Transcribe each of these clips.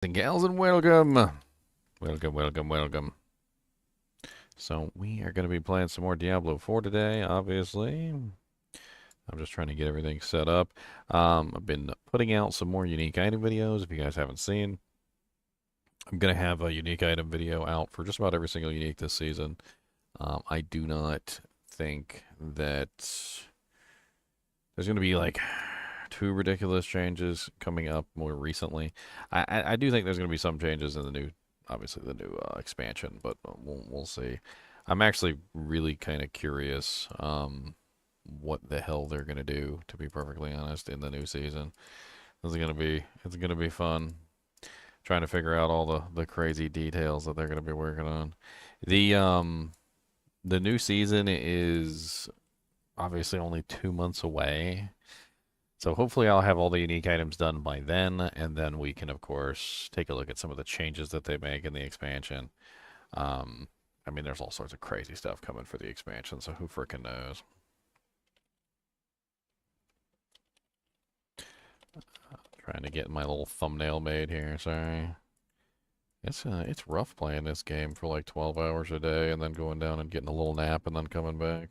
And gals, and welcome. Welcome. So we are going to be playing some more Diablo 4 today, obviously. I'm just trying to get everything set up. I've been putting out some more unique item videos, if you guys haven't seen. I'm going to have a unique item video out for just about every single unique this season. I do not think that there's going to be like too ridiculous changes coming up more recently. I do think there's going to be some changes in the new, obviously the new expansion, but we'll see. I'm actually really kind of curious what the hell they're going to do, to be perfectly honest, in the new season. It's gonna be fun trying to figure out all the crazy details that they're going to be working on. The um the new season is obviously only 2 months away. So hopefully I'll have all the unique items done by then, and then we can, of course, take a look at some of the changes that they make in the expansion. Um, I mean, there's all sorts of crazy stuff coming for the expansion, so who frickin' knows? Trying to get my little thumbnail made here, sorry. It's rough playing this game for like 12 hours a day and then going down and getting a little nap and then coming back.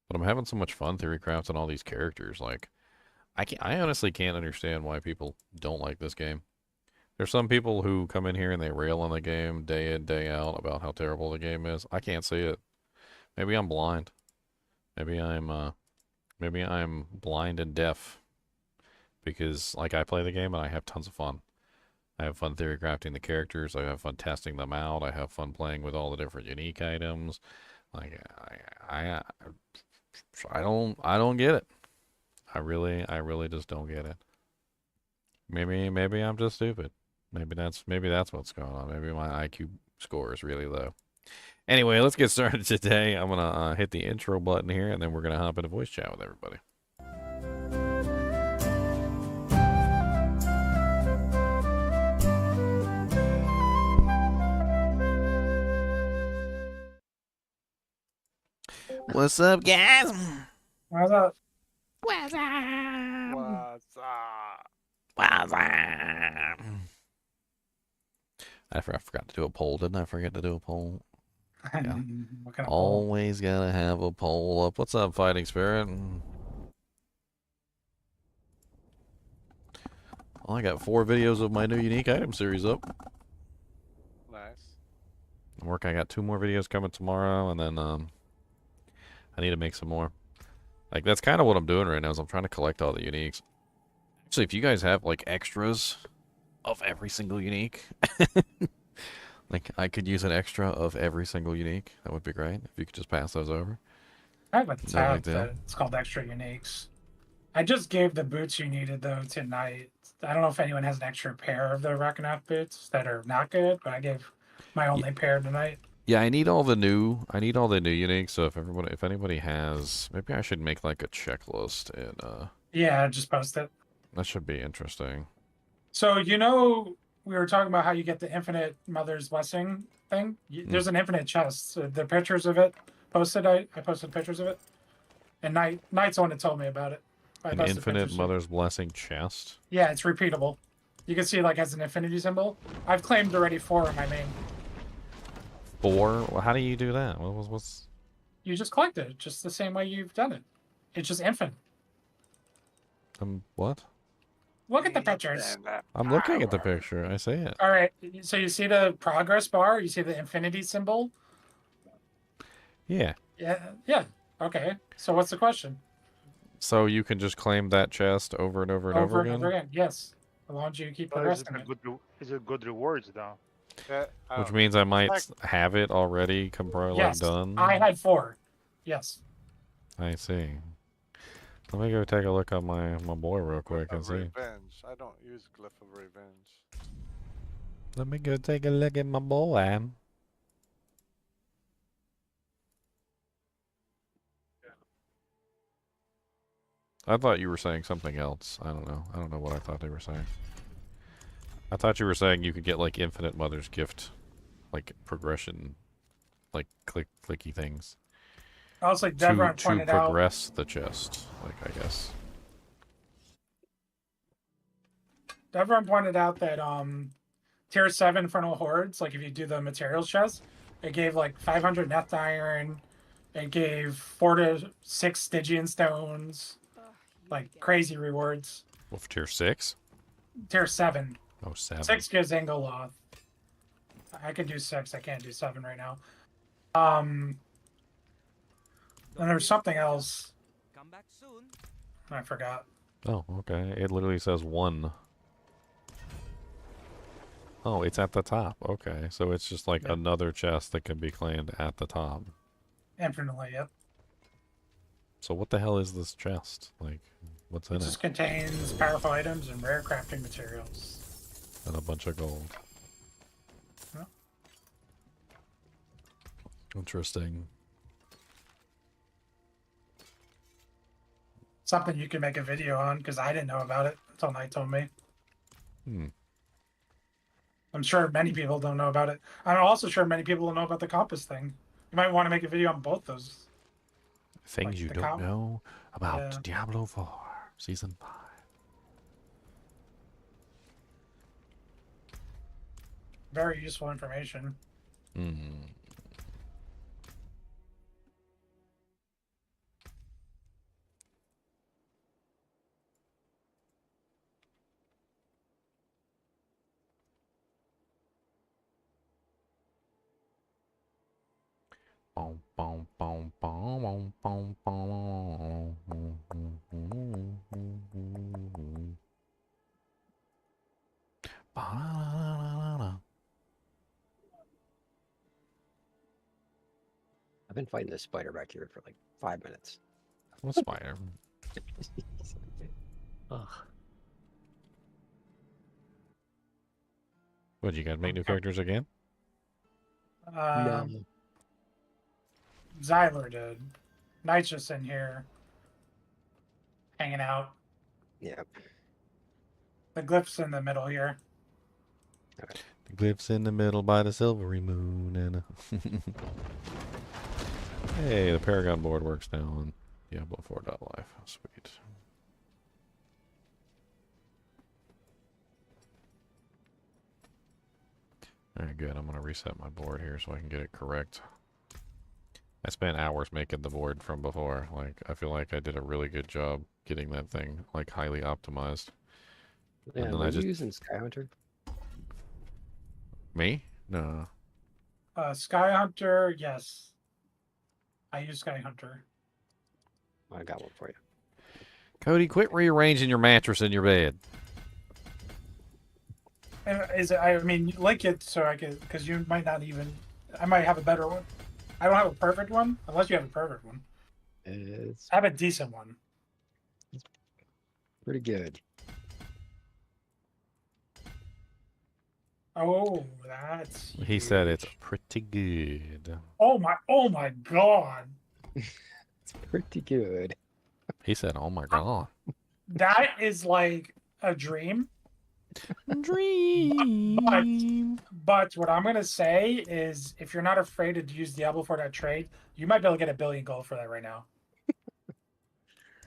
But I'm having so much fun theory crafting all these characters. Like, I honestly can't understand why people don't like this game. There's some people who come in here and they rail on the game day in, day out about how terrible the game is. I can't see it. Maybe I'm blind. Maybe maybe I'm blind and deaf because like I play the game and I have tons of fun. I have fun theory crafting the characters. I have fun testing them out. I have fun playing with all the different unique items. Like I don't get it. I really just don't get it. Maybe I'm just stupid. Maybe that's what's going on. Maybe my IQ score is really low. Anyway, let's get started today. I'm gonna hit the intro button here, and then we're gonna hop into voice chat with everybody. What's up, guys? What's up? What's up? What's up? What's up? I forgot to do a poll. Didn't I forget to do a poll? Yeah. What kind of poll? Always gotta have a poll up. What's up, Fighting Spirit? Well, I got 4 videos of my new unique item series up. Nice. Work. I got 2 more videos coming tomorrow, and then I need to make some more. Like that's kind of what I'm doing right now. Is I'm trying to collect all the uniques. Actually, if you guys have like extras of every single unique, like I could use an extra of every single unique. That would be great if you could just pass those over. I have a No big tab deal. that it's called Extra Uniques. I just gave the boots you needed though tonight. I don't know if anyone has an extra pair of the Rockonaut boots that are not good, but I gave my only pair tonight. Yeah, I need all the new uniques. So if anybody has, maybe I should make like a checklist and Yeah, just post it. that should be interesting. So we were talking about how you get the infinite Mother's Blessing thing. There's an infinite chest. The pictures of it posted. I posted pictures of it, and Knight's the one that told me about it. An infinite Mother's Blessing chest. Yeah, it's repeatable. You can see like as an infinity symbol. I've claimed already 4 in my main. 4? Well, how do you do that? What's? You just collect it, just the same way you've done it. It's just infinite. What? Look at the pictures. I'm looking at the picture. I see it. All right, so you see the progress bar? You see the infinity symbol? Yeah. Yeah. Okay. So what's the question? So you can just claim that chest over and over and over again? Yes. As long as you keep But progressing it. is it good rewards though? Yeah, Which means I might have it already Yes. done. I had 4. Yes. I see. Let me go take a look at my boy real quick and see. Revenge. I don't use Glyph of Revenge. Let me go take a look at my boy. I thought you were saying something else. I don't know. I don't know what I thought they were saying. I thought you were saying you could get like infinite Mother's Gift, like progression, like clicky things. Also, like Devron to pointed out. progress the chest, like I guess. everyone pointed out that tier 7 Infernal Hordes, like if you do the materials chest, it gave like 500 Neth Iron, it gave 4 to 6 Stygian stones, like crazy rewards. Well, for tier 6? Tier 7. Oh, 7. 6 gives Angoloth. I can do 6, I can't do 7 right now. And there's something else. Come back soon. I forgot. Oh, okay. It literally says 1. Oh, it's at the top. Okay, so it's just like Yep. another chest that can be claimed at the top. Infinitely, yep. So what the hell is this chest? Like, what's in It it? just contains powerful items and rare crafting materials. And a bunch of gold. Yeah. Interesting. Something you can make a video on, because I didn't know about it until Knight told me. Hmm. I'm sure many people don't know about it. I'm also sure many people don't know about the compass thing. You might want to make a video on both those. Things Like you the don't know about Yeah. Diablo 4 Season 5. Very useful information. Hmm. Boom, boom, boom, boom, boom, boom, boom. Ba-da-da-da-da-da. I've been fighting this spider back here for like 5 minutes. What spider? Ugh. What, you guys make new characters again? No. Xyler did. Knight's just in here hanging out. Yeah. The glyph's in the middle here. The glyphs in the middle by the silvery moon and hey, the Paragon board works now on Diablo 4.life. Sweet. Alright, good. I'm gonna reset my board here so I can get it correct. I spent hours making the board from before. Like, I feel like I did a really good job getting that thing, like, highly optimized. Yeah, then were I you just- using Skyhunter? Me? No. Sky Hunter, yes. I use Sky Hunter. I got one for you. Cody, quit rearranging your mattress in your bed. Is it, I mean, link it so I can, because you might not even. I might have a better one. I don't have a perfect one, unless you have a perfect one. It's I have a decent one. pretty good. Oh, that's. He said it's huge. pretty good. Oh my god. It's pretty good. He said, oh my god. That is like a dream. Dream. But what I'm gonna say is, if you're not afraid to use Diablo for that trade, you might be able to get 1 billion gold for that right now.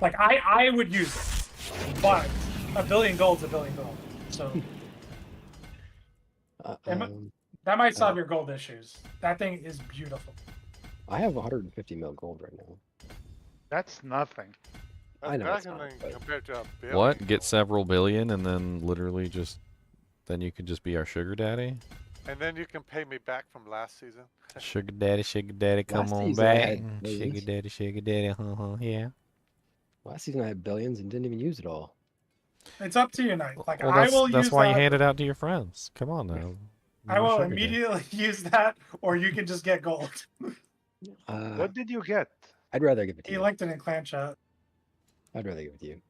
Like I would use it, but 1 billion gold's 1 billion gold. So Am I- that might solve your gold issues. That thing is beautiful. I have 150 mil gold right now. That's nothing. I know it's That's not, nothing but- compared to a billion. What? Get several billion and then literally just, then you could just be our sugar daddy? And then you can pay me back from last season. Sugar daddy, come Last on season I back. had millions. Sugar daddy, yeah. Last season I had billions and didn't even use it all. It's up to you, Knight. Like Well, I will that's use why you that. hand it out to your friends. Come on now. I You're a will sugar daddy. immediately use that, or you can just get gold. What did you get? I'd rather give it to He you. linked it in clan chat. I'd rather give it to you.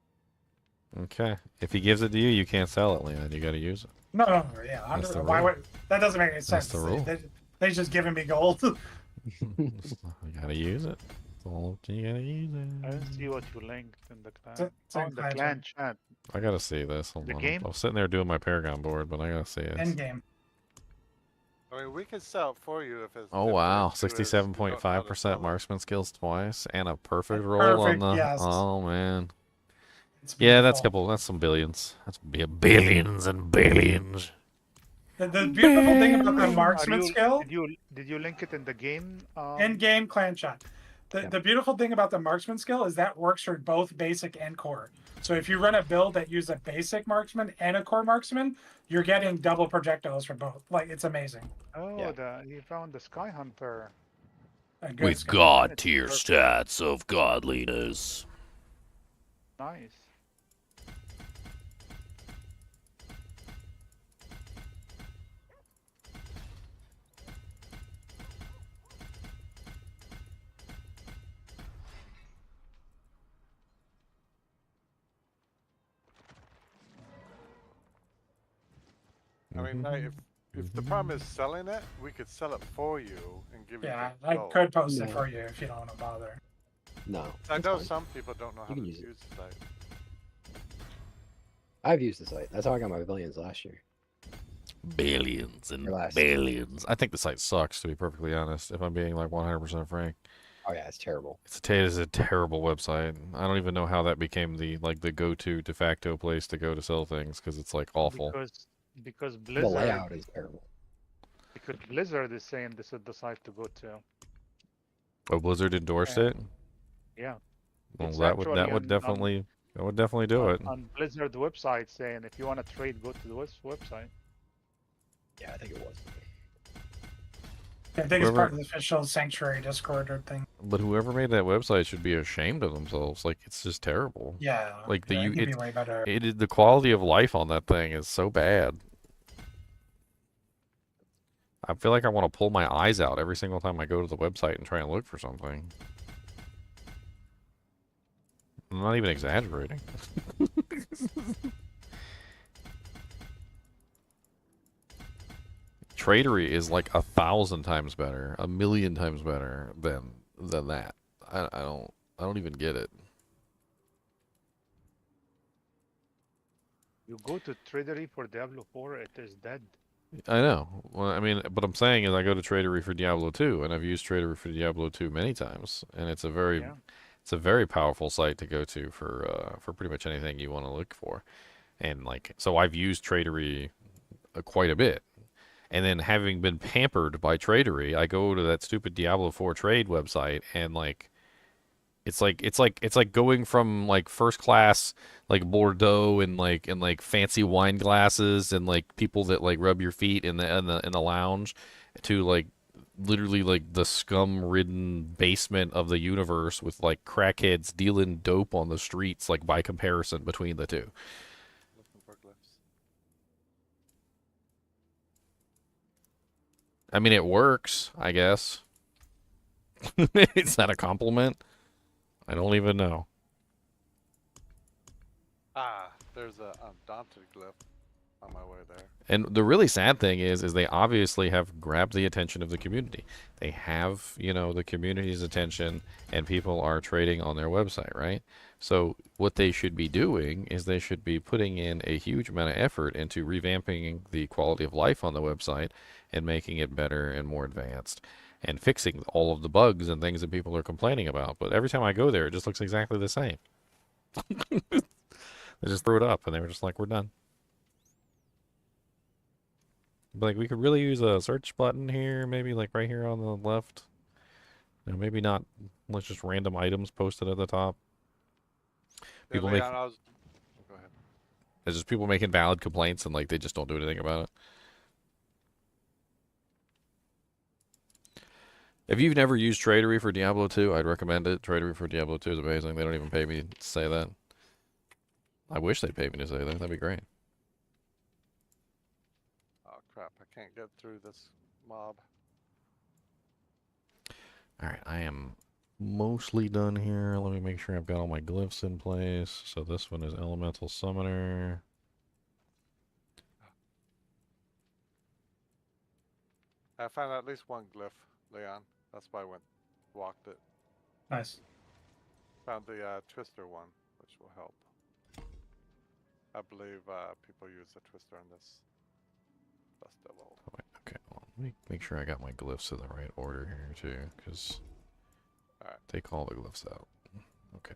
Okay. If he gives it to you, you can't sell it, Leon. You gotta use it. No, yeah. That's the Why rule. would that doesn't make any sense? That's the rule. They just giving me gold. You gotta use it. That's all you gotta use I it. didn't see what you linked in the clan. It's in Oh, in the clan clan chat. I gotta see this. Hold The on. game? I was sitting there doing my Paragon board, but I gotta see it. End game. I mean, we can sell it for you if it's. Oh different wow, to us. You don't know how to 67.5% sell it. marksman skills twice, and a perfect roll Perfect, on the. yes. Oh man, It's Yeah, that's beautiful. that's some billions. That's billions and billions. The beautiful thing about the Billions. Are marksman you skill, did you link it in the game? in-game clan shot. Yeah. The beautiful thing about the marksman skill is that works for both basic and core. So if you run a build that uses a basic marksman and a core marksman, you're getting double projectiles for both. Like, it's amazing. Oh, Yeah. he found the Sky Hunter. A good With skill. god It's tier perfect. stats of godliness. Nice. I mean, Knight, if the problem is selling it, we could sell it for you and give Yeah, you the I gold. could post it No. for you if you don't want to bother. No. I that's know fine. some people don't know how You to can use it. use the site. I've used the site. That's how I got my billions last year. Billions and Your last- billions. I think the site sucks, to be perfectly honest, if I'm being like 100% frank. Oh yeah, it's terrible. It is a terrible website. I don't even know how that became the go-to de facto place to go to sell things, because it's like awful. Because The Blizzard layout is terrible. is saying this is the site to go to. Oh, Blizzard endorsed Yeah. it? Yeah. Well, It's that would actually definitely do it. on Blizzard website saying if you want to trade, go to the website. Yeah, I think it was. I think it's part Whoever- of the official Sanctuary Discord or thing. But whoever made that website should be ashamed of themselves. Like, it's just terrible. Yeah. Like, yeah, it could be way better. The quality of life on that thing is so bad. I feel like I want to pull my eyes out every single time I go to the website and try and look for something. I'm not even exaggerating. Tradery is like 1,000 times better, 1,000,000 times better than that. I don't even get it. You go to Tradery for Diablo 4, it is dead. I know. Well, I mean, what I'm saying is I go to Tradery for Diablo 2, and I've used Tradery for Diablo 2 many times, and it's a very powerful site to go to for pretty much anything you want to look for. And like, so I've used Tradery quite a bit. And then having been pampered by Tradery, I go to that stupid Diablo 4 trade website, and like it's like going from like first class like Bordeaux and like fancy wine glasses and like people that like rub your feet in the lounge to like literally like the scum-ridden basement of the universe with like crackheads dealing dope on the streets, like by comparison between the two. Looking for glyphs. I mean, it works, I guess. Is that a compliment? I don't even know. Ah, there's a undaunted glyph on my way there. And the really sad thing is they obviously have grabbed the attention of the community. They have, the community's attention, and people are trading on their website, right? So what they should be doing is they should be putting in a huge amount of effort into revamping the quality of life on the website and making it better and more advanced and fixing all of the bugs and things that people are complaining about. But every time I go there, it just looks exactly the same. They just threw it up, and they were just like, we're done. Like, we could really use a search button here, maybe like right here on the left. Maybe not, let's just random items posted at the top. Yeah, People Leon, I was... Go ahead. There's just people making valid complaints, and like they just don't do anything about it. If you've never used Tradery for Diablo 2, I'd recommend it. Tradery for Diablo 2 is amazing. They don't even pay me to say that. I wish they'd pay me to say that. That'd be great. Oh crap, I can't get through this mob. Alright, I am mostly done here. Let me make sure I've got all my glyphs in place. So this one is Elemental Summoner. I found at least one glyph, Leon. That's why I walked it. Nice. Found the twister one, which will help. I believe people use the twister on this festival. Oh, wait, okay, well, let me make sure I got my glyphs in the right order here too, because Alright. take all the glyphs out. Okay.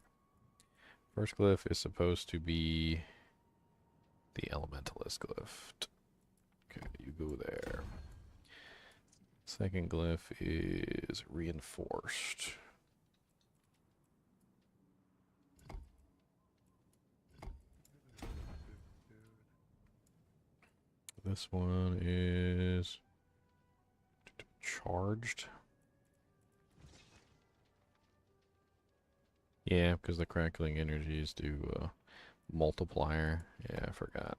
First glyph is supposed to be the Elementalist glyph. Okay, you go there. Second glyph is Reinforced. This one is Charged. Yeah, because the crackling energies do multiplier. Yeah, I forgot.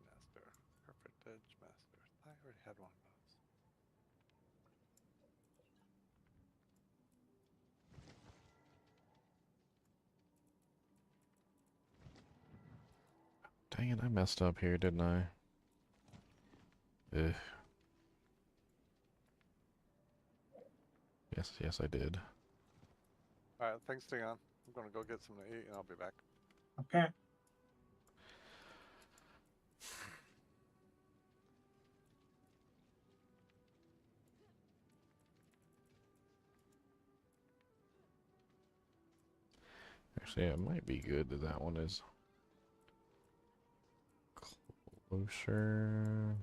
Master. Perfect Edge Master. I already had one of those. Dang it, I messed up here, didn't I? Ugh. Yes, I did. Alright, thanks, Dion. I'm gonna go get something to eat and I'll be back. Okay. Actually, it might be good that that one is closer.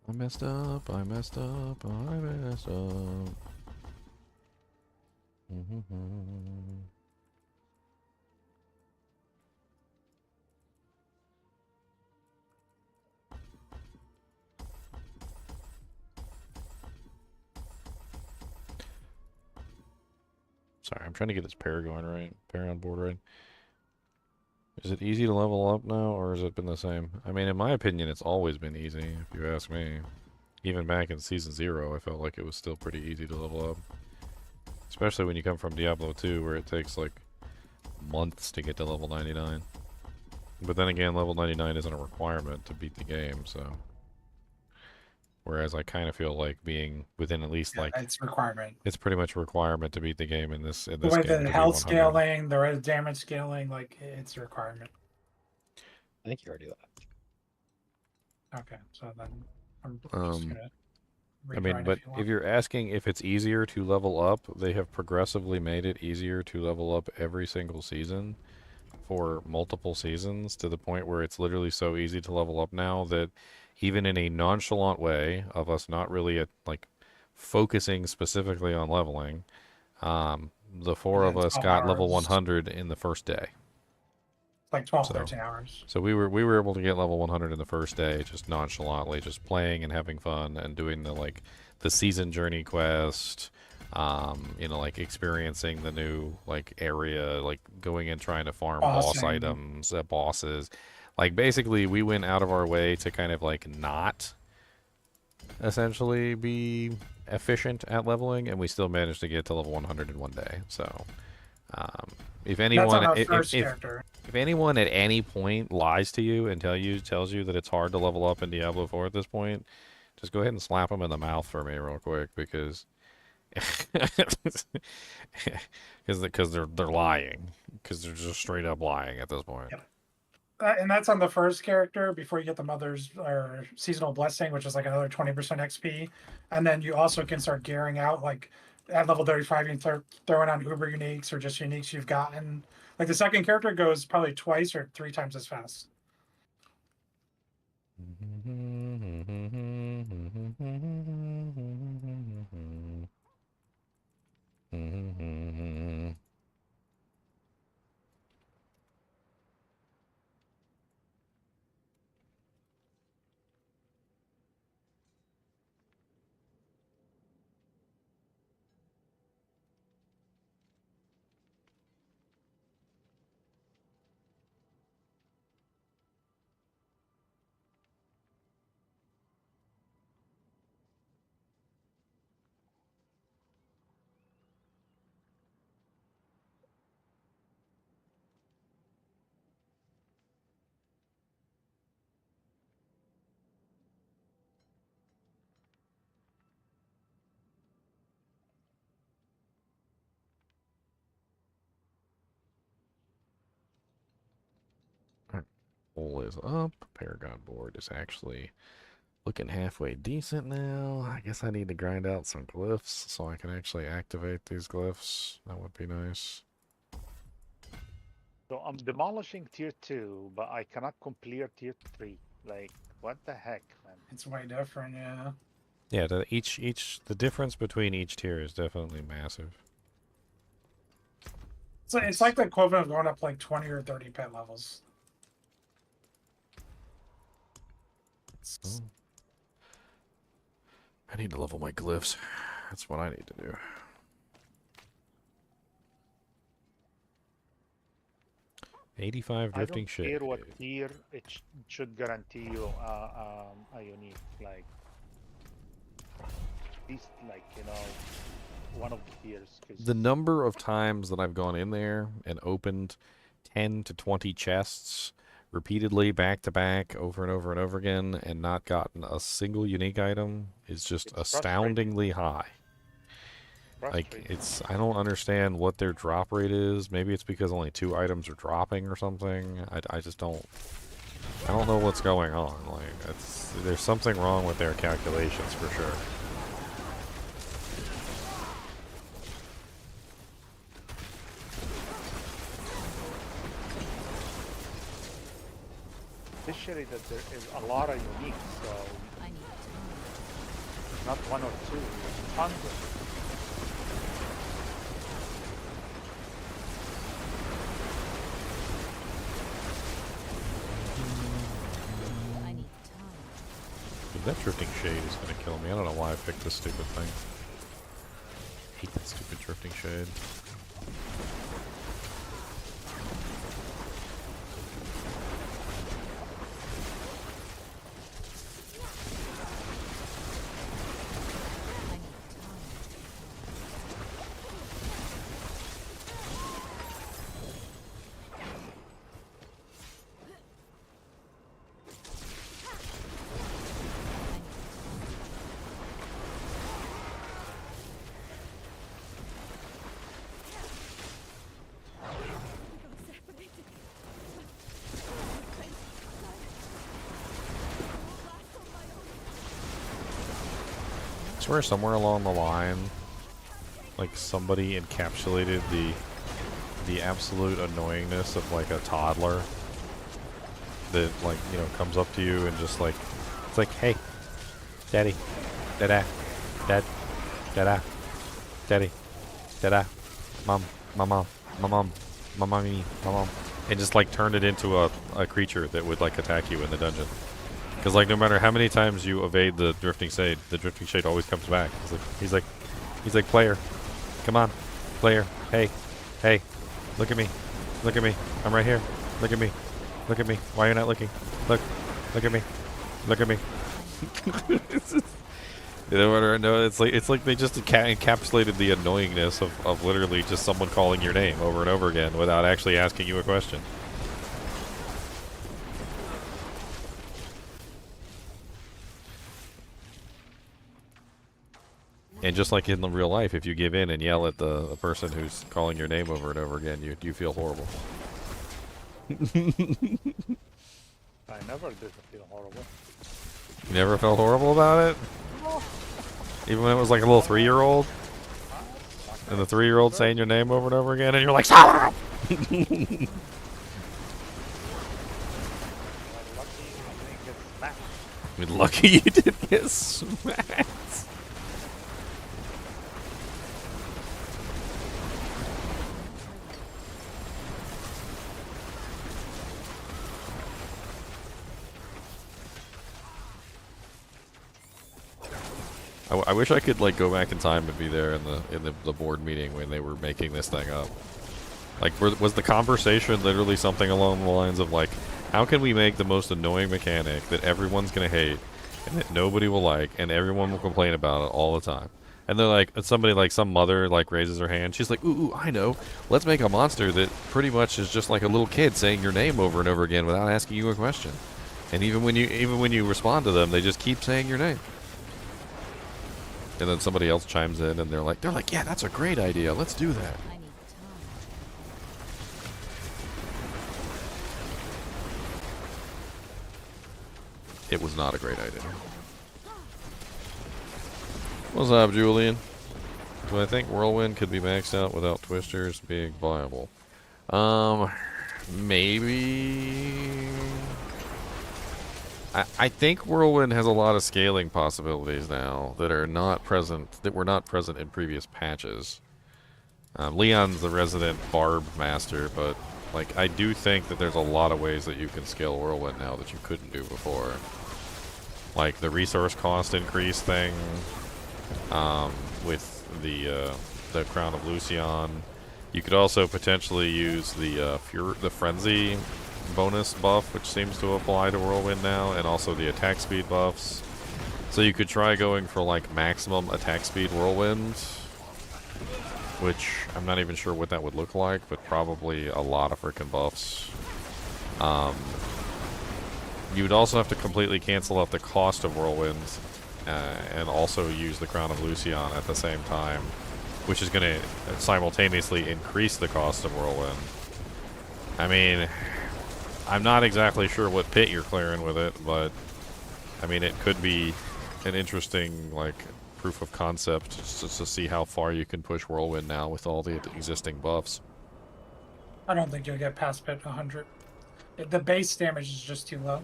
I messed up, I messed up, I messed up. Sorry, I'm trying to get this pair going right. Pair on board right. Is it easy to level up now, or has it been the same? I mean, in my opinion, it's always been easy, if you ask me. Even back in Season 0, I felt like it was still pretty easy to level up. Especially when you come from Diablo 2, where it takes, like, months to get to level 99. But then again, level 99 isn't a requirement to beat the game, so... Whereas I kind of feel like being within at least, Yeah, like... it's a requirement. It's pretty much a requirement to beat the game in this The game way to the be health 100. scaling, the red damage scaling, like it's a requirement. I think you already left. Okay, so then I'm just gonna I mean, rejoin but if you if want. you're asking if it's easier to level up, they have progressively made it easier to level up every single season for multiple seasons to the point where it's literally so easy to level up now that even in a nonchalant way of us not really like focusing specifically on leveling, the four of Within us 12 got level hours. 100 in the first day. It's like 12, So- 13 hours. So we were able to get level 100 in the first day, just nonchalantly, just playing and having fun and doing the season journey quest, like experiencing the new like area, like going and trying to farm boss Bossing. items, bosses. Like basically, we went out of our way to kind of like not essentially be efficient at leveling, and we still managed to get to level 100 in one day. So, if That's anyone, on our if, first if character. if anyone at any point lies to you and tells you that it's hard to level up in Diablo 4 at this point, just go ahead and slap them in the mouth for me real quick because they're lying, because they're just straight up lying at this point. Yep. And that's on the first character before you get the Mother's or Seasonal Blessing, which is like another 20% XP. And then you also can start gearing out, like at level 35, you can start throwing on Uber uniques or just uniques you've gotten. Like the second character goes probably twice or 3 times as fast. Hole is up. Paragon board is actually looking halfway decent now. I guess I need to grind out some glyphs so I can actually activate these glyphs. That would be nice. So I'm demolishing tier 2, but I cannot complete tier 3. Like, what the heck, man? It's way different, yeah. Yeah, the difference between each tier is definitely massive. So it's like the equivalent of going up like 20 or 30 pet levels. Oh. I need to level my glyphs. That's what I need to do. $85 drifting shade. I don't care what tier, it should guarantee you a unique, like, at least, like, you know, one of the tiers. 'Cause The number of times that I've gone in there and opened 10 to 20 chests repeatedly, back to back, over and over and over again, and not gotten a single unique item is just It's astoundingly high. Like, frustrating. I don't understand what their drop rate is. Maybe it's because only 2 items are dropping or something. I just don't, I don't know what's going on. Like, there's something wrong with their calculations for sure. Especially that there is a lot of unique, so I need not 1 or 2, it's hundreds. time. I need time. Dude, that drifting shade is gonna kill me. I don't know why I picked this stupid thing. I hate that stupid drifting shade. I need time. I swear somewhere along the line, like somebody encapsulated the absolute annoyingness of like a toddler that, like, you know, comes up to you and just like, it's like, hey, daddy, dada, dad, dada, daddy, dada, mom, my mom, my mom, my mommy, my mom, and just like turned it into a creature that would like attack you in the dungeon. Because, like, no matter how many times you evade the drifting shade always comes back. He's like, player, come on, player, hey, look at me, I'm right here, look at me, why are you not looking, look at me, it's like they just encapsulated the annoyingness of literally just someone calling your name over and over again without actually asking you a question. And just like in the real life, if you give in and yell at the person who's calling your name over and over again, you feel horrible. I never did feel horrible. You never felt horrible about it? Even when it was like a little 3-year-old? And the 3-year-old saying your name over and over again, and you're like, stop! Lucky I didn't get smacked. Lucky you didn't get smacked. I wish I could like go back in time and be there in the board meeting when they were making this thing up. Like, was the conversation literally something along the lines of like, how can we make the most annoying mechanic that everyone's gonna hate and that nobody will like and everyone will complain about it all the time? And they're like, somebody like some mother like raises her hand. She's like, ooh, I know. Let's make a monster that pretty much is just like a little kid saying your name over and over again without asking you a question. And even when you respond to them, they just keep saying your name. And then somebody else chimes in, and they're like, yeah, that's a great idea. Let's do that. I need time. it was not a great idea. What's up, Julian? Do I think Whirlwind could be maxed out without twisters being viable? Maybe. I think Whirlwind has a lot of scaling possibilities now that are not present, that were not present in previous patches. Leon's the resident barb master, but like I do think that there's a lot of ways that you can scale Whirlwind now that you couldn't do before. Like the resource cost increase thing, with the Crown of Lucian. You could also potentially use the Frenzy bonus buff, which seems to apply to Whirlwind now, and also the attack speed buffs. So you could try going for like maximum attack speed Whirlwind, which I'm not even sure what that would look like, but probably a lot of freaking buffs. You would also have to completely cancel out the cost of Whirlwind, and also use the Crown of Lucian at the same time, which is going to simultaneously increase the cost of Whirlwind. I mean, I'm not exactly sure what pit you're clearing with it, but I mean, it could be an interesting, like, proof of concept to see how far you can push Whirlwind now with all the existing buffs. I don't think you'll get past pit 100. The base damage is just too low.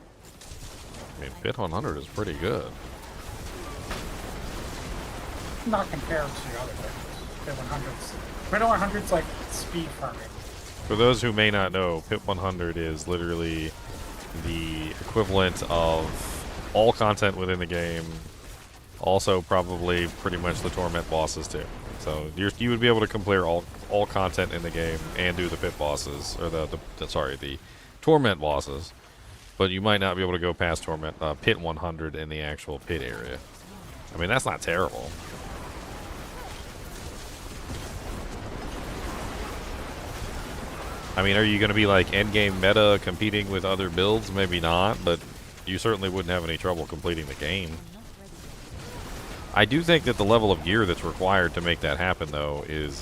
I mean, pit 100 is pretty good. Not compared to other things. Pit 100's. Pit 100's like speed farming. For those who may not know, pit 100 is literally the equivalent of all content within the game. Also, probably pretty much the torment bosses too. So you would be able to clear all content in the game and do the pit bosses, or the torment bosses. But you might not be able to go past pit 100 in the actual pit area. I mean, that's not terrible. I mean, are you going to be like endgame meta competing with other builds? Maybe not, but you certainly wouldn't have any trouble completing the game. I do think that the level of gear that's required to make that happen, though, is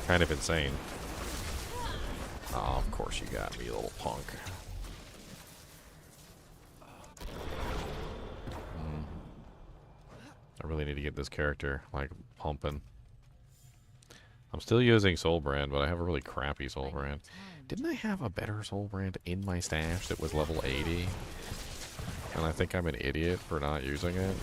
kind of insane. Oh, of course you got me, you little punk. I really need to get this character, like, pumping. I'm still using Soul Brand, but I have a really crappy Soul Brand. Didn't I have a better Soul Brand in my stash that was level 80? And I think I'm an idiot for not using it.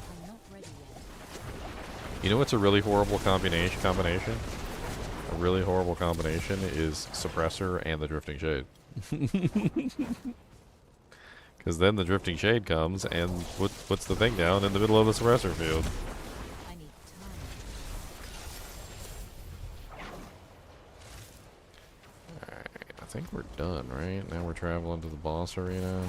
I'm not ready yet. You know what's a really horrible combination? A really horrible combination is Suppressor and the Drifting Shade. Because then the Drifting Shade comes and puts the thing down in the middle of the Suppressor field. I need time. Alright, I think we're done, right? Now we're traveling to the boss arena.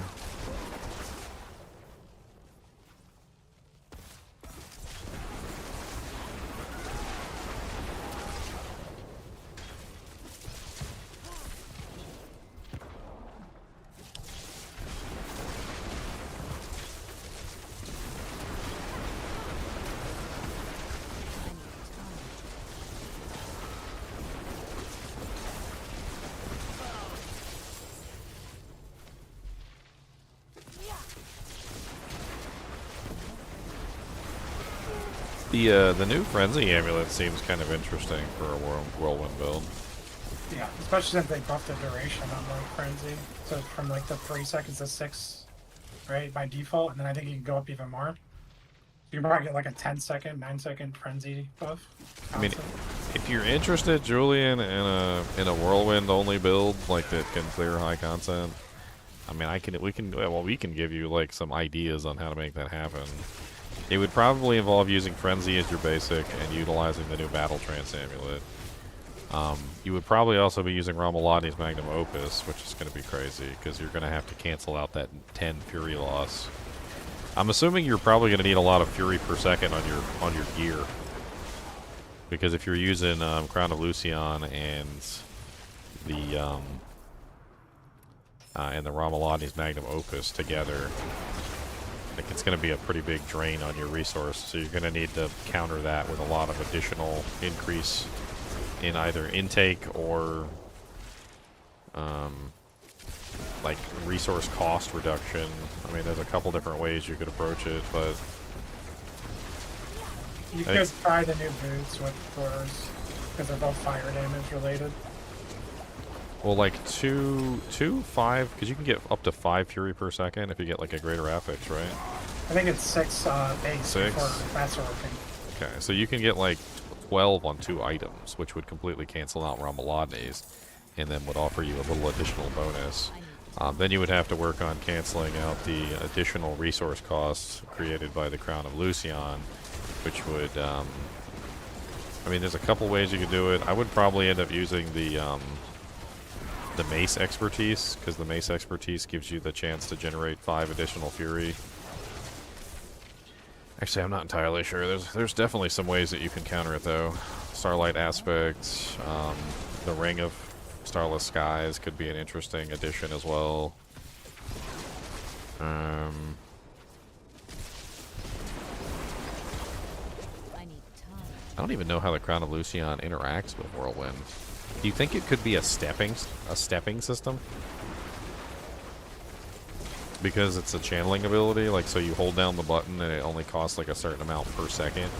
The new Frenzy Amulet seems kind of interesting for a Whirlwind build. Yeah, especially since they buffed the duration on like Frenzy. So it's from like the 3 seconds to 6, right, by default, and then I think you can go up even more. You can probably get like a 10-second, 9-second Frenzy buff. I mean, if you're interested, Julian, in a Whirlwind only build like that can clear high content, I mean, we can give you like some ideas on how to make that happen. It would probably involve using Frenzy as your basic and utilizing the new Battle Trance Amulet. You would probably also be using Romuladni's Magnum Opus, which is going to be crazy because you're going to have to cancel out that 10 Fury loss. I'm assuming you're probably going to need a lot of Fury per second on your gear, because if you're using Crown of Lucian and the Romuladni's Magnum Opus together, I think it's going to be a pretty big drain on your resource, so you're going to need to counter that with a lot of additional increase in either intake or like resource cost reduction. I mean, there's a couple different ways you could approach it, but You Hey. could try the new boots with doors because they're both fire damage related. well, like 5, because you can get up to 5 fury per second if you get like a greater affix, right? I think it's 6 base 6? before master working. Okay, so you can get like 12 on 2 items, which would completely cancel out Rambalodnes, and then would offer you a little additional bonus. Then you would have to work on canceling out the additional resource costs created by the Crown of Lucian, which would, I mean, there's a couple ways you could do it. I would probably end up using the mace expertise, because the mace expertise gives you the chance to generate 5 additional fury. Actually, I'm not entirely sure. There's definitely some ways that you can counter it, though. Starlight Aspect, the Ring of Starless Skies could be an interesting addition as well. I need time. I don't even know how the Crown of Lucian interacts with Whirlwind. Do you think it could be a stepping system? Because it's a channeling ability, like, so you hold down the button and it only costs like a certain amount per second.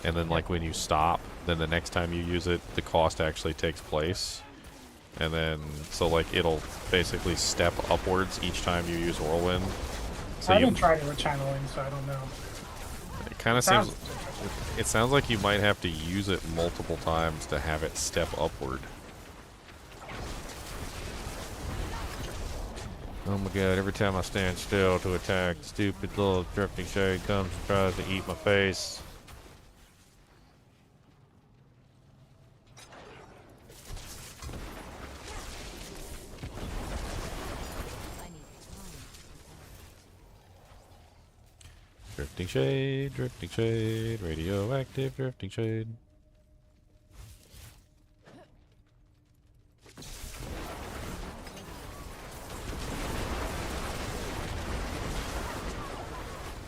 And then like when you stop, then the next time you use it, the cost actually takes place. And then, so like it'll basically step upwards each time you use Whirlwind. So I haven't tried it with channeling, so I don't know. it kind of seems, it sounds like you might have to use it multiple times to have it step upward. Oh my god, every time I stand still to attack, stupid little drifting shade comes and tries to eat my face. I need time. Drifting shade, radioactive drifting shade.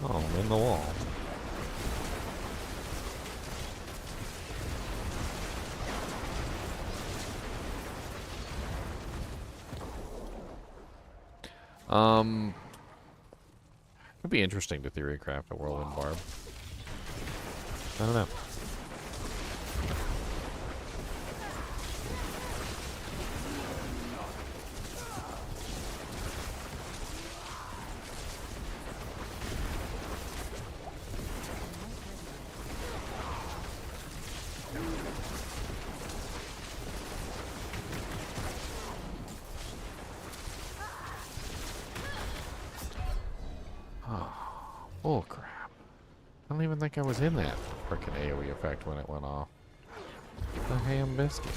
Oh, I'm in the wall. It'd be interesting to theory craft a whirlwind barb. I don't know. Oh crap. I don't even think I was in that frickin' AoE effect when it went off. The ham biscuit.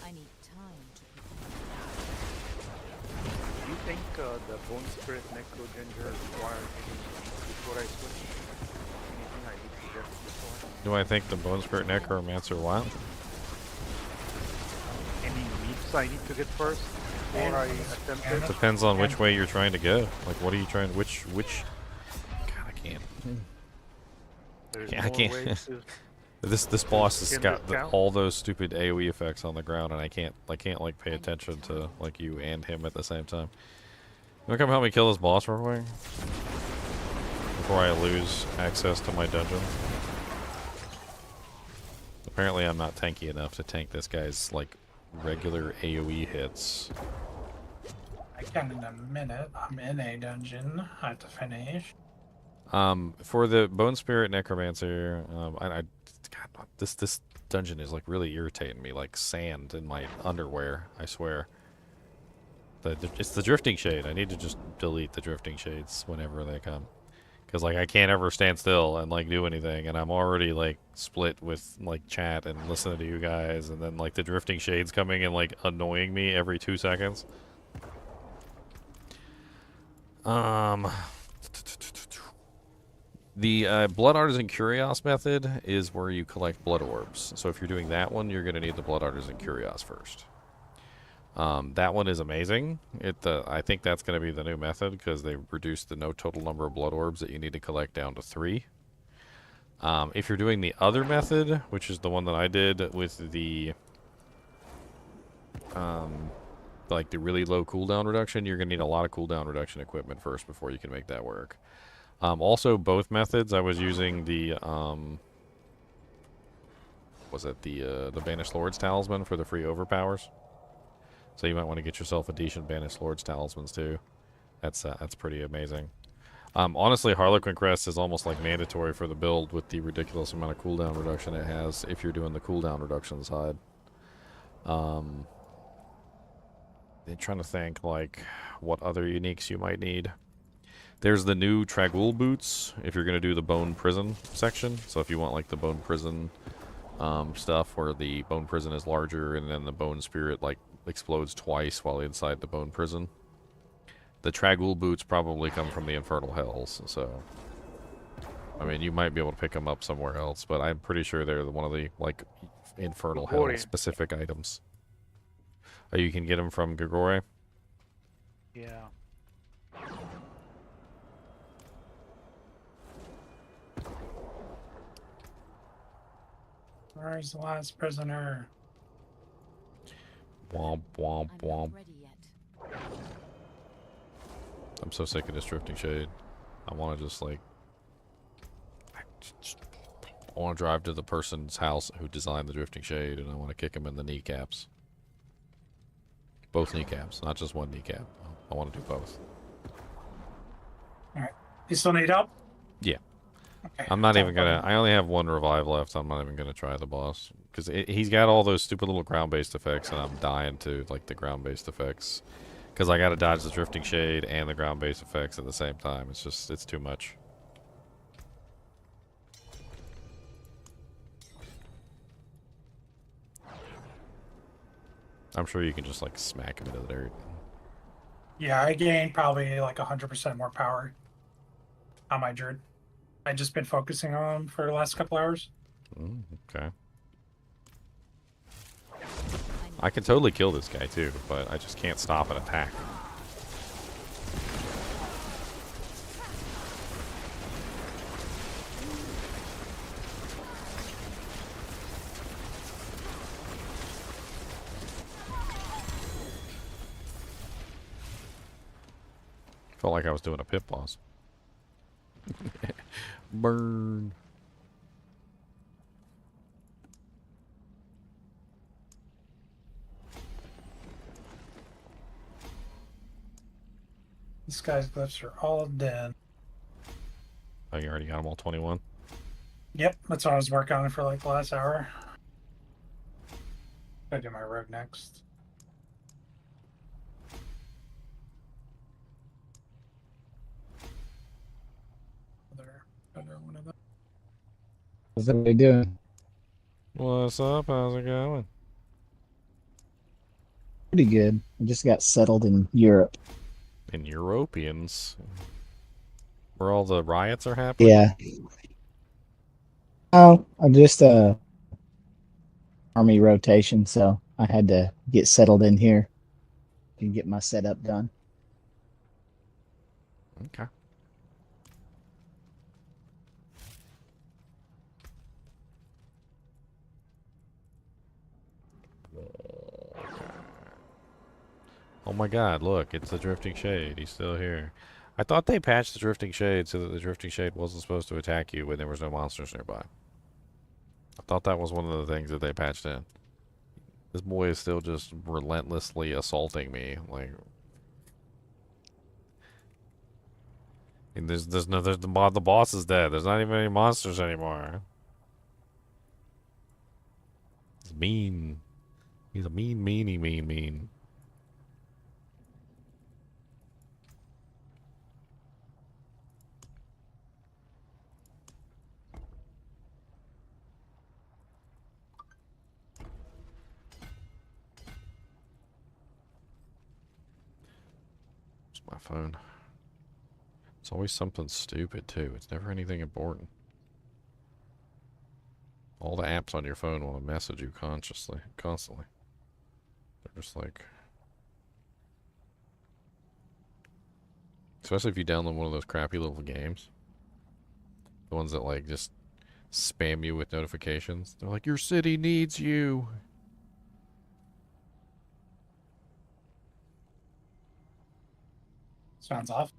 I need time to Do you think the Bone Spirit Necro Ginger requires anything before I switch? Anything I need to get before? Do I think the Bone Spirit Necromancer what? Any meats I need to get first before I attempt it? Depends on which way you're trying to go. Like, what are you trying? Which? God, I can't. There's I more can't. ways to This boss has Can got this count? all those stupid AoE effects on the ground, and I can't like pay attention to like you and him at the same time. You wanna come help me kill this boss real quick before I lose access to my dungeon? Apparently, I'm not tanky enough to tank this guy's like regular AoE hits. I can in a minute. I'm in a dungeon. I have to finish. For the Bone Spirit Necromancer, God, this dungeon is like really irritating me, like sand in my underwear. I swear. It's the drifting shade. I need to just delete the drifting shades whenever they come, because like I can't ever stand still and like do anything, and I'm already like split with like chat and listening to you guys, and then like the drifting shades coming and like annoying me every 2 seconds. The Blood Artisan Curios method is where you collect blood orbs. So if you're doing that one, you're going to need the Blood Artisan Curios first. That one is amazing. I think that's going to be the new method because they reduced the no total number of blood orbs that you need to collect down to 3. If you're doing the other method, which is the one that I did with the like the really low cooldown reduction, you're going to need a lot of cooldown reduction equipment first before you can make that work. Also, both methods, I was using the the Banished Lord's Talisman for the free overpowers. So you might want to get yourself a decent Banished Lord's Talismans too. That's pretty amazing. Honestly, Harlequin Crest is almost like mandatory for the build with the ridiculous amount of cooldown reduction it has if you're doing the cooldown reduction side. I'm trying to think like what other uniques you might need. There's the new Tragul boots if you're going to do the Bone Prison section. So if you want like the Bone Prison stuff where the Bone Prison is larger and then the Bone Spirit like explodes twice while inside the Bone Prison. The Tragul boots probably come from the Infernal Hells, so I mean you might be able to pick them up somewhere else, but I'm pretty sure they're one of the like Infernal Hell specific items. Oh, you can get them from Gagore? Yeah. Where's the last prisoner? Womp womp I'm womp. not ready yet. I'm so sick of this Drifting Shade. I want to just like I want to drive to the person's house who designed the Drifting Shade and I want to kick him in the kneecaps. Both kneecaps, not just one kneecap. I want to do both. Alright. You still need help? Yeah. Okay. I'm not even gonna. I only have one revive left. So I'm not even gonna try the boss because he's got all those stupid little ground-based effects, and I'm dying to like the ground-based effects because I got to dodge the Drifting Shade and the ground-based effects at the same time. It's too much. I'm sure you can just like smack him into the dirt. Yeah, I gained probably like 100% more power on my Druid. I just been focusing on him for the last couple hours. Okay. I can totally kill this guy too, but I just can't stop an attack. Felt like I was doing a pit boss. Burn. This guy's glyphs are all dead. Oh, you already got them all 21? Yep, that's what I was working on for like the last hour. Gotta do my road next. Another one of them. What's everybody doing? What's up? How's it going? Pretty good. I just got settled in Europe. In Europeans. Where all the riots are happening? Yeah. Oh, I'm just army rotation, so I had to get settled in here and get my setup done. Okay. Oh my god, look, it's the Drifting Shade. He's still here. I thought they patched the Drifting Shade so that the Drifting Shade wasn't supposed to attack you when there was no monsters nearby. I thought that was one of the things that they patched in. This boy is still just relentlessly assaulting me, like... And the boss is dead. There's not even any monsters anymore. He's mean. He's a mean. My phone. It's always something stupid, too. It's never anything important. All the apps on your phone want to message you constantly. They're just like... Especially if you download one of those crappy little games. The ones that, like, just spam you with notifications. They're like, your city needs you. Sounds off.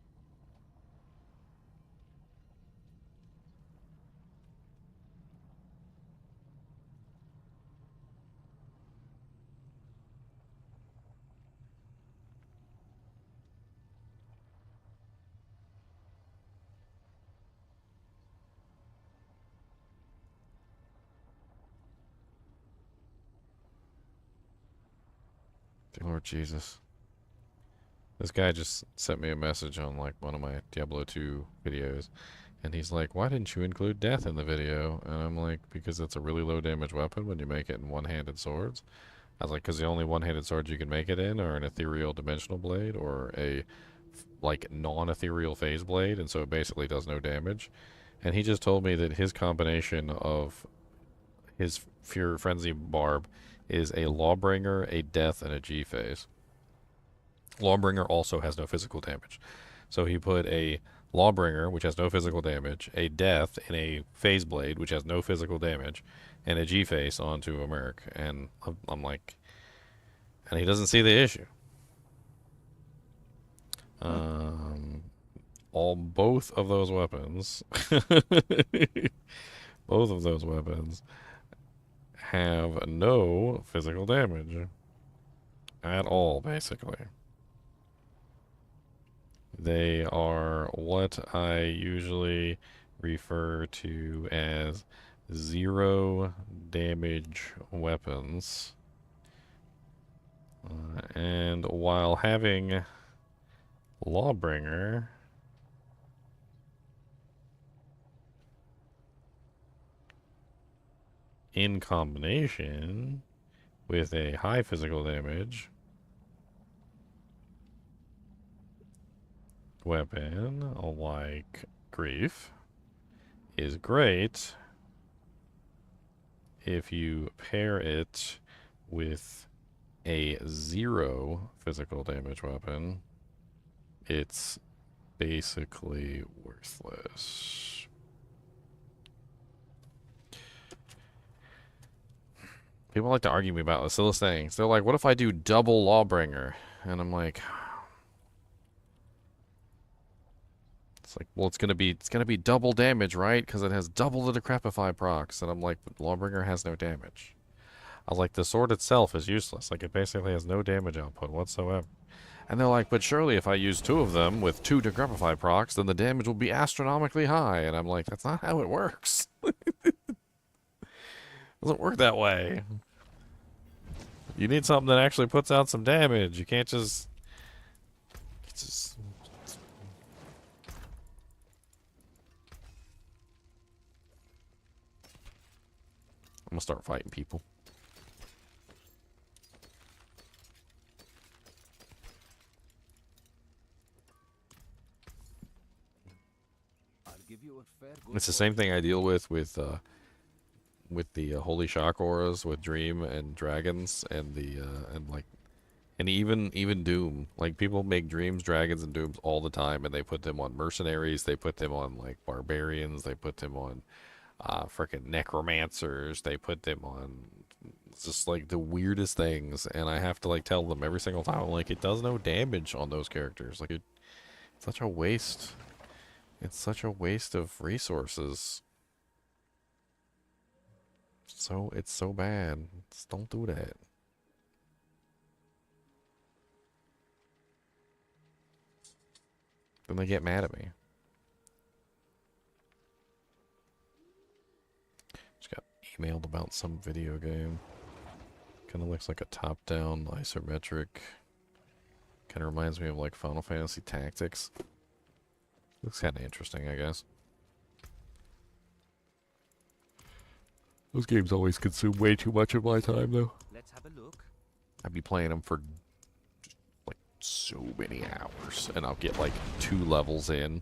Dear Lord Jesus. This guy just sent me a message on, like, one of my Diablo 2 videos. And he's like, why didn't you include death in the video? And I'm like, because it's a really low damage weapon when you make it in one-handed swords. I was like, because the only one-handed swords you can make it in are an ethereal dimensional blade or a, like, non-ethereal phase blade. And so it basically does no damage. And he just told me that his combination of his Fury Frenzy Barb is a Lawbringer, a Death, and a G-Phase. Lawbringer also has no physical damage. So he put a Lawbringer, which has no physical damage, a Death, and a Phase Blade, which has no physical damage, and a G-Face onto a Merc. And I'm like... And he doesn't see the issue. Both of those weapons... both of those weapons have no physical damage. At all, basically. They are what I usually refer to as zero damage weapons. And while having Lawbringer in combination with a high physical damage weapon like Grief is great if you pair it with a zero physical damage weapon. It's basically worthless. People like to argue me about the silliest things. They're like, what if I do double Lawbringer? And I'm like, it's like, well, it's gonna be double damage, right? Because it has double the Decrepify procs. And I'm like, but Lawbringer has no damage. I was like, the sword itself is useless. Like, it basically has no damage output whatsoever. And they're like, but surely if I use two of them with two Decrepify procs, then the damage will be astronomically high. And I'm like, that's not how it works. It doesn't work that way. You need something that actually puts out some damage. You can't just... I'm gonna start fighting people. It's the same thing I deal with the holy shock auras with Dream and dragons and the and even Doom. Like, people make Dreams, dragons, and Dooms all the time, and they put them on mercenaries, they put them on like barbarians, they put them on frickin' necromancers, they put them on just like the weirdest things, and I have to like tell them every single time, like, it does no damage on those characters. Like, it's such a waste. It's such a waste of resources. So it's so bad. Just don't do that. Then they get mad at me. Just got emailed about some video game. Kind of looks like a top-down isometric. Kind of reminds me of like Final Fantasy Tactics. Looks kind of interesting, I guess. Those games always consume way too much of my time, though. Let's have a look. I'd be playing them for just, like, so many hours, and I'll get like 2 levels in,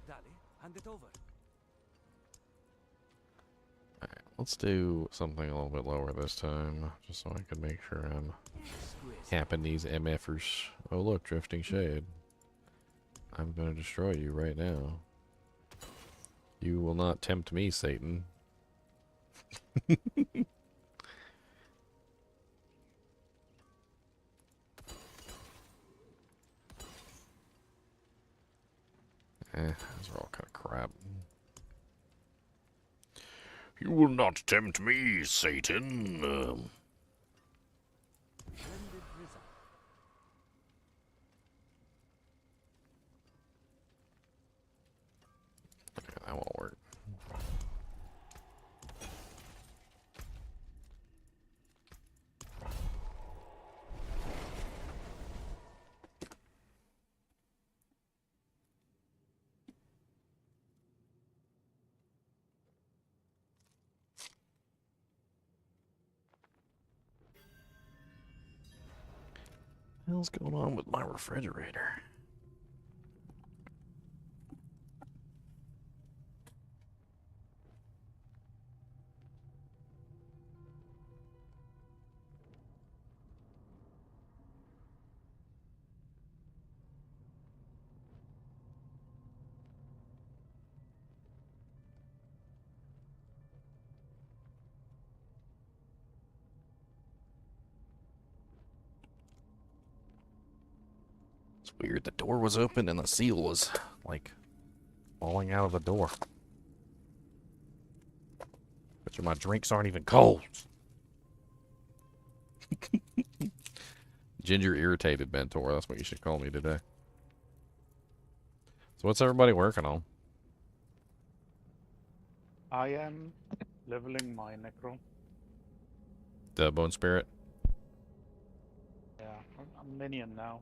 Dale, hand it over. Let's do something a little bit lower this time, just so I can make sure I'm Squeeze. capping these MFers. Oh look, Drifting Shade. I'm gonna destroy you right now. You will not tempt me, Satan. Those are all kind of crap. You will not tempt me, Satan. Blended result. Okay, that won't work. What the hell's going on with my refrigerator? It's weird. The door was open and the seal was, like, falling out of the door. Bet my drinks aren't even cold. Ginger irritated mentor. That's what you should call me today. So what's everybody working on? I am leveling my necro. The Bone Spirit? Yeah, I'm minion now.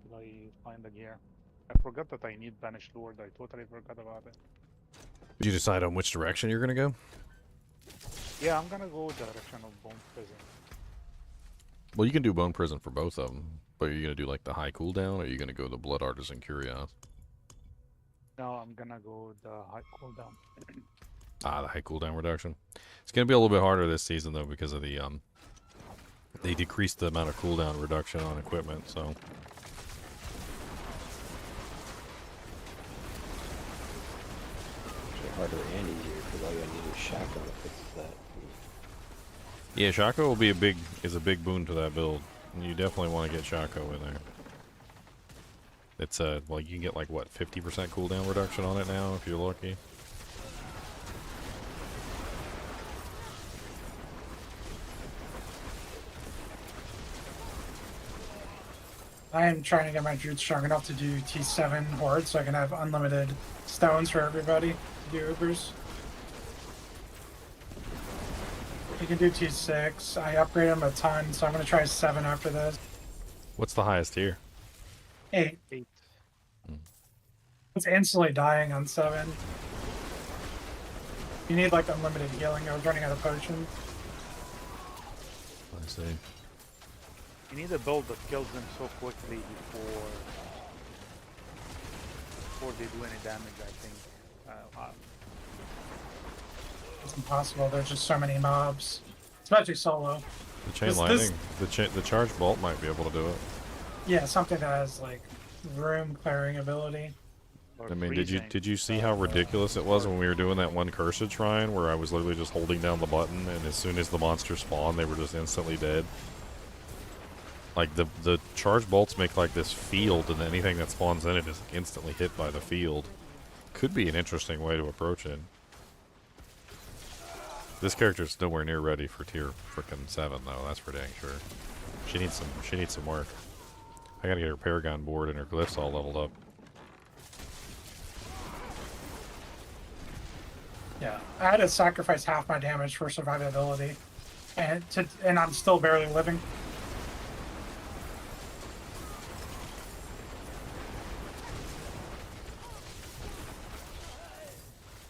Till I find the gear. I forgot that I need Banished Lord. I totally forgot about it. Did you decide on which direction you're gonna go? Yeah, I'm gonna go direction of Bone Prison. Well, you can do Bone Prison for both of them, but are you gonna do like the high cooldown, or are you gonna go the Blood Artisan Curios? No, I'm gonna go the high cooldown. Ah, the high cooldown reduction. It's gonna be a little bit harder this season though because of the they decreased the amount of cooldown reduction on equipment, so. Actually harder and easier because all you need is Shaco to fix that. Yeah, Shaco will be a big boon to that build. You definitely want to get Shaco in there. It's well, you can get like what, 50% cooldown reduction on it now if you're lucky. I am trying to get my druid strong enough to do T7 horde so I can have unlimited stones for everybody to do Ubers. You can do T6. I upgrade them a ton, so I'm going to try 7 after this. What's the highest tier? 8. 8. It's instantly dying on 7. You need like unlimited healing. I was running out of potions. I see. You need a build that kills them so quickly before they do any damage, I think. It's impossible. There's just so many mobs, especially solo. The chain This- lightning, the charge bolt might be able to do it. Yeah, something that has like room clearing ability. or I mean, freezing did you see how ridiculous it was when we were doing that one cursed shrine where I was literally just holding down the button and as soon as the monsters spawned, they were just instantly dead? Like the charge bolts make like this field, and anything that spawns in it is instantly hit by the field. Could be an interesting way to approach it. This character's nowhere near ready for tier frickin' 7 though. That's for dang sure. She needs some work. I gotta get her Paragon board and her glyphs all leveled up. Yeah, I had to sacrifice half my damage for survivability, and I'm still barely living.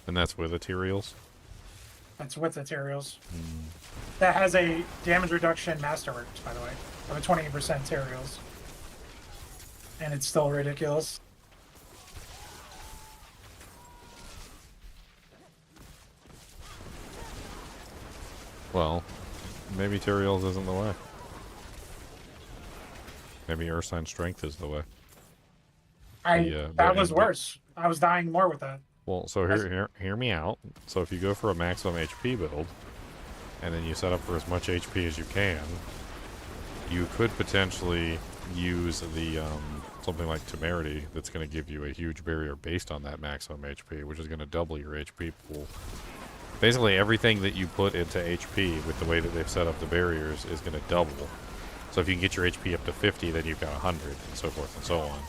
And that's with Ethereals. That's with materials. That has a damage reduction masterworks, by the way, of a 28% materials, and it's still ridiculous. Well, maybe Tyrael's isn't the way. Maybe Ursine Strength is the way. That was worse. I was dying more with that. Well, so hear me out. So if you go for a maximum HP build, and then you set up for as much HP as you can, you could potentially use the something like Temerity that's going to give you a huge barrier based on that maximum HP, which is going to double your HP pool. Basically, everything that you put into HP with the way that they've set up the barriers is going to double. So if you can get your HP up to 50, then you've got 100, and so forth and so on.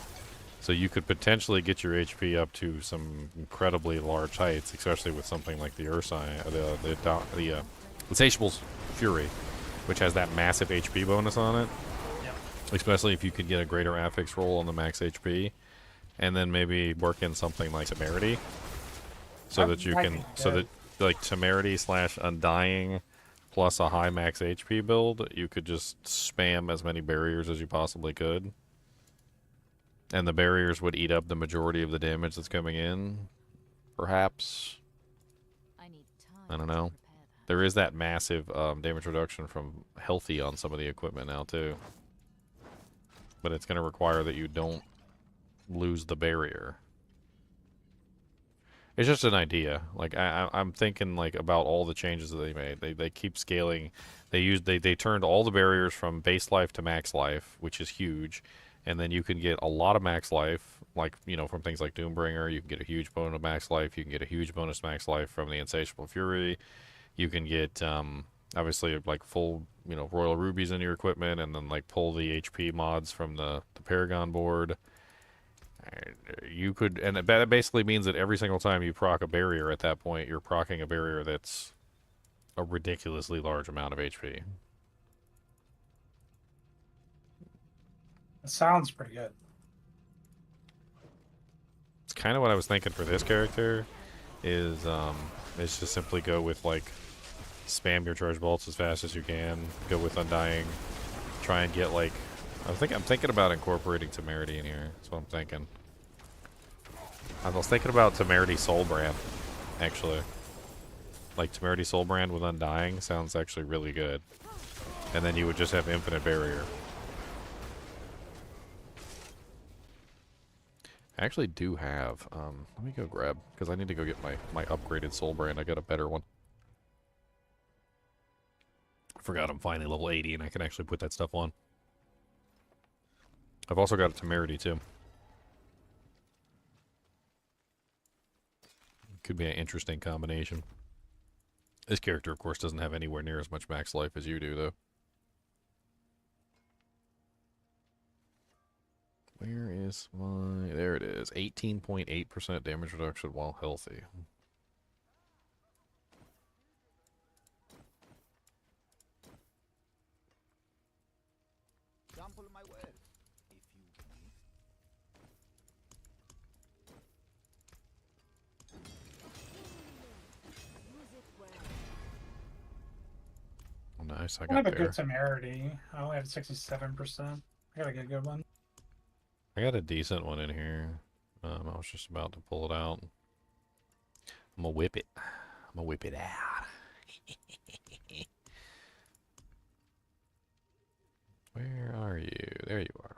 So you could potentially get your HP up to some incredibly large heights, especially with something like the Ursine, the Insatiable's Fury, which has that massive HP bonus on it. Yep. Especially if you could get a greater affix roll on the max HP, and then maybe work in something like Temerity, so that you can, so that like Temerity / Undying plus a high max HP build, you could just spam as many barriers as you possibly could. And the barriers would eat up the majority of the damage that's coming in. Perhaps. I don't know. There is that massive damage reduction from Healthy on some of the equipment now, too. But it's going to require that you don't lose the barrier. It's just an idea. Like, I'm thinking, like, about all the changes that they made. They keep scaling. They turned all the barriers from base life to max life, which is huge. And then you can get a lot of max life, like, you know, from things like Doombringer. You can get a huge bonus max life. You can get a huge bonus max life from the Insatiable Fury. You can get, obviously, like, full, you know, Royal Rubies in your equipment, and then, like, pull the HP mods from the Paragon board. You could, and that basically means that every single time you proc a barrier at that point, you're proccing a barrier that's a ridiculously large amount of HP. It sounds pretty good. It's kind of what I was thinking for this character, is just simply go with, like, spam your charge bolts as fast as you can, go with Undying, try and get, like, I'm thinking about incorporating Temerity in here. That's what I'm thinking. I was thinking about Temerity Soulbrand, actually. Like, Temerity Soulbrand with Undying sounds actually really good. And then you would just have infinite barrier. I actually do have, let me go grab, because I need to go get my upgraded Soulbrand. I got a better one. I forgot I'm finally level 80 and I can actually put that stuff on. I've also got a Temerity, too. Could be an interesting combination. This character, of course, doesn't have anywhere near as much max life as you do, though. Where is my... There it is. 18.8% damage reduction while healthy. Sample my wares, if you please. Oh, nice. I I have got a there. good Temerity. I only have 67%. I gotta get a good one. I got a decent one in here. I was just about to pull it out. I'm gonna whip it. I'm gonna whip it out. Where are you? There you are.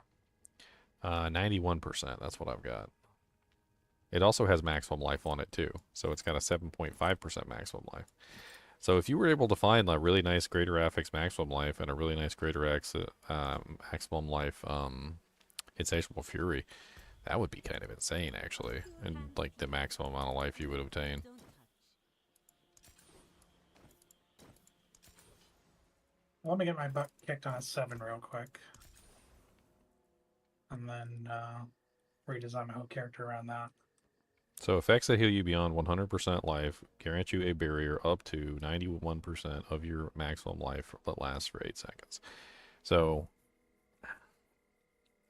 91%. That's what I've got. It also has maximum life on it, too. So it's got a 7.5% maximum life. So if you were able to find a really nice Greater Affix maximum life and a really nice Greater X maximum life Insatiable Fury, that would be kind of insane, actually. And, like, the maximum amount of life you would obtain. Let me get my butt kicked on a 7 real quick. And then redesign my whole character around that. So effects that heal you beyond 100% life grant you a barrier up to 91% of your maximum life that lasts for 8 seconds. So,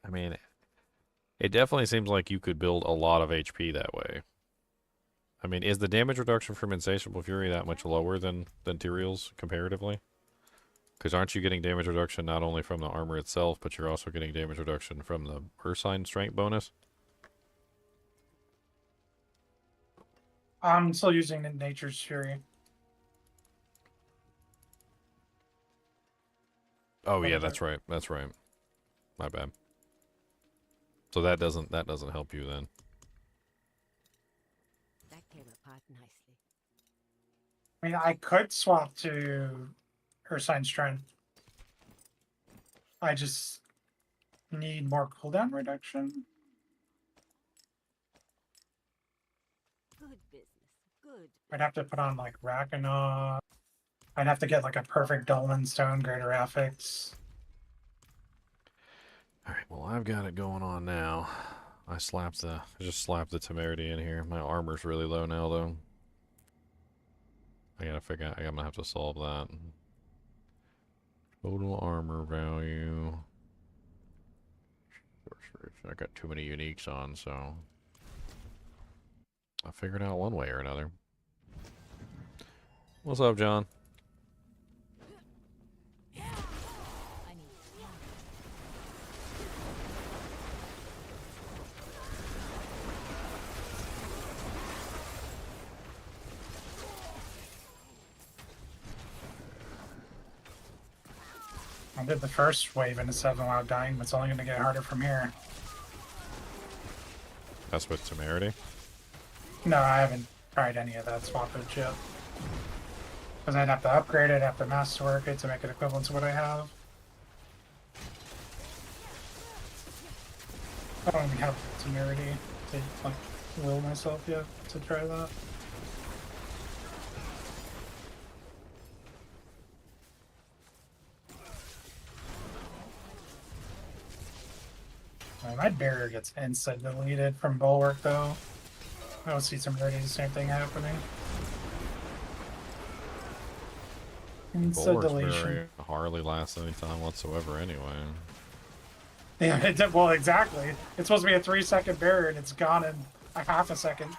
I mean, it definitely seems like you could build a lot of HP that way. I mean, is the damage reduction from Insatiable Fury that much lower than Tyrael's comparatively? Because aren't you getting damage reduction not only from the armor itself, but you're also getting damage reduction from the Ursine Strength bonus? I'm still using Nature's Fury. Oh What yeah, was that's it? right. That's right. My bad. So that doesn't help you then. That came apart nicely. I mean, I could swap to Ursine Strength. I just need more cooldown reduction. Good business. Good. I'd have to put on like Rakanaw. I'd have to get like a perfect Dolmen Stone, Greater Affix. All right. Well, I've got it going on now. I just slapped the temerity in here. My armor's really low now though. I gotta figure out. I'm gonna have to solve that. Total armor value. I got too many uniques on, so I figured out one way or another. What's up, John? I need time. I did the first wave into 7 without dying, but it's only going to get harder from here. That's with temerity. No, I haven't tried any of that swappage yet. Because I'd have to upgrade it, have to masterwork it to make it equivalent to what I have. I don't even have temerity to like will myself yet to try that. My barrier gets instant deleted from Bulwark though. I don't see temerity, the same thing happening. Instant Bulwark's deletion. barrier hardly lasts any time whatsoever anyway. Yeah, well, exactly. It's supposed to be a 3-second barrier, and it's gone in a half a second.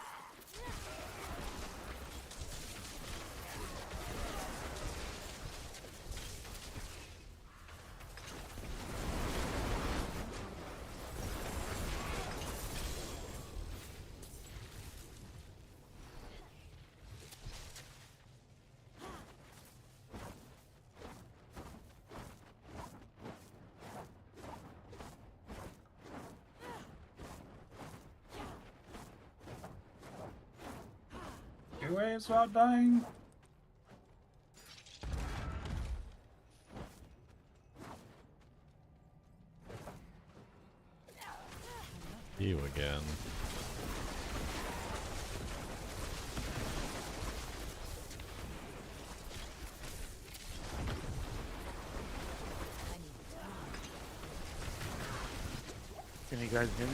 Two waves without dying? You again. I need time. Can you guys hear me?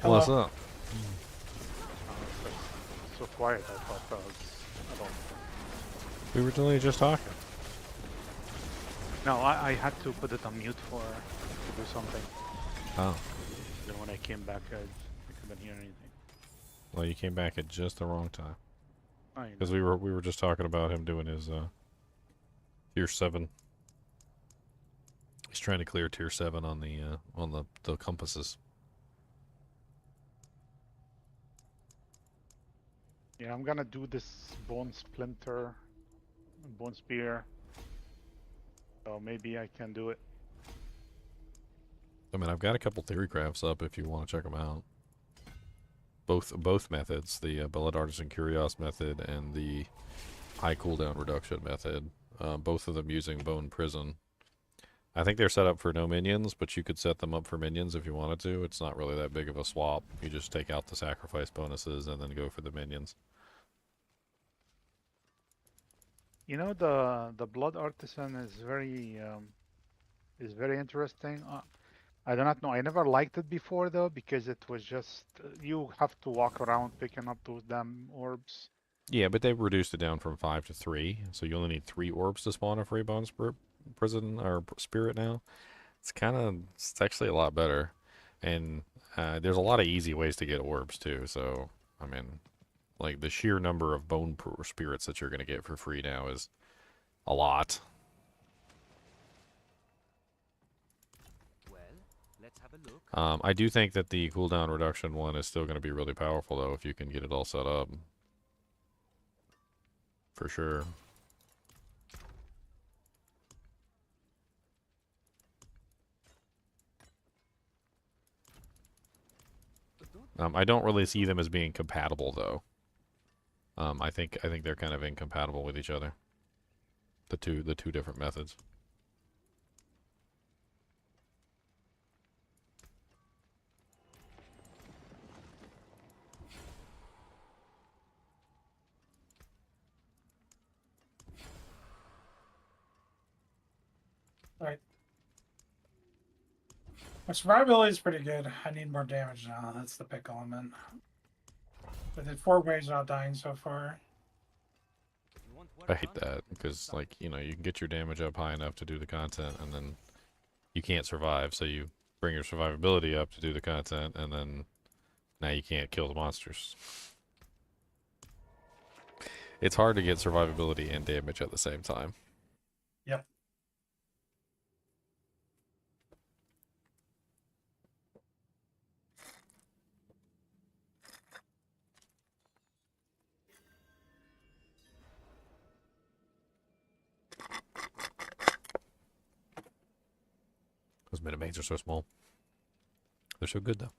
Hello. What's Hello. up? So quiet. I thought I don't. We were literally just talking. No, I had to put it on mute to do something. Oh. Then when I came back, I couldn't hear anything. Well, you came back at just the wrong time. I Because know. we were just talking about him doing his tier 7. He's trying to clear tier 7 on the compasses. Yeah, I'm gonna do this bone splinter, bone spear. So maybe I can do it. I mean, I've got a couple theory crafts up if you want to check them out. Both methods, the Bullet Artisan Curios method and the high cooldown reduction method. Both of them using Bone Prison. I think they're set up for no minions, but you could set them up for minions if you wanted to. It's not really that big of a swap. You just take out the sacrifice bonuses and then go for the minions. You know, the blood artisan is very interesting. I do not know. I never liked it before though, because it was just you have to walk around picking up those damn orbs. Yeah, but they've reduced it down from 5 to 3, so you only need 3 orbs to spawn a free bone prison or spirit now. It's actually a lot better, and there's a lot of easy ways to get orbs too. So I mean, like the sheer number of bone spirits that you're gonna get for free now is a lot. Well, let's have a look. I do think that the cooldown reduction one is still going to be really powerful though if you can get it all set up. for sure. I don't really see them as being compatible though. I think they're kind of incompatible with each other. The two different methods. Right. My survivability is pretty good. I need more damage now. That's the pick element. I did 4 waves without dying so far. You want work I hate done? that because, like, you know, you can get your damage up high enough to do the content, and then you can't survive. So you bring your survivability up to do the content, and then now you can't kill the monsters. It's hard to get survivability and damage at the same time. Yep. Those minimaids are so small. They're so good though.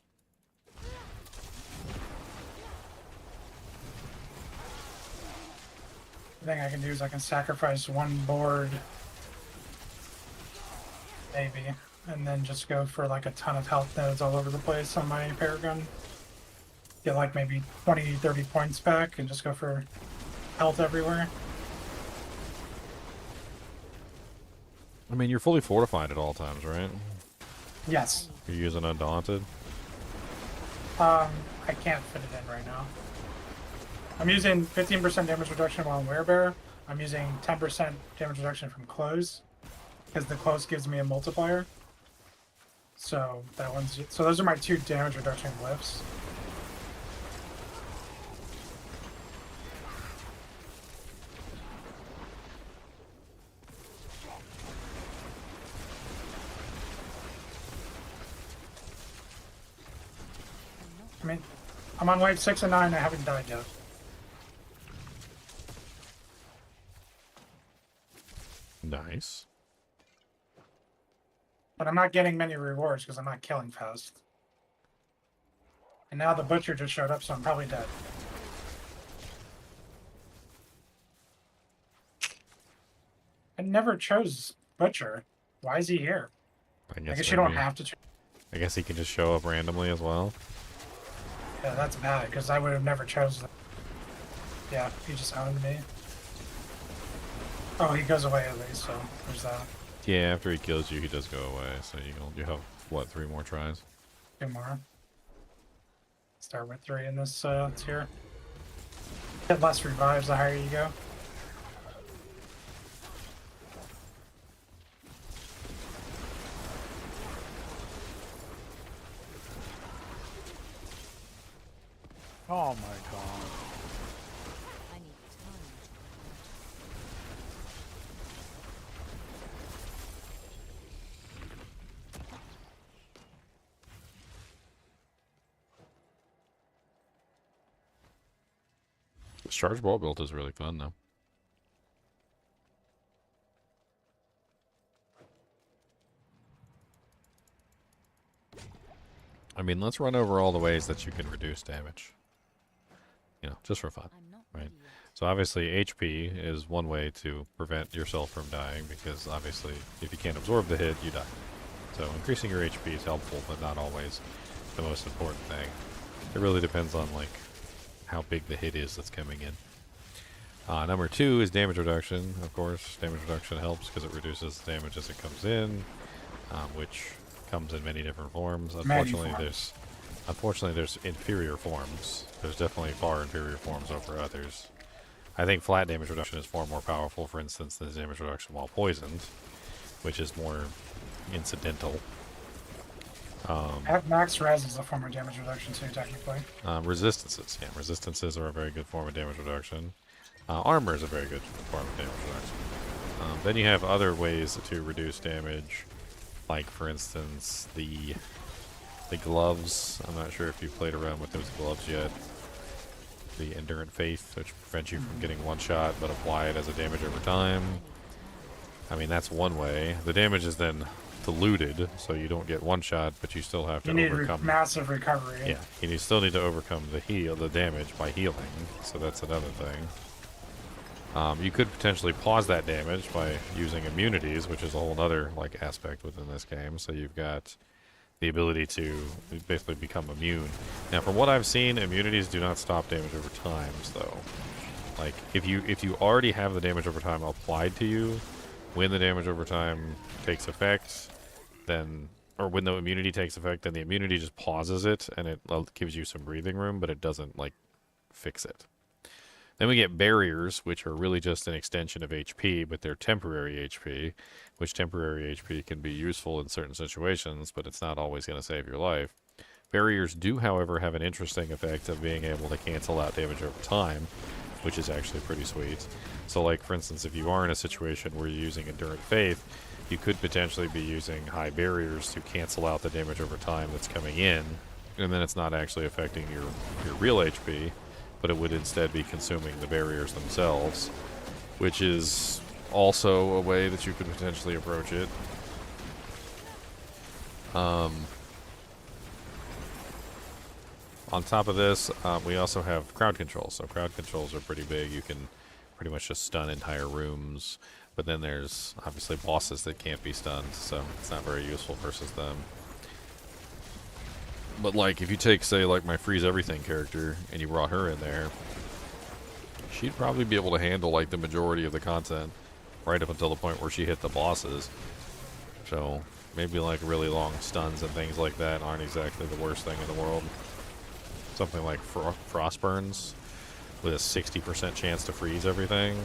The thing I can do is I can sacrifice 1 board, maybe, and then just go for like a ton of health nodes all over the place on my Paragon. Get like maybe 20, 30 points back and just go for health everywhere. I mean, you're fully fortified at all times, right? Yes. You're using Undaunted. I can't fit it in right now. I'm using 15% damage reduction while in Werebear. I'm using 10% damage reduction from Close, because the Close gives me a multiplier. So that one's so those are my 2 damage reduction glyphs. I mean, I'm on wave 6 and 9. I haven't died yet. Nice. But I'm not getting many rewards because I'm not killing fast. And now the butcher just showed up, so I'm probably dead. I never chose butcher. Why is he here? I guess you don't have to. I guess he can just show up randomly as well. Yeah, that's bad because I would have never chosen. Yeah, he just owned me. Oh, he goes away at least, so there's that. Yeah, after he kills you, he does go away. So you have what, 3 more tries? 2 more. Start with 3 in this tier. Get less revives the higher you go. Oh my god. I need time. This charge ball build is really fun though. I mean, let's run over all the ways that you can reduce damage. You know, just for fun. I'm not Right. ready yet. So obviously HP is one way to prevent yourself from dying, because obviously if you can't absorb the hit, you die. So increasing your HP is helpful, but not always the most important thing. It really depends on like how big the hit is that's coming in. Number 2 is damage reduction. Of course, damage reduction helps because it reduces the damage as it comes in, which comes in many different forms. Unfortunately, there's inferior forms. There's definitely far inferior forms over others. I think flat damage reduction is far more powerful, for instance, than damage reduction while poisoned, which is more incidental. Max res is a form of damage reduction too, technically. Resistances. Yeah, resistances are a very good form of damage reduction. Armor is a very good form of damage reduction. Then you have other ways to reduce damage, like, for instance, the gloves. I'm not sure if you've played around with those gloves yet. the Endurant Faith, which prevents you from getting one shot, but apply it as a damage over time. I mean, that's one way. The damage is then diluted, so you don't get one shot, but you still have to You need overcome. massive recovery. Yeah, and you still need to overcome the damage by healing. So that's another thing. You could potentially pause that damage by using immunities, which is a whole other like aspect within this game. So you've got the ability to basically become immune. Now, from what I've seen, immunities do not stop damage over time. So, like if you already have the damage over time applied to you, when the damage over time takes effect, then or when the immunity takes effect, then the immunity just pauses it and it gives you some breathing room, but it doesn't like fix it. Then we get barriers, which are really just an extension of HP, but they're temporary HP, which temporary HP can be useful in certain situations, but it's not always going to save your life. Barriers do, however, have an interesting effect of being able to cancel out damage over time, which is actually pretty sweet. So, like, for instance, if you are in a situation where you're using Endurant Faith, you could potentially be using high barriers to cancel out the damage over time that's coming in, and then it's not actually affecting your real HP, but it would instead be consuming the barriers themselves, which is also a way that you could potentially approach it. On top of this, we also have crowd control. So crowd controls are pretty big. You can pretty much just stun entire rooms, but then there's obviously bosses that can't be stunned, so it's not very useful versus them. But like, if you take, say, like my Freeze Everything character, and you brought her in there, she'd probably be able to handle like the majority of the content, right up until the point where she hit the bosses. So maybe like really long stuns and things like that aren't exactly the worst thing in the world. Something like Frostburns with a 60% chance to freeze everything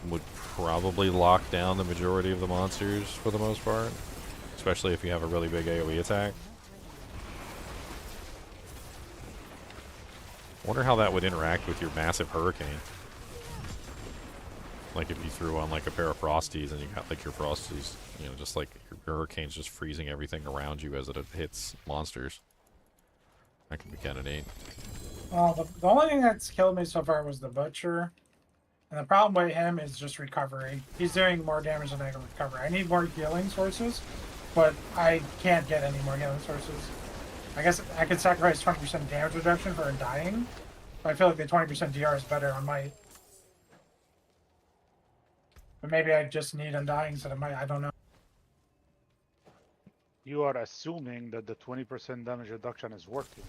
would probably lock down the majority of the monsters for the most part, especially if you have a really big AoE attack. Wonder how that would interact with your massive hurricane. Like if you threw on like a pair of Frosties and you got like your Frosties, you know, just like your hurricane's just freezing everything around you as it hits monsters. That could be kind of neat. Well, the only thing that's killed me so far was the Butcher. And the problem with him is just recovery. He's doing more damage than I can recover. I need more healing sources, but I can't get any more healing sources. I guess I could sacrifice 20% damage reduction for dying, but I feel like the 20% DR is better on Might. But maybe I just need Undying instead of Might, I don't know. You are assuming that the 20% damage reduction is working.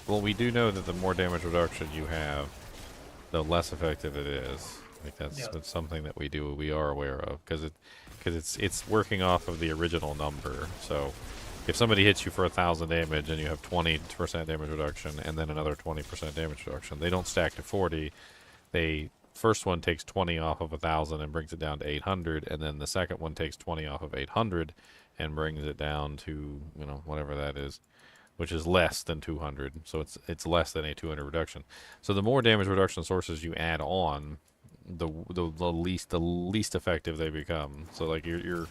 Well, we do know that the more damage reduction you have, the less effective it is. Like that's something that we are aware of, because it's working off of the original number. So if somebody hits you for 1,000 damage and you have 20% damage reduction and then another 20% damage reduction, they don't stack to 40. They first one takes 20 off of 1,000 and brings it down to 800, and then the second one takes 20 off of 800 and brings it down to, you know, whatever that is, which is less than 200. So it's less than a 200 reduction. So the more damage reduction sources you add on, the least effective they become. So like you're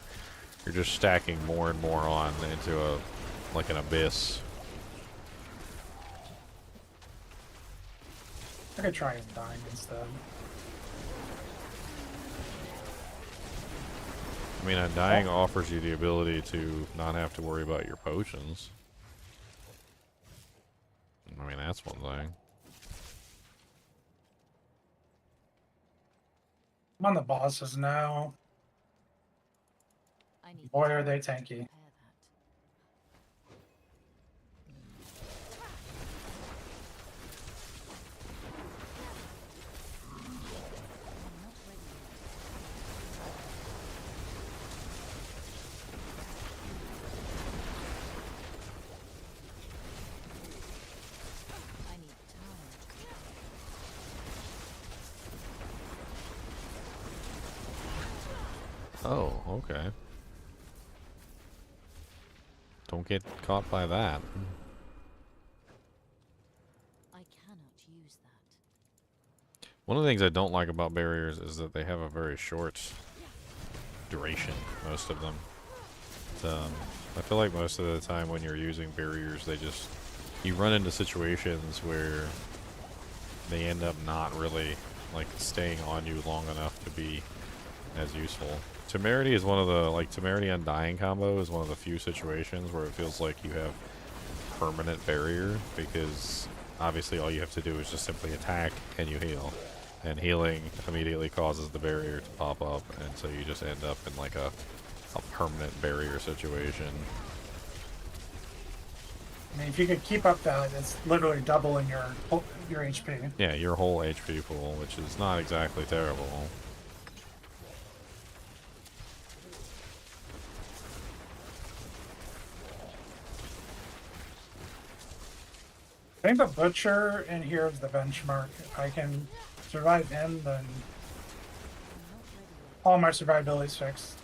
just stacking more and more on into like an abyss. I could try Undying instead. I mean, Undying offers you the ability to not have to worry about your potions. I mean, that's one thing. I'm on the bosses now. Boy, are they tanky. Oh, okay. Don't get caught by that. I cannot use that. One of the things I don't like about barriers is that they have a very short duration, most of them. I feel like most of the time when you're using barriers, they just you run into situations where they end up not really like staying on you long enough to be as useful. Temerity is one of the Temerity Undying combo is one of the few situations where it feels like you have permanent barrier, because obviously all you have to do is just simply attack and you heal, and healing immediately causes the barrier to pop up, and so you just end up in like a permanent barrier situation. I mean, if you could keep up that, it's literally doubling your HP. Yeah, your whole HP pool, which is not exactly terrible. I think the Butcher in here is the benchmark. If I can survive him, then all my survivability is fixed.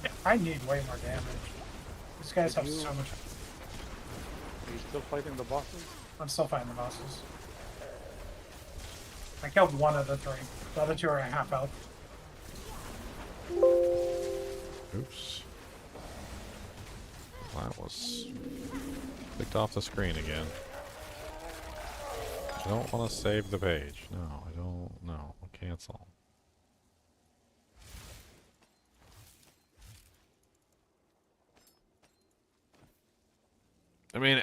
Yeah, I need way more damage. These guys have so much. Are you still fighting the bosses? I'm still fighting the bosses. I killed one of the three. The other two are at half health. Oops. That was clicked off the screen again. I don't want to save the page. No, I don't. No, cancel. I mean,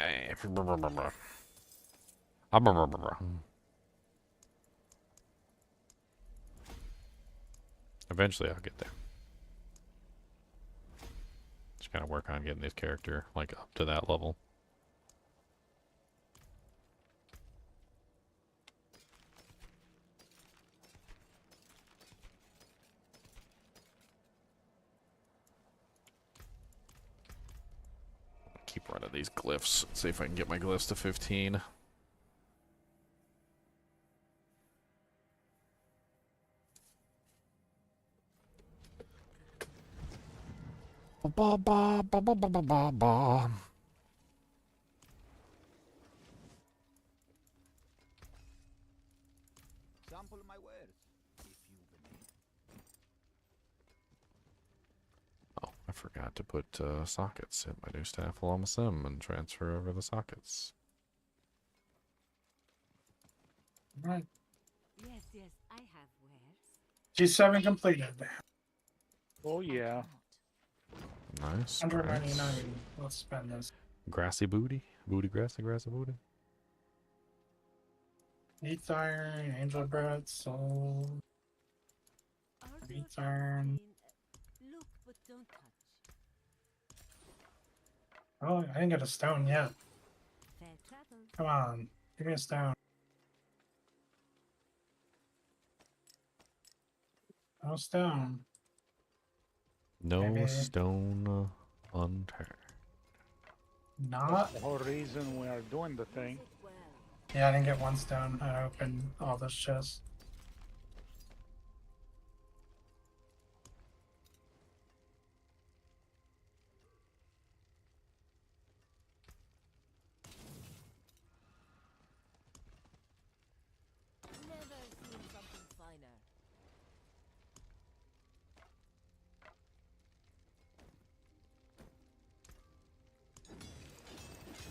eventually I'll get there. Just gotta work on getting this character like up to that level. Keep running these glyphs. See if I can get my glyphs to 15. Ba ba ba ba ba ba ba ba. Sample my wares, if you will. Oh, I forgot to put sockets in my new staff along with them and transfer over the sockets. Right. Yes, yes, I have wares. G7 completed. Oh yeah. Nice. 199. Nice. Let's spend this. Grassy booty. Booty grassy, grassy booty. Eighth Iron, Angel Bread, Soul. Eighth Iron. Look, but don't touch. Oh, I didn't get a stone yet. Fair travel. Come on, give me a stone. No stone. No Maybe. stone unturned. Not. That's the whole reason we are doing the thing. Use it well. Yeah, I didn't get one stone. I opened all this chest. Never seen something finer.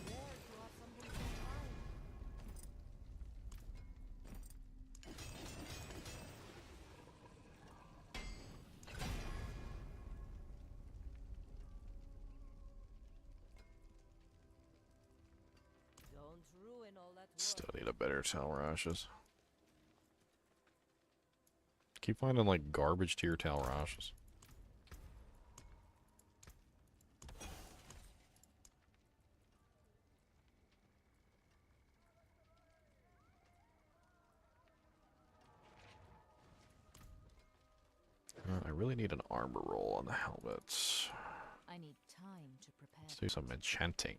Rare to have something so fine. Don't ruin all that work. Still need a better tower ashes. Keep finding like garbage tier tower ashes. I really need an armor roll on the helmets. I need time to prepare. Let's do some enchanting.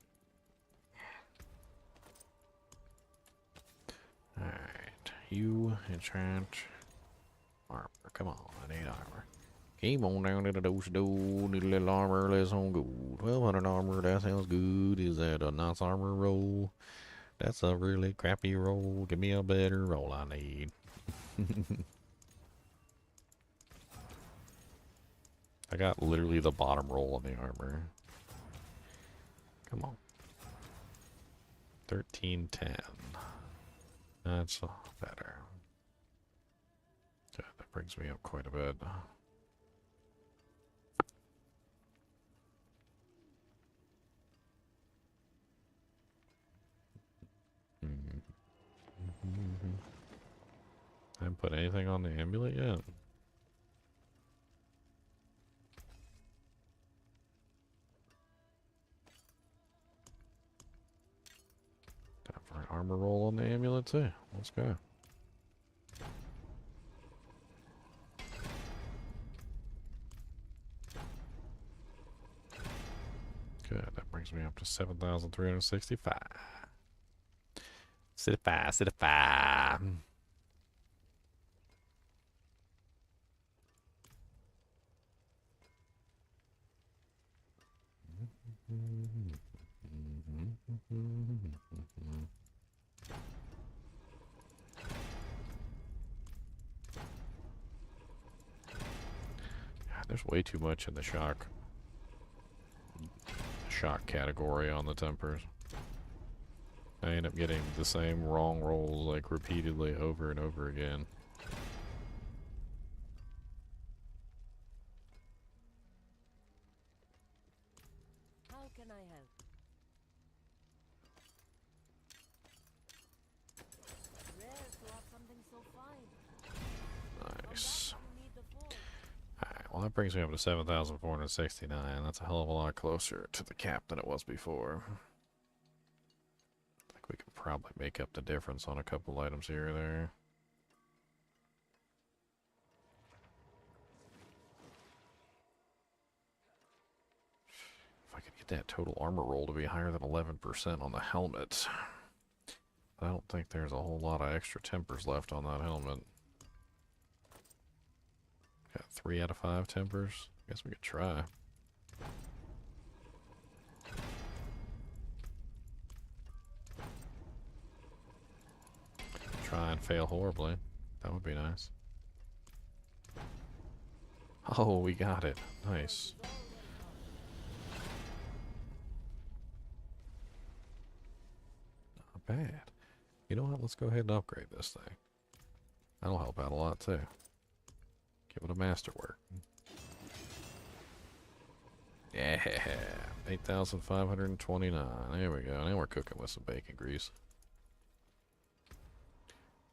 Alright, you enchant armor. Come on, I need armor. Keep on down to the do, need a little armor, let's on go. 1200 armor, that sounds good. Is that a nice armor roll? That's a really crappy roll. Give me a better roll I need. I got literally the bottom roll on the armor. Come on. 1310. That's better. Okay, that brings me up quite a bit. I haven't put anything on the amulet yet. Time for an armor roll on the amulet too. Let's go. Good. That brings me up to 7,365. 65. God, there's way too much in the shock category on the tempers. I end up getting the same wrong rolls like repeatedly over and over again. How can I help? Rare to have something so fine. Nice. You need the force. Alright, well that brings me up to 7,469. That's a hell of a lot closer to the cap than it was before. I think we could probably make up the difference on a couple items here or there. If I could get that total armor roll to be higher than 11% on the helmet. I don't think there's a whole lot of extra tempers left on that helmet. Got 3 out of 5 tempers. Guess we could try. Try and fail horribly. That would be nice. Oh, we got it. Nice. Not bad. You know what? Let's go ahead and upgrade this thing. That'll help out a lot too. Give it a masterwork. Yeah, 8,529. There we go. Now we're cooking with some bacon grease.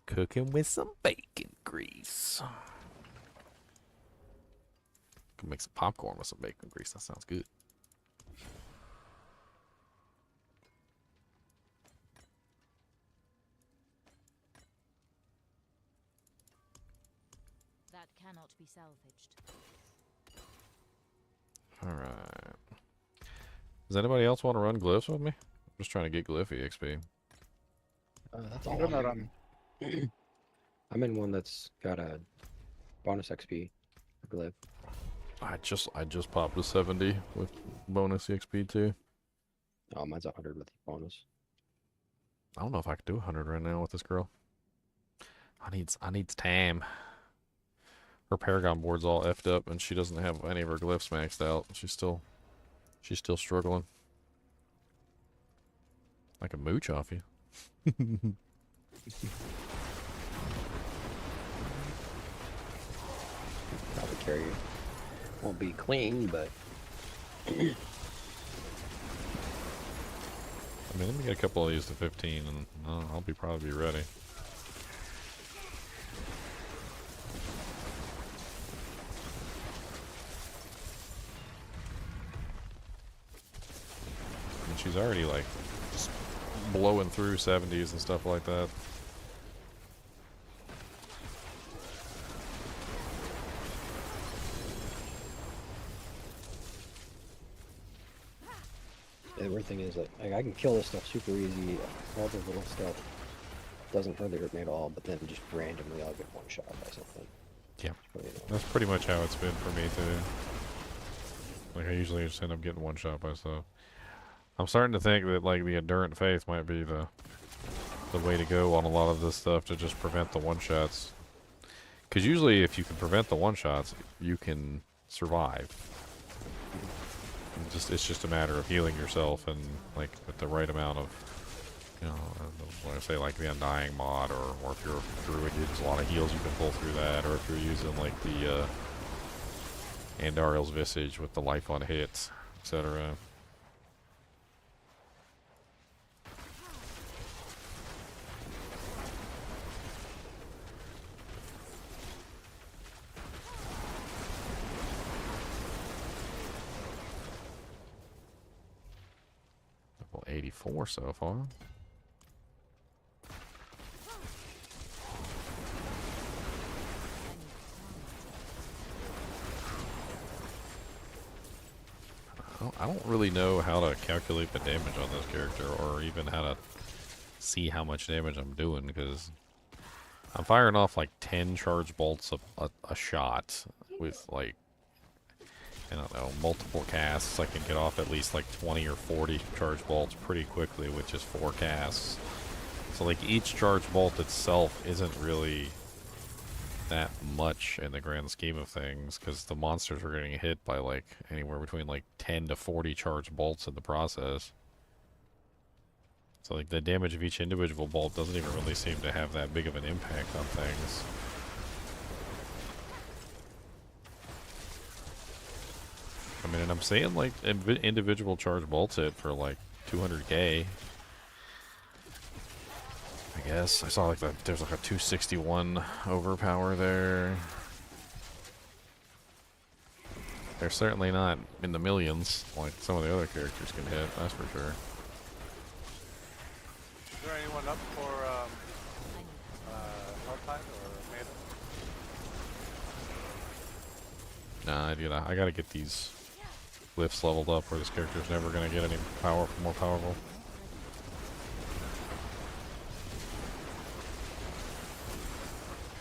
Cooking with some bacon grease. Could make some popcorn with some bacon grease. That sounds good. That cannot be salvaged. Alright. Does anybody else want to run glyphs with me? I'm just trying to get glyph EXP. That's I'm all gonna I'm run. in. I'm in one that's got a bonus XP glyph. I just popped a 70 with bonus EXP too. Oh, mine's 100 with the bonus. I don't know if I could do 100 right now with this girl. I needs time. Her Paragon board's all effed up, and she doesn't have any of her glyphs maxed out. She's still struggling. I can mooch off you. Probably carry you. Won't be clean, but I mean, let me get a couple of these to 15, and I'll probably be ready. And she's already like just blowing through 70s and stuff like that. the weird thing is that I can kill this stuff super easy. All the little stuff doesn't hardly hurt me at all, but then just randomly I'll get one shot by something. Yeah. It's pretty annoying. That's pretty much how it's been for me too. Like I usually just end up getting one shot by stuff. I'm starting to think that like the Endurant Faith might be the way to go on a lot of this stuff to just prevent the one shots. Because usually if you can prevent the one shots, you can survive. It's just a matter of healing yourself and like with the right amount of You know, when I say like the Undying mod, or if you're a druid, there's a lot of heals you can pull through that, or if you're using like the Andariel's Visage with the life on hits, etc. Level 84 so far. I don't really know how to calculate the damage on this character, or even how to see how much damage I'm doing, because I'm firing off like 10 charge bolts a shot with like, I don't know, multiple casts. I can get off at least like 20 or 40 charge bolts pretty quickly with just 4 casts. So like each charge bolt itself isn't really that much in the grand scheme of things, because the monsters are getting hit by like anywhere between like 10 to 40 charge bolts in the process. So like the damage of each individual bolt doesn't even really seem to have that big of an impact on things. I mean, and I'm saying like individual charge bolts hit for like 200k. I guess I saw like there's like a 261 overpower there. They're certainly not in the millions like some of the other characters can hit, that's for sure. Is there anyone up for HellTide or Maiden? Nah, I gotta get these glyphs leveled up, or this character's never gonna get any more powerful.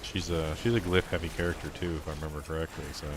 She's a glyph heavy character too, if I remember correctly, so.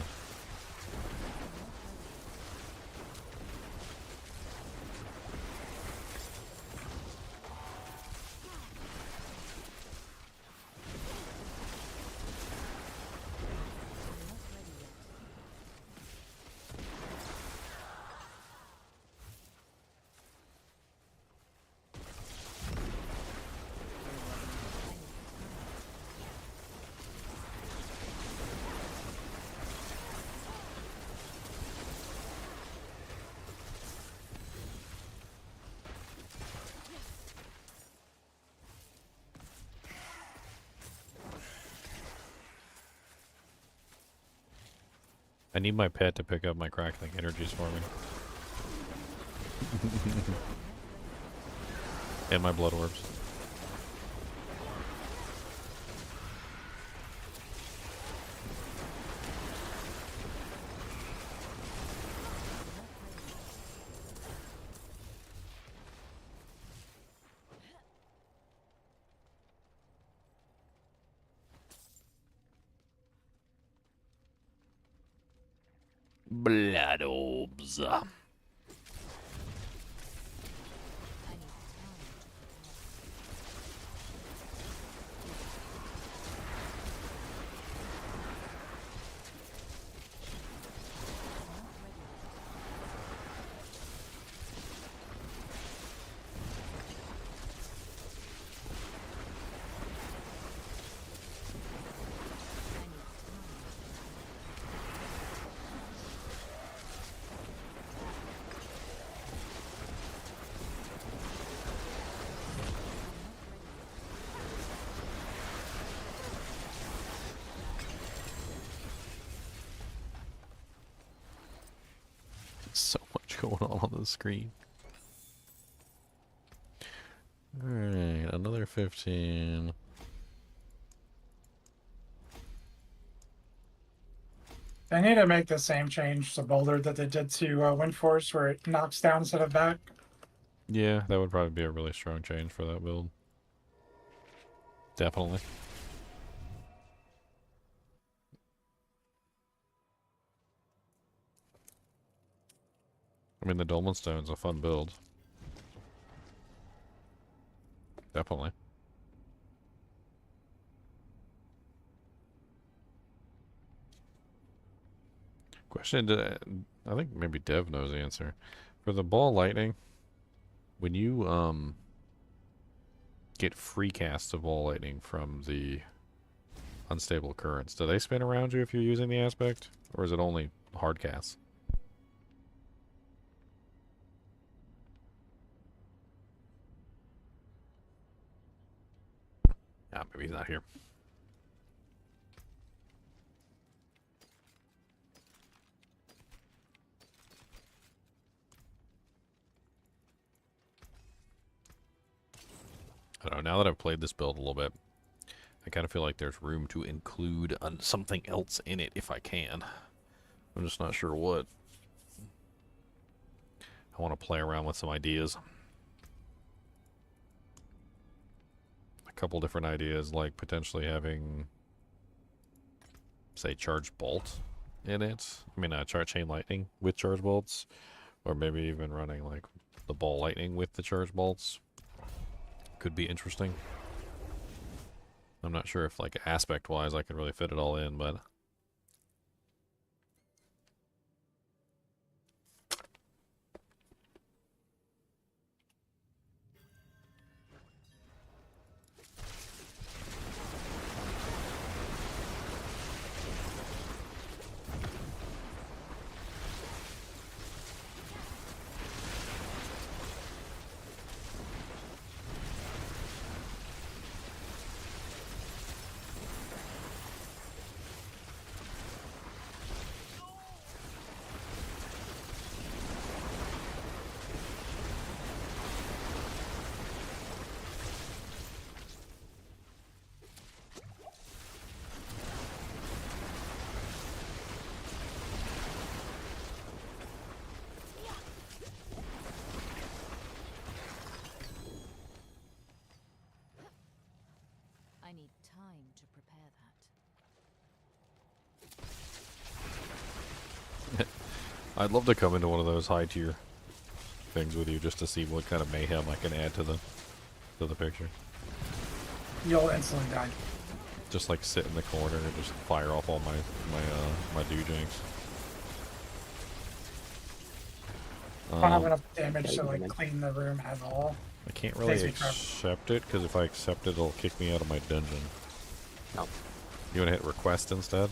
I need my pet to pick up my crackling energies for me. And my blood orbs. Blood orbs. So much going on the screen. Alright, another 15. They need to make the same change to Boulder that they did to Windforce, where it knocks down instead of back. Yeah, that would probably be a really strong change for that build. Definitely. I mean, the Dolmen Stone's a fun build. Definitely. Question, I think maybe Dev knows the answer. For the ball lightning, when you get free casts of ball lightning from the unstable currents. Do they spin around you if you're using the aspect? Or is it only hard casts? Ah, maybe he's not here. I don't know, now that I've played this build a little bit, I kind of feel like there's room to include something else in it if I can. I'm just not sure what. I want to play around with some ideas. A couple different ideas, like potentially having, say, charged bolt in it. I mean, chain lightning with charged bolts. Or maybe even running, like, the ball lightning with the charged bolts. Could be interesting. I'm not sure if, like, aspect-wise I can really fit it all in, but... I need time to prepare that. I'd love to come into one of those high-tier things with you just to see what kind of mayhem I can add to the picture. You'll instantly die. Just, like, sit in the corner and just fire off all my doojanks. I don't have enough damage to like clean the room at all. I can't really Takes me forever. accept it, because if I accept it, it'll kick me out of my dungeon. No. You want to hit request instead?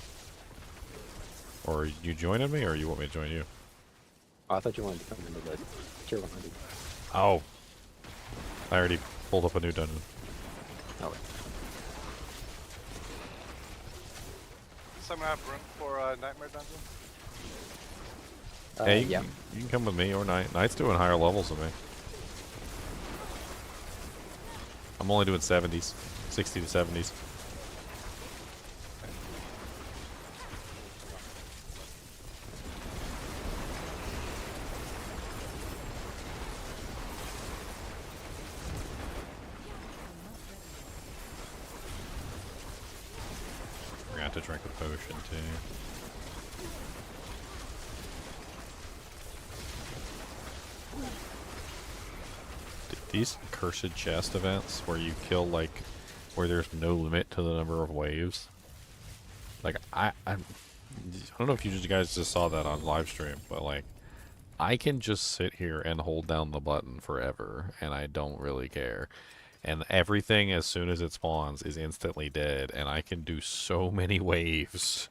Or you joining me, or you want me to join you? Oh, I thought you wanted to come into the tier 100. Oh. I already pulled up a new dungeon. Oh, Someone have room for a nightmare dungeon? Hey, yeah. you can come with me or Knight. Knight's doing higher levels than me. I'm only doing 70s. 60 to 70s. Forgot to drink a potion too. These cursed chest events where you kill, like, where there's no limit to the number of waves. Like, I don't know if you guys just saw that on live stream, but, like, I can just sit here and hold down the button forever, and I don't really care. And everything, as soon as it spawns, is instantly dead, and I can do so many waves.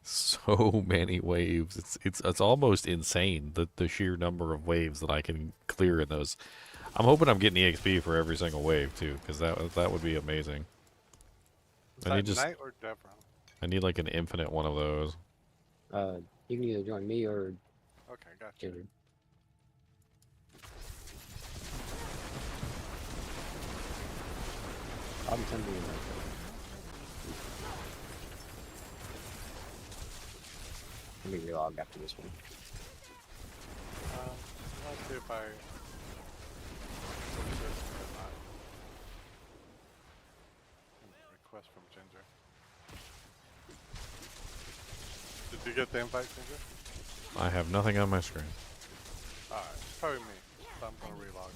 So many waves. It's almost insane, the sheer number of waves that I can clear in those. I'm hoping I'm getting EXP for every single wave too, because that would be amazing. Is I that need just Knight or Devron? I need like an infinite one of those. You can either join me or Okay, gotcha. Ginger. I'll be sending you that. Let me relog after this one. Let's see if I... Request from Ginger. Did you get the invite, Ginger? I have nothing on my screen. Alright, probably me. So I'm gonna relog.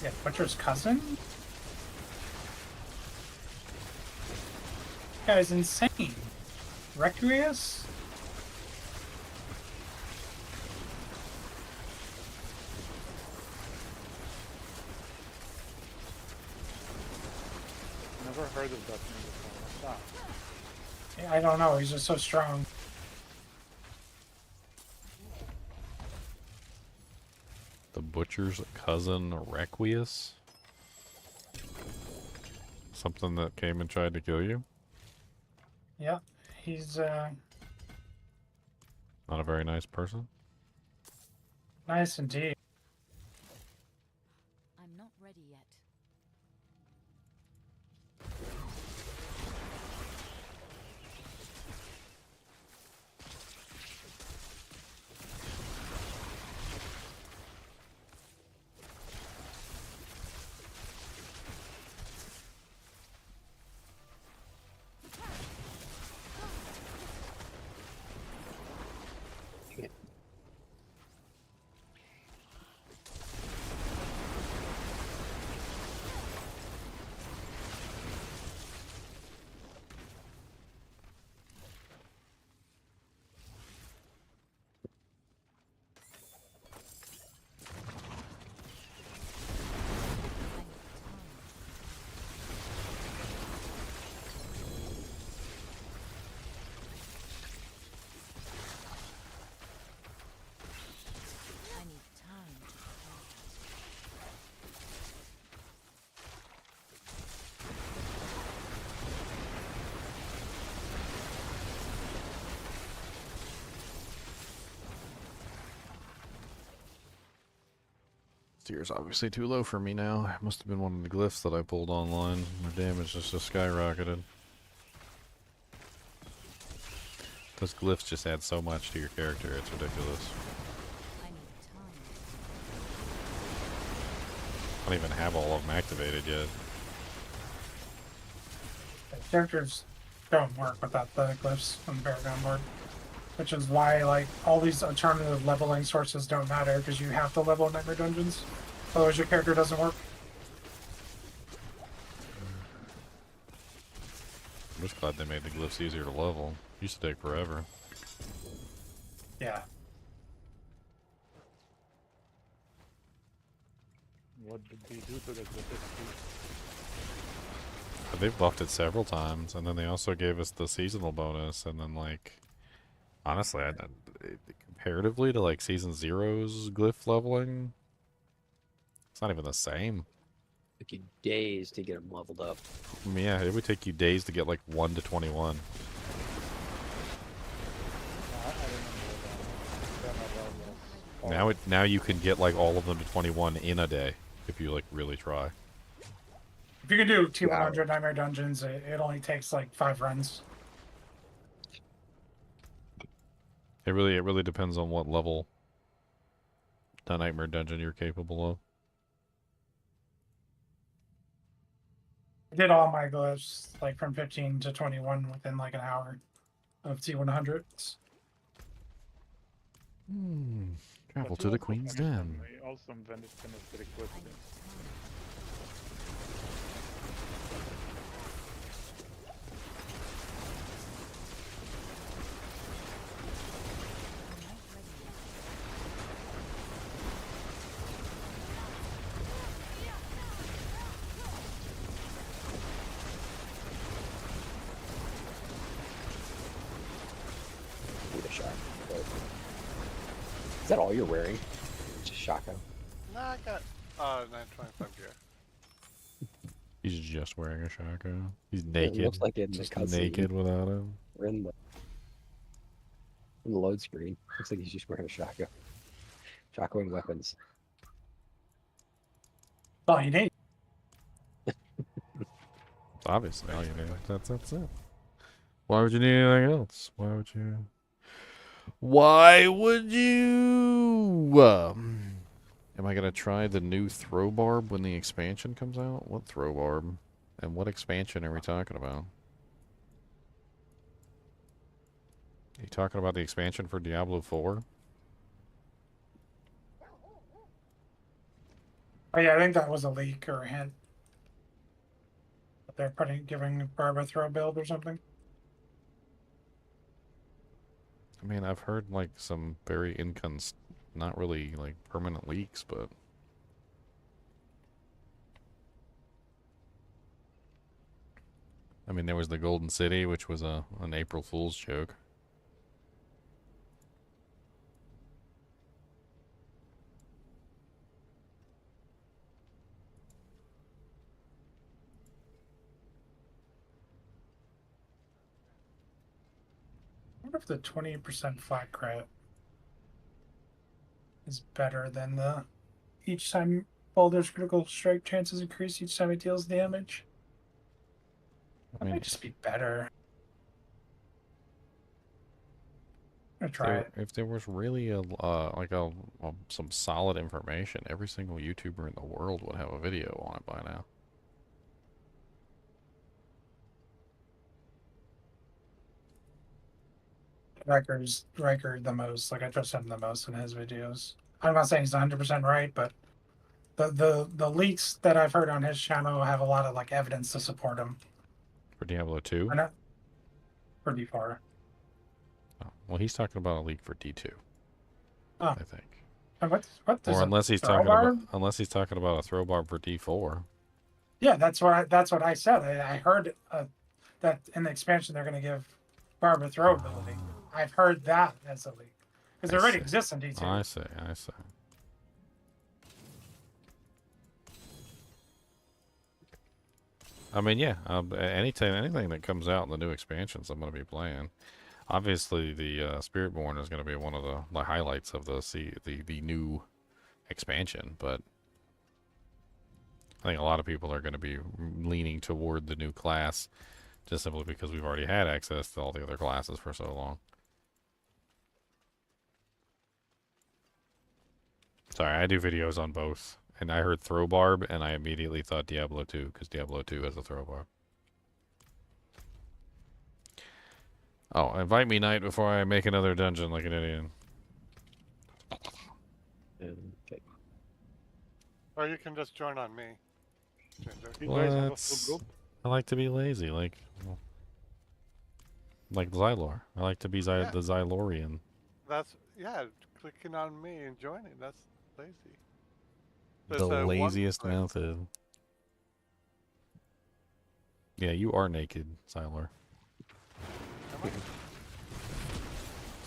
Yeah, Butcher's cousin? Guy's insane. Requius? Never heard of that name before. What's that? Yeah, I don't know. He's just so strong. The butcher's cousin, Requius? Something that came and tried to kill you? Yeah, he's Not a very nice person? nice indeed. I'm not ready yet. I need time to prepare that. Tier's obviously too low for me now. Must have been one of the glyphs that I pulled online. My damage just skyrocketed. Those glyphs just add so much to your character, it's ridiculous. I need time. I don't even have all of them activated yet. Characters don't work without the glyphs on the Paragon board. Which is why, like, all these alternative leveling sources don't matter, because you have to level Nightmare Dungeons. Otherwise your character doesn't work. I'm just glad they made the glyphs easier to level. Used to take forever. Yeah. What did they do to the Glyphs? But they've buffed it several times, and then they also gave us the seasonal bonus, and then, like, honestly, comparatively to, like, Season Zero's glyph leveling, it's not even the same. Took you days to get them leveled up. I mean, yeah, it would take you days to get, like, 1 to 21. Now you can get, like, all of them to 21 in a day, if you, like, really try. If you can do T100 Nightmare Dungeons, it only takes like 5 runs. It really depends on what level the Nightmare Dungeon you're capable of. I did all my glyphs like from 15 to 21 within like an hour of T100s. Travel to the Queen's Den. We also finished pretty quickly. Need a shot. Is that all you're wearing? Just Shaco? Nah, I got 925 gear. He's just wearing a shotgun. He's It naked. looks like in the Just cutscene. naked without him. We're in the load screen. Looks like he's just wearing a Shaco. Shaco and weapons. That's all you need. Obviously, all you need. That's it. Why would you need anything else? Why would you? Am I gonna try the new throw barb when the expansion comes out? What throw barb? And what expansion are we talking about? Are you talking about the expansion for Diablo 4? Oh yeah, I think that was a leak or a hint. That they're giving Barbara throw build or something. I mean, I've heard like some very not really like permanent leaks, but I mean, there was the Golden City, which was an April Fool's joke. I wonder if the 20% flat crit is better than the each time Boulder's critical strike chances increase each time it deals damage. I That mean, might just be better. I'm gonna try it. if there was really some solid information, every single YouTuber in the world would have a video on it by now. Riker the most. Like I trust him the most in his videos. I'm not saying he's 100% right, but the leaks that I've heard on his channel have a lot of like evidence to support him. For Diablo 2? Or not pretty far. Oh, well, he's talking about a leak for D2. Oh. I think. And what Or unless he's talking about a throw bar for D4. Yeah, that's what I said. I heard that in the expansion they're going to give Barbara throw ability. I've heard that as a leak because it already exists in D2. I see. I mean, yeah. Anything that comes out in the new expansions, I'm going to be playing. Obviously, the Spiritborn is going to be one of the highlights of the new expansion, but I think a lot of people are going to be leaning toward the new class just simply because we've already had access to all the other classes for so long. Sorry, I do videos on both, and I heard throw barb, and I immediately thought Diablo 2 because Diablo 2 has a throw barb. Oh, invite me, Knight, before I make another dungeon like an idiot. Okay. Or you can just join on me. Ginger. You guys have a full group? I like to be lazy, like Xylor. I like to be the Xylorian. Yeah, clicking on me and joining. That's lazy. The laziest method. Yeah, you are naked, Xylor.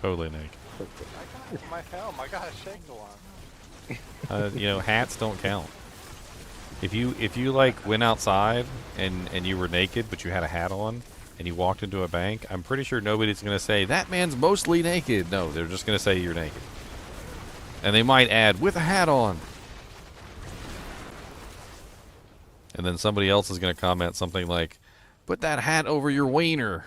Totally naked. I got my helm. I got a shackle on. You know, hats don't count. If you like went outside and you were naked but you had a hat on and you walked into a bank, I'm pretty sure nobody's gonna say that man's mostly naked. No, they're just gonna say you're naked. And they might add with a hat on. And then somebody else is gonna comment something like, put that hat over your wiener.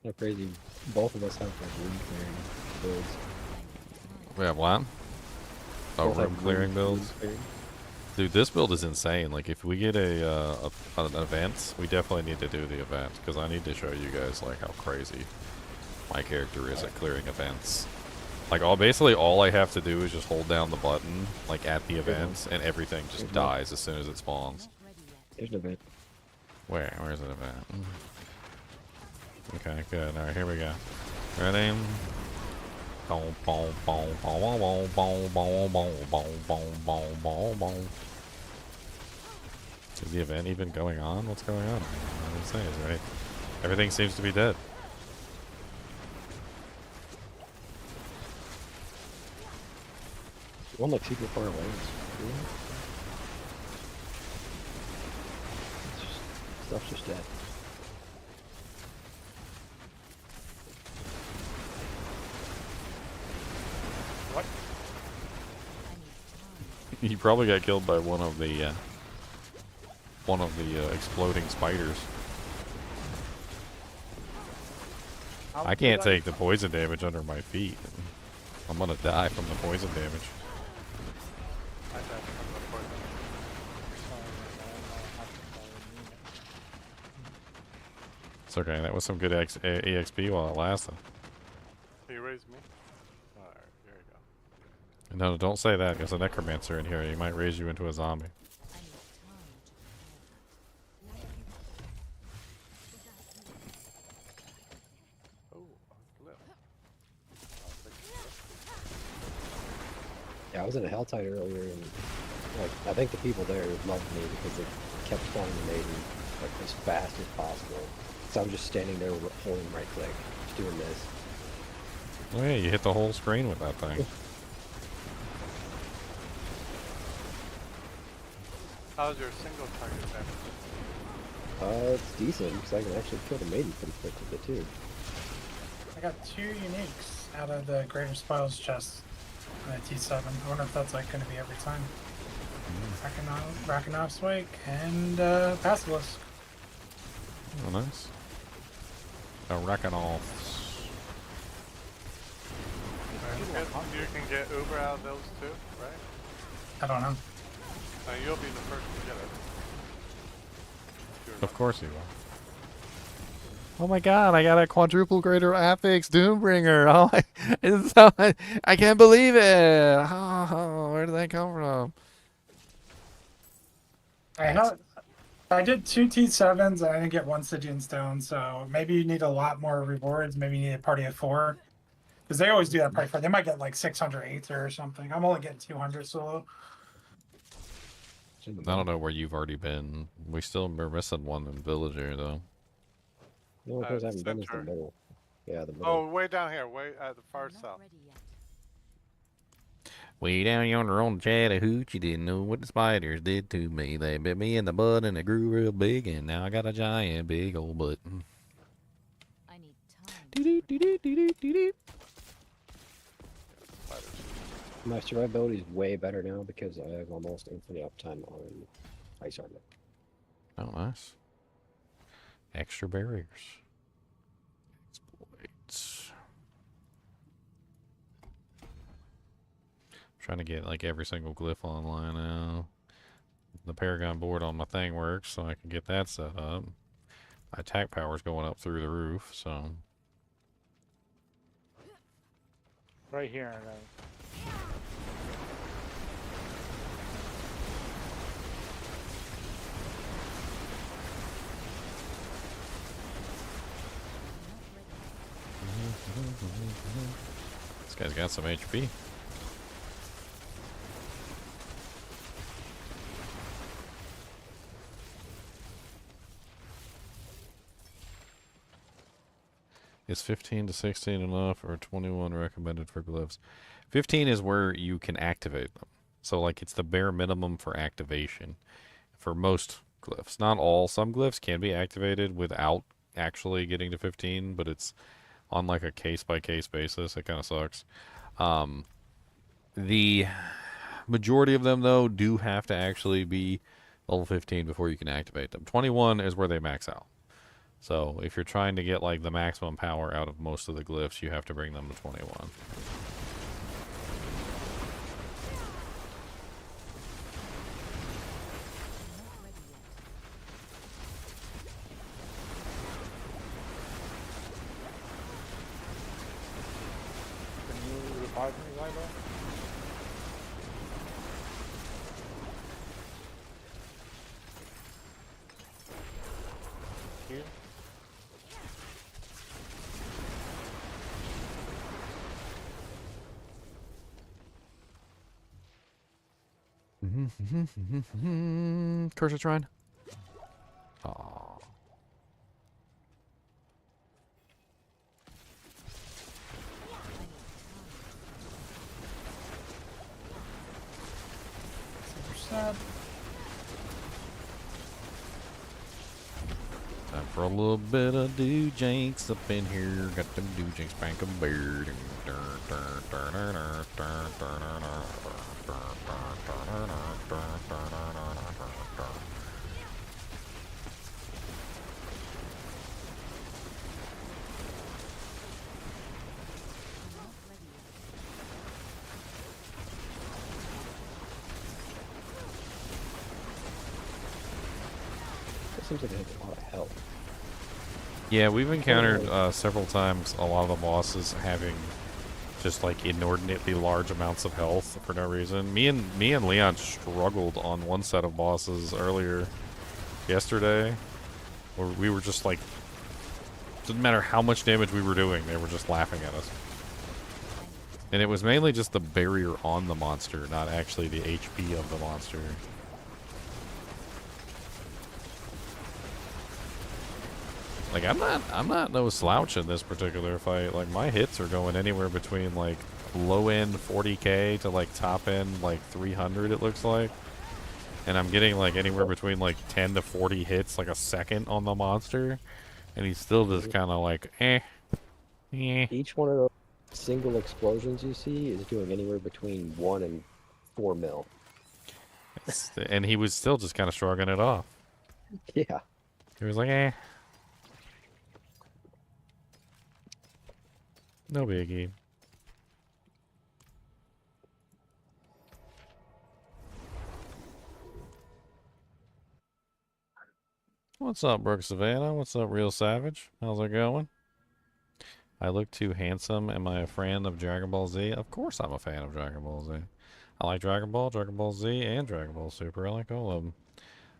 How crazy. Both of us have like room clearing builds. We have what? Oh, Both have room clearing builds. clearing. Dude, this build is insane. Like, if we get an event, we definitely need to do the event because I need to show you guys like how crazy my character is at clearing events. Like, basically all I have to do is just hold down the button, like at the event, and everything just dies as soon as it spawns. There's an event. Where's an event? Okay, good. All right, here we go. Ready? Boom, boom, boom, boom, boom, boom, boom, boom, boom, boom, boom, boom, boom. Is the event even going on? What's going on? I didn't say, is right? Everything seems to be dead. One looks super far away. Stuff's just dead. What? You probably got killed by one of the exploding spiders. I can't take the poison damage under my feet. I'm gonna die from the poison damage. I died from the poison. It's okay. That was some good EXP while it lasted. Can you raise me? Alright, here we go. No, don't say that. There's a necromancer in here. He might raise you into a zombie. I need time to Oh, a glyph. I'll take the glyph. Yeah, I was in a HellTide earlier, and like I think the people there loved me because they kept spawning the maiden like as fast as possible. So I'm just standing there holding right click, just doing this. Oh yeah, you hit the whole screen with that thing. How's your single target damage? It's decent because I can actually kill the maiden pretty quick with it too. I got 2 uniques out of the Greater Spoils chest in the T7. I wonder if that's like going to be every time. Rakenov's Wake and Basilisk. Oh, nice. A Rakenolf. You can get Uber out of those too, right? I don't know. You'll be the first to get it. Of course you will. Oh my god, I got a quadruple greater affix Doombringer. Oh, it's so, I can't believe it. Oh, where did that come from? I did 2 T7s and I didn't get 1 Stygian Stone, so maybe you need a lot more rewards. Maybe you need a party of 4. Because they always do that party 4. They might get like 600 Aether or something. I'm only getting 200 solo. I don't know where you've already been. We still are missing one in Villager, though. The only place I haven't been is the center. middle. Yeah, the middle. Oh, way down here, way at the far I'm not south. ready yet. Way down yonder on the Chattahoochee, didn't know what the spiders did to me. They bit me in the butt and they grew real big, and now I got a giant big old butt. I need time. Doo-doo-doo-doo-doo-doo-doo. Spiders. My survivability is way better now because I have almost infinite uptime on ice armor. Oh, nice. Extra barriers. Exploits. Trying to get like every single glyph online now. The Paragon board on my thing works, so I can get that set up. My attack power's going up through the roof, so. Right here. This guy's got some HP. Is 15 to 16 enough, or 21 recommended for glyphs? 15 is where you can activate them. So, like, it's the bare minimum for activation for most glyphs. Not all. Some glyphs can be activated without actually getting to 15, but it's on, like, a case-by-case basis. It kind of sucks. The majority of them, though, do have to actually be level 15 before you can activate them. 21 is where they max out. So if you're trying to get like the maximum power out of most of the glyphs, you have to bring them to 21. Can you revive me, Zylo? Here. Cursor Shrine. Aww. Super sad. Time for a little bit of doojanks up in here. Got them doojanks bank of beard. It seems like it has a lot of health. Yeah, we've encountered several times a lot of the bosses having just like inordinately large amounts of health for no reason. Me and Leon struggled on one set of bosses earlier yesterday, where we were just like, didn't matter how much damage we were doing, they were just laughing at us. And it was mainly just the barrier on the monster, not actually the HP of the monster. Like, I'm not no slouch in this particular fight. Like, my hits are going anywhere between, like, low-end 40k to, like, top-end, like, 300, it looks like. And I'm getting, like, anywhere between, like, 10 to 40 hits, like, a second on the monster. And he's still just kind of like, eh. Each one of those single explosions you see is doing anywhere between 1 and 4 mil. And he was still just kind of shrugging it off. Yeah. He was like, eh. No biggie. What's up, Brooke Savannah? What's up, Real Savage? How's it going? I look too handsome. Am I a fan of Dragon Ball Z? Of course I'm a fan of Dragon Ball Z. I like Dragon Ball Z, and Dragon Ball Super. I like all of them.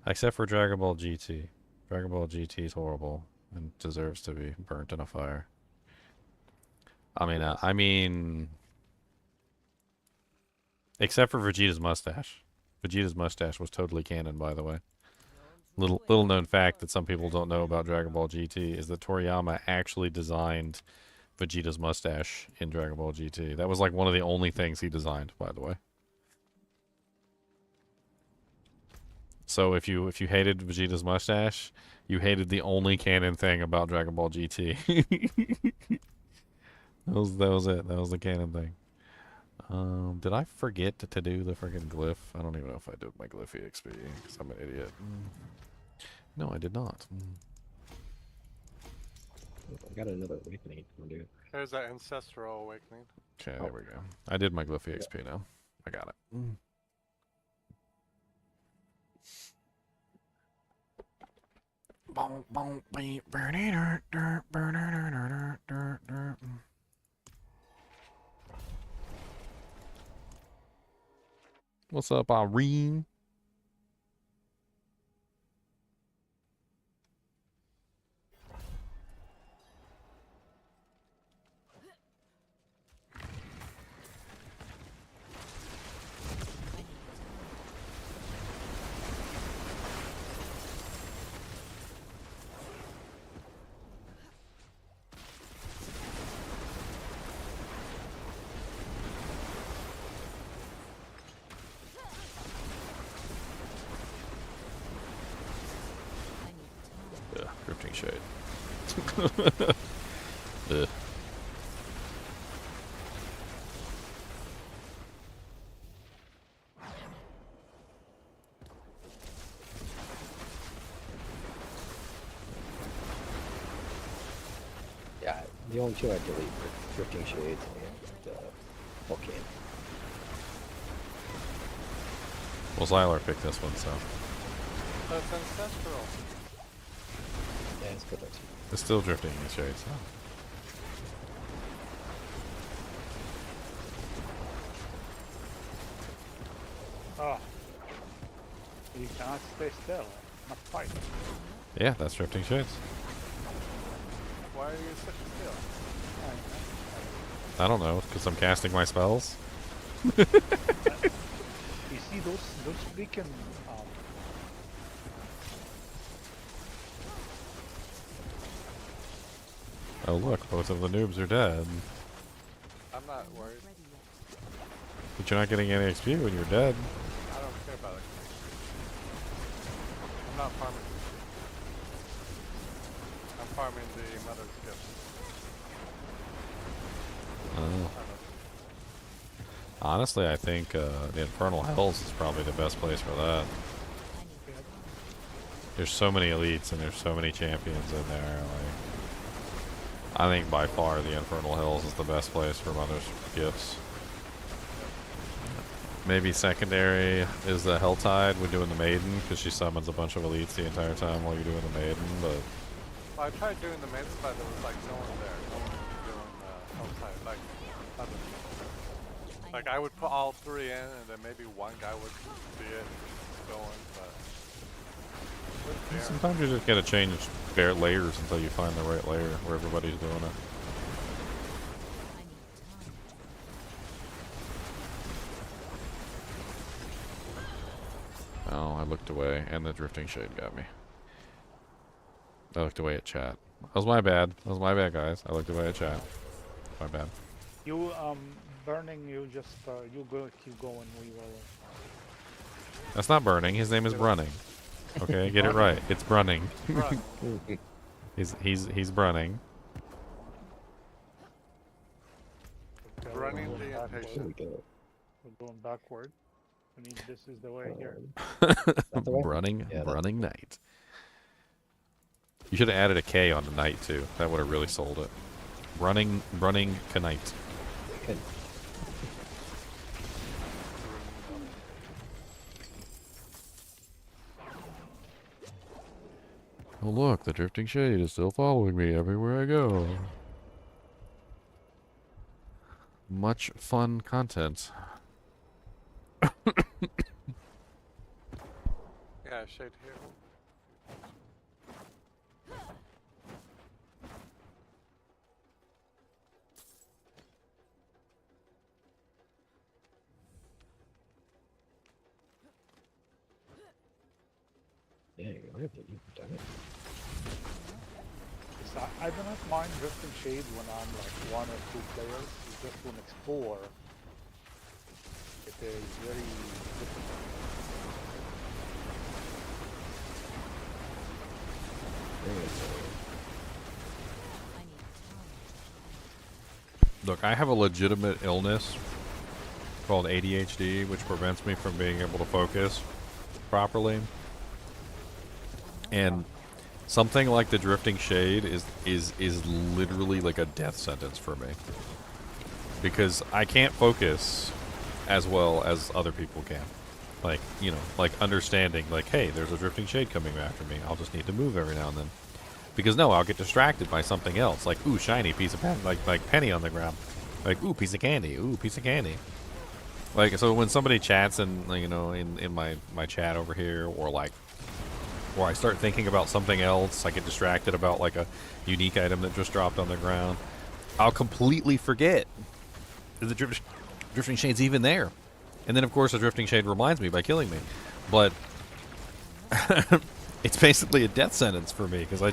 Except for Dragon Ball GT. Dragon Ball GT is horrible and deserves to be burnt in a fire. I mean, except for Vegeta's mustache. Vegeta's mustache was totally canon, by the way. Little known fact that some people don't know about Dragon Ball GT is that Toriyama actually designed Vegeta's mustache in Dragon Ball GT. That was like one of the only things he designed, by the way. So if you hated Vegeta's mustache, you hated the only canon thing about Dragon Ball GT. That was it. That was the canon thing. Did I forget to do the freaking glyph? I don't even know if I did my glyph EXP because I'm an idiot. No, I did not. I got another awakening to do. There's that ancestral awakening. Okay, there we go. I did my glyph EXP now. I got it. What's up, Irene? Drifting shade. Ugh. Yeah, the only two I delete are Drifting Shades and Volcano. Well, Zyler picked this one, so. That's ancestral. Yeah, it's good. It's still drifting in shades, so. Oh. You cannot stay still. Not fight. Yeah, that's drifting shades. Why are you sitting still? I don't know, because I'm casting my spells. You see those freaking Oh look, both of the noobs are dead. I'm not worried. But you're not getting any XP when you're dead. I don't care about it. I'm not farming. I'm farming the mother's gift. Oh. Honestly, I think the Infernal Hells is probably the best place for that. There's so many elites and there's so many champions in there. Like, I think by far the Infernal Hills is the best place for Mother's Gifts. Maybe secondary is the HellTide when doing the Maiden, because she summons a bunch of elites the entire time while you're doing the Maiden, but... Well, I tried doing the maiden, but there was like no one there. No one was doing outside, like other people. Like need I would put time. all three in, and then maybe one guy would see it going, but with Darren, Sometimes you just gotta change bare layers until you find the right layer where everybody's doing it. I need time. Oh, I looked away, and the drifting shade got me. I looked away at chat. That was my bad. That was my bad, guys. I looked away at chat. My bad. You burning. You just you go keep going. We will. That's not burning. His name is Brunning. Okay, get it right. It's Brunning. run. He's Brunning. Okay, Running we're the going There impatient. we go. We're going backward. I mean, this is the way here. That the way? Brunning, Yeah, that's Brunning Knight. You should have added a K on the knight too. That would have really sold it. Brunning Knight. Good. Oh look, the drifting shade is still following me everywhere I go. Much fun content. Yeah, shade here. Yeah, you've done it. So I do not mind drifting shade when I'm like 1 or 2 players. It's just when it's 4, it is very difficult. There you go. I need time. Look, I have a legitimate illness called ADHD, which prevents me from being able to focus properly. And something like the drifting shade is literally like a death sentence for me. Because I can't focus as well as other people can. Like, you know, like understanding, like, hey, there's a drifting shade coming after me. I'll just need to move every now and then. Because no, I'll get distracted by something else. Like, ooh, shiny piece of pen, like penny on the ground. Like, ooh, piece of candy. Ooh, piece of candy. Like, so when somebody chats in, you know, in my chat over here, or like, or I start thinking about something else, I get distracted about like a unique item that just dropped on the ground, I'll completely forget that the drifting shade's even there. And then of course the drifting shade reminds me by killing me. But it's basically a death sentence for me because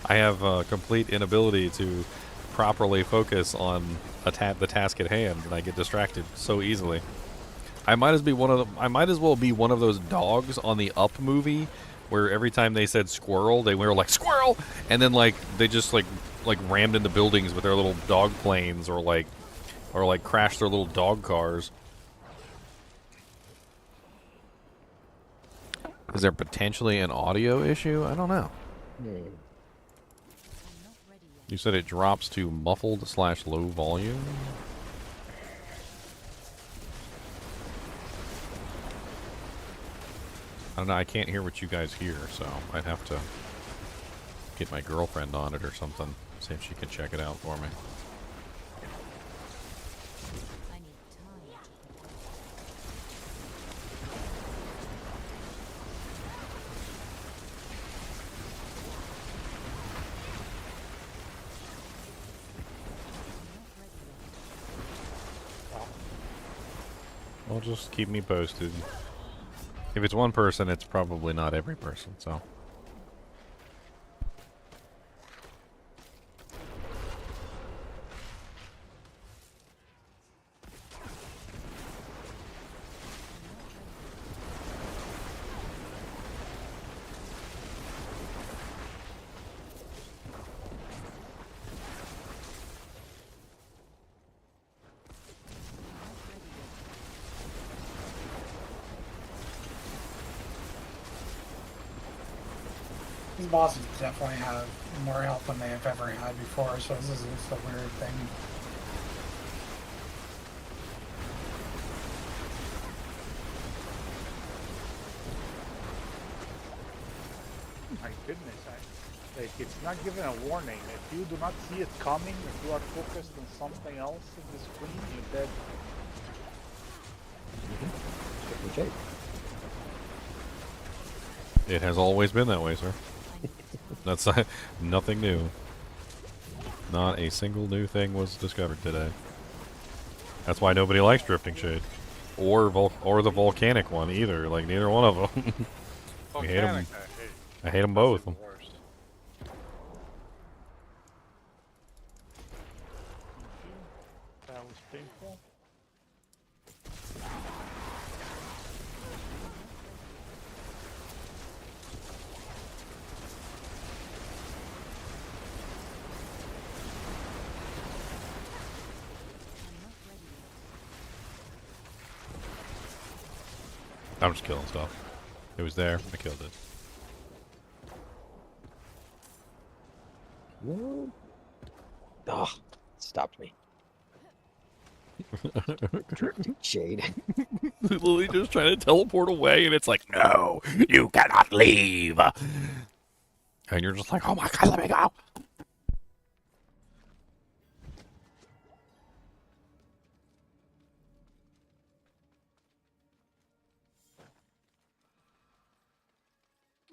I have a complete inability to properly focus on the task at hand, and I get distracted so easily. I might as well be one of those dogs on the Up movie where every time they said squirrel, they were like squirrel, and then like they just like rammed into buildings with their little dog planes, or like crashed their little dog cars. Is there potentially an audio issue? I don't know. Hmm. I'm not ready yet. You said it drops to muffled/low volume. I don't know, I can't hear what you guys hear, so I'd have to get my girlfriend on it or something, see if she can check it out for me. I need time. I'm not ready yet. Well, just keep me posted. If it's one person, it's probably not every person, so. These bosses definitely have more health than they have ever had before, so this is just a weird thing. My goodness, Like, it's not giving a warning. If you do not see it coming, if you are focused on something else in the screen, you're dead. Different shape. It has always been that way, sir. I need time. That's nothing new. Not a single new thing was discovered today. That's why nobody likes Drifting Shade. Or the volcanic one either. Like, neither one of them. We hate 'em. Volcanic, I hate them That's both. even worse. That was painful. I'm not ready yet. I'm just killing stuff. It was there. I killed it. Whoa. Oh, stopped me. Drifting shade. Literally just trying to teleport away, and it's like, no, you cannot leave. And you're just like, oh my god, let me go.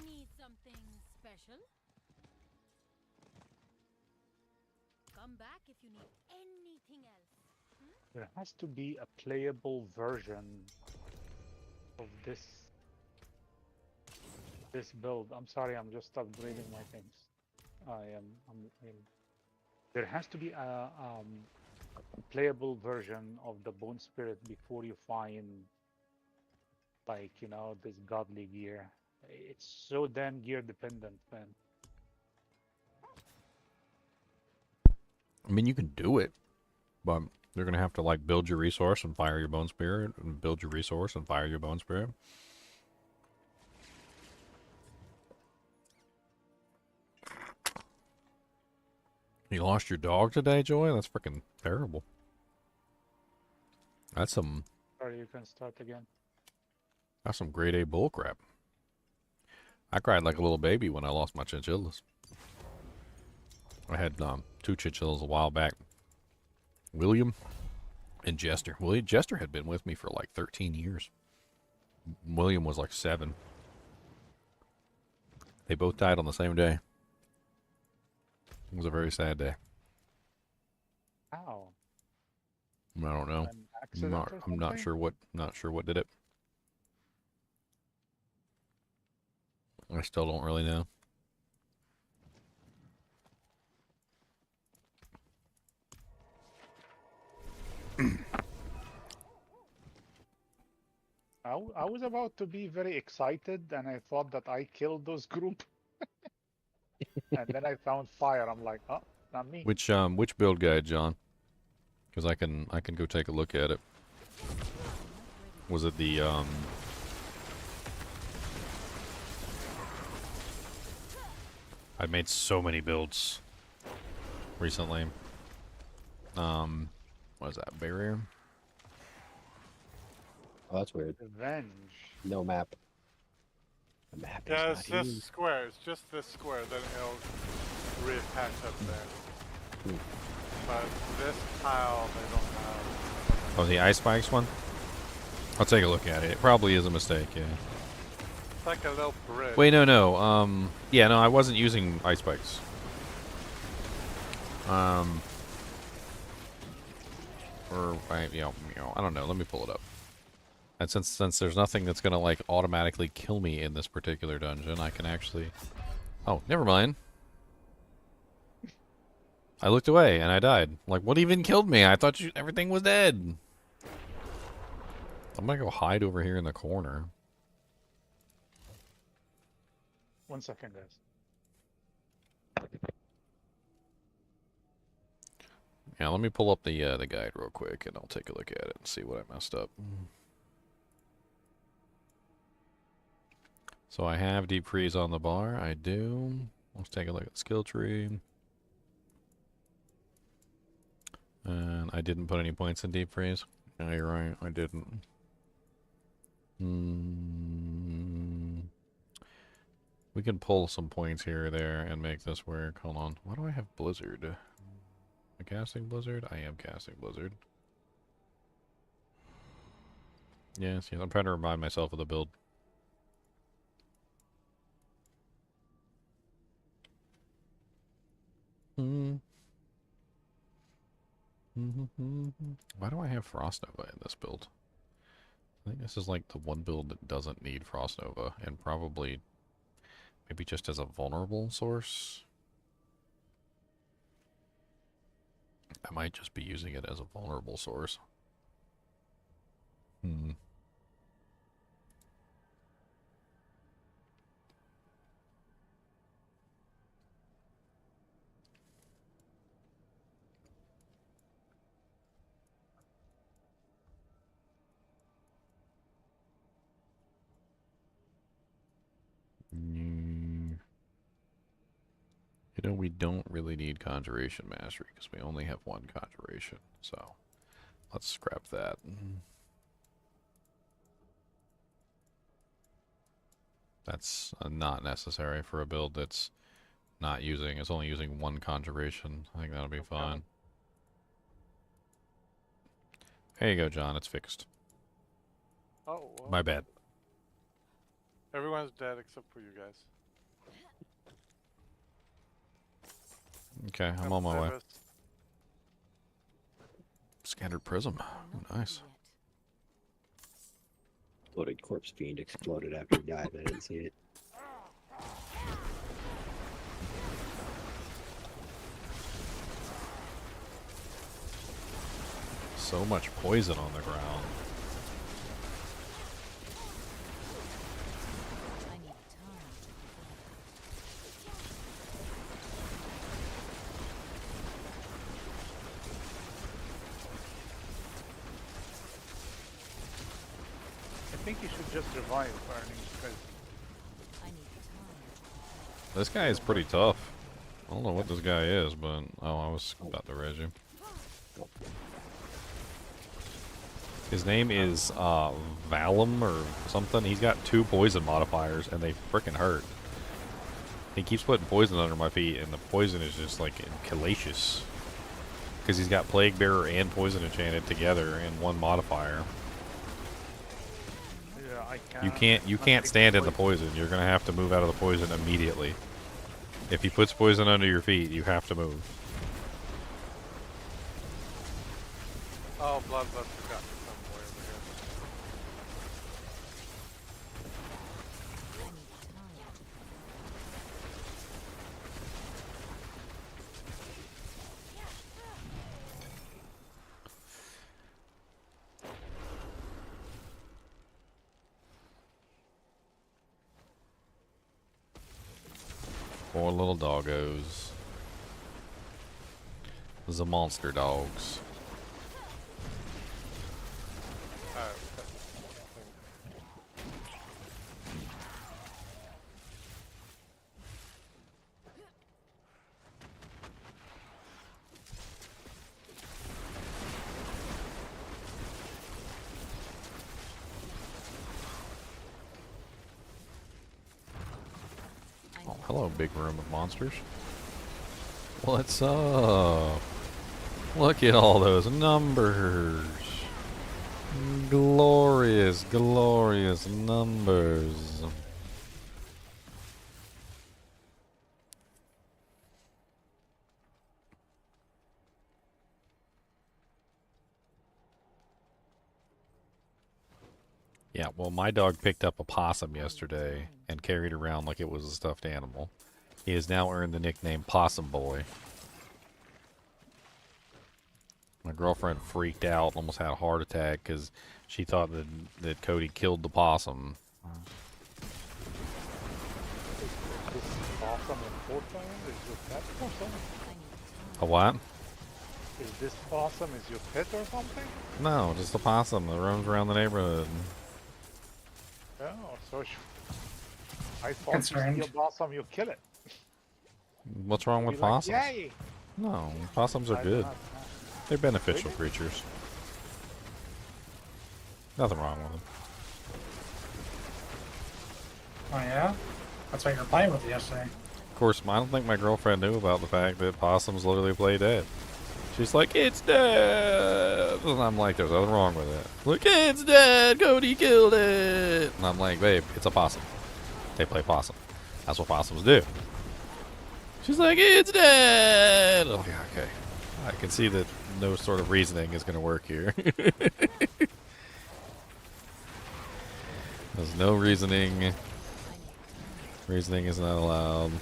Need something special? Come back if you need anything else. There has to be a playable version of this build. I'm sorry, I'm just upgrading my things. There has to be a playable version of the Bone Spirit before you find, like, you know, this godly gear. It's so damn gear dependent, man. I mean, you can do it, but you're gonna have to like build your resource and fire your bone spirit, and build your resource and fire your bone spirit. You lost your dog today, Joy? That's freaking terrible. That's some Sorry, you can start again. grade A bull crap. I cried like a little baby when I lost my chinchillas. I had 2 chinchillas a while back. William and Jester. Jester had been with me for like 13 years. William was like 7. They both died on the same day. It was a very sad day. How? I don't know. An accident or I'm not something? sure what did it. I still don't really know. I was about to be very excited, and I thought that I killed those group. And then I found fire. I'm like, oh, not me. Which build guide, John? Because I can go take a look at it. Was it the I made so many builds recently. What is that, barrier? Oh, that's weird. Revenge. No map. The map is Yeah, not it's this used. square. It's just this square. Then it'll reattach up there. But this tile, they don't have. Oh, the ice spikes one? I'll take a look at it. It probably is a mistake, yeah. It's like a little bridge. Wait, no. Yeah, no, I wasn't using ice spikes. Or I don't know. Let me pull it up. And since there's nothing that's gonna like automatically kill me in this particular dungeon, I can actually. Oh, never mind. I looked away and I died. Like, what even killed me? I thought everything was dead. I'm gonna go hide over here in the corner. 1 second, guys. Yeah, let me pull up the guide real quick, and I'll take a look at it and see what I messed up. So I have deep freeze on the bar. I do. Let's take a look at the skill tree. And I didn't put any points in deep freeze. Yeah, you're right. I didn't. We can pull some points here or there and make this work. Hold on. Why do I have Blizzard? Am I casting Blizzard? I am casting Blizzard. Yes, yes. I'm trying to remind myself of the build. Why do I have Frost Nova in this build? I think this is like the one build that doesn't need Frost Nova, and probably maybe just as a vulnerable source. I might just be using it as a vulnerable source. You know, we don't really need Conjuration Mastery because we only have one Conjuration, so let's scrap that. That's not necessary for a build that's not using, it's only using one Conjuration. I think that'll be fine. There you go, John, it's fixed. Oh, well, My bad. everyone's dead except for you guys. Okay, I'm on my way. Antivirus. Scattered Prism. Not Nice. yet. Bloated corpse fiend exploded after he died. I didn't see it. So much poison on the ground. I need time. I think you should just revive Burning because I need time. This guy is pretty tough. I don't know what this guy is, but... Oh, I was about to raise you. His name is, Valum or something. He's got 2 poison modifiers, and they frickin' hurt. He keeps putting poison under my feet, and the poison is just, like, hellacious. Because he's got Plague Bearer and Poison enchanted together in one modifier. yeah, I You can't stand in the poison. You're gonna have to move out of the poison immediately. If he puts poison under your feet, you have to move. Oh, Bloodbuster got me somewhere over here. I need time. Poor little doggos. The monster dogs. Alright, Oh, hello, big room of monsters. What's up? Look at all those numbers. Glorious, glorious numbers. Yeah, well, my dog picked up a possum yesterday and carried around like it was a stuffed animal. He has now earned the nickname Possum Boy. My girlfriend freaked out and almost had a heart attack because she thought that Cody killed the possum. This possum in Fortnite is your pet or something? A what? Is this possum is your pet or something? No, just a possum that roams around the neighborhood. Oh, so I thought Concerned. you see a possum, you kill it. What's wrong Be with like, possums? Yay! No, possums are I do good. not know. They're beneficial Really? creatures. Nothing wrong with them. Oh yeah. That's why you were playing with it yesterday. Of course, I don't think my girlfriend knew about the fact that possums literally play dead. She's like, it's dead! And I'm like, there's nothing wrong with it. Like, it's dead! Cody killed it! And I'm like, babe, it's a possum. They play possum. That's what possums do. She's like, it's dead! Oh, yeah, okay. I can see that no sort of reasoning is going to work here. There's no reasoning. Reasoning is not allowed.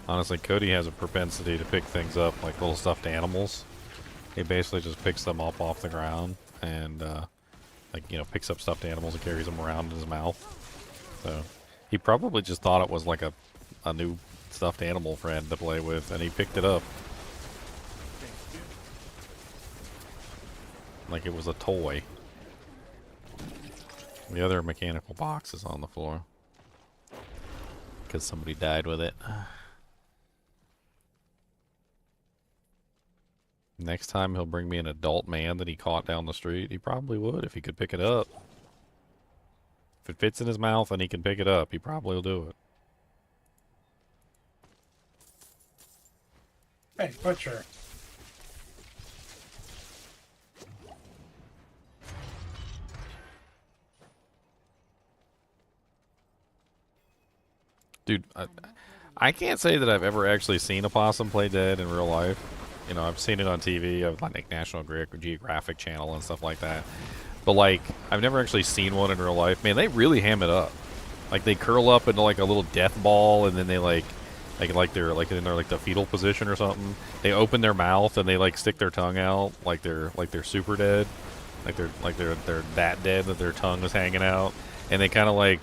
Honestly, Cody has a propensity to pick things up like little stuffed animals. He basically just picks them up off the ground and, like, you know, picks up stuffed animals and carries them around in his mouth. So, he probably just thought it was like a new stuffed animal friend to play with, and he picked it up. Like it was a toy. The other mechanical box is on the floor. Because somebody died with it. Next time he'll bring me an adult man that he caught down the street. He probably would if he could pick it up. If it fits in his mouth and he can pick it up, he probably will do it. Hey, Butcher. Dude, I can't say that I've ever actually seen a possum play dead in real life. You know, I've seen it on TV, of like National Geographic Channel and stuff like that. But like, I've never actually seen one in real life. Man, they really ham it up. Like they curl up into like a little death ball, and then they like they're like in their like the fetal position or something. They open their mouth and they like stick their tongue out like they're super dead. Like they're that dead that their tongue is hanging out, and they kind of like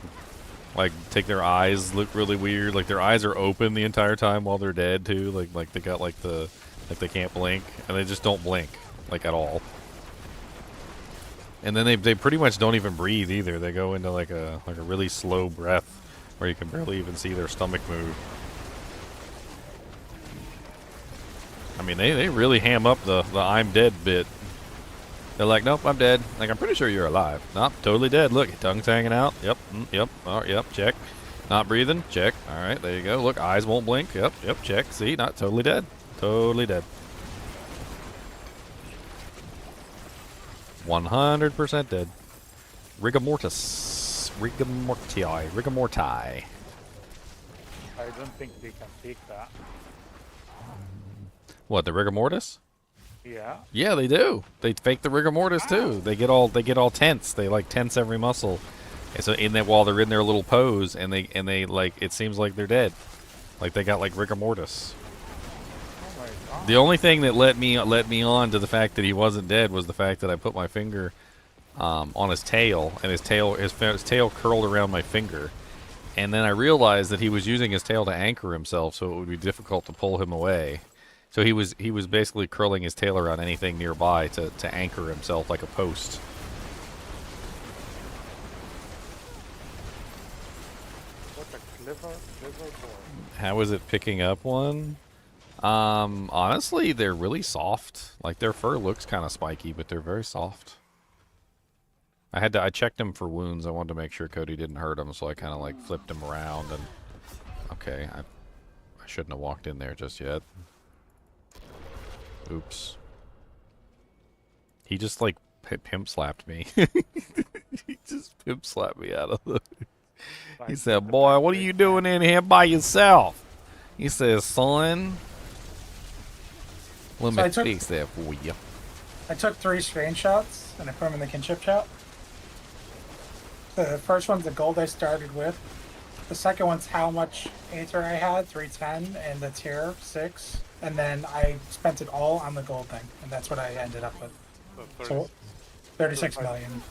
take their eyes look really weird. Like their eyes are open the entire time while they're dead too. Like they got like they can't blink, and they just don't blink like at all. And then they pretty much don't even breathe either. They go into like a really slow breath where you can barely even see their stomach move. I mean, they really ham up the I'm dead bit. They're like, nope, I'm dead. Like, I'm pretty sure you're alive. Nope, totally dead. Look, your tongue's hanging out. Yep, yep, yep, check. Not breathing, check. All right, there you go. Look, eyes won't blink. Yep, check. See, not totally dead. Totally dead. 100% dead. Rigor mortis. Rigor morti. Rigor morti. I don't think they can take that. What, the rigor mortis? Yeah. Yeah, they do. They fake the rigor mortis too. They get all tense. They like tense every muscle. And so in that while they're in their little pose, and they like it seems like they're dead. Like they got like rigor mortis. Oh my god. The only thing that let me on to the fact that he wasn't dead was the fact that I put my finger on his tail, and his tail curled around my finger. And then I realized that he was using his tail to anchor himself, so it would be difficult to pull him away. So he was basically curling his tail around anything nearby to anchor himself like a post. What a clever boy. How is it picking up one? Honestly, they're really soft. Like their fur looks kind of spiky, but they're very soft. I checked him for wounds. I wanted to make sure Cody didn't hurt him, so I kind of like flipped him around and okay, I shouldn't have walked in there just yet. Oops. He just like pimp slapped me. He just pimp slapped me out of the... He said, boy, what are you doing in here by yourself? He says, son, let me fix that for you. I took 3 screenshots and I put them in the kinship chat. The first one's the gold I started with. The second one's how much Aether I had, 310, and the tier 6. And then I spent it all on the gold thing, and that's what I ended up with. So 36 million.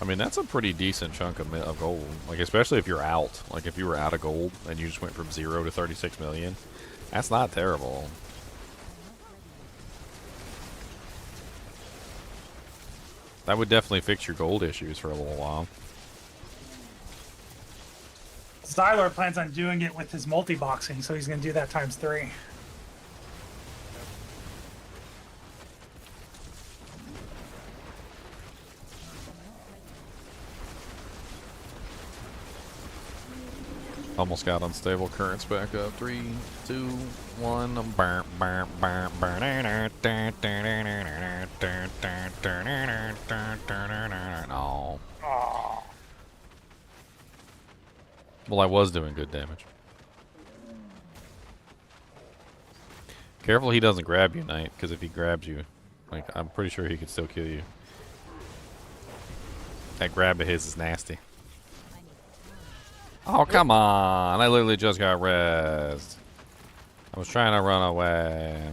I mean, that's a pretty decent chunk of gold. Like, especially if you're out. Like, if you were out of gold and you just went from 0 to 36 million. That's not terrible. That would definitely fix your gold issues for a little while. Zyler plans on doing it with his multi-boxing, so he's going to do that times 3. Almost got unstable currents back up. 3, 2, 1. No. Ah, Well, I was doing good damage. Careful he doesn't grab you, Knight, because if he grabs you, like, I'm pretty sure he could still kill you. That grab of his is nasty. Oh, come on. I literally just got rezzed. I was trying to run away.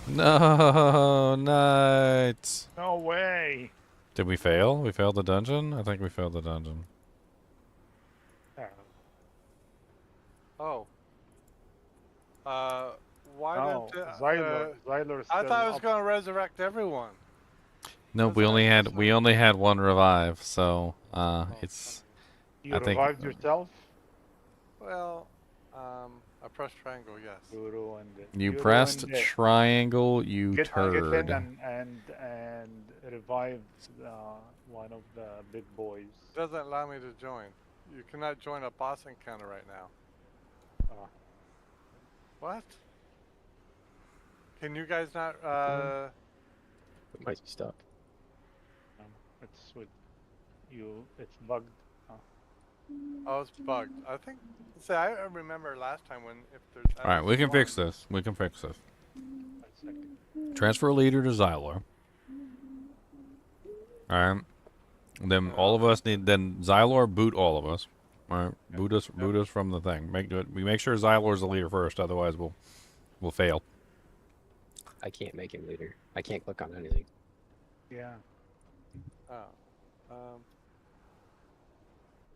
No, Knight. no way. Did we fail? We failed the dungeon? I think we failed the dungeon. Oh. Why No, didn't Xylor's I still thought I was up. gonna resurrect everyone. No, Was we that only had exercise? one revive, so it's You I think- revived yourself? Well, I pressed triangle, yes. You ruined it. you You pressed ruined it. triangle, you Get turd. in and revive one of the big boys. It doesn't allow me to join. You cannot join a boss encounter right now. What? Can you guys not, It might be stuck. It's with you. It's bugged. Oh, it's bugged. I think. See, I remember last time when if there's. All right, we can fix this. We can fix this. Wait a second. Transfer leader to Xylor. All right. Then all of us need. Then Xylor boot all of us. All right. Boot us from the thing. We make sure Xylor's the leader first. Otherwise, we'll fail. I can't make him leader. I can't click on anything. Yeah. Oh.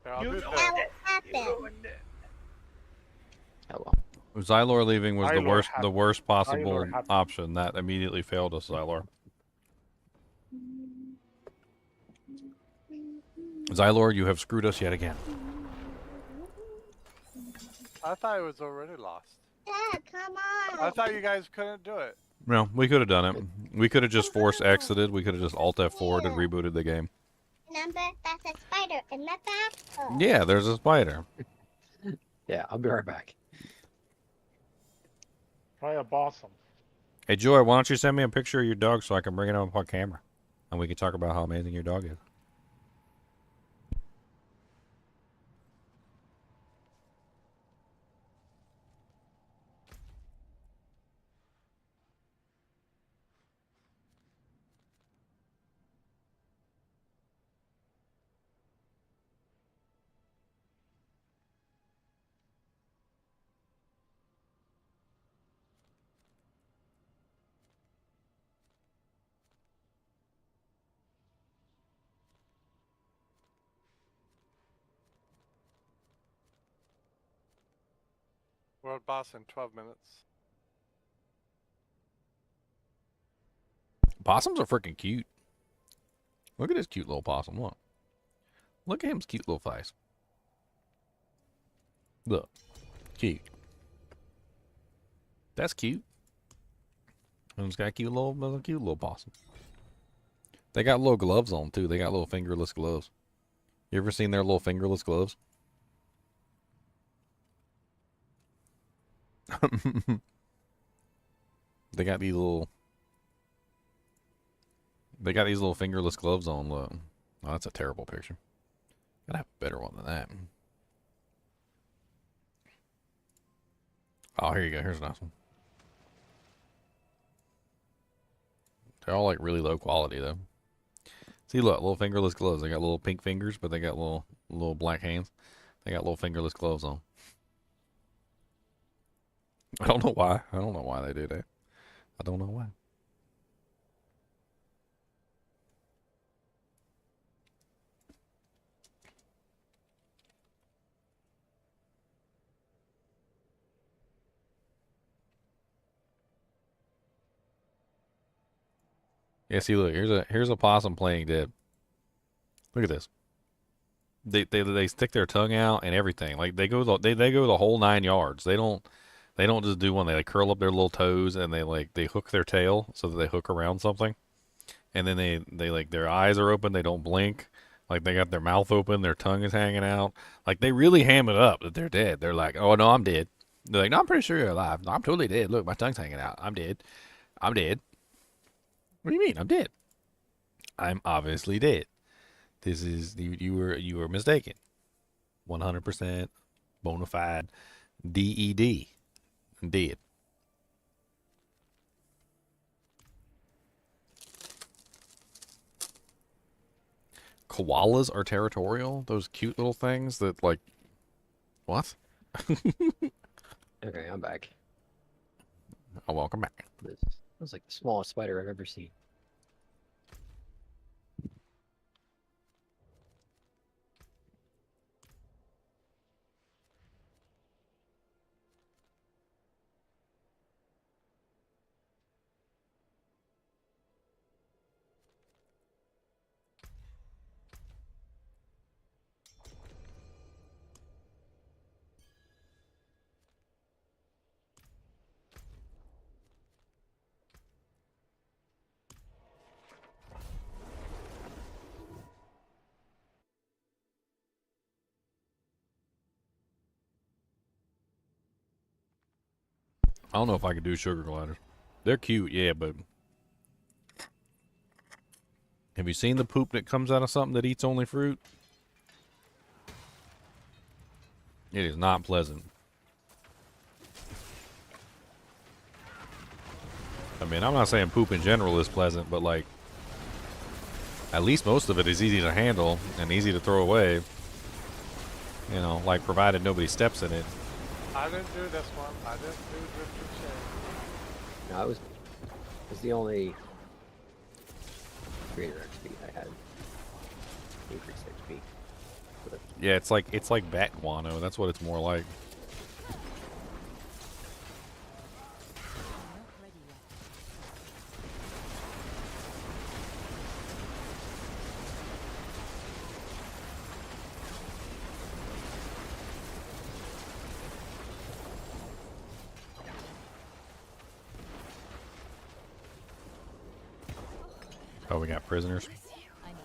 Here, I'll You do know this. happened? Hello. Xylor leaving was Xylor the worst possible Xylor happened. option. That immediately failed us, Xylor. Xylor, you have screwed us yet again. I thought it was already lost. Dad, come on. I thought you guys couldn't do it. No, we could have done it. We could have just force exited. We could have just Alt F4'd and rebooted the game. Remember, that's a spider in the bathroom. Yeah, there's a spider. Yeah, I'll be right back. Try a bossum. Hey, Joy, why don't you send me a picture of your dog so I can bring it up on camera? And we can talk about how amazing your dog is. World boss in 12 minutes. Possums are freaking cute. Look at this cute little possum. Look at him's cute little face. Look. Cute. That's cute. And it's got cute little possum. They got little gloves on too. They got little fingerless gloves. You ever seen their little fingerless gloves? They got these little fingerless gloves on. Look. Oh, that's a terrible picture. Gotta have a better one than that. Oh, here you go. Here's a nice one. They're all like really low quality though. See, look, little fingerless gloves. They got little pink fingers, but they got little black hands. They got little fingerless gloves on. I don't know why. I don't know why they do that. I don't know why. Yeah, see, look, here's a possum playing dead. Look at this. They stick their tongue out and everything. Like they go the whole 9 yards. They don't They don't just do one. They like curl up their little toes and they hook their tail so that they hook around something. And then they like their eyes are open. They don't blink. Like they got their mouth open. Their tongue is hanging out. Like they really ham it up that they're dead. They're like, oh no, I'm dead. They're like, no, I'm pretty sure you're alive. No, I'm totally dead. Look, my tongue's hanging out. I'm dead. I'm dead. What do you mean? I'm dead. I'm obviously dead. This is you were mistaken. 100% bona fide DED. Dead. Koalas are territorial? Those cute little things that like what? Okay, I'm back. Oh, welcome back. This was like the smallest spider I've ever seen. I don't know if I could do sugar gliders. They're cute, yeah, but have you seen the poop that comes out of something that eats only fruit? It is not pleasant. I mean, I'm not saying poop in general is pleasant, but like, at least most of it is easy to handle and easy to throw away. You know, like provided nobody steps in it. I didn't do this one. I didn't do Drifting Shade. No, it was the only greater XP I had. Increased XP. But Yeah, it's like bat guano. That's what it's more like. Not ready yet. Oh, we got prisoners. I need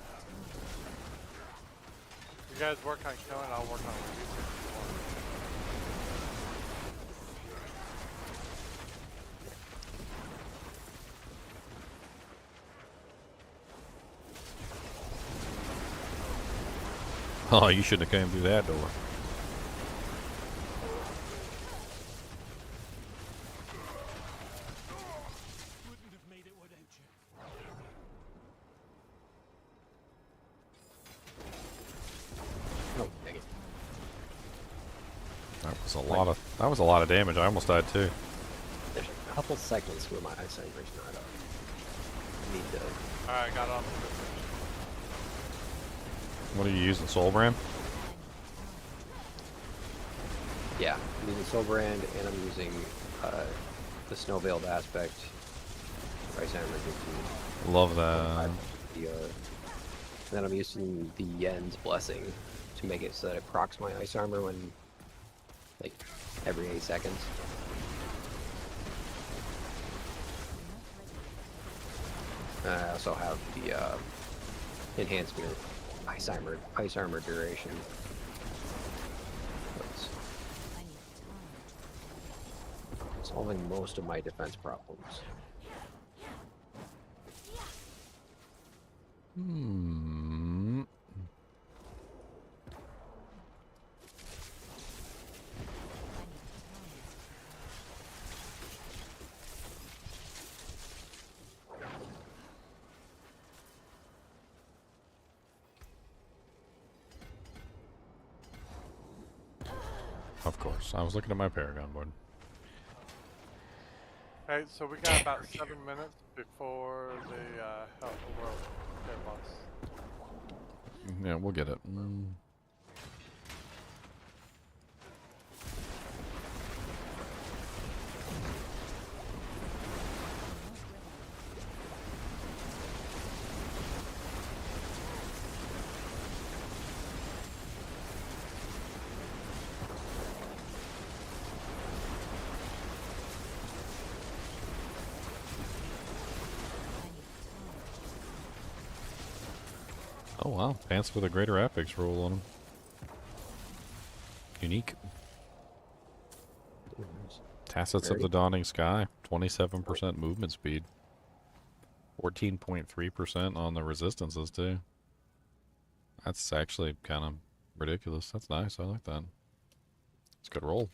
You guys work on killing, I'll work on reducing. Oh, you shouldn't have came through that door. oh, dang it. That was a lot of damage. I almost died too. There's a couple segments where my eyesight is not up. I need to. Alright, got off. What are you using, Soul Brand? Yeah, I'm using Soulbrand and I'm using the Snow Veiled Aspect. Rice Hammer 15. Love that. Then I'm using the Yen's Blessing to make it so that it procs my Ice Armor when, like, every 8 seconds. I also have the enhancement Ice Armor duration. That's I need time. solving most of my defense problems. Hmm. Of course. I was looking at my Paragon board. Alright, so we got about 7 minutes before the Hell World Fair boss. Yeah, we'll get it. Oh wow, pants with a greater epics roll on them. Unique. Ooh, nice. Tacits of Rarity. the Dawning Sky. 27% movement speed. 14.3% on the resistances too. That's actually kind of ridiculous. That's nice. I like that. It's a good roll.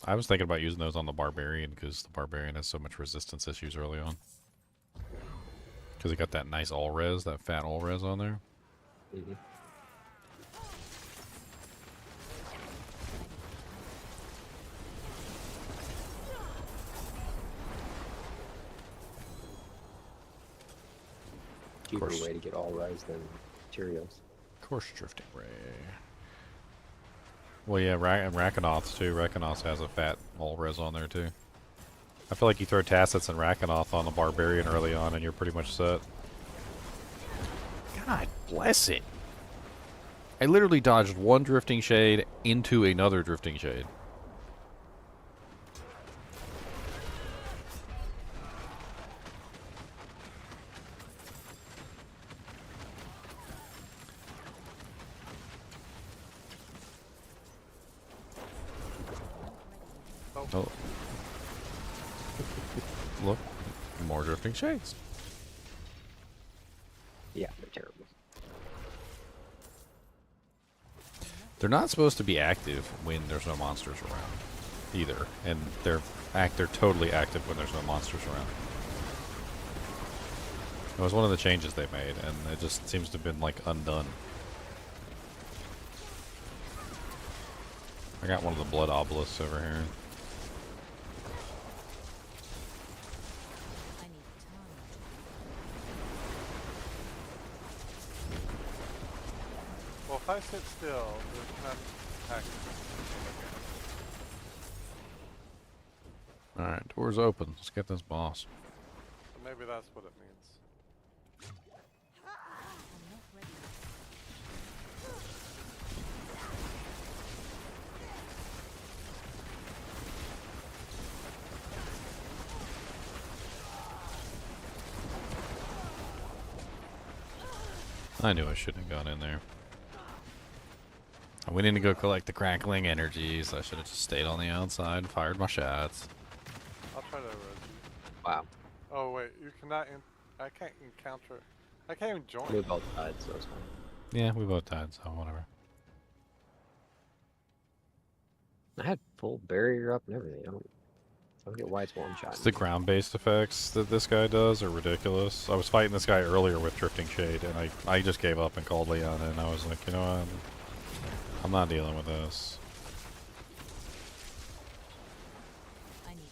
I was thinking about using those on the Barbarian because the Barbarian has so much resistance issues early on. Because he got that nice all-res, that fat all-res on there. Mhm. Cheaper course. way to get all rise than materials. Course Drifting Ray. Well, yeah, Rakanoth's too. Rakanoth's has a fat all-res on there too. I feel like you throw Tacits and Rakanoth on the Barbarian early on and you're pretty much set. God bless it. I literally dodged one Drifting Shade into another Drifting Shade. Oh. Look, more Drifting Shades. Yeah, they're terrible. They're not supposed to be active when there's no monsters around, either. And they're totally active when there's no monsters around. It was one of the changes they made, and it just seems to have been like undone. I got one of the blood obelisks over here. I need time. Well, if I sit still, there's not active. Alright, doors open. Let's get this boss. So maybe that's what it means. I'm not ready. I knew I shouldn't have gone in there. I went in to go collect the crackling energies. I should have just stayed on the outside and fired my shots. I'll try to res you. Wow. Oh wait, you cannot. I can't encounter. I can't even join. We both died, so it's fine. Yeah, we both died, so whatever. I had full barrier up and everything. I don't get why it's one shot. It's the ground-based effects that this guy does are ridiculous. I was fighting this guy earlier with Drifting Shade, and I just gave up and called Leon, and I was like, you know what? I'm not dealing with this. I need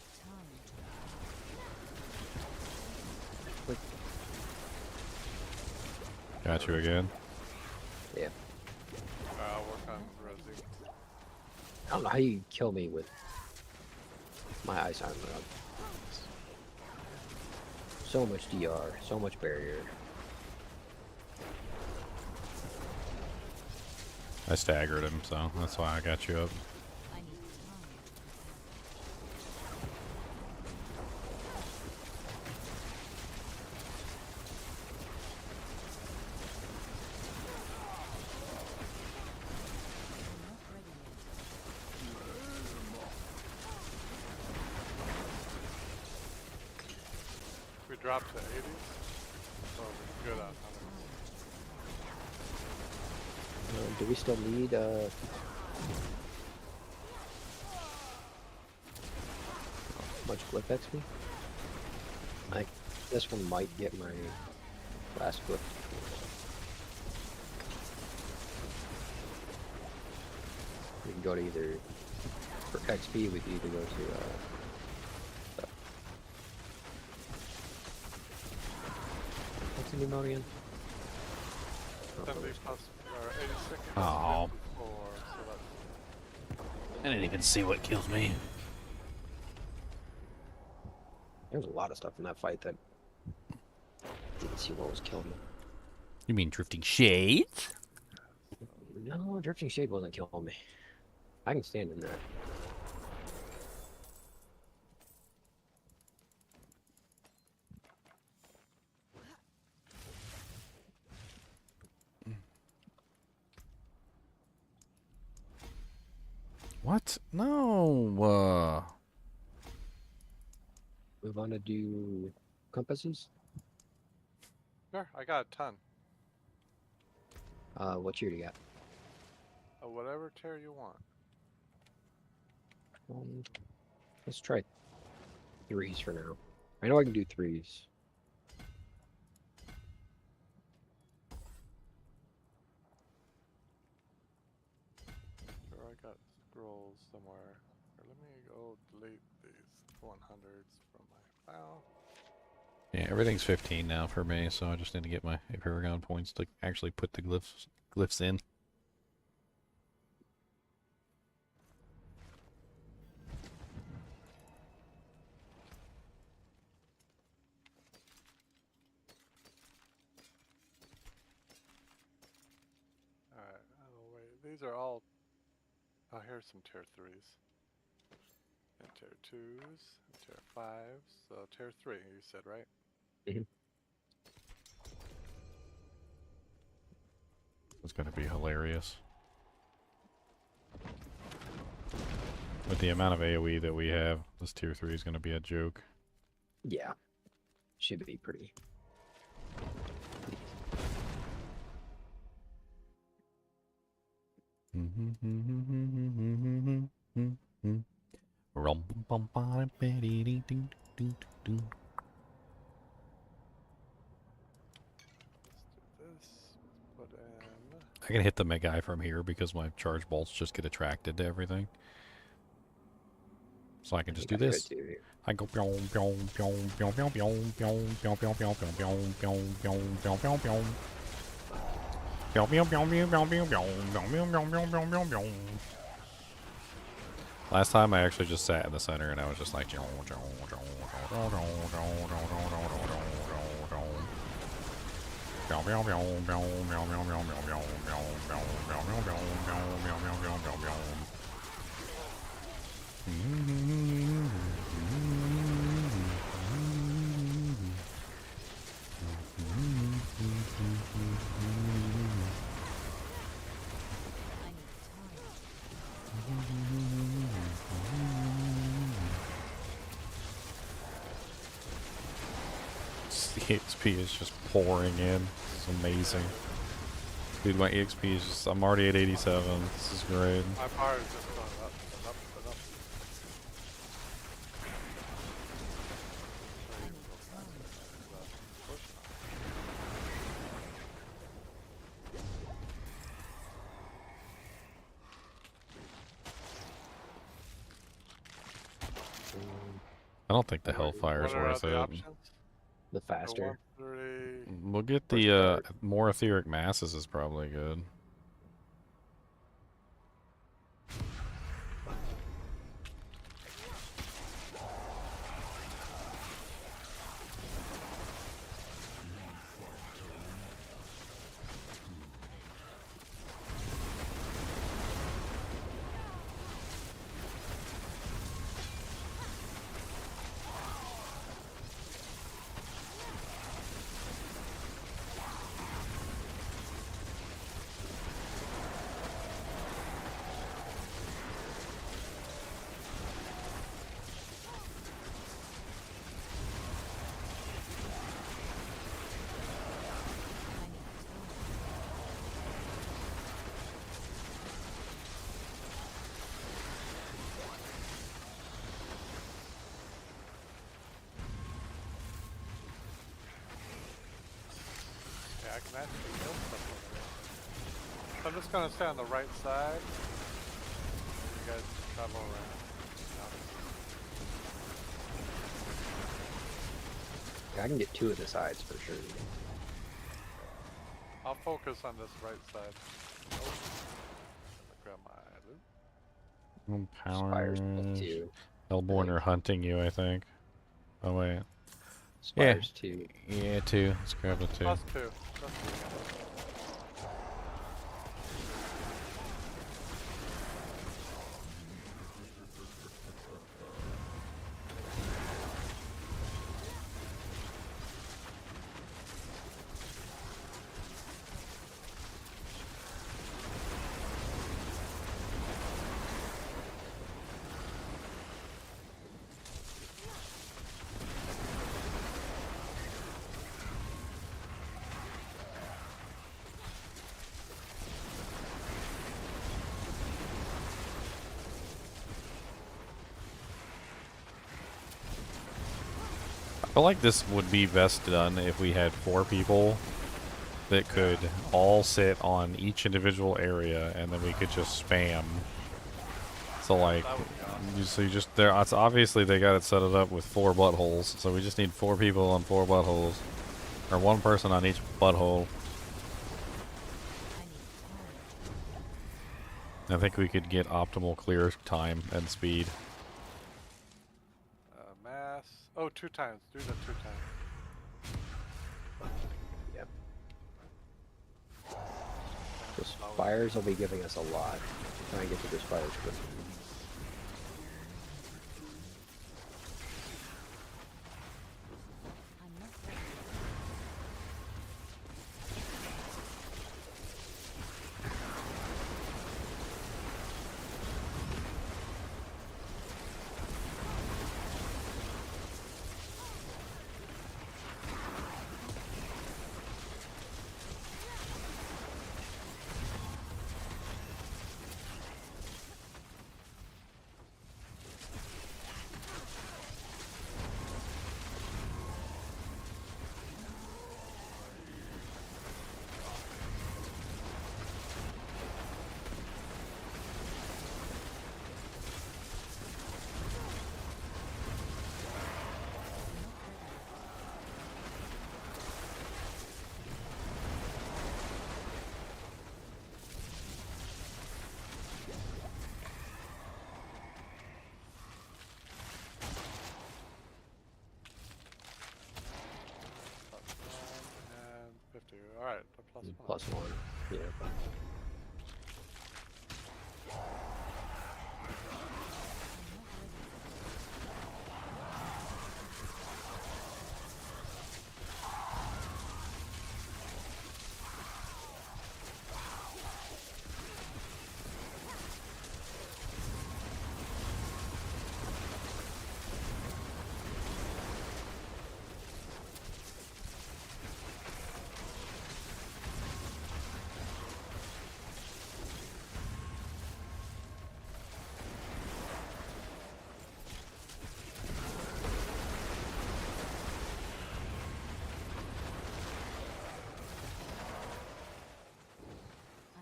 time. Got you again. Yeah. I'll work on resing. I don't know how you kill me with my ice armor up. So much DR, so much barrier. I staggered him, so that's why I got you up. I need time. I'm not ready yet. If we drop to 80s, so we're good on hunting. Do we still need much glyph XP? This one might get my last glyph. We can go to either for XP. We can either go to what's the new mode again? 70 plus or 86 plus Oh. 54, so that's I didn't even see what kills me. There's a lot of stuff in that fight that didn't see what was killing me. You mean Drifting Shades? No, Drifting Shade wasn't killing me. I can stand in that. What? No. Move on to do compasses. Sure, I got a ton. What tier do you got? Whatever tier you want. Let's try 3s for now. I know I can do 3s. Sure, I got scrolls somewhere. Here, let me go delete these 100s from my file. Yeah, everything's 15 now for me, so I just need to get my Paragon points to actually put the glyphs in. Alright, oh wait, these are all... Oh, here's some tier 3s. And tier 2s, and tier 5s, so tier 3 you said, right? It's going to be hilarious. With the amount of AoE that we have, this tier 3 is going to be a joke. Yeah. Should be pretty. Let's do this. Let's put in... I can hit the Mega from here because my charge bolts just get attracted to everything. So I can just do this. I go pyong pyong pyong pyong pyong pyong pyong pyong pyong pyong pyong pyong pyong pyong pyong pyong pyong. Pyong pyong pyong pyong pyong pyong pyong pyong pyong pyong pyong pyong pyong. Last time I actually just sat in the center and I was just like The XP is just pouring in. It's amazing. Dude, my EXP is just, I'm already at 87. This is great. My bar is just going up and up and up. I don't think the Hellfire is What are worth the it. options? The faster. 130. We'll get the more etheric masses is probably good. Yeah, I can actually build something there. So I'm just gonna stay on the right side. You guys can travel around. I can get 2 of the sides for sure. I'll focus on this right side. Oh. Grab my loot. Spires Power. 2. Hellborn are hunting you, I think. Oh wait. Spires 2. Yeah, 2. Let's grab the 2. +2. +2. feel like this would be best done if we had 4 people that could all sit on each individual area, and then we could just spam. So like, That would be awesome. so you just there. It's obviously they got it set it up with 4 buttholes, so we just need 4 people on 4 buttholes, or 1 person on each butthole. I think we could get optimal clear time and speed. Mass. Oh, 2 times. Do that 2 times. Yep. Those fires will be giving us a lot. Try and get to those fires quickly. I'm not ready. And 50. Alright, plus 1. Plus 1. Yeah.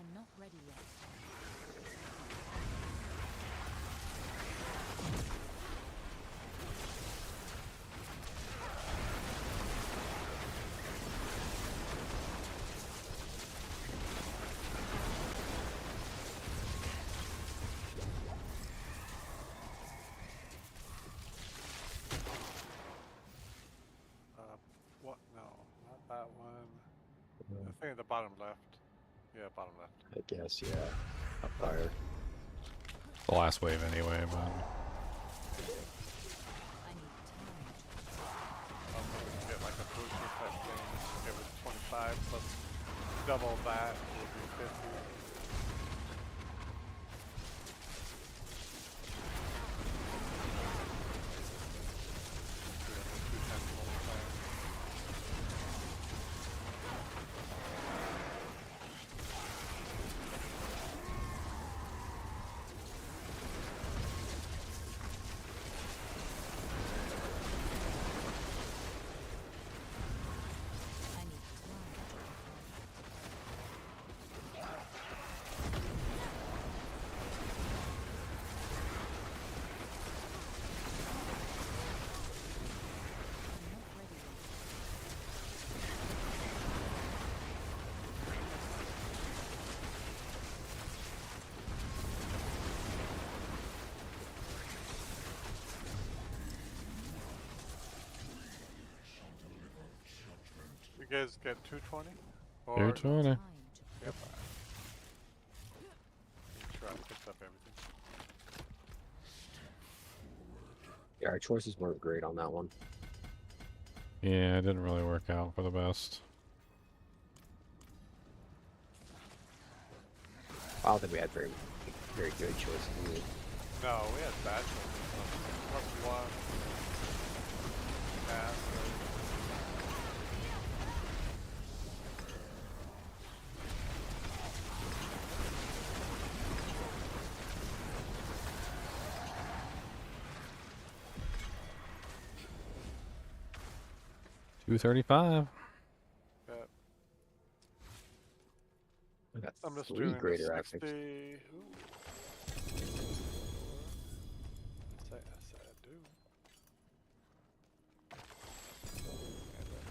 I'm not ready yet. What? No, not that one. The thing at the bottom left. Yeah, bottom left. I guess, yeah. Up fire. The last wave anyway, but I need time. Get like a booster type thing. It was 25 plus double that would be 50. I need time. I'm not ready yet. You guys get 220? Or 220. Time to Yep. Make sure I picked up everything. Yeah, our choices weren't great on that one. yeah, it didn't really work out for the best. I don't think we had very good choices. No, we had bad choices. Plus 1. Mass. 235. Yeah, I got I'm just 3 doing the greater 60. actives. Ooh. Say I said I do. And then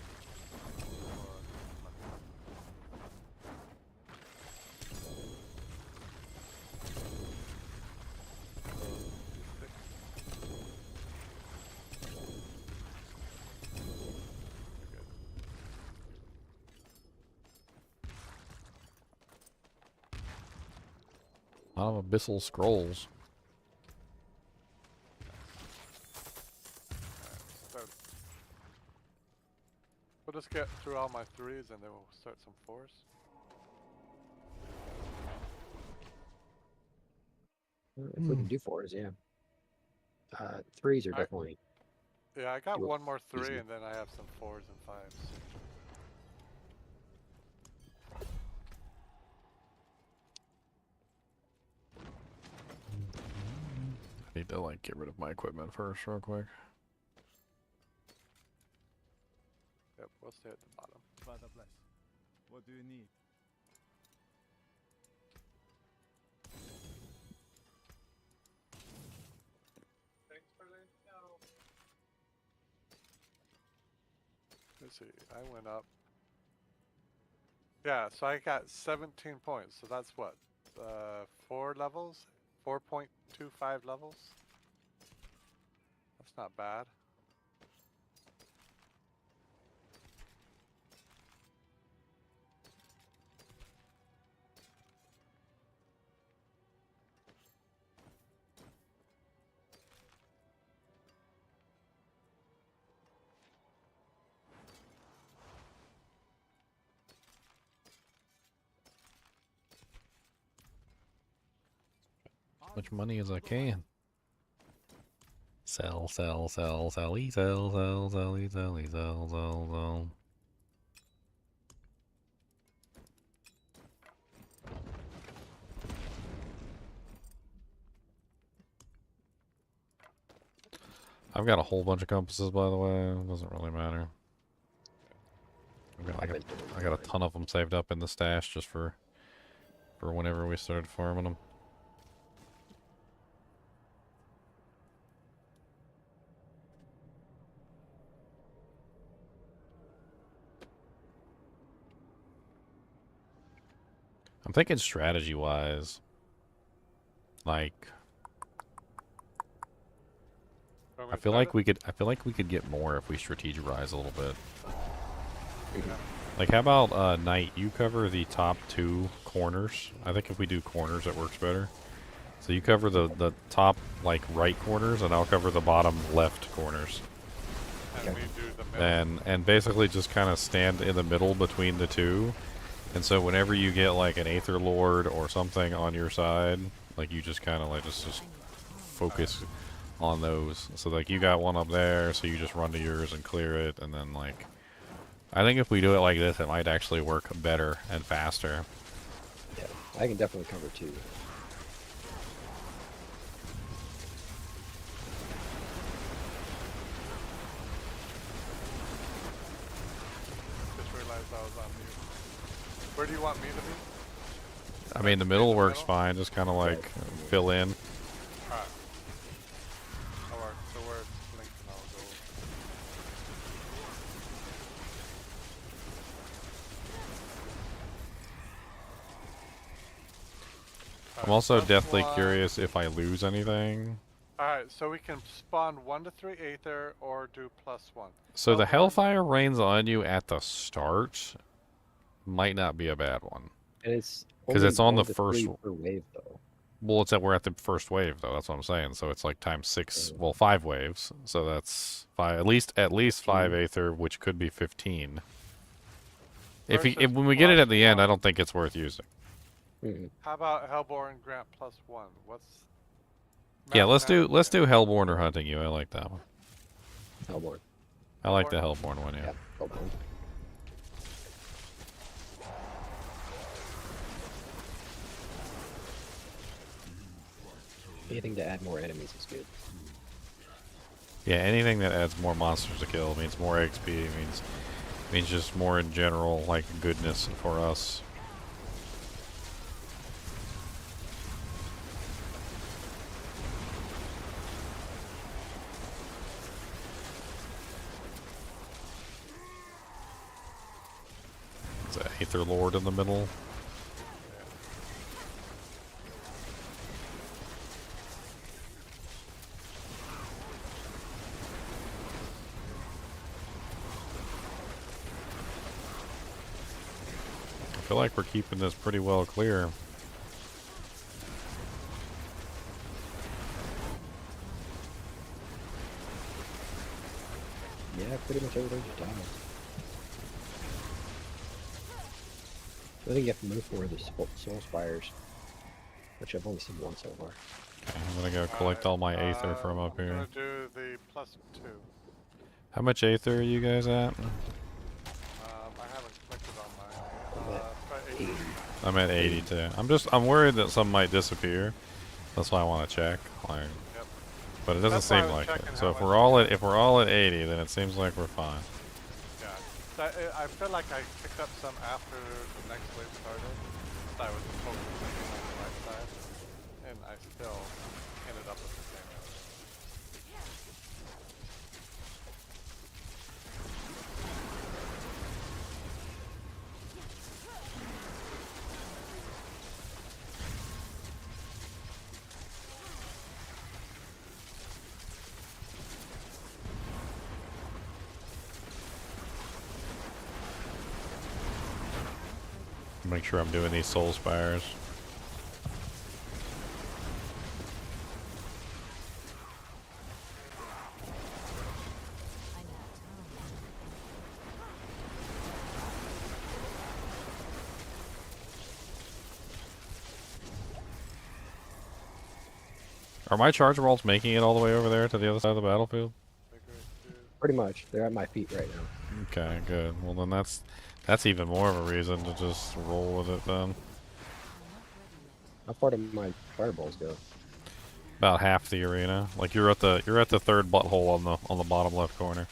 A lot of abyssal scrolls. start. We'll just get through all my 3s and then we'll start some 4s. If we can do 4s, yeah. 3s are definitely. Yeah, I got Do it one more 3 easy. and then I have some 4s and 5s. I need to like get rid of my equipment first, real quick. Yep, we'll stay at the bottom. Father bless. What do you need? Let's see, I went up. Yeah, so I got 17 points, so that's what? 4 levels? 4.25 levels? That's not bad. As much money as I can. Sell, sell, sell, sell, sell, sell, sell, sell, sell, sell. I've got a whole bunch of compasses, by the way. It doesn't really matter. I got a ton of them saved up in the stash just for whenever we started farming them. I'm thinking strategy-wise, like I feel like we could get more if we strategize a little bit. Like, how about Knight? You cover the top 2 corners. I think if we do corners, it works better. So you cover the top like right corners, and I'll cover the bottom left corners. And we do the middle. And basically just kind of stand in the middle between the 2. And so whenever you get like an Aether Lord or something on your side, like you just kind of like just focus on those. So like you got one up there, so you just run to yours and clear it, and then like I think if we do it like this, it might actually work better and faster. Yeah, I can definitely cover 2. Just realized I was on mute. Where do you want me to be? I mean, the middle works fine, just kind of like fill in. Alright. That'll work. So where it's linked and I'll go. I'm also deathly curious if I lose anything. Alright, so we can spawn 1 to 3 Aether or do +1. So the Hellfire rains on you at the start might not be a bad one. And it's 'Cause it's on the 1 to first 3 per wave, though. Well, we're at the first wave though. That's what I'm saying. So it's like times 6. Well, 5 waves. So that's 5. At least 5 Aether, which could be 15. If when we get it at the end, I don't think it's worth using. How about Hellborn Grant +1? What's Yeah, let's do Hellborn or Hunting You. I like that one. Hellborn. I like the Hellborn one, yeah. Hellborn. Anything to add more enemies is good. Yeah, anything that adds more monsters to kill means more XP, means Means just more in general, like goodness for us. Is that Aether Lord in the middle? I feel like we're keeping this pretty well clear. Yeah, pretty much everything's just died. I think you have to move for the soul spires, which I've only seen one so far. Okay, I'm gonna go collect all my Aether from up I'm here. gonna do the +2. How much Aether are you guys at? I haven't collected on mine. Try 80. I'm at 82. I'm worried that some might disappear. That's why I want to check. Like, Yep. but it doesn't That's why I seem was like it. checking So how if much we're all at 80, then it seems like we're fine. Yeah. So I feel like I picked up some after the next wave started. So I was focusing on the right side. And I still ended up with the same number. Make sure I'm doing these soul spires. Are my charge rolls making it all the way over there to the other side of the battlefield? Pretty much. They're at my feet right now. Okay, good. Well then that's even more of a reason to just roll with it then. How far do my fireballs go? About half the arena. Like you're at the third butthole on the bottom left corner.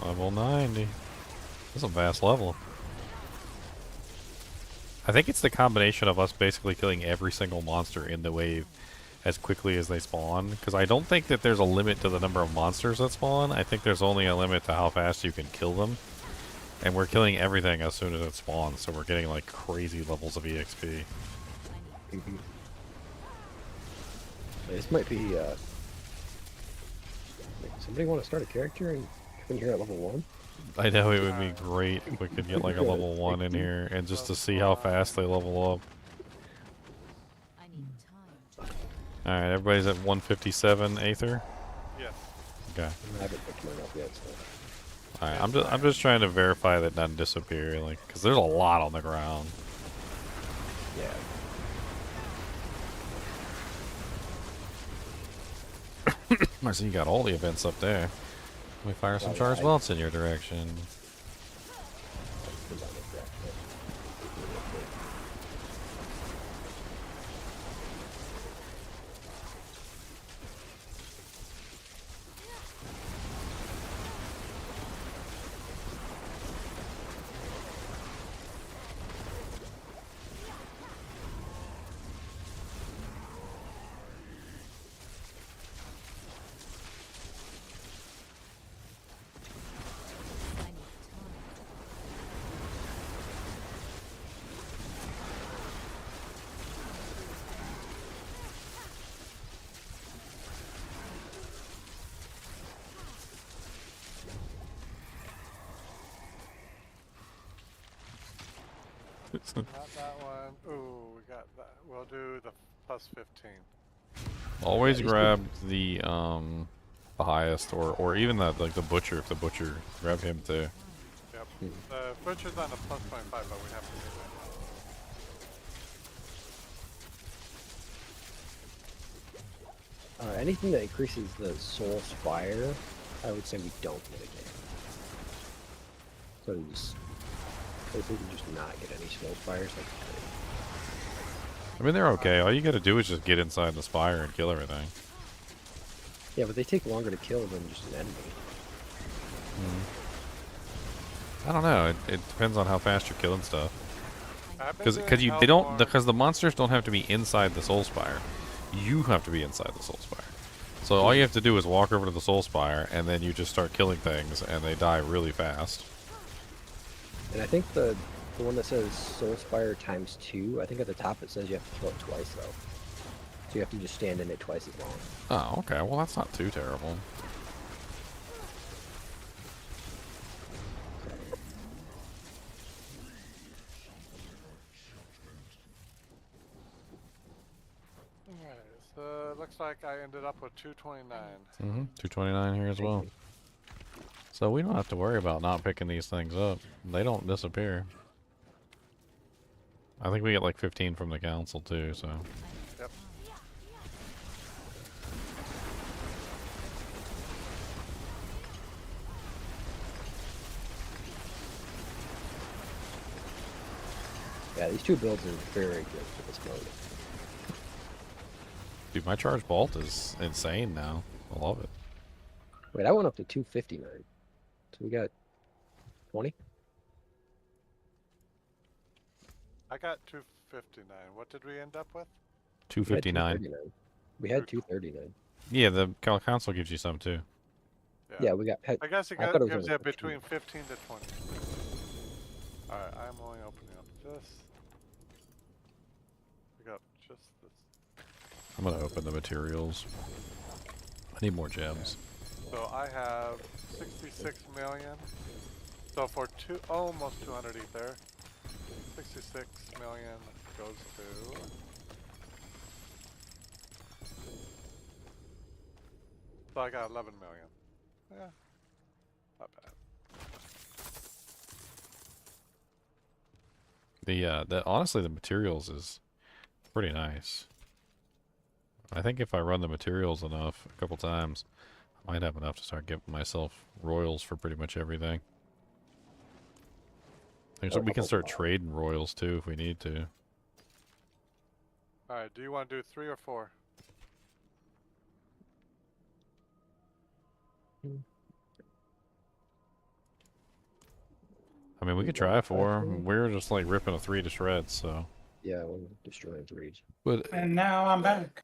Level 90. That's a vast level. I think it's the combination of us basically killing every single monster in the wave as quickly as they spawn. Because I don't think that there's a limit to the number of monsters that spawn. I think there's only a limit to how fast you can kill them. And we're killing everything as soon as it spawns, so we're getting like crazy levels of EXP. This might be, somebody want to start a character and come in here at level 1? I know it would be great if we could get like a level 1 in here and just to see how fast they level up. Alright, everybody's at 157 Aether? Yes. Okay. I haven't picked mine up yet, so. Alright, I'm just trying to verify that doesn't disappear, like, because there's a lot on the ground. Yeah. I see you got all the events up there. Let me fire some charge welts in your direction. Not that one. Ooh, we got that. We'll do the +15. Always grab the highest, or even the the butcher if the butcher. Grab him too. Yep. The butcher's on a +25, but we have to do Anything that increases the soul spire, I would say we don't mitigate. So if we can just not get any soul spires, like I mean, they're okay. All you gotta do is just get inside the spire and kill everything. yeah, but they take longer to kill than just an enemy. I don't know. It depends on how fast you're killing stuff. I've been Because doing they don't Hellborn. because the monsters don't have to be inside the soul spire. You have to be inside the soul spire. So all you have to do is walk over to the soul spire, and then you just start killing things, and they die really fast. And I think the one that says soul spire ×2, I think at the top it says you have to kill it twice though. So you have to just stand in it twice as long. Oh, okay. Well, that's not too terrible. Alright, so it looks like I ended up with 229. 229 here as well. So we don't have to worry about not picking these things up. They don't disappear. I think we get like 15 from the council too, so. Yep. Yeah, these two builds are very good for this mode. Dude, my charge bolt is insane now. I love it. Wait, I went up to 259. So we got 20? I got 259. What did we end up with? 259. We had 239. Yeah, the council gives you some too. Yeah, we got. I guess it I thought it was gives only you between 15 to 20. Alright, I'm only opening up this. I got just this. I'm gonna open the materials. I need more gems. So I have 66 million. So for almost 200 ether, 66 million goes to. So I got 11 million. Yeah, not bad. The honestly, the materials is pretty nice. I think if I run the materials enough a couple times, I might have enough to start giving myself royals for pretty much everything. So we can start trading royals too if we need to. Alright, do you want to do 3 or 4? I mean, we could try 4. We're just like ripping a 3 to shreds, so. Yeah, we're destroying 3s. But And now I'm back.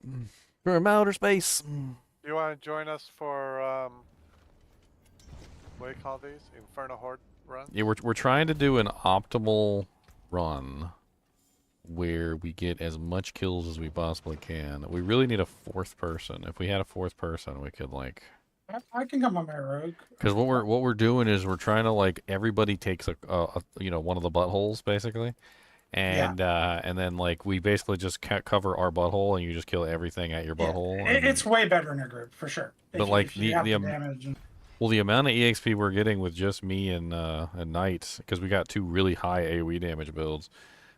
from outer space. Do you want to join us for, what do you call these? Infernal Horde runs? Yeah, we're trying to do an optimal run where we get as much kills as we possibly can. We really need a 4th person. If we had a 4th person, we could like. I can come on my rogue. Because what we're doing is we're trying to like everybody takes a one of the buttholes basically, and then like we basically just cover our butthole and you just kill everything at your butthole. It's way better in a group for sure. But like if you have damage and... well, the amount of EXP we're getting with just me and Knight, because we got 2 really high AOE damage builds,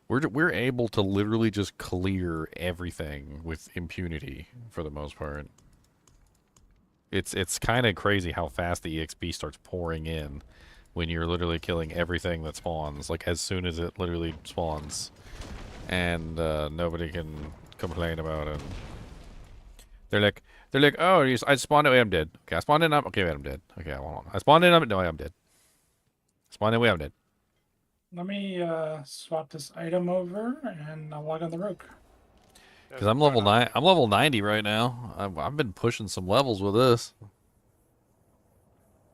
we're able to literally just clear everything with impunity for the most part. It's kind of crazy how fast the EXP starts pouring in when you're literally killing everything that spawns, like as soon as it literally spawns, and nobody can complain about it. They're like, oh, I spawned in, wait, I'm dead. Okay, I spawned in, okay, wait, I'm dead. Okay, hold on. I spawned in, no, I'm dead. Spawned in, wait, I'm dead. Let me swap this item over and I'll log on the rogue. Because I'm level 9. I'm level 90 right now. I've been pushing some levels with this.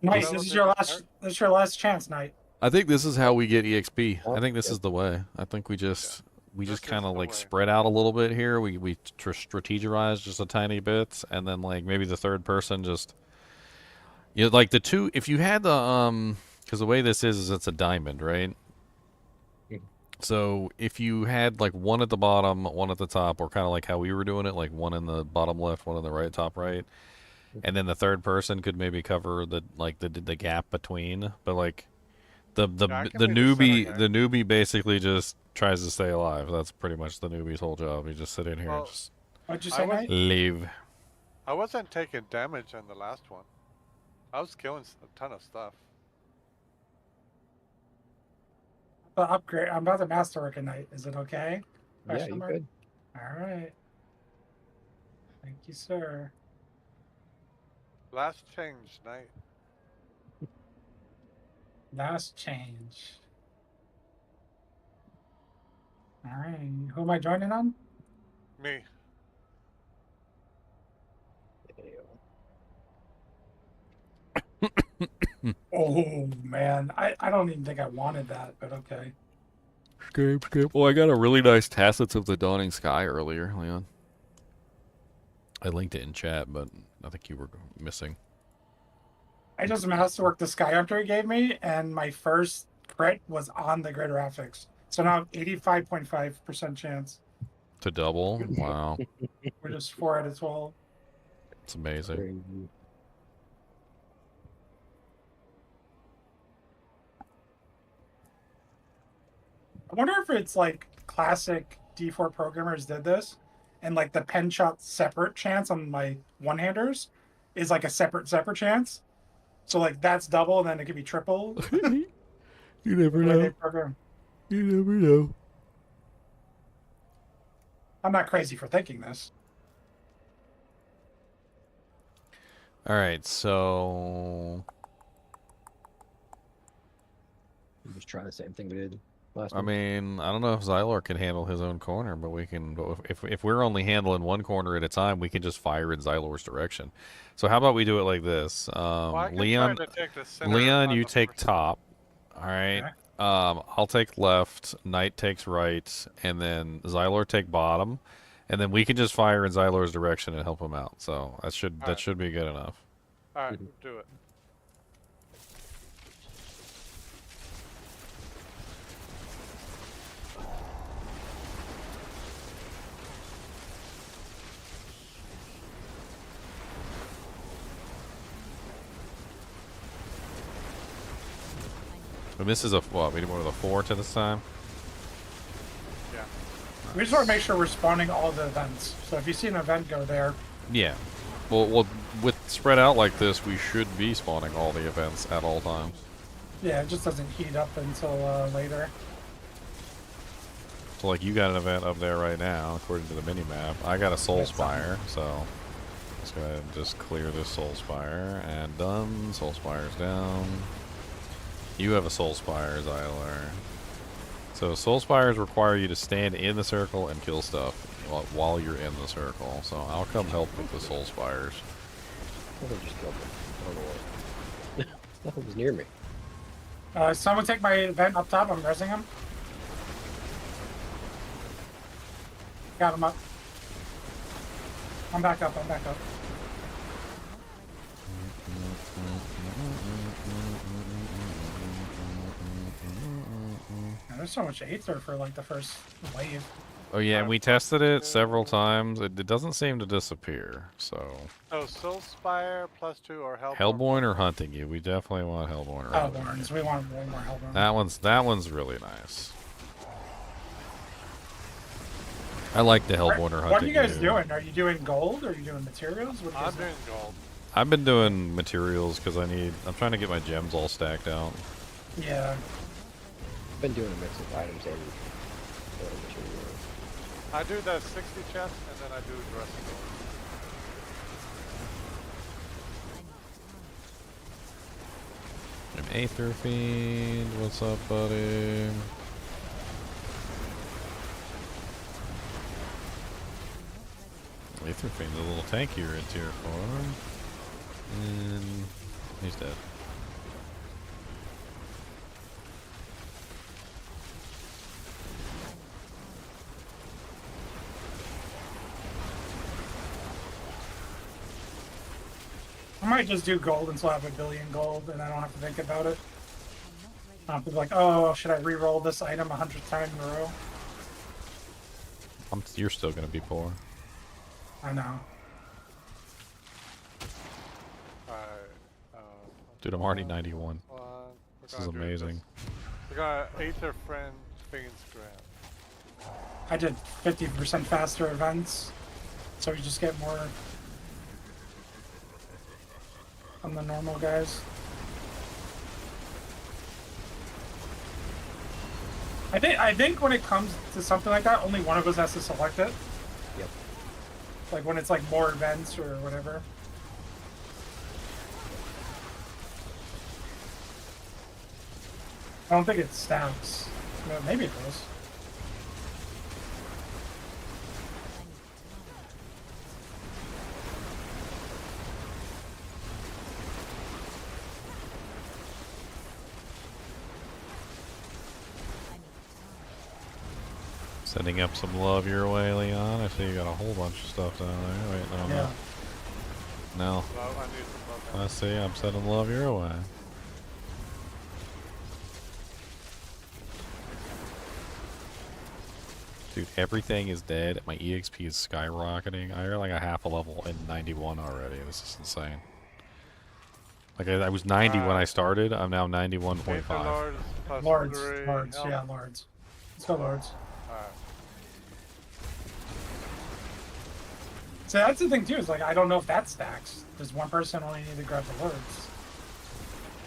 Nice. This is your last chance, Knight. I think this is how we get EXP. I think this is the way. I think we just kind of like spread out a little bit here. We strategize just a tiny bit, and then like maybe the 3rd person just like the 2. If you had the because the way this is it's a diamond, right? So if you had like 1 at the bottom, 1 at the top, or kind of like how we were doing it, like 1 in the bottom left, 1 in the right, top right, and then the 3rd person could maybe cover the gap between. But like the newbie basically just tries to stay alive. That's pretty much the newbie's whole job. You just sit in here and just what'd you say, Knight? leave. I wasn't taking damage on the last one. I was killing a ton of stuff. The upgrade. I'm about to masterwork a night. Is it okay? Yeah, Question you mark? good. All right. Thank you, sir. Last change night. Last change. All right. Who am I joining on? Me. Oh man, I don't even think I wanted that, but okay. Skip. Well, I got a really nice Tassets of the Dawning Sky earlier, Leon. I linked it in chat, but I think you were missing. I just masterworked the Sky Hunter he gave me, and my first crit was on the Greater Affix. So now 85.5% chance. To double? Wow. We're just 4 out of 12. It's amazing. Crazy. I wonder if it's like classic D4 programmers did this, and like the pen shot separate chance on my one-handers is like a separate chance. So like that's double, and then it could be triple. You never the way they know. program. You never know. I'm not crazy for thinking this. All right, so You just try the same thing we did last I time. mean, I don't know if Xylor can handle his own corner, but we can. But if we're only handling one corner at a time, we can just fire in Xylor's direction. So how about we do it like this? Well, I can Leon, try to take the center Leon, on you the take first- top. All right. Okay. I'll take left. Knight takes right, and then Xylor take bottom, and then we can just fire in Xylor's direction and help him out. So that Alright. should be good enough. Alright, do it. And this is a what? We did one with a 4 to this time. Yeah. We just want to make sure we're spawning all the events. So if you see an event, go there. Yeah. Well, with spread out like this, we should be spawning all the events at all times. Yeah, it just doesn't heat up until later. So, like, you got an event up there right now, according to the mini-map. I got a Soul Spire, so let's go ahead and just clear this Soul Spire. And done. Soul Spire's down. You have a Soul Spire, Xylar. So, Soul Spires require you to stand in the circle and kill stuff while you're in the circle. So, I'll come help with the Soul Spires. Nothing just killed me. I don't know what. Nothing was near me. Someone take my event up top. I'm resing him. Got him up. I'm back up. I'm back up. Man, there's so much Aether for like the first wave. Oh, yeah, and we tested it several times. It doesn't seem to disappear, so... So Soul Spire +2 or Hellborn. Hellborn or hunting you? We definitely want Hellborn or hunting you. Hellborns. We want way more Hellborns. That one's really nice. I like the Hellborn or hunting. What are you guys you. doing? Are you doing gold? Or are you doing materials? What are you I'm guys doing gold. I've been doing materials because I'm trying to get my gems all stacked out. Yeah. I've been doing a mix of items and materials. I do the 60 chest and then I do the rest of An Aether Fiend, what's up, buddy? Aether Fiend, a little tankier in tier 4. And he's dead. I might just do gold until I have 1 billion gold and I don't have to think about it. I don't have to be like, oh, should I re-roll this item 100th time in a row? You're still gonna be poor. I know. Alright. Dude, I'm already 91. We're This gonna is do amazing. We're gonna Aether Friend Fiend's Grant. I did 50% faster events, so we just get more on the normal guys. I think when it comes to something like that, only one of us has to select it. Yep. Like when it's like more events or whatever. I don't think it stacks. Well, maybe it does. Sending up some love your way, Leon. I see you got a whole bunch of stuff down there. Wait, no, Yeah. no. Well, I need some love now. I see. I'm sending love your way. Dude, everything is dead. My EXP is skyrocketing. I got like a half a level in 91 already. This is insane. Like I was 90 when I started. I'm now 91.5. Lords plus Lords, 3 Lords, health. yeah, Lords. Let's go, Lords. Alright. So that's the thing too, is like I don't know if that stacks. Does one person only need to grab the Lords?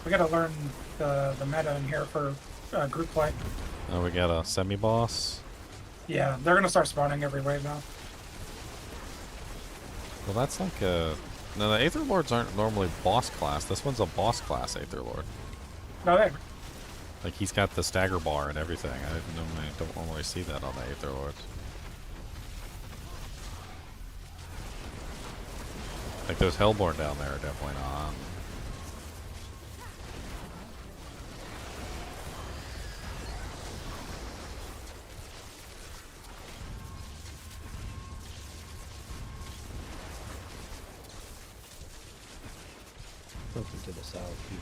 We gotta learn the meta in here for group play. Oh, we got a semi-boss. Yeah, they're gonna start spawning every wave now. Well, that's like a... No, the Aether Lords aren't normally boss class. This one's a boss class Aether Lord. No, they. Like, he's got the stagger bar and everything. I don't normally see that on the Aether Lords. Like, those Hellborn down there are definitely not on. Something to the south.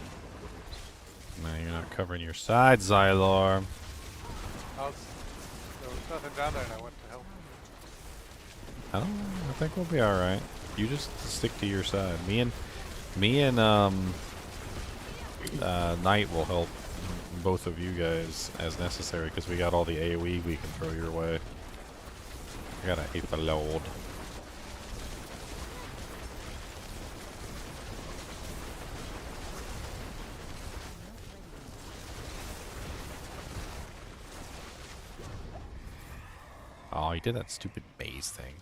No, you're not covering your side, Xylor. There was nothing down there and I went to help. I don't know. I think we'll be alright. You just stick to your side. Me and Knight will help both of you guys as necessary because we got all the AoE we can throw your way. I got an Aether Lord. Oh, he did that stupid maze thing.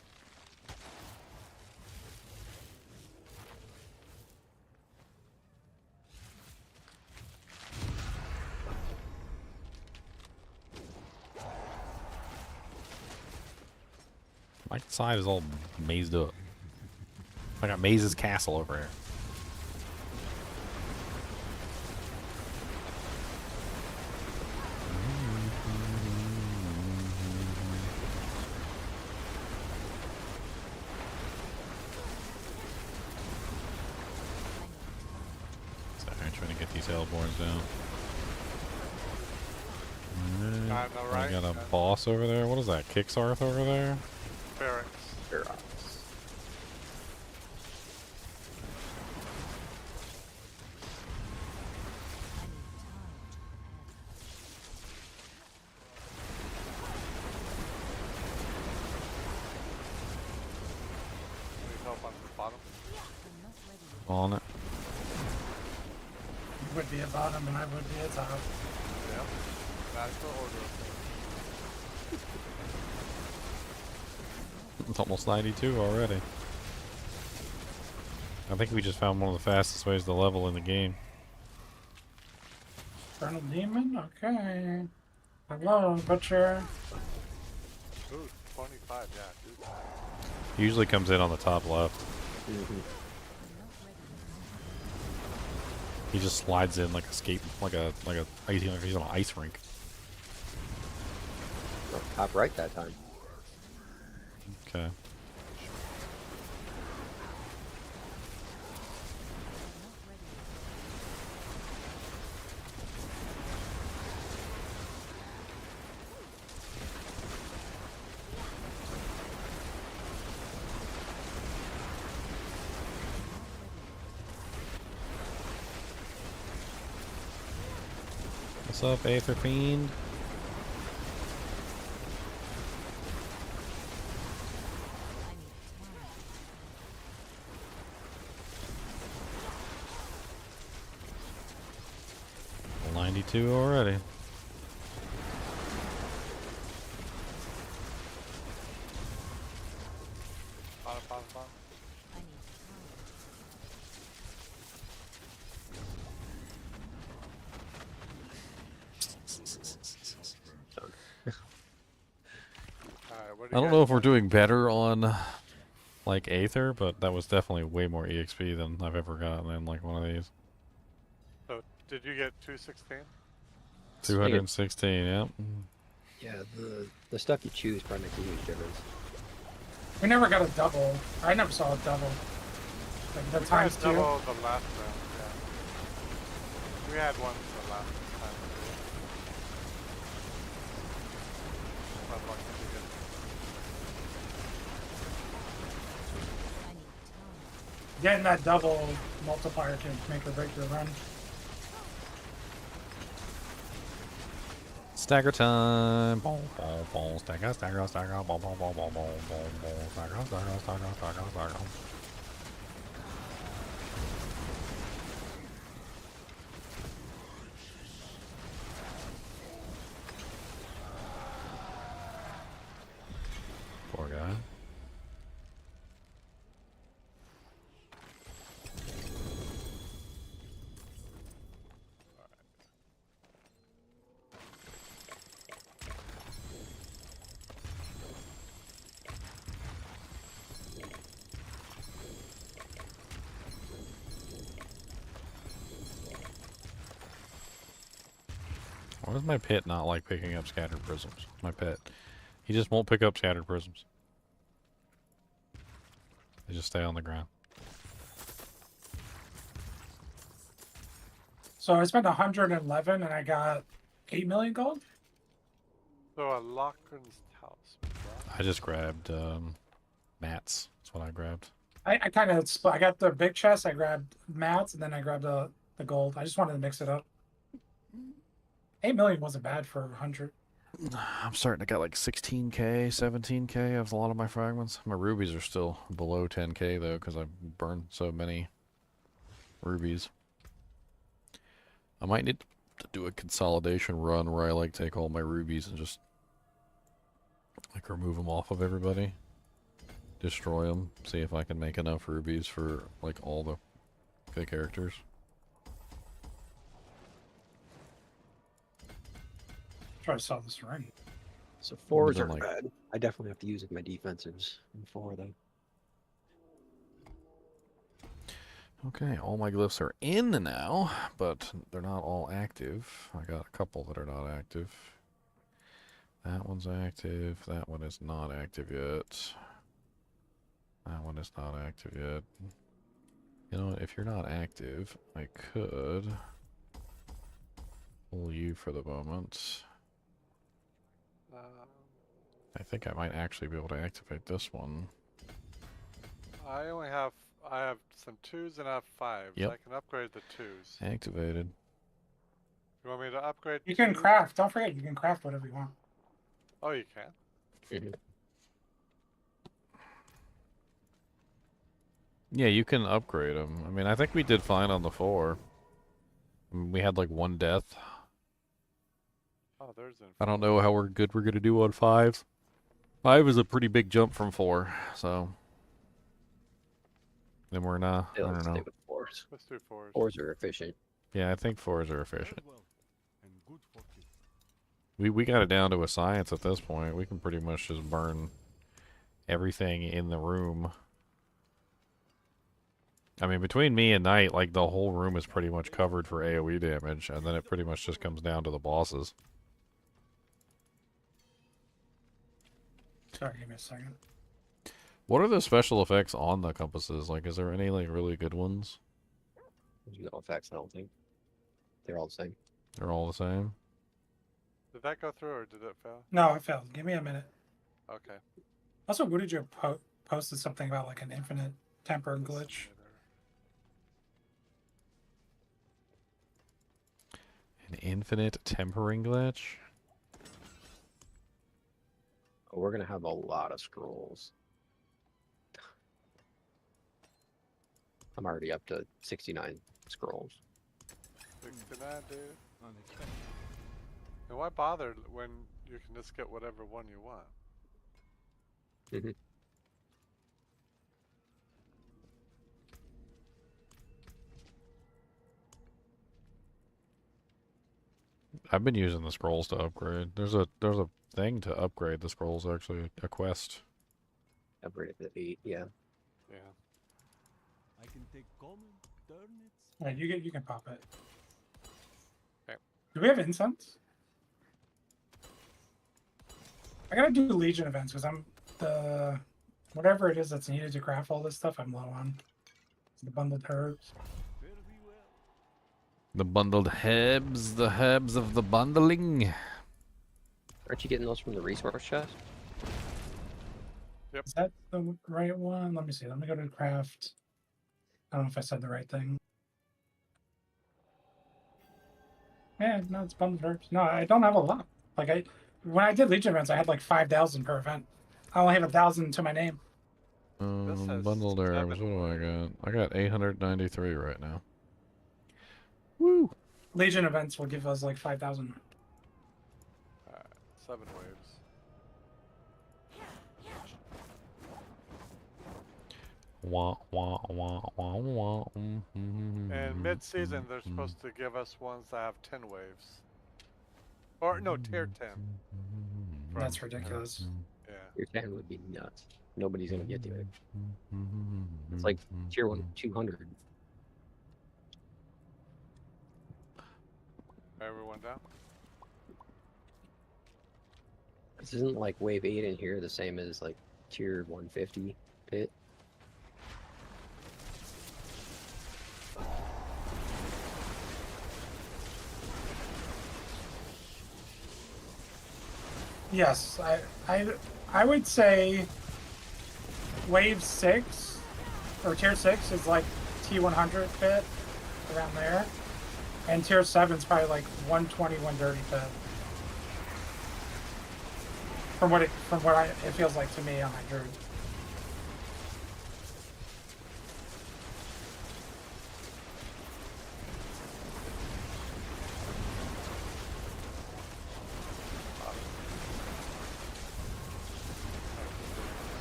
My side is all mazed up. I got Maze's castle over here. Sorry, trying to get these Hellborns down. I know, right? I got a boss over there. What is that? Kixarth over there? Barracks. Need help on the bottom. On it. You would be a bottom and I would be a top. Yep. That's the order of things. It's almost 92 already. I think we just found one of the fastest ways to level in the game. Infernal Demon? Okay. Hello, Butcher. Ooh, 25, yeah, dude. He usually comes in on the top left. He just slides in like a skate, like he's on an ice rink. Oh, top right that time. Okay. What's up, Aether Fiend? 92 already. Bottom, bottom, bottom. I need Alright, what do I you don't guys know if we're got? doing better on like Aether, but that was definitely way more EXP than I've ever gotten in like one of these. So, did you get 216? 216, yep. Yeah, the stuff you choose probably makes a huge difference. We never got a double. I never saw a double. Like the We times had two. double the last round, yeah. We had one the last time. Not lucky to get. I need time. Getting that double multiplier can make or break your run. Stagger time. Boom, boom, boom. Stagger, stagger, stagger. Boom, boom, boom, boom, boom, boom, boom. Stagger, stagger, stagger, stagger, stagger. Poor guy. Why does my pet not like picking up scattered prisms? My pet. He just won't pick up scattered prisms. They just stay on the ground. So I spent 111 and I got 8 million gold. So a Lachlan's talisman. I just grabbed mats. That's what I grabbed. I kind of split. I got the big chest. I grabbed mats and then I grabbed the gold. I just wanted to mix it up. 8 million wasn't bad for 100. I'm starting to get like 16k, 17k of a lot of my fragments. My rubies are still below 10k though because I've burned so many rubies. I might need to do a consolidation run where I like take all my rubies and just like remove them off of everybody. Destroy them. See if I can make enough rubies for like all the characters. Try to solve this ring. So fours then, are like- bad. I definitely have to use my defensives in 4 though. Okay, all my glyphs are in now, but they're not all active. I got a couple that are not active. That one's active. That one is not active yet. That one is not active yet. You know what? If you're not active, I could pull you for the moment. I think I might actually be able to activate this one. I have some 2s and I have 5s. Yep. I can upgrade the 2s. Activated. You want me to upgrade? You can 2s? craft. Don't forget, you can craft whatever you want. Oh, you can. Yeah, you can upgrade them. I mean, I think we did fine on the 4. We had like 1 death. Oh, there's I don't know how we're gonna do on 5. 5 is a pretty big jump from 4, so then we're not. I Still don't stay know. with 4s. Let's do 4s. 4s are efficient. Yeah, I think 4s are efficient. Well, and good for kids. We got it down to a science at this point. We can pretty much just burn everything in the room. I mean, between me and Knight, like the whole room is pretty much covered for AoE damage, and then it pretty much just comes down to the bosses. Sorry, give me a second. What are the special effects on the compasses? Like, is there any like really good ones? There's no effects, I don't think. They're all the same. They're all the same. Did that go through or did it fail? No, it failed. Give me a minute. Okay. Also, what did you posted something about like an infinite temper glitch? An infinite tempering glitch? Oh, we're gonna have a lot of scrolls. I'm already up to 69 scrolls. 69, dude. Unexpected. And why bother when you can just get whatever one you want? Mhm. I've been using the scrolls to upgrade. There's a thing to upgrade the scrolls, actually, a quest. Upgrade it to 8, yeah. Yeah. I can take common, turnips. Yeah, you can pop it. Okay. Do we have incense? I gotta do Legion events because I'm the whatever it is that's needed to craft all this stuff. I'm low on the bundled herbs. Fare thee well. The bundled hebs, the hebs of the bundling. Aren't you getting those from the resource chest? Is that the right one? Let me see. Let me go to craft. I don't know if I said the right thing. Yeah, no, it's bundled herbs. No, I don't have a lot. Like when I did Legion events, I had like 5,000 per event. I only have 1,000 to my name. has Bundled herbs. What 7 do I waves. got? I got 893 right now. Woo! Legion events will give us like 5,000. 7 waves. Wah wah wah wah wah. And mid-season, they're supposed to give us ones that have 10 waves. Or, no, tier 10. That's ridiculous. Yeah. Your 10 would be nuts. Nobody's gonna get to it. It's like tier 1 200. Everyone down? This isn't like wave 8 in here the same as like tier 150 pit. Yes, I would say wave 6 or tier 6 is like T100 fit around there, and tier 7 is probably like 120, 130 fit. From what it feels like to me on my druid.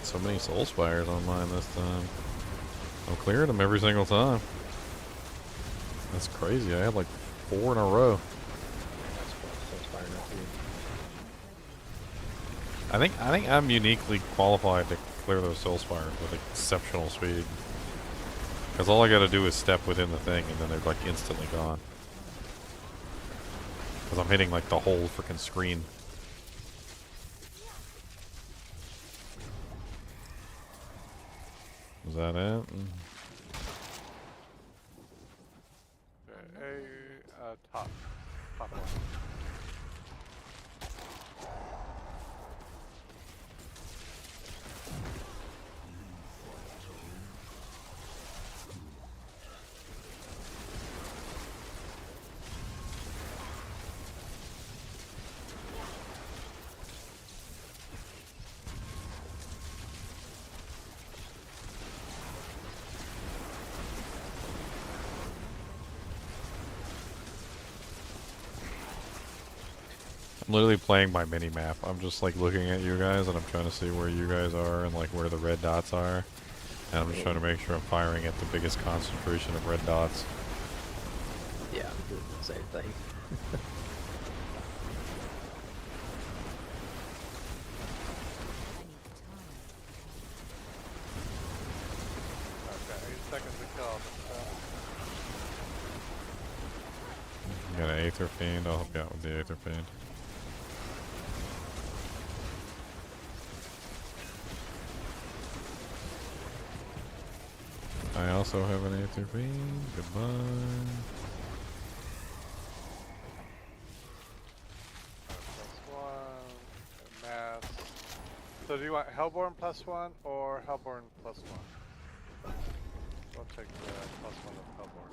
So many soul spires on mine this time. I'm clearing them every single time. That's crazy. I had like 4 in a row. That's so inspiring not to. I think I'm uniquely qualified to clear those soul spires with exceptional speed. Because all I got to do is step within the thing, and then they're like instantly gone. Because I'm hitting like the whole freaking screen. Is that it? Okay, top one. I'm literally playing my mini map. I'm just like looking at you guys and I'm trying to see where you guys are and like where the red dots are. And I'm just trying to make sure I'm firing at the biggest concentration of red dots. Yeah, I'm doing the same thing. Okay, 8 seconds to kill. You got an Aether Fiend. I'll help you out with the Aether Fiend. I also have an Aether Fiend. Goodbye. +1, mass. So do you want Hellborn +1 or Hellborn +1? I'll take the +1 of Hellborn.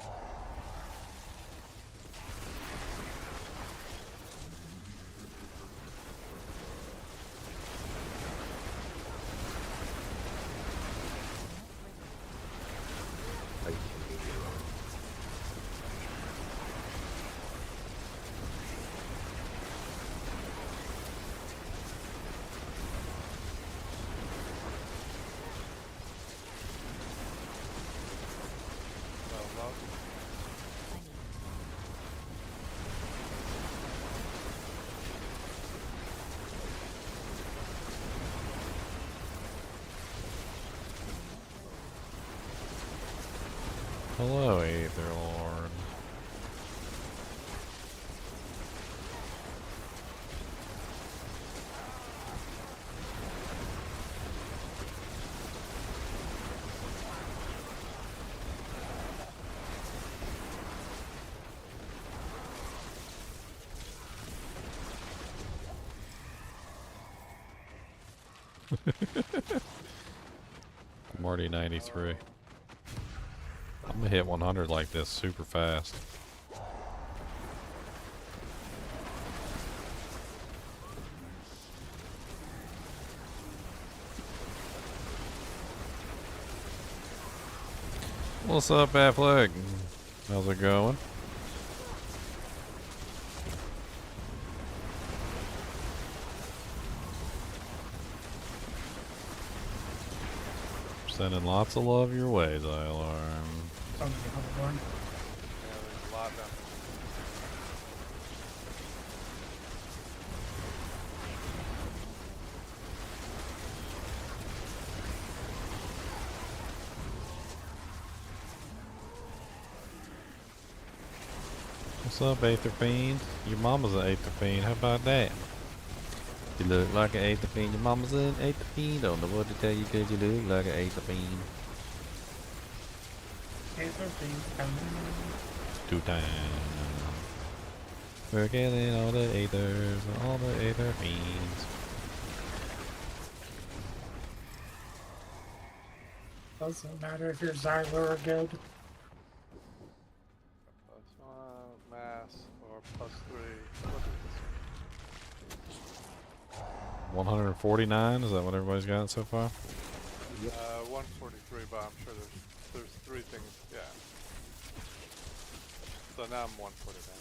Hello, Aether Lord. I'm already 93. I'm gonna hit 100 like this super fast. What's up, Affleck? How's it going? Sending lots of love your way, Zylar. Sounds like a hoverboard. Yeah, there's a lot down there. What's up, Aether Fiend? Your mama's an Aether Fiend. How about that? You look like an Aether Fiend. Your mama's an Aether Fiend. Don't know what to tell you because you look like an Aether Fiend. Aether Fiend coming. Two times. We're killing all the Aethers, all the Aether Fiends. Doesn't matter if you're Zyler or good. +1 mass or +3. What is this? 149? Is that what everybody's got so far? 143, but I'm sure there's 3 things. Yeah. So now I'm 149.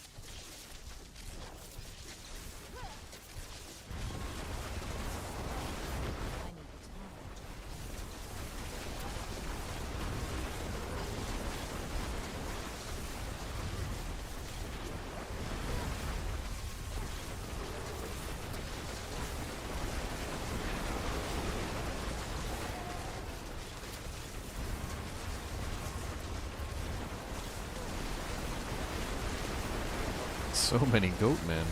So many goat men.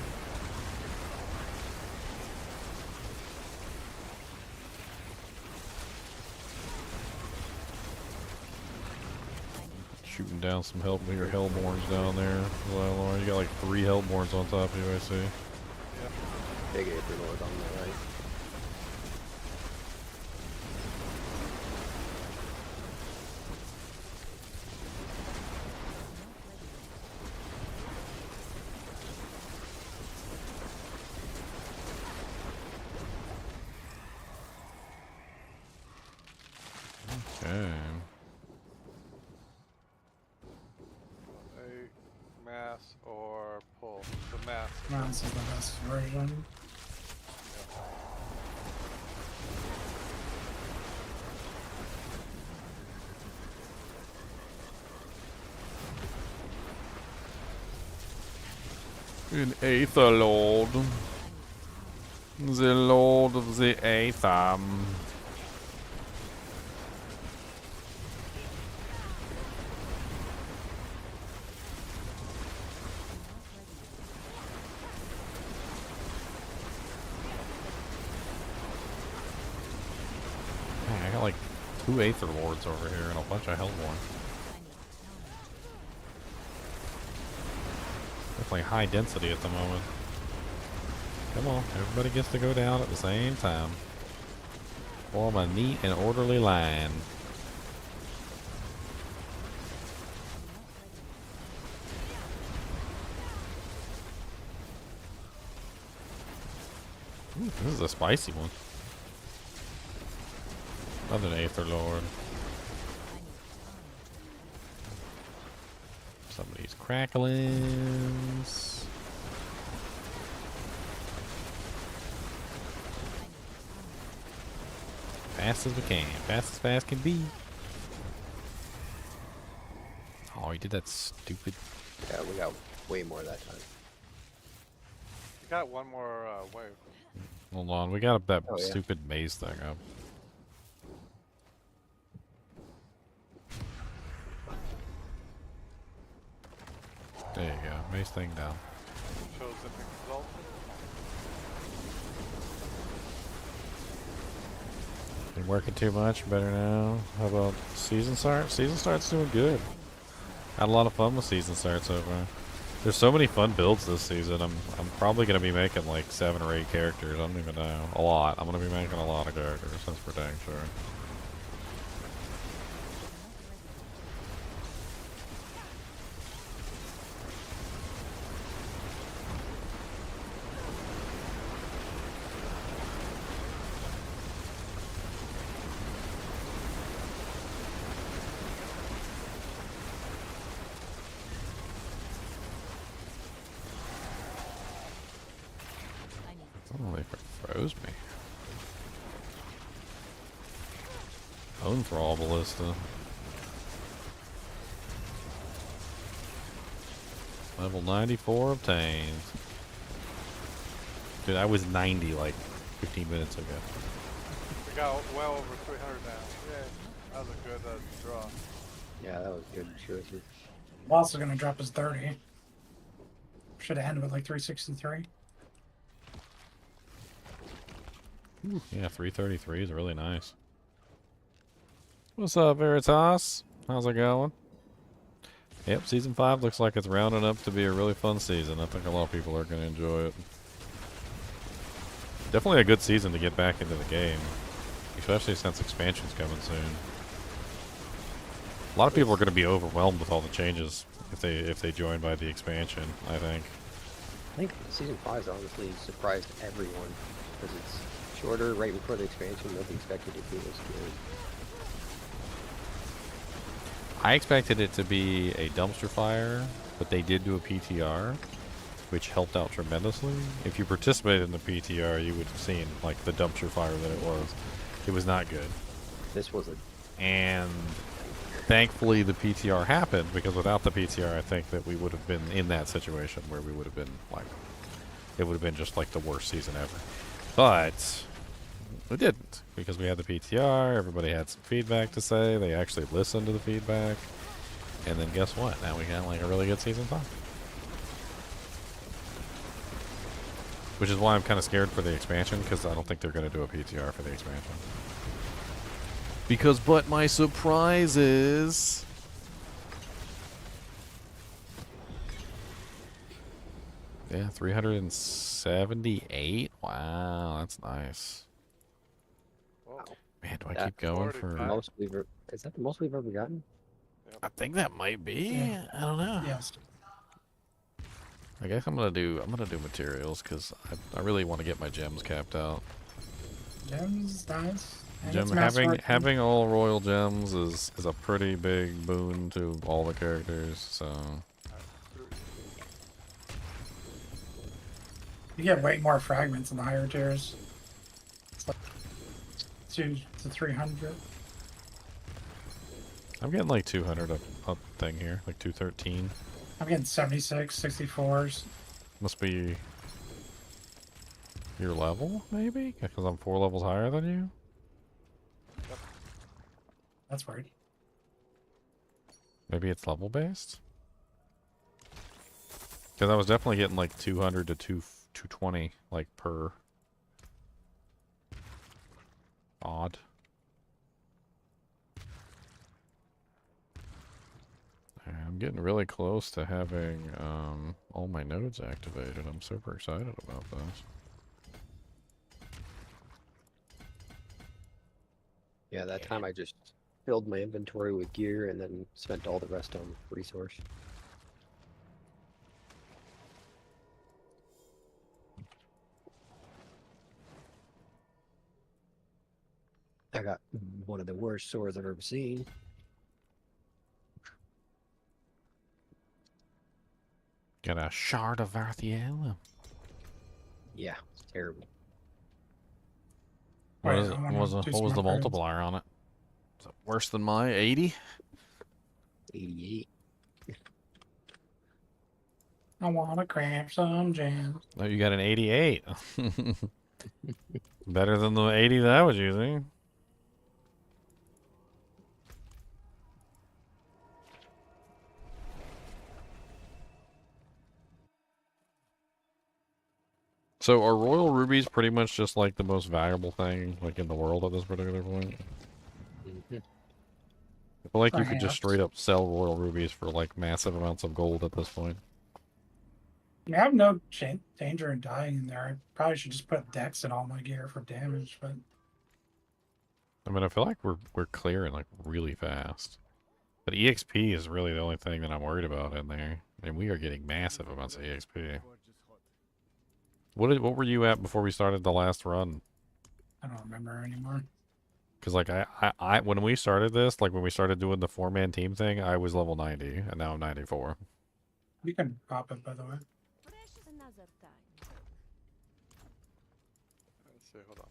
Shooting down some Hellborns down there. Well, you got like 3 Hellborns on top of you, I see. Yep. Big Aether Lord on the right. Okay. 8 mass or pull. The mass. Mouse is the best version. An Aether Lord. The Lord of the Aether. Man, I got like 2 Aether Lords over here and a bunch of Hellborn. Definitely high density at the moment. Come on, everybody gets to go down at the same time. Form a neat and orderly line. Ooh, this is a spicy one. Another Aether Lord. Somebody's cracklings. Fast as we can. Fast as fast can be. Oh, he did that stupid. Yeah, we got way more that time. You got one more wave. Hold on, we got that Oh, yeah. stupid maze thing up. There you go. Mace thing down. Shows zipping results. Been working too much. Better now. How about season start? Season start's doing good. Had a lot of fun with season start so far. There's so many fun builds this season. I'm probably gonna be making like 7 or 8 characters. I don't even know. A lot. I'm gonna be making a lot of characters. That's for dang sure. Oh, they froze me. Own for all ballista. Level 94 obtained. Dude, I was 90 like 15 minutes ago. We got well over 300 now. Yay. That was a good draw. Yeah, that was good choices. Boss is gonna drop his 30. Should have ended with like 363. Yeah, 333 is really nice. What's up, Veritas? How's it going? Yep, Season 5 looks like it's rounding up to be a really fun season. I think a lot of people are going to enjoy it. Definitely a good season to get back into the game. Especially since expansion's coming soon. A lot of people are going to be overwhelmed with all the changes if they join by the expansion, I think. I think Season 5's honestly surprised everyone because it's shorter right before the expansion. Nobody expected it to be this good. I expected it to be a dumpster fire, but they did do a PTR, which helped out tremendously. If you participated in the PTR, you would have seen like the dumpster fire that it was. It was not good. This was a... And thankfully the PTR happened, because without the PTR, I think that we would have been in that situation where we would have been like, it would have been just like the worst season ever. But we didn't, because we had the PTR, everybody had some feedback to say, they actually listened to the feedback, and then guess what? Now we got like a really good Season 5. Which is why I'm kind of scared for the expansion, because I don't think they're going to do a PTR for the expansion. Because, but my surprise is... Yeah, 378? Wow, that's nice. Whoa. Man, do I That's keep going for... Most we've ever, is that the most we've ever gotten? I think that might be. Yeah. I don't know. Yes. I guess I'm gonna do materials, because I really want to get my gems capped out. Gems, nice. And Gem it's Mascot. having all royal gems is a pretty big boon to all the characters, so You get way more fragments in the higher tiers. It's like 2 to 300. I'm getting like 200 up thing here, like 213. I'm getting 76, 64s. Must be your level, maybe? Because I'm 4 levels higher than you? That's weird. Maybe it's level based? Because I was definitely getting like 200 to 220, like per odd. I'm getting really close to having all my nodes activated. I'm super excited about this. Yeah, that time I just filled my inventory with gear and then spent all the rest on resource. I got one of the worst swords I've ever seen. Got a shard of Varthiel. Yeah, it's terrible. What Right, is it? I wanna What do was some the upgrades. multiplier on it? Is it worse than my 80? 88. I want to craft some gems. No, you got an 88. Better than the 80 that I was using. So are royal rubies pretty much just like the most valuable thing like in the world at this particular point? Mhm. I feel like you could just Perhaps. straight up sell royal rubies for like massive amounts of gold at this point. You have no danger in dying in there. I probably should just put dex in all my gear for damage, but I mean, I feel like we're clearing like really fast. But EXP is really the only thing that I'm worried about in there. And we are getting massive amounts of EXP. What were you at before we started the last run? I don't remember anymore. Because like I when we started this, like when we started doing the 4-man team thing, I was level 90 and now I'm 94. You can pop it, by the way. Precious another time. Let's see, hold on.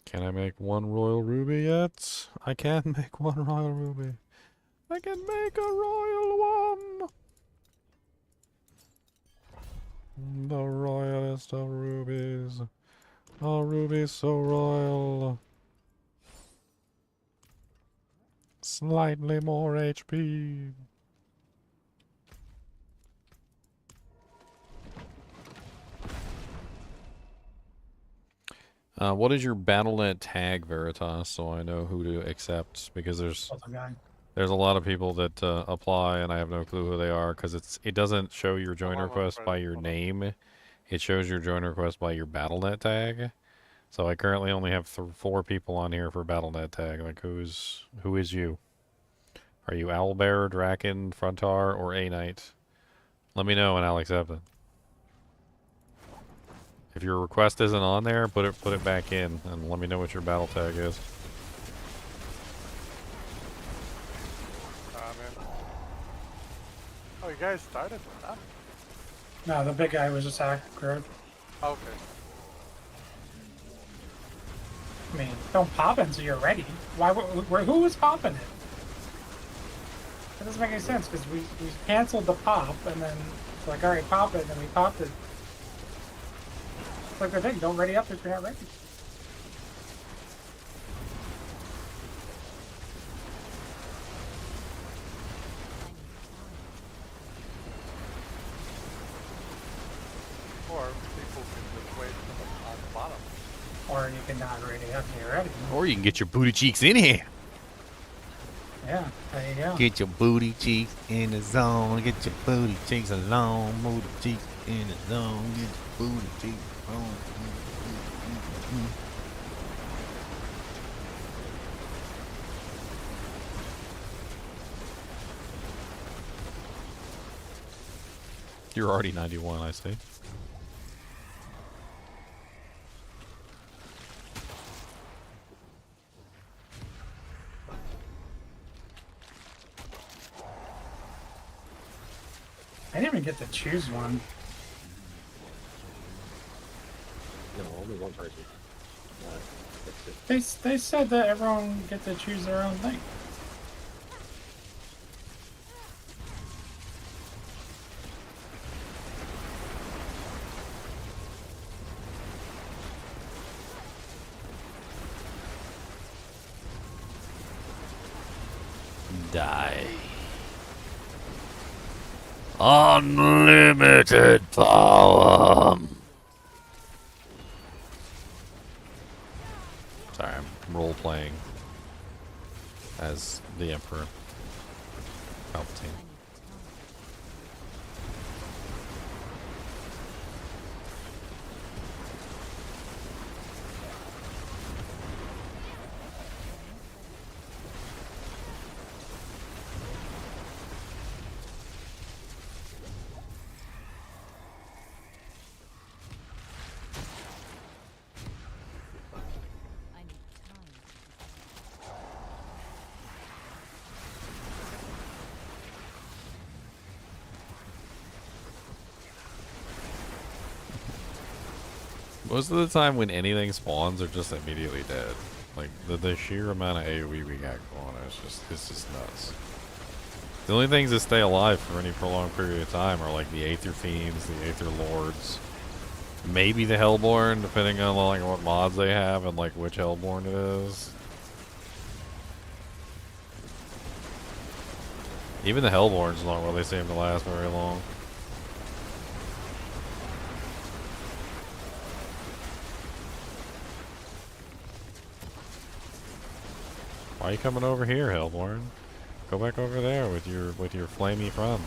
Can I make one royal ruby yet? I can make one royal ruby. I can make a royal one. The royalest of rubies. A ruby so royal. Slightly more HP. What is your BattleNet tag, Veritas, so I know who to accept? Because there's a lot of people that apply, and I have no clue who they are, because it doesn't show your join request by your name. It shows your join request by your BattleNet tag. So I currently only have 4 people on here for BattleNet tag. Like, who is you? Are you Owlbear, Draken, Frontar, or A-Knight? Let me know and I'll accept it. If your request isn't on there, put it back in and let me know what your battle tag is. Man. Oh, you guys started with that? No, the big guy was just accurate. Okay. I mean, don't pop it until you're ready. Who was popping it? That doesn't make any sense because we canceled the pop and then it's like, all right, pop it, and then we popped it. It's like the thing, don't ready up if you're not ready. Or people can just wait on the bottom. Or you can not ready up and you're ready. Or you can get your booty cheeks in here. Yeah, there you go. Get your booty cheeks in the zone. Get your booty cheeks alone. Booty cheeks in the zone. Get your booty cheeks alone. You're already 91, I see. I didn't even get to choose one. No, only one person. That's it. They said that everyone get to choose their own thing. Die. Unlimited power. Sorry, I'm role playing as the Emperor Palpatine. I need time. Most of the time when anything spawns, they're just immediately dead. Like, the sheer amount of AoE we got going on it's just nuts. The only things that stay alive for any prolonged period of time are like the Aether Fiends, the Aether Lords, maybe the Hellborn, depending on like what mods they have and like which Hellborn it is. Even the Hellborns don't really seem to last very long. Why are you coming over here, Hellborn? Go back over there with your flamey friends.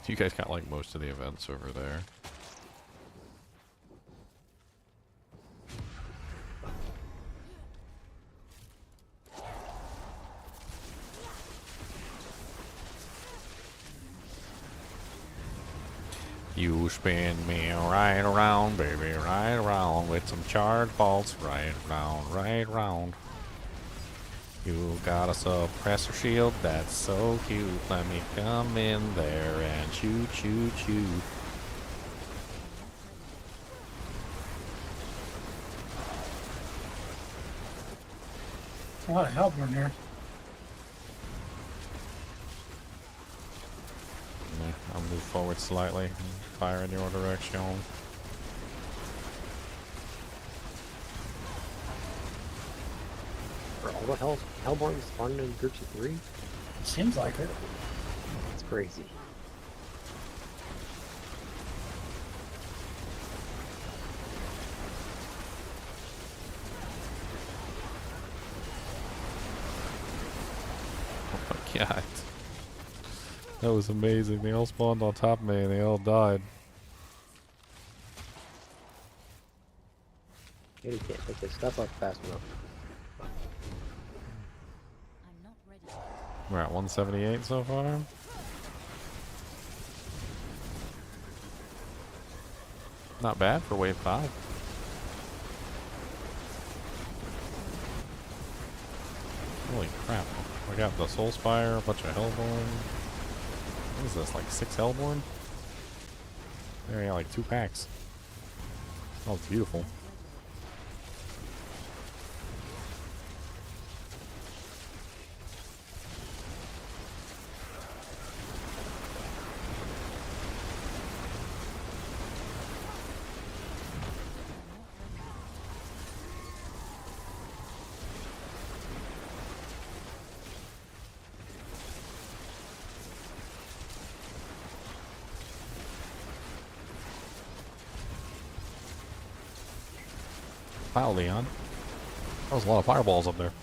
You guys got like most of the events over there. You spin me right around, baby, right around with some charred bolts, right round, right round. You got a suppressor shield, that's so cute. Let me come in there and shoot, shoot, shoot. A lot of help in here. I'll move forward slightly and fire in your direction. Are all the Hellborns spawning in groups of 3? Seems like it. It's crazy. Oh my god. That was amazing. They all spawned on top of me and they all died. Katie can't pick this stuff up fast enough. I'm not ready. We're at 178 so far. Not bad for wave 5. Holy crap. We got the Soul Spire, a bunch of Hellborn. What is this, like 6 Hellborn? There, yeah, like 2 packs. Oh, it's beautiful. Wow, Leon. That was a lot of fireballs up there.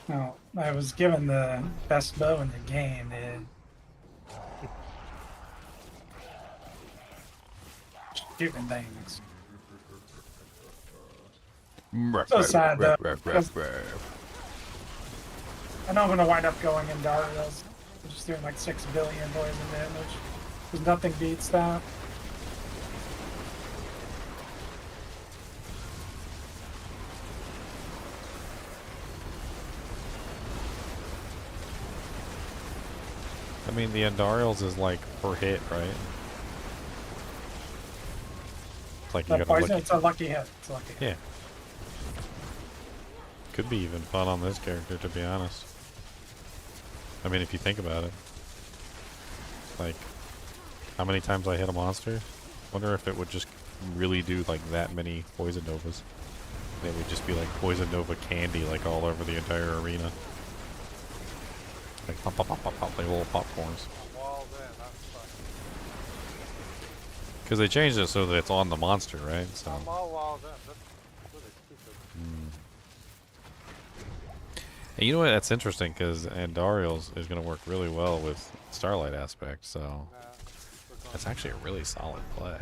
No, I was given the best bow in the game, dude. Shooting things. So sad though. I know I'm gonna wind up going in Darius. I'm just doing like 6 billion poison damage. Because nothing beats that. I mean, the Andariels is like per hit, right? It's like you The gotta poison, look. it's a lucky hit. It's a lucky hit. Yeah. Could be even fun on this character, to be honest. I mean, if you think about it. Like, how many times I hit a monster? Wonder if it would just really do like that many Poison Novas. It would just be like Poison Nova candy like all over the entire arena. Like pop, pop, pop, pop, pop, like little popcorns. Walled in, that's fine. Because they changed it so that it's on the monster, right? So. I'm all walled in. That's really stupid. And you know what? That's interesting because Andariel's is going to work really well with Starlight aspect, so Nah, we're going that's actually a really solid play.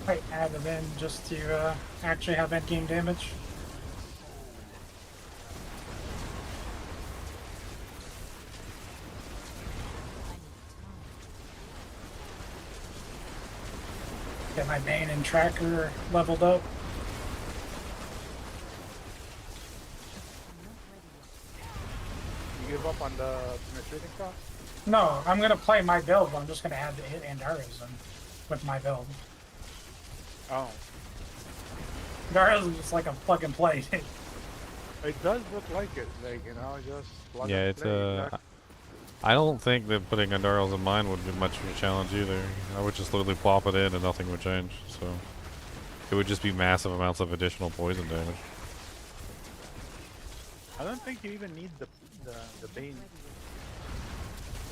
Right, add it in just to actually have endgame damage. Get my main and tracker leveled up. You give up on the penetrating stuff? No, I'm gonna play my build, but I'm just gonna add the hit Andaris in with my build. Oh. Darius is just like a plug and play. It does look like it, like, you know, just plug Yeah, and it's play. I don't think that putting Andaros in mine would be much of a challenge either. I would just literally plop it in and nothing would change. So it would just be massive amounts of additional poison damage. I don't think you even need the Bane.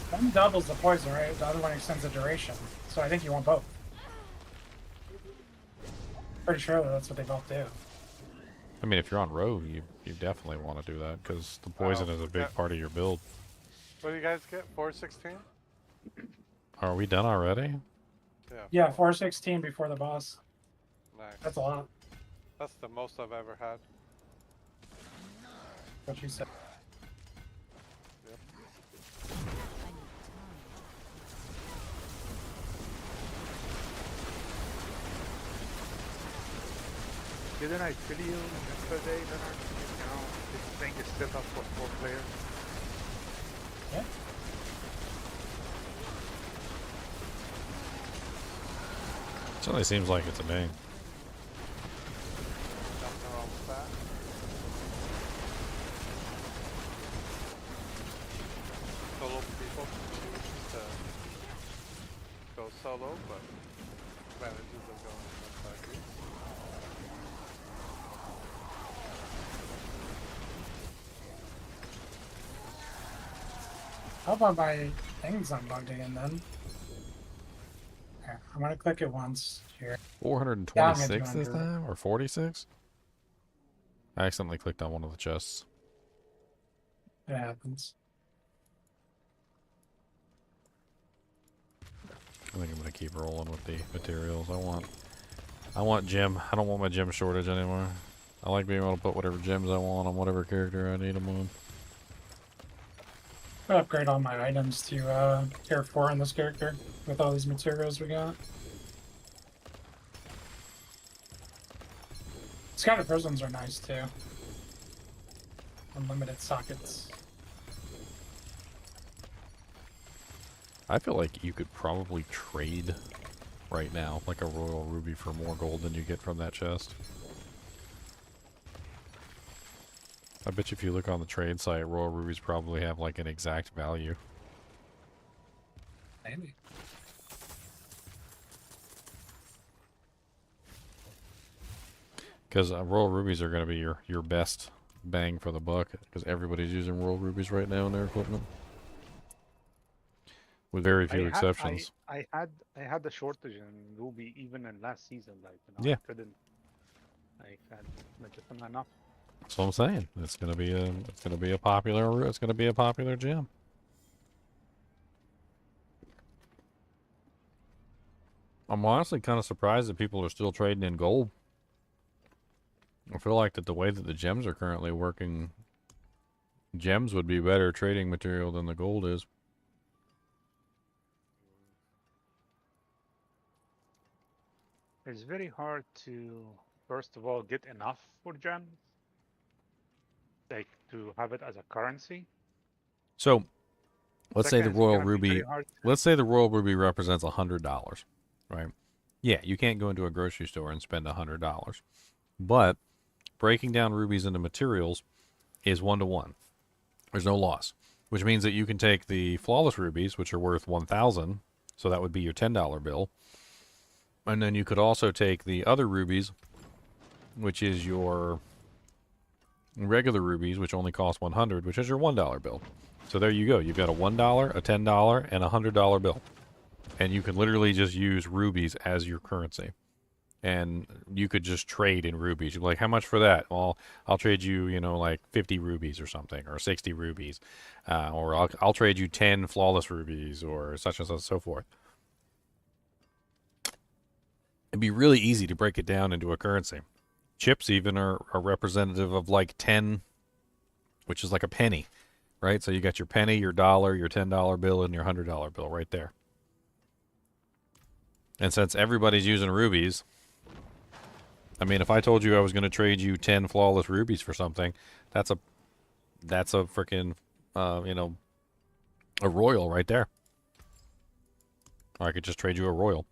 One doubles the poison, right? The other one extends the duration. So I think you want both. Pretty sure that's what they both do. I mean, if you're on rogue, you definitely want to do that because the poison is a big part of your build. What do you guys get? 416? Are we done already? Yeah, 416 before the boss. Nice. That's a lot. That's the most I've ever had. What you said. Yep. Didn't I tell you yesterday, Leonard? You know, this thing is set up for 4 players. Yeah. It certainly seems like it to me. Nothing wrong with that. Solo people can choose to go solo, but advantages of going with parties. How about my things unbugged again then? Here, I'm gonna click it once here. 426 this 200. time? Or 46? I accidentally clicked on one of the chests. It happens. I think I'm gonna keep rolling with the materials. I want gem. I don't want my gem shortage anymore. I like being able to put whatever gems I want on whatever character I need them on. I'm gonna upgrade all my items to tier 4 in this character with all these materials we got. Scattered prisms are nice too. Unlimited sockets. I feel like you could probably trade right now, like a royal ruby for more gold than you get from that chest. I bet you if you look on the trade site, royal rubies probably have like an exact value. Maybe. Because royal rubies are going to be your best bang for the buck, because everybody's using royal rubies right now in their equipment. With very few exceptions. I had a shortage in Ruby even in last season, like, you know, Yeah. I couldn't, like, had just enough. That's what I'm saying. It's gonna be a popular gem. I'm honestly kind of surprised that people are still trading in gold. I feel like that the way that the gems are currently working, gems would be better trading material than the gold is. It's very hard to, first of all, get enough for gems, like to have it as a currency. So, let's say the Second, it's royal gonna be very ruby. hard to- Let's say the royal ruby represents $100, right? Yeah, you can't go into a grocery store and spend $100, but breaking down rubies into materials is 1-to-1. There's no loss, which means that you can take the flawless rubies, which are worth 1,000, so that would be your $10 bill, and then you could also take the other rubies, which is your regular rubies, which only cost 100, which is your $1 bill. So there you go. You've got a $1, a $10, and a $100 bill, and you can literally just use rubies as your currency. And you could just trade in rubies. You're like, how much for that? Well, I'll trade you, you know, like 50 rubies or something, or 60 rubies, or I'll trade you 10 flawless rubies, or such and such and so forth. It'd be really easy to break it down into a currency. Chips even are representative of like 10, which is like a penny, right? So you got your penny, your dollar, your $10 bill, and your $100 bill right there. And since everybody's using rubies, I mean, if I told you I was going to trade you 10 flawless rubies for something, that's a freaking, you know, a royal right there. Or I could just trade you a royal.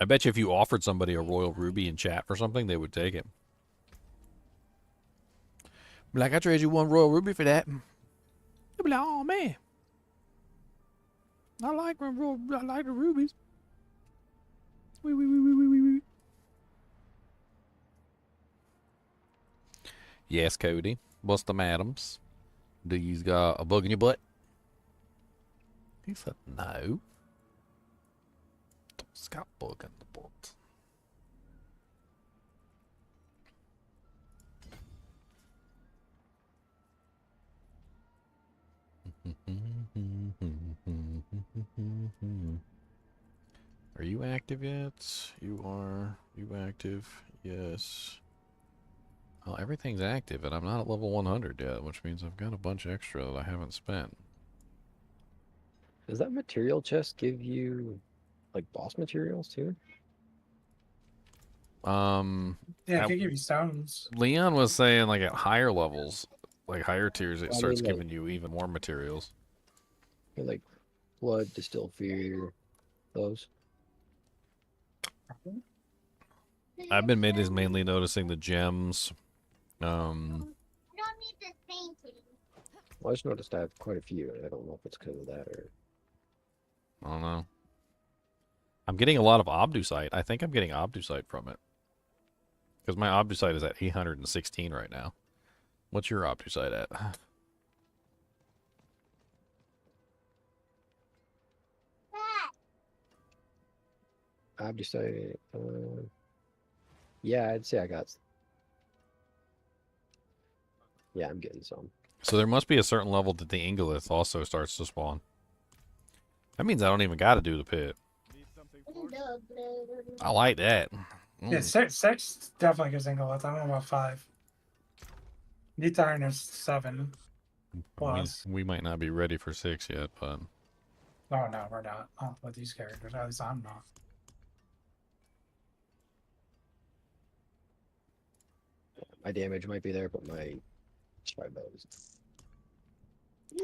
I bet you if you offered somebody a Royal Ruby in chat for something, they would take it. Be like, I trade you 1 Royal Ruby for that. They'd be like, oh man, I like the rubies. Wee. Yes, Cody. What's the madams? Do you got a bug in your butt? He said no. It's got a bug in the butt. Are you active yet? You are. You active? Yes. Well, everything's active, and I'm not at level 100 yet, which means I've got a bunch extra that I haven't spent. Does that material chest give you like boss materials too? Yeah, it At- could give you stones. Leon was saying like at higher levels, like higher tiers, it I starts mean, like- giving you even more materials. Like blood, distill fear, those. I've been mainly noticing the gems. Well, I just noticed I have quite a few, and I don't know if it's because of that or. I don't know. I'm getting a lot of Obdusite. I think I'm getting Obdusite from it. Because my Obdusite is at 816 right now. What's your Obdusite at? I've decided. Yeah, I'd say I got. Yeah, I'm getting some. So there must be a certain level that the Ingolith also starts to spawn. That means I don't even got to do the pit. Need something for I like that. Yeah, six definitely gives Ingolith. I'm about 5. Need to iron is 7 plus. We might not be ready for 6 yet, but No, we're not. Oh, with these characters, at least I'm not. My damage might be there, but my strike bows.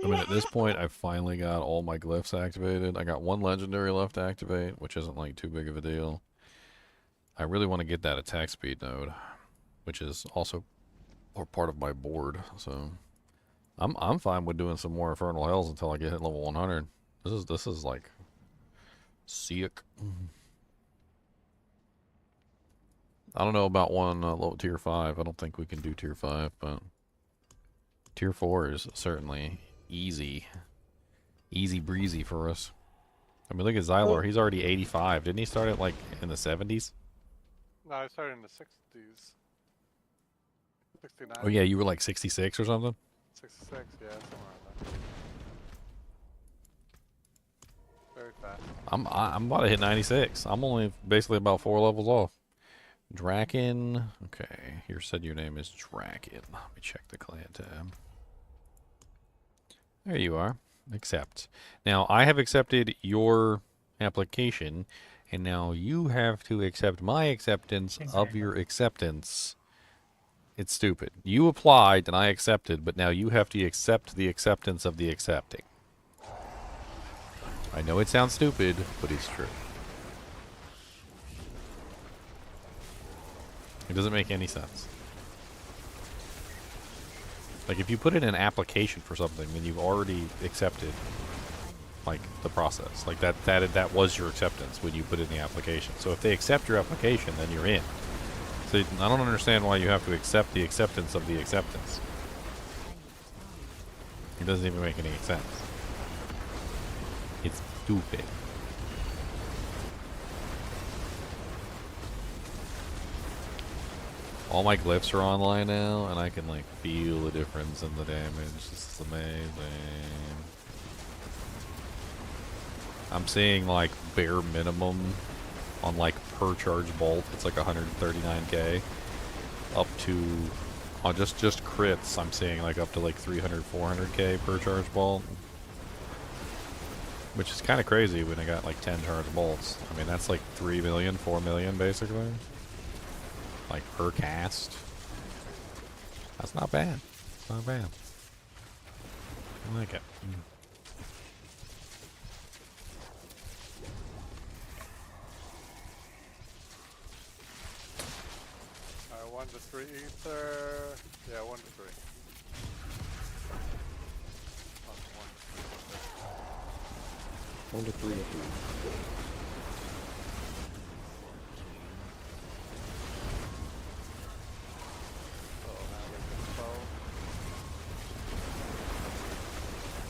I mean, at this point, I've finally got all my glyphs activated. I got 1 legendary left to activate, which isn't like too big of a deal. I really want to get that attack speed node, which is also part of my board. So I'm fine with doing some more Infernal Hells until I get hit level 100. This is like sick. I don't know about one low tier 5. I don't think we can do tier 5, but tier 4 is certainly easy breezy for us. I mean, look at Xylor. He's already 85. Didn't he start at like in the 70s? No, I started in the 60s. 69. Oh yeah, you were like 66 or something. 66, yeah, somewhere around there. Very fast. I'm about to hit 96. I'm only basically about 4 levels off. Draken. Okay, here said your name is Draken. Let me check the clan tab. There you are. Accept. Now I have accepted your application, and now you have to accept my acceptance of your acceptance. It's stupid. You applied and I accepted, but now you have to accept the acceptance of the accepting. I know it sounds stupid, but it's true. It doesn't make any sense. Like, if you put in an application for something, then you've already accepted, like, the process. Like, that was your acceptance when you put in the application. So if they accept your application, then you're in. So I don't understand why you have to accept the acceptance of the acceptance. It doesn't even make any sense. It's stupid. All my glyphs are online now, and I can like feel the difference in the damage. This is amazing. I'm seeing like bare minimum on like per charge bolt. It's like 139k up to on just crits. I'm seeing like up to like 300-400k per charge bolt, which is kind of crazy when I got like 10 charge bolts. I mean that's like 3 million, 4 million basically. Like per cast. That's not bad. It's not bad. I like it. 1 to 3 ether. Yeah, 1 to 3. Oh, 1 to 3. 1 to 3 to 3. So now we can spell.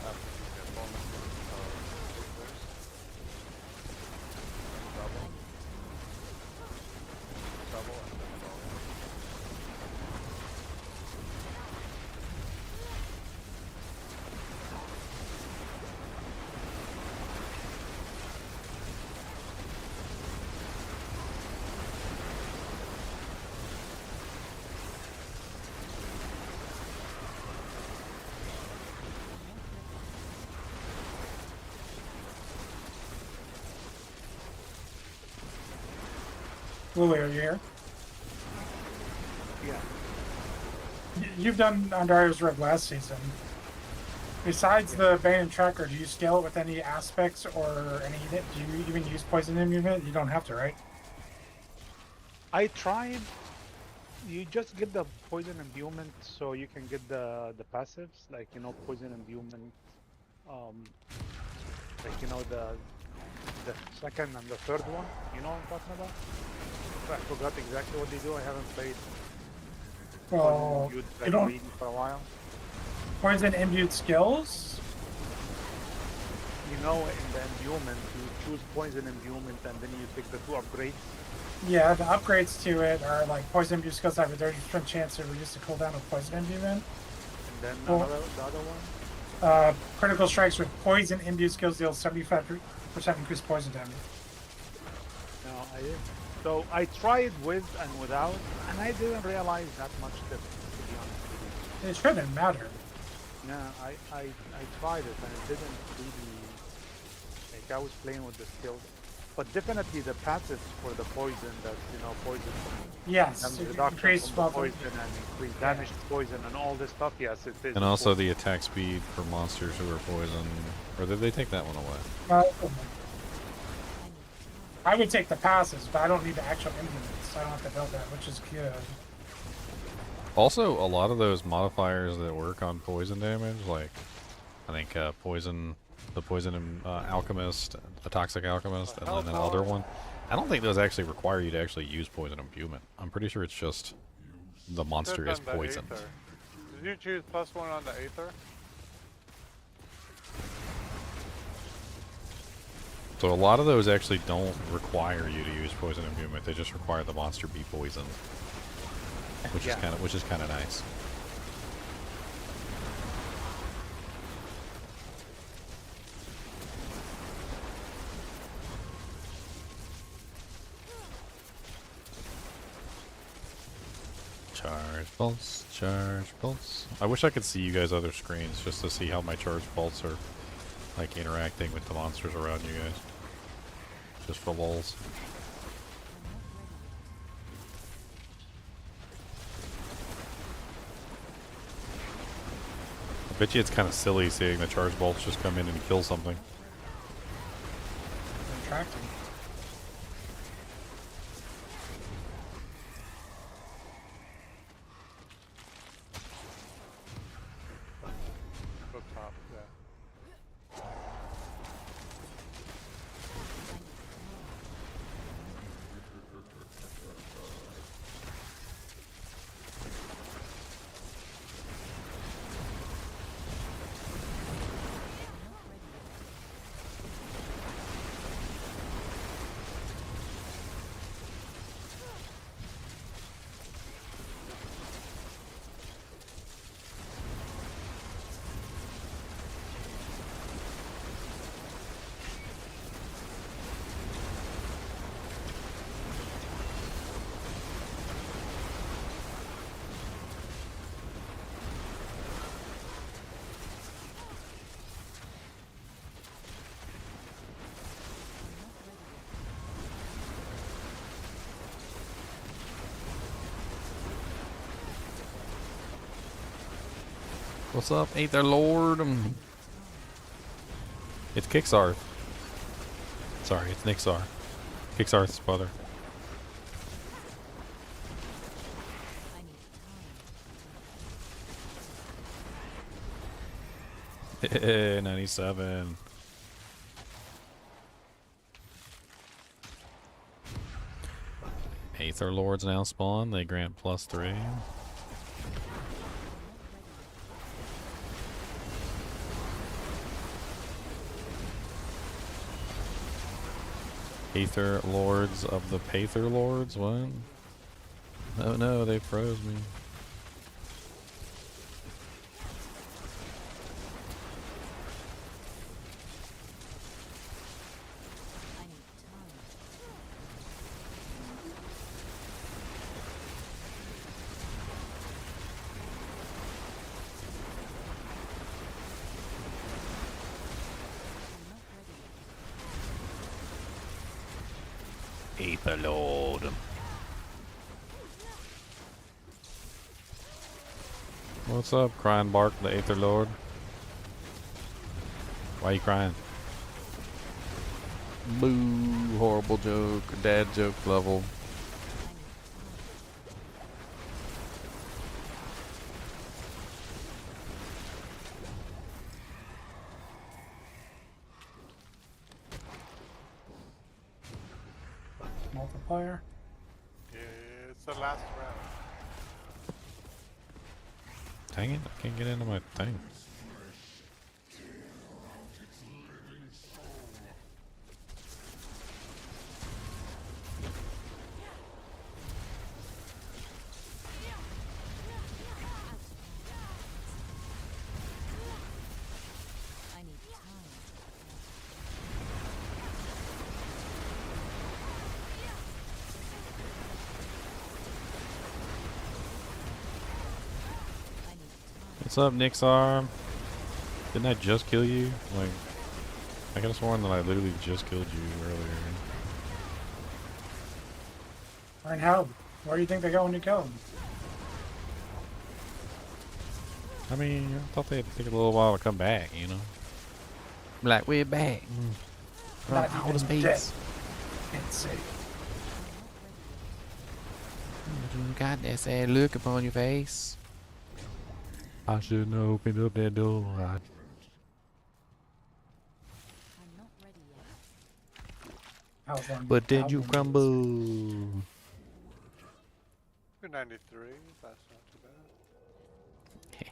After you get bonuses of ethers. Double. Double and then bonus. Lily, are you here? Yeah. You've done Andaseat Red last season. Besides the Bane and Tracker, do you scale it with any aspects or any? Do you even use poison immunity? You don't have to, right? I tried. You just get the poison imbuement, so you can get the passives, like poison imbuement, like the second and the third one. You know what I'm talking about? I forgot exactly what they do. I haven't played Well, Imbued you like don't Greedy for a while. poison imbued skills. In the imbuement, you choose poison imbuement, and then you take the 2 upgrades. Yeah, the upgrades to it are like poison imbued skills have a 30% chance to reduce the cooldown of poison imbuement. And then Well- the other one. Critical strikes with poison imbued skills deal 75% increased poison damage. No, I didn't. So I tried with and without, and I didn't realize that much difference, to be honest with you. It shouldn't matter. No, I tried it and it didn't really, like, I was playing with the skills. But definitely the passives for the poison, that's, poison, Yes, and it reduction increased from the well, poison and increased damage to poison and all this stuff, yes, it is. And also the attack speed for monsters who are poisoned. Or did they take that one away? I would take the passes, but I don't need the actual implements. I don't have to build that, which is good. Also, a lot of those modifiers that work on poison damage, like I think the poison alchemist, the toxic alchemist, and then another one. I don't think those actually require you to actually use poison imbuement. I'm pretty sure it's just the monster is Depends on the poisoned. Aether. Did you choose +1 on the Aether? So a lot of those actually don't require you to use poison imbuement. They just require the monster be poisoned, which Yeah. is kind of nice. Charge pulse, charge pulse. I wish I could see you guys' other screens just to see how my charge pulse are like interacting with the monsters around you guys. Just for lulz. I bet you it's kind of silly seeing the charge bolts just come in and kill something. Attracting. Go top, yeah. What's up, Aether Lord? It's Kixarth. Sorry, it's Nixar. Kixarth's brother. 97. Aether Lords now spawn. They grant +3. Aether Lords of the Pather Lords? What? Oh no, they froze me. Aether Lord. What's up, crying Bark, the Aether Lord? Why you crying? Boo, horrible joke, dad joke level. Multiplier. It's the last round. Dang it, I can't get into my thing. I need time. What's up, Nixar? Didn't I just kill you? Like, I could have sworn that I literally just killed you earlier. Iron Helm. Where do you think they go when you kill them? I mean, I thought they'd take a little while to come back, you know? Like, we're back. Not All the even dead. space. Can't see. You got that sad look upon your face. I shouldn't have opened up that door. I'm not ready yet. How's long? But then how you long is- crumble. You're 93. That's not too bad.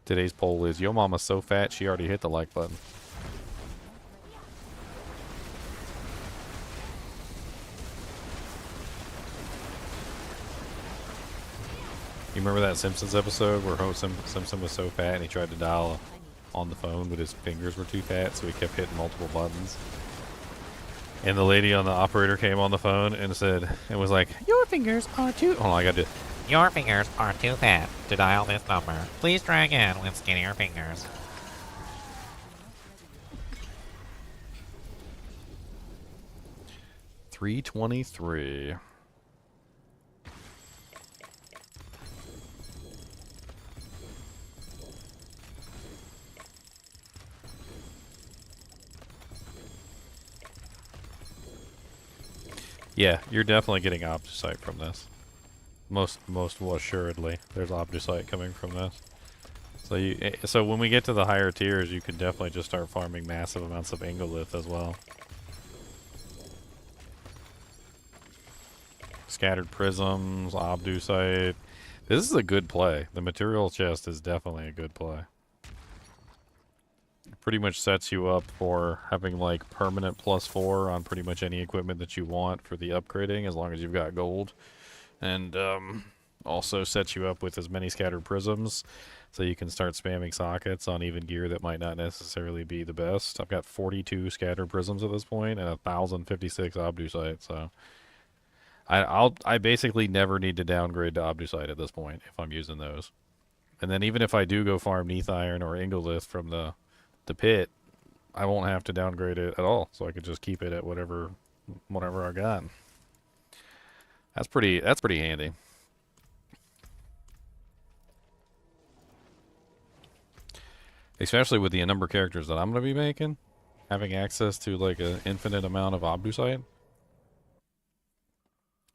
Today's poll is, your mama's so fat she already hit the like button. You remember that Simpsons episode where Homer Simpson was so fat and he tried to dial on the phone but his fingers were too fat, so he kept hitting multiple buttons? And the lady on the operator came on the phone and said, it was like, your fingers are too... Hold on, I got to... Your fingers are too fat to dial this number. Please try again with skinnier fingers. 323. Yeah, you're definitely getting Obducite from this. Most assuredly, there's Obducite coming from this. So when we get to the higher tiers, you can definitely just start farming massive amounts of Ingolith as well. Scattered Prisms, Obducite. This is a good play. The material chest is definitely a good play. It pretty much sets you up for having like permanent +4 on pretty much any equipment that you want for the upgrading, as long as you've got gold. And also sets you up with as many Scattered Prisms, so you can start spamming sockets on even gear that might not necessarily be the best. I've got 42 Scattered Prisms at this point and 1,056 Obducite, so I basically never need to downgrade to Obducite at this point if I'm using those. And then even if I do go farm Neath Iron or Ingolith from the pit, I won't have to downgrade it at all, so I could just keep it at whatever I got. That's pretty handy. Especially with the number of characters that I'm going to be making, having access to like an infinite amount of Obducite.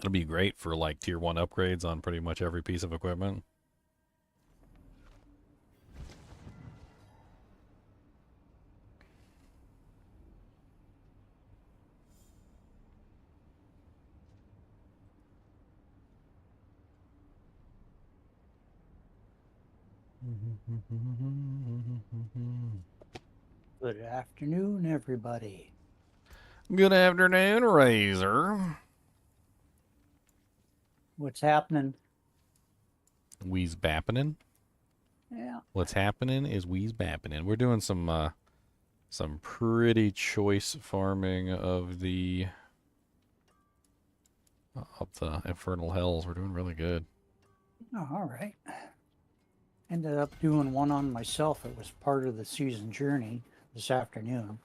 It'll be great for like tier 1 upgrades on pretty much every piece of equipment. Good afternoon, everybody. Good afternoon, Razor. What's happening? We's bappinin'. Yeah. What's happening is we's bappinin'. We're doing some pretty choice farming of the Infernal Hells. We're doing really good. Oh, all right. Ended up doing one on myself. It was part of the season journey this afternoon.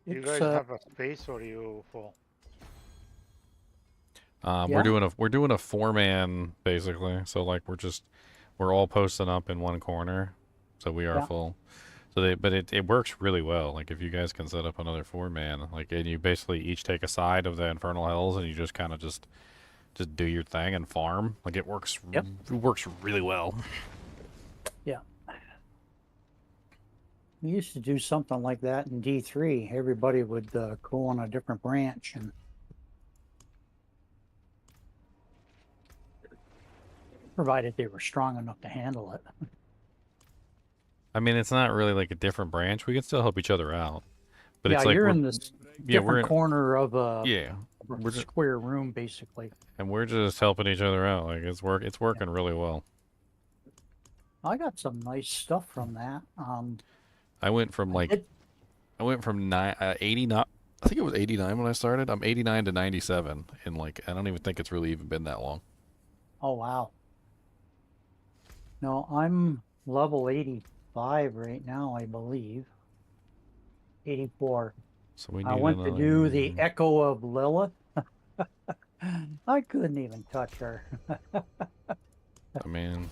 You It's, guys have a space or you full? Yeah. We're doing a 4-man basically. So like we're all posting up in one corner, so we are Yeah. full. So it works really well. Like if you guys can set up another 4-man, like, and you basically each take a side of the Infernal Hells and you just kind of just do your thing and farm. Like it works. Yep. It works really well. Yeah. We used to do something like that in D3. Everybody would go on a different branch, and provided they were strong enough to handle it. I mean, it's not really like a different branch. We can still help each other out. But yeah, it's like you're in this different corner of a we're just, square room, basically. and we're just helping each other out. Like it's working really well. I got some nice stuff from that. I went from like I went from 89. I think it was 89 when I started. I'm 89 to 97 in like I don't even think it's really even been that long. Oh wow. No, I'm level 85 right now, I believe. 84. So we need I went to do the Echo of Lilith. I couldn't even touch her. I mean,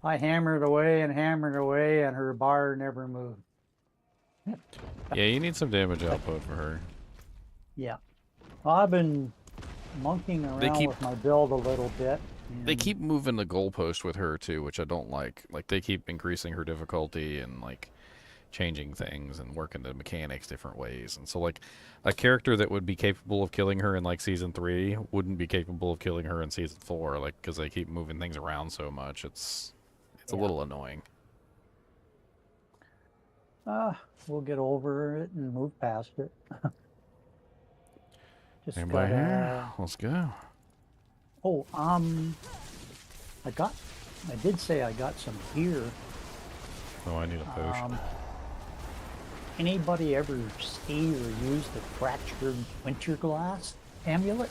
I hammered away, and her bar never moved. yeah, you need some damage output for her. Yeah. Well, I've been monkeying around with my build a little bit. They keep moving the goalpost with her too, which I don't like. Like they keep increasing her difficulty and like changing things and working the mechanics different ways. And so like a character that would be capable of killing her in like season 3 wouldn't be capable of killing her in season 4, like because they keep moving things around so much. It's a little annoying. We'll get over it and move past it. Just Anybody here? Let's go. Oh, I did say I got some gear. Oh, I need a potion. Anybody ever see or use the fractured winter glass amulet?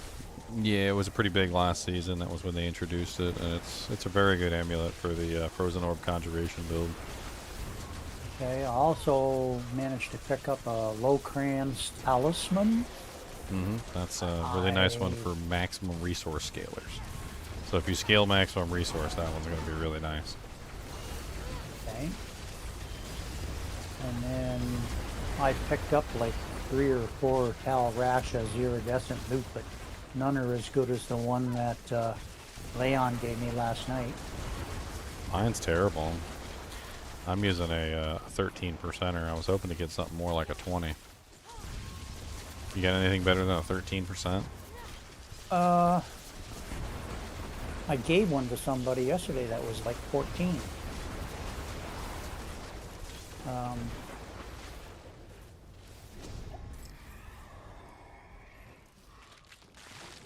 Yeah, it was a pretty big last season. That was when they introduced it, and it's a very good amulet for the Frozen Orb Conjuration build. Okay, I also managed to pick up a Locran's Talisman. That's a really nice one for maximum resource scalers. So if you scale maximum resource, that one's going to be really nice. Okay. And then I picked up like 3 or 4 Tal Rasha's iridescent loot, but none are as good as the one that Leon gave me last night. Mine's terrible. I'm using a 13%er. I was hoping to get something more like a 20. You got anything better than a 13%? I gave one to somebody yesterday that was like 14.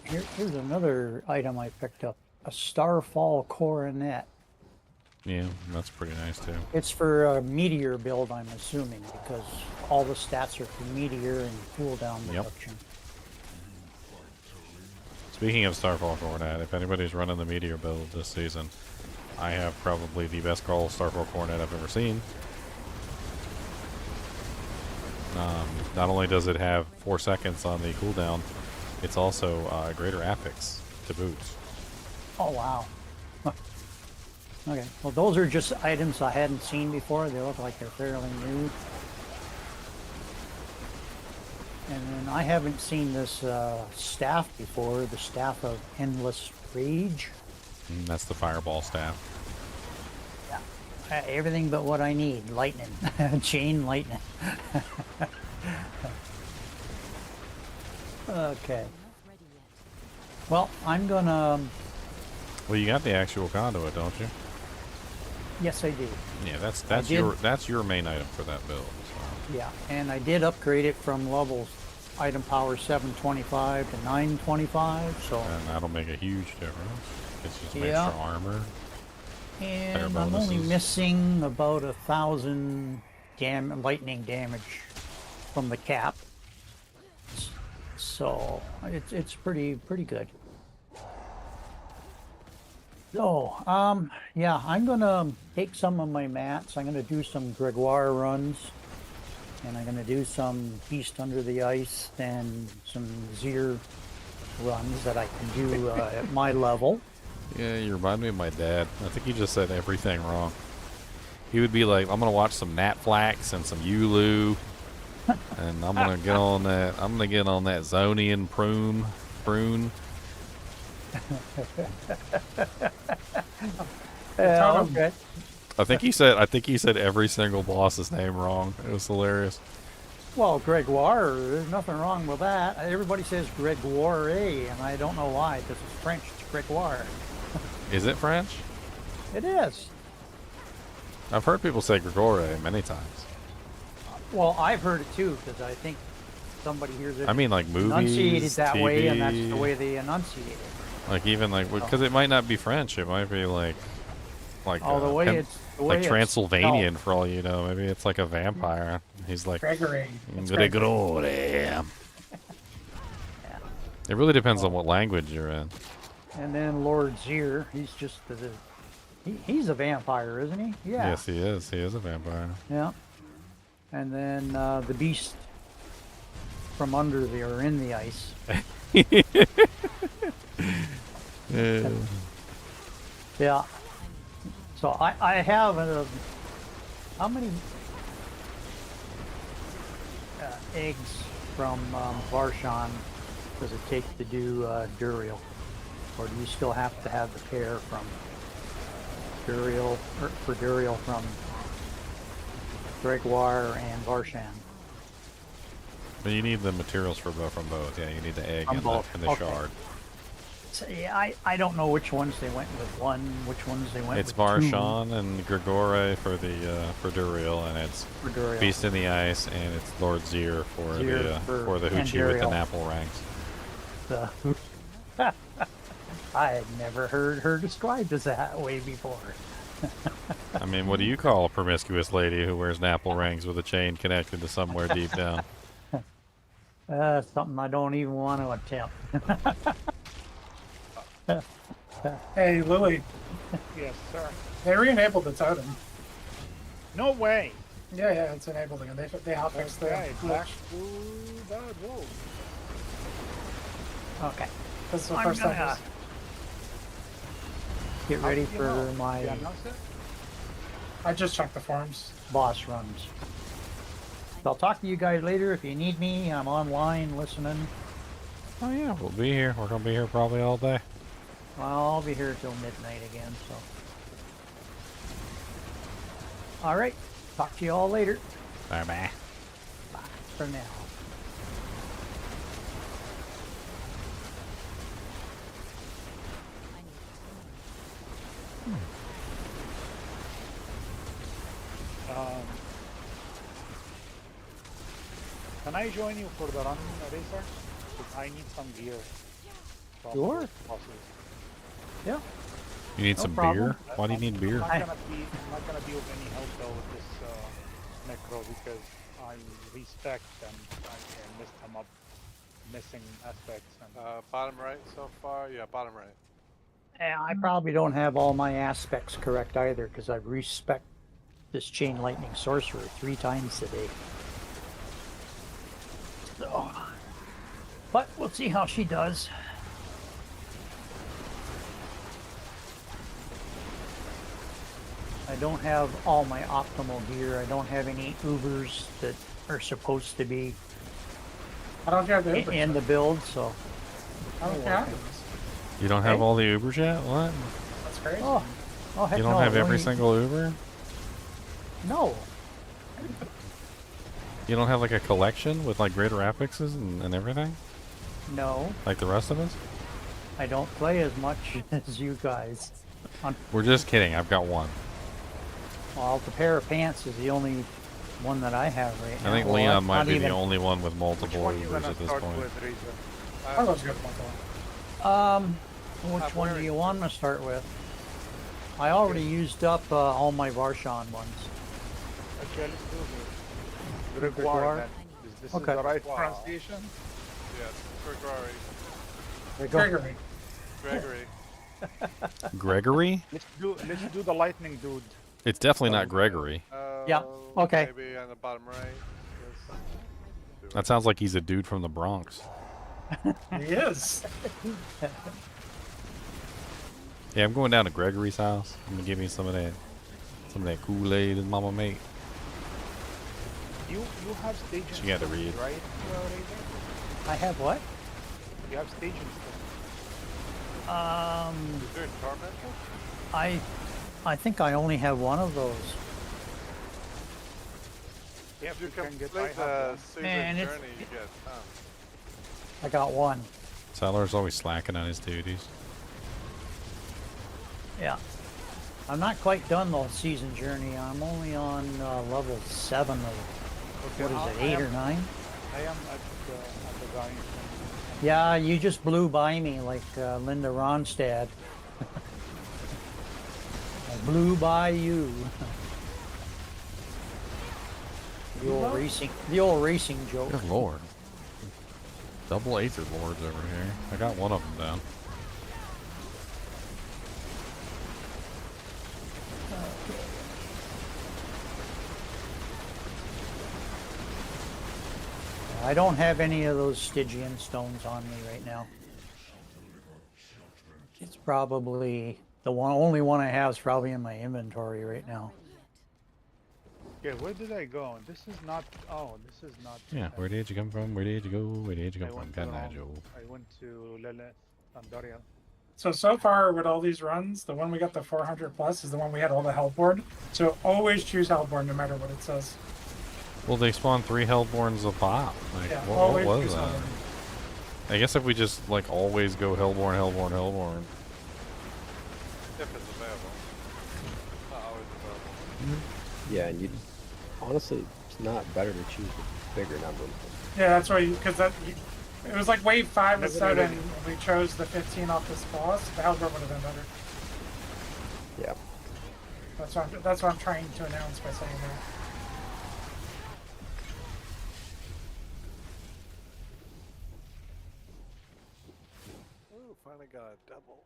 Here's another item I picked up. A Starfall Coronet. Yeah, that's pretty nice too. It's for a Meteor build, I'm assuming, because all the stats are for Meteor and cooldown reduction. Speaking of Starfall Coronet, if anybody's running the Meteor build this season, I have probably the best call Starfall Coronet I've ever seen. Not only does it have 4 seconds on the cooldown, it's also a greater affix to boot. Oh, wow. Okay, well, those are just items I hadn't seen before. They look like they're fairly new. And then I haven't seen this staff before, the Staff of Endless Rage. That's the Fireball staff. Yeah. Everything but what I need. Lightning. Chain lightning. Okay. Well, I'm gonna Well, you got the actual conduit, don't you? Yes, I did. Yeah, that's did. that's your main item for that build. So. Yeah, and I did upgrade it from levels item power 725 to 925. So. And that'll make a huge difference. It's just Yeah. extra armor. And I'm only missing about 1,000 lightning damage from the cap. So it's pretty good. So yeah, I'm gonna take some of my mats. I'm gonna do some Gregoire runs, and I'm gonna do some Beast Under the Ice and some Zier runs that I can do at my level. Yeah, you remind me of my dad. I think he just said everything wrong. He would be like, I'm gonna watch some Natflax and some Ulu, and I'm gonna get on that. I'm gonna get on that Zonian prune. Yeah, okay. I think he said every single boss's name wrong. It was hilarious. Well, Gregoire, there's nothing wrong with that. Everybody says Gregoire, and I don't know why, because it's French. It's Gregoire. Is it French? It is. I've heard people say Grigore many times. Well, I've heard it too, because I think somebody hears it. I mean, like movies, enunciated that TV, way, and that's the way they enunciate it. Like even like because it might not be French. It might be like the way it's like Transylvanian for all you know. Maybe it's like a vampire. He's like Gregory. Grigore. It really depends on what language you're in. And then Lord Zier, he's just he's a vampire, isn't he? Yeah. Yes, he is. He is a vampire. Yeah. And then the beast from under there, or in the ice. Yeah. So I have how many eggs from Varshan does it take to do Duriel? Or do you still have to have the pair from Duriel, or for Duriel from Gregoire and Varshan? But you need the materials from both. Yeah, you need the egg and the okay. shard. So, yeah, I don't know which ones they went with which ones they went It's with Varshan and Grigore for the for Duriel, and it's Beast in the Ice, and it's Lord Zier for the Hoochie with the Napple ranks. I had never heard her described as that way before. I mean, what do you call a promiscuous lady who wears Napple rings with a chain connected to somewhere deep down? Something I don't even want to attempt. Hey, Lily. Yes, sir. They re-enabled the totem. No way. Yeah, it's enabled again. They hotfixed the back to that road. Okay. This is the I'm first time. gonna get ready for my I just checked the forums. boss runs. So I'll talk to you guys later. If you need me, I'm online listening. Oh yeah, we'll be here. We're gonna be here probably all day. Well, I'll be here till midnight again, so. Alright, talk to you all later. Bye bye. Bye for now. Can I join you for the run, Racer? Because I need some gear. Sure. Yeah. You need No some problem. beer? Why do you need beer? I'm not gonna be of any help though with this necro because I respect and I messed them up, missing aspects. And Bottom right so far? Yeah, bottom right. Yeah, I probably don't have all my aspects correct either, because I respect this chain lightning sorcerer 3 times today. So, but we'll see how she does. I don't have all my optimal gear. I don't have any Ubers that are supposed to be I don't care the Uber. in the build, so. I don't care. You don't have all the Ubers yet? What? That's crazy. Oh, heck You don't no, have every only- single Uber? No. You don't have like a collection with like greater affixes and everything? No. Like the rest of us? I don't play as much as you guys. We're just kidding. I've got one. Well, the pair of pants is the only one that I have right now. I think Well, Leon might not be the even- only one with Which multiple one you Ubers gonna at this start point. with, Razor? I was good with one. Which one do you want to start with? I already used up all my Varshan ones. Okay, let's do the Gregoire? Gregoire. Then. This Okay. is the right Wow. pronunciation? Yes, Gregory. Gregory. Gregory. Gregory? Let's do the lightning dude. It's definitely not Gregory. Yeah, okay. Maybe on the bottom right. Yes. That sounds like he's a dude from the Bronx. He is. Yeah, I'm going down to Gregory's house. I'm gonna give me some of that Kool-Aid his mama made. You have stage She got to read. right? Razor? I have what? You have stage instance. Is there a tormentor? I think I only have one of those. Yeah, If you can get complete I have the one. season Man, it's- journey, you get tons. I got one. Tyler's always slacking on his duties. Yeah. I'm not quite done the season journey. I'm only on level 7 of, what is it, 8 or 9? I am at the guy. Yeah, you just blew by me like Linda Ronstadt. I blew by you. The old racing joke. Good lord. Double Aether Lords over here. I got one of them down. I don't have any of those Stygian stones on me right now. It's probably the only one I have is probably in my inventory right now. Yeah, where did I go? This is not. Oh, this is not. Yeah, where did you come from? Where did you go? Where did you I come from? went to, Canajo. I went to Lilith and Dariel. So far with all these runs, the one we got the 400 plus is the one we had all the Hellbourne. So always choose Hellbourne no matter what it says. Well, they spawned 3 Hellborns a pop. Like, Yeah, what always was choose that? Hellbourne. I guess if we just, like, always go Hellborn, Hellborn, Hellborn. If it's available. Not always available. Yeah, and you honestly, it's not better to choose a bigger number. Yeah, that's why, because it was like wave 5 was Never 7, really- and we chose the 15 off this boss. The Hellbourne would have been better. Yeah. That's what I'm trying to announce by saying that. Ooh, finally got a double.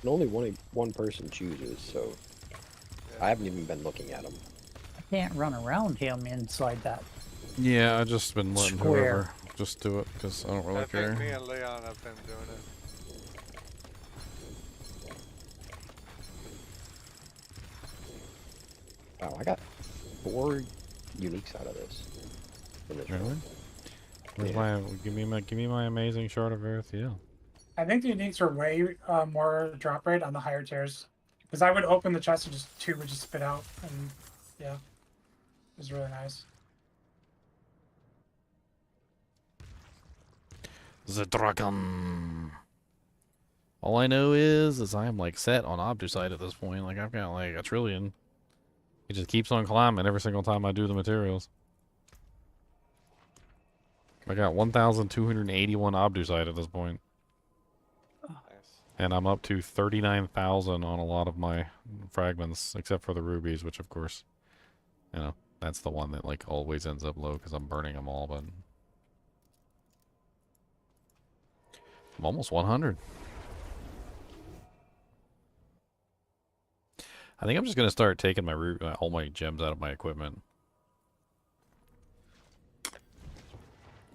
And only one person chooses, so I haven't even been looking at them. I can't run around him inside that. Yeah, I've just been letting Square. whoever just do it, because I don't really I care. think me and Leon have been doing it. Wow, I got 4 uniques out of this. In this Really? run. Where's Yeah. my, give me my amazing shard of earth, yeah. I think the uniques are way more drop rate on the higher tiers. Because I would open the chest and just 2 would just spit out. And yeah, it was really nice. The dragon. All I know is I am like set on Obducite at this point. Like I've got like 1 trillion. It just keeps on climbing every single time I do the materials. I got 1,281 Obducite at this point. Nice. And I'm up to 39,000 on a lot of my fragments, except for the rubies, which of course, you know, that's the one that like always ends up low because I'm burning them all, but I'm almost 100. I think I'm just going to start taking my all my gems out of my equipment.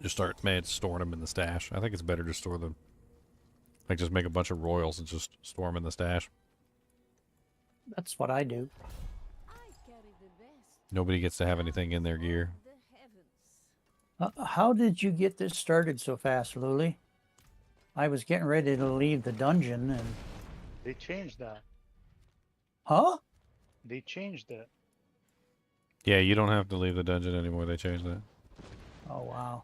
Just start storing them in the stash. I think it's better to store them. Like just make a bunch of royals and just store them in the stash. That's what I do. I carry the best Nobody gets to have anything in their gear. of the heavens. How did you get this started so fast, Luli? I was getting ready to leave the dungeon and... They changed that. Huh? They changed it. Yeah, you don't have to leave the dungeon anymore. They changed that. Oh wow.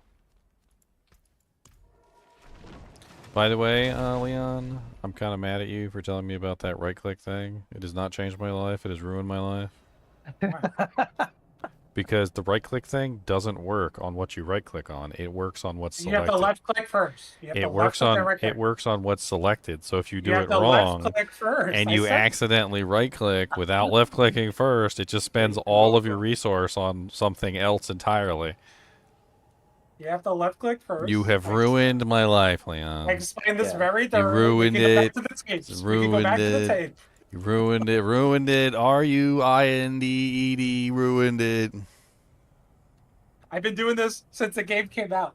By the way, Leon, I'm kind of mad at you for telling me about that right-click thing. It has not changed my life. It has ruined my life. Because the right-click thing doesn't work on what you right-click on. It works on what's You have selected. to left click first. You have to It left works click on and right click. it works on what's selected. So if you do You it have to wrong left click first. and I you said- accidentally right-click without left-clicking first, it just spends all of your resource on something else entirely. You have to left click first. You have ruined my life, Leon. I explained this Yeah. very You thoroughly. ruined We can go it. back to the tapes. We can go Ruined back to the it. tape. You ruined it. Ruined it. RUINDED. Ruined it. I've been doing this since the game came out.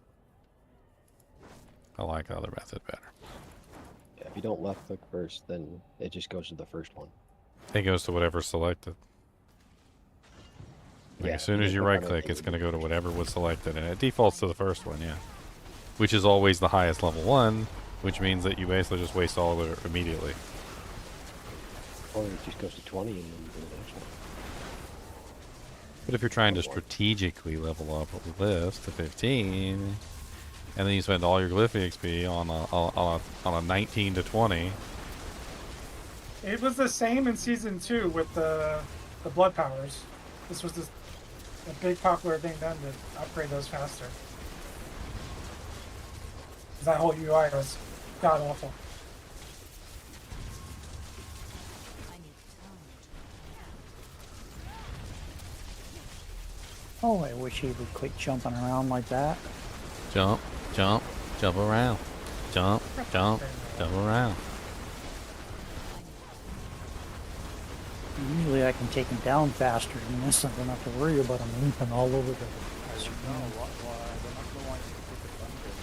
I like the other method better. Yeah, if you don't left click first, then it just goes to the first one. It goes to whatever's selected. Like Yeah, as soon you as you click on right it, click, then it's you going to do go to the whatever was selected, and it defaults to the first one, yeah. Which is always the highest level one, which means that you basically just waste all of it immediately. Or it just goes to 20 and then you go to the next one. But if you're trying to strategically level up a list to 15, and then you spend all your glyph XP on a 19 to 20, It was the same in season 2 with the blood powers. This was a big popular thing done to upgrade those faster. That whole UI was god awful. Oh, I wish he would quit jumping around like that. jump, jump, jump around, jump, jump, jump around. Usually I can take him down faster than this. I don't have to worry about him leaping all over the place. No, they're not the ones who took advantage.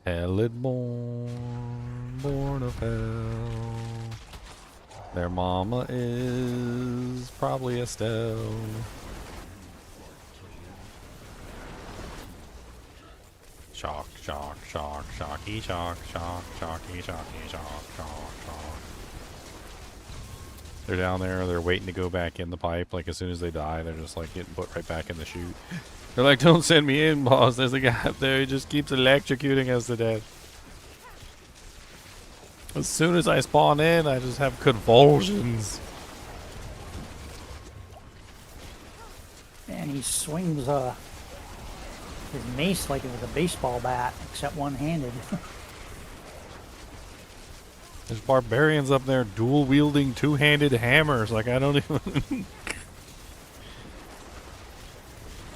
Hell born, born of hell. Their mama is probably Estelle. Shock, shock, shock, shocky, shock, shock, shocky, shocky, shock, shock, shock. They're down there, they're waiting to go back in the pipe. Like, as soon as they die, they're just, like, getting put right back in the chute. They're like, don't send me in, boss. There's a guy up there who just keeps electrocuting us to death. As soon as I spawn in, I just have convulsions. And he swings his mace like it was a baseball bat, except one-handed. There's barbarians up there dual-wielding two-handed hammers. Like, I don't even...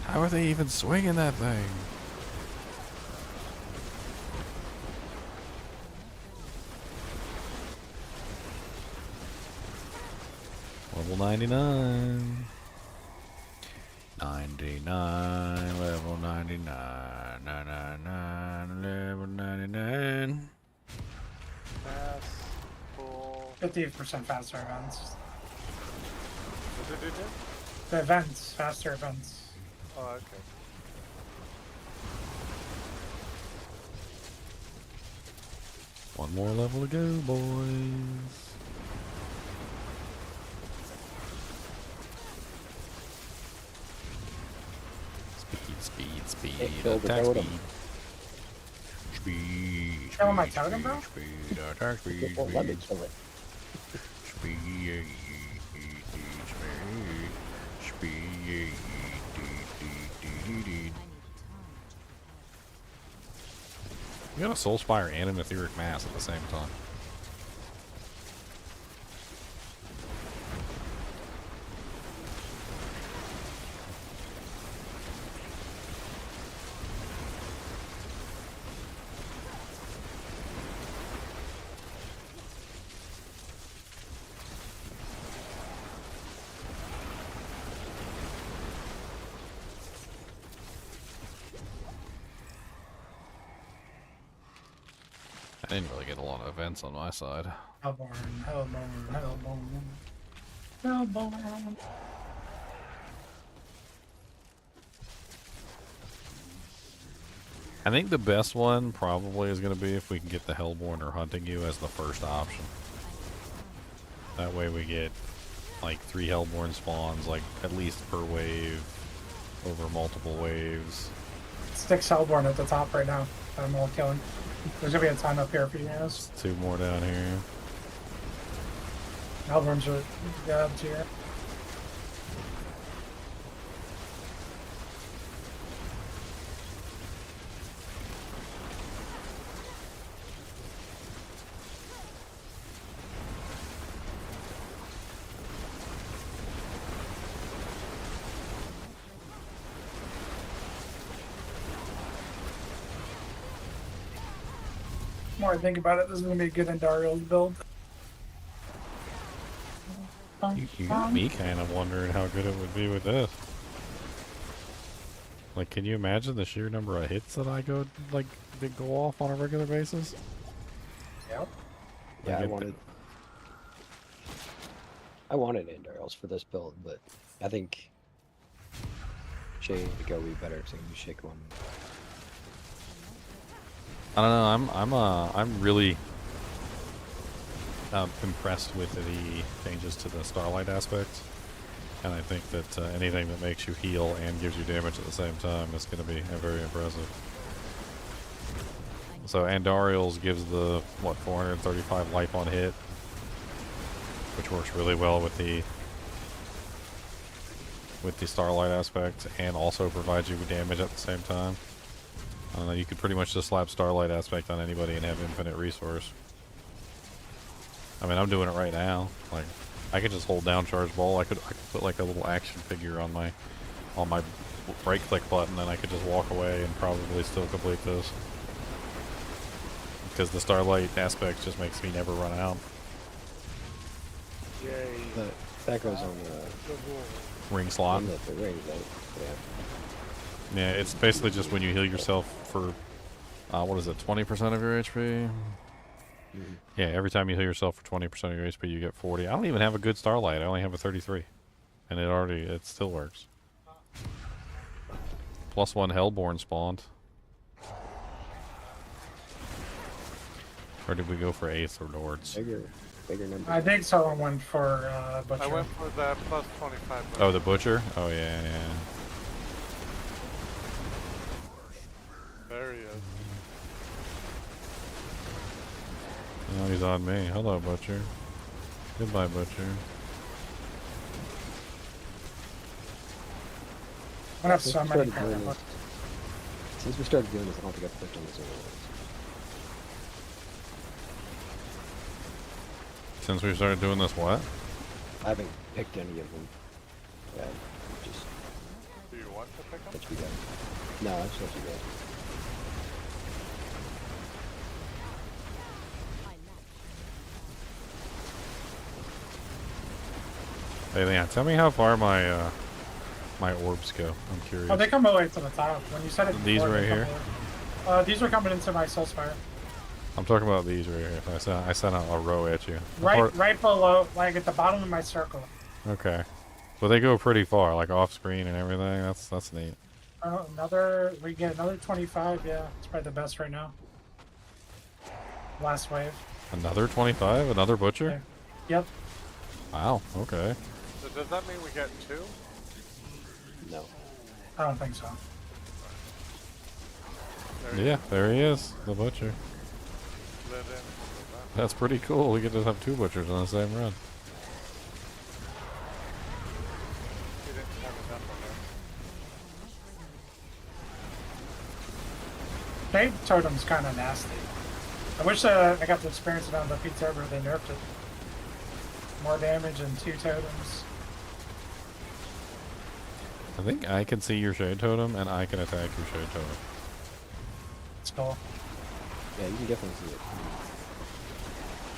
How are they even swinging that thing? Level 99. 99, level 99. 99, level 99. Pass, full. 50% faster events. What did it do? The events, faster events. Oh, okay. One more level to go, boys. Speed, speed, Hey, speed, kill the attack totem. speed. Speed, Kill my speed, totem, bro? speed, attack speed, It won't let me speed, kill it. speed, speed, speed. You got a Soul Spire and an Etheric Mass at the same time. I didn't really get a lot of events on my side. Hellborn, Hellborn, Hellborn. Hellborn. I think the best one probably is going to be if we can get the Hellborn or Hunting You as the first option. That way we get like 3 Hellborn spawns, like at least per wave, over multiple waves. Sticks Hellborn at the top right now. I'm all killing. There's gonna be a ton up here for you guys. 2 more down here. Hellborns are gobs here. The more I think about it, this is gonna be a good Andariel's build. You got me kind of wondering how good it would be with this. Like, can you imagine the sheer number of hits that I go off on a regular basis? Yep. Yeah, Like I wanted Andariels for this build, but I think Shade would be better because I can shake one. I don't know. I'm really impressed with the changes to the Starlight aspect, and I think that anything that makes you heal and gives you damage at the same time is going to be very impressive. So Andariel's gives the 435 life on hit, which works really well with the Starlight aspect, and also provides you with damage at the same time. I don't know, you could pretty much just slap Starlight aspect on anybody and have infinite resource. I mean, I'm doing it right now. Like, I could just hold down charge ball. I could put like a little action figure on my right click button, and I could just walk away and probably still complete this. Because the Starlight aspect just makes me never run out. Yay. That goes on the Ring slot. the ring, right? Yeah. Yeah, it's basically just when you heal yourself for, what is it, 20% of your HP? Yeah, every time you heal yourself for 20% of your HP, you get 40. I don't even have a good Starlight. I only have a 33. And it still works. +1 Hellborn spawned. Or did we go for Ace or Lords? Bigger number. I think someone went for Butcher. I went for that +25. Oh, the Butcher? Oh, yeah. There he is. Oh, he's on me. Hello, Butcher. Goodbye, Butcher. I'm gonna have so many Since we started doing this, I don't think I've clicked on this anymore. Since we started doing this, what? I haven't picked any of them. Yeah, just Do you want to pick let him? you guys. No, I just let you guys. Hey, Leon, tell me how far my my orbs go. I'm curious. Oh, they come all the way to the top. When you said it These before, right they come here? all the way. These are coming into my soul spire. I'm talking about these right here. I sent a row at you. Right below, like at the bottom of my circle. Okay. Well, they go pretty far, like off screen and everything. That's neat. We get another 25. Yeah, it's probably the best right now. Last wave. Another 25? Another Butcher? Yeah. Yep. Wow. Okay. So does that mean we get 2? No. I don't think so. Yeah, there he is, the Butcher. Slid in. That's pretty cool. We get to have 2 Butchers on the same run. He didn't have enough of Shade Totem's kind of nasty. I wish I got to experience it on the Pete server. They nerfed it. More damage and 2 totems. I think I can see your Shade Totem, and I can attack your Shade Totem. It's cool. Yeah, you can definitely see it.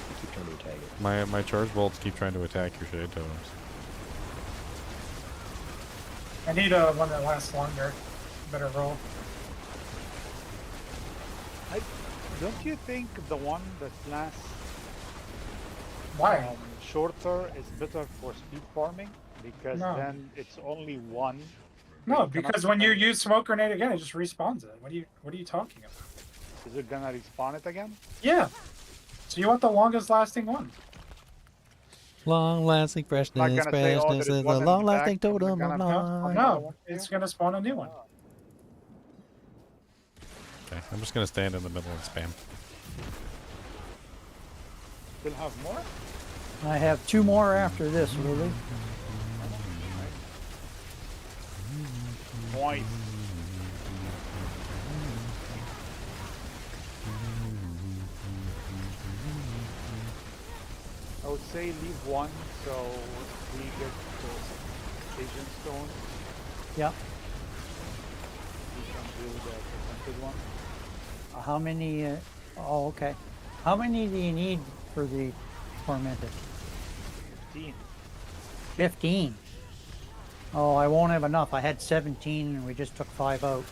You keep trying to attack it. My charge bolts keep trying to attack your Shade Totems. I need one that lasts longer. Better roll. Don't you think the one that lasts Why? shorter is better for speed farming? Because No. then it's only one No, you cannot because when you spend- use smoke grenade again, it just respawns it. What are you talking about? Is it gonna respawn it again? Yeah. So you want the longest lasting one? Long lasting Not freshness, gonna say, oh, freshness there is is one a in the long back, lasting so we're totem of gonna No, life. no, one for it's you? gonna spawn a new one. Ah, Okay, I'm just gonna stand in the middle and spam. Still have more? I have 2 more after this, Lily. Nice. I would say leave one so we get the Asian stone. Yep. We can do the presented one. How many? Oh, okay. How many do you need for the tormented? 15. 15. Oh, I won't have enough. I had 17 and we just took 5 out.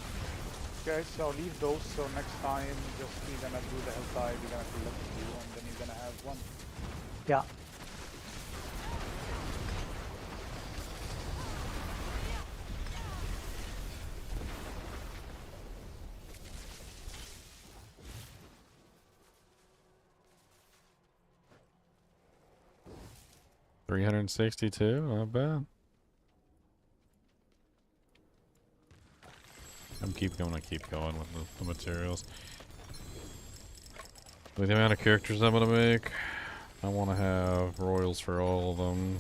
Okay, so leave those so next time just we're gonna do the HellTide, we're gonna collect 2 and then you're gonna have 1. Yeah. $362, not bad. I'm gonna keep going with the materials. With the amount of characters I'm gonna make, I want to have royals for all of them.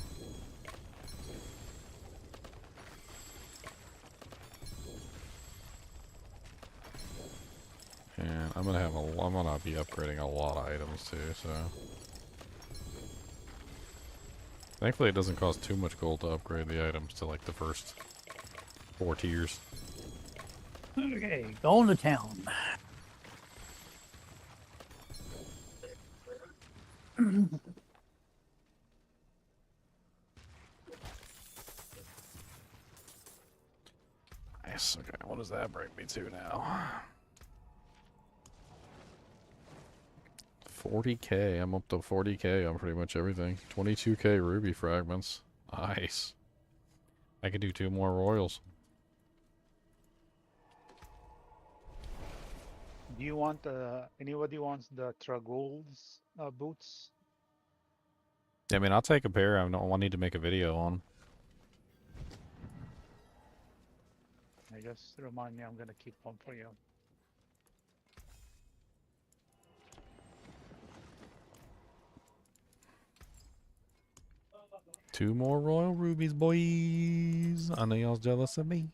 And I'm gonna be upgrading a lot of items too, so. Thankfully it doesn't cost too much gold to upgrade the items to like the first 4 tiers. Okay, going to town. Nice, okay, what does that bring me to now? 40k, I'm up to 40k on pretty much everything. 22k ruby fragments. Nice. I could do 2 more royals. Do you want anybody wants the Tragol's boots? I mean, I'll take a pair. I need to make a video on. I just remind me I'm gonna keep one for you. Two more royal rubies, boys. I know y'all's jealous of me.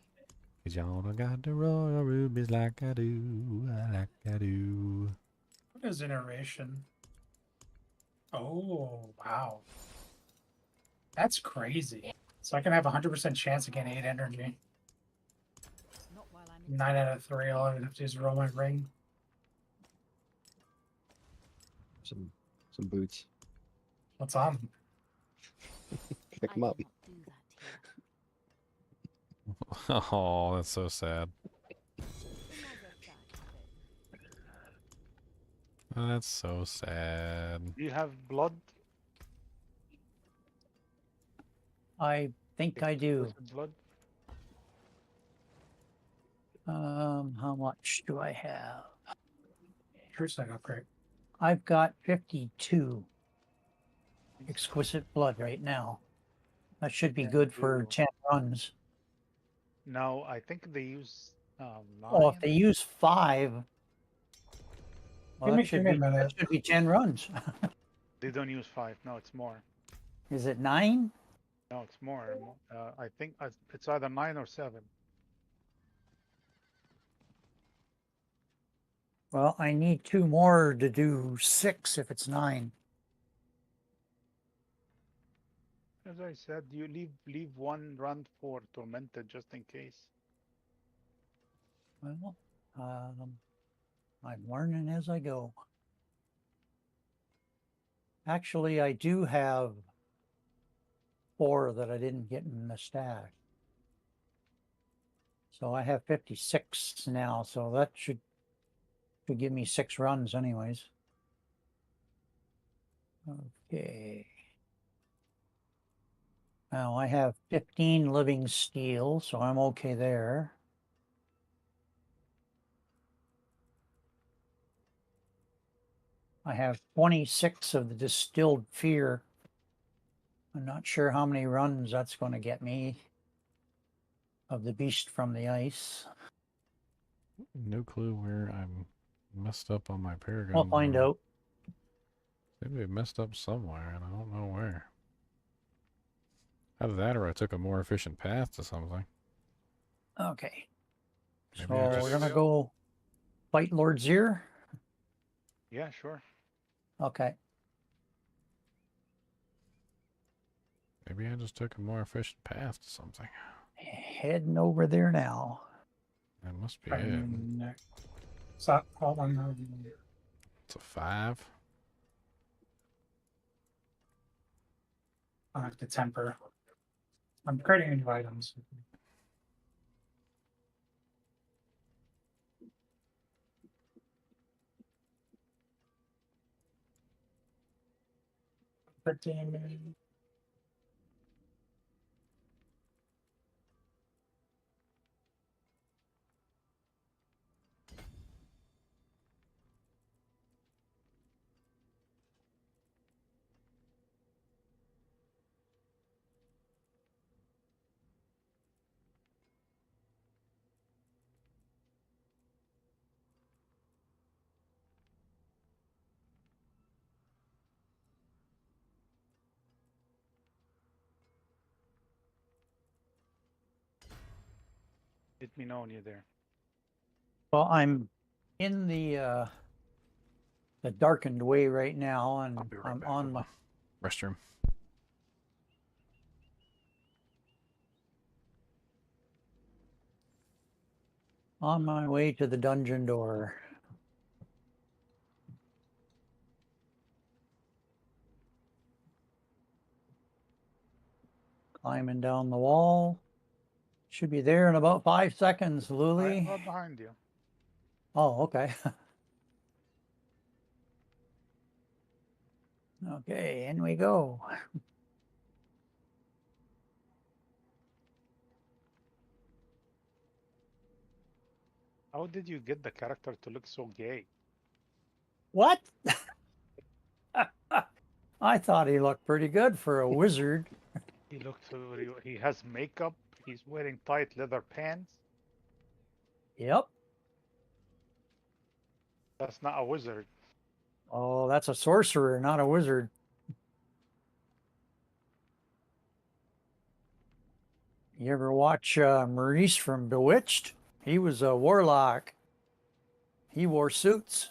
Cause y'all don't got the royal rubies like I do. Like I do. What is iteration? Oh, wow. That's crazy. So I can have a 100% chance of getting 8 energy. Not while I'm in 9 out of 3, I'll have to just roll my ring. Some boots. What's on them? Pick them up. cannot do that here. Oh, that's so sad. That's so sad. Do you have blood? I think I do. Exquisite blood? How much do I have? True Sight upgrade. I've got 52 exquisite blood right now. That should be Yeah, good for you- 10 runs. No, I think they use 9. Oh, if they use 5, well, Give me that a minute. that should be 10 runs. They don't use 5. No, it's more. Is it 9? No, it's more. I think it's either 9 or 7. Well, I need 2 more to do 6 if it's 9. As I said, you leave one run for tormented just in case. Well, I'm learning as I go. Actually, I do have 4 that I didn't get in the stash. So I have 56 now, so that should give me 6 runs anyways. Okay. Now I have 15 living steel, so I'm okay there. I have 26 of the distilled fear. I'm not sure how many runs that's going to get me of the beast from the ice. No clue where I'm messed up on my paragon. We'll find out. Maybe I messed up somewhere, and I don't know where. Either that or I took a more efficient path to something. Okay. Maybe So I we're just... going to go fight Lord Zir. Yeah, sure. Okay. Maybe I just took a more efficient path to something. Heading over there now. That must be it. Stop. Hold on. It's a 5. I have to temper. I'm creating new items. $13. Let me know when you're there. Well, I'm in the darkened way right now, and I'll be right I'm back. on my Restroom. way to the dungeon door. Climbing down the wall. Should be there in about 5 seconds, Luli. I'm right behind you. Oh, okay. Okay, in we go. How did you get the character to look so gay? What? I thought he looked pretty good for a wizard. He looks. He has makeup. He's wearing tight leather pants. Yep. That's not a wizard. Oh, that's a sorcerer, not a wizard. You ever watch Maurice from Bewitched? He was a warlock. He wore suits.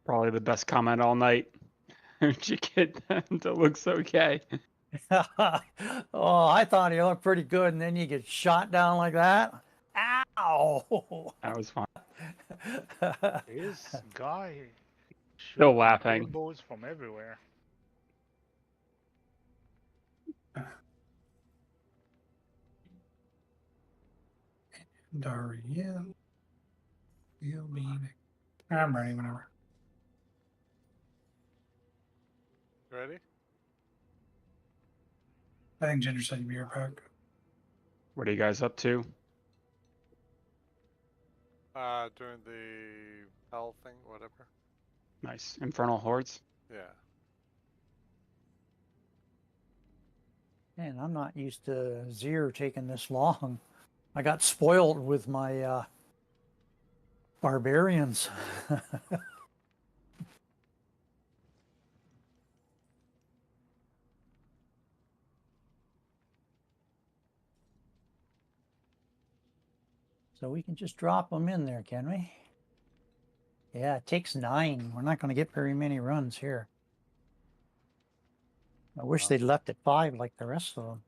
Probably the best comment all night. Where'd you get them to look so gay? Oh, I thought he looked pretty good, and then you get shot down like that. Ow! That was fun. This guy Still shooting laughing. elbows from everywhere. Dario. You'll be. I'm ready whenever. Ready? I think Ginger said you'd be right back. What are you guys up to? Doing the hell thing, whatever. Nice. Infernal Hordes? Yeah. Man, I'm not used to Zir taking this long. I got spoiled with my barbarians. So we can just drop them in there, can we? Yeah, it takes 9. We're not going to get very many runs here. I wish they'd left at 5 like the rest of them.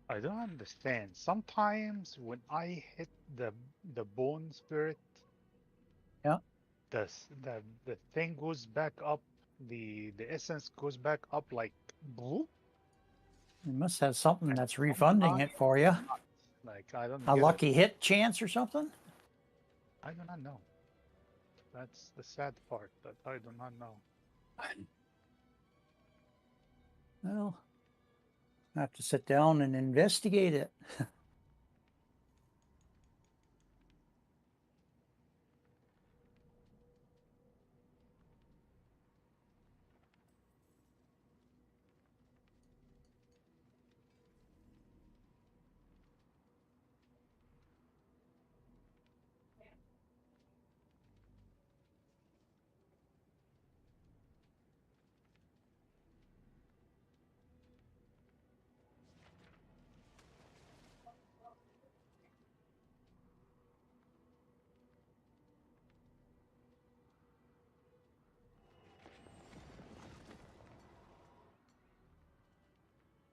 I don't understand. Sometimes when I hit the bone spirit, Yeah. The thing goes back up. The essence goes back up like blue. You must have something that's refunding it for you. Like I don't A get lucky it. hit chance or something? I do not know. That's the sad part that I do not know. Well, I have to sit down and investigate it.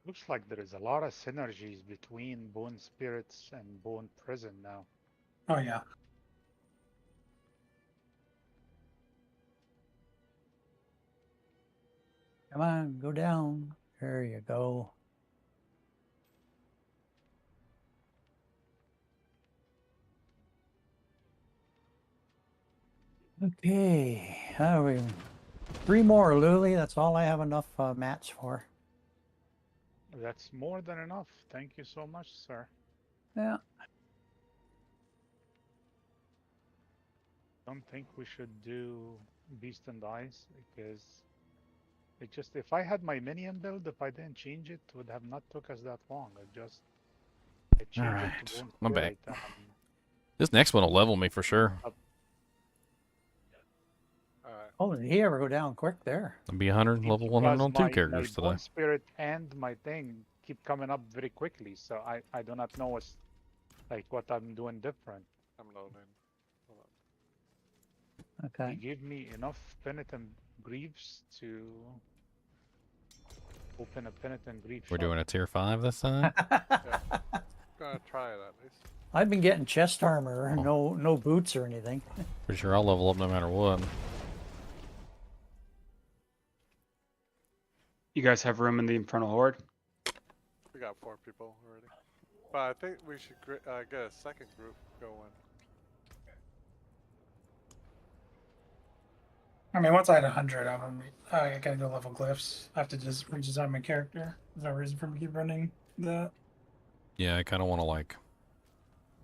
Looks like there is a lot of synergies between bone spirits and bone prison now. Oh yeah. Come on, go down. There you go. Okay, we 3 more, Luli. That's all I have enough mats for. That's more than enough. Thank you so much, sir. Yeah. Don't think we should do Beast and Ice because it just, if I had my minion build, if I didn't change it, would have not took us that long. I changed Alright, it to bone I'm back. spirit, This next one will level me for sure. Alright. Oh, did he ever go down quick there? I'll be 100, level 100 on 2 characters my today. bone spirit and my thing keep coming up very quickly, so I do not know what's like what I'm doing different. I'm loading. Hold on. Okay. He gave me enough penitent greaves to open a penitent grief. We're shop. doing a tier 5 this time? Gonna try it at least. I've been getting chest armor, no boots or anything. Pretty sure I'll level up no matter what. You guys have room in the Infernal Horde? We got 4 people already. But I think we should get a second group going. I mean, once I had 100 of them, I gotta go level glyphs. I have to just redesign my character. There's no reason for me to keep running that. Yeah, I kind of want to like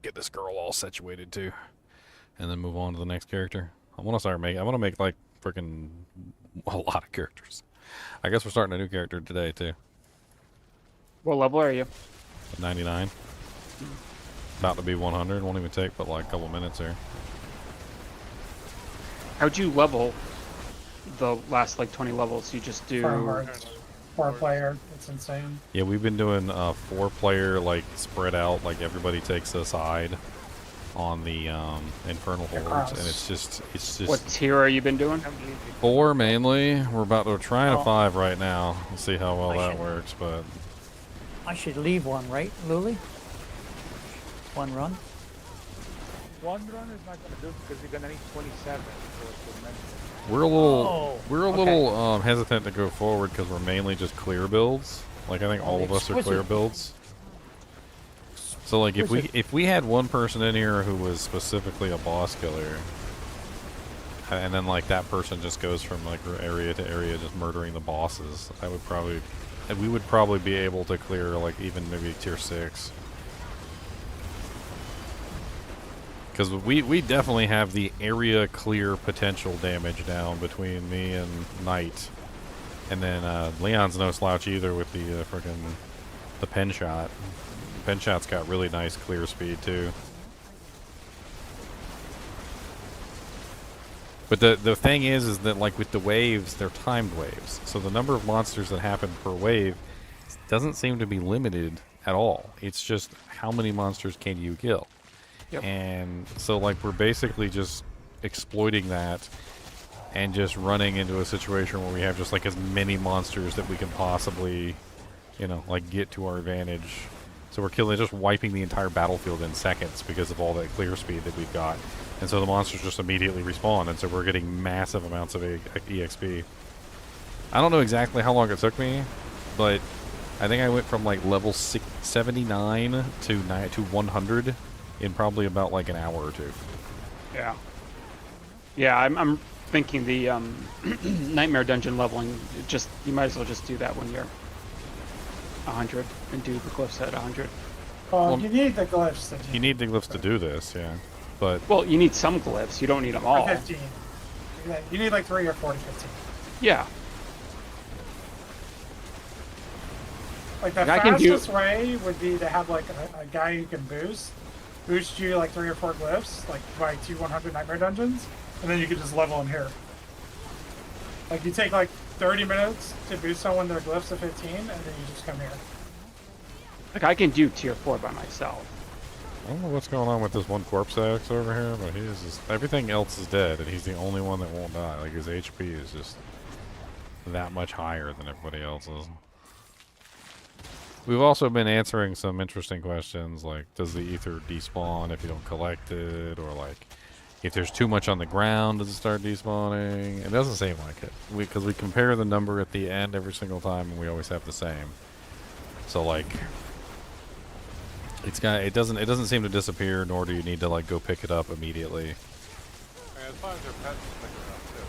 get this girl all situated too, and then move on to the next character. I want to start making. I want to make like freaking a lot of characters. I guess we're starting a new character today too. What level are you? 99. About to be 100. Won't even take but like a couple minutes here. How'd you level the last like 20 levels? You just do. Four player. It's insane. Yeah, we've been doing 4-player like spread out. Like everybody takes a side on the Infernal Hordes, and it's just What tier are you been doing? 4 mainly. We're about to try a Oh. 5 right now. We'll see how well I that should- works, but I should leave one, right, Luli? One run? One run is not gonna do it because you're gonna need 27 for mention. we're a little okay. hesitant to go forward because we're mainly just clear builds. Like I think all of us are clear Exquisite. builds. So like if we had one person in here who was specifically a boss killer, and then like that person just goes from like area to area just murdering the bosses, we would probably be able to clear like even maybe tier 6. Because we definitely have the area clear potential damage down between me and Knight. And then Leon's no slouch either with the freaking the pen shot. Pen shot's got really nice clear speed too. But the thing is that like with the waves, they're timed waves. So the number of monsters that happen per wave doesn't seem to be limited at all. It's just how many monsters can you kill? Yep. And so like we're basically just exploiting that and just running into a situation where we have just like as many monsters that we can possibly, you know, like get to our advantage So we're killing, just wiping the entire battlefield in seconds because of all that clear speed that we've got. And so the monsters just immediately respawn, and so we're getting massive amounts of EXP. I don't know exactly how long it took me, but I think I went from like level 79 to 100 in probably about like an hour or two. Yeah. Yeah, I'm thinking the Nightmare Dungeon leveling, you might as well just do that when you're 100 and do the glyphs at 100. Well, you need the glyphs. You need the glyphs to do this, yeah. But well, you need some glyphs. You don't need them all. 15. You need like 3 or 4 to 15. Yeah. Like the fastest way would be to have like a guy who can boost you like 3 or 4 glyphs, like by 100 Nightmare Dungeons, and then you could just level in here. Like you take like 30 minutes to boost someone their glyphs to 15, and then you just come here. Like I can do tier 4 by myself. I don't know what's going on with this one corpse axe over here, but he is just, everything else is dead, and he's the only one that won't die. Like his HP is just that much higher than everybody else's. We've also been answering some interesting questions, like does the ether despawn if you don't collect it, or like if there's too much on the ground, does it start despawning? It doesn't seem like it, because we compare the number at the end every single time, and we always have the same. So like, it doesn't seem to disappear, nor do you need to like go pick it up immediately. As long as your pets pick it up too.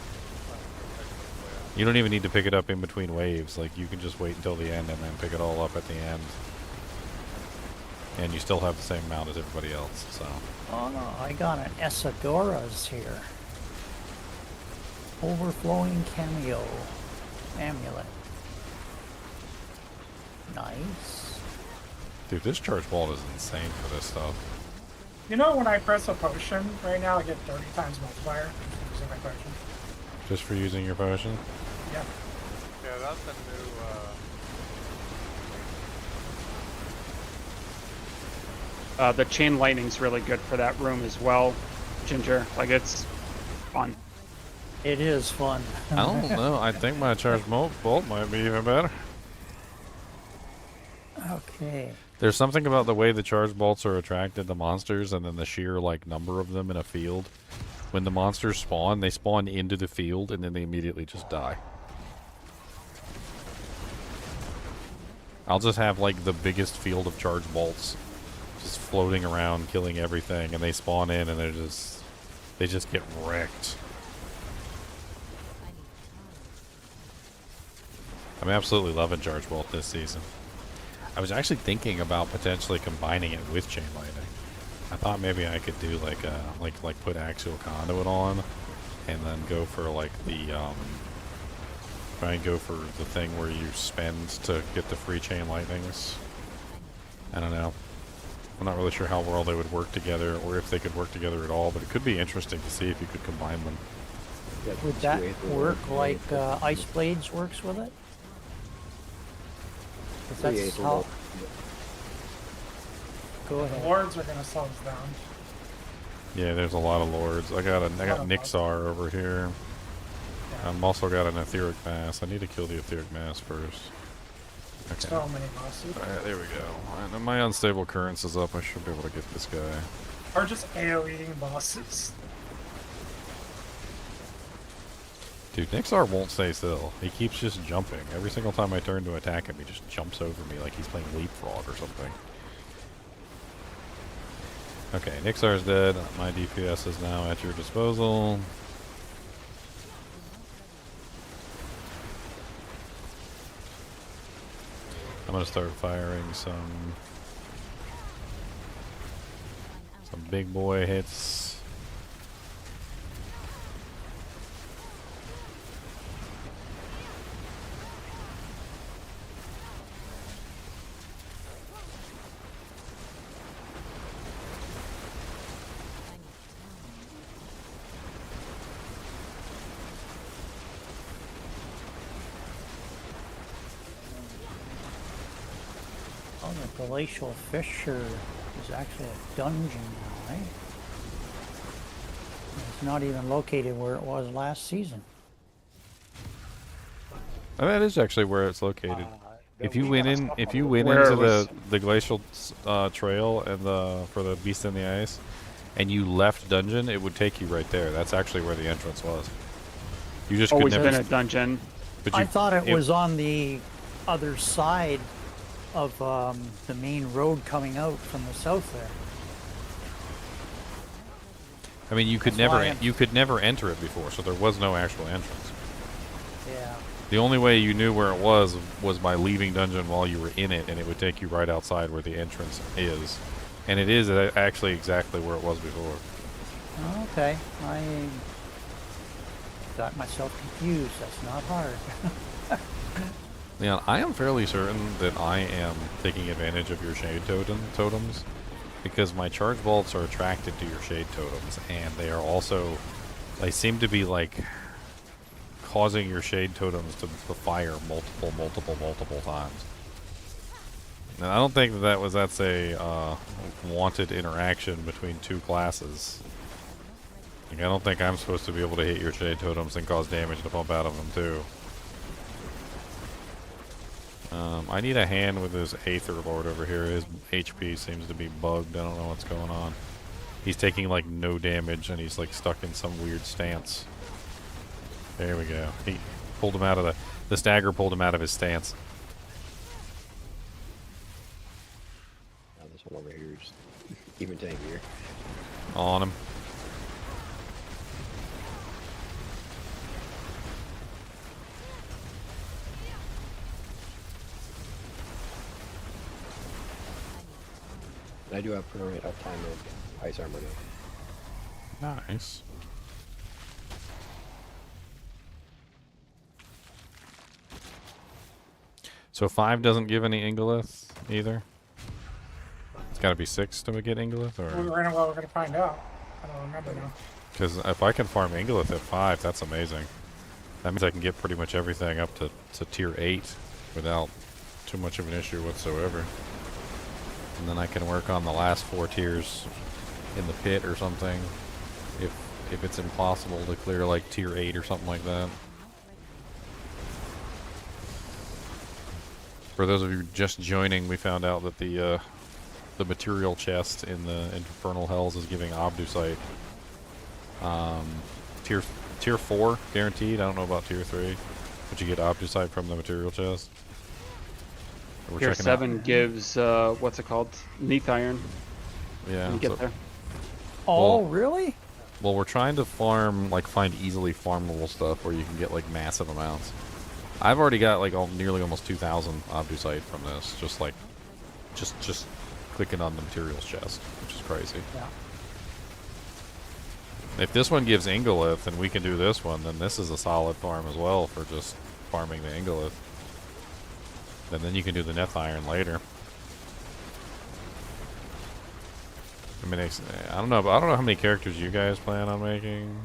You don't even need to pick it up in between waves. Like you can just wait until the end and then pick it all up at the end, and you still have the same amount as everybody else. So. Oh no, I got an Essadora's here. Overflowing cameo amulet. Nice. Dude, this charge vault is insane for this stuff. You know, when I press a potion right now, I get 30 times multiplier using my potion. Just for using your potion? Yeah. Yeah, that's a new. The chain lightning's really good for that room as well, Ginger. Like it's fun. It is fun. I don't know. I think my charge bolt might be even better. Okay. There's something about the way the charge bolts are attracted to monsters, and then the sheer like number of them in a field. When the monsters spawn, they spawn into the field, and then they immediately just die. I'll just have like the biggest field of charge bolts just floating around, killing everything, and they spawn in, and they just get wrecked. I'm absolutely loving charge bolt this season. I was actually thinking about potentially combining it with chain lightning. I thought maybe I could do like a like put axial conduit on, and then go for like the try and go for the thing where you spend to get the free chain lightnings. I don't know. I'm not really sure how well they would work together, or if they could work together at all, but it could be interesting to see if you could combine them. Would that work like Ice Blades works with it? 'Cause that's how... Go ahead. The lords are gonna slow us down. Yeah, there's a lot of lords. I got Nixar over here. I'm also got an etheric mass. I need to kill the etheric mass first. Okay. So many bosses. Alright, there we go. And my unstable currents is up. I should be able to get this guy. Or just AoEing bosses. Dude, Nixar won't stay still. He keeps just jumping. Every single time I turn to attack him, he just jumps over me like he's playing leapfrog or something. Okay, Nixar's dead. My DPS is now at your disposal. I'm gonna start firing some big boy hits. Oh, the Glacial Fissure is actually a dungeon now, right? It's not even located where it was last season. Oh, that is actually where it's located. If you went into Where it was- the glacial trail and for the Beast in the Ice, and you left dungeon, it would take you right there. That's actually where the entrance was. You just Always could been never. a dungeon. But I thought it was on the other side of the main road coming out from the south there. I mean, you could That's why never enter it before, so there was no actual entrance. Yeah. The only way you knew where it was by leaving dungeon while you were in it, and it would take you right outside where the entrance is. And it is actually exactly where it was before. Okay, I got myself confused. That's not hard. Leon, I am fairly certain that I am taking advantage of your shade totems, because my charge vaults are attracted to your shade totems, and they are also, they seem to be like causing your shade totems to fire multiple times. Now, I don't think that's a wanted interaction between two classes. Like, I don't think I'm supposed to be able to hit your shade totems and cause damage to pump out of them too. I need a hand with this Aether Lord over here. His HP seems to be bugged. I don't know what's going on. He's taking like no damage and he's like stuck in some weird stance. There we go. He pulled him out of the stagger pulled him out of his stance. Now this one over here is even tankier. On him. And I do have permanent uptime of ice armor now. Nice. So 5 doesn't give any Ingolith either? It's got to be 6 to get Ingolith? We're gonna find out. I don't remember now. Because if I can farm Ingolith at 5, that's amazing. That means I can get pretty much everything up to tier 8 without too much of an issue whatsoever. And then I can work on the last 4 tiers in the pit or something if it's impossible to clear like tier 8 or something like that. For those of you just joining, we found out that the material chest in the Infernal Hells is giving Obdusite. Tier 4 guaranteed. I don't know about tier 3, but you get Obdusite from the material chest. We're Tier checking 7 out. gives what's it called? Neath iron. Yeah. When you get there. Oh, really? Well, we're trying to find easily farmable stuff where you can get like massive amounts. I've already got like nearly almost 2,000 Obdusite from this, just clicking on the materials chest, which is crazy. Yeah. If this one gives Ingolith and we can do this one, then this is a solid farm as well for just farming the Ingolith. And then you can do the Neth Iron later. I mean, I don't know how many characters you guys plan on making.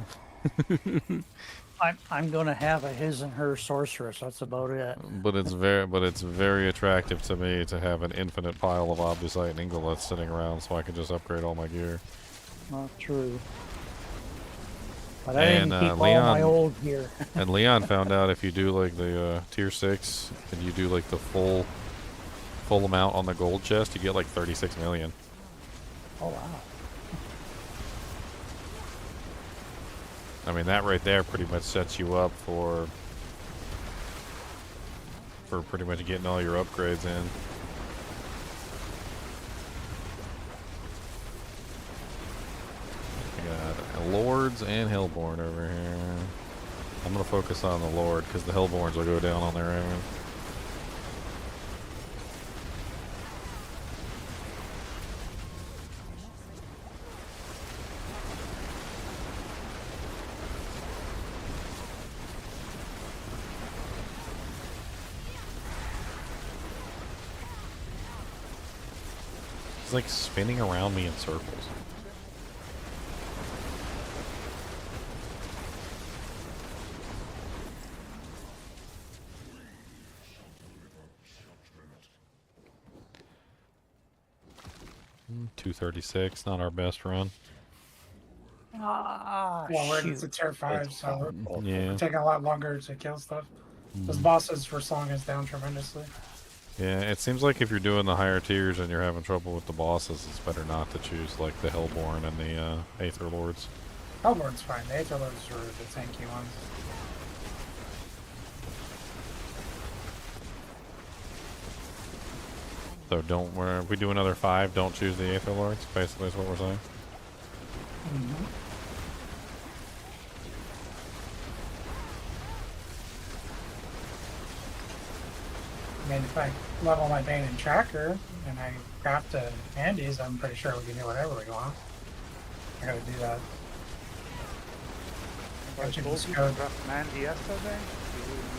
I'm gonna have a his and her sorceress. That's about it. But it's very attractive to me to have an infinite pile of Obdusite and Ingolith sitting around, so I can just upgrade all my gear. Not true. But I didn't keep all my old gear. And Leon found out if you do like the tier 6 and you do like the full amount on the gold chest, you get like 36 million. Oh wow. I mean, that right there pretty much sets you up for pretty much getting all your upgrades in. We got Lords and Hellborn over here. I'm going to focus on the Lord because the Hellborns will go down on their own. It's like spinning around me in circles. Mm, 236, not our best run. Ah, Well, we're shoot. at tier 5, so Yeah. we're taking a lot longer to kill stuff. Those bosses for slowing us down tremendously. Yeah, it seems like if you're doing the higher tiers and you're having trouble with the bosses, it's better not to choose like the Hellborn and the Aether Lords. Hellborn's fine. The Aether Lords are the tanky ones. So if we do another 5, don't choose the Aether Lords, basically is what we're saying. Mm-hmm. I mean, if I level my Bane and Tracker and I craft a Andes, I'm pretty sure we can do whatever we want. I gotta do that. I Don't you told just you go- to draft Mandy yesterday.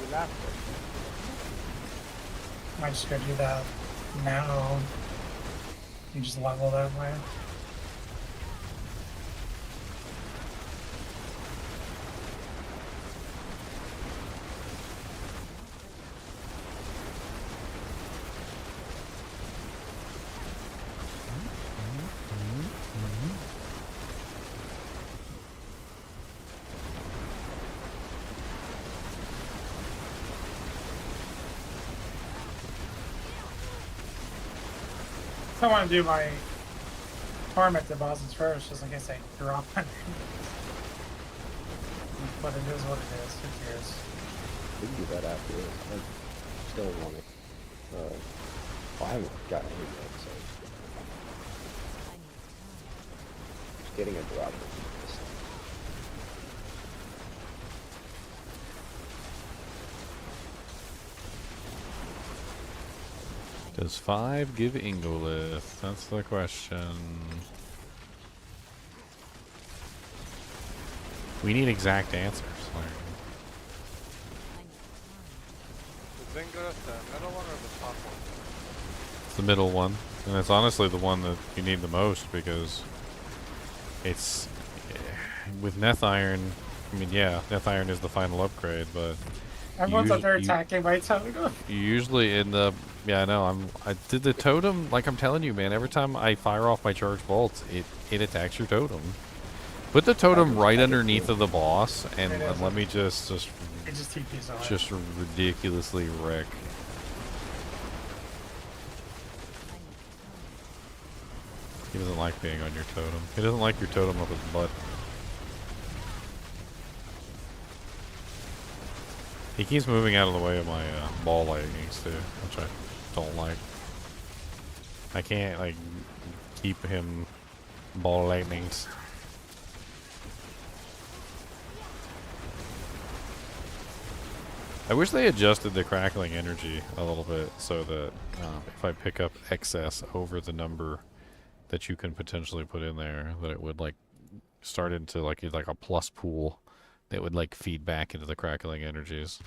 You laughed at me. Might just go do that now. You just level that way. I want to do my torment deposits first, just in case I drop my but it is what it is. Who cares? We can do that after this. I still want it. Well, I haven't got any yet, so. Just getting a drop. Does 5 give Ingolith? That's the question. We need exact answers. Is Ingolith the middle one or the top one? It's the middle one, and it's honestly the one that you need the most because it's with Neth Iron. I mean, yeah, Neth Iron is the final upgrade, but Everyone's up there attacking by time ago. you usually end up. Yeah, I know. I did the totem. Like I'm telling you, man. Every time I fire off my charged bolts, it attacks your totem. Put the totem right underneath of the boss, and let me just It just TPs on it. just ridiculously wreck. He doesn't like being on your totem. He doesn't like your totem up his butt. He keeps moving out of the way of my ball lightnings too, which I don't like. I can't like keep him ball lightnings. I wish they adjusted the crackling energy a little bit so that if I pick up excess over the number that you can potentially put in there, that it would like start into like a plus pool that would like feed back into the crackling energies.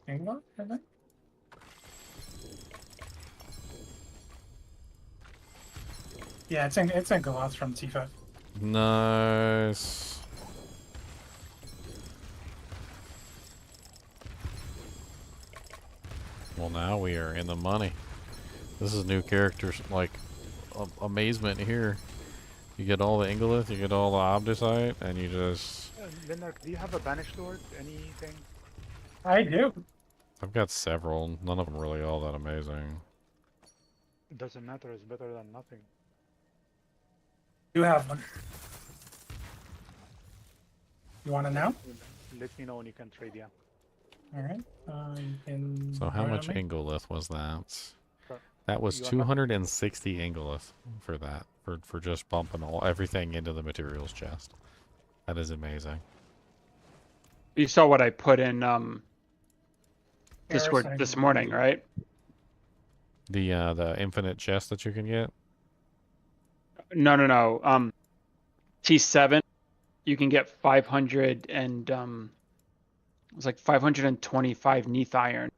England, I think. Yeah, it's in Galoth from T5. Nice. Well, now we are in the money. This is new characters, like, amazement here. You get all the Ingolith, you get all the Andaseat, and you just... Leonard, do you have a Banished Lord? Anything? I do. I've got several, none of them really all that amazing. It doesn't matter, it's better than nothing. You have one. You want it now? Let me know when you can trade, yeah. Alright. You can So how vote much on me. Ingolith was that? Sure. That was You want 260 Ingolith for that, for just bumping everything into the materials chest. That is amazing. You saw what I put in Discord Parasite. this morning, right? The infinite chest that you can get? No. T7, you can get 500 and it was like 525 Neath Iron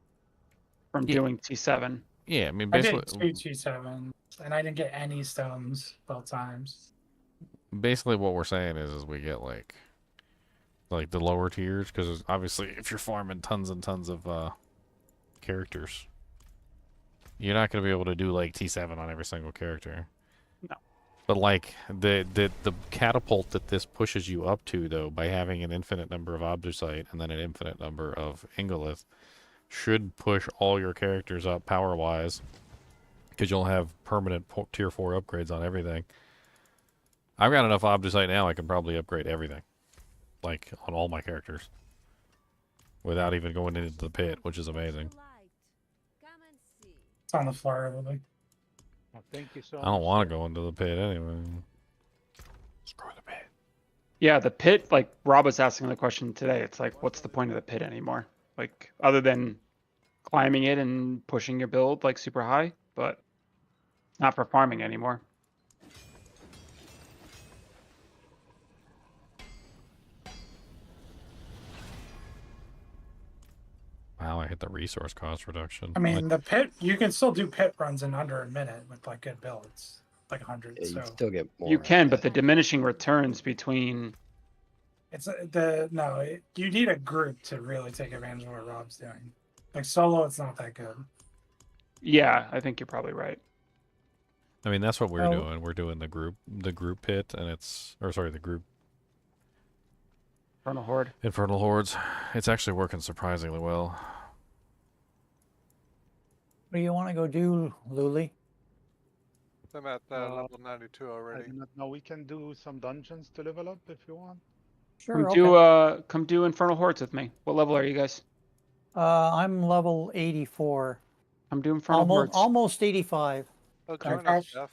from doing T7. Yeah, I mean I did basically 2 T7s, and I didn't get any stones both times. basically what we're saying is we get like the lower tiers, because obviously if you're farming tons and tons of characters, you're not going to be able to do like T7 on every single character. No. But like the catapult that this pushes you up to, though, by having an infinite number of Obducite and then an infinite number of Ingolith, should push all your characters up power-wise, because you'll have permanent tier 4 upgrades on everything. I've got enough Obducite now, I can probably upgrade everything. Like, on all my characters. Without even going into the pit, which is amazing. It's on the floor, Lily. Well, thank you so much. I don't want to go into the pit anyway. Screw the pit. Yeah, the pit, like Rob was asking the question today, it's like, what's the point of the pit anymore? Like, other than climbing it and pushing your build like super high, but not for farming anymore. Wow, I hit the resource cost reduction. I mean, the pit, you can still do pit runs in under a minute with like good builds, like 100. Yeah, so you still get more. You can, but the diminishing returns between... it's you need a group to really take advantage of what Rob's doing. Like solo, it's not that good. Yeah, I think you're probably right. I mean, that's what we're doing. We're doing the group pit, and the group Infernal Horde. Infernal Hordes. It's actually working surprisingly well. What do you want to go do, Luli? I'm at level 92 already. I do not know. We can do some dungeons to level up if you want. Sure. Come do Infernal Hordes with me. What level are you guys? I'm level 84. I'm doing Infernal Hordes. Almost 85. Oh, Do join us, Jeff.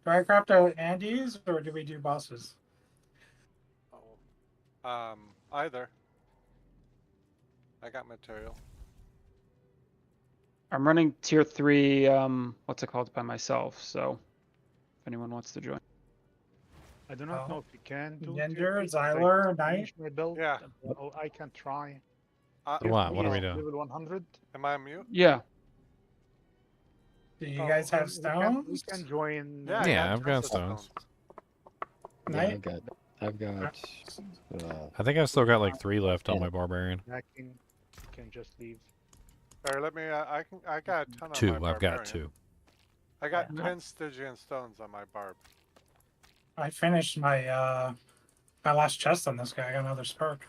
I craft out Andes or do we do bosses? Either. I got material. I'm running tier 3, what's it called, by myself, so if anyone wants to join. I do not know if you can do Yender, Zyler, Knight. my build. Yeah. Oh, I can try. What? What are we doing? Level 100. Am I on mute? Yeah. Do you guys have stones? We can join. Yeah, I've got stones. Yeah, I've got. I think I've still got like 3 left on my barbarian. You can just leave. Or let me. I got a ton on 2. my I've barbarian. got 2. I got 10 Stygian stones on my barb. I finished my my last chest on this guy. I got another spark.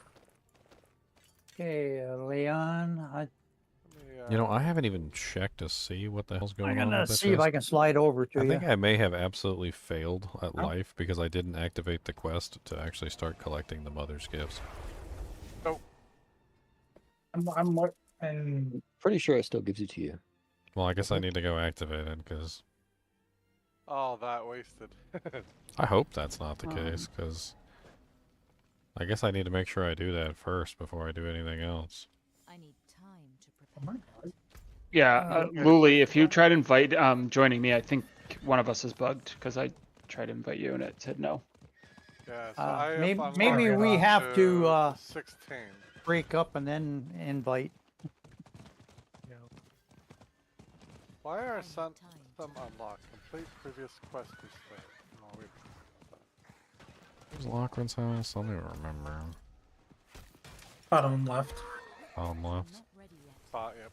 Okay, Leon. You know, I haven't even checked to see what the hell's going I'm on. gonna With that see if chest. I can slide over to I you. think I may have absolutely failed at life because I didn't activate the quest to actually start collecting the mother's gifts. Oh. I'm Pretty sure it still gives it to you. Well, I guess I need to go activate it because All that wasted. I hope that's not the case because I guess I need to make sure I do that first before I do anything else. I need time to prepare. Yeah, Luli, if you try to invite joining me, I think one of us is bugged because I tried to invite you and it said no. Yeah, so I have maybe we have to 16. break up and then invite. Why are some unlocked? Complete previous quest display. No, wait. Where's Lochran's house? I don't even remember. bottom left. Bottom left. Spot, yep.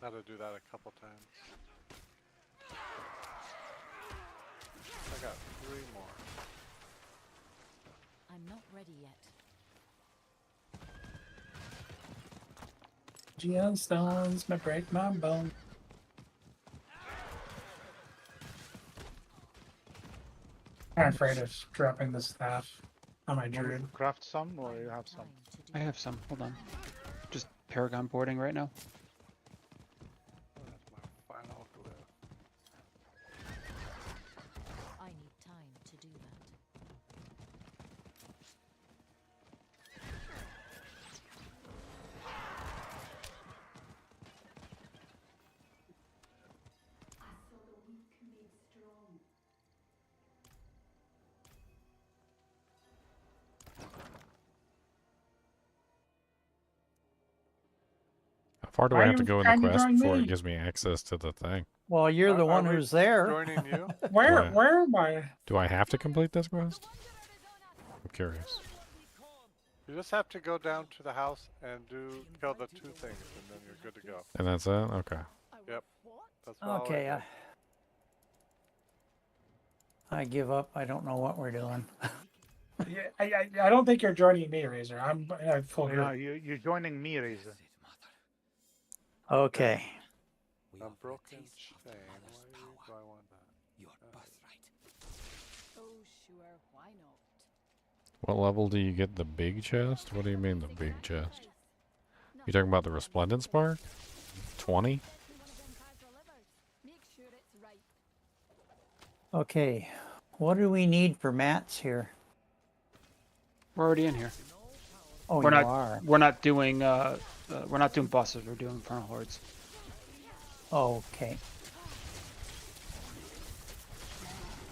Had to do that a couple times. I got 3 more. I'm not ready yet. Geostones may break my bone. I'm afraid of dropping the staff on my druid. Craft some, or you have some? I have some. Hold on. Just Paragon boarding right now. That's my final glyph. I need time to do that. How far do Why I are have to you go in trying the to quest join before me? it gives me access to the thing? Well, you're the one we who's there. Joining you? Where Why? where am I? Do I have to complete this quest? I'm curious. You just have to go down to the house and kill the 2 things, and then you're good to go. And that's it? Okay. Yep. That's all Okay. it is. I give up. I don't know what we're doing. Yeah, I don't think you're joining me, Razor. I'm full No, group. you're joining me, Razor. Okay. A broken chain. Why do I want that? Your birthright. Oh, sure, why not? What level do you get the big chest? What do you mean the big chest? You talking about the resplendent spark? 20? Make sure it's right. Okay. What do we need for mats here? We're already in here. Oh, We're you not. are. We're not doing. We're not doing bosses. We're doing Infernal Hordes. Okay.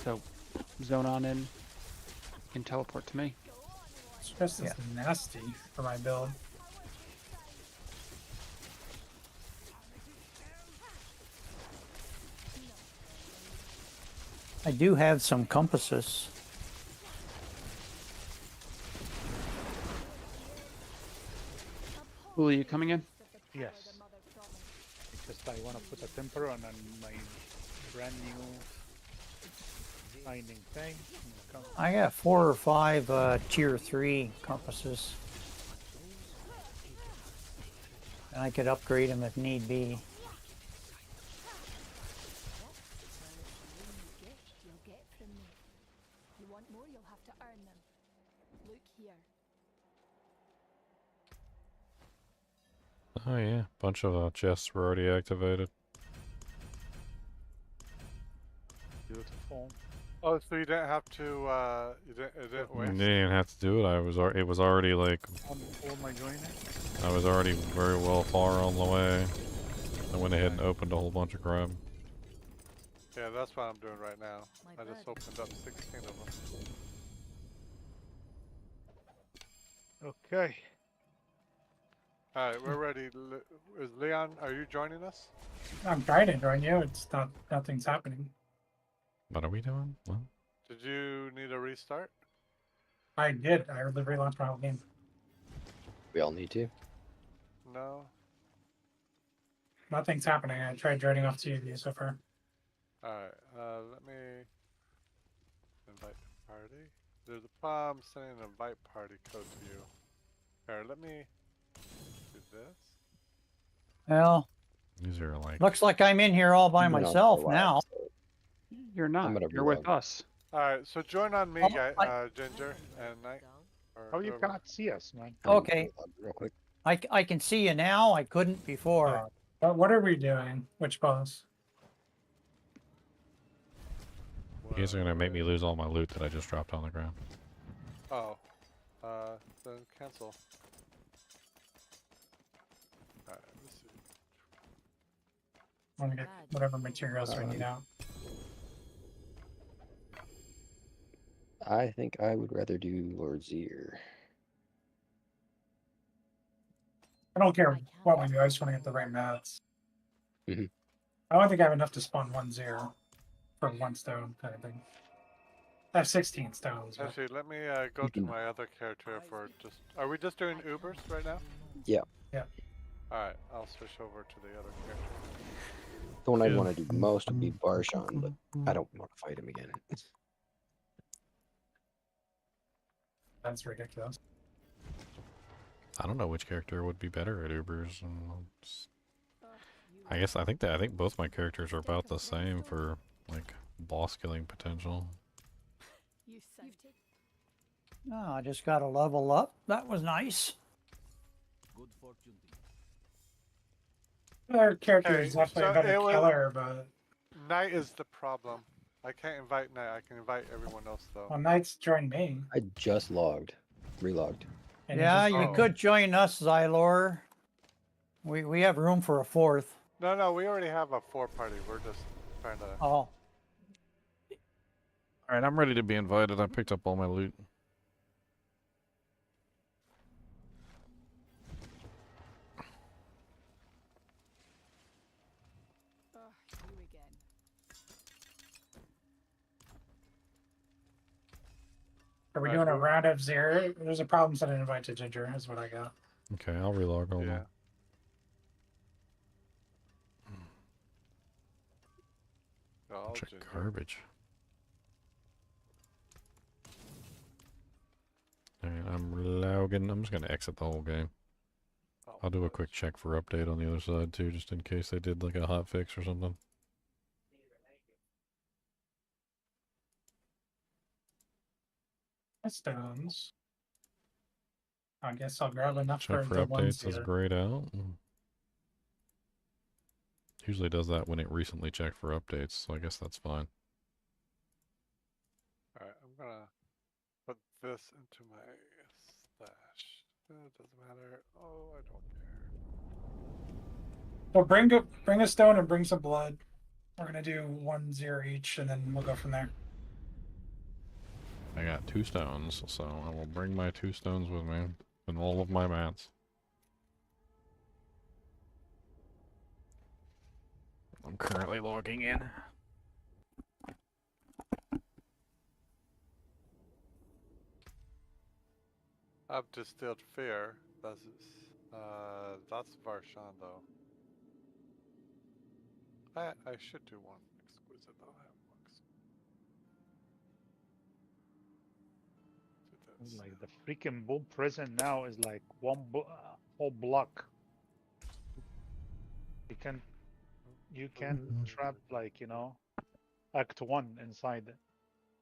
So, zone on in and teleport to me. This chest is nasty for my build. I do have some compasses. Uli, you coming in? Yes. Because I want to put a temper on my brand new mining thing. I got 4 or 5 tier 3 compasses. And I could upgrade them if need be. You'll get from me. You want more, you'll have to earn them. Look here. Oh yeah, bunch of chests were already activated. Beautiful. Oh, so you didn't have to, it didn't You waste? didn't even have to do it. It was already like, Who am I joining? I was already very well far on the way. I went ahead and opened a whole bunch of crap. Yeah, that's what I'm doing right now. I just opened up 16 of them. Okay. Alright, we're ready. Is Leon, are you joining us? I'm trying to join you. It's not. Nothing's happening. What are we doing? What? Did you need a restart? I did. I relaunched my whole game. We all need to. No? Nothing's happening. I tried joining off TV so far. Alright, let me invite party. There's a problem sending an invite party code to you. Here, let me do this. Well, These are like, looks like I'm in here all by I've been on for a myself while, now. so You're not. gonna You're with reload. us. Alright, so join on me, Oh, Ginger and Knight. or Oh, you whoever. cannot see us, man. Okay. Real quick. I can see you now. I couldn't before. But what are we doing? Which boss? you guys are gonna make me lose all my loot that I just dropped on the ground. Oh. Then cancel. Alright, let's see. I want to get whatever materials we need out. I think I would rather do Lord Zir. I don't care what we do. I just want to get the right mats. Mhm. I don't think I have enough to spawn 1-0 for 1 stone kind of thing. I have 16 stones. But... Actually, let me go to my other character for just... Are we just doing Ubers right now? Yeah. Yeah. Alright, I'll switch over to the other character. The one I'd want to do most would be Barshan, but I don't want to fight him again. That's ridiculous. I don't know which character would be better at Ubers. I guess I think both my characters are about the same for like boss killing potential. You saved it. Oh, I just got a level up. That was nice. Good fortune to you. Our character is Okay, definitely so a better it was- killer, but Knight is the problem. I can't invite Knight. I can invite everyone else though. well, Knight's joined me. I just relogged. And Yeah, he just- you could join us, Xylor. We have room for a 4th. No, we already have a 4-party. We're just trying to... Oh, Alright, I'm ready to be invited. I picked up all my loot. Oh, you again. Are we Right, doing a who- round of 0? There's a problem sending an invite to Ginger, is what I got. Okay, I'll relog all Yeah. them. Oh, Bunch of Ginger. garbage. I'm logging. I'm just gonna exit the whole game. Oh, I'll do a quick check for update on the other side too, just in case they did like a hot fix or something. Stones. I guess I'll grab enough Check for the ones updates is here. grayed out. Usually does that when it recently checked for updates, so I guess that's fine. Alright, I'm gonna put this into my stash. It doesn't matter. Oh, I don't care. So bring a stone and bring some blood. We're gonna do 1-0 each, and then we'll go from there. I got 2 stones, so I will bring my 2 stones with me and all of my mats. I'm currently logging in. I've distilled fear. That's Varshan though. I should do one exquisite though. I have one do this. Like the freaking boom prison now is like one whole block. You can trap like, you know, Act 1 inside it.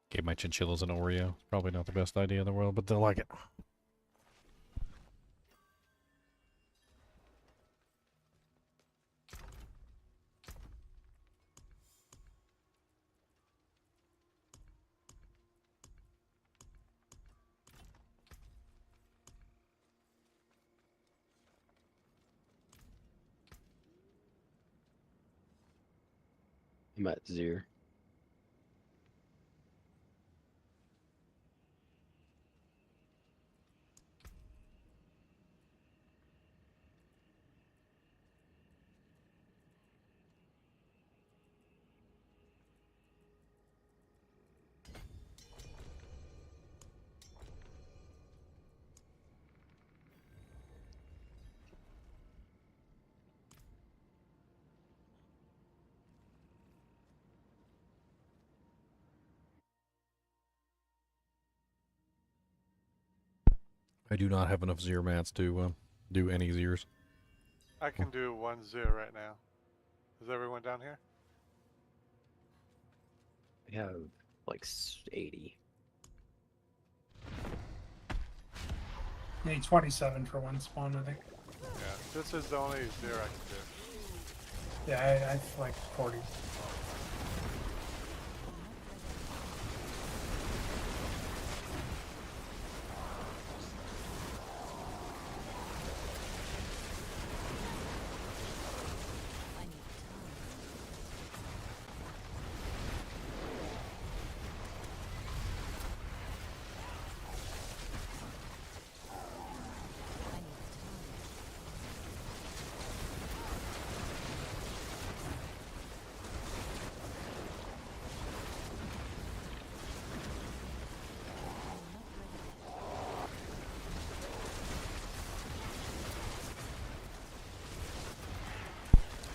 Gave my chinchillas an Oreo. Probably not the best idea in the world, but they'll like it. I'm at 0. I do not have enough Zir mats to do any Zirs. I can do 1-0 right now. Is everyone down here? I have like 80. Need 27 for one spawn, I think. Yeah, this is the only 0 I can do. Yeah, I have like 40.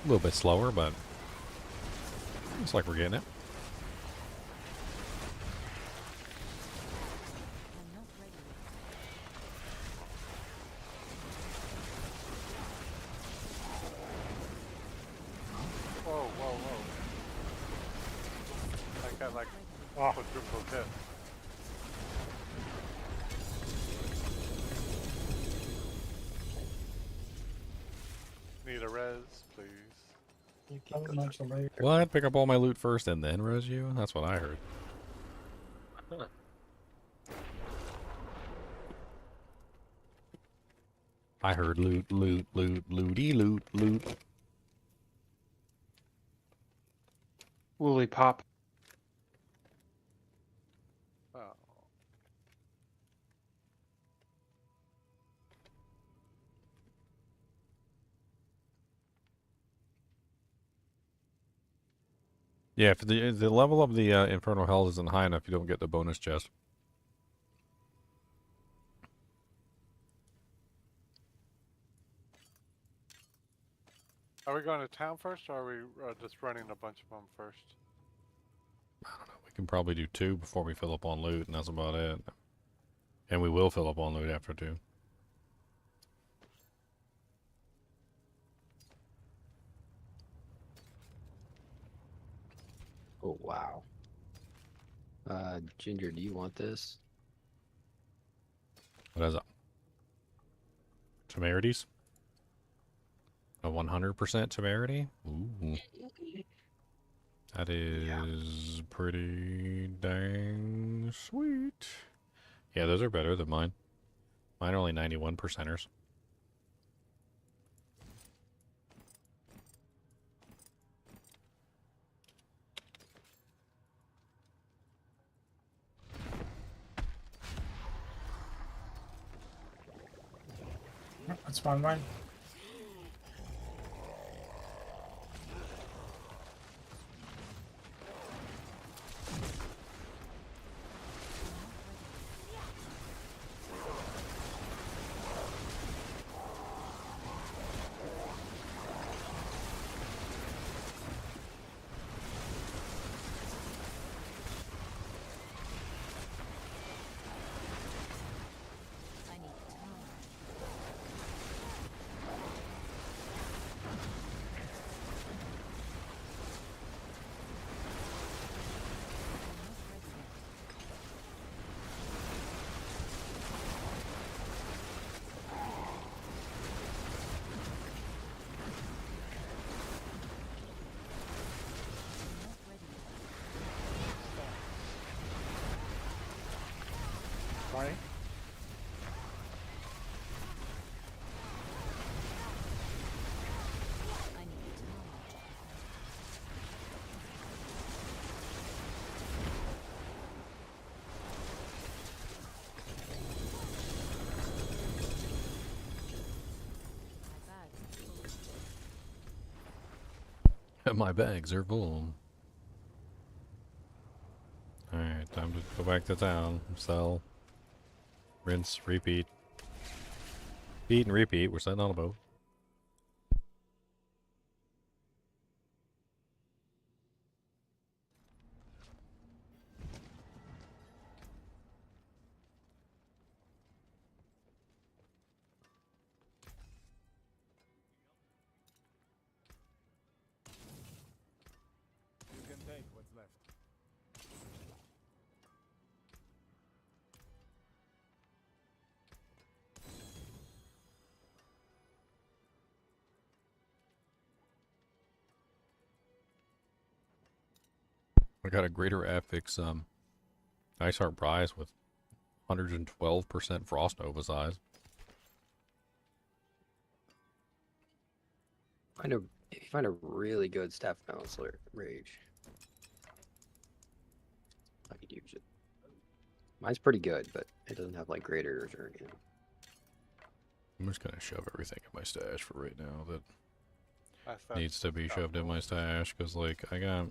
A little bit slower, but looks like we're getting it. Whoa, whoa, whoa. I got like quadruple hit. Need a res, please. What? Pick up all my loot first and then res you? That's what I heard. I heard loot, loot, loot, looty, loot, loot. Woolly pop. Oh. Yeah, if the level of the Infernal Hell isn't high enough, you don't get the bonus chest. Are we going to town first, or are we just running a bunch of them first? I don't know. We can probably do 2 before we fill up on loot, and that's about it. And we will fill up on loot after 2. Oh wow. Ginger, do you want this? What is it? Temerities? A 100% temerity? Ooh. That is pretty dang sweet. Yeah, those are better than mine. Mine are only 91%ers. That's one mine. Sorry? My bags are full. Alright, time to go back to town. Sell. Rinse, repeat. Eat and repeat. We're sitting on a boat. You can take what's left. I got a greater affix Ice Heart Prize with 112% Frost Nova size. If you find a really good staff balance rage, I could use it. Mine's pretty good, but it doesn't have like graders or anything. I'm just gonna shove everything in my stash for right now that That's needs to be stuff shoved in roll. my stash, because like I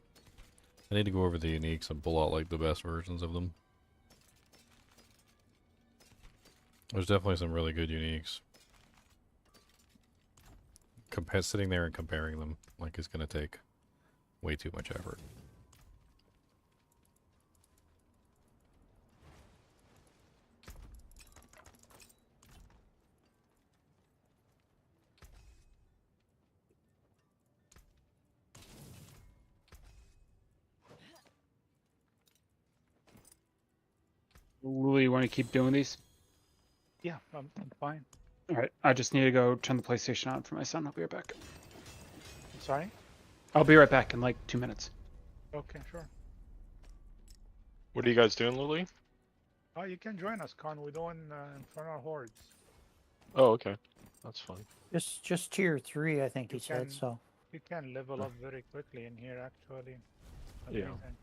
need to go over the uniques and pull out like the best versions of them. There's definitely some really good uniques. Sitting there and comparing them like is gonna take way too much effort. Lulu, you want to keep doing these? Yeah, I'm fine. All right. I just need to go turn the PlayStation on for my son. I'll be right back. Sorry? I'll be right back in like 2 minutes. Okay, sure. What are you guys doing, Lily? Oh, you can join us, Con. We're doing Infernal Hordes. Oh, okay. That's fine. Just tier 3, I think You he said. can- So You can level up very quickly in here, actually. Yeah. Amazing.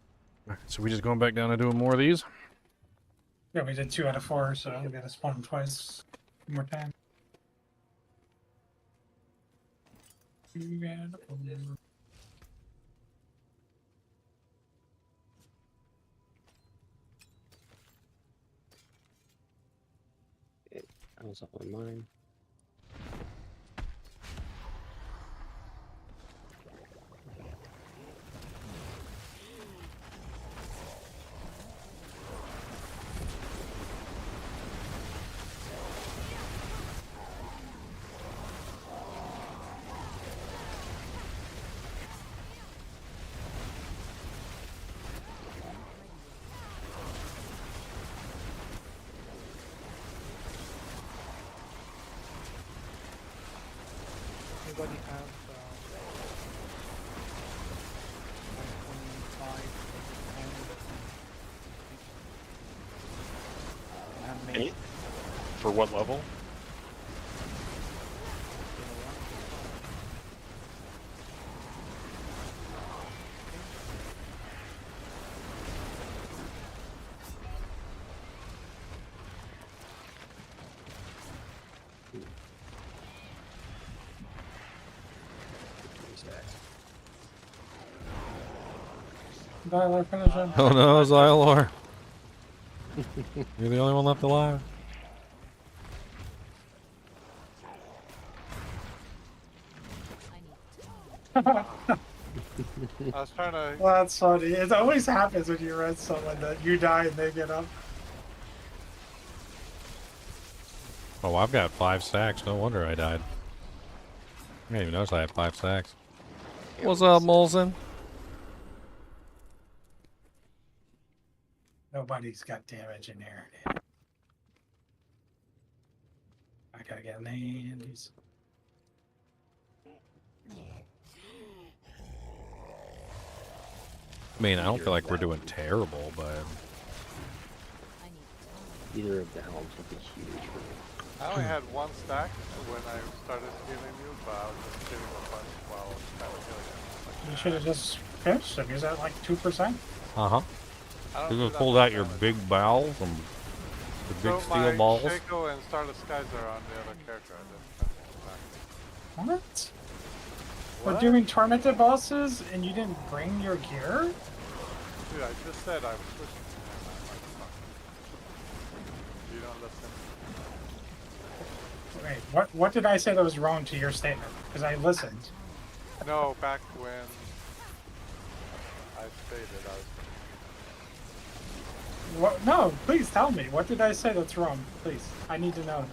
Alright, so we just going back down and doing more of these? Yeah, we did 2 out of 4, so we gotta spawn them twice. One more time. I was up on mine. For what level? Dialer, finish him. Oh no, Xylor. You're the only one left alive. I was trying to. Well, that's funny. It always happens when you run someone that you die and they get up. Oh, I've got 5 stacks. No wonder I died. I didn't even notice I had 5 stacks. What's up, Molson? Nobody's got damage in here. I gotta get Andes. I mean, I don't feel like we're doing terrible, but Either of the helms would be huge for me. I only had 1 stack when I started healing you, but I was just killing a bunch while I was healing You should have just finished him. He's at like 2%. uh-huh. you. You just pulled out your big bowels and the big steel balls. Shaco and Starless Skies are on the other character. What? We're doing tormented bosses and you didn't bring your gear? Dude, I just said I was switching. You don't listen. Wait, what did I say that was wrong to your statement? Because I listened. No, back when I stated I was. What? No, please tell me. What did I say that's wrong? Please, I need to know.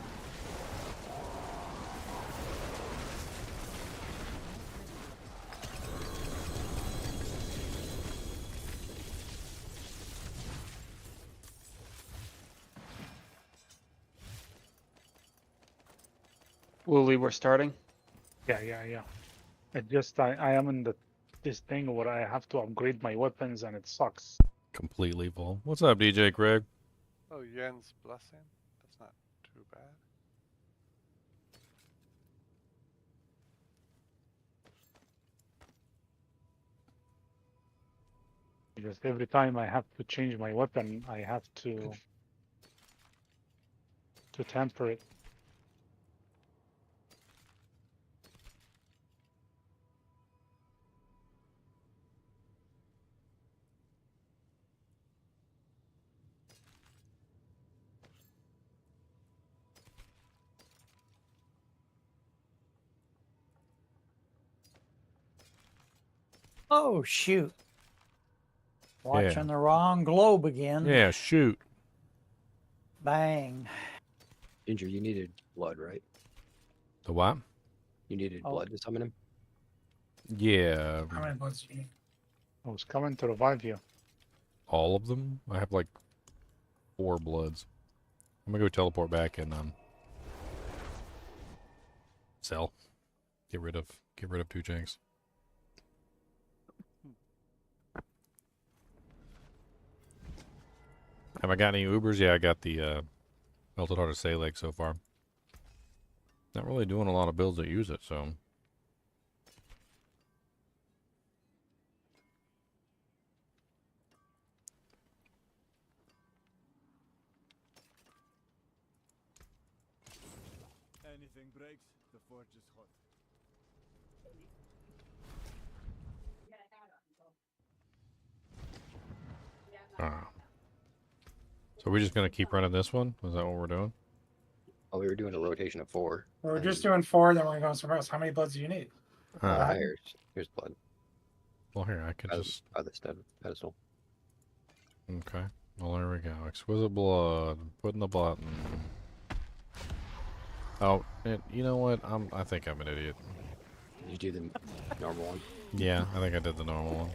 Wooly, we're starting. Yeah. I am in this thing where I have to upgrade my weapons and it sucks. Completely full. What's up, DJ Craig? Oh, Yen's blessing. That's not too bad. Because every time I have to change my weapon, I have to temper it. Oh shoot! Watching the wrong globe again. Yeah, shoot. Bang. Ginger, you needed blood, right? The what? You needed blood to summon him? Yeah. How many bloods do you need? I was coming to revive you. All of them? I have like 4 bloods. I'm gonna go teleport back and sell. Get rid of 2 janks. Have I got any Ubers? Yeah, I got the Melted Heart of Salek so far. Not really doing a lot of builds that use it, so. Anything breaks, the forge is hot. So we're just gonna keep running this one? Is that what we're doing? Oh, we were doing a rotation of 4. We're just doing 4, then we're going somewhere else. How many bloods do you need? Here's blood. Well, here, I could just... By the pedestal. Okay. Well, there we go. Exquisite blood. Putting the button. Oh, you know what? I think I'm an idiot. Did you do the normal one? Yeah, I think I did the normal one.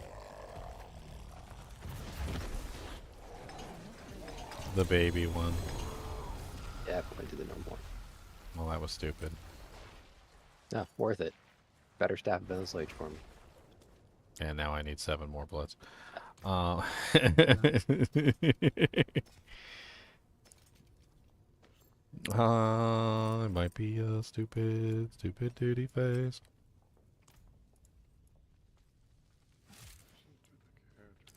The baby one. Yeah, I went to the normal one. Well, that was stupid. No, worth it. Better staff balance lage for me. And now I need 7 more bloods. I might be a stupid duty face.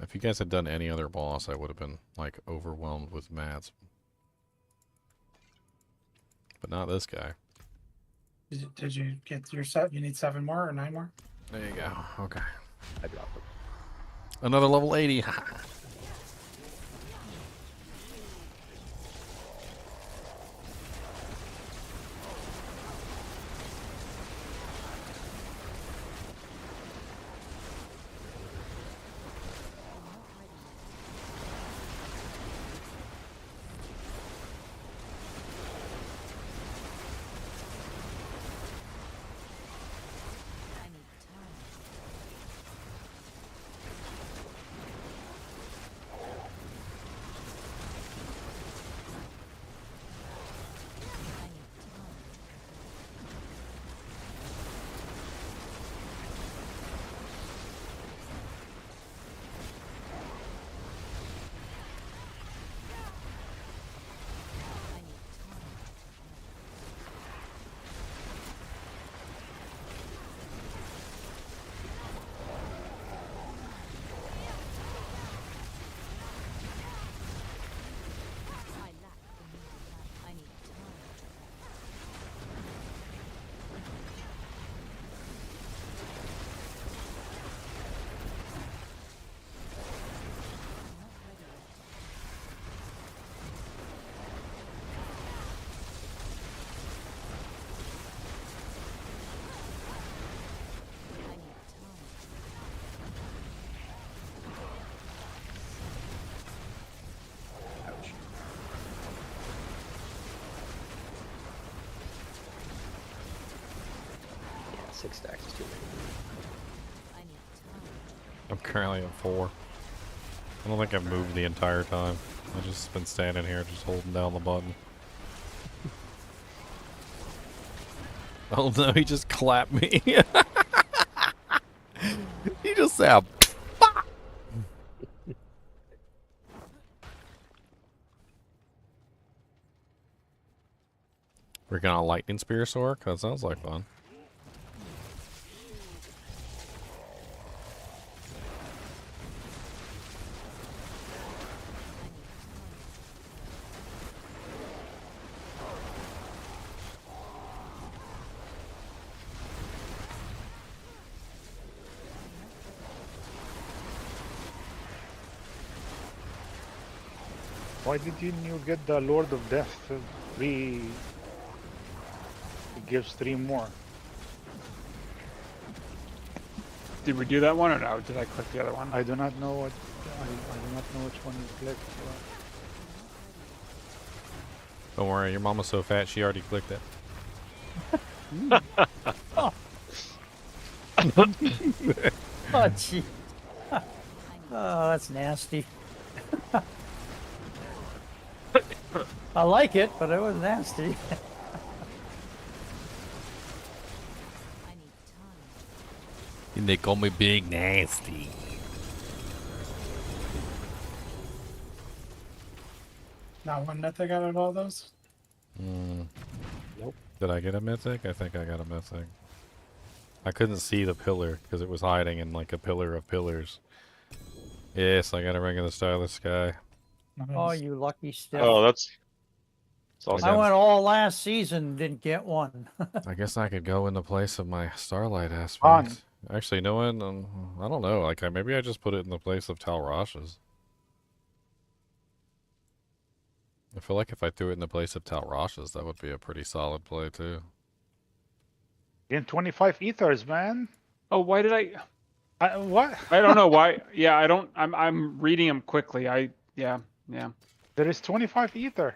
If you guys had done any other boss, I would have been, like, overwhelmed with mats. But not this guy. Did you get your set? You need 7 more or 9 more? There you go. Okay. I dropped it. Another level 80. Yeah, 6 stacks is too many. I'm currently at 4. I don't think I've moved the entire time. I've just been standing here just holding down the button. Oh no, he just clapped me. He just said, "Pop." We're gonna lightning spear Sork? That sounds like fun. Why didn't you get the Lord of Death 3? It gives 3 more. Did we do that one or no? Did I click the other one? I do not know what. I do not know which one you clicked. Don't worry, your mama's so fat she already clicked it. Oh, gee. Oh, that's nasty. I like it, but it was nasty. And they call me Big Nasty. Not one mythic out of all those? Nope. Did I get a mythic? I think I got a mythic. I couldn't see the pillar because it was hiding in like a pillar of pillars. Yes, I got a ring of the starless sky. Oh, you lucky stiff. Oh, that's awesome. I went all last season, didn't get one. I guess I could go in the place of my starlight On. aspect. Actually, no one. I don't know. Like, maybe I just put it in the place of Talrash's. I feel like if I threw it in the place of Talrash's, that would be a pretty solid play too. In 25 ethers, man. Oh, why did I? What? I don't know why. Yeah, I don't. I'm reading them quickly. Yeah. There is 25 ether.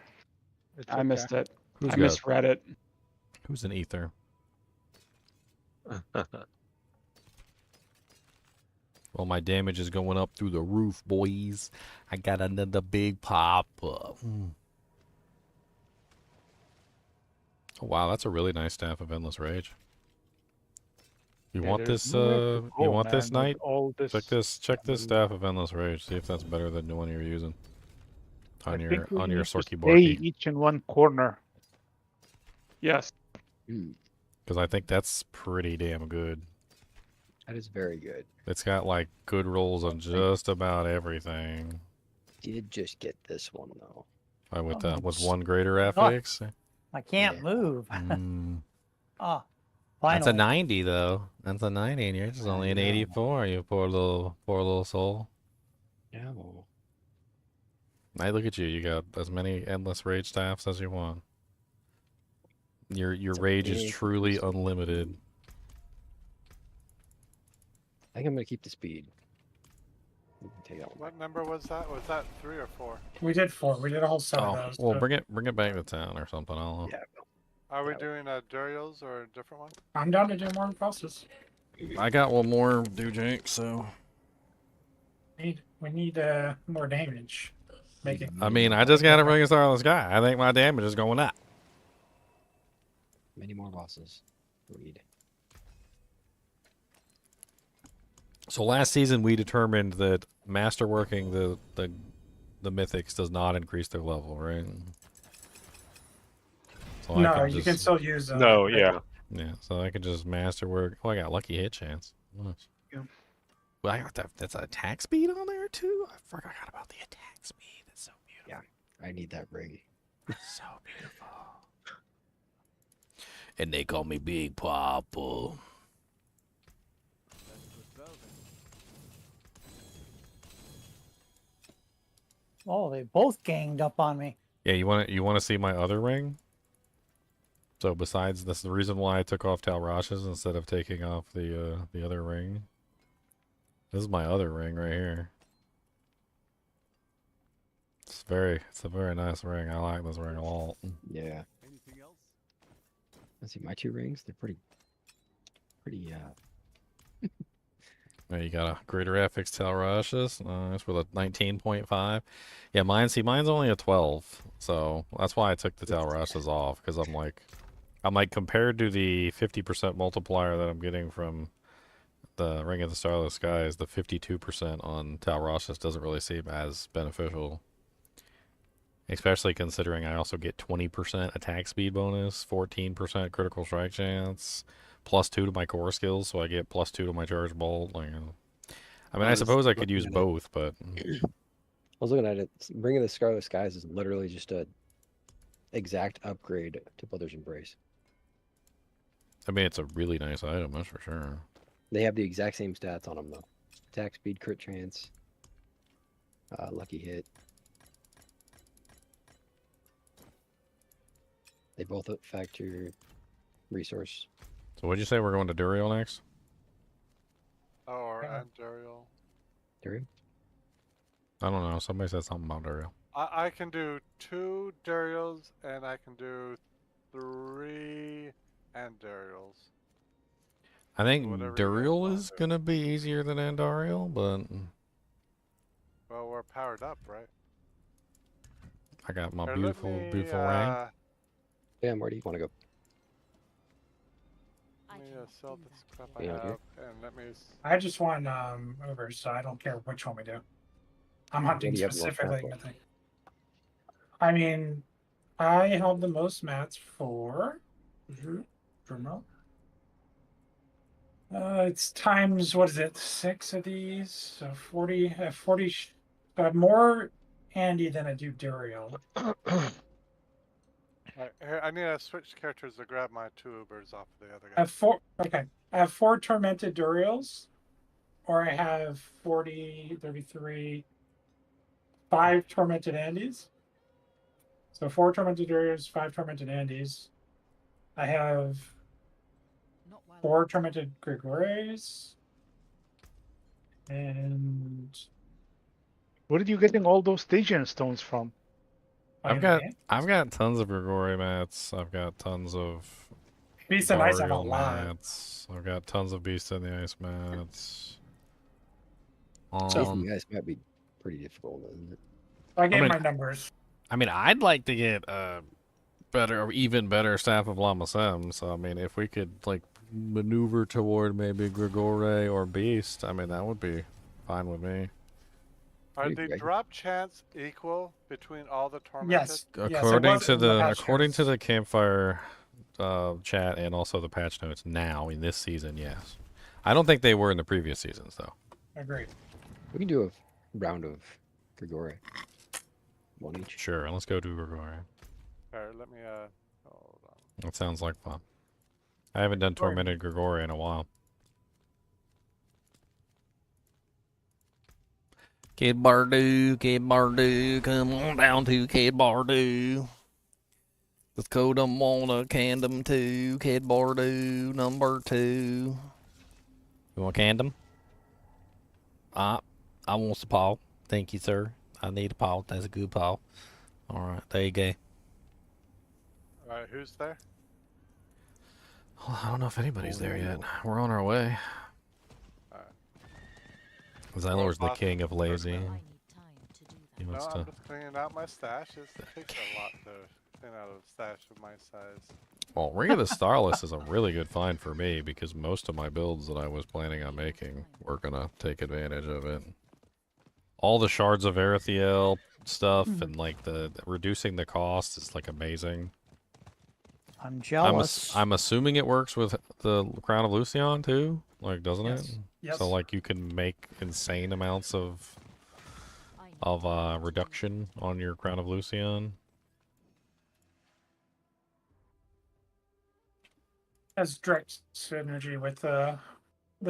It's I missed it. Who's I got- misread it. Who's an ether? Well, my damage is going up through the roof, boys. I got another big pop up. Oh, wow, that's a really nice Staff of Endless Rage. You Yeah, want there's this? nowhere to You go, want this man, with knight? all this- Check this Staff of Endless Rage. See if that's better than the one you're using I on think your we need to Sorky stay Borky. each in one corner. Yes. Because I think that's pretty damn good. That is very good. It's got like good rolls on just about everything. Did just get this one though. With one greater Oh, FX. I can't move. Ah, finally. That's a 90 though. That's a 90, and yours is only an 84. You poor little soul. Yeah. I look at you. You got as many endless rage staffs as you want. Your rage is truly unlimited. I think I'm gonna keep the speed. We can take that one. What number was that? Was that 3 or 4? We did 4. We did a whole set of Oh, those. well, but bring it back to town or something. I'll. Yeah. Are we doing Durios or a different one? I'm down to do more bosses. I got one more do jank, so. We need more damage. Make it. I mean, I just got to bring a star on the sky. I think my damage is going up. Many more bosses. Read. So last season we determined that masterworking the mythics does not increase their level, right? So No, you can still use them. No, yeah. Yeah, so I can just masterwork. Oh, I got lucky hit chance. Nice. Yeah. Well, I got that's an attack speed on there too. I forgot about the attack speed. That's so beautiful. Yeah, I need that ring. So beautiful. And they call me Big Papa. Oh, they both ganged up on me. Yeah, you want to see my other ring? So besides this, the reason why I took off Talrash's instead of taking off the other ring. This is my other ring right here. It's a very nice ring. I like this ring a lot. Yeah. Let's see, my 2 rings, they're pretty Now you got a greater FX Talrash's. Nice with a 19.5. Yeah, mine's only a 12. So that's why I took the Talrash's off, because I'm like compared to the 50% multiplier that I'm getting from the Ring of the Starless Skies, the 52% on Talrash's doesn't really seem as beneficial. Especially considering I also get 20% attack speed bonus, 14% critical strike chance, +2 to my core skills, so I get +2 to my charge bolt. Like, I mean, I suppose I could use both, but I was looking at it. Ring of the Scarlet Skies is literally just a exact upgrade to Brother's Embrace. I mean, it's a really nice item, that's for sure. They have the exact same stats on them though: attack speed, crit chance, lucky hit. They both affect your resource. So what'd you say, we're going to Duriel next? Or Duriel. Duriel? I don't know. Somebody said something about Duriel. I can do 2 Duriels and I can do 3 Andariels. I think Whatever you guys Duriel want is to do. going to be easier than Andariel, but Well, we're powered up, right? I got my Here, beautiful let me, ring. Yeah, Marty, you want to go? Let me sell this crap I Yeah, have, here. and let me. I just want overs, so I don't care which one we do. I'm hunting Maybe you have more specifically. purple. I think. I mean, I held the most mats for. Drumroll. It's times, what is it, 6 of these? So 40. I have 40. I have more Andy than I do Duriel. Alright, here, I need to switch characters to grab my 2 Ubers off the other I guy. have 4. Okay. I have 4 tormented Duriels, or I have 40, 33, 5 tormented Andys. So 4 tormented Duriels, 5 tormented Andys. I have 4 tormented Grigores. And Where are you getting all those Stygian stones from? I've got tons of Grigori mats. I've got tons of Beast and Ice have a Dariel lot. mats. I've got tons of Beast in the Ice mats. You guys might be pretty difficult, isn't it? I gave mean, my numbers. I mean, I'd like to get better or even better Staff of Lama Sem. So I mean, if we could like maneuver toward maybe Grigore or Beast, I mean that would be fine with me. Are the drop chance equal between all the tormented? Yes. According to the campfire chat, and also the patch notes now in this season, yes. I don't think they were in the previous seasons, though. Agreed. We can do a round of Grigori. One each. Sure, let's go to Grigori. Alright, let me, hold on. That sounds like fun. I haven't done Tormented Grigori in a while. Kid Bardu, come on down to Kid Bardu. Let's go to Mona Candom 2, Kid Bardu, number 2. You want Candom? I want a paw. Thank you, sir. I need a paw. That's a good paw. Alright, there you go. Alright, who's there? Well, I don't know if anybody's there yet. We're on our way. Zylor's the king of lazy. He No, wants I'm to... just cleaning out my stash. It takes a lot to clean out a stash of my size. Well, Ring of the Starless is a really good find for me because most of my builds that I was planning on making were gonna take advantage of it. All the Shards of Erethiel stuff and like the reducing the cost is like amazing. I'm jealous. I'm assuming it works with the Crown of Lucion too, like doesn't it? Yes. So like you can make insane amounts of reduction on your Crown of Lucion. Has direct synergy with the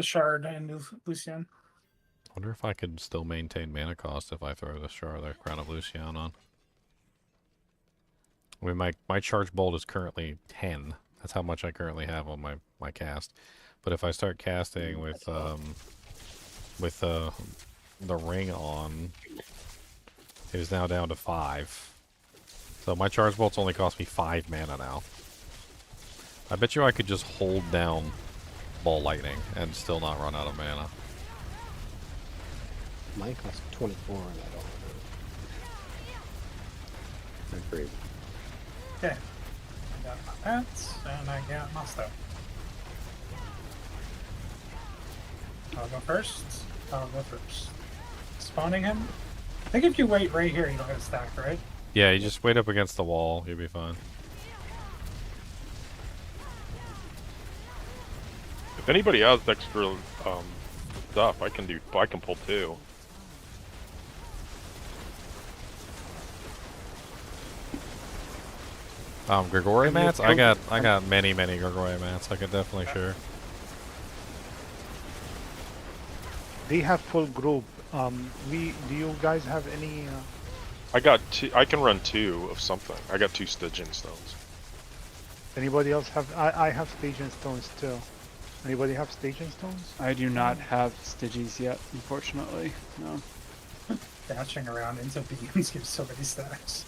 shard and Lucian. I wonder if I could still maintain mana cost if I throw the Shard, the Crown of Lucian on. I mean, my charge bolt is currently 10. That's how much I currently have on my cast. But if I start casting with the ring on, it is now down to 5. So my charge bolts only cost me 5 mana now. I bet you I could just hold down Ball Lightning and still not run out of mana. Mine costs 24 and I don't know. Agreed. Okay. I got my pets and I got my stuff. I'll go first. Spawning him. I think if you wait right here, you don't get a stack, right? Yeah, you just wait up against the wall. You'll be fine. If anybody has extra stuff, I can pull 2. Grigori mats? I got many Grigori mats. I could definitely share. They have full group. Do you guys have any? I got 2. I can run 2 of something. I got 2 Stygian stones. Anybody else have? I have Stygian stones too. Anybody have Stygian stones? I do not have Stygies yet, unfortunately. No. Dashing around into beams gives so many stacks.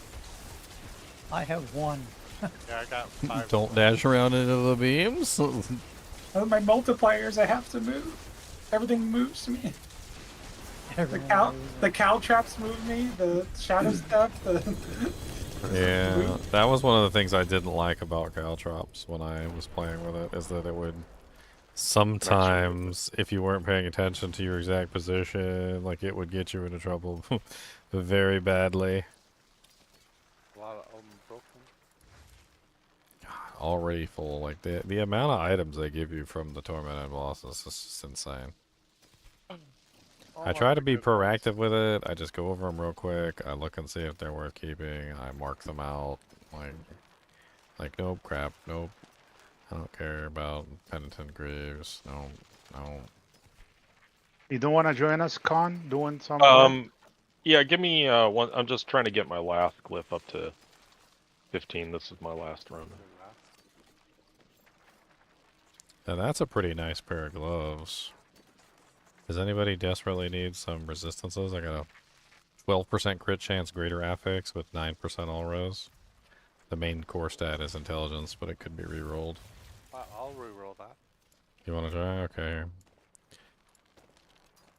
I have one. Yeah, I got 5. Don't dash around into the beams. Oh, my multipliers, I have to move. Everything moves me. The cow traps move me. The shadow step. Yeah, that was one of the things I didn't like about Caltrops when I was playing with it, is that it would sometimes, if you weren't paying attention to your exact position, like it would get you into trouble very badly. A lot of them broken. God, already full. Like the amount of items they give you from the Tormented bosses is just insane. I try to be proactive with it. I just go over them real quick. I look and see if they're worth keeping. I mark them out. Like nope, crap, nope. I don't care about Penitent Greaves. No. You don't want to join us, Con? Doing some. Yeah, give me one. I'm just trying to get my last glyph up to 15. This is my last run. Now that's a pretty nice pair of gloves. Does anybody desperately need some resistances? I got a 12% crit chance greater affix with 9% all res. The main core stat is intelligence, but it could be re-rolled. I'll re-roll that. You want to try? Okay.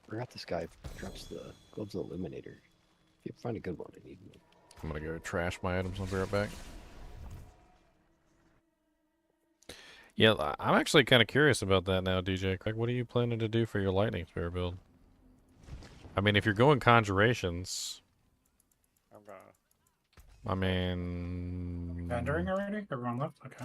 Forgot this guy drops the Gloves Eliminator. If you find a good one, I need one. I'm gonna go trash my items. I'll be right back. Yeah, I'm actually kind of curious about that now, DJ. Like, what are you planning to do for your Lightning Spear build? I mean, if you're going Conjurations... I'm gonna... I mean... Vendoring already? Everyone left? Okay.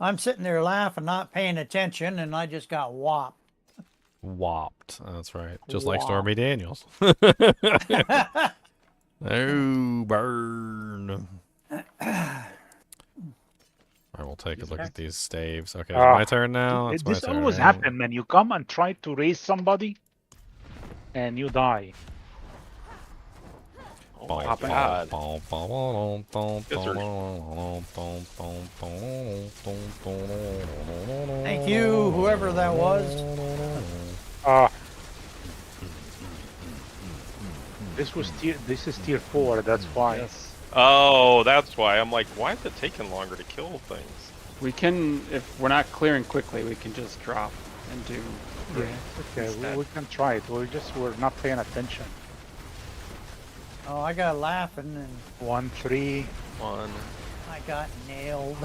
I'm sitting there laughing, not paying attention, and I just got whopped. Whopped. That's right. Just like Whopped. Stormy Daniels. Oh, burn. I will take a look at these staves. Okay, is it my turn now? It's my This turn. always right? happens, man. You come and try to raise somebody, and you die. Oh my Pop it god. Thank you, whoever that was. This is tier 4. That's why. Oh, that's why. I'm like, why is it taking longer to kill things? We can, if we're not clearing quickly, we can just drop and do. Yeah, okay, we can try it. We're not paying attention. Oh, I got laughing and 1, 3. 1. I got nailed.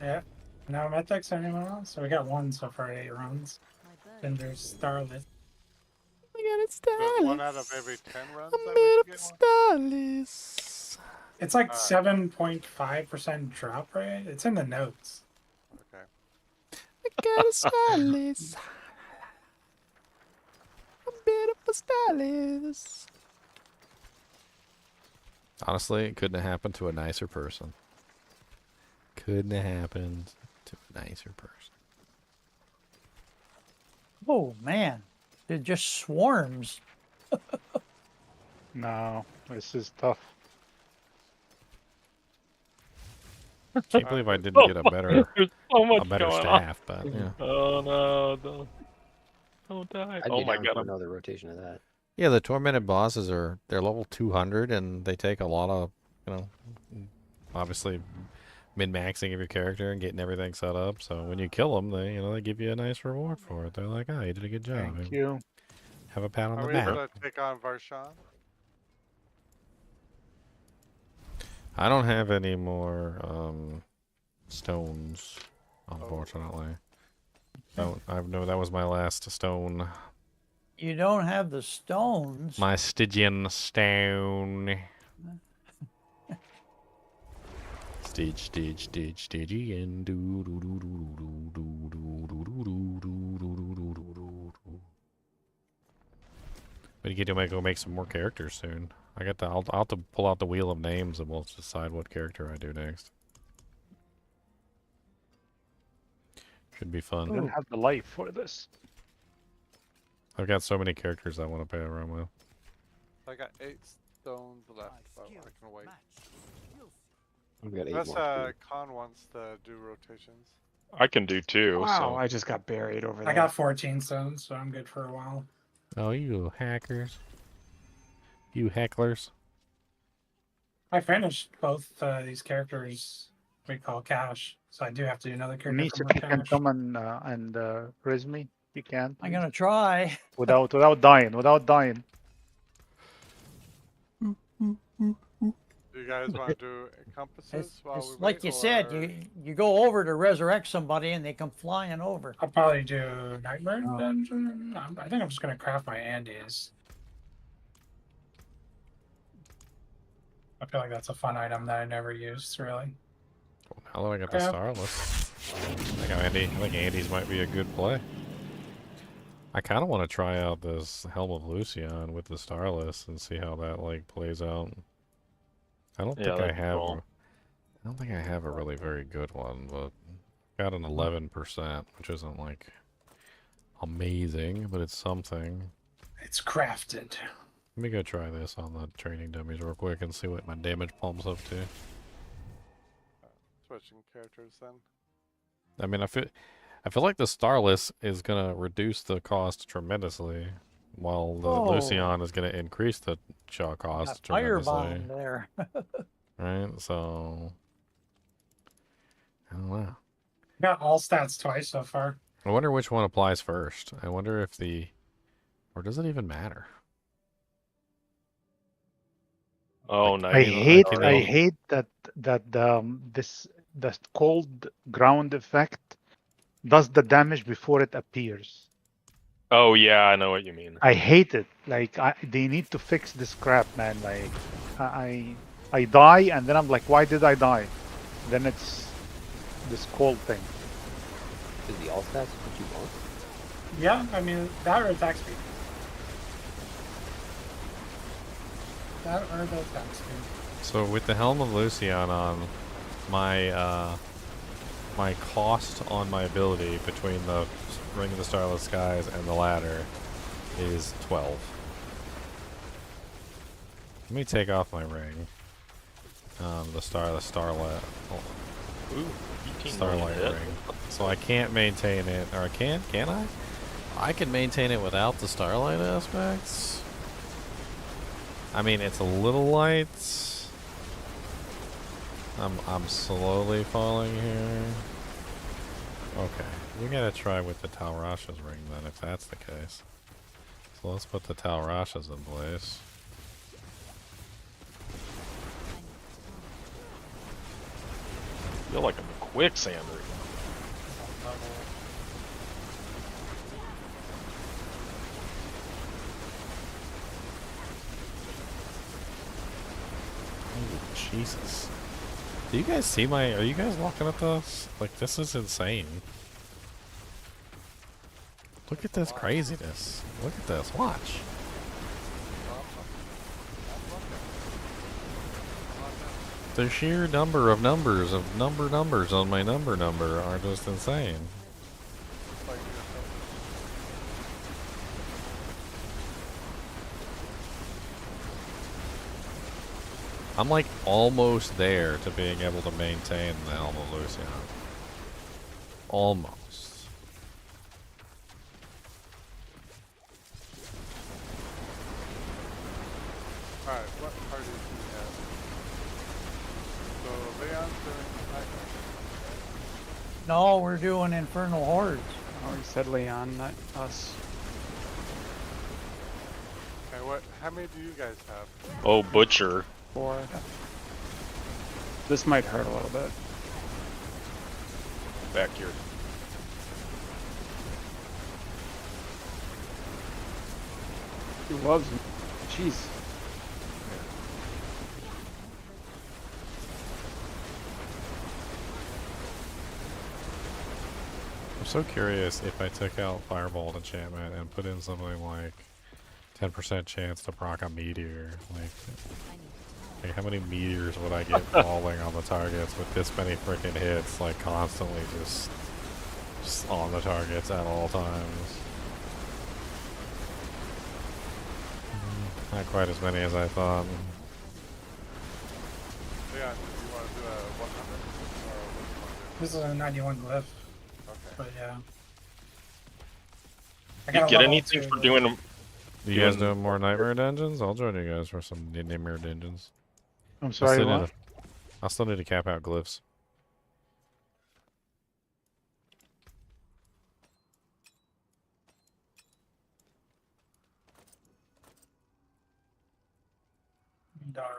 Yeah. No mythics anyone else? So we got one so far, 8 runs. Then there's Starlit. I got it, So Starless. 1 out of every 10 runs. I made up Starless. It's like 7.5% drop rate. It's in the notes. Okay. I got a Starless. I made up a Starless. Honestly, it couldn't have happened to a nicer person. Couldn't have happened to a nicer person. Oh man, it just swarms. No, this is tough. Can't believe I didn't get a better, There's so much a better going staff, on. but yeah. Oh no, don't die. I'd Oh be my down god, for I'm another rotation of that. Yeah, the tormented bosses they're level 200 and they take a lot of, obviously min-maxing of your character and getting everything set up. So when you kill them, they give you a nice reward for it. They're like, "Oh, you did a good job." Thank you. Have a pat on Are the we back. able to take on Varshan? I don't have any more stones, unfortunately. That was my last stone. You don't have the stones. My Stygian stone. Stygian. But you get to go make some more characters soon. I'll have to pull out the wheel of names and we'll decide what character I do next. Should be I fun. don't have the life for this. I've got so many characters I want to play around with. I got 8 stones left, but I can wait. I've got 8 Unless more. Khan wants to do rotations. I can do 2. Wow, So. I just got buried over there. I got 14 stones, so I'm good for a while. Oh, you hackers. You hecklers. I finished both these characters we call cash, so I do have to do another character Denise, for if more you can cash. come and raise me, you can. I'm gonna try. Without dying. Do you guys want to do compasses while we It's like wait, you said, or- you go over to resurrect somebody and they come flying over. I'll probably do Nightmare Oh. Dungeon. I think I'm just gonna craft my Andes. I feel like that's a fun item that I never used, really. Now that I got the Yeah. Starless, I think Andy's might be a good play. I kind of want to try out this Helm of Lucian with the Starless and see how that plays out. I don't think I have. Cool. I don't think I have a really very good one, but got an 11%, which isn't amazing, but it's something. It's crafted. Let me go try this on the training dummies real quick and see what my damage pumps up to. Switching characters then. I mean, I feel like the Starless is gonna reduce the cost tremendously, while the Lucian is gonna increase the cost tremendously. Firebomb there. Right? So I don't know. Got all stats twice so far. I wonder which one applies first. I wonder if or does it even matter? Oh, I hate that this the cold ground effect does the damage before it appears. Oh yeah, I know what you mean. I hate it. Like they need to fix this crap, man. Like I die and then I'm like, why did I die? Then it's this cold thing. Is the all stats what you want? Yeah, I mean, that or attack speed. That or the attack speed. So with the Helm of Lucian on, my my cost on my ability between the Ring of the Starless Skies and the ladder is 12. Let me take off my ring. The starlight. Ooh, 18 Starlight hit. ring. So I can't maintain it, or I can I? I can maintain it without the starlight aspects. I mean, it's a little light. I'm slowly falling here. Okay, we gotta try with the Talrasha's ring then, if that's the case. So let's put the Talrashas in place. I feel like I'm a quicksand right Oh, Jesus. Do you guys see my... Are you guys looking at this? Like, this is insane. Look at this craziness. Look at this. Watch. The sheer number of numbers on my number are just insane. I'm like almost there to being able to maintain the Helm of Lucian. Almost. Alright, what parties do we have? So Leon's doing Nightmare. No, we're doing Infernal Hordes. I already said Leon, not us. Okay, how many do you guys have? Oh, Butcher. 4. This might hurt a little bit. Back here. He loves me. Jeez. I'm so curious if I took out Firebolt enchantment and put in something like 10% chance to proc a meteor. Like, how many meteors would I get falling on the targets with this many freaking hits, like constantly just on the targets at all times? Not quite as many as I thought. Leon, do you want to do a 100? Or what do you want to do? This is a 91 glyph. Okay. But yeah. I You got a get level anything 2 for glyph. doing them? You guys doing more Nightmare Dungeons? I'll join you guys for some Nightmare Dungeons. I'm sorry, I what? still need to cap out glyphs.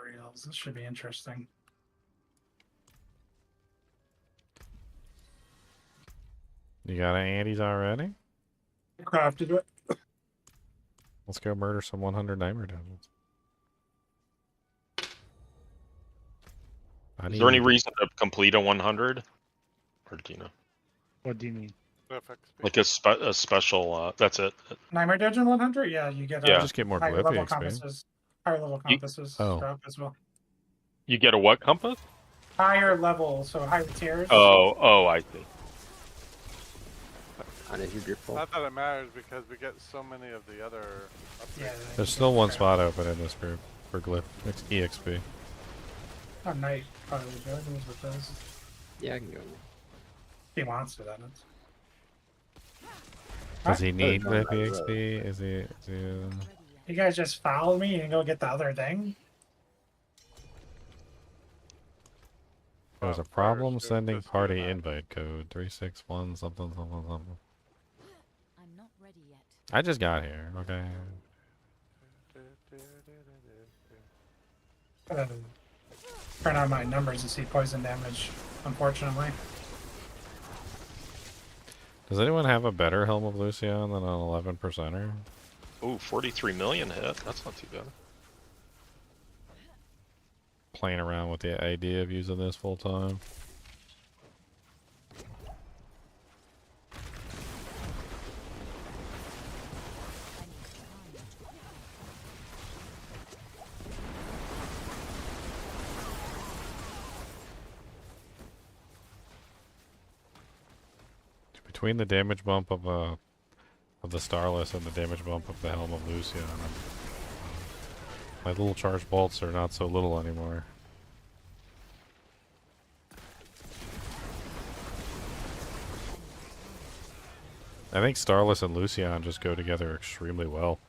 Reels. This should be interesting. You got any Andes already? Crafted it. Let's go murder some 100 Nightmare Dungeons. Is there any reason to complete a 100? Or do you know? What do you mean? Like a special, that's it. Nightmare Dungeon 100? Yeah, you get Yeah. Just get more higher glyph level XP. compasses. Higher level compasses Oh. drop as well. You get a what compass? Higher level, so higher tiers. Oh, I see. Your fault. Not that it matters because we get so many of the other upgrades. Yeah. There's still one spot open in this group for glyph EXP. Oh, Knight probably would go with those. Yeah, I can go. He wants to, that is. Does he need Alright. glyph EXP? Is he You guys just follow me and go get the other thing? There's a problem sending party invite code 361 something something something. I'm not ready yet. I just got here, okay. print out my numbers to see poison damage, unfortunately. Does anyone have a better Helm of Lucian than an 11%er? Ooh, 43 million hit. That's not too bad. Playing around with the idea of using this full time. Between the damage bump of the Starless and the damage bump of the Helm of Lucian, my little charged bolts are not so little anymore. I think Starless and Lucian just go together extremely well.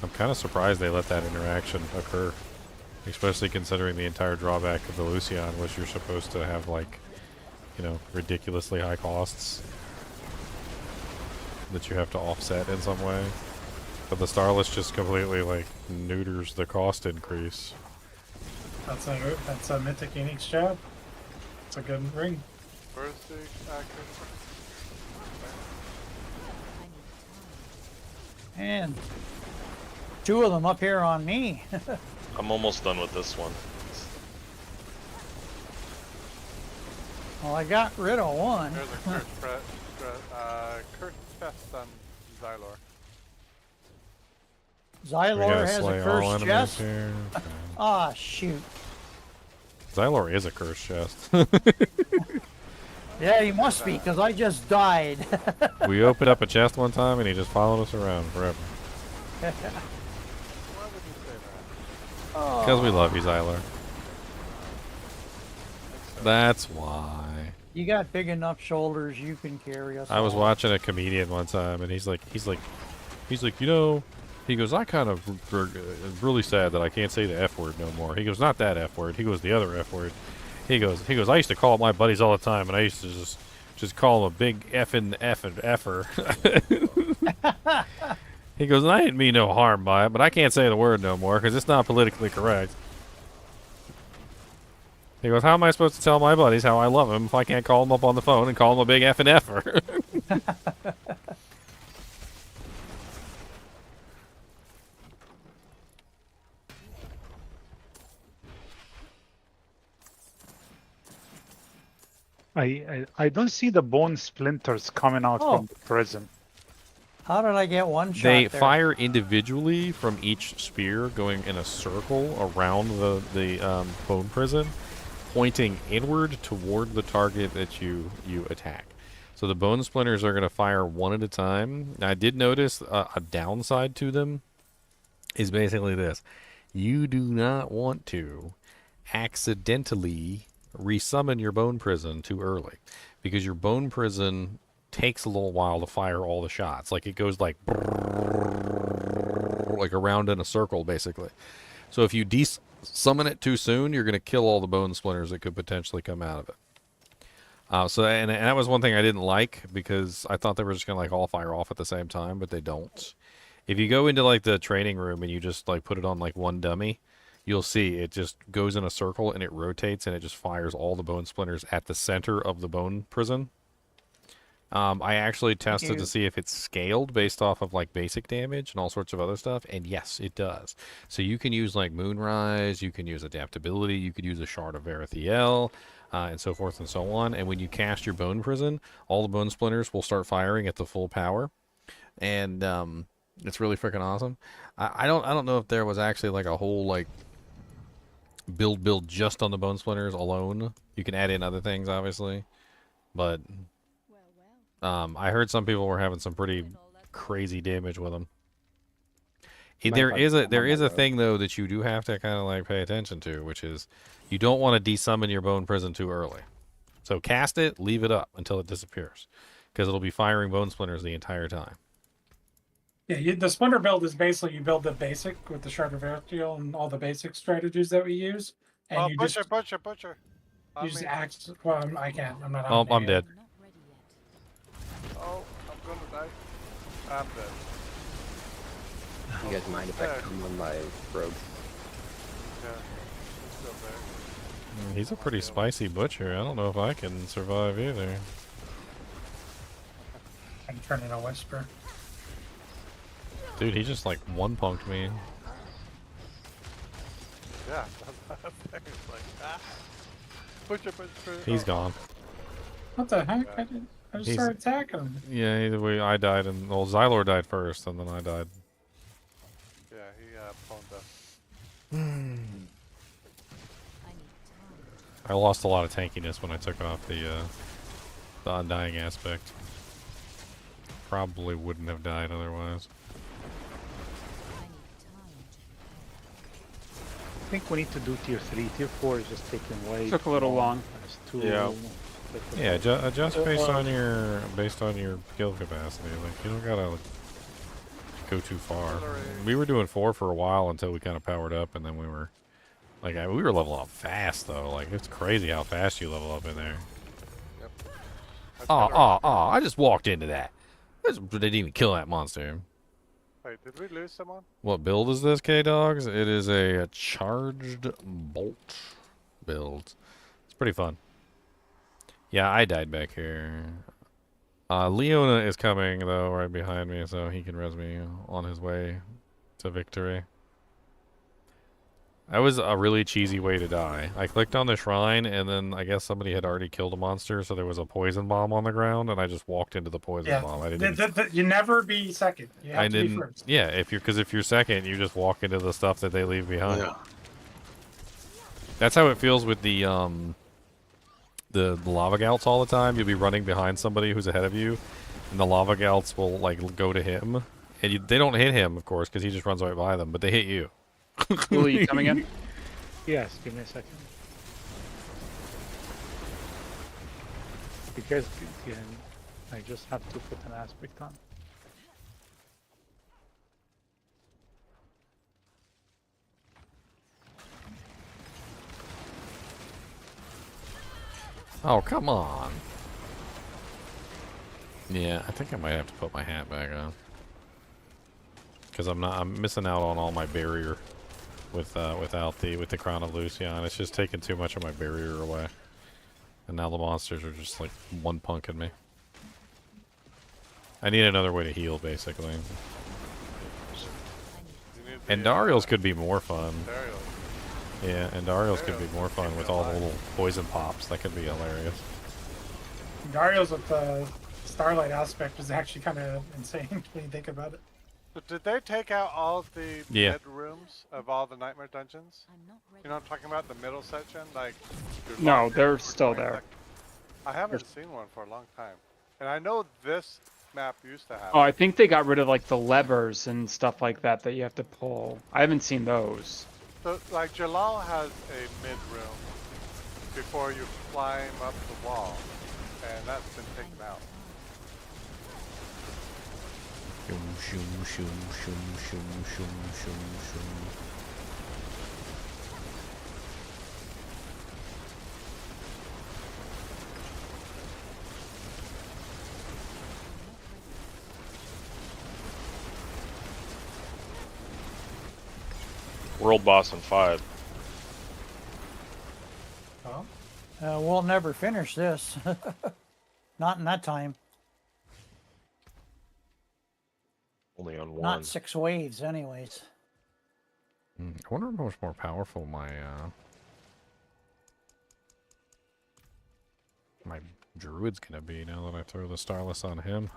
I'm kind of surprised they let that interaction occur, especially considering the entire drawback of the Lucian was you're supposed to have, like, you know, ridiculously high costs that you have to offset in some way. But the Starless just completely, like, neuters the cost increase. That's a Mythic Enix job. It's a good ring. First action. And 2 of them up here on me. I'm almost done with this one. Well, I got rid of one. There's a cursed chest on Xylor. Xylor has a cursed chest? Ah, shoot. Xylor is a cursed chest. Yeah, he must be, because I just died. We opened up a chest one time and he just followed us around forever. Why would you say that? Because we love you, Xylor. That's why. You got big enough shoulders, you can carry us. I was all. watching a comedian one time, and he's like, you know, he goes, I kind of really sad that I can't say the F word no more. He goes, not that F word. He goes, the other F word. He goes, I used to call my buddies all the time, and I used to just call them a big effing effer. He goes, and I didn't mean no harm by it, but I can't say the word no more because it's not politically correct. He goes, how am I supposed to tell my buddies how I love them if I can't call them up on the phone and call them a big effing effer? I don't see the bone splinters coming out from the prison. How did I get one shot They there? fire individually from each spear, going in a circle around the bone prison, pointing inward toward the target that you attack. So the bone splinters are going to fire one at a time. Now, I did notice a downside to them is basically this. You do not want to accidentally resummon your bone prison too early, because your bone prison takes a little while to fire all the shots. Like, it goes like around in a circle, basically. So if you summon it too soon, you're going to kill all the bone splinters that could potentially come out of it. And that was one thing I didn't like, because I thought they were just going to like all fire off at the same time, but they don't. If you go into like the training room and you just like put it on like one dummy, you'll see it just goes in a circle and it rotates and it just fires all the bone splinters at the center of the bone prison. I actually tested to see if it's scaled based off of like basic damage and all sorts of other stuff, and yes, it does. So you can use like Moonrise, you can use Adaptability, you could use a Shard of Verithiel, and so forth and so on. And when you cast your bone prison, all the bone splinters will start firing at the full power, and it's really freaking awesome. I don't know if there was actually like a whole like build just on the bone splinters alone. You can add in other things, obviously, but I heard some people were having some pretty crazy damage with them. There is a thing though that you do have to kind of like pay attention to, which is you don't want to desummon your bone prison too early. So cast it, leave it up until it disappears, because it'll be firing bone splinters the entire time. Yeah, the splinter build is basically you build the basic with the Shard of Verithiel and all the basic strategies that we use, and you butcher. You just act. Well, I can't. I'm not. Oh, I'm dead. Oh, I'm gonna die. I'm dead. You guys mind if I come on my rogue? Yeah, it's still there. He's a pretty spicy butcher. I don't know if I can survive either. I'm turning a whisper. Dude, he just like one-punked me. Yeah, that's like, ah. Butcher. He's gone. What the heck? I just started attacking him. Yeah, either way, I died, and well, Xylor died first, and then I died. Yeah, he pwned us. I lost a lot of tankiness when I took off the undying aspect. Probably wouldn't have died otherwise. I think we need to do tier 3. Tier 4 is just taking way Took a little long. It's too Yeah. Yeah, adjust based on your kill capacity. Like you don't gotta go too far. We were doing 4 for a while until we kind of powered up, and then we were like we were leveling up fast though. Like it's crazy how fast you level up in there. Yep. I just walked into that. I didn't even kill that monster. Wait, did we lose someone? What build is this, K-Dogs? It is a charged bolt build. It's pretty fun. Yeah, I died back here. Leona is coming, though, right behind me, so he can res me on his way to victory. That was a really cheesy way to die. I clicked on the shrine, and then I guess somebody had already killed a monster, so there was a poison bomb on the ground, and I just walked into the poison bomb. I didn't. You never be second. You have to be first. Yeah, if you're second, you just walk into the stuff that they leave behind. Yeah. That's how it feels with the lava gouts all the time. You'll be running behind somebody who's ahead of you, and the lava gouts will like go to him, and they don't hit him, of course, because he just runs right by them, but they hit you. Will you coming in? Yes, give me a second. Because I just have to put an aspect on. Oh, come on. Yeah, I think I might have to put my hat back on. Because I'm missing out on all my barrier with the Crown of Lucian. It's just taking too much of my barrier away. And now the monsters are just like one-punking me. I need another way to heal, basically. And Dariel's could be more fun. Yeah, and Dariel's could be more fun with all the little poison pops. That could be hilarious. Dario's with the Starlight aspect is actually kind of insane when you think about it. So did they take out all of the mid rooms of all the Nightmare dungeons? You know what I'm talking about? The middle section? Like. No, they're still there. I haven't seen one for a long time. And I know this map used to have. Oh, I think they got rid of like the levers and stuff like that you have to pull. I haven't seen those. So, like, Jalal has a mid room before you climb up the wall, and that's been taken out. Shum, shum, shum, shum, shum, shum, shum, shum. World boss in 5. Oh? We'll never finish this. Not in that time. Only on 1. Not 6 waves, anyways. I wonder how much more powerful my my druid's gonna be now that I throw the Starless on him.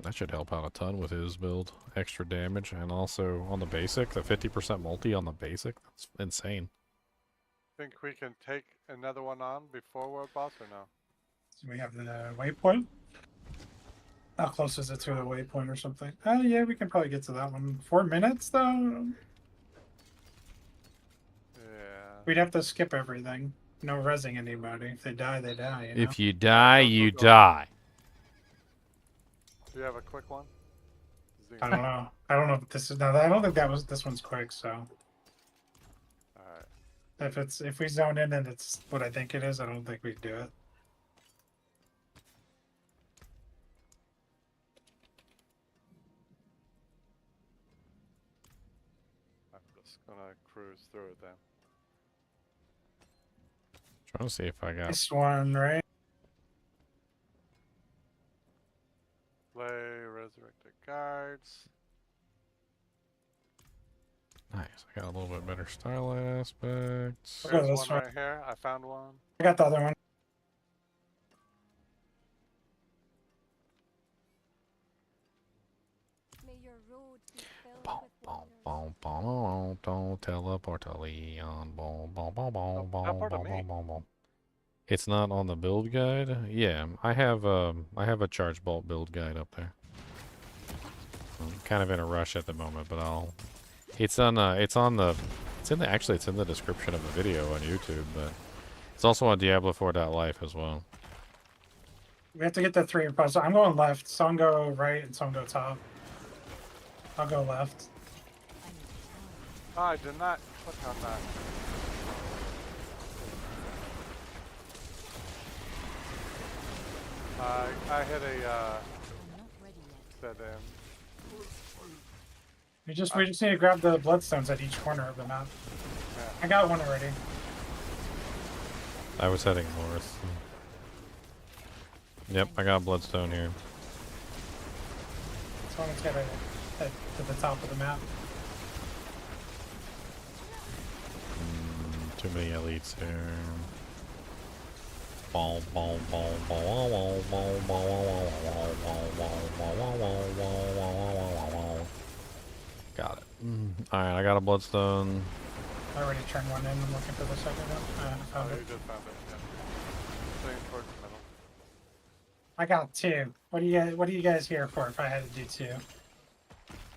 That should help out a ton with his build. Extra damage, and also on the basic, the 50% multi on the basic. That's insane. Think we can take another one on before World Boss or no? So we have the waypoint. How close is it to the waypoint or something? Oh yeah, we can probably get to that one. 4 minutes though? Yeah. We'd have to skip everything. No resing anybody. If they die, they die. You know? If you die, you die. Do you have a quick one? I don't know. I don't know if this is. No, I don't think this one's quick. So. Alright. If we zone in and it's what I think it is, I don't think we'd do it. I'm just gonna cruise through it then. Trying to see if I got. This one, right? Play resurrected guards. Nice. I got a little bit better starlight aspects. I'll go There's this one way. right here. I found one. I got the other one. May your road be filled Boom, with boom, wonders. boom, boom, don't teleport to Leon. Boom, boom, boom, boom, boom, teleport to boom, me. boom, boom, boom. It's not on the build guide. Yeah, I have a charge bolt build guide up there. I'm kind of in a rush at the moment, but I'll. It's in the description of the video on YouTube, but it's also on Diablo4.life as well. We have to get the 3 puzzles. I'm going left. Some go right and some go top. I'll go left. Oh, I did not click on that. I hit a dead end. We just need to grab the bloodstones at each corner of the map. Yeah. I got one already. I was heading north. Yep, I got bloodstone here. Someone's got to head to the top of the map. Too many elites here. Boom, boom, boom, boom, boom, boom, boom, boom. Got it. Alright, I got a bloodstone. I already turned one in. I'm looking for the second one. I found Oh, it. you did find it. Yeah. Playing towards the middle. I got 2. What are you guys here for if I had to do 2?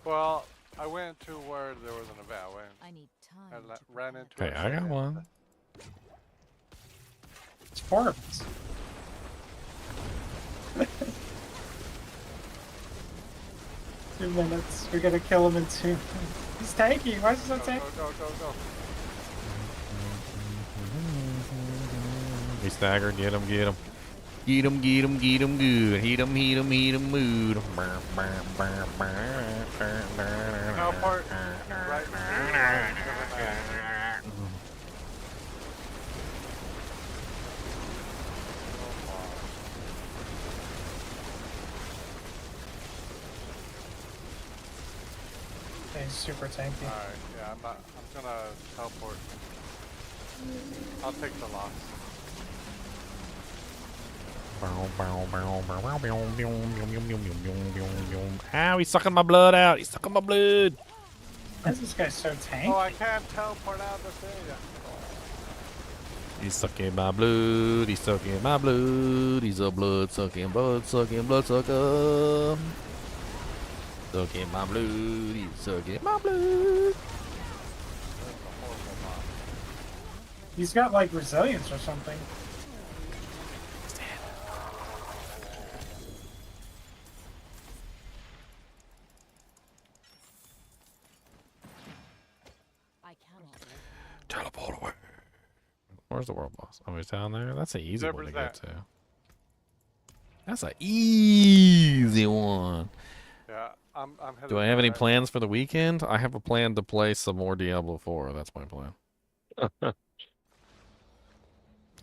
Well, I went to where there was an event. I need I time. ran into Hey, it. I got one. It's 4 of us. 2 minutes. We gotta kill him in 2. He's tanky. Why is he so Go, tanky? go, go, go. He staggered. Get him, get him. Get him, get him, get him good. Heat him, heat him, heat him, mood. Teleport right He's super tanky. Alright, yeah, I'm gonna teleport. I'll take the loss. Ow, he's sucking my blood out. He's sucking my blood. Why is this guy so tanky? Oh, I can't teleport out of the thing. He's sucking my blood. He's sucking my blood. He's a blood sucking, blood sucking, blood sucker. Sucking my blood. He's sucking my blood. He's got like resilience or something. I cannot. Teleport away. Where's the world boss? Oh, he's down there? That's an easy one to get to. That's an easy one. Yeah, I'm headed. Do I have any right plans for the weekend? I have a plan to play some more Diablo 4. That's my plan.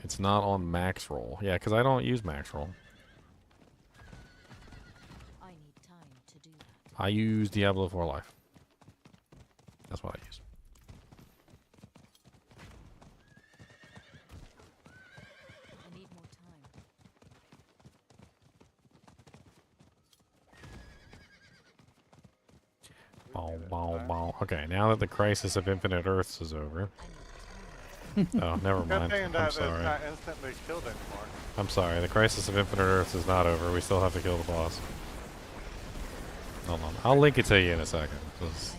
It's not on max roll. Yeah, because I don't use max roll. I need time to do that. I use Diablo 4 Life. That's what I use. I need more time. Bow, bow, bow. Okay, now that the Crisis of Infinite Earths is over. Oh, never Good mind. thing I'm that it's sorry. not instantly killed anymore. I'm sorry. The Crisis of Infinite Earths is not over. We still have to kill the boss. Hold on. I'll link it to you in a second. Just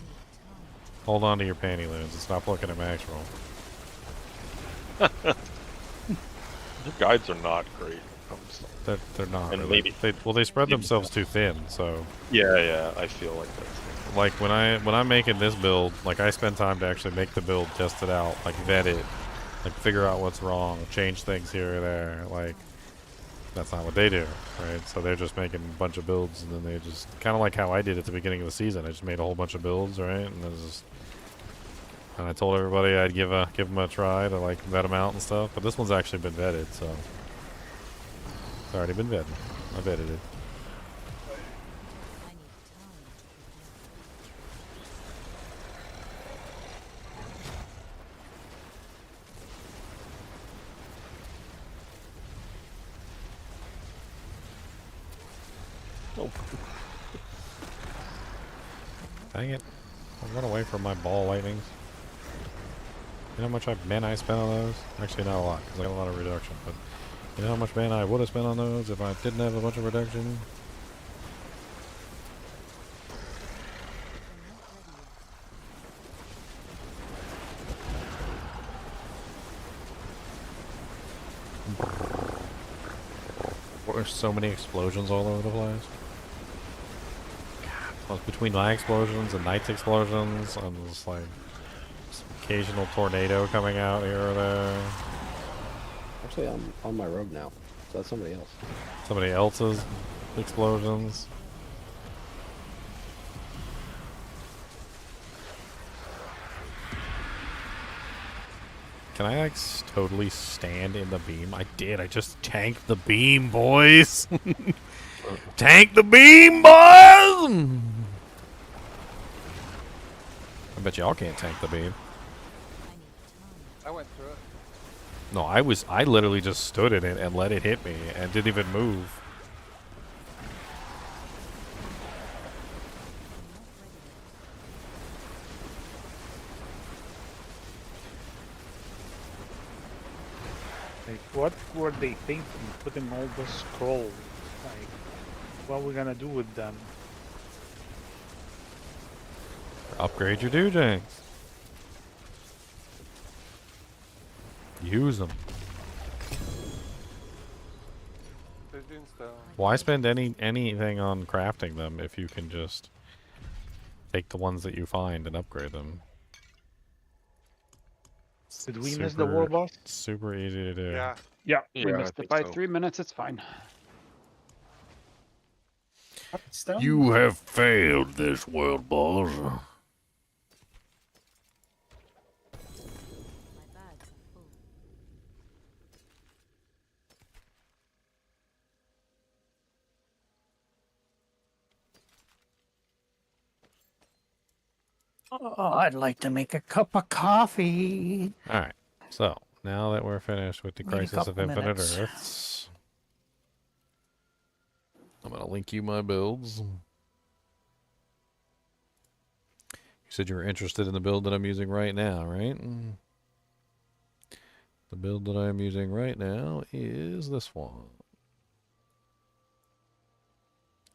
hold on to your panty loons and stop looking at max roll. The guides are not great. They're not. And Really. maybe They spread themselves too thin. So yeah, I feel like that's. like when I'm making this build, like I spend time to actually make the build, test it out, like vet it, like figure out what's wrong, change things here or there. Like that's not what they do, right? So they're just making a bunch of builds, and then they just kind of like how I did at the beginning of the season. I just made a whole bunch of builds, right? And then just And I told everybody I'd give them a try to like vet them out and stuff. But this one's actually been vetted, so it's already been vetted. I vetted it. Oh. Dang it. I run away from my ball lightnings. You know how much mana I spent on those? Actually, not a lot, because I got a lot of reduction. But you know how much mana I would have spent on those if I didn't have a bunch of reduction? There's so many explosions all over the place. God, between my explosions and Knight's explosions, I'm just like some occasional tornado coming out here or there. Actually, I'm on my road now, so that's somebody else. Somebody else's explosions. Can I like totally stand in the beam? I did. I just tanked the beam, boys. Tank the beam, boys. I bet y'all can't tank the beam. I went through it. No, I literally just stood in it and let it hit me and didn't even move. Like, what were they thinking, putting all the scrolls? Like, what are we gonna do with them? Upgrade your doojangs. Use them. Why spend anything on crafting them if you can just take the ones that you find and upgrade them? Did we miss the war boss? Super easy to do. Yeah. Yeah, we Yeah, I missed it think by so. 3 minutes. It's fine. Stone? You have failed this world, boss. Oh, I'd like to make a cup of coffee. Alright, so now that we're finished with the Need a Crisis of couple Infinite minutes. Earths, I'm gonna link you my builds. You said you were interested in the build that I'm using right now, right? The build that I'm using right now is this one.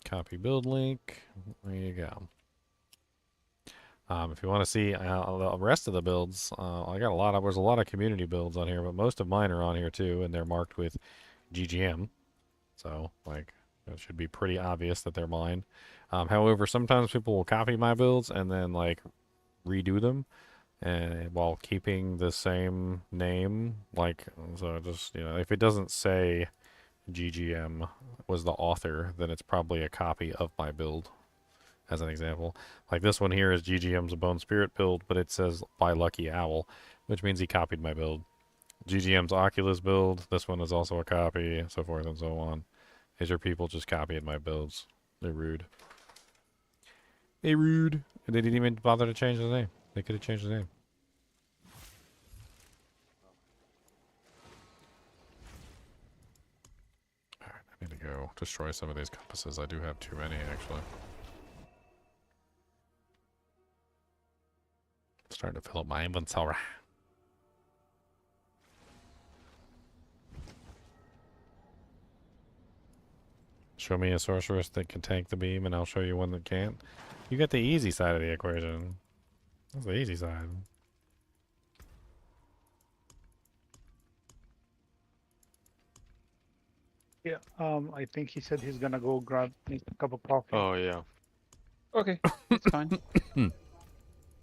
Copy build link. There you go. If you want to see the rest of the builds, I got a lot of, there's a lot of community builds on here, but most of mine are on here too, and they're marked with GGM. So, like, it should be pretty obvious that they're mine. However, sometimes people will copy my builds and then, like, redo them, and while keeping the same name, like, so just, you know, if it doesn't say GGM was the author, then it's probably a copy of my build. As an example, like this one here is GGM's Bone Spirit build, but it says by Lucky Owl, which means he copied my build. GGM's Oculus build, this one is also a copy, so forth and so on. These are people just copying my builds. They're rude. They rude. And they didn't even bother to change the name. They could have changed the name. Alright, I need to go destroy some of these compasses. I do have too many, actually. Starting to fill up my inventory. Show me a sorceress that can tank the beam, and I'll show you one that can't. You get the easy side of the equation. That's the easy side. Yeah, I think he said he's gonna go grab a cup of coffee. Oh, yeah. Okay, it's fine. You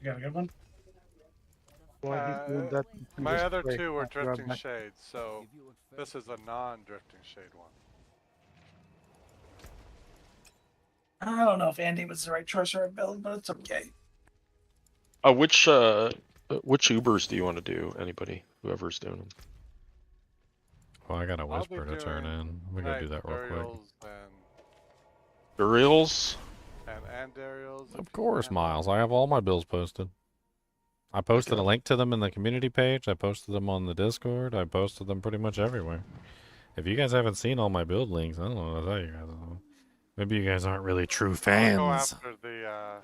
got a good one? While he's doing that, you can My just other wait. two were I'll grab drifting my- shades, so this is a non-drifting shade one. I don't know if Andy was the right choice for a build, but it's okay. Which Which Ubers do you want to do? Anybody, whoever's doing them. Well, I got a I'll be whisper to turn doing in. I'm gonna go do that real quick. burials Burials? and burials. Of course, Miles. I have all my bills posted. I posted a link to them in the community page. I posted them on the Discord. I posted them pretty much everywhere. If you guys haven't seen all my build links, I don't know what to tell you guys. Maybe you guys aren't really true I'll fans. go after the.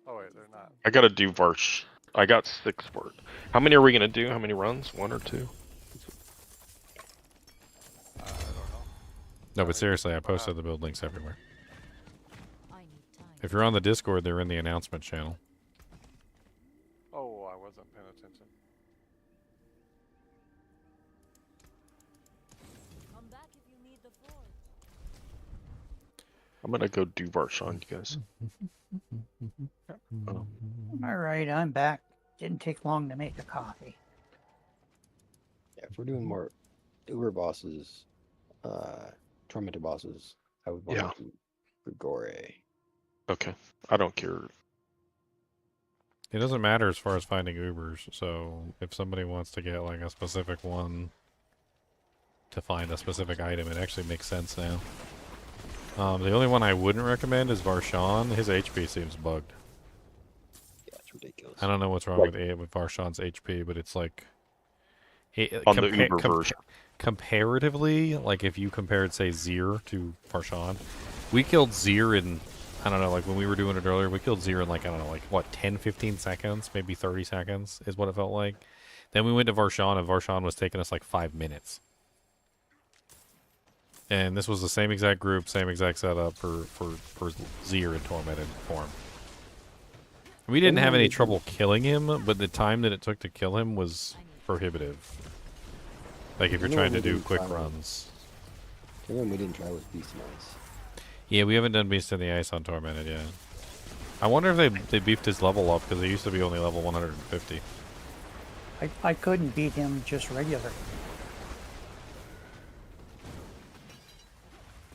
Oh wait, they're not. I gotta do Varsh. I got 6 for it. How many are we gonna do? How many runs? 1 or 2? I don't know. No, but seriously, I posted the build links everywhere. If you're on the Discord, they're in the announcement channel. Oh, I wasn't paying attention. Come back if you need the forge. I'm gonna go do Varsh on you guys. Oh. All right, I'm back. Didn't take long to make a coffee. Yeah, if we're doing more Uber bosses, tormentor bosses, I would want to do Grigore. Okay, I don't care. It doesn't matter as far as finding Ubers, so if somebody wants to get like a specific one to find a specific item, it actually makes sense now. The only one I wouldn't recommend is Varshan. His HP seems bugged. Yeah, it's ridiculous. I don't know what's wrong with Varshan's HP, but it's like... On the Uber version. Comparatively, like if you compared, say, Zir to Varshan, we killed Zir in... I don't know, like when we were doing it earlier, we killed Zir in like, I don't know, like what, 10, 15 seconds? Maybe 30 seconds is what it felt like. Then we went to Varshan, and Varshan was taking us like 5 minutes. And this was the same exact group, same exact setup for Zir in tormented form. We didn't have any trouble killing him, but the time that it took to kill him was prohibitive. Like if you're trying to do quick runs. The one we didn't try was Beast and Ice. Yeah, we haven't done Beast in the Ice on Tormented yet. I wonder if they beefed his level up, because he used to be only level 150. I couldn't beat him just regular.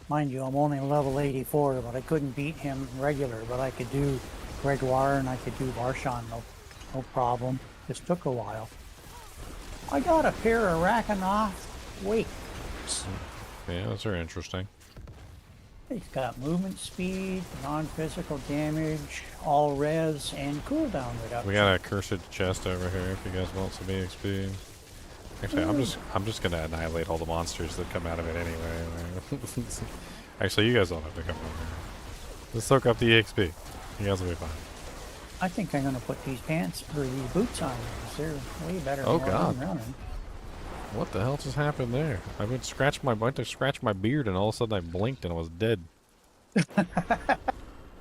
Mind you, I'm only level 84, but I couldn't beat him regular, but I could do Gregoire and I could do Varshan, no problem. This took a while. I got a pair of Rakanoff weights. Yeah, those are interesting. He's got movement speed, non-physical damage, all res, and cooldown reduction. We got a cursed chest over here if you guys want some EXP. Actually, I'm just gonna annihilate all the monsters that come out of it anyway. Actually, you guys don't have to come over here. Let's soak up the EXP. You guys will be fine. I think I'm gonna put these pants or these boots on because they're way better. Oh than God! running. What the hell just happened there? I went to scratch my beard, and all of a sudden I blinked and I was dead.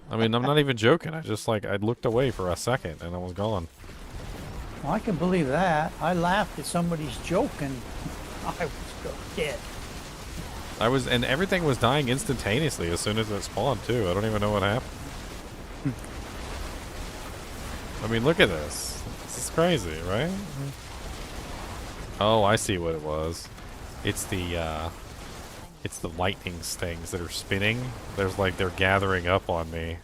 I mean, I'm not even joking. I just like I looked away for a second and I was gone. Well, I can believe that. I laughed at somebody's joke and I was dead. And everything was dying instantaneously as soon as it spawned too. I don't even know what happened. I mean, look at this. This is crazy, right? Oh, I see what it was. It's the lightning stings that are spinning. There's like they're gathering up on me,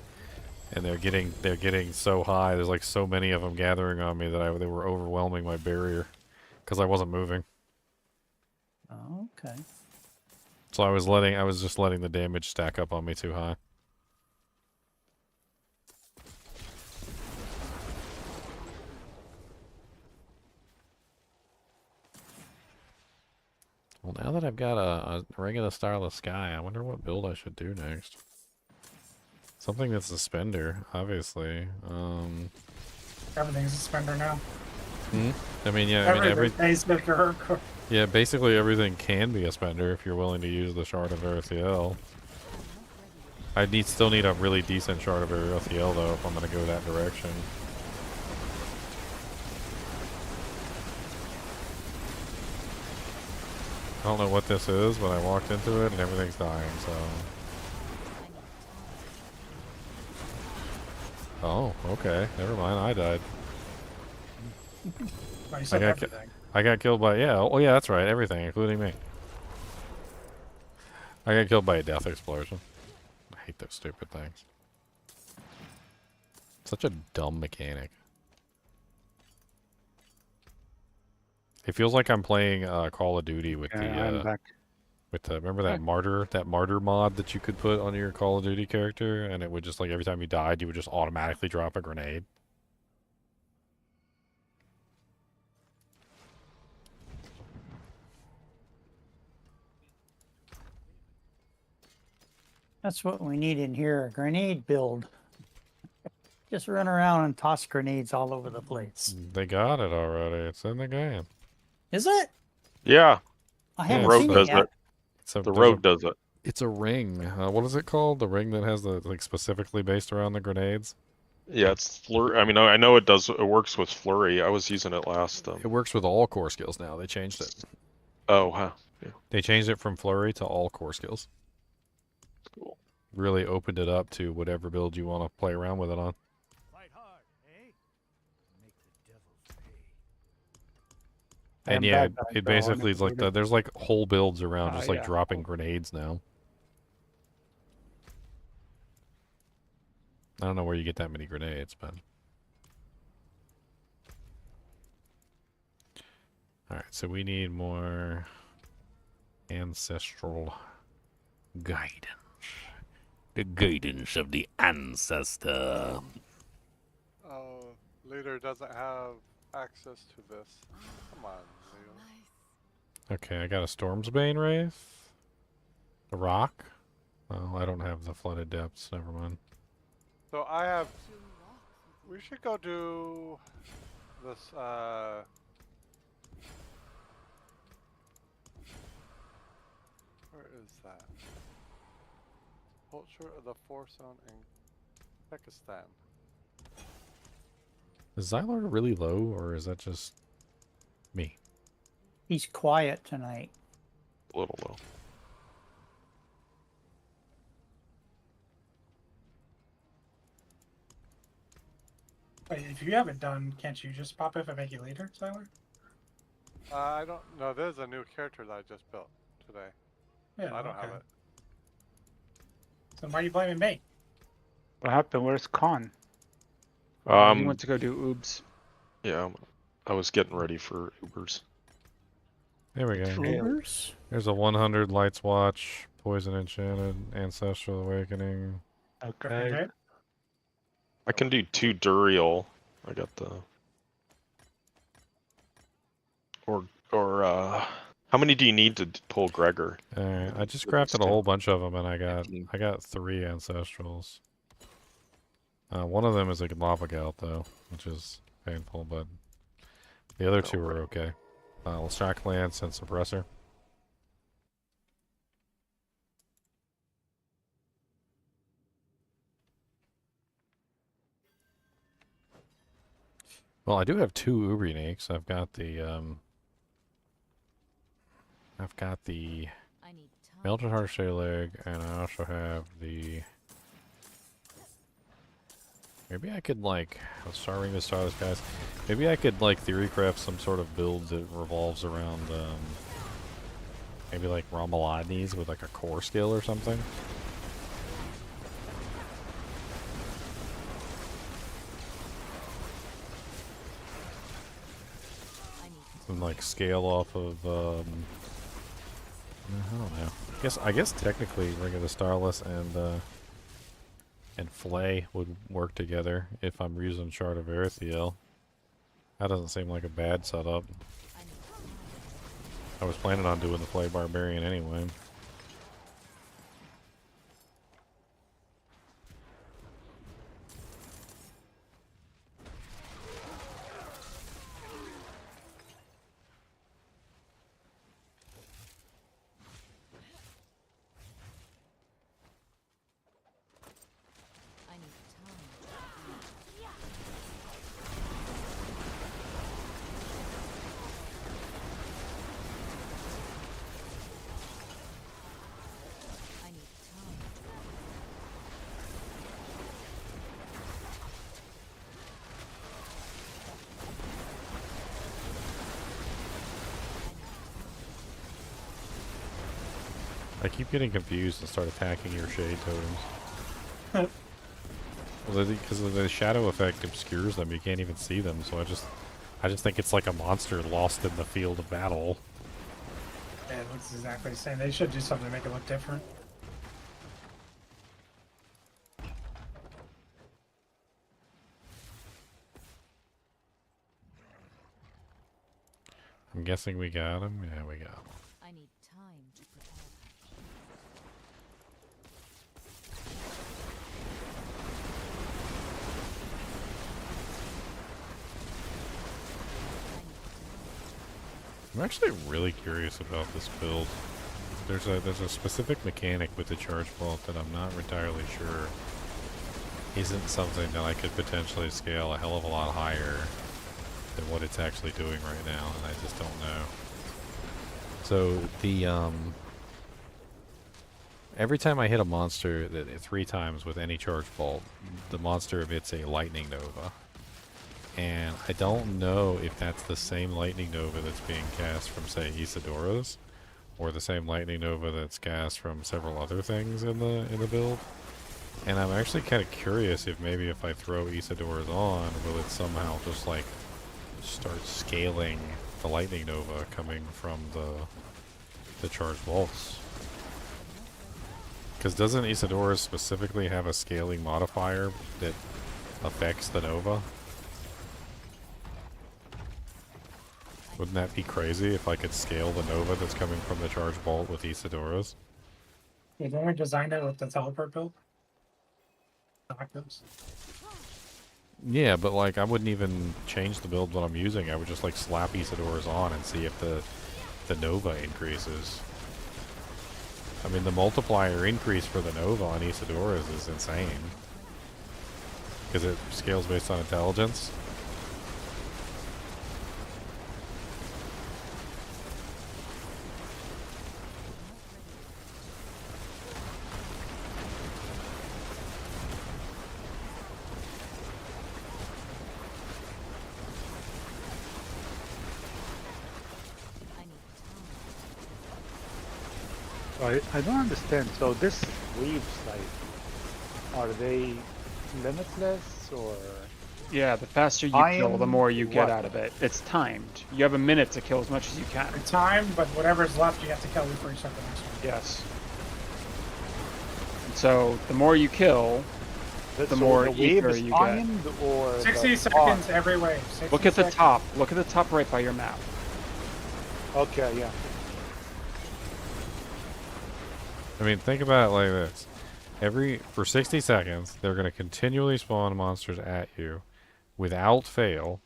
and they're getting so high. There's like so many of them gathering on me that they were overwhelming my barrier because I wasn't moving. Oh, okay. So I was just letting the damage stack up on me too high. Well, now that I've got a regular starless sky, I wonder what build I should do next. Something that's a spender, obviously. Everything's a spender now. I mean, yeah, I mean, yeah, basically everything can be a spender if you're willing to use the Shard of Erethiel. I still need a really decent Shard of Erethiel though if I'm gonna go that direction. I don't know what this is, but I walked into it and everything's dying, so... Oh, okay. Never mind, I died. I got killed by... Yeah, oh yeah, that's right, everything, including me. I got killed by a death explosion. I hate those stupid things. Such a dumb mechanic. It feels like I'm playing Call of Duty with I'm the back. remember that martyr mod that you could put on your Call of Duty character, and it would just like every time you died, you would just automatically drop a grenade. That's what we need in here, a grenade build. Just run around and toss grenades all over the place. They got it already. It's in the game. Is it? Yeah. I Yeah, haven't Rogue seen does it yet. it. The Rogue does it. It's a ring. What is it called? The ring that has the like specifically based around the grenades. Yeah, it's flurry. I mean, I know it does. It works with flurry. I was using it last. It works with all core skills now. They changed it. Oh, huh. Yeah. They changed it from flurry to all core skills. Cool. Really opened it up to whatever build you want to play around with it on. Fight hard, eh? Make the devil pay. And I'm yeah, back, it so I'm basically is like included. there's like whole builds around just like Yeah. dropping grenades now. I don't know where you get that many grenades, but alright, so we need more ancestral guidance. The guidance of the ancestor. Oh, leader doesn't have access to this. Come on, Leo. Okay, I got a Stormsbane Wraith. A rock. Oh, I don't have the flooded depths, never mind. So I have. We should go do this. Where is that? Culture of the Force Zone in Pakistan. Is Xylor really low, or is that just me? He's quiet tonight. A little low. Wait, if you have it done, can't you just pop it and make it later, Tyler? I don't know. There's a new character that I just built today. Yeah, I don't have it. So why are you blaming me? What happened? Where's Khan? He went to go do oobs. Yeah, I was getting ready for Ubers. There we go. Ubers? There's a 100 Lights Watch, Poison Enchanted, Ancestral Awakening. Okay. I can do 2 Duriel. I got the. How many do you need to pull Gregor? Alright, I just crafted a whole bunch of them, and I got 3 Ancestrals. One of them is a Lava Gout, though, which is painful, but the other 2 are okay. Shack Lance and Suppressor. Well, I do have 2 Uber Uniques. I've got the Melted Heart Shea Leg, and I also have the. Maybe I could like Starving the Starless guys. Maybe I could like theorycraft some sort of build that revolves around maybe like Ramalades with like a core skill or something. And like scale off of I don't know. I guess technically Ring of the Starless and Flay would work together if I'm using Shard of Erethiel. That doesn't seem like a bad setup. I was planning on doing the Flay Barbarian anyway. I keep getting confused and start attacking your shade totems. Well, because the shadow effect obscures them, you can't even see them, so I just I just think it's like a monster lost in the field of battle. Yeah, it looks exactly the same. They should do something to make it look different. I'm guessing we got him. Yeah, we got him. I need time to prepare. I'm actually really curious about this build. There's a specific mechanic with the charge vault that I'm not entirely sure isn't something that I could potentially scale a hell of a lot higher than what it's actually doing right now, and I just don't know. So the every time I hit a monster 3 times with any charge bolt, the monster emits a lightning nova. And I don't know if that's the same lightning nova that's being cast from, say, Isidora's, or the same lightning nova that's cast from several other things in the build. And I'm actually kind of curious if maybe if I throw Isidora's on, will it somehow just like start scaling the lightning nova coming from the charged vaults? Because doesn't Isidora's specifically have a scaling modifier that affects the nova? Wouldn't that be crazy if I could scale the nova that's coming from the charge vault with Isidora's? Yeah, don't we design it with the teleport build? Yeah, but like I wouldn't even change the build that I'm using. I would just like slap Isidora's on and see if the nova increases. I mean, the multiplier increase for the nova on Isidora's is insane. Because it scales based on intelligence. I don't understand. So this waves, like, are they limitless or? Yeah, the faster you kill, the more you get out of it. It's timed. You have a minute to kill as much as you can. It's time, but whatever's left, you have to kill before you start the next one. Yes. And so the more you kill, the more eager you get. Or 60 seconds every wave. 60 Look at the seconds. top. Look at the top right by your map. Okay, yeah. I mean, think about it like this. For 60 seconds, they're going to continually spawn monsters at you without fail.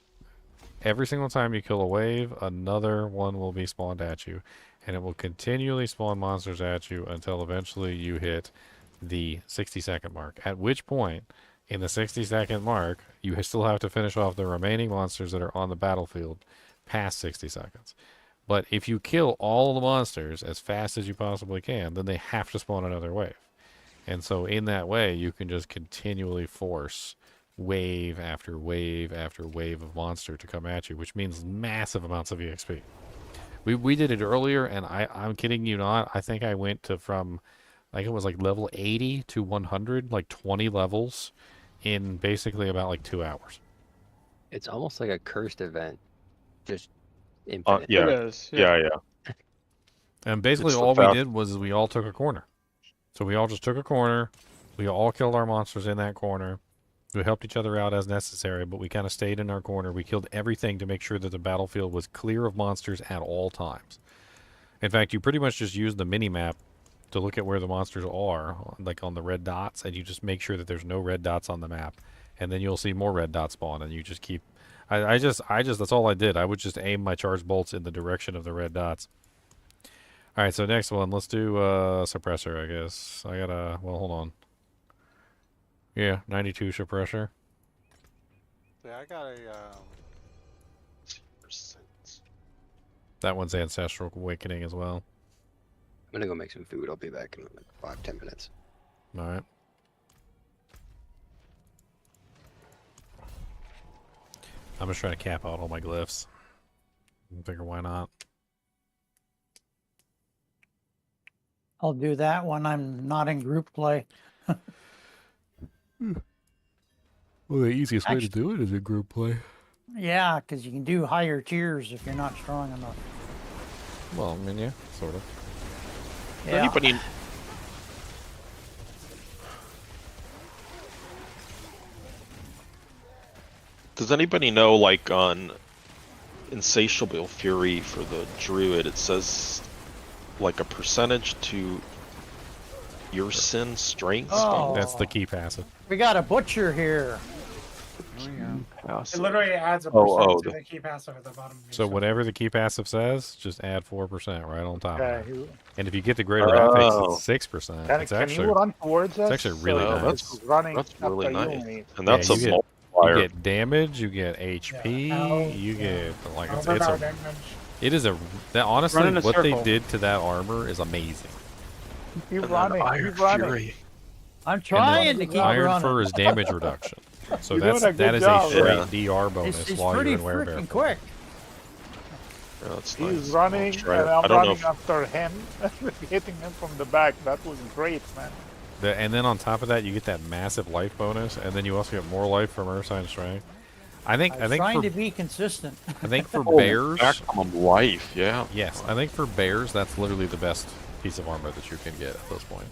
Every single time you kill a wave, another one will be spawned at you. And it will continually spawn monsters at you until eventually you hit the 60-second mark. At which point, in the 60-second mark, you still have to finish off the remaining monsters that are on the battlefield past 60 seconds. But if you kill all the monsters as fast as you possibly can, then they have to spawn another wave. And so in that way, you can just continually force wave after wave after wave of monster to come at you, which means massive amounts of EXP. We did it earlier, and I'm kidding you not. I think I went to from, like it was like level 80 to 100, like 20 levels in basically about like 2 hours. It's almost like a cursed event. Just infinite. Yeah. It is. Yeah. And basically It's all the we fast- did was we all took a corner. So we all just took a corner. We all killed our monsters in that corner. We helped each other out as necessary, but we kind of stayed in our corner. We killed everything to make sure that the battlefield was clear of monsters at all times. In fact, you pretty much just use the mini-map to look at where the monsters are, like on the red dots, and you just make sure that there's no red dots on the map. And then you'll see more red dots spawn, and you just keep... I just, that's all I did. I would just aim my charge bolts in the direction of the red dots. Alright, so next one, let's do suppressor, I guess. I gotta, well, hold on. Yeah, 92 suppressor. Yeah, I got a That one's Ancestral Awakening as well. I'm gonna go make some food. I'll be back in like 5-10 minutes. Alright. I'm just trying to cap out all my glyphs. I figure why not. I'll do that when I'm not in group play. Well, the easiest way to do it is in group play. Yeah, because you can do higher tiers if you're not strong enough. Well, I mean, yeah, sort of. Yeah. Anybody? Does anybody know, like on Insatiable Fury for the Druid, it says like a percentage to your sin strength? Oh. That's the key passive. We got a butcher here. It literally adds a Oh, percent oh, to the- the key passive at the bottom. Of your So stuff. whatever the key passive says, just add 4% right on top Okay, of it. who- And if you get the greater affix, Oh. it's 6%. Can, It's can actually you run towards us? it's actually really Oh, nice. He's running That's really after nice. you, mate. And that's Yeah, a you multiplier. get damage, you get HP, you get like it's Overpower a damage. it is a that honestly Run in a what they circle. did to that armor is amazing. Keep running. Keep running. I'm trying to keep Iron running. Fur is damage reduction. So You're doing a that good is job. a straight Yeah. DR bonus It's while pretty you're in wear freaking barefoot. quick. Yeah, that's He's nice. running, I'll try and it. I'm I don't know running if- after him, hitting him from the back. That was great, man. And then on top of that, you get that massive life bonus, and then you also get more life from Ursine Strength. I think I'm trying for to be consistent. I think for Oh, bears, maximum life, yeah. yes, I think for bears that's literally the best piece of armor that you can get at this point.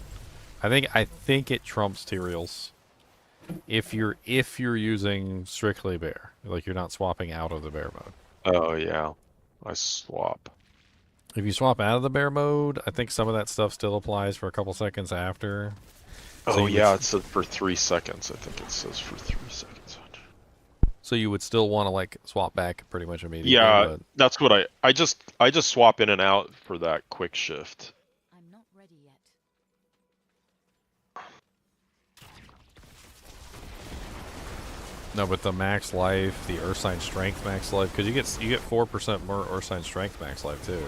I think it trumps Tyrael's if you're using strictly bear, like you're not swapping out of the bear mode. Oh yeah, I swap. If you swap out of the bear mode, I think some of that stuff still applies for a couple seconds after. So Oh you yeah, would- it says for 3 seconds. I think it says for 3 seconds. So you would still want to like swap back pretty much immediately. Yeah, but that's what I just swap in and out for that quick shift. I'm not ready yet. no, but the max life, the Ursine Strength max life, because you get 4% more Ursine Strength max life too.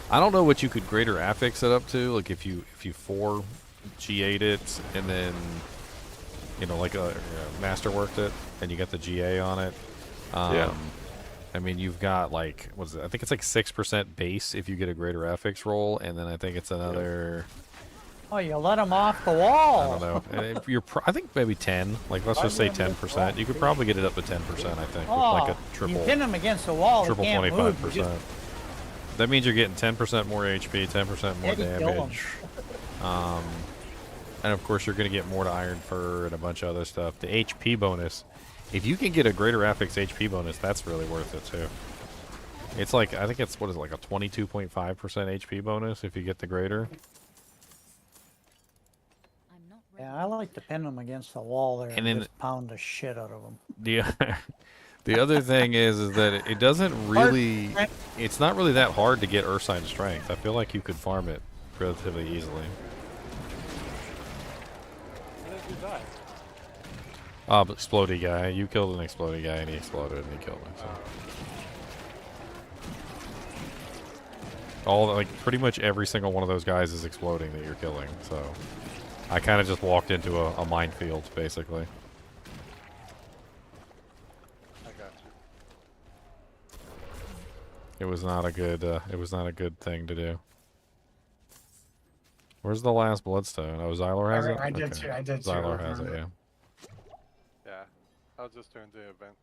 I don't know what you could greater affix it up to, like if you 4 G8'd it and then like a masterworked it and you got the GA on it. Yeah. I mean, you've got like what is it? I think it's like 6% base if you get a greater affix roll, and then I think it's another. Oh, you let him off the wall. I don't know. And if you're I think maybe 10. Like let's just say 10%. You could probably get it up to 10%. I think Oh, with like a triple. you pin him against the wall. Triple he can't 25%. move. You just- That means you're getting 10% more HP, 10% more Yeah, you kill 'em. damage. And of course, you're going to get more to Iron Fur and a bunch of other stuff. The HP bonus, if you can get a greater affix HP bonus, that's really worth it too. It's like, I think it's, what is it, like a 22.5% HP bonus if you get the greater. Yeah, I like to pin them against the wall there And and then- just pound the shit out of them. The other thing is that it doesn't really, it's not really that hard to get Ursine Strength. I feel like you could farm it relatively easily. Explodey guy. You killed an explodey guy and he exploded and he killed me. So. Pretty much every single one of those guys is exploding that you're killing. So I kind of just walked into a minefield, basically. I got you. It was not a good thing to do. Where's the last bloodstone? Oh, Xylor has it? I did Okay. too. I did too. Xylor has it, yeah. Yeah, I was just doing the event.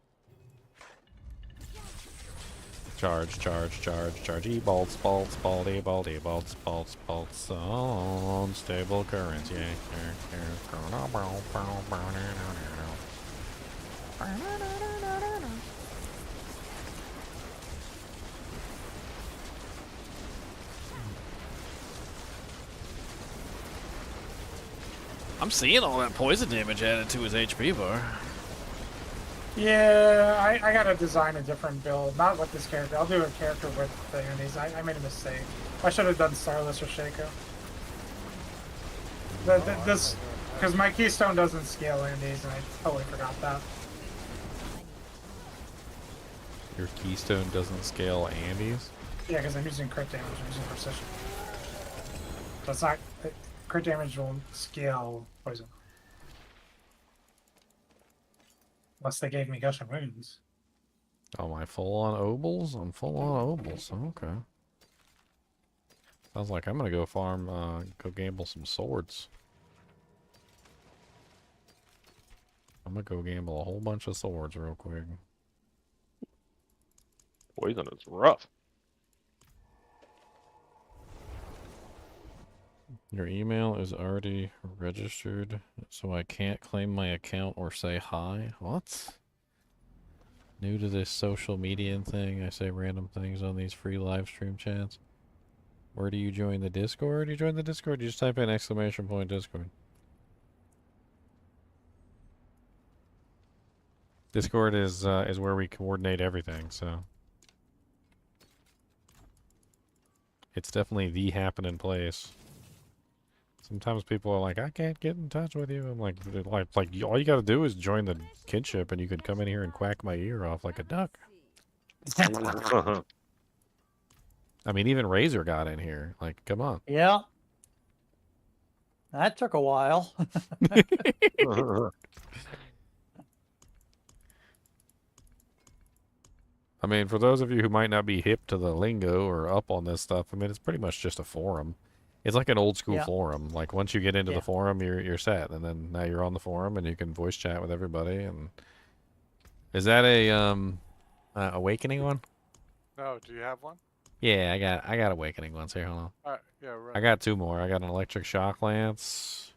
Charge, charge, charge, charge. E-bolts, bolts, baldy, baldy, bolts, bolts, bolts. Unstable currents, yeah. I'm seeing all that poison damage added to his HP bar. Yeah, I gotta design a different build. Not with this character. I'll do a character with the Andes. I made a mistake. I should have done Starless or Shaco. This, because my keystone doesn't scale Andes, and I totally forgot that. Your keystone doesn't scale Andes? Yeah, because I'm using crit damage. I'm using precision. So it's not crit damage will scale poison. Unless they gave me gushing wounds. Oh, am I full on obols? I'm full on obols. Okay. Sounds like I'm gonna go farm, go gamble some swords. I'm gonna go gamble a whole bunch of swords real quick. Poison is rough. Your email is already registered, so I can't claim my account or say hi. What? New to this social media thing, I say random things on these free live stream chats. Where do you join the Discord? You join the Discord, you just type in !Discord. Discord is where we coordinate everything, so it's definitely the happening place. Sometimes people are like, I can't get in touch with you. I'm like all you gotta do is join the kinship and you can come in here and quack my ear off like a duck. I mean, even Razor got in here. Like, come on. Yeah. That took a while. I mean, for those of you who might not be hip to the lingo or up on this stuff, I mean, it's pretty much just a forum. It's like an old school forum. Like once you get into the forum, you're set, and then now you're on the forum and you can voice chat with everybody. And is that a awakening one? No, do you have one? Yeah, I got awakening ones here. Hold on. Alright, yeah, right. I got 2 more. I got an electric shock lance.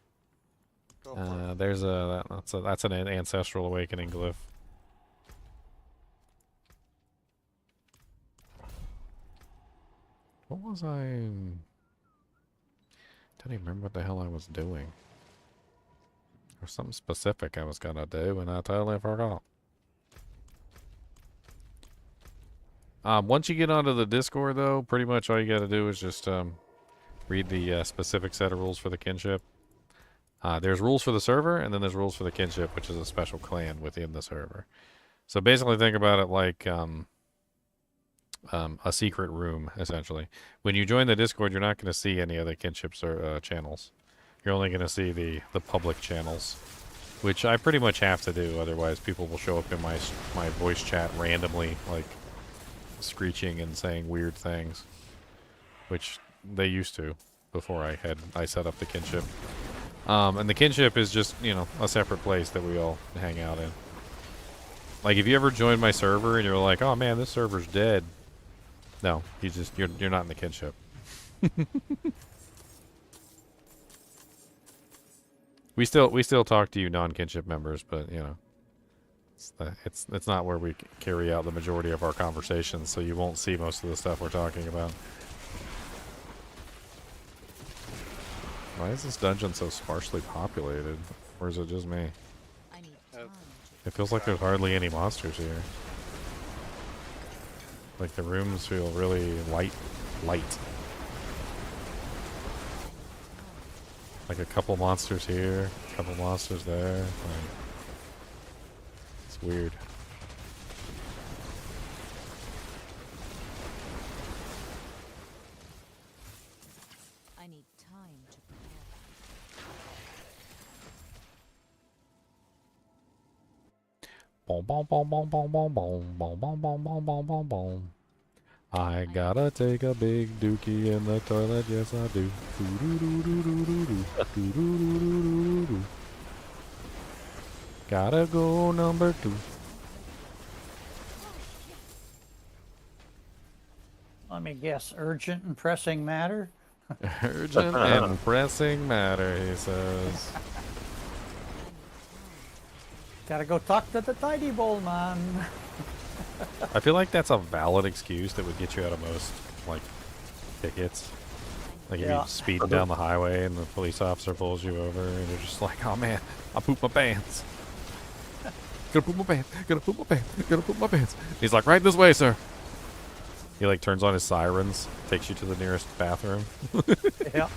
Go for it. There's that's an ancestral awakening glyph. What was I? Don't even remember what the hell I was doing. There was something specific I was gonna do, and I totally forgot. Once you get onto the Discord, though, pretty much all you gotta do is just read the specific set of rules for the kinship. There's rules for the server, and then there's rules for the kinship, which is a special clan within the server. So basically think about it like a secret room, essentially. When you join the Discord, you're not going to see any other kinship channels. You're only going to see the public channels, which I pretty much have to do, otherwise people will show up in my voice chat randomly, like screeching and saying weird things, which they used to before I set up the kinship. And the kinship is just, you know, a separate place that we all hang out in. Like if you ever joined my server and you're like, oh man, this server's dead. No, you're not in the kinship. We still talk to you non-kinship members, but you know, it's not where we carry out the majority of our conversations, so you won't see most of the stuff we're talking about. Why is this dungeon so sparsely populated? Or is it just me? It feels like there's hardly any monsters here. Like the rooms feel really light. Like a couple monsters here, a couple monsters there. Like, it's weird. I need time to Boom, boom, boom, boom, boom, boom, boom, boom, boom, boom, boom, boom, boom, boom. I gotta take a big dookie in the toilet, yes I do. Gotta go number 2. Let me guess, urgent and pressing matter? Urgent and pressing matter, he says. Gotta go talk to the tidy bowl man. I feel like that's a valid excuse that would get you out of most, like, tickets. Like, if you're speeding down the highway and the police officer pulls you over and you're just like, oh man, I pooped my pants. Gotta poop my pants, gotta poop my pants, gotta poop my pants. He's like, right this way, sir. He, like, turns on his sirens, takes you to the nearest bathroom. Yeah.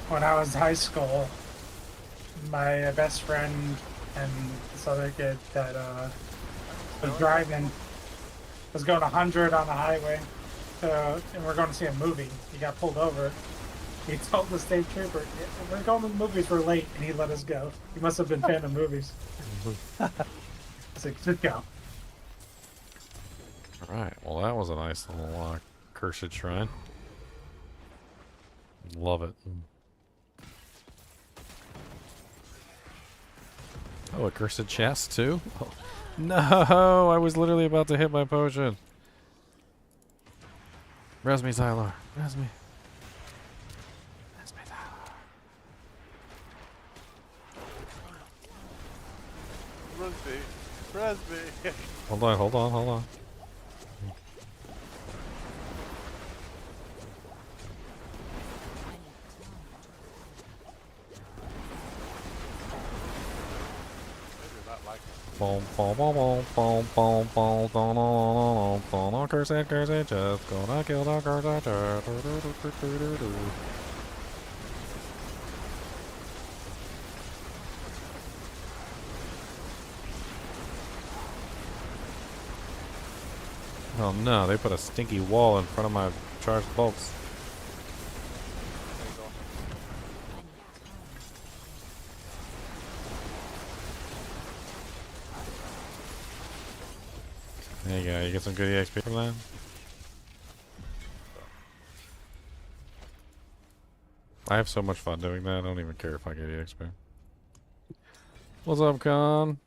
When I was in high school, my best friend and this other kid that was driving was going 100 on the highway, and we're going to see a movie. He got pulled over. He told the state trooper, "We're going to the movies. We're late," and he let us go. He must have been a fan of movies. I said, "Just go." Alright, well that was a nice little cursed shrine. Love it. Oh, a cursed chest too? Oh. No, I was literally about to hit my potion. Res me, Xylar. Res me. Res me, Xylar. Resby. Hold on, hold on, hold on. Boom, boom, boom, boom, boom, boom, boom, boom, boom, boom, boom, cursed, cursed, just gonna kill the cursed, Oh no, they put a stinky wall in front of my charged bolts. There you go, you get some good EXP from that? I have so much fun doing that, I don't even care if I get EXP. What's up, Con?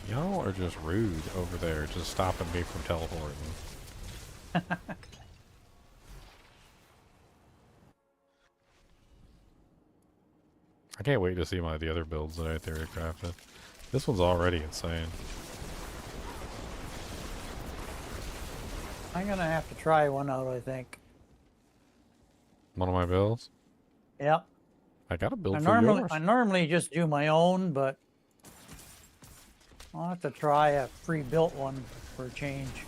Y'all are just rude over there, just stopping me from teleporting. I can't wait to see the other builds that I theory crafted. This one's already insane. I'm gonna have to try one out, I think. One of my builds? Yep. I got a build I for yours. normally just do my own, but I'll have to try a pre-built one for a change.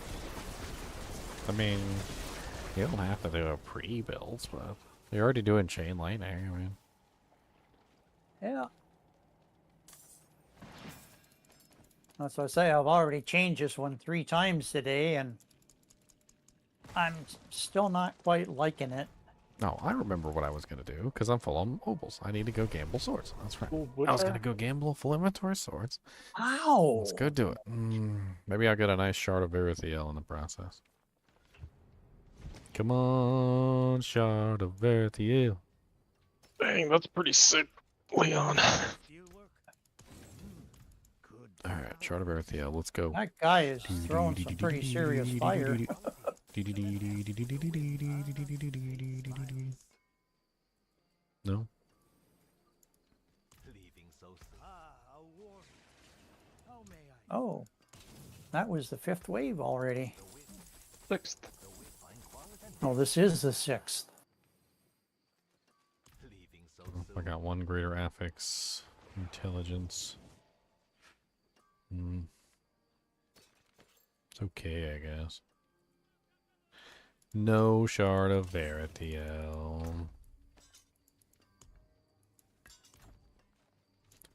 I mean, you don't have to do a pre-build, but you're already doing chain lightning, I mean. Yeah. That's what I say. I've already changed this one 3 times today, and I'm still not quite liking it. No, I remember what I was going to do, because I'm full on mobiles. I need to go gamble swords. That's right. I was going to go gamble full inventory swords. Ow! Let's go do it. Maybe I'll get a nice shard of Verithiel in the process. Come on, shard of Verithiel. Dang, that's pretty sick, Leon. Alright, shard of Verithiel, let's go. That guy is throwing some pretty serious fire. No? Oh, that was the 5th wave already. 6th. Oh, this is the 6th. I got 1 greater affix intelligence. It's okay, I guess. No shard of Verithiel.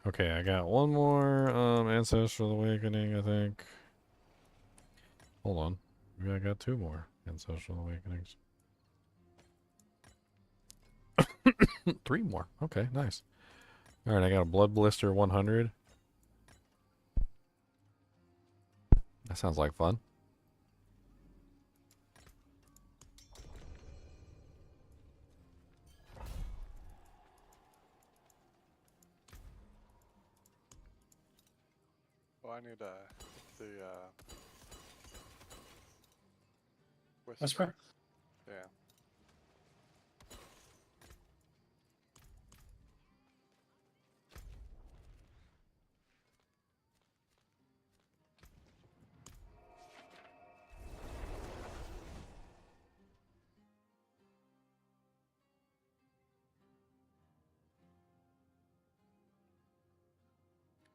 Okay, I got 1 more Ancestral Awakening, I think. Hold on. Maybe I got 2 more Ancestral Awakenings. 3 more. Okay, nice. Alright, I got a Blood Blister 100. That sounds like fun. Oh, I need the Whisper? Yeah.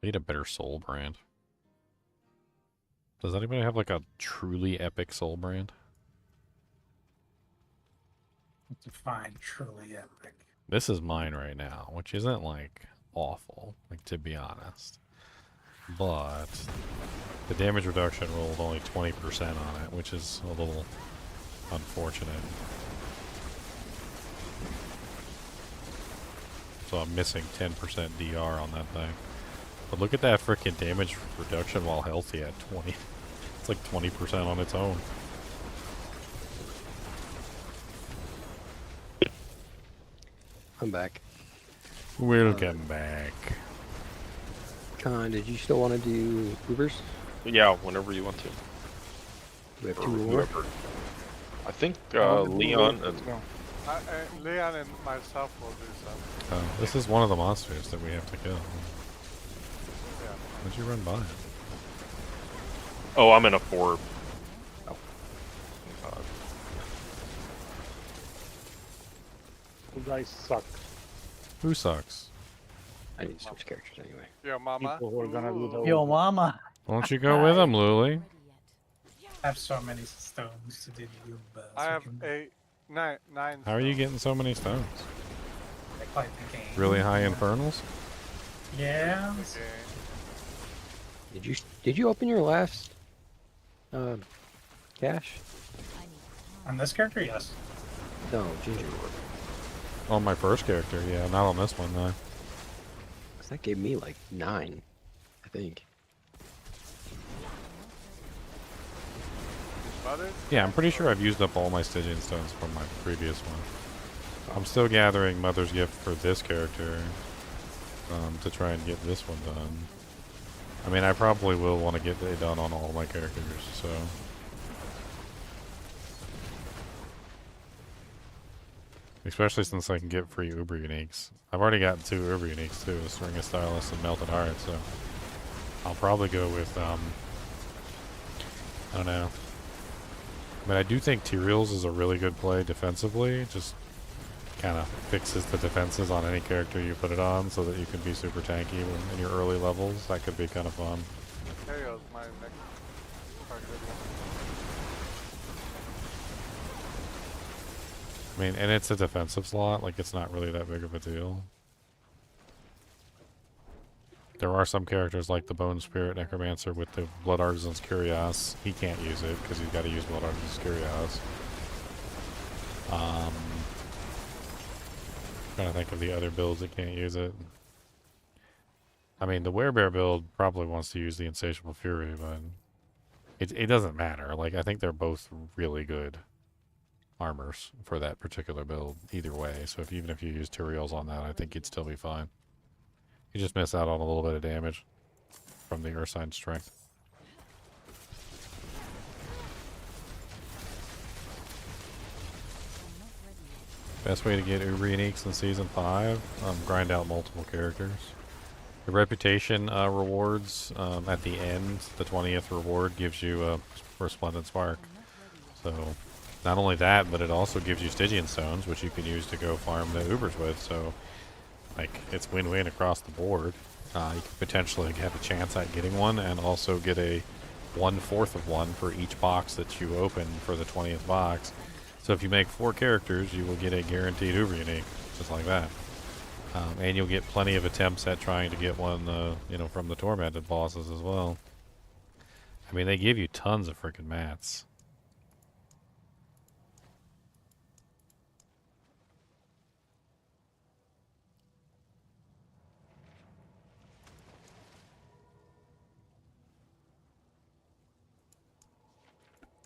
Need a better soul brand. Does anybody have like a truly epic soul brand? Define truly epic. This is mine right now, which isn't like awful, like to be honest. But the damage reduction rolled only 20% on it, which is a little unfortunate. So I'm missing 10% DR on that thing. But look at that freaking damage reduction while healthy at 20. It's like 20% on its own. I'm back. Welcome back. Con, did you still want to do Ubers? Yeah, whenever you want to. We have Or two more. whoever. I think Oh, Leon let's and go. Leon and myself will do some. This is one of the monsters that we have to kill. Yeah. Why'd you run by it? oh, I'm in a 4. Oh. You guys suck. Who sucks? I need to switch characters anyway. Yo, mama. People who are gonna do the Yo, mama. Why don't you go with him, Luli? I have so many stones to do the Uber. I have 9. How are you getting so many stones? I play the game. Really high infernals? Yeah. Did you open your last cache? On this character, yes. No, Ginger. On my first character, yeah. Not on this one, though. 'Cause that gave me like 9, I think. Yeah, I'm pretty sure I've used up all my Stygian stones from my previous one. I'm still gathering Mother's Gift for this character to try and get this one done. I mean, I probably will want to get it done on all my characters, so... Especially since I can get free Uber Uniques. I've already gotten 2 Uber Uniques too, a String of Stylus and Melted Heart, so... I'll probably go with, I don't know. I mean, I do think Tyrael's is a really good play defensively. Just kind of fixes the defenses on any character you put it on so that you can be super tanky in your early levels. That could be kind of fun. There goes my next target. I mean, and it's a defensive slot. Like, it's not really that big of a deal. There are some characters like the Bone Spirit Necromancer with the Blood Artisan's Curios. He can't use it because he's got to use Blood Artisan's Curios. Trying to think of the other builds that can't use it. I mean, the Werebear build probably wants to use the Insatiable Fury, but it doesn't matter. Like, I think they're both really good armors for that particular build either way. So even if you use Tyrael's on that, I think you'd still be fine. You just miss out on a little bit of damage from the Ursine Strength. Best way to get Uber Uniques in Season 5, grind out multiple characters. The Reputation rewards at the end, the 20th reward gives you a Resplendent Spark. So, not only that, but it also gives you Stygian Stones, which you can use to go farm the Ubers with, so... Like, it's win-win across the board. You can potentially have a chance at getting one and also get a 1/4 of one for each box that you open for the 20th box. So if you make 4 characters, you will get a guaranteed Uber Unique, just like that. And you'll get plenty of attempts at trying to get one, from the Tormented bosses as well. I mean, they give you tons of freaking mats.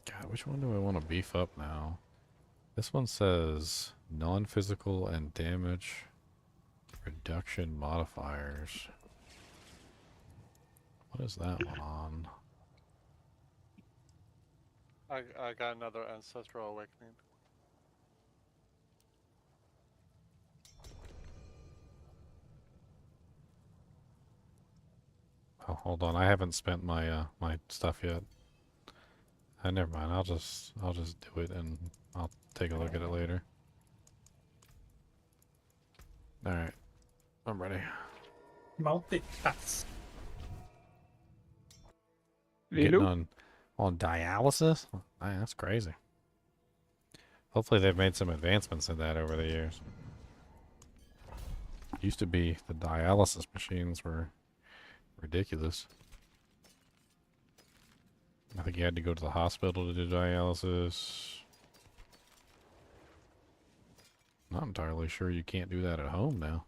God, which one do I want to beef up now? This one says non-physical and damage reduction modifiers. What is that one on? I got another Ancestral Awakening. Oh, hold on. I haven't spent my my stuff yet. Never mind. I'll just do it and I'll take a look at it later. All right, I'm ready. Multi-pass. Getting on dialysis? Man, that's crazy. Hopefully they've made some advancements in that over the years. Used to be the dialysis machines were ridiculous. I think you had to go to the hospital to do dialysis. Not entirely sure you can't do that at home now.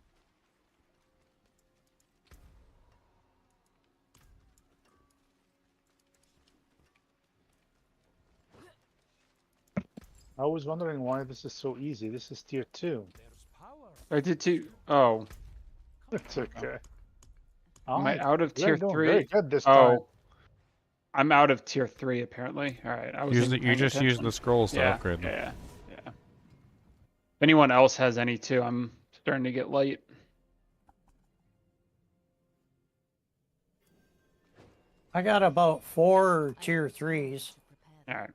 I was wondering why this is so easy. This is tier 2. I did too. Oh, It's okay. am I Alright, out of you're tier doing 3? very good this time. Oh, I'm out of tier 3 apparently. All right, I wasn't You paying just use attention. the scrolls to Yeah, upgrade them. yeah, yeah. If anyone else has any too, I'm starting to get light. I got about 4 tier 3s. All right,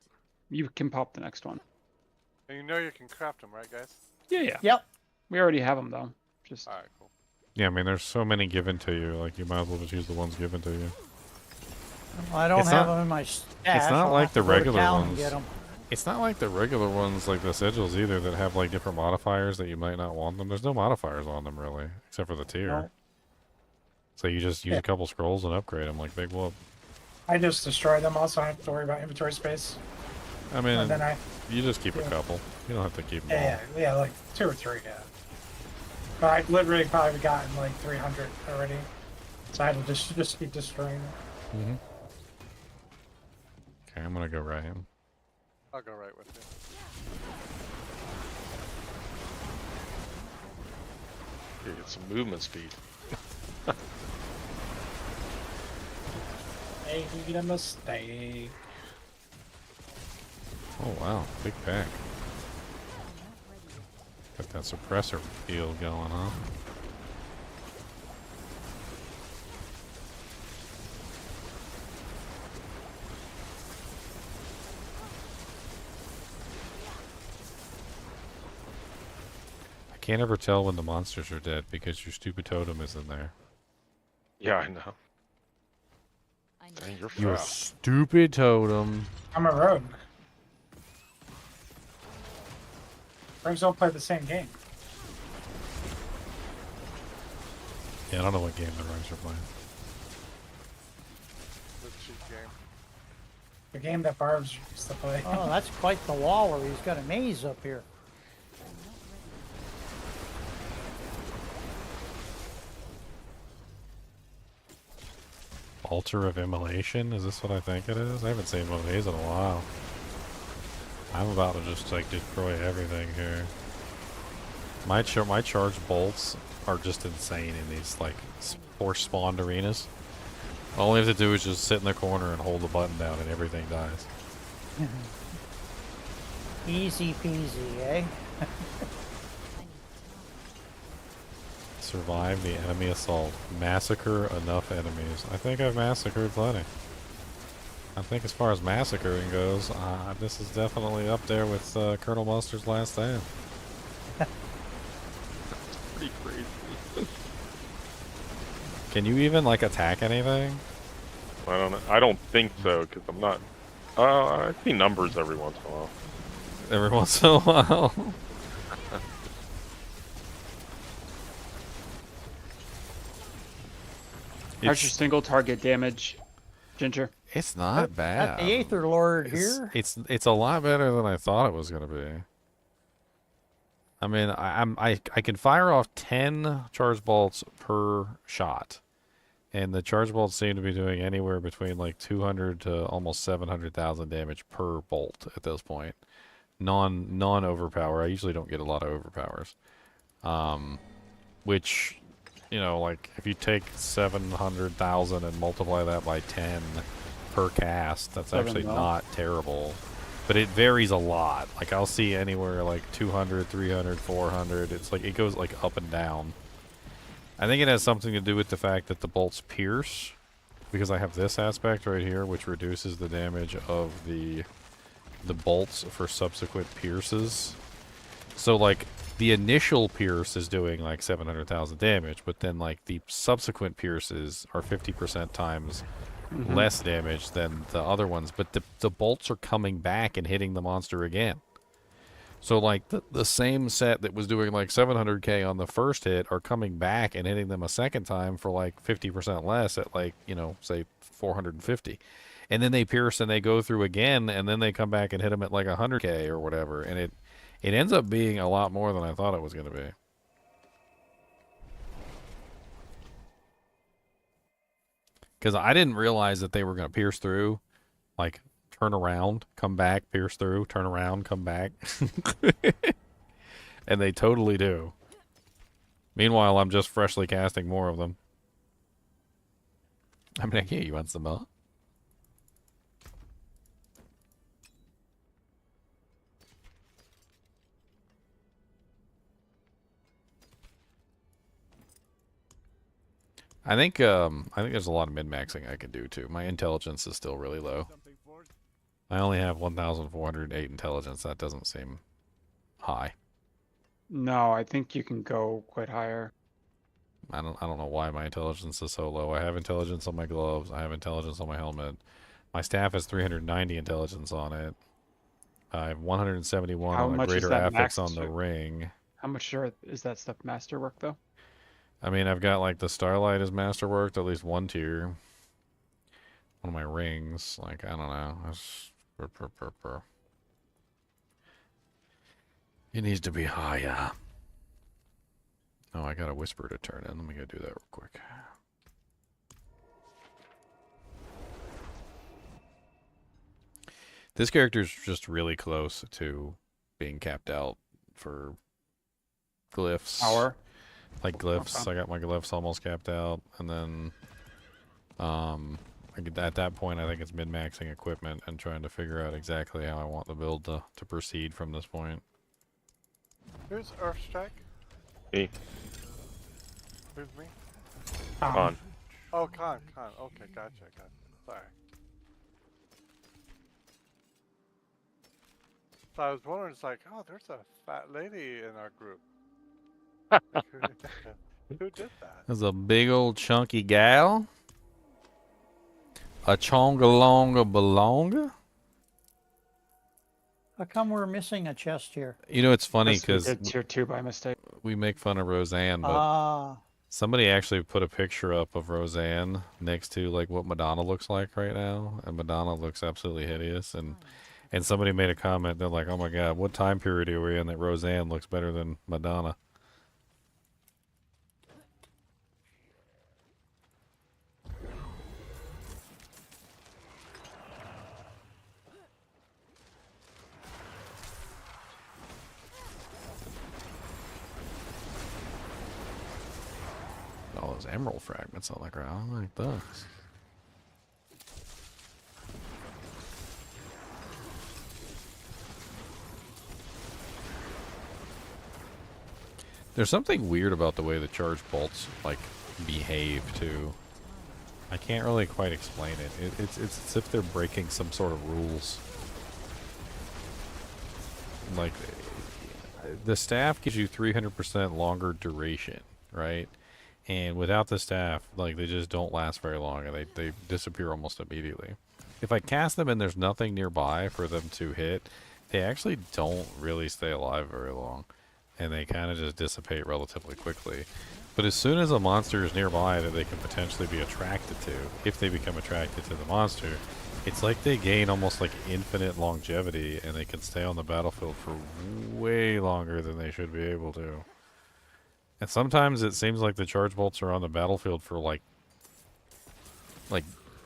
you can pop the next one. And you know you can craft them, right, guys? Yeah, yeah. Yep. We already have them though. Just All right, cool. Yeah, I mean, there's so many given to you. Like, you might as well just use the ones given to you. I don't It's have not- them in my stash. It's not I'll like have the to go to regular town and ones. get 'em. It's not like the regular ones, like the sigils either, that have like different modifiers that you might not want them. There's no modifiers on them really, except for the tier. No. So you just use a couple scrolls and upgrade them like big whoop. I just destroy them. Also, I don't have to worry about inventory space. I mean, And then I, you just keep a yeah. couple. You don't have to keep them all. yeah, like 2 or 3, yeah. But I literally probably gotten like 300 already, so I had to just keep destroying them. Mm-hmm. Okay, I'm gonna go right. I'll go right with you. You get some movement speed. Made a mistake. Oh wow, big pack. Got that suppressor field going, huh? I can't ever tell when the monsters are dead because your stupid totem is in there. Yeah, I know. Dang, you're Your fast. stupid totem. I'm a rogue. Rogues don't play the same game. Yeah, I don't know what game the rogues are playing. The cheat game. The game that Barb's used to play. Oh, that's quite the waller. He's got a maze up here. Altar of Immolation? Is this what I think it is? I haven't seen one of these in a while. I'm about to just like destroy everything here. My charged bolts are just insane in these like force spawned arenas. All we have to do is just sit in the corner and hold the button down and everything dies. Easy peasy, eh? Survive the enemy assault. Massacre enough enemies. I think I've massacred plenty. I think as far as massacring goes, this is definitely up there with Colonel Mustard's Last Stand. Pretty crazy. Can you even like attack anything? I don't know. I don't think so because I'm not. I see numbers every once in a while. Every once in a while. How's your single target damage, Ginger? It's not bad. At the Aether Lord here. It's a lot better than I thought it was gonna be. I mean, I can fire off 10 charge bolts per shot, and the charge bolts seem to be doing anywhere between like 200 to almost 700,000 damage per bolt at this point. Non overpower. I usually don't get a lot of overpowers, which, you know, like if you take 700,000 and multiply that by 10 per cast, that's actually not terrible. But it varies a lot. Like I'll see anywhere like 200, 300, 400. It's like it goes like up and down. I think it has something to do with the fact that the bolts pierce, because I have this aspect right here which reduces the damage of the bolts for subsequent pierces. So like the initial pierce is doing like 700,000 damage, but then like the subsequent pierces are 50% times less damage than the other ones, but the bolts are coming back and hitting the monster again. So like the same set that was doing like 700k on the first hit are coming back and hitting them a second time for like 50% less at like, you know, say 450. And then they pierce and they go through again, and then they come back and hit them at like 100k or whatever, and it ends up being a lot more than I thought it was going to be. Because I didn't realize that they were going to pierce through, like, turn around, come back, pierce through, turn around, come back. And they totally do. Meanwhile, I'm just freshly casting more of them. I mean, yeah, you want some more? I think there's a lot of min-maxing I can do too. My intelligence is still really low. I only have 1,408 intelligence. That doesn't seem high. No, I think you can go quite higher. I don't know why my intelligence is so low. I have intelligence on my gloves. I have intelligence on my helmet. My staff has 390 intelligence on it. I have 171 How on the much is greater that affix on master? the ring. How much is that stuff masterwork though? I mean, I've got like the Starlight is masterworked, at least one tier. One of my rings, like, I don't know. It needs to be higher. Oh, I got a whisper to turn in. Let me go do that real quick. This character's just really close to being capped out for glyphs. Power? Like glyphs. Okay. I got my glyphs almost capped out. And then at that point I think it's min-maxing equipment and trying to figure out exactly how I want the build to proceed from this point. Who's Earthstrike? Me. Who's me? Con. Oh, Con. Okay, gotcha. Sorry. So I was wondering, it's like, oh, there's a fat lady in our group. Like, who did that? There's a big old chunky gal. A chonga-longa belonga. How come we're missing a chest here? You know, it's funny Yes, we because did tier 2 by mistake. we make fun of Roseanne, but Ah, somebody actually put a picture up of Roseanne next to like what Madonna looks like right now, and Madonna looks absolutely hideous. And somebody made a comment. They're like, "Oh my God, what time period are we in that Roseanne looks better than Madonna?" All those emerald fragments on the ground, like those. There's something weird about the way the charge bolts like behave too. I can't really quite explain it. It's as if they're breaking some sort of rules. Like the staff gives you 300% longer duration, right? And without the staff, like they just don't last very long, and they disappear almost immediately. If I cast them and there's nothing nearby for them to hit, they actually don't really stay alive very long. And they kind of just dissipate relatively quickly. But as soon as a monster is nearby that they can potentially be attracted to, if they become attracted to the monster, it's like they gain almost like infinite longevity, and they can stay on the battlefield for way longer than they should be able to. And sometimes it seems like the charge bolts are on the battlefield for like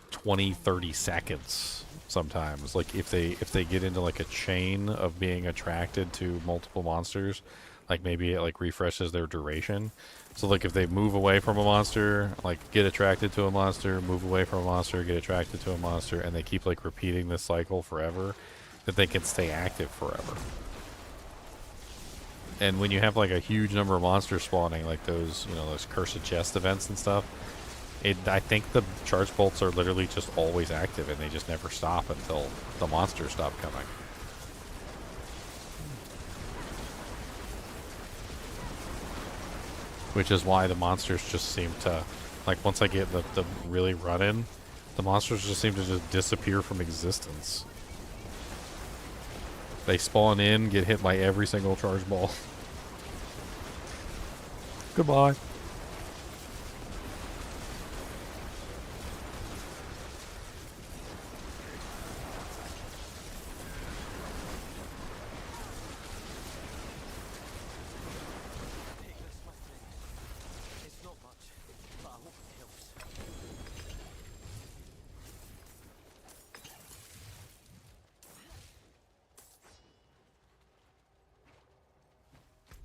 20, 30 seconds sometimes. Like if they get into like a chain of being attracted to multiple monsters, like maybe it like refreshes their duration. So like if they move away from a monster, like get attracted to a monster, move away from a monster, get attracted to a monster, and they keep like repeating this cycle forever, that they can stay active forever. And when you have like a huge number of monsters spawning, like those, you know, those cursed chest events and stuff, I think the charge bolts are literally just always active, and they just never stop until the monsters stop coming. Which is why the monsters just seem to, like once I get the really run-in, the monsters just seem to just disappear from existence. They spawn in, get hit by every single charge ball. Goodbye.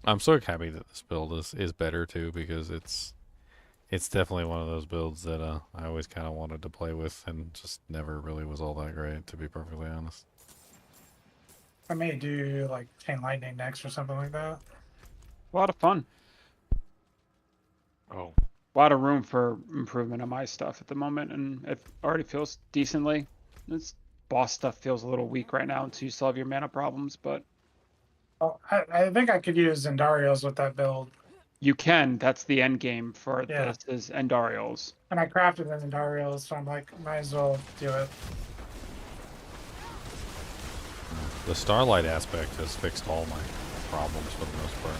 I'm so happy that this build is better too, because it's definitely one of those builds that I always kind of wanted to play with and just never really was all that great, to be perfectly honest. I may do like Chain Lightning next or something like that. A lot of fun. Oh, A lot of room for improvement on my stuff at the moment, and it already feels decently. This boss stuff feels a little weak right now until you solve your mana problems, but Oh, I think I could use Zendarios with that build. you can. That's the end game for Yeah. this is Endarials. And I crafted the Zendarios, so I'm like, might as well do it. The Starlight aspect has fixed all my problems for the most part.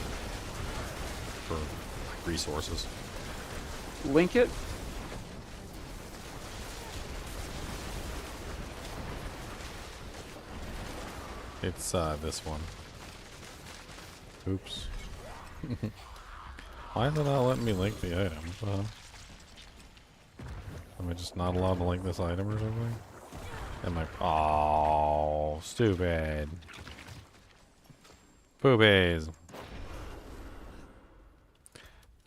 For like, resources. Link it. It's this one. Oops. Why is it not letting me link the item? Am I just not allowed to link this item or something? Am I? Oh, stupid. Boobies.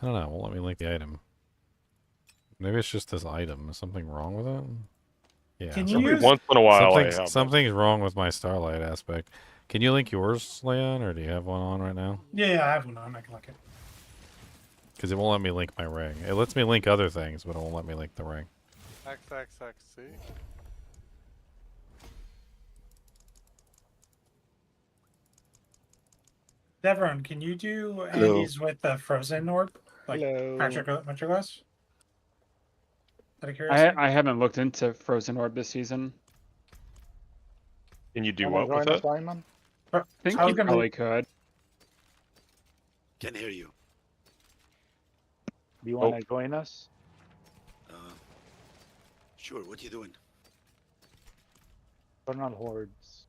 I don't know. It won't let me link the item. Maybe it's just this item. Is something wrong with it? Yeah. Can you use... once in a while I have something's wrong with my Starlight aspect. Can you link yours, Leon, or do you have one on right now? Yeah, I have one on. I can link it. Because it won't let me link my ring. It lets me link other things, but it won't let me link the ring. XXXC. Devon, can you do Hello. Andes with the frozen orb? Like Hello. Patrick Glass? Out of curiosity? I haven't looked into Frozen Orb this season. Can you do Wanna what with join us, it? Lyman? I think I was you gonna- probably could. Can hear you. Do you want to join us? Sure. What you doing? Infernal Hordes.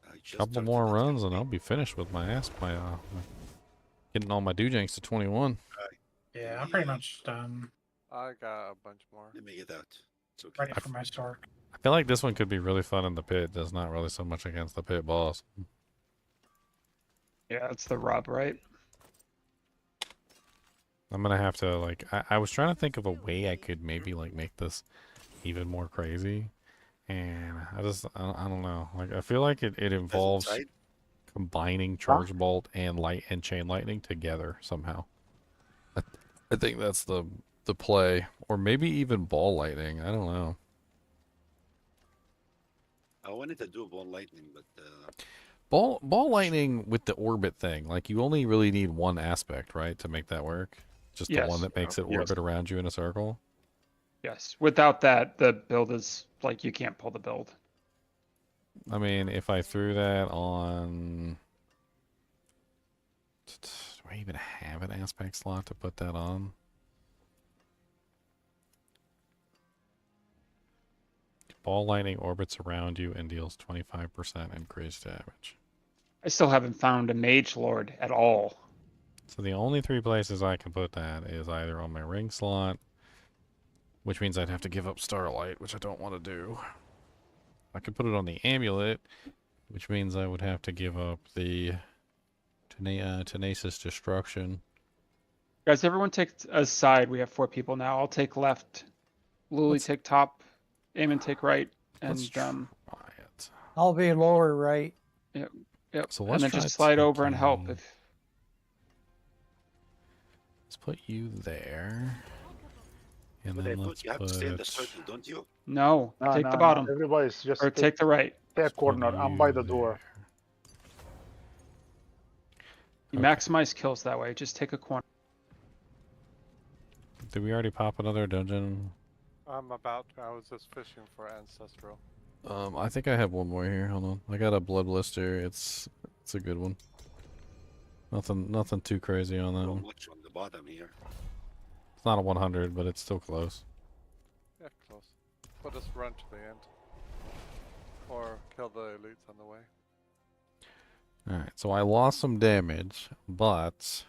I just Couple started more that runs and campaign. I'll be finished with my getting all my Doojanks to 21. Yeah, I'm pretty much done. I got a bunch more. Let me get out. It's okay. Ready for my stork. I feel like this one could be really fun in the pit. Does not really so much against the pit boss. Yeah, that's the rub, right? I'm gonna have to like. I was trying to think of a way I could maybe like make this even more crazy, and I don't know. Like I feel like it involves Tight? combining charge bolt and light and chain lightning together somehow. I think that's the play, or maybe even ball lightning. I don't know. I wanted to do a ball lightning, but Ball lightning with the orbit thing. Like you only really need one aspect, right, to make that work. Just the one that makes it orbit around you in a circle. Yes. Without that, the build is like you can't pull the build. I mean, if I threw that on, do I even have an aspect slot to put that on? Ball lightning orbits around you and deals 25% increased damage. I still haven't found a Mage Lord at all. So the only three places I can put that is either on my ring slot, which means I'd have to give up Starlight, which I don't want to do. I could put it on the amulet, which means I would have to give up the Tenacious Destruction. Guys, everyone take a side. We have 4 people now. I'll take left. Luli take top. Eamon take right. And I'll be lower right. Yep. So and let's then try just slide over taking- and help if Let's put you there. And but then I let's thought you have to stay in the put... circle, don't you? No, No, take no, the no. bottom. Everybody's just Or take the right. that corner. I'm by the you door. You maximize kills that way. Just take a corner. Did we already pop another dungeon? I'm about to. I was just fishing for Ancestral. I think I have one more here. Hold on. I got a Blood Blister. It's a good one. Nothing too crazy on that Not one. much on the bottom here. It's not a 100, but it's still close. Yeah, close. We'll just run to the end. Or kill the elites on the way. Alright, so I lost some damage, but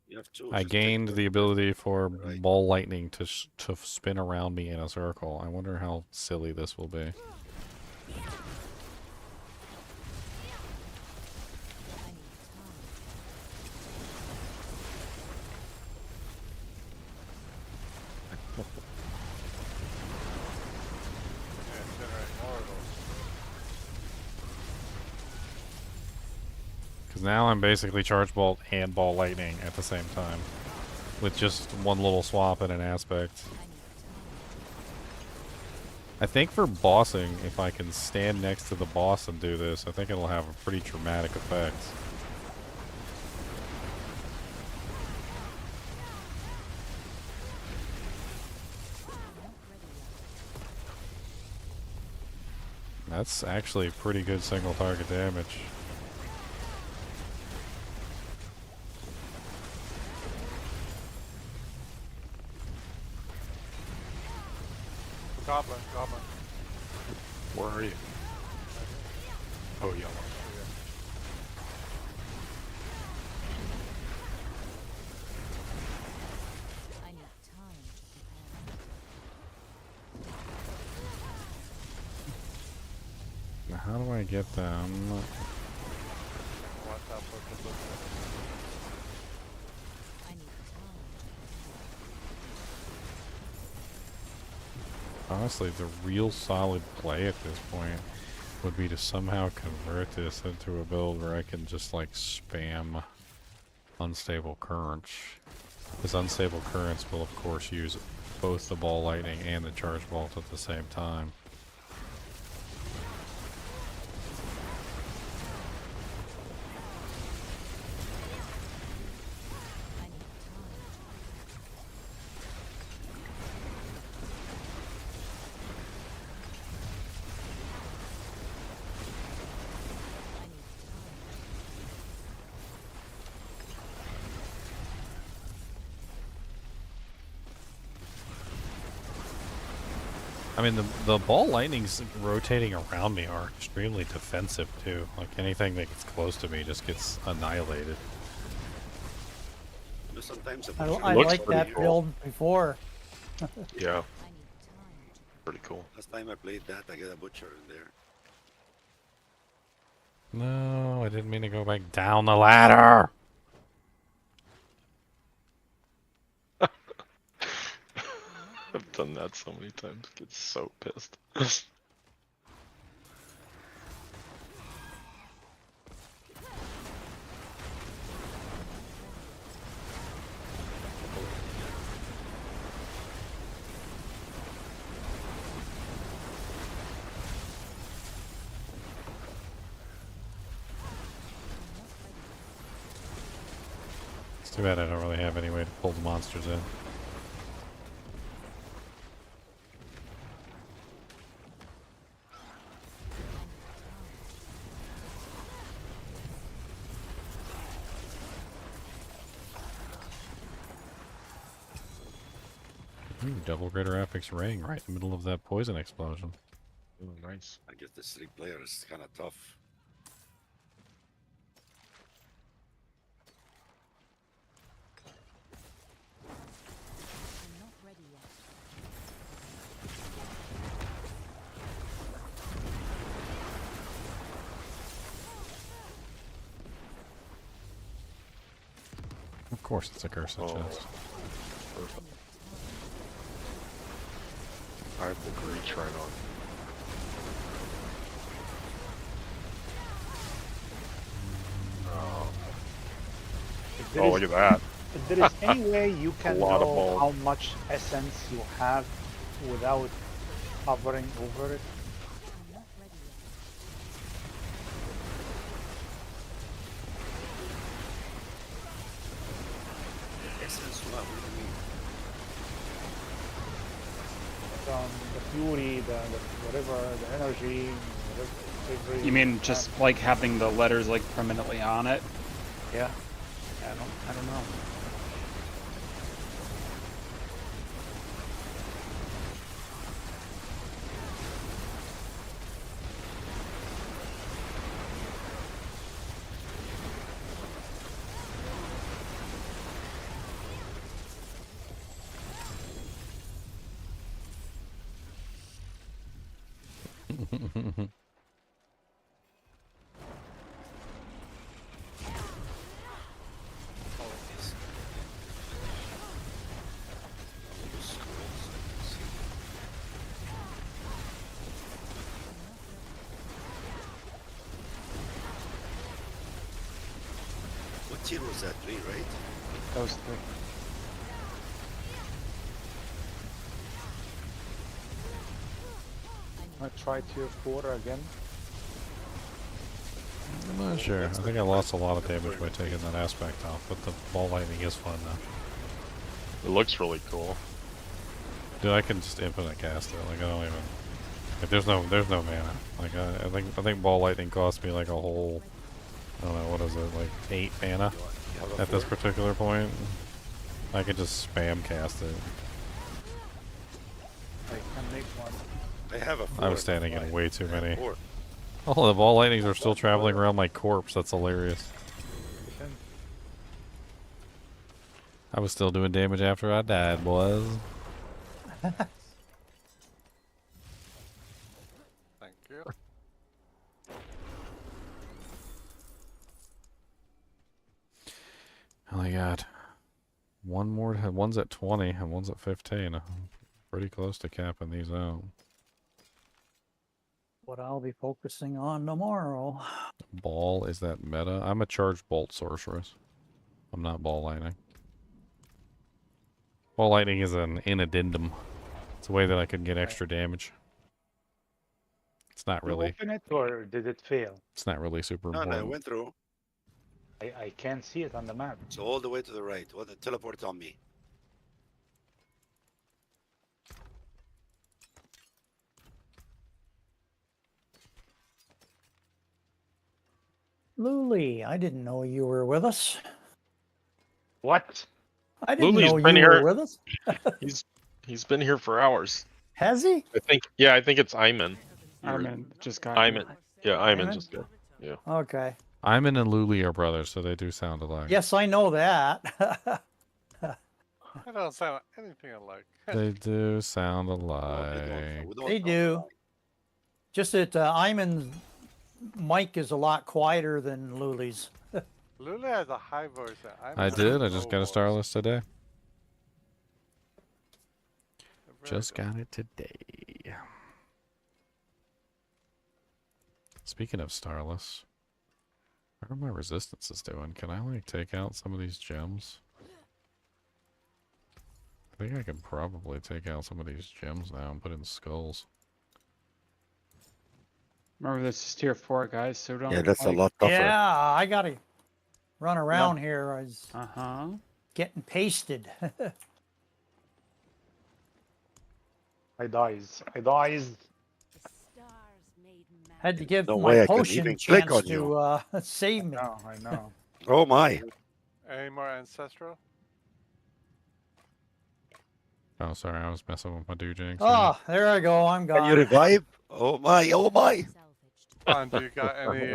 You have two. I just take gained the ability for right. ball lightning to spin around me in a circle. I wonder how silly this will be. Because now I'm basically Charge Bolt and Ball Lightning at the same time. With just one little swap and an aspect. I think for bossing, if I can stand next to the boss and do this, I think it'll have a pretty dramatic effect. That's actually pretty good single target damage. Goblin, goblin. Where are you? Oh, yellow. I need time to prepare. Now how do I get them? Watch out for the blue. I need time. Honestly, the real solid play at this point would be to somehow convert this into a build where I can just like spam unstable currents. Because unstable currents will of course use both the ball lightning and the charge bolt at the same time. I mean, the ball lightnings rotating around me are extremely defensive too. Like anything that gets close to me just gets annihilated. Sometimes I like that build before. Yeah. Pretty cool. Last time I played that, I got a butcher in there. No, I didn't mean to go back down the ladder. I've done that so many times. Get so pissed. It's too bad I don't really have any way to pull the monsters in. Double Greater Apex Ring right in the middle of that poison explosion. Ooh, nice. I guess the 3 players is kind of tough. I'm not ready yet. Of course it's a cursed chest. Perfect. I have the breach right on. Oh, look at that. If there is any way you can lot of know balls. how much essence you have without hovering over it, I'm not ready yet. Essence, what do you mean? the fury, the whatever, the energy, whatever. Every You mean just like having the letters like permanently on it? yeah. I don't know. cheer was that? 3, right? Those 3. I try tier 4 again. I'm not sure. I think I lost a lot of damage by taking that aspect off, but the ball lightning is fun though. It looks really cool. Dude, I can just infinite cast it. Like I don't even. Like there's no mana. Like I think ball lightning cost me like a whole. I don't know what is it like 8 mana at this particular point. I can just spam cast it. I can make one. I have a 4. I was standing in way too many. 4. Oh, the ball lightnings are still traveling around my corpse. That's hilarious. I was still doing damage after I died, boys. Thank you. I only got one more. One's at 20 and one's at 15. I'm pretty close to capping these out. What I'll be focusing on tomorrow. Ball is that meta? I'm a charged bolt sorceress. I'm not ball lightning. Ball lightning is an addendum. It's a way that I can get extra damage. It's not You really. open it or did it fail? It's not really super No, important. I went through. I can't see it on the map. So all the way to the right. Well, the teleport on me. Luli, I didn't know you were with us. What? I didn't Luli's know been you here. were with us. He's been here for hours. Has he? I think. Yeah, I think it's Iman. Iman just got. Iman. Yeah, Iman Iman? just got. Yeah. Okay. Iman and Luli are brothers, so they do sound alike. Yes, I know that. I don't sound anything alike. They do sound alike. They do. Just that Iman's mic is a lot quieter than Luli's. Lulu has a high voice. I did. I just got a Starless today. Just got it today. Speaking of Starless, how are my resistances doing? Can I like take out some of these gems? I think I can probably take out some of these gems now and put in skulls. Remember, this is tier 4, guys. So don't. Yeah, that's a like- lot tougher. Yeah, I gotta run around here. I was Uh-huh. getting pasted. I dies. Had to give No my way I could potion even click chance on to you. save me. No, I know. Oh my. Any more ancestral? Oh, sorry, I was messing with my dujinx. Oh, there I go. I'm Can you gone. revive? Oh my, oh my. Juan, do you got any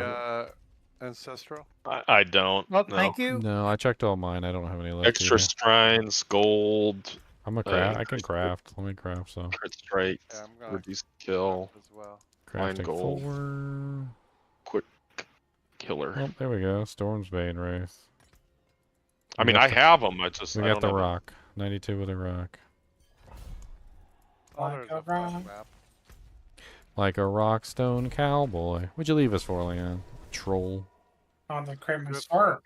ancestral? I don't. Well, no. thank you. No, I checked all mine. I don't have any left. Extra either. shrines, gold. I'm a craft. I can craft. Let me craft some. Crit strike, Yeah, I'm gonna reduce kill, as well. Fine Crafting gold. 4. quick killer. Oh, there we go. Storm's Bane Wraith. I mean, got I the- have them. I just We I got don't the have 'em. rock. 92 with a rock. Oh, there's a fun map. Like a rock stone cowboy. What'd you leave us for, Leon? Troll. On the create my Good sword.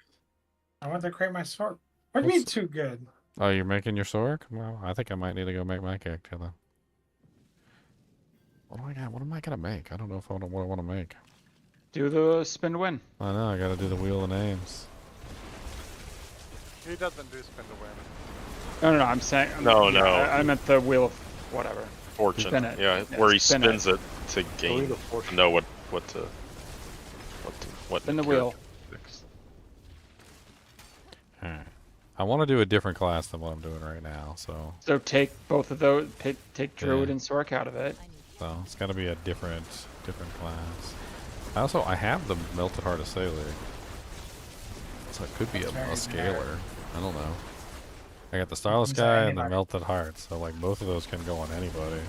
I want to create my sword. What do you mean What's- too good? Oh, you're making your sword? Well, I think I might need to go make my character then. What do I got? What am I gonna make? I don't know if what I want to make. Do the spin to win. I know. I gotta do the wheel of names. He doesn't do spin to win. No, I'm saying. No, yeah, no. I meant the wheel of whatever. Fortune. Spin it. Yeah, Yeah, where he spin spins it to Wheel gain of Fortune. to know what Spin the character wheel. to fix. Alright. I want to do a different class than what I'm doing right now, so So take both of those. Take Druid Yeah. and Sork out of it. it's got to be a different class. I have the Melted Heart of Sailor, so it could be a scaler. I don't know. I got the Starless Use that guy and the anybody. Melted Heart, so like both of those can go on anybody.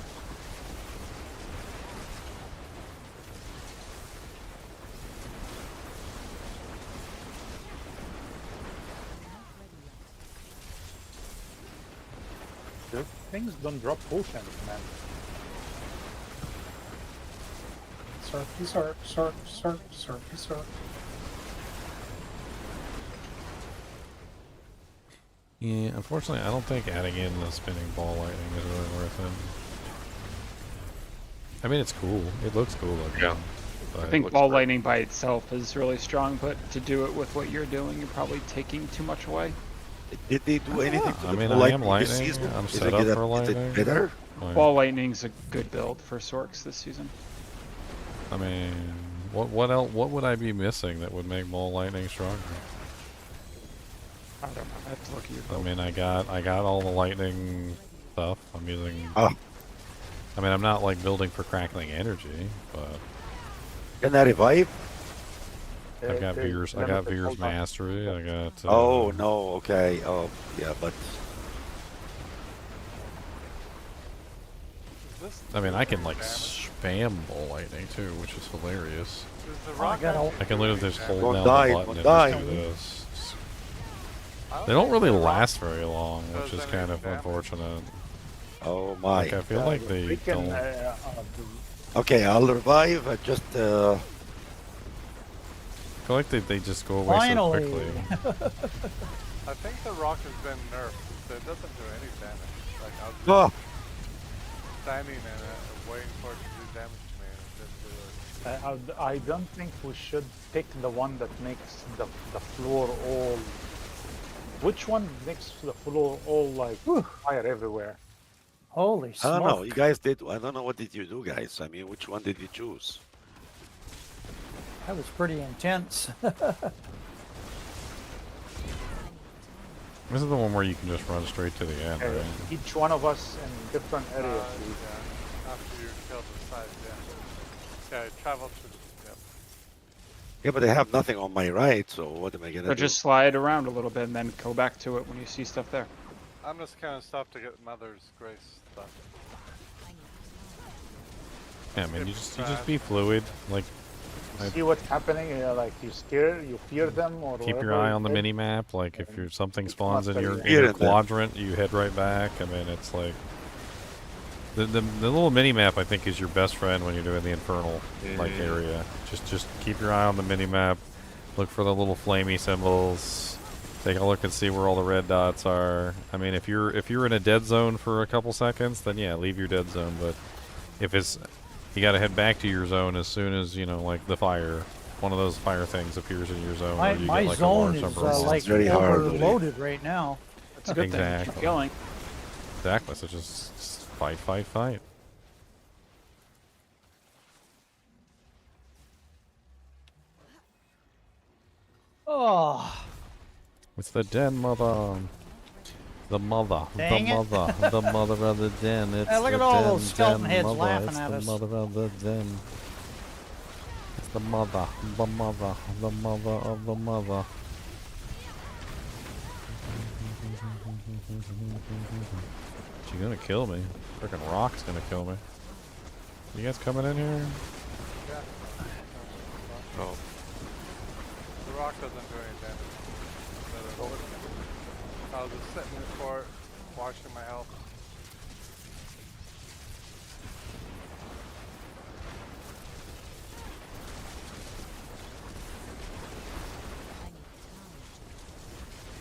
Good things don't drop potions, man. Surfy, surf, surf, surf, surfy, surf. Yeah, unfortunately, I don't think adding in the spinning ball lightning is really worth it. I mean, it's cool. It looks cool looking. Yeah. But I think ball lightning by itself is really strong, but to do it with what you're doing, you're probably taking too much away. Did they do anything to I the mean, ball I am lightning this lightning. season? I'm Is set it up get for is it lightning. better? Like, Ball lightning's a good build for Sorks this season. I mean, what else? What would I be missing that would make ball lightning stronger? I don't know. I have to look at your I build. mean, I got all the lightning stuff. I'm using. Oh. I mean, I'm not like building for crackling energy, but Can I revive? I got Veer's. I got Veer's mastery. I got. Oh no, okay. Oh yeah, but I mean, I can like spam ball lightning too, which is hilarious. I can literally just hold Don't down die, the button don't and die. just do this. They don't really last very long, which is kind of unfortunate. oh my. Like, I feel like they don't. Okay, I'll revive. I just I feel like they just go away Finally. so quickly. I think the rock has been nerfed, so it doesn't do any damage. Like I was Oh. standing and waiting for it to do damage to me, and it didn't do it. I don't think we should pick the one that makes the floor all. Which one makes the floor all like fire everywhere? Holy I smoke. don't know. You guys did. I don't know what did you do, guys. I mean, which one did you choose? That was pretty intense. This is the one where you can just run straight to the end, right? Each one of us in different areas. Yeah, after you kill the side, yeah. Yeah, travel to the, Yeah, but I have nothing on my right, so what am I gonna Or do? just slide around a little bit and then go back to it when you see stuff there. I'm just kind of stuff to get Mother's Grace stuff. Yeah, man, you just be fluid. Like, See what's happening, like you fear them, or keep your whatever eye it on the is. mini map. Like, if something spawns in your Fear them. quadrant, you head right back. I mean, it's like the little mini map. I think is your best friend when you're doing the Infernal like area. Just keep your eye on the mini map. Look for the little flamey symbols. Take a look and see where all the red dots are. I mean, if you're in a dead zone for a couple seconds, then yeah, leave your dead zone. But if it's you got to head back to your zone as soon as like the fire, one of those fire things appears in your zone. My, or you my get, like, a zone large is number of like very hard, really. overloaded right now. That's a good thing. Keep going. Exactly. So just fight, fight, fight. Oh, It's the den mother. The mother. Dang the it. mother. The mother of the den. It's Hey, look the at all den, those skeleton den heads mother. laughing It's at the us. mother of the den. It's the mother. The mother. The mother of the mother. She's gonna kill me. Freaking rock's gonna kill me. You guys coming in here? Yeah. Oh. The rock doesn't do any damage. I was just sitting in the court, watching my health.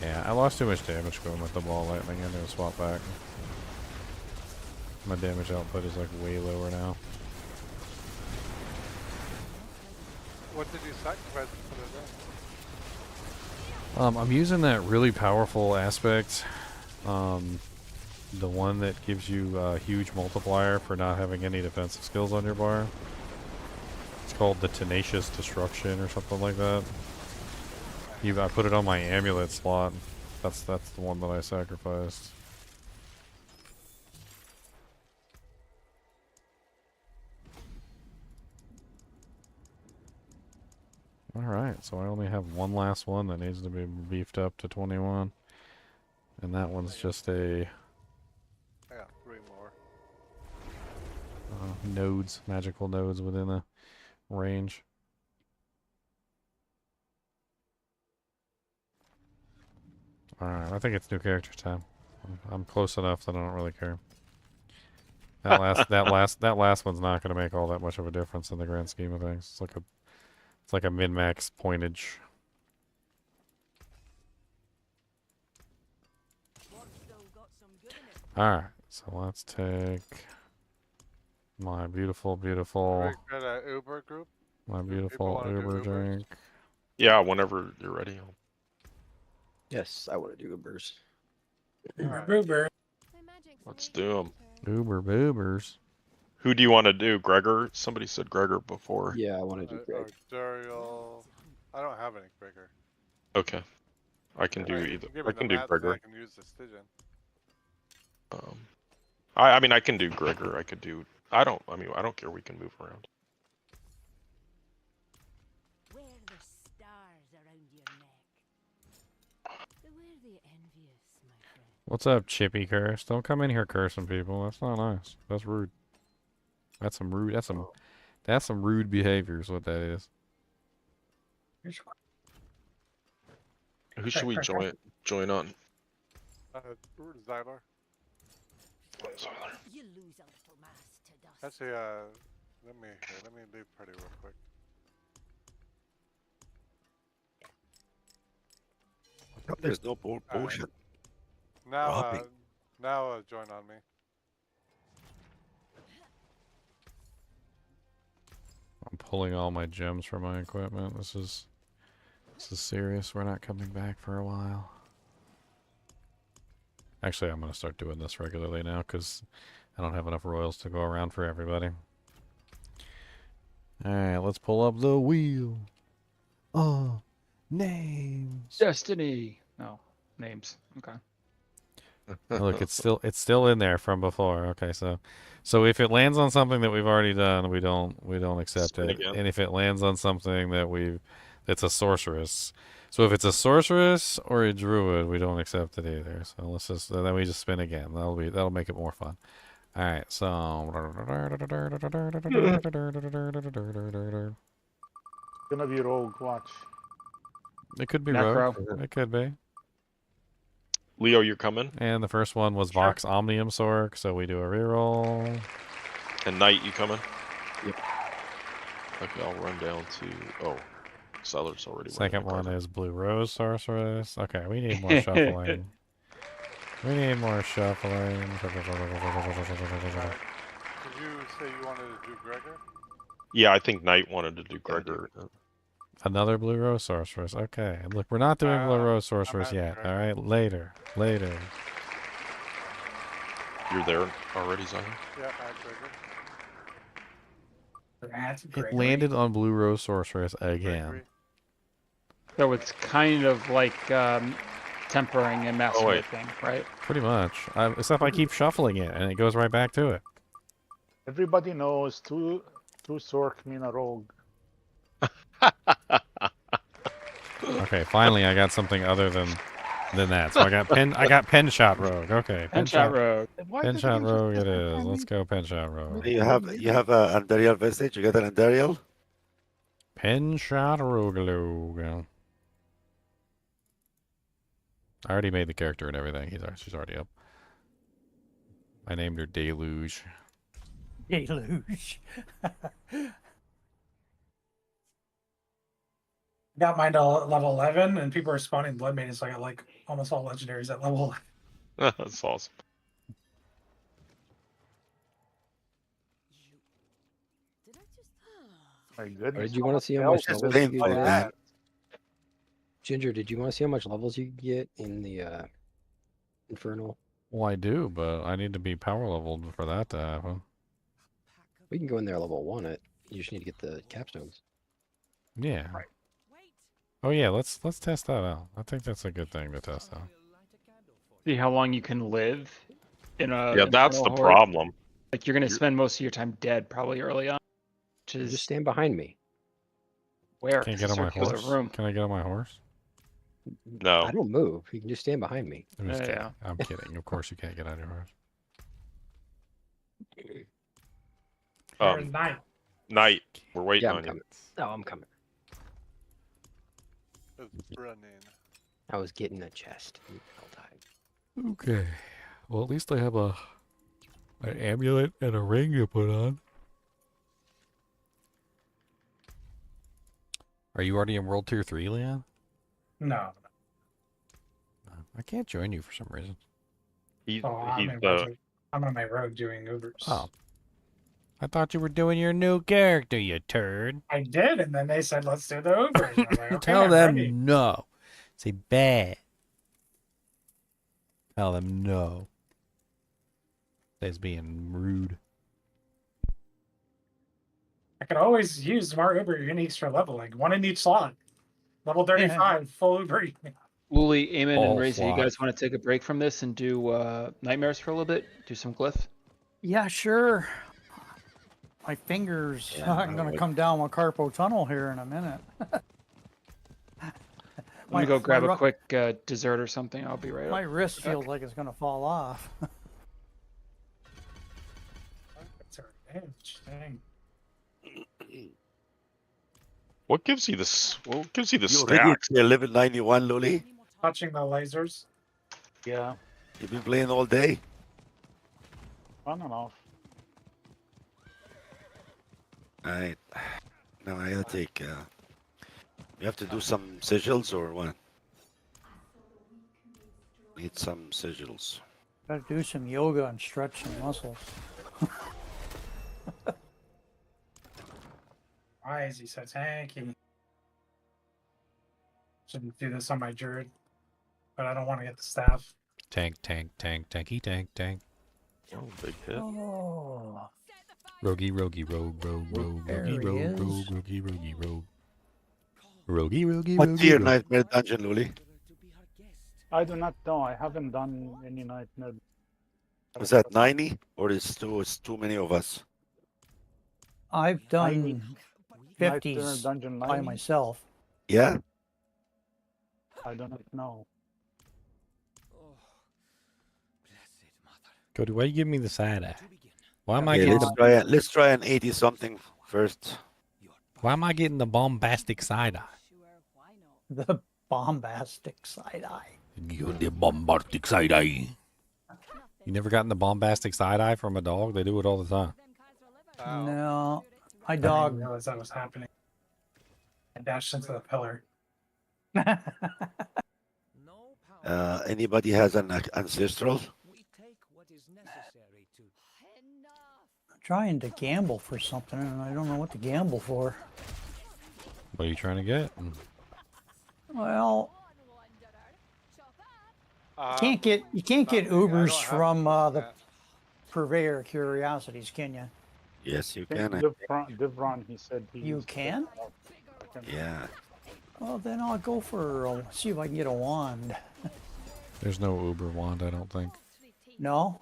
Yeah, I lost too much damage going with the ball lightning. I need to swap back. My damage output is like way lower now. What did you sacrifice to put it in? I'm using that really powerful aspect. The one that gives you a huge multiplier for not having any defensive skills on your bar. It's called the Tenacious Destruction or something like that. I put it on my amulet slot. That's the one that I sacrificed. Alright, so I only have one last one that needs to be beefed up to 21. And that one's just a I got 3 more. nodes, magical nodes within a range. Alright, I think it's new character time. I'm close enough that I don't really care. That last one's not going to make all that much of a difference in the grand scheme of things. It's like a min-max pointage. Alright, so let's take my beautiful, We beautiful, got an Uber group. my Do people beautiful wanna do Uber Ubers? drink. Yeah, whenever you're ready. Yes, I want to do Ubers. Boober. Let's do them. Uber boobers. Who do you want to do? Gregor? Somebody said Gregor before. Yeah, I want to do Greg. Duriel. I don't have any Gregor. Okay. I can do Alright, either. give I me the can do mats and I Gregor. can use the Stygian. I mean, I can do Gregor. I could do. I don't care. We can move around. Wear the stars around your neck. Beware the envious, my friend. What's up, Chippy Curse? Don't come in here cursing people. That's not nice. That's rude. That's some rude. That's some rude behavior. Is what that is. Who should we join on? Zyler. You lose a little mass to dust. Actually, let me leave pretty real quick. There's no potion. Now, join on me. I'm pulling all my gems from my equipment. This is serious. We're not coming back for a while. Actually, I'm going to start doing this regularly now because I don't have enough royals to go around for everybody. Alright, let's pull up the wheel. Oh, names. Destiny. No, names. Okay. Look, it's still in there from before. Okay, so if it lands on something that we've already done, we don't accept Spin it. again. And if it lands on something that's a sorceress. So if it's a sorceress or a druid, we don't accept it either. So then we just spin again. That'll make it more fun. All right, so Gonna be rogue. Watch. it could be Necro. rogue. It could be. Leo, you're coming? And the first one was Vox Omnium Sorc, so we do a reroll. And Knight, you coming? Yep. Okay, I'll run down to. Oh, Seller's already. Second one is Blue Rose Sorceress. Okay, we need more shuffling. We need more shuffling. Did you say you wanted to do Gregor? Yeah, I think Knight wanted to do Gregor. Another Blue Rose Sorceress. Okay, look, we're not doing Blue Rose Sorceress yet. Gregor. All right, later. You're there already, Zion? Yeah, I Gregor. It landed on Blue Rose Sorceress again. Gregory. So it's kind of like tempering and masterworking, right? Pretty much. Except I keep shuffling it, and it goes right back to it. Everybody knows two Sorc mean a rogue. Okay, finally I got something other than that. So I got pen shot rogue. Okay, Pen shot rogue. Pen shot rogue it is. Let's go pen shot rogue. You have a Andariel vestige. You got an Andariel? Pen shot rogue. I already made the character and everything. She's already up. I named her Deluge. Deluge. Got mine to level 11, and people are spawning blood maidens, so I got like almost all legendaries at level 11. That's awesome. My goodness. Or did you want to see how much Just levels you painful, get? man. Ginger, did you want to see how much levels you get in the Infernal? Well, I do, but I need to be power leveled for that to happen. We can go in there level 1 it. You just need to get the capstones. Yeah. Oh yeah, let's test that out. I think that's a good thing to test out. See how long you can live in a. Yeah, that's the Infernal Horde. problem. Like you're gonna spend most of your time dead probably early on. Which is Just stand behind me. where? Can I get on my Circular horse? room. Can I get on my horse? No. I don't move. You can just stand behind me. I'm just Yeah, kidding. yeah. I'm kidding. Of course you can't get on your horse. There's 9. Knight, we're waiting Yeah, on I'm you. coming. No, I'm coming. It's running. I was getting a chest. HellTide. Okay. Well, at least I have an amulet and a ring to put on. Are you already in World Tier 3, Leon? No. I can't join you for some reason. He, Oh, he's I'm on my road doing Ubers. Oh. I thought you were doing your new character, you turd. I did, and then they said, let's do the Ubers. And I was like, okay, Tell I'm them ready. no. Say bad. Tell them no. That's being rude. I could always use more Uber uniques for leveling. One in each slot. Level 35, full Uber. Luli, Eamon, and All Razy, you slot. guys want to take a break from this and do Nightmares for a little bit? Do some glyph? Yeah, sure. My fingers. Yeah, I'm I gonna would. come down Carpo Tunnel here in a minute. Let me go grab my a quick dessert or something. I'll be right My up. wrist feels like it's gonna fall off. That's our damage. Dang. What gives you this? What gives you the You already stack? at level 91, Luli? Touching the lasers. Yeah, You've been playing all day? on and off. Alright. Now I gotta take. You have to do some sigils or what? Need some sigils. Gotta do some yoga and stretch some muscles. Why is he so tanky? Shouldn't do this on my Druid. But I don't want to get the staff. Tank, tank, tank, tanky, tank, tank. Oh, big hit. Oh, Rogie, rogie, rogue, rogue, rogue, There rogie, he rogue, is. rogue, rogie, rogie, rogue. Rogie, rogie, What rogie, tier rogue. nightmare dungeon, Luli? I do not know. I haven't done any nightmare. Was that 90? Or is too many of us? I've done Nightmare 50s Dungeon by 90? myself. Yeah? I do not know. Cody, why you give me the side eye? Why am I Okay, getting let's try an 80 something first. why am I getting the bombastic side eye? The bombastic side eye. You the bombastic side eye. You never gotten the bombastic side eye from a dog? They do it all the time. No, my I didn't dog. realize that was happening. I dashed into the pillar. Anybody has an ancestral? Trying to gamble for something, and I don't know what to gamble for. What are you trying to get? Well, Uh, you can't get nothing. I don't Ubers have from the that. Purveyor of Curiosities, can you? Yes, you I think can. Devron, he said he You used can? Yeah. Well, then I'll go for see if I can get a wand. There's no Uber wand, I don't think. No.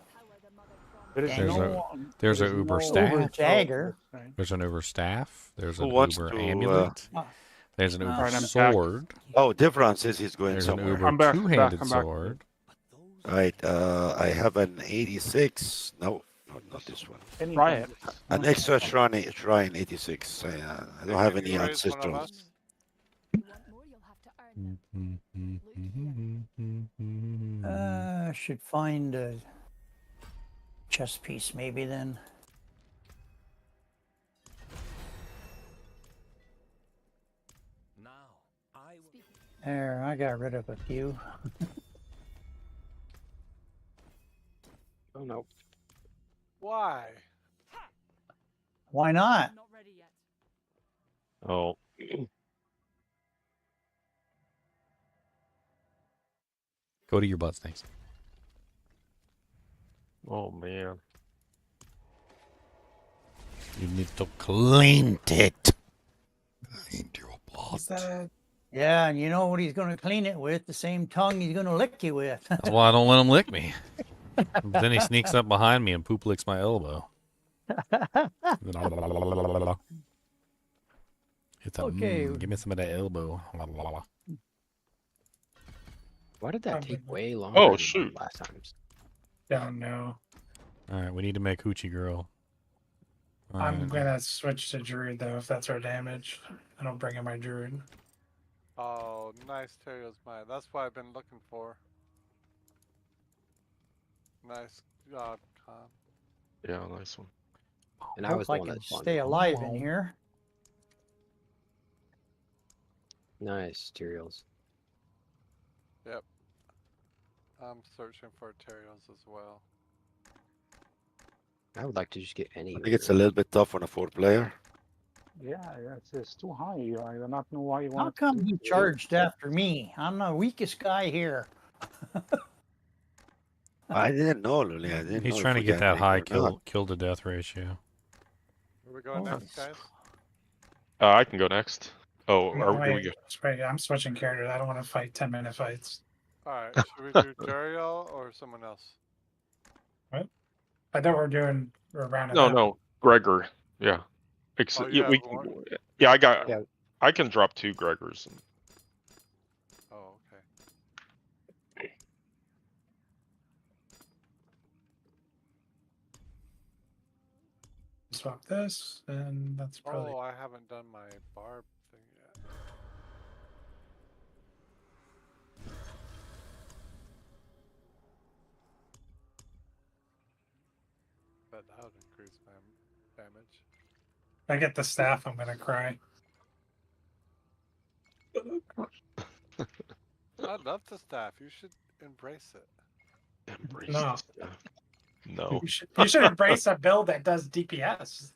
There's There's no, there's a there's Uber no staff. Uber dagger. There's an Uber staff. There's Who an wants Uber to, amulet. There's an Uber Alright, I'm back. sword. Oh, Devron says he's going There's an somewhere. Uber I'm back, two-handed I'm back. sword. Right, I have an 86. No, not this one. Try it. An extra shrine 86. I don't have any Raise one of ancestrals. us? Should find a chess piece maybe then. There, I got rid of a few. Oh no. Why? Why not? Oh. Go to your butt stinks. Oh man. You need to clean it. Clean your butt. Yeah, and you know what he's going to clean it with? The same tongue he's going to lick you with. That's why I don't let him lick me. Then he sneaks up behind me and poop licks my elbow. It's a, Okay. give me some of that elbow. Why did that take way longer Oh than shoot. last times? Don't know. All right, we need to make Hoochie Girl. All I'm right. gonna switch to Druid though, if that's our damage. I don't bring in my Druid. Oh, nice Terrier's mine. That's what I've been looking for. Nice con. Yeah, nice one. And I was Hope the I one can that spawned stay it. alive in here. Nice, Tyrials. Yep. I'm searching for materials as well. I would like to just get any. I think it's a little bit tough on a 4-player. Yeah, it's too high. I do not know why you How want come he charged after me? I'm the weakest guy here. I didn't know, Luli. I didn't He's know trying if to we get got that high big or not. kill to death ratio. Where we going next, guys? I can go next. Oh, No, here we wait, go. wait, I'm switching characters. I don't want to fight 10-minute fights. Alright, should we do Duriel or someone else? What? I thought we're rounding No, up. no, Gregor. Yeah. Oh, you Yeah, we have can, one? yeah, I got. Yeah. I can drop 2 Gregors. And, Oh, okay. Swap this, and that's probably. Oh, I haven't done my barb thing yet. But that would increase my damage. If I get the staff, I'm gonna cry. I love the staff. You should embrace it. embrace No. this stuff. No. You should embrace a build that does DPS.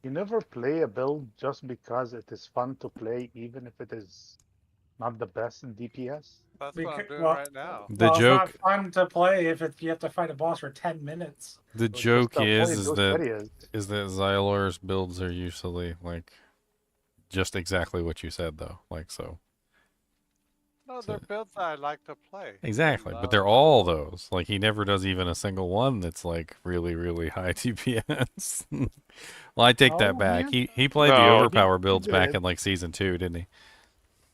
You never play a build just because it is fun to play, even if it is not the best in DPS. That's what I'm Because- doing well, right now. The Well, joke, it's not fun to play if you have to fight a boss for 10 minutes. the So joke just avoid is those that areas. Xylor's builds are usually like just exactly what you said though. Like so. No, So- they're builds that I like to play. Exactly, but love they're them. all those. Like he never does even a single one that's like really, really high DPS. Well, I take that Oh, back. man. He played the No, overpower builds back did. in like season 2, didn't he?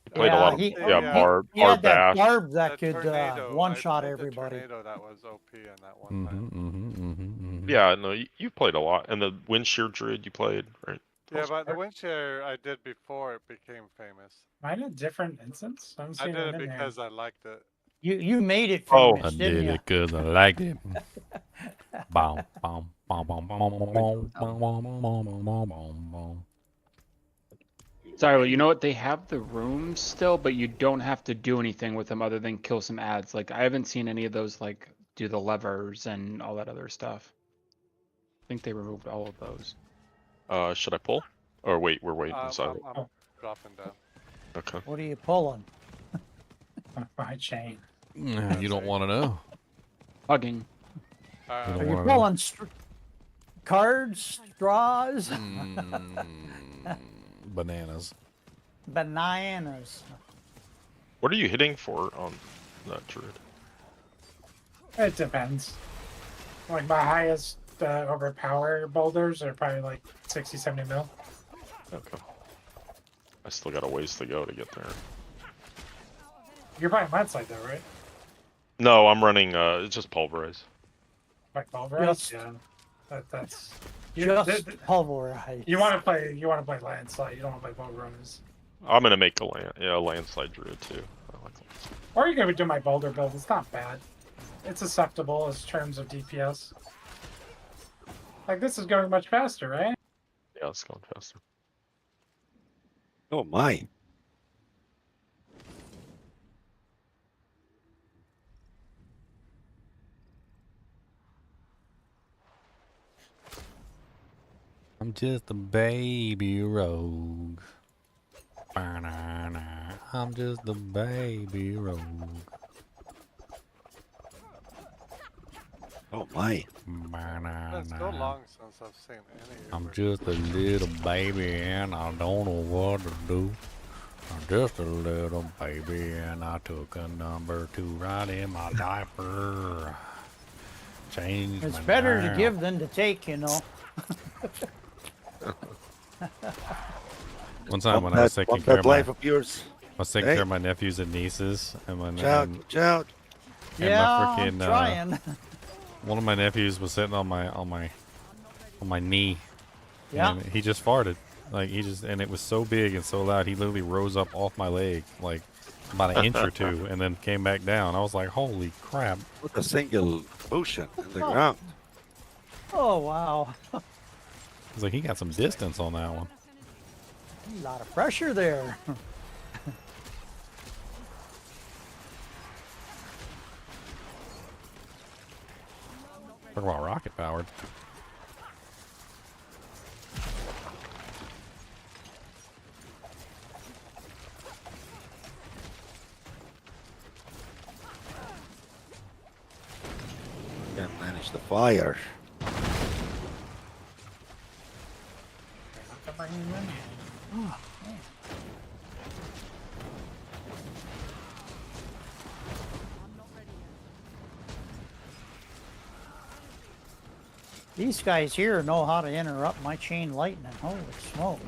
He played a lot of yeah. barb, He had that bash. barb that The could tornado, one-shot I played everybody. The tornado that was OP in that one time. Mm-hmm. Yeah, no, you played a lot, and the wind shear druid you played, right? Yeah, but the wind shear I did before it became famous. Mine a different instance? I don't see I did one it in there. because I liked it. You made it Oh. famous, I didn't did you? it because I liked it. Boom, boom, boom, boom, boom, boom, boom, boom, boom, boom, boom. Sorry, you know what? They have the rooms still, but you don't have to do anything with them other than kill some ads. Like I haven't seen any of those like do the levers and all that other stuff. I think they removed all of those. Should I pull? Or wait, we're waiting I'm inside. dropping down. Okay. What are you pulling? My chain. You don't want to know. Hugging. You Uh, don't Are you wanna know. pulling cards, straws, Bananas. bananas? What are you hitting for on that druid? It depends. Like my highest overpower boulders are probably like 60, 70 mil. Okay. I still got a ways to go to get there. You're buying landslide though, right? No, I'm running. It's just pulverize. Like pulverize? Just- Yeah. That's Just pulverize. you want to play landslide. You don't want to play pulverize. I'm gonna make a landslide druid too. I like landslide. Or you could do my boulder build. It's not bad. It's acceptable as terms of DPS. Like this is going much faster, right? Yeah, it's going faster. Oh my. I'm just a baby rogue. Ba-na-na. I'm just a baby rogue. Oh my. It's so Ba-na-na. long since I've seen any of I'm your just a little baby and I don't know what to do. I'm just a little baby and I took a number 2 right in my diaper. Change It's my better to diaper. give than to take, you know. One time when I was taking Want care that of my, life of yours. I was taking Hey. care of my nephews and nieces, and my Watch out, watch out. and Yeah, my I'm freaking trying. one of my nephews was sitting on my knee. Yeah. And he just farted. Like and it was so big and so loud. He literally rose up off my leg like about an inch or two, and then came back down. I was like, "Holy crap!" With a single motion in the ground. Oh wow. It's like he got some distance on that one. A lot of pressure there. Talk about rocket powered. Can't manage the fire. Oh, these guys here know how to interrupt my chain lightning. Holy smoke.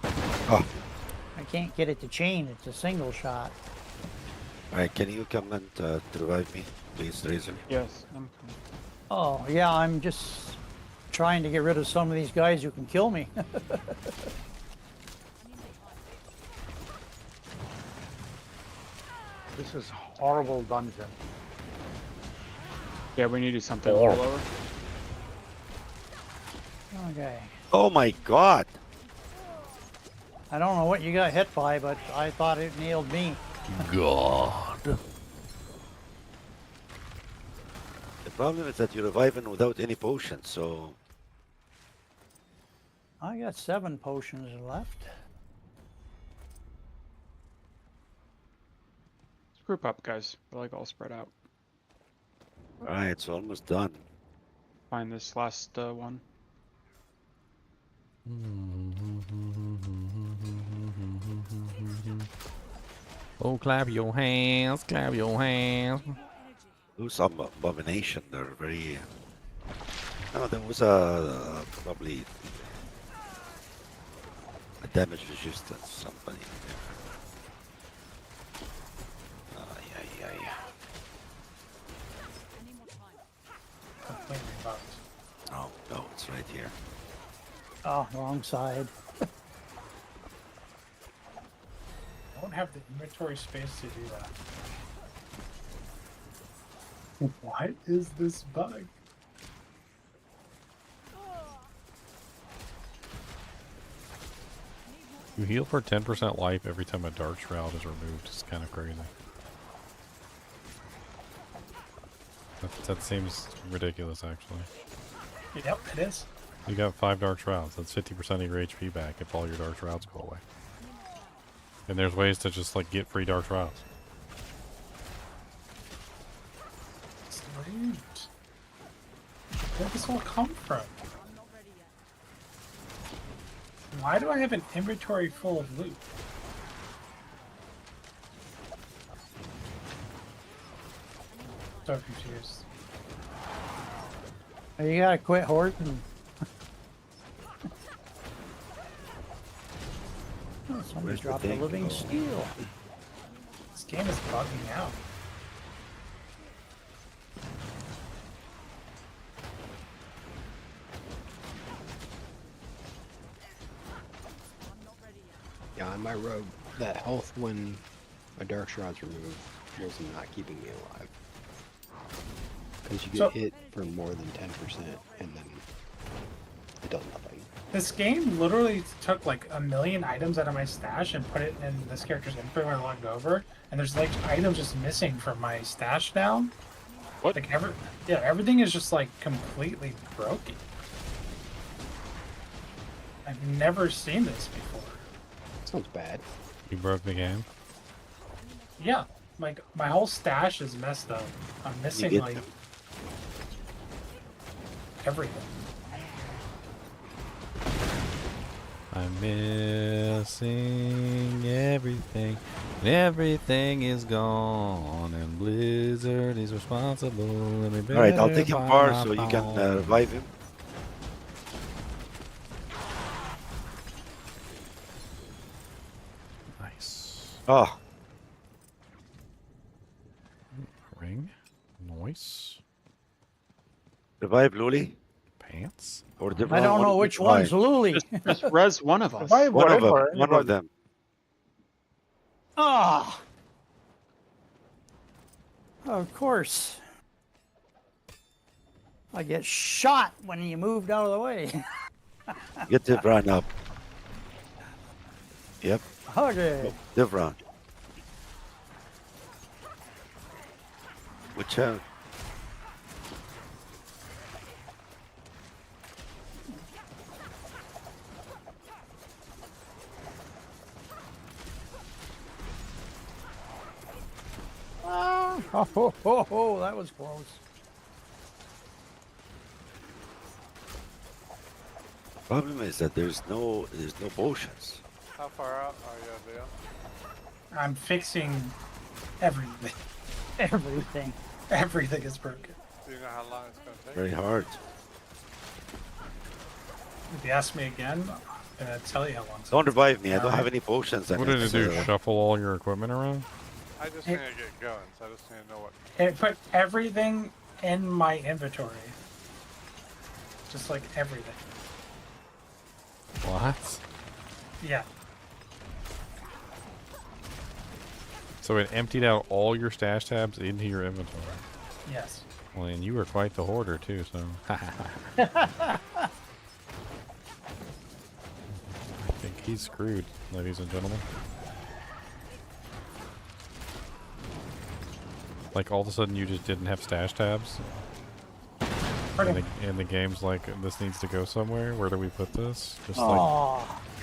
Oh. I can't get it to chain. It's a single shot. Alright, can you come and to revive me, please, Razor? Yes, I'm coming. Oh, yeah, I'm just trying to get rid of some of these guys who can kill me. This is horrible dungeon. Yeah, we need to do something a little lower. Okay. Oh my god! I don't know what you got hit by, but I thought it nailed me. God. The problem is that you're reviving without any potions, so... I got 7 potions left. Let's group up, guys. We're like all spread out. Alright, it's almost done. Find this last one. Oh, clap your hands, clap your hands. Those abomination, they're very... No, there was probably a damage resistance, somebody. Ay, ay, ay. Completely bugged. Oh, no, it's right here. Oh, wrong side. I don't have the inventory space to do that. What is this bug? You heal for 10% life every time a Dark Shroud is removed. It's kind of crazy. That seems ridiculous, actually. Yep, it is. You got 5 Dark Shrouds. That's 50% of your HP back if all your Dark Shrouds go away. And there's ways to just, like, get free Dark Shrouds. Sweet. Where did this all come from? Why do I have an inventory full of loot? So confused. You gotta quit hoarding. Oh, somebody Where's the dropped a thing? living Oh. steel. This game is bugging out. Yeah, on my rogue, that health when a Dark Shroud's removed was not keeping me alive. Because you get hit for more than 10% and then it does nothing. This game literally took like 1,000,000 items out of my stash and put it in this character's inventory when I logged over, and there's like items just missing from my stash now. What? Like everything is just like completely broken. I've never seen this before. Sounds bad. You broke the game? Yeah, like my whole stash is messed up. I'm missing like everything. I'm missing everything. Everything is gone, and Blizzard is responsible. Alright, I'll take him far so you can revive him. Nice. Oh, Ring. Noise. revive Luli? Pants. Or I don't know which one's Luli. Just res one of us. One of them. One of them. Ah! Of course. I get shot when you moved out of the way. Get Devron up. Yep. Okay. Devron. Watch out. Oh, that was close. Problem is that there's no potions. How far out are you, Leo? I'm fixing everything. Everything. Everything is broken. Do you know how long it's going to take? Very hard. If you ask me again, I'm gonna tell you how long. Don't revive me. I don't have any potions. What did it do? Shuffle all your equipment around? I just need to get going, so I just need to know what. It put everything in my inventory. Just like everything. What? Yeah. So it emptied out all your stash tabs into your inventory. Yes. Well, and you were quite the hoarder too, so. I think he's screwed, ladies and gentlemen. Like all of a sudden you just didn't have stash tabs? And the game's like, this needs to go somewhere? Where do we put this? Just like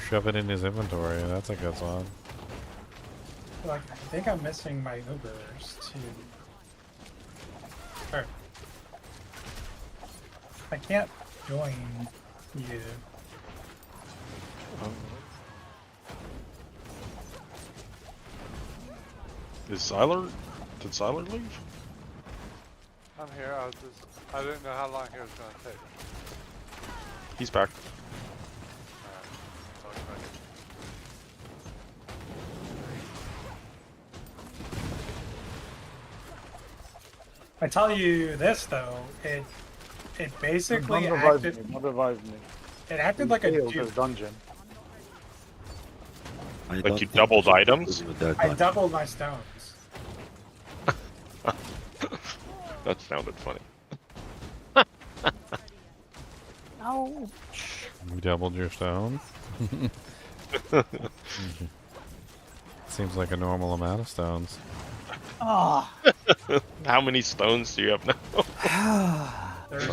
shove it in his inventory. That's a good song. Like, I think I'm missing my Ubers too. Or, I can't join you. Is Siler? Did Siler leave? I'm here. I didn't know how long he was going to take. He's back. I tell you this though, it basically Don't revive acted. me. Don't revive me. It acted like a failed dupe. this dungeon. Like you doubled items? I doubled my stones. That sounded funny. Ouch. You doubled your stone? Seems like a normal amount of stones. Ah. How many stones do you have now?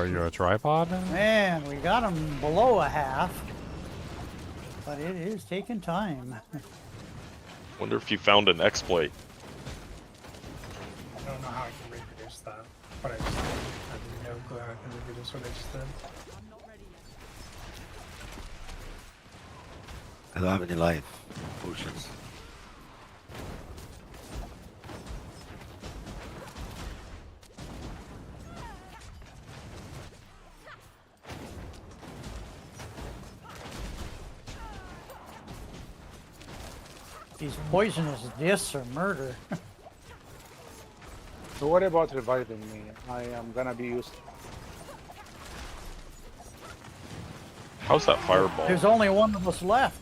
Are you a tripod now? Man, we got him below a half. But it is taking time. Wonder if you found an exploit. I don't know how I can reproduce that, but I just have no clue how I can reproduce what I just did. I don't have any life potions. These poisonous discs are murder. So what about reviving me? I am gonna be used. How's that fireball? There's only one of us left.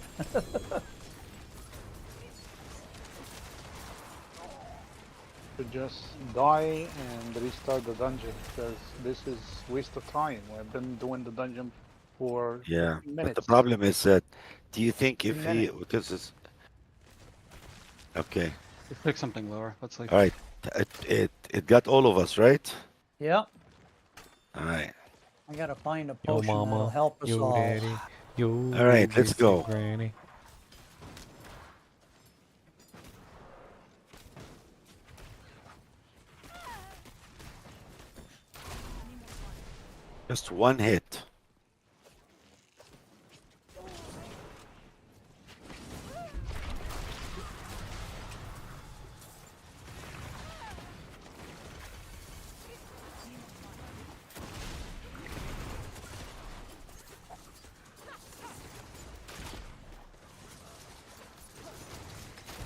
To just die and restart the dungeon because this is waste of time. I've been doing the dungeon for Yeah, 15 but minutes. the problem is that, do you think if 15 he, minutes. because it's, okay, Let's pick something lower. Let's like. all right, it got all of us, right? Yep. All right, I gotta find a Yo potion that'll mama, help us yo all. daddy, yo all right, let's Missy go. Granny. Just one hit.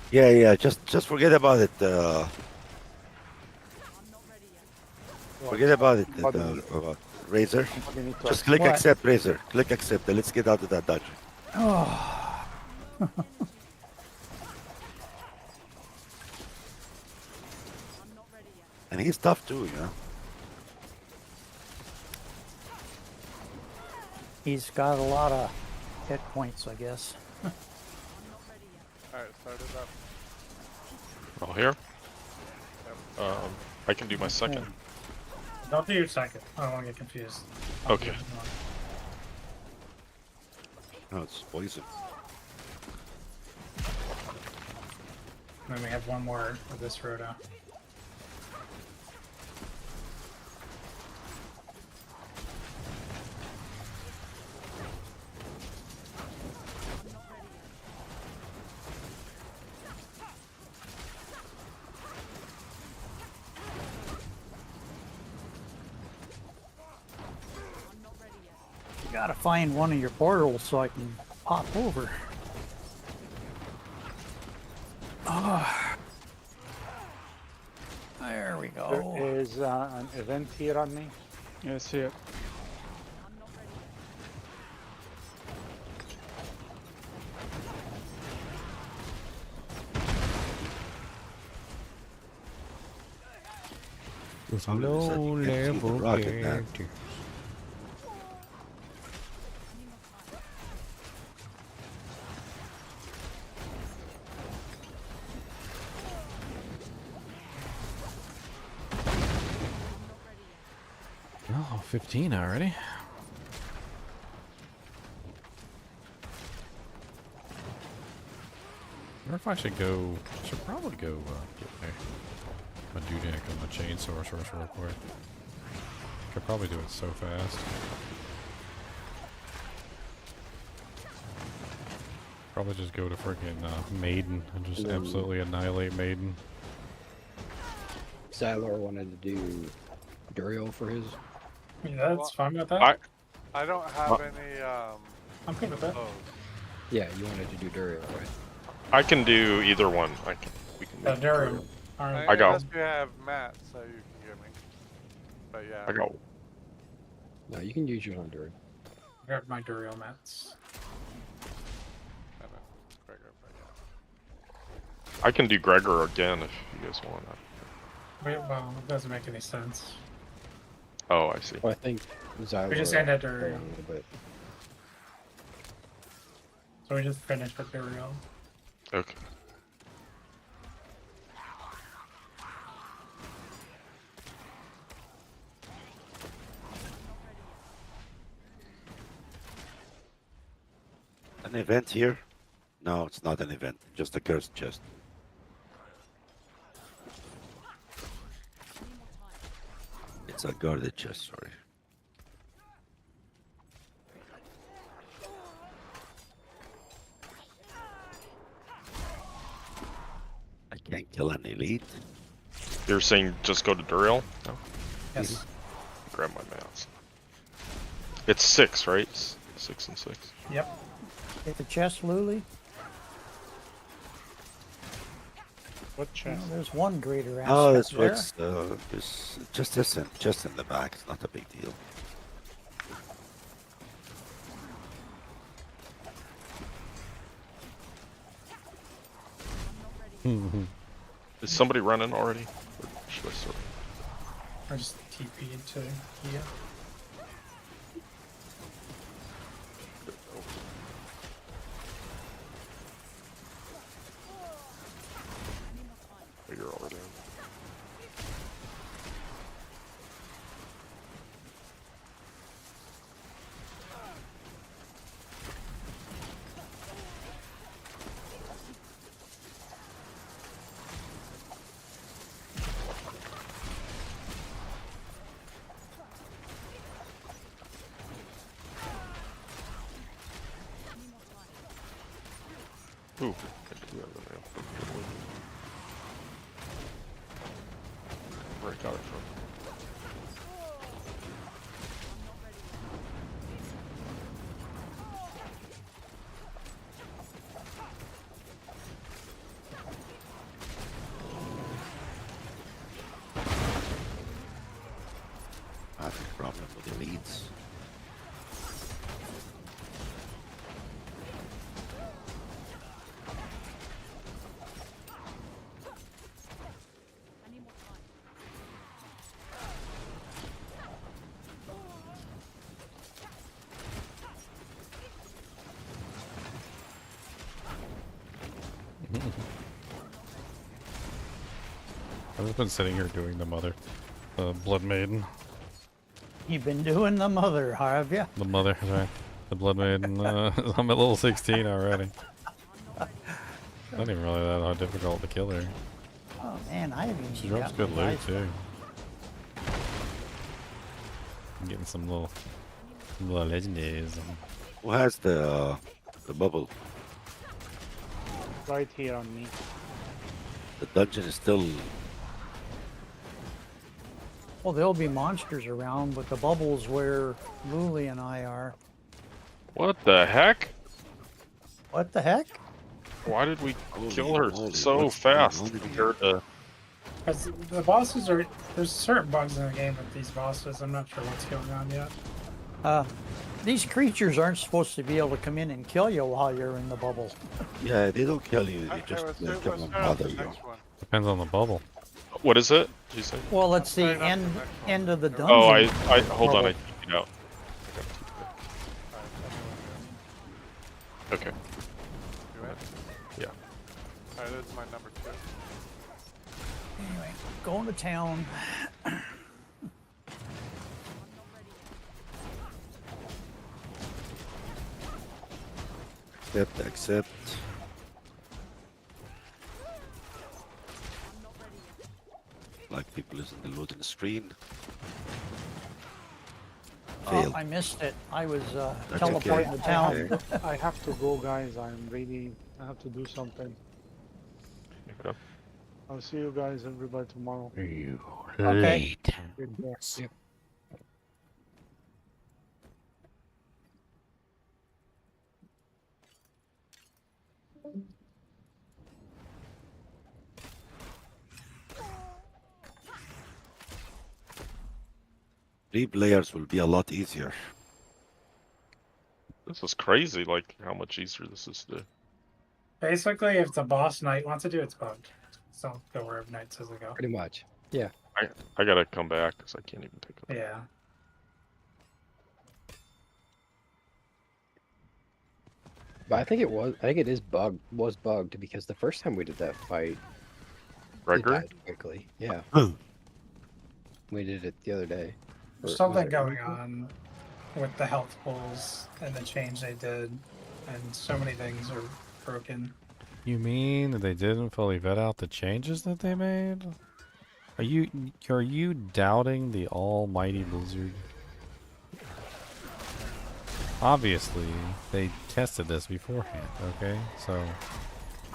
Yeah, just forget about it. Forget about it. About Razor. Just click What? accept, Razor. Click accept. Let's get out of that dungeon. Oh. And he's tough too, you know. He's got a lot of hit points, I guess. Alright, start it up. All here. I can do my second. Don't do your second. I don't want to get confused. Okay. Oh, it's poison. And then we have one more of this Rhoda. You gotta find one of your portals so I can pop over. Ah. There we go. There is an event here on me. Yeah, I see it. With Oh, low you said you can't see the level rocket, man. character. Oh, 15 already. I wonder if I should go. I should probably go get my dudek on the chainsaw first real quick. Could probably do it so fast. Probably just go to freaking Maiden and just absolutely annihilate Maiden. Xylor wanted to do Duriel for his. Yeah, that's fine with that. I don't have any I'm good with that. clothes. Yeah, you wanted to do Duriel, right? I can do either one. We can. Yeah, do Duriel. Duriel. Alright. I got. Unless you have mats that you can give me. But yeah. I got. No, you can use yours on Duriel. Grab my Duriel mats. I can do Gregor again if you guys want that. Wait, well, it doesn't make any sense. Oh, I see. Well, I think Xylor. We just ended hold Duriel. on a little bit. So we just finished with Duriel. Okay. An event here? No, it's not an event. Just a cursed chest. It's a guarded chest, sorry. I can't kill an elite. You're saying just go to Duriel? No? Yes. Grab my mouse. It's 6, right? 6 and 6. Yep. Get the chest, Luli. What chest? Well, there's one greater aspect Oh, that's there. what's this just in the back. It's not a big deal. Is somebody running already? Or should I start? I just TP'd to here. Oh, you're already in. Ooh, I do have the nail. Where I got it from. I have a problem with the leads. I've just been sitting here doing the mother. Blood Maiden. You've been doing the mother, have you? The mother, sorry. The Blood Maiden. I'm at level 16 already. Not even really that difficult to kill her. Oh man, I haven't She even drops got good my loot eyes- too. I'm getting some little legendaries. Who has the bubble? Right here on me. The dungeon is still. Well, there'll be monsters around, but the bubble's where Luli and I are. What the heck? What the heck? Why did we Holy kill her moly, so what's going fast on here? compared to... Because the bosses are, there's certain bugs in the game with these bosses. I'm not sure what's going on yet. These creatures aren't supposed to be able to come in and kill you while you're in the bubble. Yeah, they don't kill you. They Okay, just let's they do- come let's and start off bother the you. next one. Depends on the bubble. What is it? Did you say? Well, it's the Let's start off end the next one. end of the dungeon. Oh, I hold on, I bubble. took it out. Okay. You ready? Yeah. Alright, this is my number 2. Anyway, going to town. Accept. Like people isn't the loading screen. Oh, Failed. I missed it. I was That's teleporting okay. to town. I have to go, guys. I have to do something. Okay. I'll see you guys, everybody, tomorrow. You Okay. Take care. Yep. Three players will be a lot easier. This is crazy, like, how much easier this is to do. Basically, if the boss knight wants to do, it's bugged. So go wherever knight says to go. Pretty much. Yeah. I gotta come back, because I can't even pick it up. Yeah. But I think it is bugged because the first time we did that fight, it Gregory? died quickly. Yeah. We did it the other day. There's Or something was it going week ago? on with the health pools and the change they did, and so many things are broken. You mean that they didn't fully vet out the changes that they made? Are you doubting the almighty Blizzard? Obviously, they tested this beforehand, okay? So,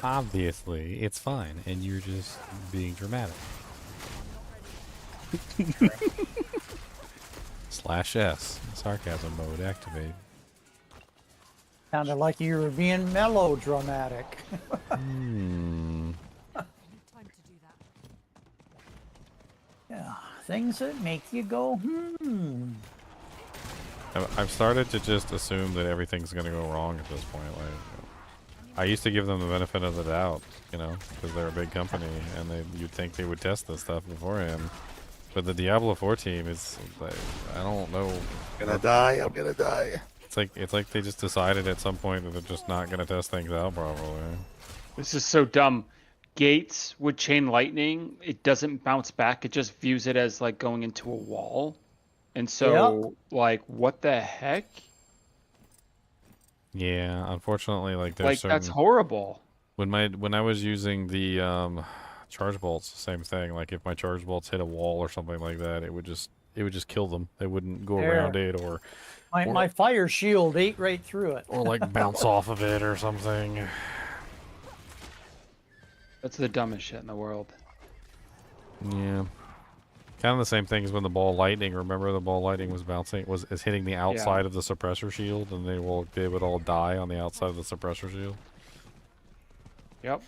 obviously, it's fine, and you're just being dramatic. /S, sarcasm mode activated. Sounded like you were being melodramatic. Yeah, things that make you go, I've started to just assume that everything's going to go wrong at this point. Like, I used to give them the benefit of the doubt, you know, because they're a big company, and you'd think they would test this stuff beforehand. But the Diablo 4 team is, like, I don't know. I'm gonna die. I'm gonna die. It's like they just decided at some point that they're just not going to test things out properly. This is so dumb. Gates with chain lightning, it doesn't bounce back. It just views it as like going into a wall. And so, like, what the heck? Yeah, unfortunately, like there's Like, certain... that's horrible. When I was using the charge bolts, same thing. Like if my charge bolts hit a wall or something like that, it would just kill them. They wouldn't go around it or my fire shield ate right through it. or like bounce off of it or something. That's the dumbest shit in the world. Yeah. Kind of the same thing as when the ball lightning. Remember the ball lightning was bouncing, is hitting the outside of the suppressor shield, and they would all die on the outside of the suppressor shield. Yep.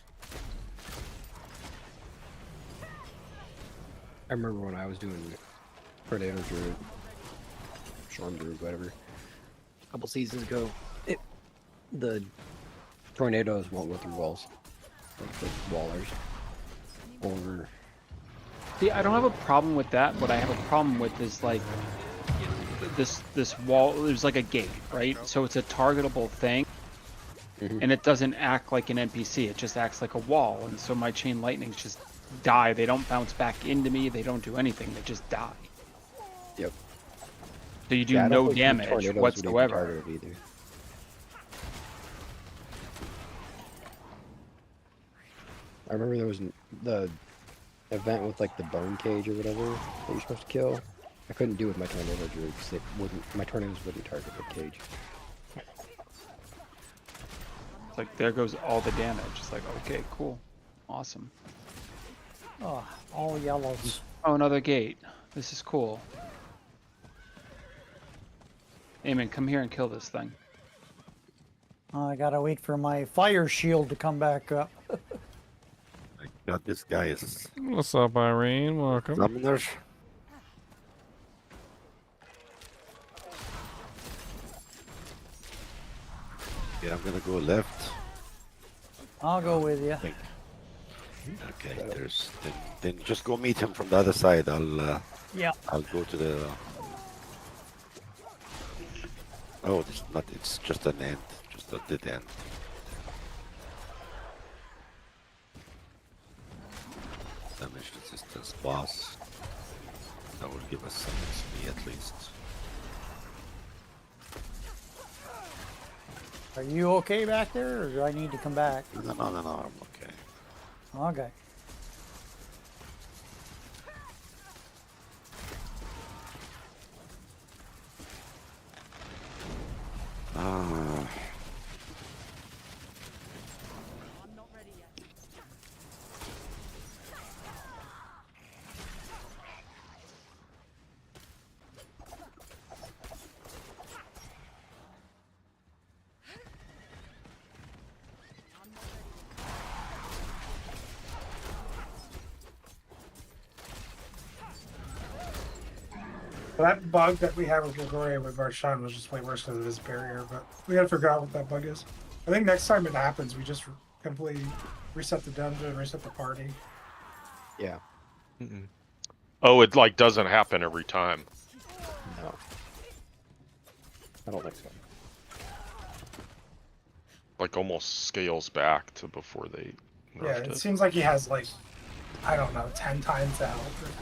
I remember when I was doing Tornado Druid, Storm Druid, whatever, a couple seasons ago, the tornadoes won't go through walls, like the wallers, or... See, I don't have a problem with that. What I have a problem with is like this wall. There's like a gate, right? So it's a targetable thing, and it doesn't act like an NPC. It just acts like a wall. And so my chain lightning's just die. They don't bounce back into me. They don't do anything. They just die. Yep. So you do Yeah, I don't no think the damage tornadoes would even whatsoever. target it either. I remember there was the event with like the bone cage or whatever that you're supposed to kill. I couldn't do it with my tornado druid because it wouldn't. My tornadoes wouldn't target the cage. It's like there goes all the damage. It's like, okay, cool, awesome. Oh, all yellows. Oh, another gate. This is cool. Eamon, come here and kill this thing. I gotta wait for my fire shield to come back up. God, this guy is What's up, Irene? Welcome. summoners. Yeah, I'm gonna go left. I'll go with you. Okay, there's then just go meet him from the other side. Yeah. I'll go to the. Oh, it's not. It's just an end. Just a dead end. Damage resistance boss. That will give us some XP at least. Are you okay back there, or do I need to come back? No, I'm okay. Okay. Ah. That bug that we have with Gregoria with Varshan was just way worse because of this barrier, but we gotta figure out what that bug is. I think next time it happens, we just completely reset the dungeon, reset the party. Yeah. Oh, it like doesn't happen every time. No. I don't think so. Like almost scales back to before they Yeah, nerfed it it. seems like he has like, I don't know, 10 times the health.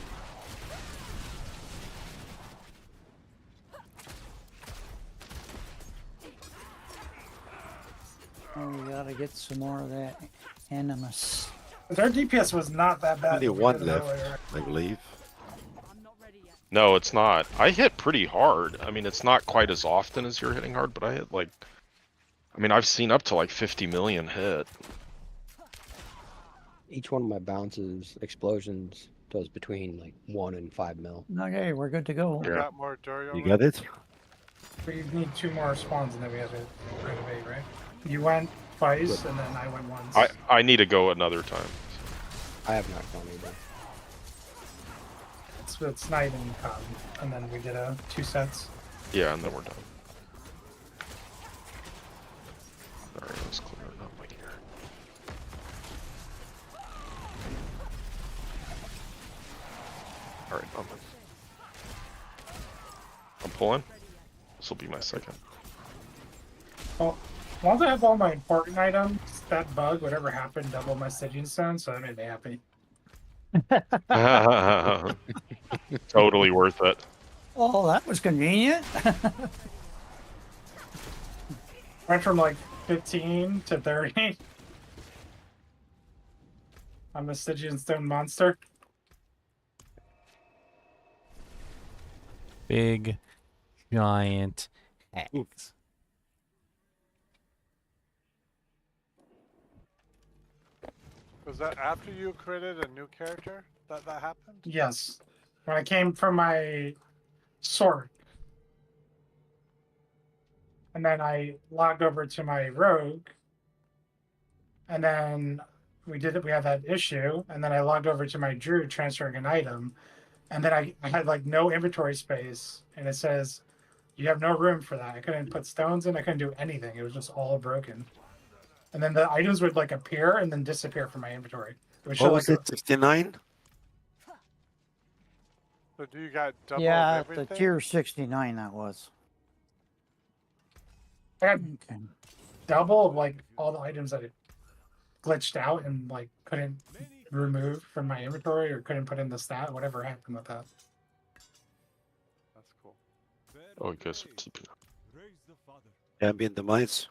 Oh, we gotta get some more of that animus. Their DPS was not that bad. Only when we one did it left, earlier. I believe. No, it's not. I hit pretty hard. I mean, it's not quite as often as you're hitting hard, but I hit like, I mean, I've seen up to like 50 million hit. Each one of my bounces, explosions, does between like 1 and 5 mil. Okay, we're good to go. I got more Dorio. You got it? We need 2 more spawns and then we have to renovate, right? You went twice and then I went once. I need to go another time. I have not gone either. It's night and come, and then we did 2 sets. Yeah, and then we're done. Alright, let's clear it up right here. Alright, I'm pulling. This will be my second. Well, once I have all my important items, that bug, whatever happened, doubled my Stygian stone, so that made me happy. Totally worth it. Oh, that was convenient. Went from like 15 to 30. I'm a Stygian stone monster. Big, giant eggs. Was that after you created a new character that happened? Yes. When I came from my sword. And then I logged over to my rogue. And then we had that issue. And then I logged over to my druid transferring an item. And then I had like no inventory space. And it says, you have no room for that. I couldn't put stones in. I couldn't do anything. It was just all broken. And then the items would like appear and then disappear from my inventory. What was it? 69? So do you got double Yeah, of the everything? tier 69 that was. I got Okay. double of like all the items that it glitched out and like couldn't removed from my inventory or couldn't put in the stat. Whatever happened with that? That's cool. Oh, I guess I'm keeping up. Raise the father. Ambient the mines.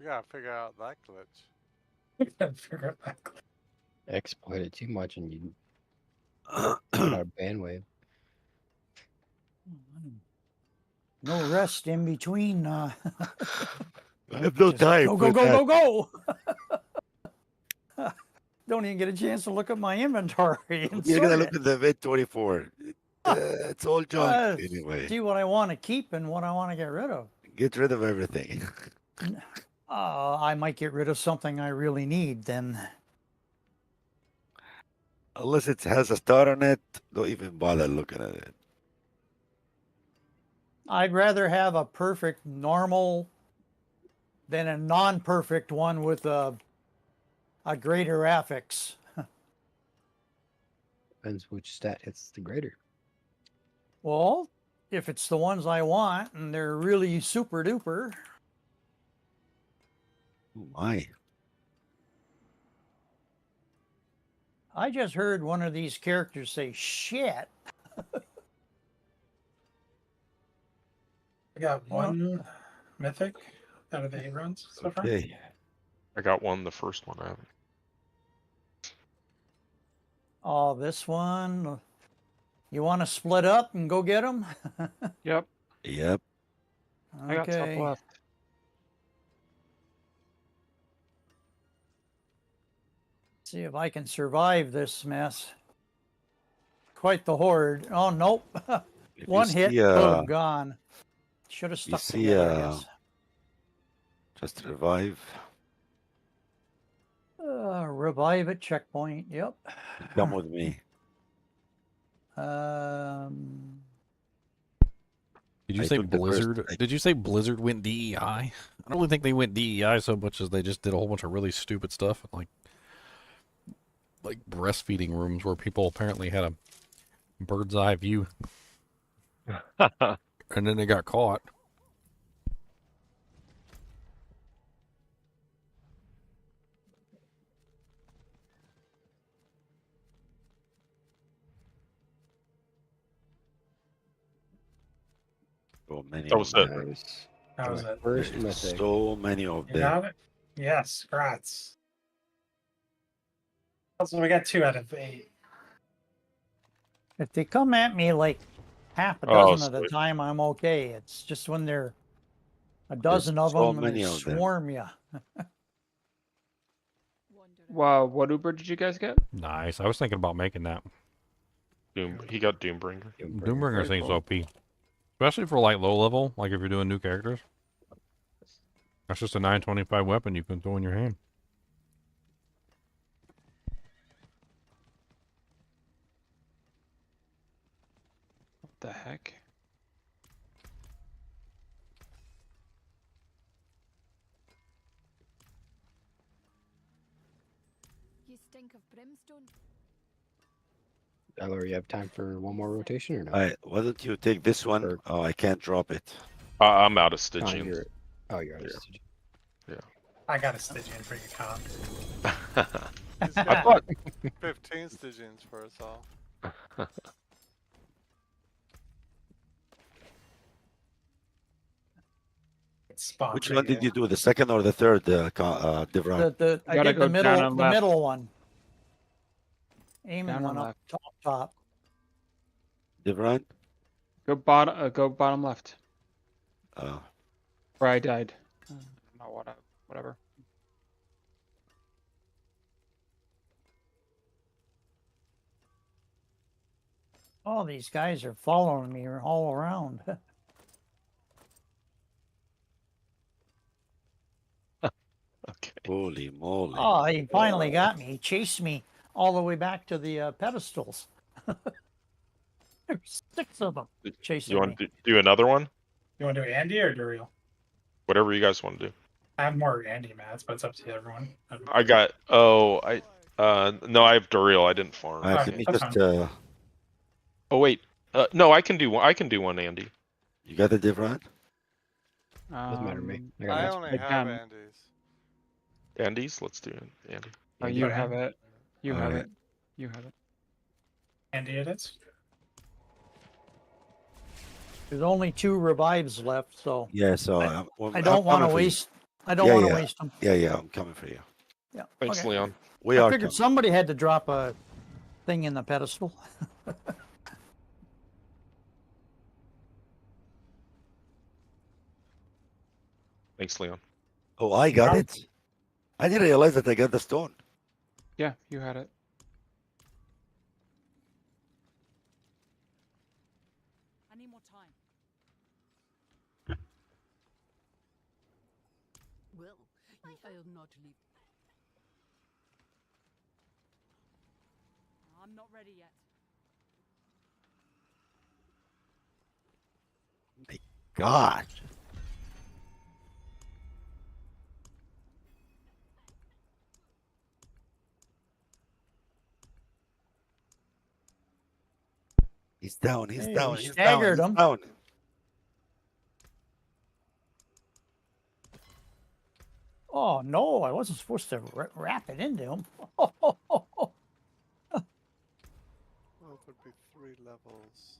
We gotta figure out that glitch. Figure out that. Exploit it too much and you put out a bandwave. No rest in between. I have no time. Go, for go, that. go, go, go! Don't even get a chance to look at my inventory. And You're gonna sort look it. at the vid 24. It's all junk anyway. See what I want to keep and what I want to get rid of. Get rid of everything. I might get rid of something I really need then. Unless it has a star on it, don't even bother looking at it. I'd rather have a perfect normal than a non-perfect one with a greater affix. Depends which stat hits the greater. Well, if it's the ones I want and they're really super duper. Oh my. I just heard one of these characters say shit. I got one mythic out of the 8 runs so far. Okay. I got one, the first one I haven't. Oh, this one. You want to split up and go get them? Yep. Yep. I got top left. See if I can survive this mess. Quite the horde. Oh, nope. If One you hit, see, boom, gone. Should have You stuck see, together, I guess. just revive. Revive at checkpoint. Yep. Come with me. Did you I say took the first- Blizzard? Did you say Blizzard went DEI? I don't really think they went DEI so much as they just did a whole bunch of really stupid stuff, like breastfeeding rooms where people apparently had a bird's eye view, and then they got caught. So many. That was of it. them. Nice. That was it. First There's mythic. so many of You them. got it? Yes, grats. Also, we got 2 out of 8. If they come at me like half a Oh, dozen of the sweet. time, I'm okay. It's just when they're a dozen of so them and many they of them. swarm you. Wow, what Uber did you guys get? Nice. I was thinking about making that. He got Doombringer. Doombringer Very seems cool. OP, especially for like low level. Like if you're doing new characters, that's just a 925 weapon you can throw in your hand. What the heck? You stink of brimstone. Eller, you have time for one more rotation or no? All right, why don't you take this one? Or- Oh, I can't drop it. I'm out of Oh, Stygian. you're out of Stygian. I got a Stygian for you, Con. He's I got thought 15 Stygians for us all. Spot Which for one did you do? The second or the third, Devron? I Gotta did the go down middle, and the left. middle one. Aiming Down one and up top. Devron? Go bottom left. Where I died. No, whatever. Oh, these guys are following me all around. Okay. Holy moly. Oh, he finally got me. He chased me all the way back to the pedestals. There's 6 of them chasing You me. want to do another one? You want to do Andy or Duriel? Whatever you guys want to do. I have more Andy mats, but it's up to everyone. I got. No, I have Duriel. I didn't farm. All right, Okay, let me that's just, fine. Oh wait. No, I can do one. I can do one, Andy. you got the Devron? Doesn't matter to me. I got I Mascot. only I have can. Andes. Andy's? Let's do it. Andy. Oh, Andy. you have it. You have Alright. it. You have it. Andy, it is. There's only 2 revives left, so Yeah, so I don't want to waste. I don't want to waste them. Yeah, I'm coming for you. Yeah. Thanks, okay. Leon. We I are figured coming. somebody had to drop a thing in the pedestal. Thanks, Leon. Oh, I got it. I didn't realize that I got the stone. Yeah, you had it. I need more time. Well, you failed not to leave. I'm not ready yet. God. He's down, he's Hey, down, we he's down, staggered he's him. down. Oh no, I wasn't supposed to wrap it into him. Well, would be 3 levels.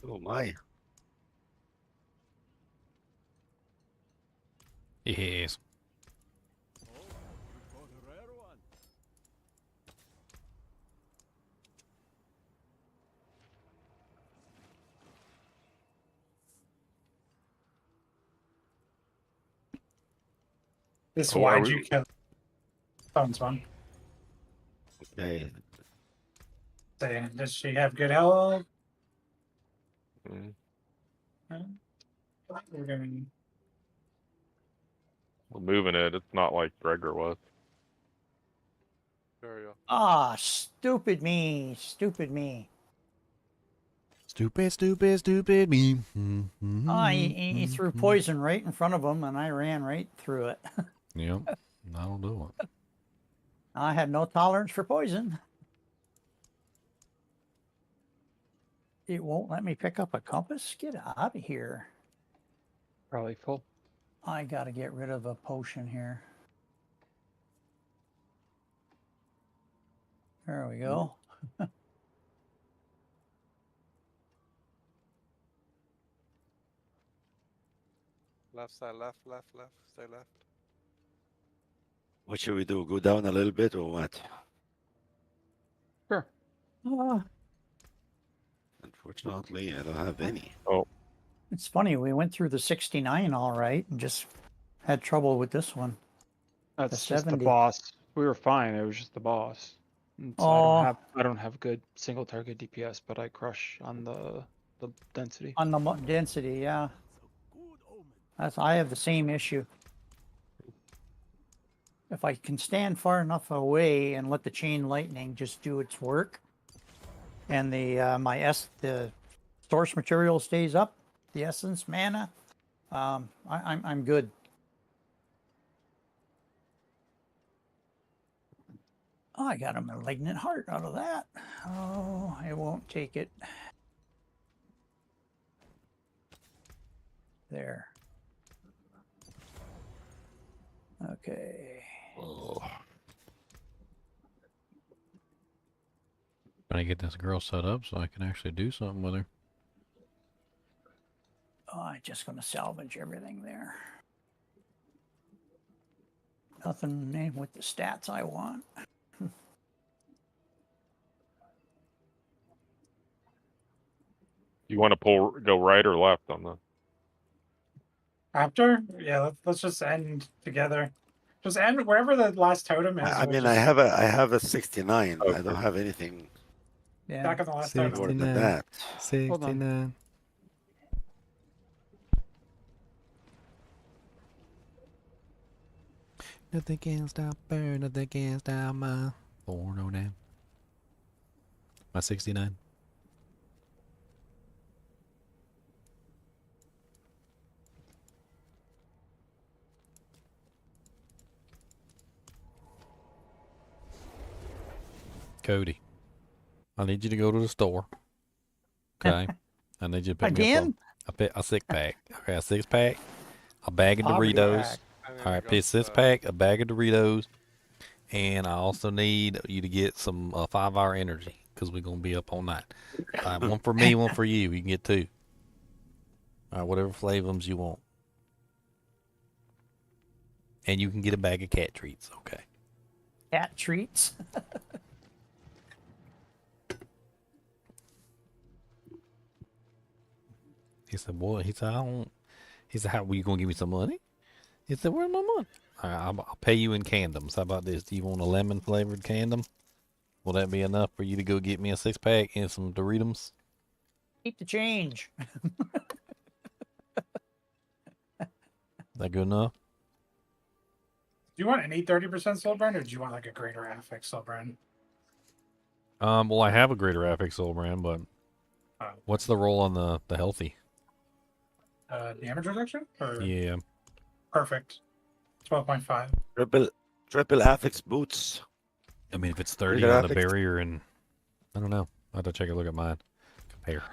Oh my. Yes. Oh, we got a rare one. This Oh, why'd are we- you kill? Phone's one. Okay. Saying, does she have good health? Mm. We're going. We're moving it. It's not like Gregor was. Burial. Ah, stupid me, stupid me. Stupid, stupid, stupid me. Ah, he threw poison right in front of him, and I ran right through it. Yep, that'll do it. I had no tolerance for poison. It won't let me pick up a compass. Get out of here. Probably full. I gotta get rid of a potion here. There we go. Left side, left, stay left. What should we do? Go down a little bit or what? Sure. Unfortunately, I don't have any. Oh, It's funny, we went through the 69 all right and just had trouble with this one. That's just the 70. boss. We were fine. It was just the boss. And so Oh. I don't have good single target DPS, but I crush on the density. On the density, yeah. I have the same issue. If I can stand far enough away and let the chain lightning just do its work, and the the source material stays up, the essence mana, I'm good. Oh, I got a malignant heart out of that. Oh, I won't take it. There. Okay. Trying to get this girl set up so I can actually do something with her. Oh, I'm just going to salvage everything there. Nothing with the stats I want. you want to go right or left on the? After? Yeah, let's just end together. Just end wherever the last totem is. I we'll mean, just I have a 69. I Okay. don't have anything Yeah. back on the last more totem. than that. 69. Nothing can stop her, nothing can stop my porno now. My 69. Cody, I need you to go to the store. Okay? I need you to pick me Again? up a 6-pack. Okay, a 6-pack, a bag of Poverty Doritos, pack. All right, piss this pack, a bag of Doritos, and I also need you to get some 5-hour energy because we're gonna be up all night. One for me, one for you. You can get 2. All right, whatever flavors you want, and you can get a bag of cat treats. Okay. Cat treats. He said, "Boy," he said, "I don't." He said, "How were you gonna give me some money?" He said, "Where's my money?" All right, I'll pay you in condoms. How about this? Do you want a lemon flavored condom? Will that be enough for you to go get me a 6-pack and some Doritos? Keep the change. That good enough? Do you want any 30% soul brand, or do you want like a greater affix soul brand? Well, I have a greater affix soul brand, but what's the roll on the healthy? Damage reduction? Or... Yeah. Perfect. 12.5. Triple affix boots. I mean, if it's 30 Greater on the affix. barrier, and I don't know. I have to take a look at mine. Compare.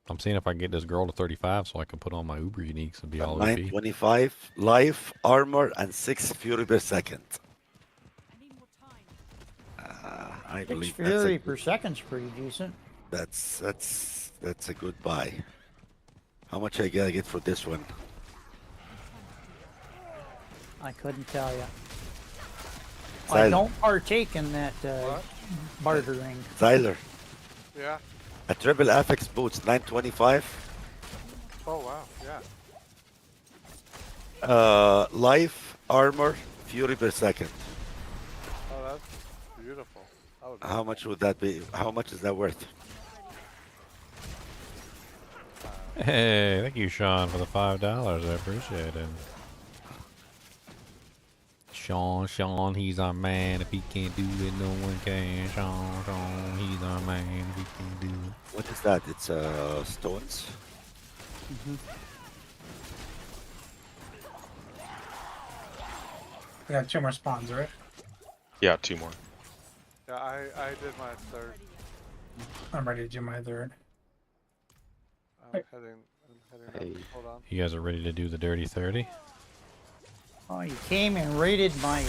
I'm seeing if I can get this girl to 35 so I can put on my Uber Uniques and be all OP. 925 life, armor, and 6 fury per second. I 6 believe fury per second's pretty decent. that's a good buy. How much I gotta get for this one? I couldn't tell you. I Tyler. don't partake in that bartering. Tyler, Yeah. a triple affix boots, 925. Oh wow. Yeah. Life, armor, fury per second. Oh, that's beautiful. I would How much would that be? How much is that worth? Hey, thank you, Sean, for the $5. I appreciate it. Sean, he's our man. If he can't do it, no one can. Sean, he's our man. If he can't do it. What is that? It's stones. We got 2 more spawns, right? Yeah, 2 more. Yeah, I did my 3rd. I'm ready to do my 3rd. I'm heading up. Hold on. You guys are ready to do the dirty 30? Oh, you came and raided my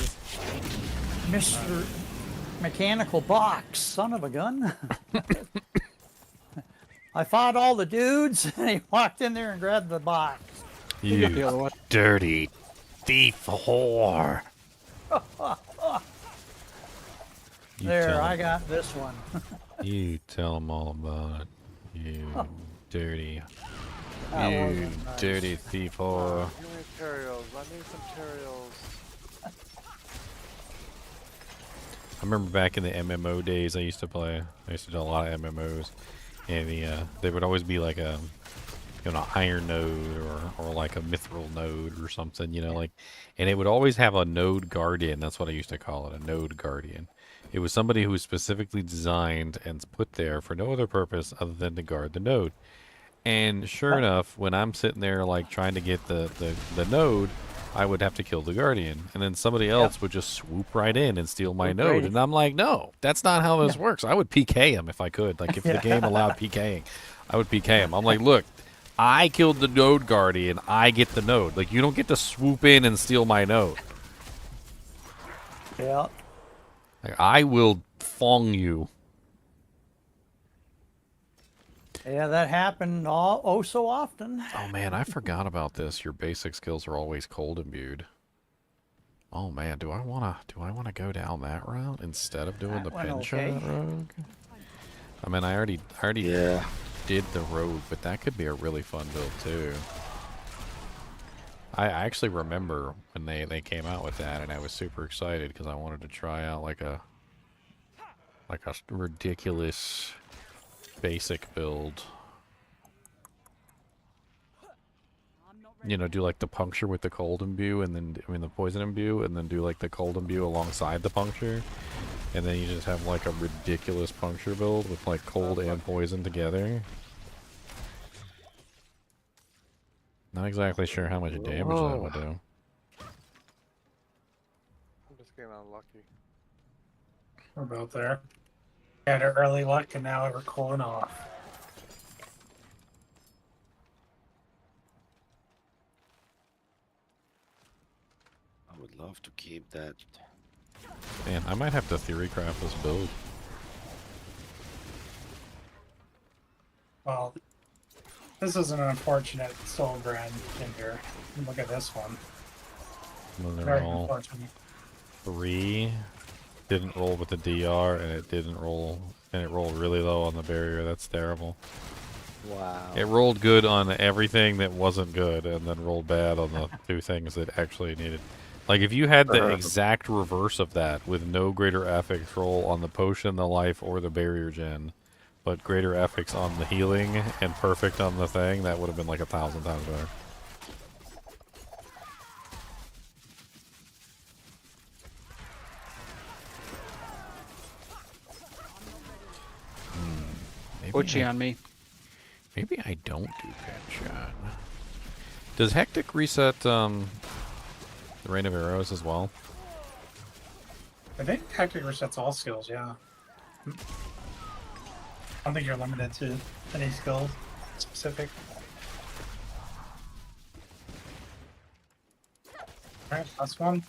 Mr. Mechanical Box, son of a gun. I fought all the dudes, and he walked in there and grabbed the box. You dirty thief whore. There, I got this one. You tell them all about it. You dirty. That You wasn't nice. dirty thief whore. Give me materials. I need some materials. I remember back in the MMO days I used to play. I used to do a lot of MMOs. And there would always be like a iron node or like a mithril node or something, like, and it would always have a node guardian. That's what I used to call it, a node guardian. It was somebody who was specifically designed and put there for no other purpose other than to guard the node. And sure enough, when I'm sitting there like trying to get the node, I would have to kill the guardian, and then somebody else would just swoop right in and steal my node. And I'm like, no, that's not how this works. I would PK him if I could. Like if the game allowed PKing, I would PK him. I'm like, look, I killed the node guardian. I get the node. Like you don't get to swoop in and steal my node. Yeah. Like, I will fong you. Yeah, that happened so often. Oh man, I forgot about this. Your basic skills are always cold imbued. Oh man, do I wanna go down that route instead of doing the pin shot rogue? I mean, I already did the rogue, but that could be a really fun build too. I actually remember when they came out with that, and I was super excited because I wanted to try out like a ridiculous basic build. Do like the puncture with the cold imbue, and then the poison imbue, and then do like the cold imbue alongside the puncture, and then you just have like a ridiculous puncture build with like cold and poison together. Not exactly sure how much damage that would do. I'm just getting unlucky. We're about there. Had an early luck and now we're cooling off. I would love to keep that. Man, I might have to theory craft this build. Well, this is an unfortunate soul grind in here. Look at this one. And then Very they're all unfortunate. 3. Didn't roll with the DR, and it didn't roll, and it rolled really low on the barrier. That's terrible. Wow. It rolled good on everything that wasn't good, and then rolled bad on the 2 things that actually needed. Like, if you had the exact reverse of that, with no greater affix roll on the potion, the life, or the barrier gen, but greater affix on the healing, and perfect on the thing, that would have been like 1,000 times better. Uchi on me. Maybe I don't do pin shot. Does Hectic reset the rain of arrows as well? I think Hectic resets all skills, yeah. I don't think you're limited to any skill specific. Alright, last one.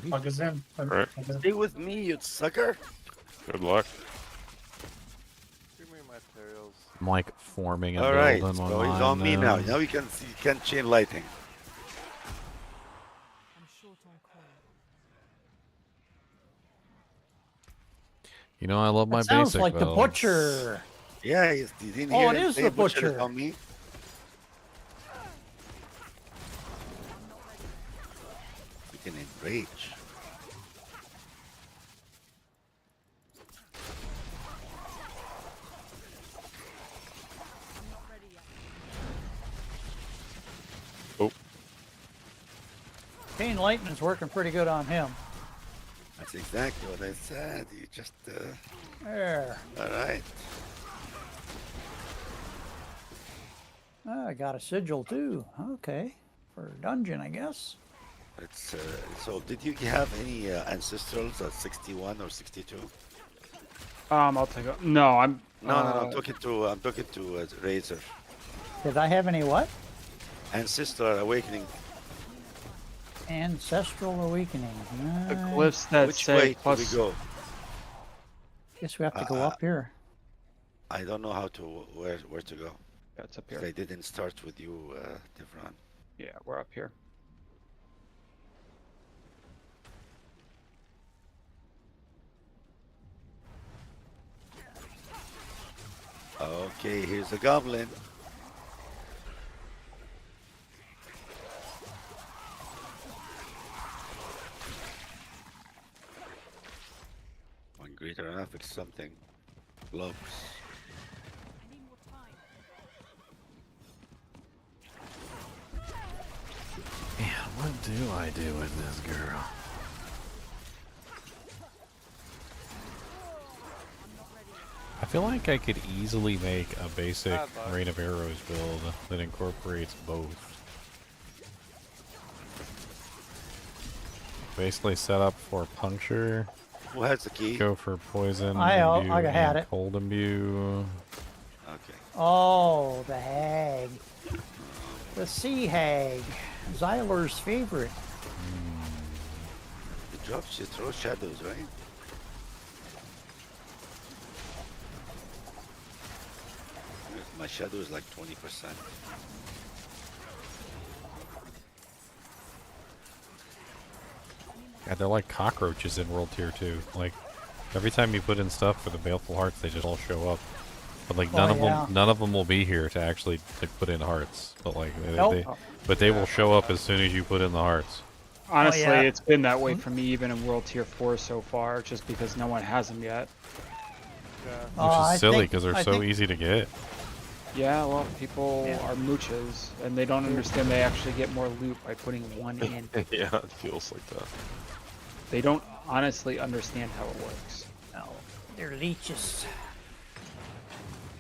Plug us in. Right. Stay with me, you sucker. Good luck. Give me materials. I'm like forming a All build right, in one so he's line on me now. Now you can see, you can chain lighting. You know, I love my That sounds basic like the builds. butcher. Yeah, you didn't Oh, hear it him is say the butcher is butcher. on me. We can enrage. Oh. Chain lightning's working pretty good on him. That's exactly what I said. You just There. all right. Oh, I got a sigil too. Okay. For a dungeon, I guess. It's so. Did you have any ancestrals at 61 or 62? I'll take a. No, I'm. No, I'm talking to Razor. Did I have any what? Ancestral awakening. Ancestral awakening. The glyphs that Which say way plus. do we go? Guess we have to go up here. I don't know how to where to go. Yeah, it's up 'Cause here. I didn't start with you, Devron. Yeah, we're up here. Okay, here's the goblin. One greater affix something. Gloves. Man, what do I do with this girl? I feel like I could easily make a basic Rain of Arrows build that incorporates both. Basically set up for puncture. Who has the key? Go for poison. I imbue, had and it. Cold imbue. Okay. Oh, the hag. The sea hag. Xyler's favorite. It drops, you throw shadows, right? My shadow is like 20%. Yeah, they're like cockroaches in World Tier 2. Like, every time you put in stuff for the Baleful Hearts, they just all show up. But like none of them will be here to actually like, put in hearts. But like, they will show up as soon as you put in the hearts. Honestly, it's been that way for me even in World Tier 4 so far, just because no one has them yet. Which is silly because they're so easy to get. Yeah, well, people are mooches, and they don't understand they actually get more loot by putting one in. Yeah, it feels like that. They don't honestly understand how it works. No, they're leeches.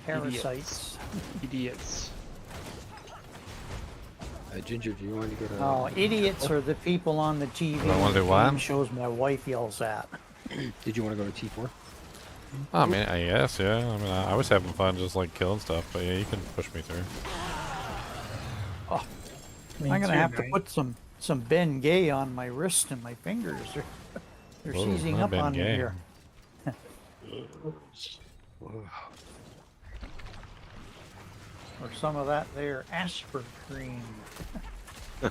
Parasites. Idiots. Ginger, do you want to go to... Oh, idiots are the people on the TV I wanna do what? game shows my wife yells at. Did you want to go to T4? Oh, man, I guess, yeah. I mean, I was having fun just like killing stuff, but yeah, you can push me through. Oh, Me I'm gonna too, have to Knight. put some Ben Gay on my wrist and my fingers. They're Whoa, seizing not up Ben on me Gay. here. Or some of that there Asper cream.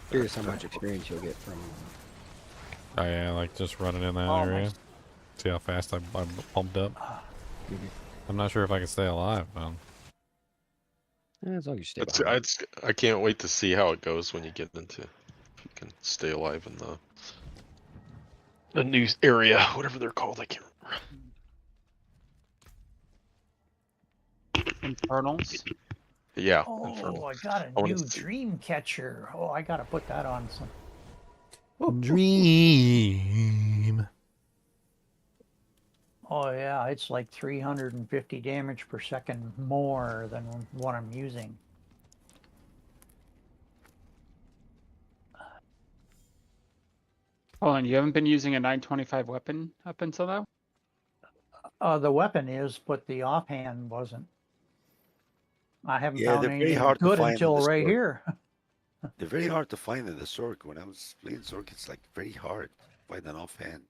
Here's how much experience you'll get from. Oh, yeah, like just running in that Oh, area. See how fast I'm pumped up. I'm not sure if I can stay alive, man. As long as you stay It's, behind. I can't wait to see how it goes when you get into. If you can stay alive in the new area, whatever they're called. I can't remember. Infernals. Yeah. Oh, Infernal. I got a I wanna new see- dream catcher. Oh, I gotta put that on some. Dream. Oh yeah, it's like 350 damage per second more than what I'm using. Hold on, you haven't been using a 925 weapon up until now? The weapon is, but the offhand wasn't. I haven't Yeah, found they're very anything hard to good find in until this right world. here. They're very hard to find in the Zork. When I was playing Zork, it's like very hard to find an offhand.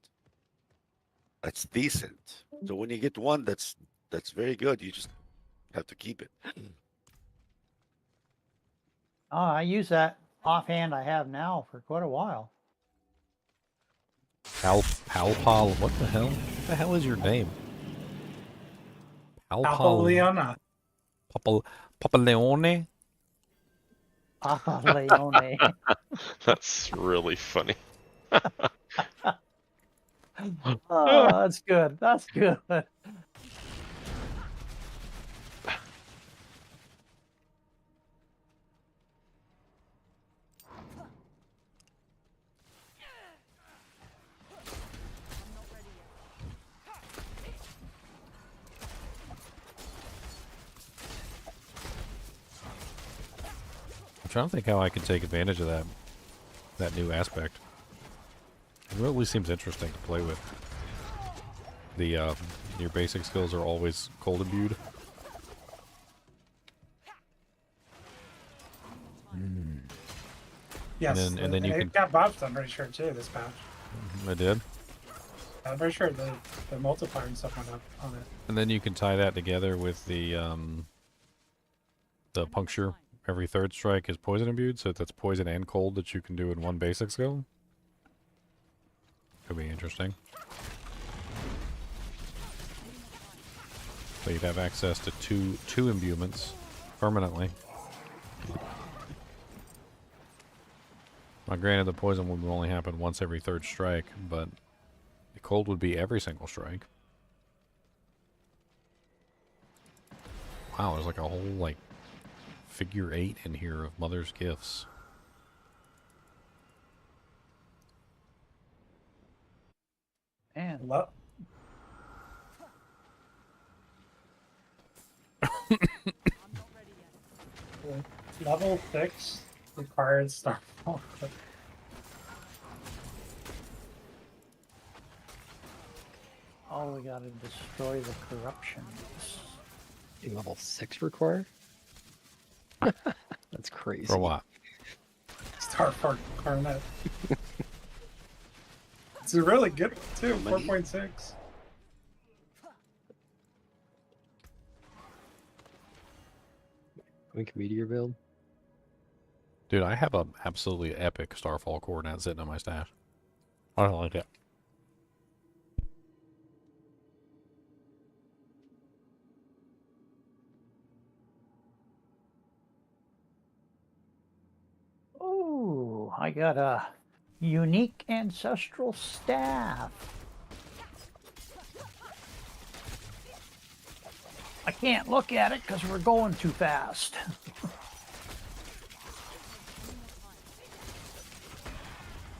That's decent. So when you get one that's very good, you just have to keep it. Oh, I use that offhand I have now for quite a while. Palpal, what the hell? What the hell is your name? Leona. Papaleone? Papa Leone. That's really funny. Oh, that's good. That's good. I'm trying to think how I can take advantage of that new aspect. It really seems interesting to play with. The your basic skills are always cold imbued. Yes, and then you it can. got buffed, I'm pretty sure, too, this patch. I did. I'm pretty sure the multiplier and stuff went up on it. And then you can tie that together with the puncture. Every third strike is poison imbued, so that's poison and cold that you can do in one basic skill. Could be interesting. So you'd have access to two imbuements permanently. Now, granted, the poison would only happen once every third strike, but the cold would be every single strike. Wow, there's like a whole like figure 8 in here of Mother's gifts. Man, Level 6 required Starfall. Oh, we gotta destroy the corruptions. Level 6 required? That's crazy. For what? Starfall Coronet. It's a really good one, too. 4.6. Wink meteor build. Dude, I have an absolutely epic Starfall coordinate sitting in my stash. I don't like it. Oh, I got a unique ancestral staff. I can't look at it because we're going too fast.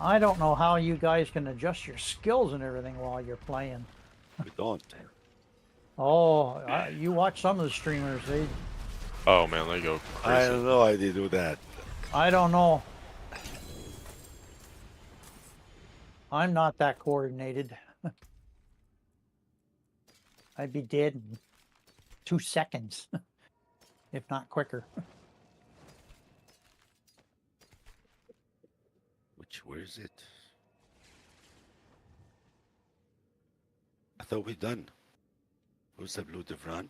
I don't know how you guys can adjust your skills and everything while you're playing. We don't. Oh, you watch some of the streamers, they... Oh man, they go crazy. I don't know how they do that. I don't know. I'm not that coordinated. I'd be dead in 2 seconds, if not quicker. Where is it? I thought we're done. Who's the blue Devron?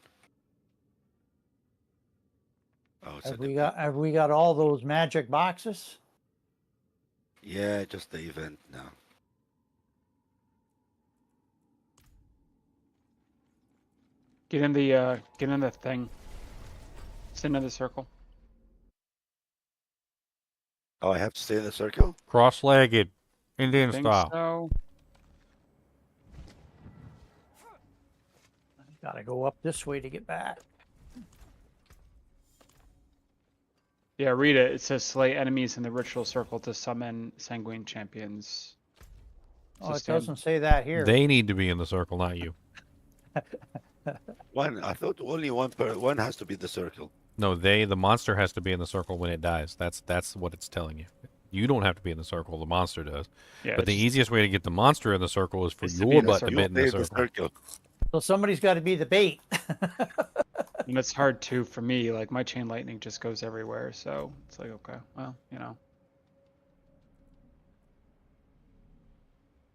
Oh, it's Have we got all those magic boxes? Yeah, just the event now. Get in the thing. Sit in the circle. Oh, I have to stay in the circle? Cross-legged, Indian Think style. so. Gotta go up this way to get back. Yeah, read it. It says slay enemies in the ritual circle to summon sanguine champions. Oh, it doesn't say that here. They need to be in the circle, not you. One. I thought only one has to be the circle. No, the monster has to be in the circle when it dies. That's what it's telling you. You don't have to be in the circle. The monster does. Yeah, but the easiest way to get the monster in the circle is for is to your be the butt to circle. be in the circle. So somebody's got to be the bait. And it's hard too for me. Like my chain lightning just goes everywhere, so it's like okay, well, you know.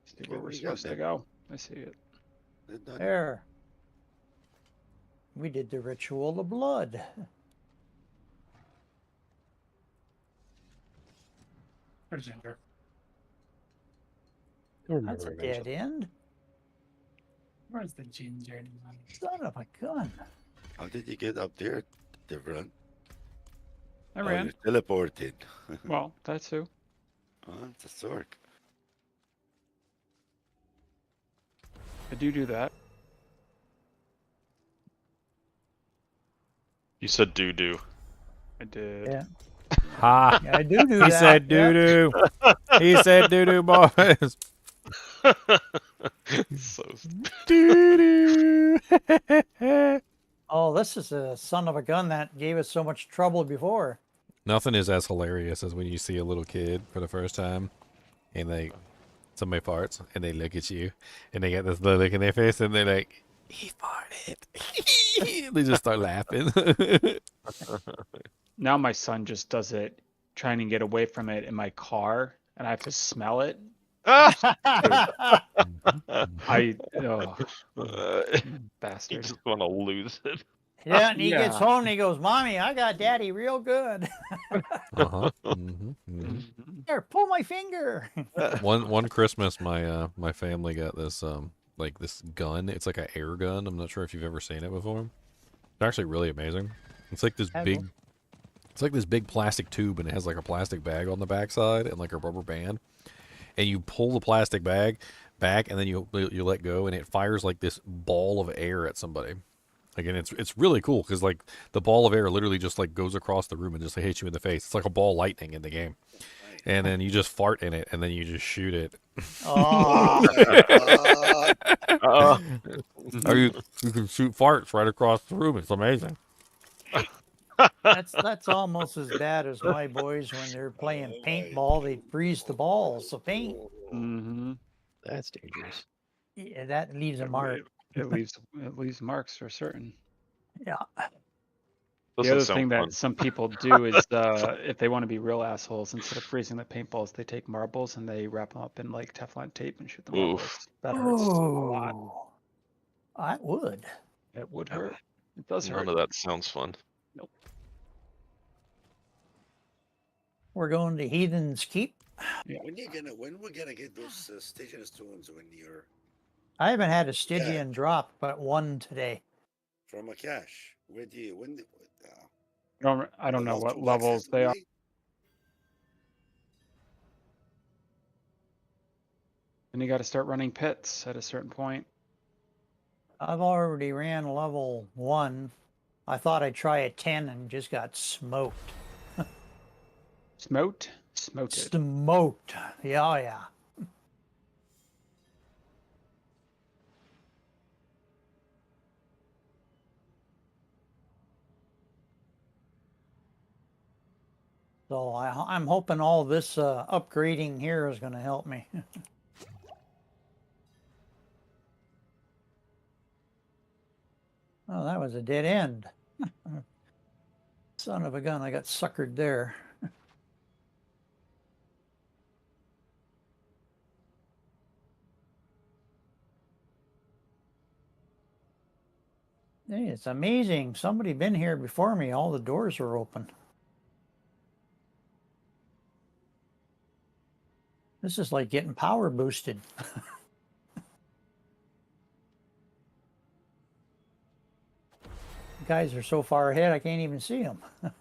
See where we're supposed to go. I see it. There. We did the ritual of blood. There's Ginger. That's a dead end. Where's the ginger? Son of a gun. How did you get up there, Devron? I ran. You teleported. Well, that's who. Oh, it's a sword. I do that. You said doo-doo. I did. Yeah. Ha! Yeah, I do He that. said doo-doo. He said doo-doo, boys. So Doo-doo. Oh, this is a son of a gun that gave us so much trouble before. Nothing is as hilarious as when you see a little kid for the first time, and somebody farts, and they look at you, and they get this little look in their face, and they're like, "He farted." They just start laughing. Now my son just does it, trying to get away from it in my car, and I have to smell it. Bastard. You just want to lose it. Yeah, and he gets home and he goes, "Mommy, I got Daddy real good." Uh-huh. Mm-hmm. Here, pull my finger. One Christmas, my family got this like this gun. It's like an air gun. I'm not sure if you've ever seen it before. It's actually really amazing. It's like this big. It's like this big plastic tube, and it has like a plastic bag on the backside and like a rubber band. And you pull the plastic bag back, and then you let go, and it fires like this ball of air at somebody. Again, it's really cool because like the ball of air literally just like goes across the room and just hits you in the face. It's like a ball of lightning in the game, and then you just fart in it, and then you just shoot it. Oh. You can shoot farts right across the room. It's amazing. That's almost as bad as my boys when they're playing paintball. They freeze the balls of paint. Mm-hmm. That's dangerous. Yeah, that leaves a mark. It leaves marks for certain. Yeah. The other thing that some people do is if they want to be real assholes, instead of freezing the paintballs, they take marbles and they wrap them up in like Teflon tape and shoot the marbles. That hurts a lot. I would. It would hurt. It does hurt. None of that sounds fun. Nope. We're going to Heathen's Keep. Yeah. When we're gonna get those Stygian stones when you're I haven't had a Stygian drop, but one today. from a cache? Where do you I don't know what levels they are. And you got to start running pits at a certain point. I've already ran level 1. I thought I'd try a 10 and just got smoked. Smoked? Smoted. Smoked. Yeah, oh yeah. So I'm hoping all this upgrading here is going to help me. Oh, that was a dead end. Son of a gun, I got suckered there. Hey, it's amazing. Somebody been here before me. All the doors are open. This is like getting power boosted. Guys are so far ahead, I can't even see them. Gonna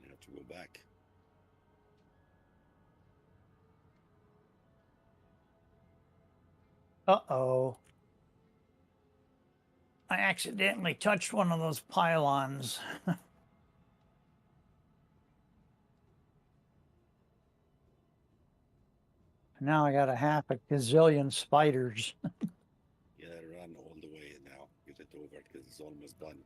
have to go back. Uh-oh. I accidentally touched one of those pylons. Now I got a half a gazillion spiders. Yeah, run all the way now. Get it over because it's almost done.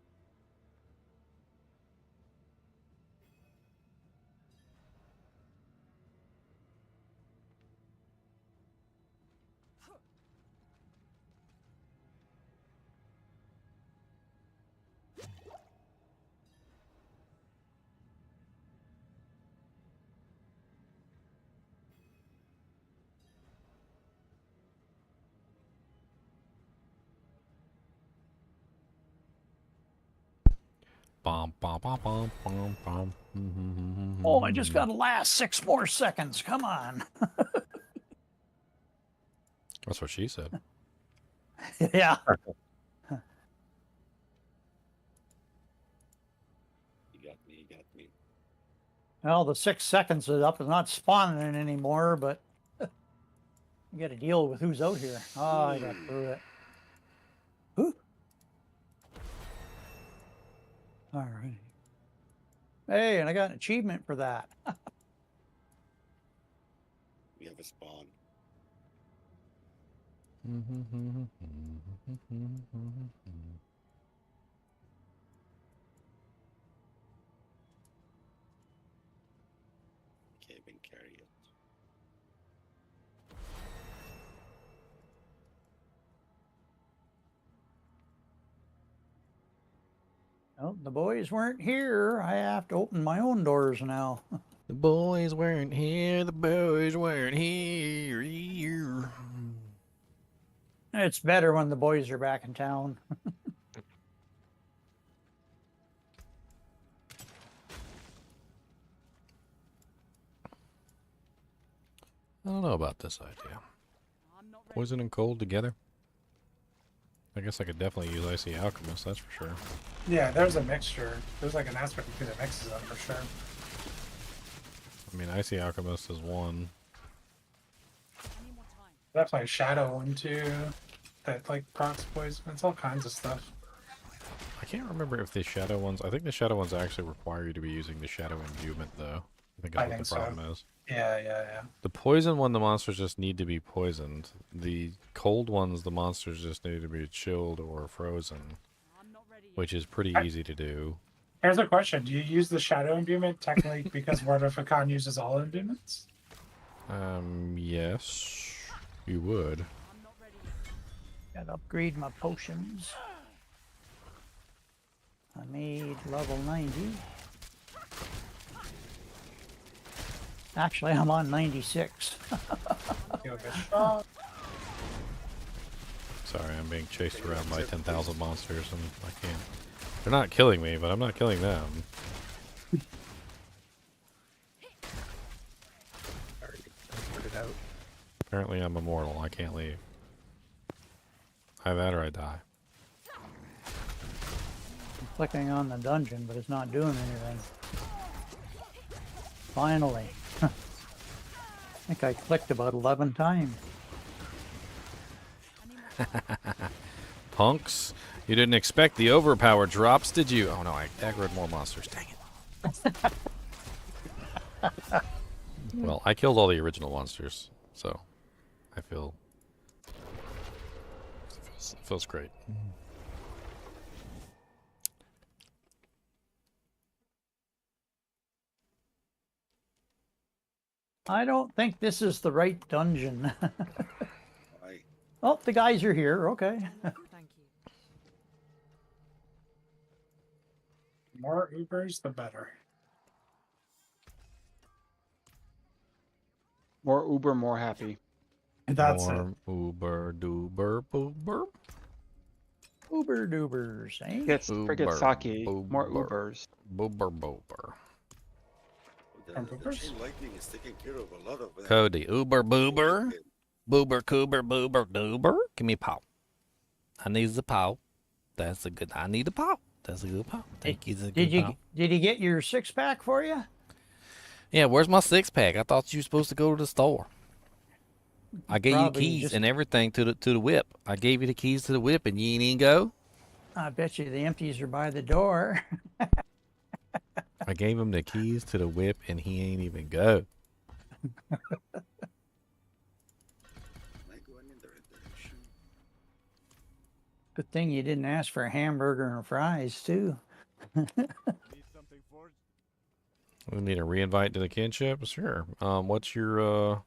Bum, bum, bum, bum, bum, bum. Oh, I just got to last 6 more seconds. Come on. That's what she said. Yeah. You got me. You got me. Well, the 6 seconds is up. It's not spawning anymore, but you got to deal with who's out here. Oh, I got through it. Who? All right. Hey, and I got an achievement for that. We have a spawn. Can't even carry it. Oh, the boys weren't here. I have to open my own doors now. The boys weren't here. The boys weren't here. It's better when the boys are back in town. I don't know about this idea. Poison and cold together? I guess I could definitely use Icy Alchemist, that's for sure. Yeah, there's a mixture. There's like an aspect of that mixes them for sure. I mean, Icy Alchemist is one. That's like Shadow one too. That like procs poison. It's all kinds of stuff. I can't remember if the Shadow ones... I think the Shadow ones actually require you to be using the Shadow imbuement, though. I think that's what the problem is. Yeah. The poison one, the monsters just need to be poisoned. The cold ones, the monsters just need to be chilled or frozen, which is pretty easy to do. Here's a question: do you use the Shadow imbuement technically because Word of Hakan uses all imbuments? Yes, you would. Gotta upgrade my potions. I made level 90. Actually, I'm on 96. Sorry, I'm being chased around by 10,000 monsters, and I can't. They're not killing me, but I'm not killing them. Apparently, I'm immortal. I can't leave. Either that or I die. I'm clicking on the dungeon, but it's not doing anything. Finally. I think I clicked about 11 times. Punks, you didn't expect the overpower drops, did you? Oh no, I aggroed more monsters. Dang it. Well, I killed all the original monsters, so I feel it feels great. I don't think this is the right dungeon. Why? Oh, the guys are here. Okay. Thank you. The more Ubers, the better. More Uber, more happy. That's it. More Uber doober boober. Uber doobers, eh? Forget Uber, sake. More boober. Ubers. Boober boober. The chain lightning is taking care of a lot of them. Cody, Uber boober. Boober coober boober doober. Give me a paw. I need the paw. That's a good. I need a paw. That's a good paw. Thank you. Did you get your 6-pack for you? Yeah, where's my 6-pack? I thought you were supposed to go to the store. I gave Probably you keys just- and everything to the whip. I gave you the keys to the whip, and you ain't even go. I bet you the empties are by the door. I gave him the keys to the whip, and he ain't even go. Am I going in the right direction? Good thing you didn't ask for a hamburger and fries too. Need something forged? We need a reinvite to the kinship. Sure. What's your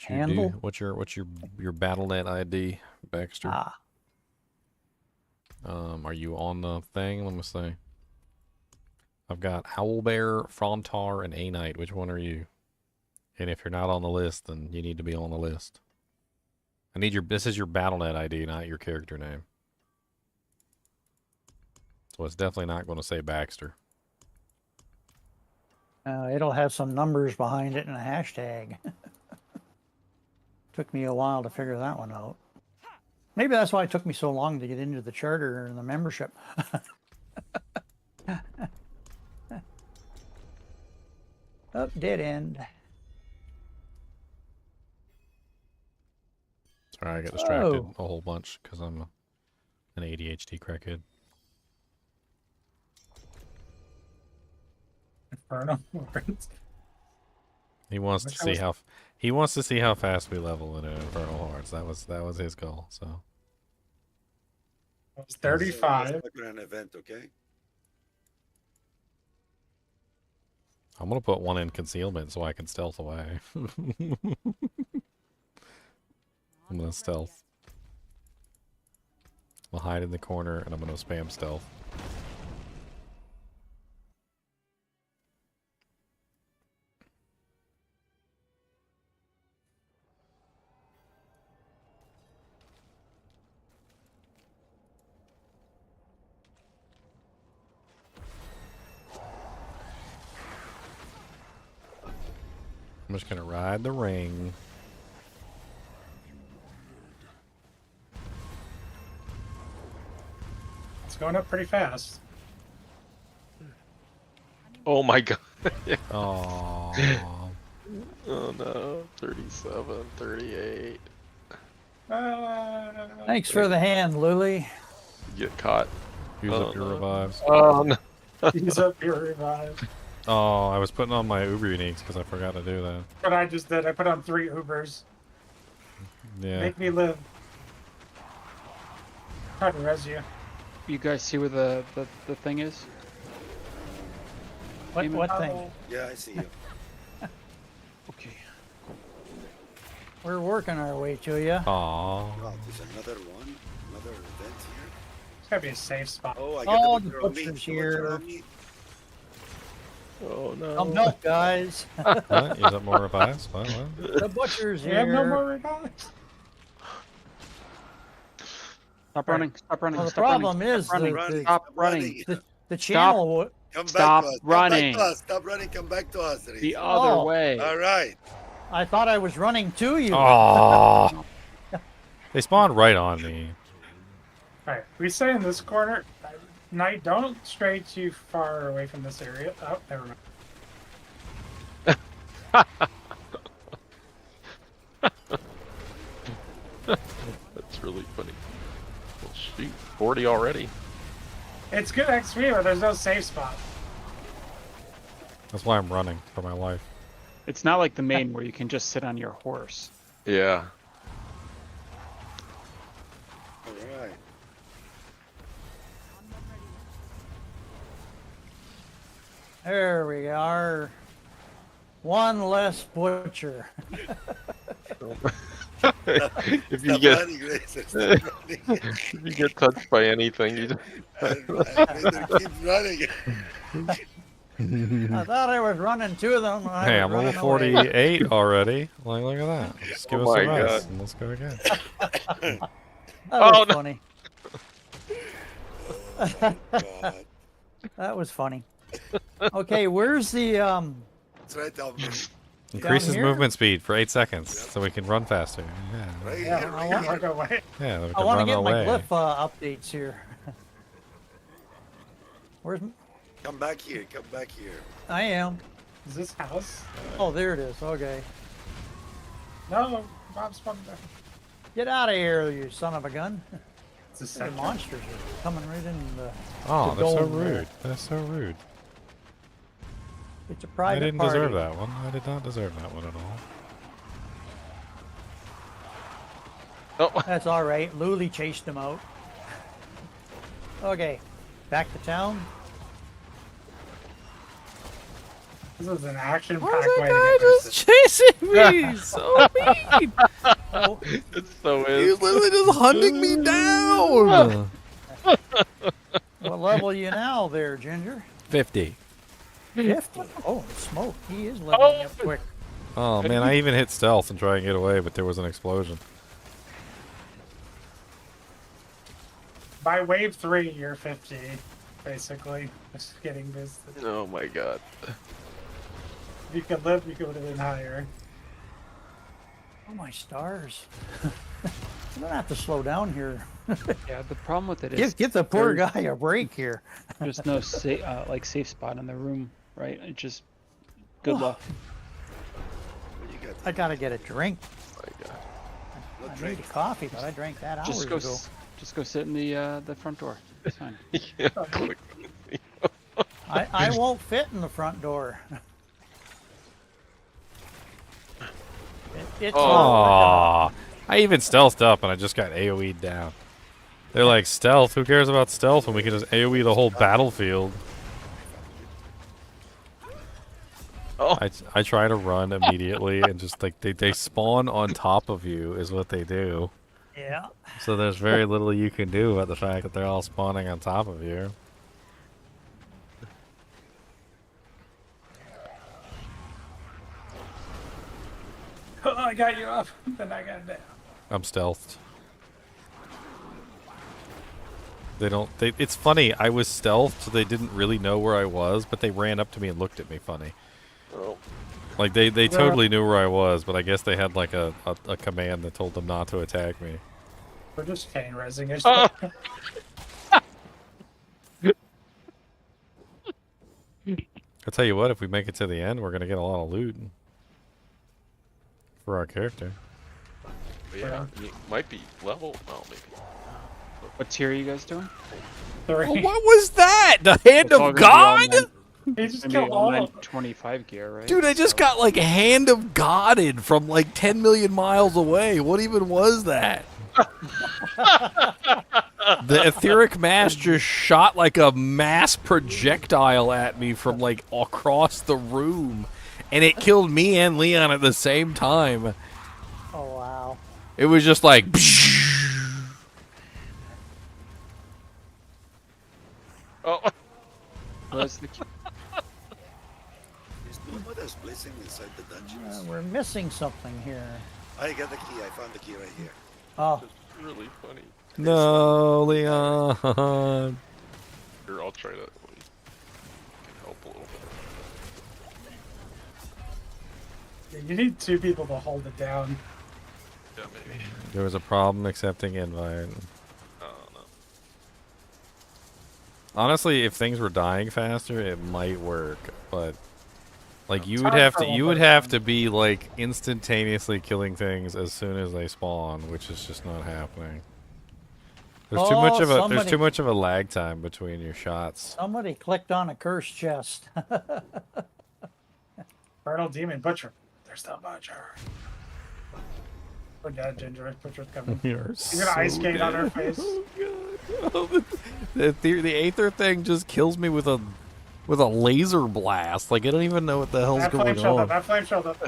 Handle? what's your BattleNet ID, Baxter? Ah, Are you on the thing? Let me see. I've got Owlbear, Frontar, and A Knight. Which one are you? And if you're not on the list, then you need to be on the list. I need this is your BattleNet ID, not your character name. So it's definitely not going to say Baxter. it'll have some numbers behind it and a hashtag. Took me a while to figure that one out. Maybe that's why it took me so long to get into the charter and the membership. Oh, dead end. Sorry, I got distracted Oh. a whole bunch because I'm an ADHD crackhead. Infernal. He wants to Wish I see was- he wants to see how fast we level in Infernal Hearts. That was his goal. So It's 35. Let's look at an event, okay? I'm gonna put one in concealment so I can stealth away. I'm gonna stealth. I'll hide in the corner and I'm gonna spam stealth. I'm just gonna ride the ring. It's going up pretty fast. Oh my god. Oh. Oh no. 37, 38. Thanks for the hand, Luli. Get caught. Use up your revives. Oh no. Use up your revive. Oh, I was putting on my Uber uniques because I forgot to do that. But I just did. I put on 3 Ubers. Yeah. Make me live. Try to res you. You guys see where the thing is? What thing? Yeah, I see you. Okay. We're working our way to you. Aww. Wow, there's another one? Another event here? It's gotta be a safe spot. Oh, I Oh, got the the butcher on me. butcher's The butcher here. on me. Oh no. Come help, guys. What? Use up more revives? What? The butcher's We here. have no more revives. Stop running. Stop running. Well, the Stop running, problem stop is running, the- stop running. The channel. Come back Stop to us. running. Come back to us. Stop running. Come back to us. The Reese. other Oh. way. All right. I thought I was running to you. Aww. They spawned right on me. Alright, we stay in this corner. Knight, don't stray too far away from this area. Oh, never mind. That's really funny. Well, shoot, 40 already. It's good XP, but there's no safe spot. That's why I'm running for my life. It's not like the main where you can just sit on your horse. Yeah. All right. There we are. One less butcher. If you get if you get touched by anything, you keep running. I thought I was running two of them. Hey, I'm level 48 already. Like, look at that. Just give us a rest and let's go again. That was no. funny. That was funny. Okay, where's the It's right down there. Increases here? movement speed for 8 seconds, so we can run faster. Yeah. Right Yeah, here, I right want here. to go away. Yeah, we I can want to run get my away. glyph updates here. Where's Come back here. Come back here. I am. Is this house? Oh, there it is. Okay. No, Bob's fucking there. Get out of here, you son of a gun. It's a The second. monsters are coming right in the. Oh, the that's so dome there. rude. That's so rude. It's a I private didn't party. deserve that one. I did not deserve that one at all. Oh. That's all right. Luli chased him out. Okay, back to town. This is an action-packed Why way is to that get guy just chasing me? So mean. Oh, It so He is. was literally just hunting me down. what level are you now, there, Ginger? 50. 50. Oh, smoke! He is leveling up quick. Oh man, I even hit stealth and try and get away, but there was an explosion. By wave 3, you're 50, basically. Just getting this. Oh my god. If you could live, you could have been higher. Oh my stars! I'm gonna have to slow down here. Yeah, the problem with it is Give the poor guy a break here. there's no safe spot in the room, right? It just good luck. You got I gotta get a drink. Oh my god. what I drink? need a coffee, but I drank that hours Just go, ago. just go sit in the front door. It's fine. Yeah, quick. I won't fit in the front door. It's Aww. I even stealthed up and I just got AoE'd down. They're like, stealth? Who cares about stealth when we can just AoE the whole battlefield? Oh. I try to run immediately and just like they spawn on top of you is what they do. yeah. So there's very little you can do about the fact that they're all spawning on top of you. Oh, I got you up, then I got down. I'm stealthed. It's funny, I was stealthed, so they didn't really know where I was, but they ran up to me and looked at me funny. Oh. Like, they totally knew where I was, but I guess they had, like, a command that told them not to attack me. We're just cane resing it. I'll tell you what, if we make it to the end, we're gonna get a lot of loot. For our character. Yeah, you might be level. Well, maybe. What tier are you guys doing? 3. Oh, what was that? The Hand It's all of gonna be all God? He just It's gonna killed be all all of 25 gear, right? Dude, I just got like Hand of Godded from like 10 million miles away. What even was that? The etheric mass just shot like a mass projectile at me from like across the room. And it killed me and Leon at the same time. Oh wow. It was just like... Oh. Where's the Is no one else blazing inside the dungeons? We're missing something here. I got the key. I found the key right here. Oh. It's really funny. No, Leon. Here, I'll try to help a little bit. You need 2 people to hold it down. Yeah, maybe. There was a problem accepting invite. Oh no. Honestly, if things were dying faster, it might work, but like you It's would hard have for to one you would person. have to be like instantaneously killing things as soon as they spawn, which is just not happening. There's too much Oh, of a there's somebody- too much of a lag time between your shots. Somebody clicked on a cursed chest. Infernal Demon Butcher. There's the Butcher. We're dead, Ginger. Butcher's coming. We are He's gonna ice skate on her face. Oh, the Aether thing just kills me with a laser blast. Like I don't even know what the hell's That flame going shield on. up. That flame shield up.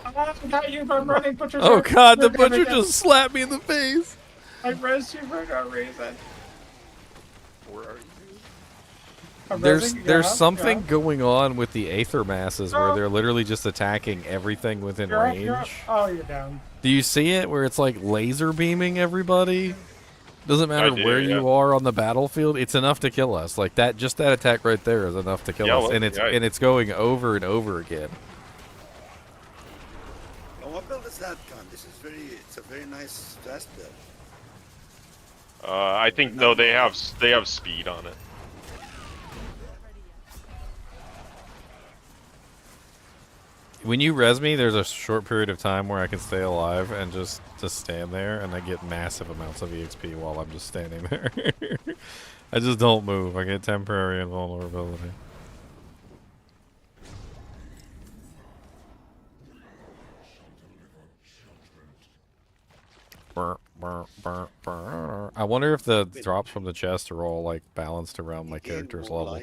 I got you from running Butcher's. Oh god, the You're gonna butcher be just slapped me in the face. I rest you for no reason. Where are you? I'm There's resing- yeah, something yeah. going on with the Aether masses where Oh. they're literally just attacking everything within You're up, range. you're up. Oh, you're down. Do you see it where it's like laser beaming everybody? Doesn't matter I do, where yeah. you are on the battlefield, it's enough to kill us. Like that, just that attack right there is enough to kill Yeah, us, well, and it's yeah. and it's going over and over again. Oh, what build is that gun? It's a very nice fast build. I think no, they have speed on it. When you res me, there's a short period of time where I can stay alive and just stand there, and I get massive amounts of EXP while I'm just standing there. I just don't move. I get temporary invulnerability. I wonder if the drops from the chest are all like balanced around my character's level.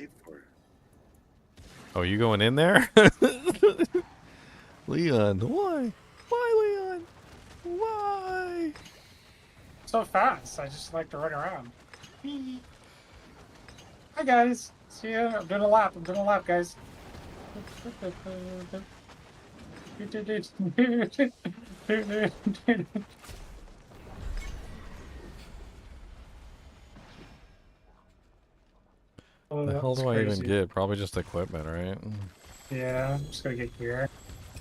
Oh, you going in there? Leon, why? Why, Leon? Why? So fast. I just like to run around. Hi guys. See ya. I'm doing a lap. Guys. Oh, The hell that's do I even crazy. get? Probably just equipment, right? Yeah, I'm just gonna get gear.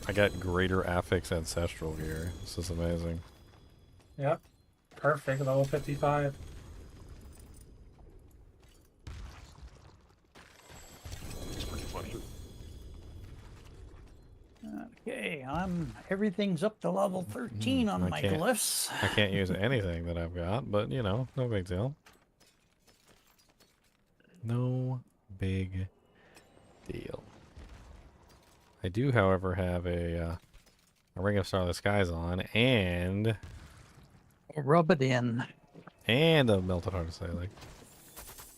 I got greater affix ancestral gear. This is amazing. Yep. Perfect. Level 55. It's pretty funny. Okay, everything's up to level 13 on I my can't- glyphs. I can't use anything that I've got, but you know, no big deal. No big deal. I do, however, have a Ring of Starless Skies on, and Rub it in. a Melted Heart of Sailing.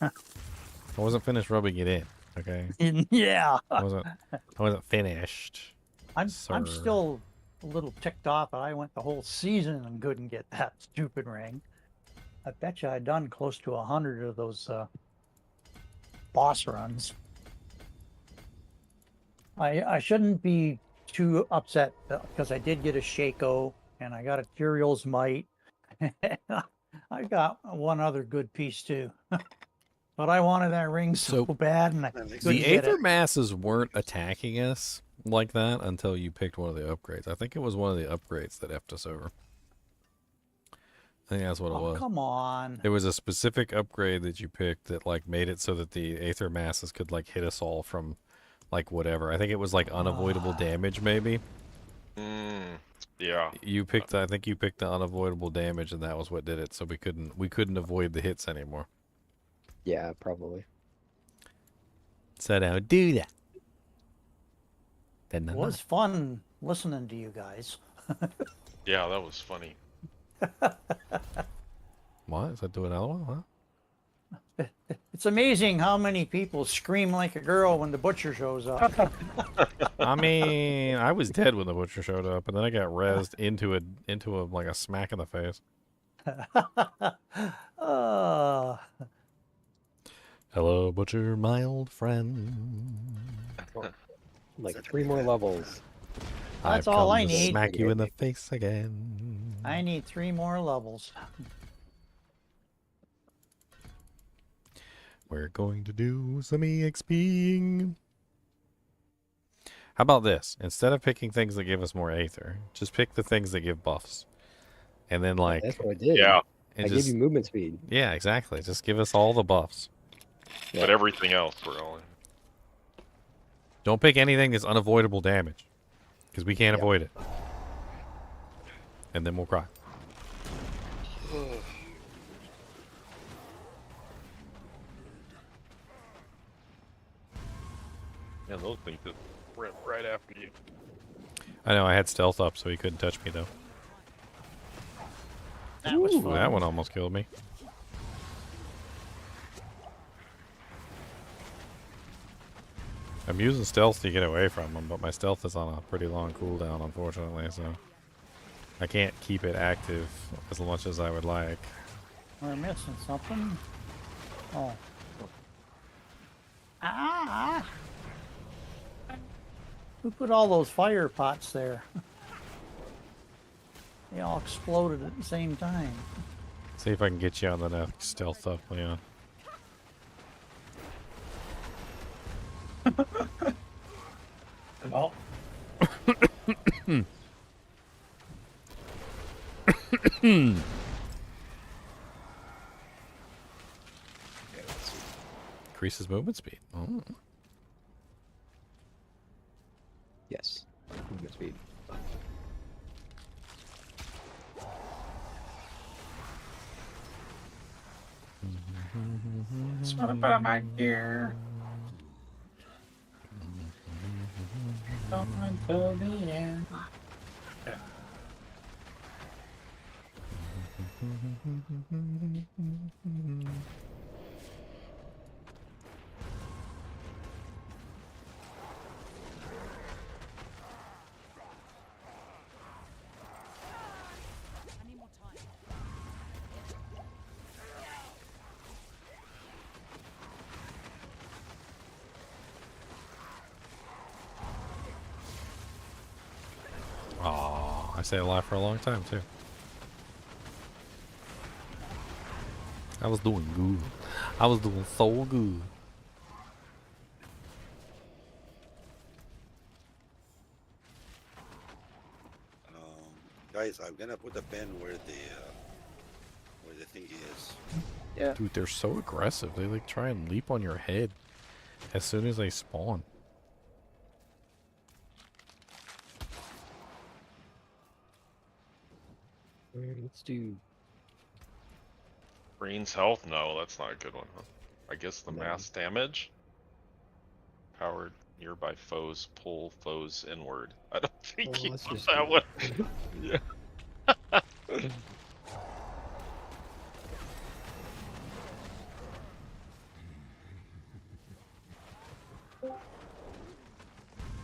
I wasn't finished rubbing it in. Okay. Yeah. I wasn't finished. I'm sir. still a little ticked off that I went the whole season and couldn't get that stupid ring. I bet you I'd done close to 100 of those boss runs. I shouldn't be too upset because I did get a Shaco and I got a Curial's Might. I got one other good piece too. But I wanted that ring so bad, and I couldn't The get Aether it. masses weren't attacking us like that until you picked one of the upgrades. I think it was one of the upgrades that effed us over. I think that's what it was. Come on. There was a specific upgrade that you picked that like made it so that the Aether masses could like hit us all from like whatever. I think it was like unavoidable damage maybe. Yeah. You picked I think you picked the unavoidable damage, and that was what did it, so we couldn't avoid the hits anymore. Yeah, probably. So now do that. It was fun listening to you guys. Yeah, that was funny. What? Is that do another one? Huh? It's amazing how many people scream like a girl when the butcher shows up. I mean, I was dead when the butcher showed up, and then I got rezzed into a like a smack in the face. Hello, butcher, my old friend. Like 3 more levels. That's I've all come I to need. Smack you in the face again. I need 3 more levels. We're going to do some EXPing. How about this? Instead of picking things that give us more Aether, just pick the things that give buffs. And then like That's what I did. Yeah. and I just, gave you movement speed. Yeah, exactly. Just give us all the buffs. But everything else we're all in. Don't pick anything that's unavoidable damage, because we can't avoid it. And then we'll cry. Yeah, those things just rip right after you. I know I had stealth up, so he couldn't touch me though. That was Ooh, fun. that one almost killed me. I'm using stealth to get away from him, but my stealth is on a pretty long cooldown, unfortunately, so I can't keep it active as much as I would like. We're missing something. Oh. Ah! Who put all those fire pots there? They all exploded at the same time. See if I can get you on the next stealth up, Leon. Well, Increases movement speed. Oh. Yes. Movement speed. just want to put on my gear. Don't until the end. Yeah. Oh, I stayed alive for a long time too. I was doing good. I was doing so good. Guys, I'm gonna put a pin where the thingy is. Yeah. Dude, they're so aggressive. They like try and leap on your head as soon as they spawn. Let's do. Green's health? No, that's not a good one. Huh? I guess the mass damage. Powered nearby foes pull foes inward. I don't think Well, you let's want just that do one. Yeah.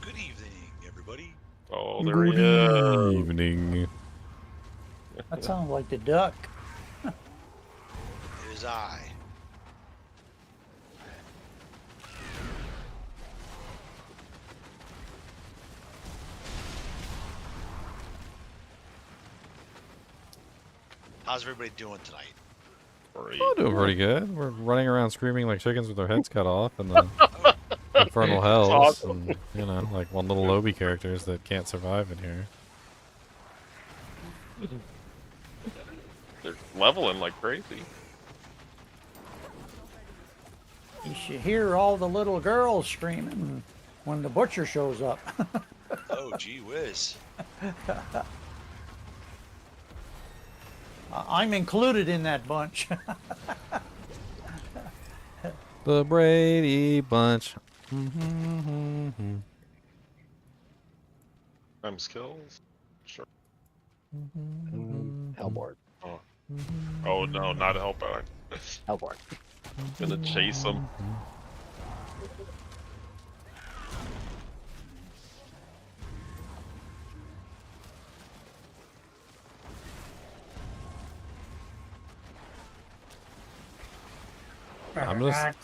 Good evening, everybody. Oh, there he is. Evening. That sounds like the duck. It is I. How's everybody doing tonight? Oh, doing pretty good. We're running around screaming like chickens with our heads cut off in the infernal hells, awesome. and you know, like one little lobby characters that can't survive in here. They're leveling like crazy. You should hear all the little girls screaming when the butcher shows up. Oh, gee whiz. I'm included in that bunch. The Brady Bunch. Times kills. Sure. Hellboard. Oh. Oh no, not a Hellboard. Hellboard. Gonna chase him.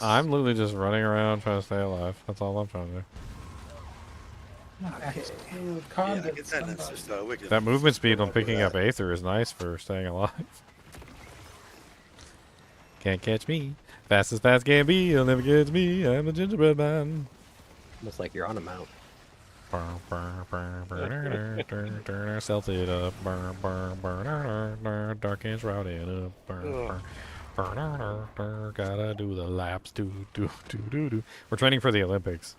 I'm literally just running around trying to stay alive. That's all I'm trying to do. Yeah, I get that. That's just wicked. That movement speed on picking up Aether is nice for staying alive. Can't catch me. Fast as fast can be, you'll never catch me. I'm the gingerbread man. Almost like you're on a mount. Stealth it up. Dark and shrouded up. Gotta do the laps. Do. We're training for the Olympics.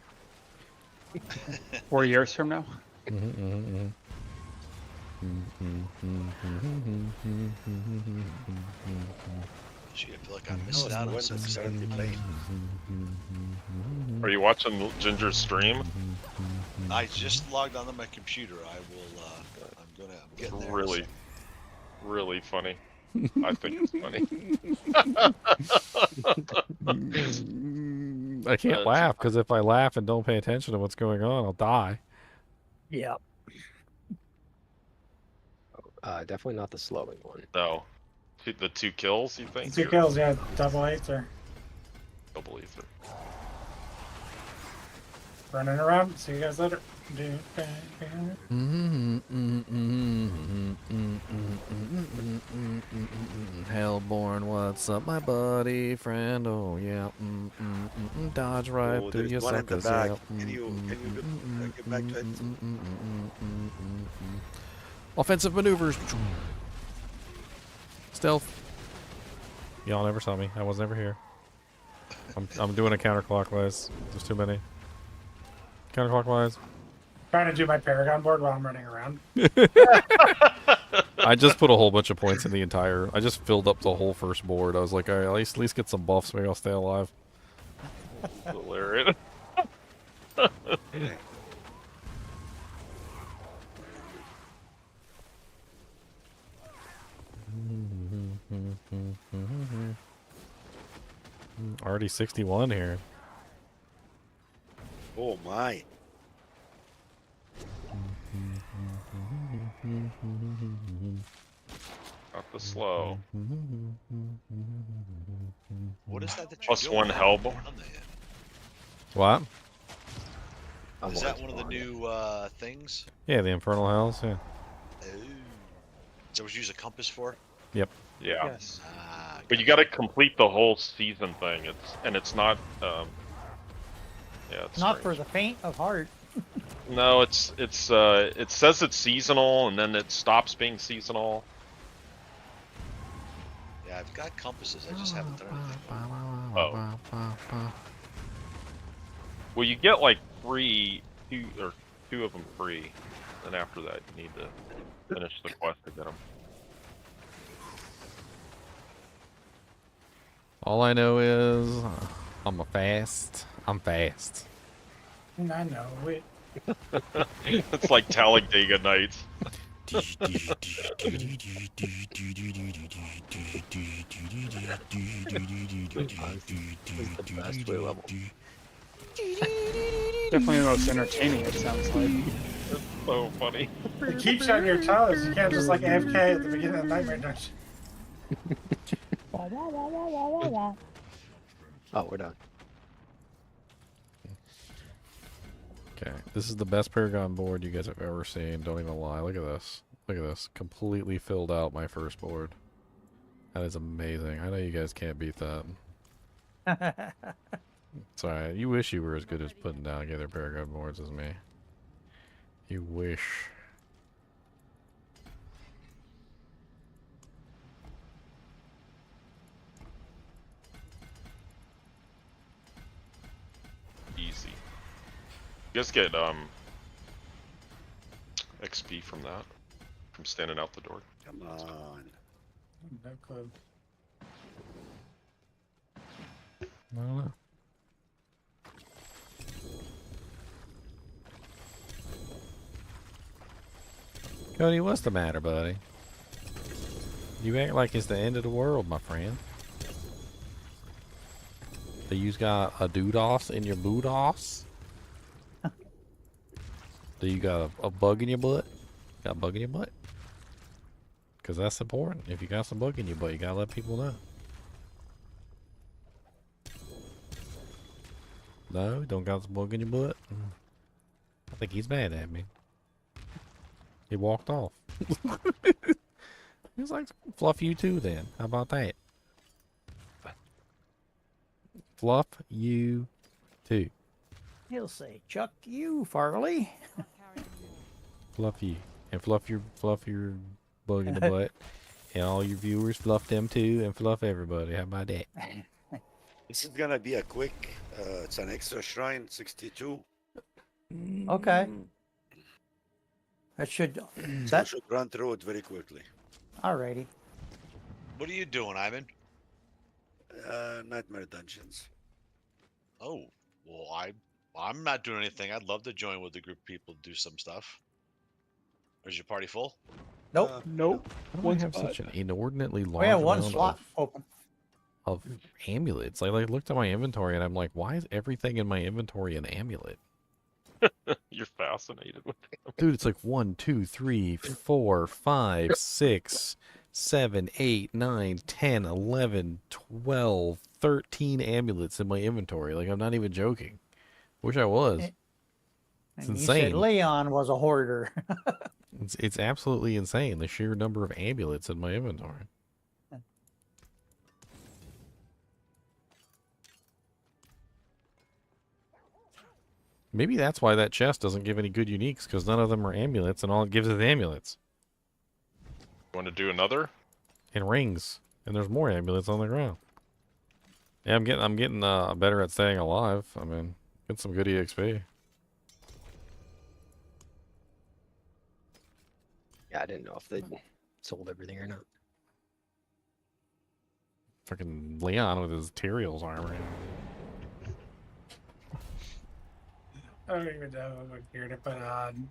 4 years from now. Gee, I feel like I'm missing out on some stuff. Are you watching Ginger's stream? I just logged onto my computer. I will. I'm getting there. Really, really funny. I think it's funny. I can't laugh because if I laugh and don't pay attention to what's going on, I'll die. Yep. Definitely not the slowing one. No. The 2 kills, you think? 2 kills, yeah. Double Aether. Double Aether. Running around. See you guys later. Hellborn, what's up, my buddy, friend? Oh yeah, dodge right Oh, through there's your one in the suckers. back. Yeah. Can you get back to it? Offensive maneuvers. Stealth. Y'all never saw me. I was never here. I'm doing a counterclockwise. There's too many. Counterclockwise. Trying to do my Paragon board while I'm running around. I just put a whole bunch of points in the entire. I just filled up the whole first board. I was like, all right, at least get some buffs. Maybe I'll stay alive. Hilarious. Already 61 here. Oh my. Not the slow. What is that? That you're Plus doing? 1 Hellborn. What? Is that one of the new things? Yeah, the Infernal Hells. Yeah. Oh. Is that what you use a compass for? Yep. Yeah. Yes. But you got to complete the whole season thing. It's not. Yeah. It's Not strange. for the faint of heart. No, it says it's seasonal and then it stops being seasonal. Yeah, I've got compasses. I just haven't done anything. Oh. Well, you get like two of them free. Then after that, you need to finish the quest to get them. All I know is I'm fast. I know it. It's like Talladega Nights. Definitely the most entertaining, it sounds like. It's so funny. It keeps you on your toes. You can't just like AFK at the beginning of the Nightmare Dungeon. Oh, we're done. Okay, this is the best Paragon board you guys have ever seen. Don't even lie. Look at this. Look at this. Completely filled out my first board. That is amazing. I know you guys can't beat that. Sorry, you wish you were as good as putting down together Paragon boards as me. You wish. Easy. You guys get XP from that, from standing out the door. Come on. No clue. I don't know. Cody, what's the matter, buddy? You act like it's the end of the world, my friend. Do you got a doodos in your boodos? Do you got a bug in your butt? Got a bug in your butt? Because that's important. If you got some bug in your butt, you gotta let people know. No, don't got some bug in your butt? I think he's mad at me. He walked off. He was like, fluff you too then. How about that? Fluff you too. He'll say, "Chuck you, Farley." Fluff you. And fluff your bug in the butt. And all your viewers fluff them too and fluff everybody. How about that? This is gonna be a quick, it's an extra shrine, 62. Okay. That should. So That I should run through it very quickly. alrighty. What are you doing, Ivan? Nightmare Dungeons. Oh, well, I'm not doing anything. I'd love to join with a group of people to do some stuff. Is your party full? Nope. Nope. Why do I have such an inordinately We large have one amount slot open. of amulets? I like looked at my inventory and I'm like, why is everything in my inventory an amulet? You're fascinated with it. Dude, it's like 1, 2, 3, 4, 5, 6, 7, 8, 9, 10, 11, 12, 13 amulets in my inventory. Like, I'm not even joking. Wish I was. It's And you said insane. Leon was a hoarder. It's absolutely insane, the sheer number of amulets in my inventory. Maybe that's why that chest doesn't give any good uniques, because none of them are amulets, and all it gives is amulets. Want to do another? And rings. And there's more amulets on the ground. Yeah, I'm getting better at staying alive. I mean, get some good EXP. Yeah, I didn't know if they sold everything or not. Freaking Leon with his Tyrael's armor. I don't even know what gear to put on.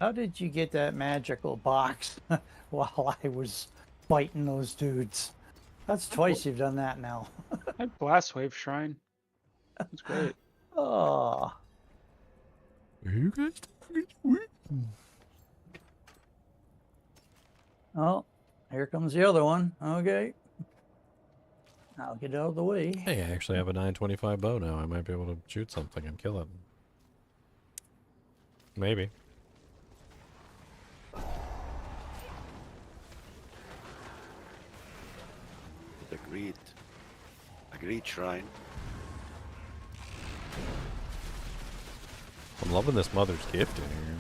How did you get that magical box while I was fighting those dudes? That's twice you've done that now. I had Blast Wave Shrine. That's great. Oh. You guys Oh, here comes the other one. Okay. I'll get out of the way. Hey, I actually have a 925 bow now. I might be able to shoot something and kill it. Maybe. Agreed. Agreed, Shrine. I'm loving this mother's gift in here.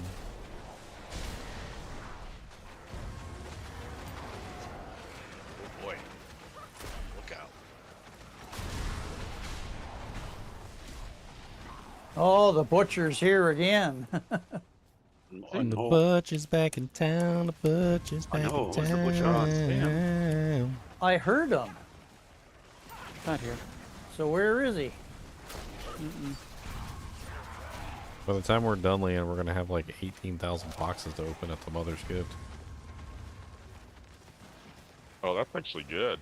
Oh boy. Look out. Oh, the butcher's here again. And the butcher's back in town. The butcher's back in who's the butcher on? town. I heard him. Not here. So where is he? By the time we're done, Leon, we're going to have like 18,000 boxes to open at the mother's gift. Oh, that's actually good.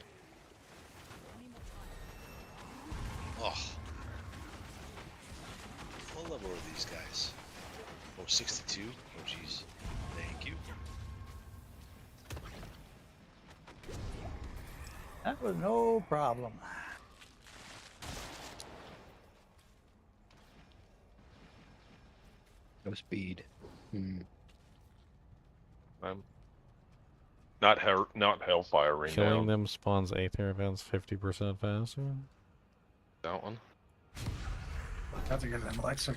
Oh. What level are these guys? Oh, 62? Oh, jeez. Thank you. That was no problem. No speed. Not Hellfire Rain Killing down. them spawns Aether events 50% faster. That one. Got to get them Alexa.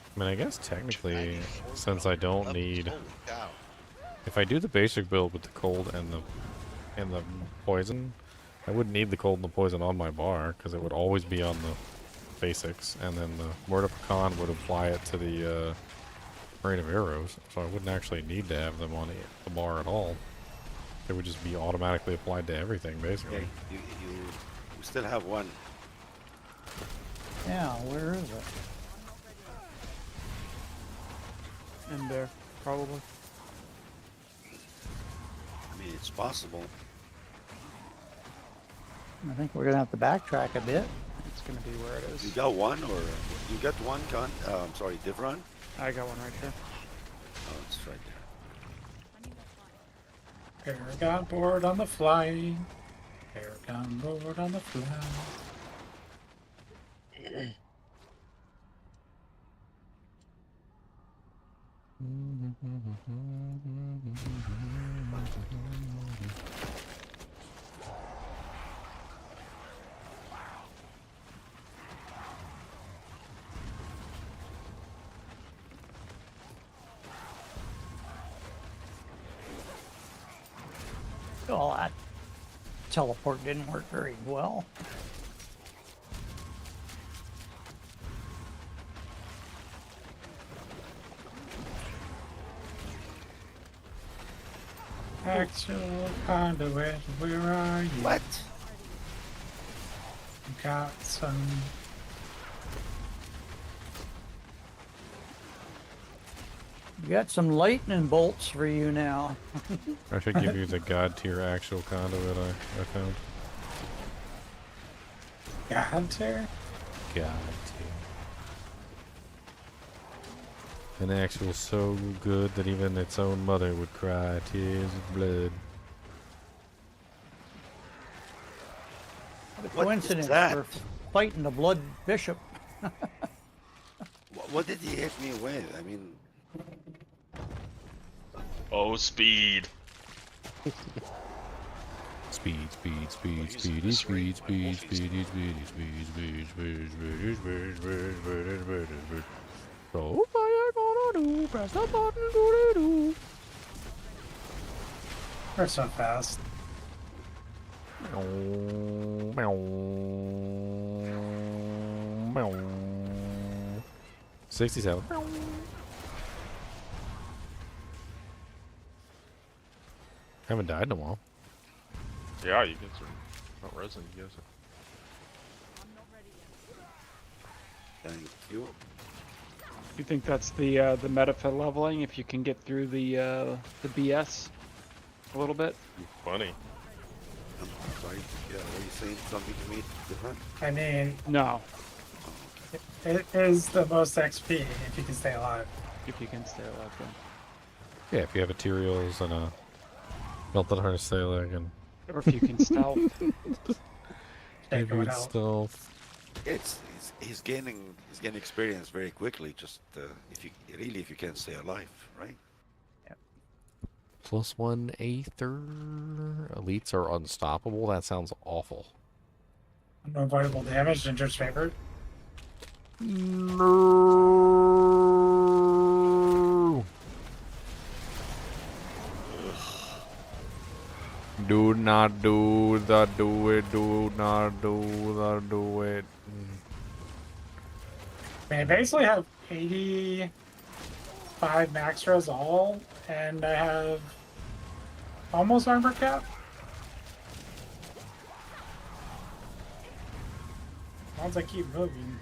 I mean, I guess technically, since I don't need... Holy cow. If I do the basic build with the cold and the poison, I wouldn't need the cold and the poison on my bar, because it would always be on the basics, and then the Word of Pecan would apply it to the Rain of Arrows, so I wouldn't actually need to have them on the bar at all. They would just be automatically applied to everything, basically. Okay, you still have one. Yeah, where is it? In there, probably. I mean, it's possible. I think we're gonna have to backtrack a bit. It's gonna be where it is. You got one, or you got one, I'm sorry, Divron? I got one right here. Oh, it's right there. Paragon board on the fly. Paragon board on the fly. Oh, that teleport didn't work very well. Actual conduit, where are you? What? Got some. We got some lightning bolts for you now. I should give you the god tier actual conduit I found. God tier? God tier. An actual so good that even its own mother would cry tears of blood. What a What is coincidence that? for fighting the Blood Bishop. What did he hit me with? I mean, Oh, speed. Speed, speed, speed, speedy, speed, speed, speedy, speedy, speedy, speed, speedy, speedy, speedy, speedy, speedy. So what you gonna do? Press the button, do. We're so fast. 67. Haven't died in a while. Yeah, you guys are not resin, you guys are. thank you. You think that's the meta for leveling if you can get through the BS a little bit? Funny. I'm sorry. Yeah, are you saying something to me different? I mean, No, it is the most XP if you can stay alive. if you can stay alive. Then. Yeah, if you have materials and a melted heart sailing and Or if you can stealth. Take maybe it out. stealth. He's gaining experience very quickly. Just if you can stay alive, right? +1 Aether. Elites are unstoppable. That sounds awful. Unavoidable damage, Ginger's favorite. No. Do not do the do it. Do not do the do it. I mean, I basically have 85 max res all, and I have almost armor cap. Once I keep moving.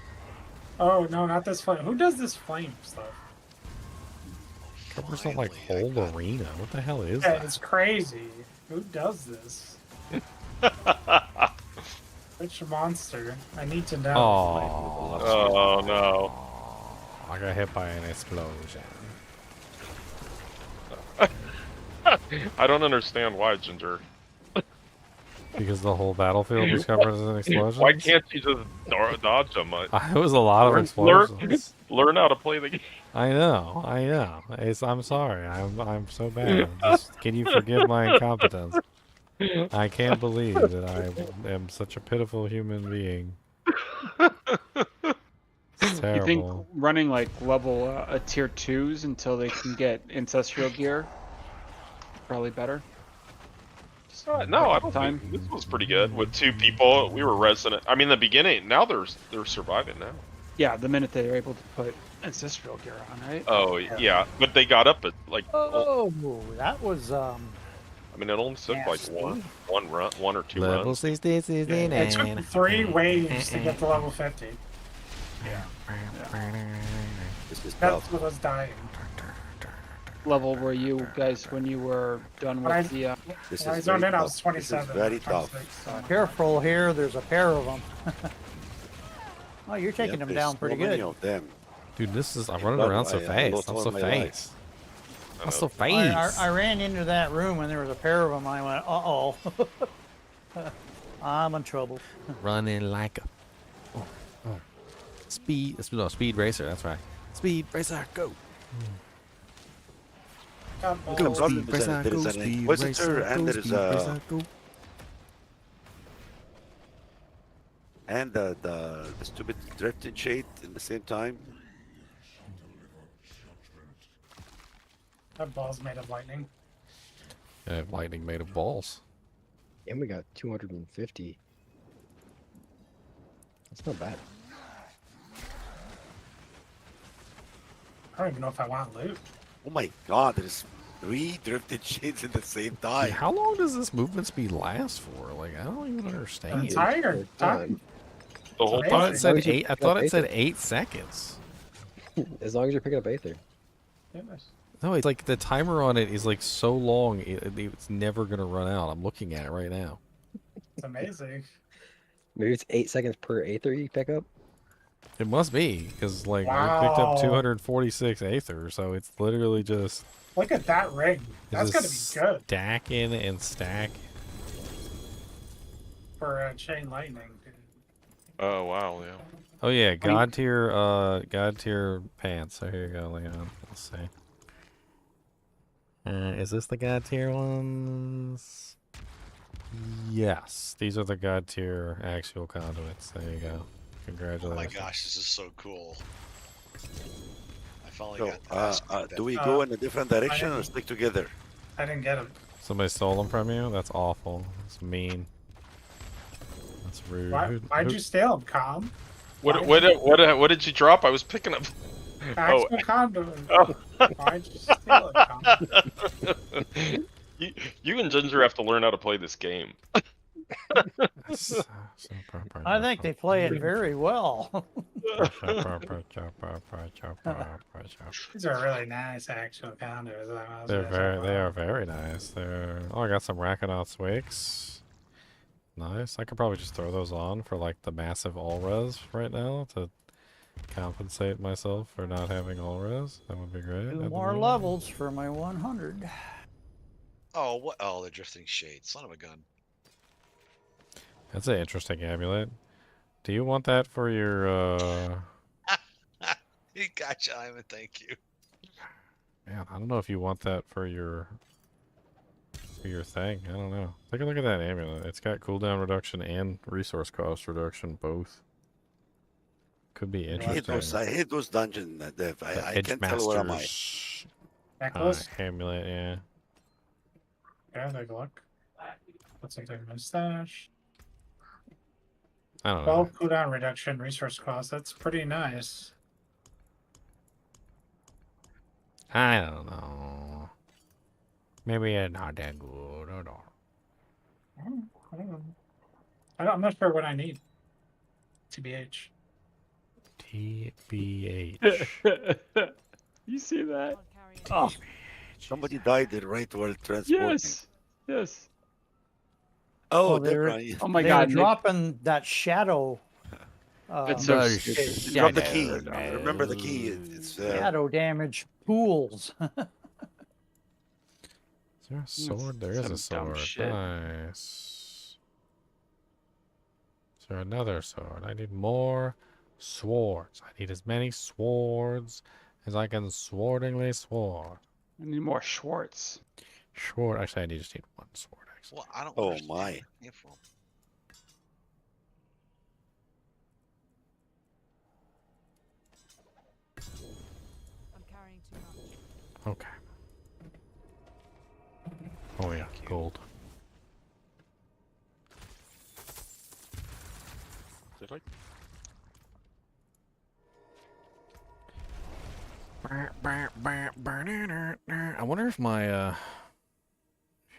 Oh no, not this flame. Who does this flame stuff? Covers up like whole arena. What the hell is Yeah, that? it's crazy. Who does this? Which monster? I need to know. Oh no. I got hit by an explosion. I don't understand why, Ginger. Because the whole battlefield was covered in explosions? Why can't you just dodge them? It was a lot of explosions. Learn how to play the game. I know. I'm sorry. I'm so bad. Just, can you forgive my incompetence? I can't believe that I am such a pitiful human being. It's terrible. You think running like level tier 2s until they can get ancestral gear probably better? No, I don't think this was pretty good with 2 people. We were resident. I mean, the beginning. Now they're surviving now. Yeah, the minute they were able to put ancestral gear on, right? Oh yeah, but they got up at like. Oh, that was I mean, it only took like one run, 1 or 2 Level runs. 69. It took 3 waves to get to level 50. This is That's tough. what was dying. Level were you guys when you were done When I- with the? This When I is zoned very in, I was tough. This is 27. very tough. 26, so- careful here. There's a pair of them. Oh, you're taking them There's down so pretty many good. of them. Dude, I'm Yeah, running but around so I fast. lost I'm all so my fast. life. I'm so I fast. ran into that room and there was a pair of them. I went, uh-oh. I'm in trouble. Running like a speed. No, speed racer. That's right. Speed racer, go. Got Look at the balls. problem is that there is an Inquisitor and there is a and the stupid drifting shade in the same time. That ball's made of lightning. I have lightning made of balls. And we got 250. That's not bad. I don't even know if I want loot. Oh my god, there's 3 drifted shades at the same time. Dude, how long does this movement speed last for? Like, I don't even understand. Entire time. The whole I thought time. it said As long as you 8. I pick thought up it said Aether. 8 seconds. As long as you're picking up Aether. Goodness. No, it's like the timer on it is like so long, it's never gonna run out. I'm looking at it right now. It's amazing. Maybe it's 8 seconds per Aether you pick up. It must be because like we picked up Wow. 246 Aether, so it's literally just Look at that ring. That's gotta be good stacking and stack. for chain lightning, dude. Oh wow, yeah. Oh yeah, god tier pants. So here you go, Leon. Let's see. Is this the god tier ones? Yes, these are the god tier axial conduits. There you go. Oh my Congratulations. gosh, this is so cool. I finally So, got the Mascot do we that- go in a different direction or stick together? I didn't get him. Somebody stole them from you? That's awful. That's mean. That's rude. Why'd you steal him, Calm? What did you drop? I was picking up. Actual conduit. Oh. Why'd you steal it, Calm? You and Ginger have to learn how to play this game. I think they play it very well. These are really nice actual conduits. They are very nice. Oh, I got some Rakanauts Wakes. Nice. I could probably just throw those on for like the massive all res right now to compensate myself for not having all res. That would be great. 2 more levels for my 100. Oh, what? Oh, they're drifting shades. Son of a gun. That's an interesting amulet. Do you want that for your You gotcha, Ivan. Thank you. Man, I don't know if you want that for your thing. I don't know. Take a look at that amulet. It's got cooldown reduction and resource cost reduction both. Could be interesting. I hate those dungeon dev. I can't tell where am I. Necklace? Amulet, yeah. Yeah, take a look. Looks like there's my stash. I don't know. 12 cooldown reduction, resource cost. That's pretty nice. I don't know. Maybe it's not that good at all. I don't know. I'm not sure what I need. TBH. TBH. You see that? Oh, Somebody died there right while transporting. Yes. Yes. Oh, they're- definitely. Oh my they god. were dropping that shadow. It's so Nice. stupid. Drop the key. Remember the key. It's shadow damage pools. Is there a sword? There is a some dumb sword. shit. Nice. Is there another sword? I need more swords. I need as many swords as I can swordingly sword. I need more Schwartz. Sword. Actually, I just need one sword. Actually. Well, I don't. Oh, understand my. where it came from. I'm carrying too much. Okay. Oh yeah, gold. Did I? I wonder if my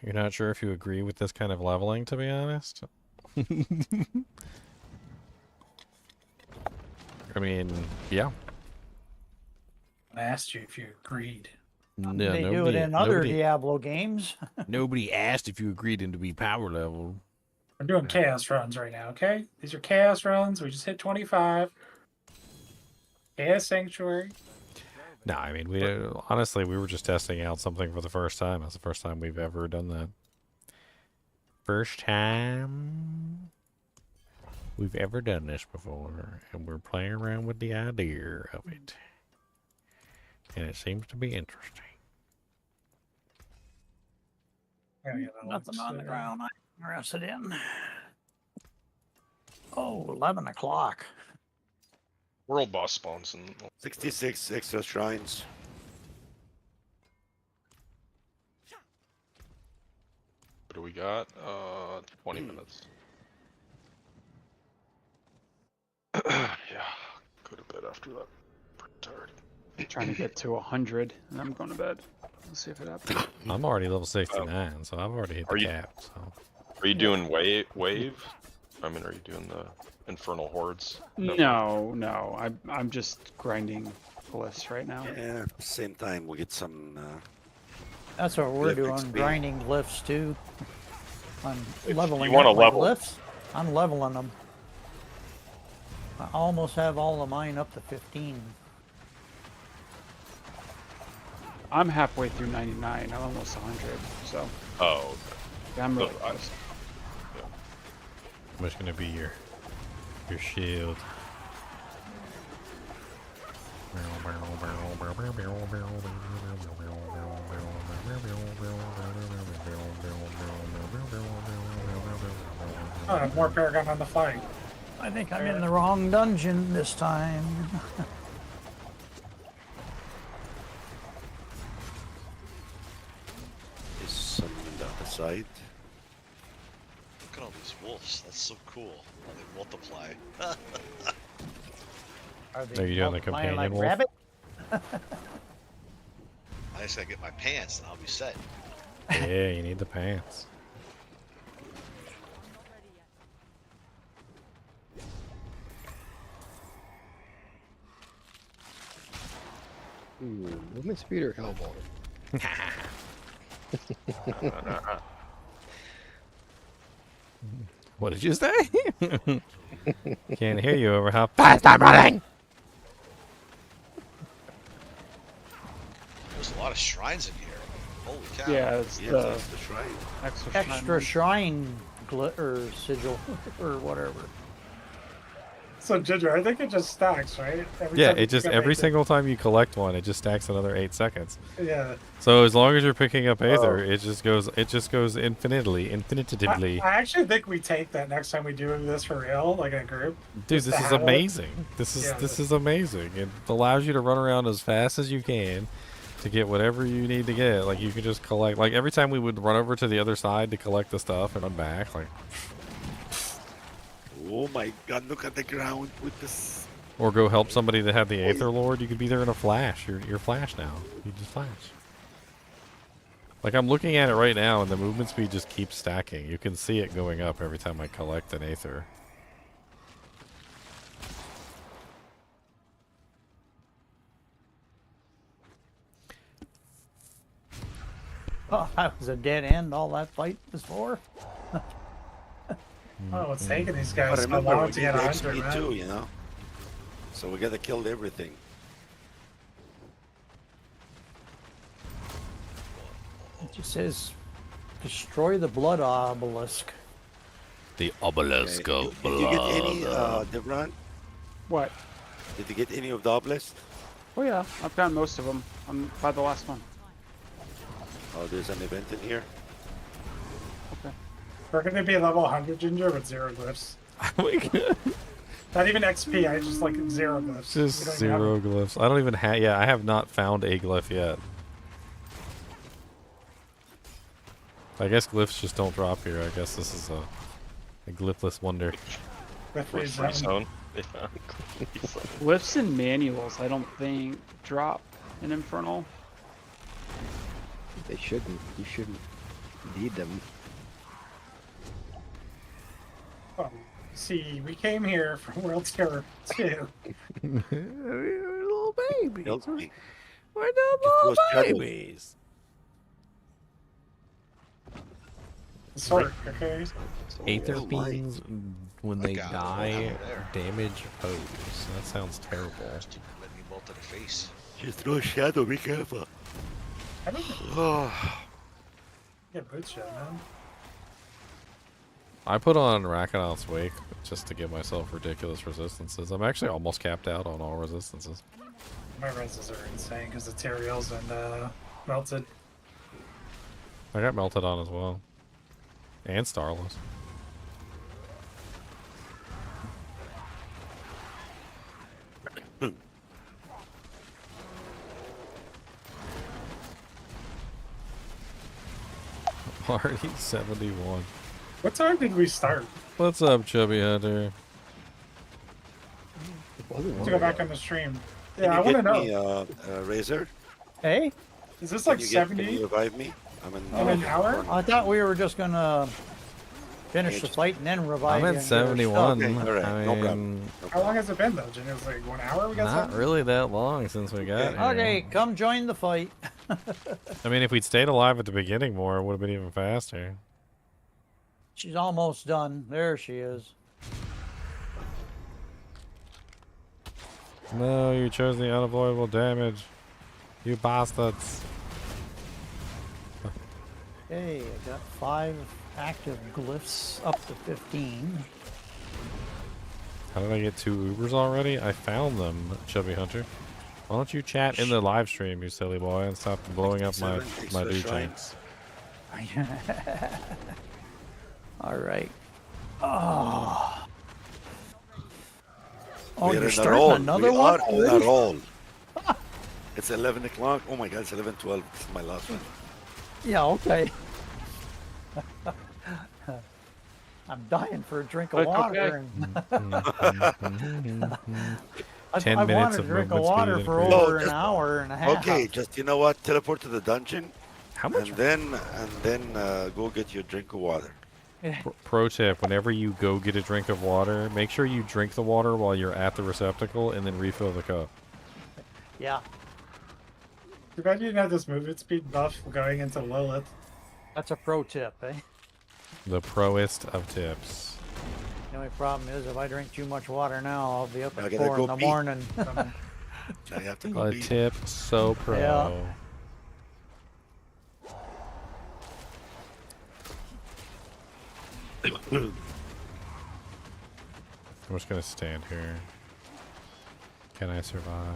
you're not sure if you agree with this kind of leveling, to be honest. I mean, yeah. I asked you if you agreed. No, They do it in other Diablo games. Nobody asked if you agreed to be power level. We're doing chaos runs right now, okay? These are chaos runs. We just hit 25. Chaos Sanctuary. No, I mean, honestly, we were just testing out something for the first time. That's the first time we've ever done that. First time we've ever done this before, and we're playing around with the idea of it. And it seems to be interesting. Nothing on the ground I'm interested in. Oh, 11 o'clock. World boss spawns in 66 extra shrines. What do we got? 20 minutes. Yeah, go to bed after that. Pretty tired. I'm trying to get to 100, and I'm going to bed. Let's see if it happens. I'm already level 69, so I've already hit the cap. So. Are you doing wave? I mean, are you doing the Infernal Hordes? No. I'm just grinding glyphs right now. Yeah, at the same time, we get some. That's what we're Glyph doing, XP. grinding glyphs too. I'm If leveling you wanna up my level- glyphs. I'm leveling them. I almost have all of mine up to 15. I'm halfway through 99. I'm almost 100. So Oh, yeah, I'm really So, close. I'm just gonna be your shield. Oh, more Paragon on the flank. I think I'm in the wrong dungeon this time. Is some on the other side. Look at all these wolves. That's so cool. How they multiply. Are you doing the companion like wolf? rabbit? I just gotta get my pants and I'll be set. Yeah, you need the pants. Movement speed or Hellboy? What did you say? Can't hear you over how fast I'm running. There's a lot of shrines in here. Holy cow. Yeah, it's Yeah, the that's the shrine. Extra shrine or sigil or whatever. So Ginger, I think it just stacks, right? Yeah, time you it just pick up every Aether. single time you collect one, it just stacks another 8 seconds. Yeah. So as long as you're picking up Aether, it just goes infinitively. I actually think we take that next time we do this for real, like in a group. Dude, just this to is have it. amazing. This is amazing. It allows you to run around as fast as you can to get whatever you need to get. Like you can just collect. Like every time we would run over to the other side to collect the stuff and run back. Like, Oh my god, look at the ground with this. or go help somebody that had the Aether Lord. You could be there in a flash. You're Flash now. You just Flash. Like I'm looking at it right now, and the movement speed just keeps stacking. You can see it going up every time I collect an Aether. Oh, that was a dead end. All that fight was for. Oh, it's taking these But guys so remember, long we to need get the 100, XP man. too, you know? So we gotta kill everything. It just says, destroy the blood obelisk. The obelisk Okay. of Did you get any, blood. Devron? What? Did you get any of the obelisk? Oh yeah, I've found most of them. I'm by the last one. Oh, there's an event in here. Okay. We're gonna be level 100, Ginger, with 0 glyphs. Not even XP, I just like 0 glyphs. Just We don't even 0 have them. glyphs. I don't even have. Yeah, I have not found a glyph yet. I guess glyphs just don't drop here. I guess this is a glyphless wonder. Free Free zone. zone. Yeah. Glyphs and manuals, I don't think drop in Infernal. They shouldn't. You shouldn't need them. Oh, see, we came here from World Tour 2. Little babies. Help me. We're It the was shadow. babies. Sword, okay? Aether Oh my. beings, when they Look out, die, over there. damage foes. That sounds terrible. Just keep letting me bolt to the face. Just throw shadow, be careful. I don't Oh, get boot shit, man. I put on Rakanoth's Wake just to give myself ridiculous resistances. I'm actually almost capped out on all resistances. My reses are insane because of Teriels and Melted. I got melted on as well. And Starless. Party 71. What time did we start? What's up, Chubby Hunter? To go back on the stream. Can Yeah, I you want to get know. me, Razor? Hey, Is this Can like you 70 revive me? I'm in, in an hour? I thought we were just gonna finish the fight and then revive I'm you at and get our 71. stuff. Okay, all right, I no mean, problem. How long has it been though, Jimmy? It was like 1 hour we got not something? really that long since we got here. Okay, come join the fight. I mean, if we'd stayed alive at the beginning more, it would have been even faster. She's almost done. There she is. No, you chose the unavoidable damage. You bastards. Okay, I got 5 active glyphs up to 15. How did I get 2 Ubers already? I found them, Chubby Hunter. Why don't you chat in the live stream, you silly boy, and stop blowing up my dude chain? All right. Oh. Oh, We're you're in a starting roll. another We one? are on a roll. It's 11 o'clock. Oh my God, it's 11:12. This is my last one. Yeah, okay. I'm dying for a drink of Okay. water. I've 10 wanted minutes a of drink of movement water speed for increase. over an hour and a half. Okay, just you know what? Teleport to the dungeon. How much? And then go get your drink of water. Pro tip, whenever you go get a drink of water, make sure you drink the water while you're at the receptacle and then refill the cup. Yeah, Too bad you didn't have this movement speed buff going into Lilith. that's a pro tip, eh? The proest of tips. The only problem is if I drink too much water now, I'll be up I at gotta 4 in go the pee. morning. I have to go A pee. tip so pro. Yeah. I'm just gonna stand here. Can I survive?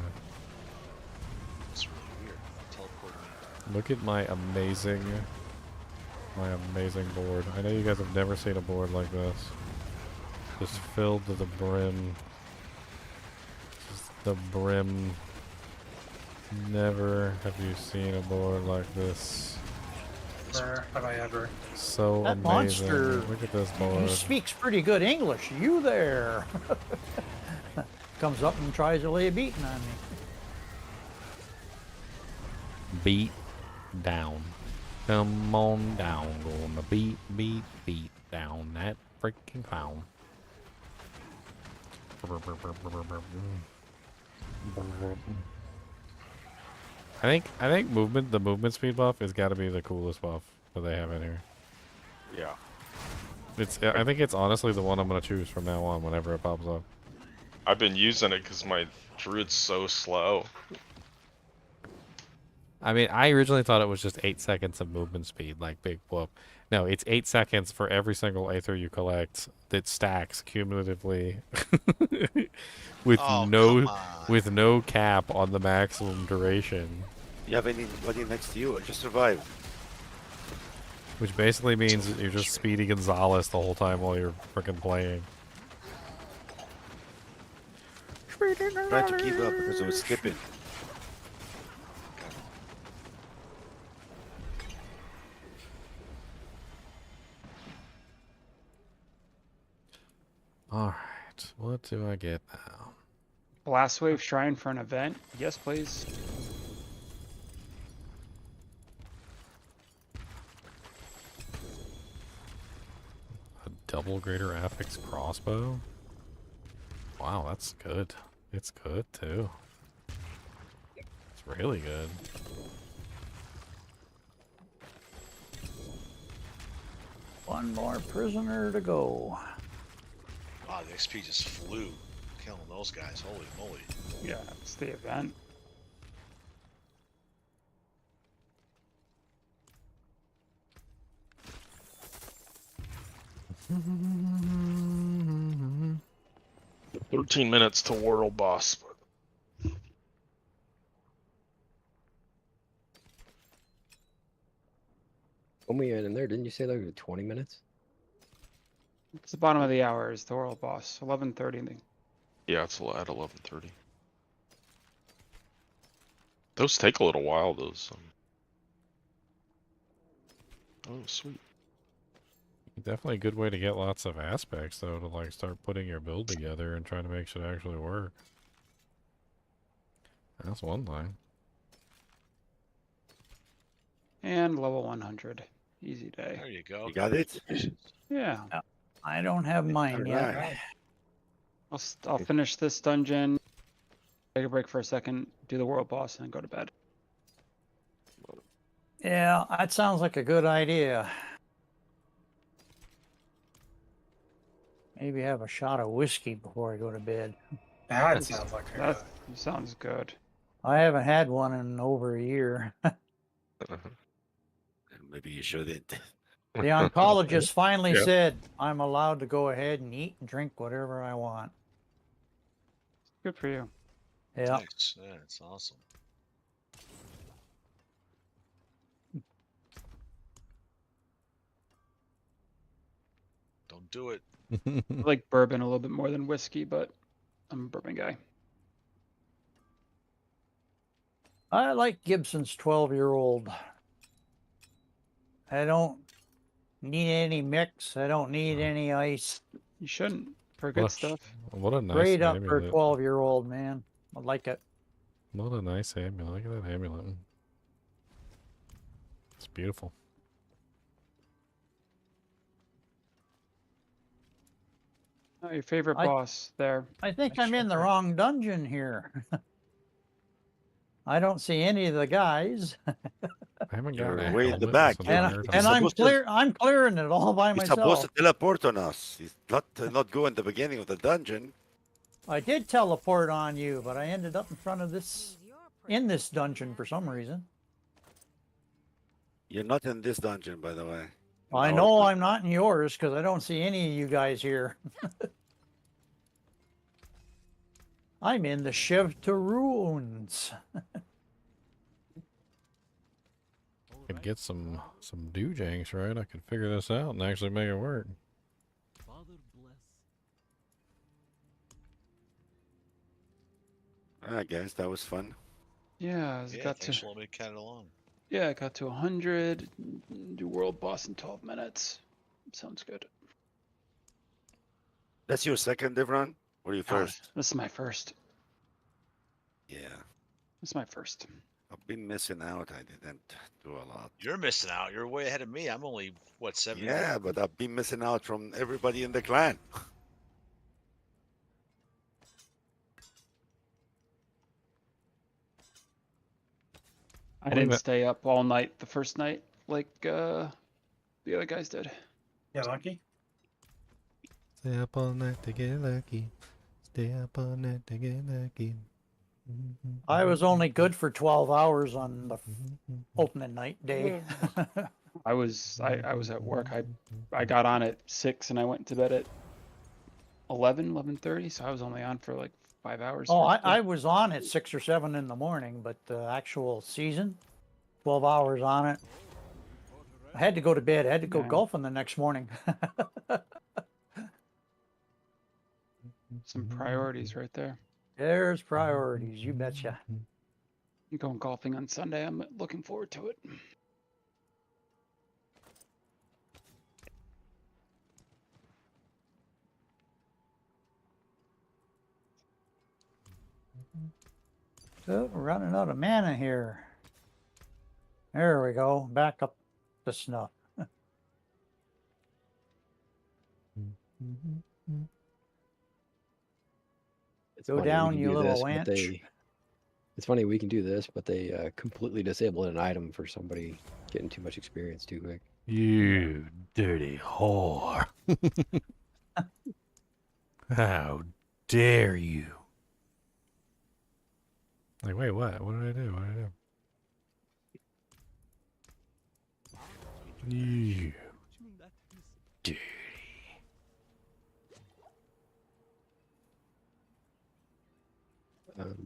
It's really weird. Teleport me. Look at my amazing board. I know you guys have never seen a board like this. Just filled to the brim. Just the brim. Never have you seen a board like this. Or have I ever? So That amazing. monster, Look at this he board. speaks pretty good English. You there? Comes up and tries to lay a beating on me. Beat down. Come on down. Gonna beat down that freaking clown. I think the movement speed buff has got to be the coolest buff that they have in here. Yeah. I think it's honestly the one I'm gonna choose from now on whenever it pops up. I've been using it because my druid's so slow. I mean, I originally thought it was just 8 seconds of movement speed, like big whoop. No, it's 8 seconds for every single Aether you collect that stacks cumulatively with Oh, come on. with no cap on the maximum duration. You have anybody next to you? Or just survive. Which basically means that you're just Speedy Gonzalez the whole time while you're freaking playing. Trying to keep up because I was skipping. Alright, what do I get now? Blast Wave Shrine for an event? Yes, please. A double greater affix crossbow? Wow, that's good. It's good too. It's really good. One more prisoner to go. Wow, the XP just flew. Killing those guys. Holy moly. Yeah, it's the event. Mm-hmm. 13 minutes to world boss. When we had in there, didn't you say like 20 minutes? It's the bottom of the hour is the world boss. 11:30. Yeah, it's at 11:30. Those take a little while, those. Oh, sweet. Definitely a good way to get lots of aspects, though, to like start putting your build together and trying to make shit actually work. That's one thing. And level 100. Easy day. There you go. You got it? Yeah. I don't have mine yet. Alright. I'll finish this dungeon, take a break for a second, do the world boss, and then go to bed. Yeah, that sounds like a good idea. Maybe have a shot of whiskey before I go to bed. That sounds like a That sounds good. I haven't had one in over a year. Maybe you shouldn't. The oncologist finally Yeah. said I'm allowed to go ahead and eat and drink whatever I want. Good for you. Yeah. Nice. Yeah, it's awesome. Don't do it. I like bourbon a little bit more than whiskey, but I'm a bourbon guy. I like Gibson's 12-year-old. I don't need any mix. I don't need any ice. You shouldn't for good stuff. What a nice Straight up for a amulet. 12-year-old, man. I like it. What a nice amulet. Look at that amulet. It's beautiful. Oh, your favorite boss there. I think I'm in the wrong dungeon here. I don't see any of the guys. I haven't You're gotten a way in the helmet back. some And, weird and time. I'm clearing it all by He's supposed myself. to teleport on us. He's not go in the beginning of the dungeon. I did teleport on you, but I ended up in front of in this dungeon for some reason. You're not in this dungeon, by the way. I know I'm not in yours because I don't see any of you guys here. I'm in the Shiv to Ruins. Could get some doojanks, right? I could figure this out and actually make it work. Father bless. I guess that was fun. Yeah, I Yeah, got thanks to. for letting me count it along. Yeah, I got to 100. Do world boss in 12 minutes. Sounds good. That's your second div run? Or your first? This is my first. Yeah. This is my first. I've been missing out. I didn't do a lot. You're missing out. You're way ahead of me. I'm only, what, 7? Yeah, but I've been missing out from everybody in the clan. I didn't stay up all night the first night like the other guys did. Yeah, lucky. Stay up all night to get lucky. Stay up all night to get lucky. I was only good for 12 hours on the opening night day. I was at work. I got on at 6 and I went to bed at 11:30, so I was only on for like 5 hours. Oh, first day. I was on at 6 or 7 in the morning, but the actual season, 12 hours on it. I had to go to bed. I had to go golfing the next morning. Some priorities right there. There's priorities, you betcha. I'm going golfing on Sunday. I'm looking forward to it. So we're running out of mana here. There we go. Back up to snuff. It's Go funny, we down, can you do little this, but wench. It's funny we can do this, but they completely disable an item for somebody getting too much experience too quick. You dirty whore. How dare you? Like, wait, what? What did I do? What did I do? You dirty.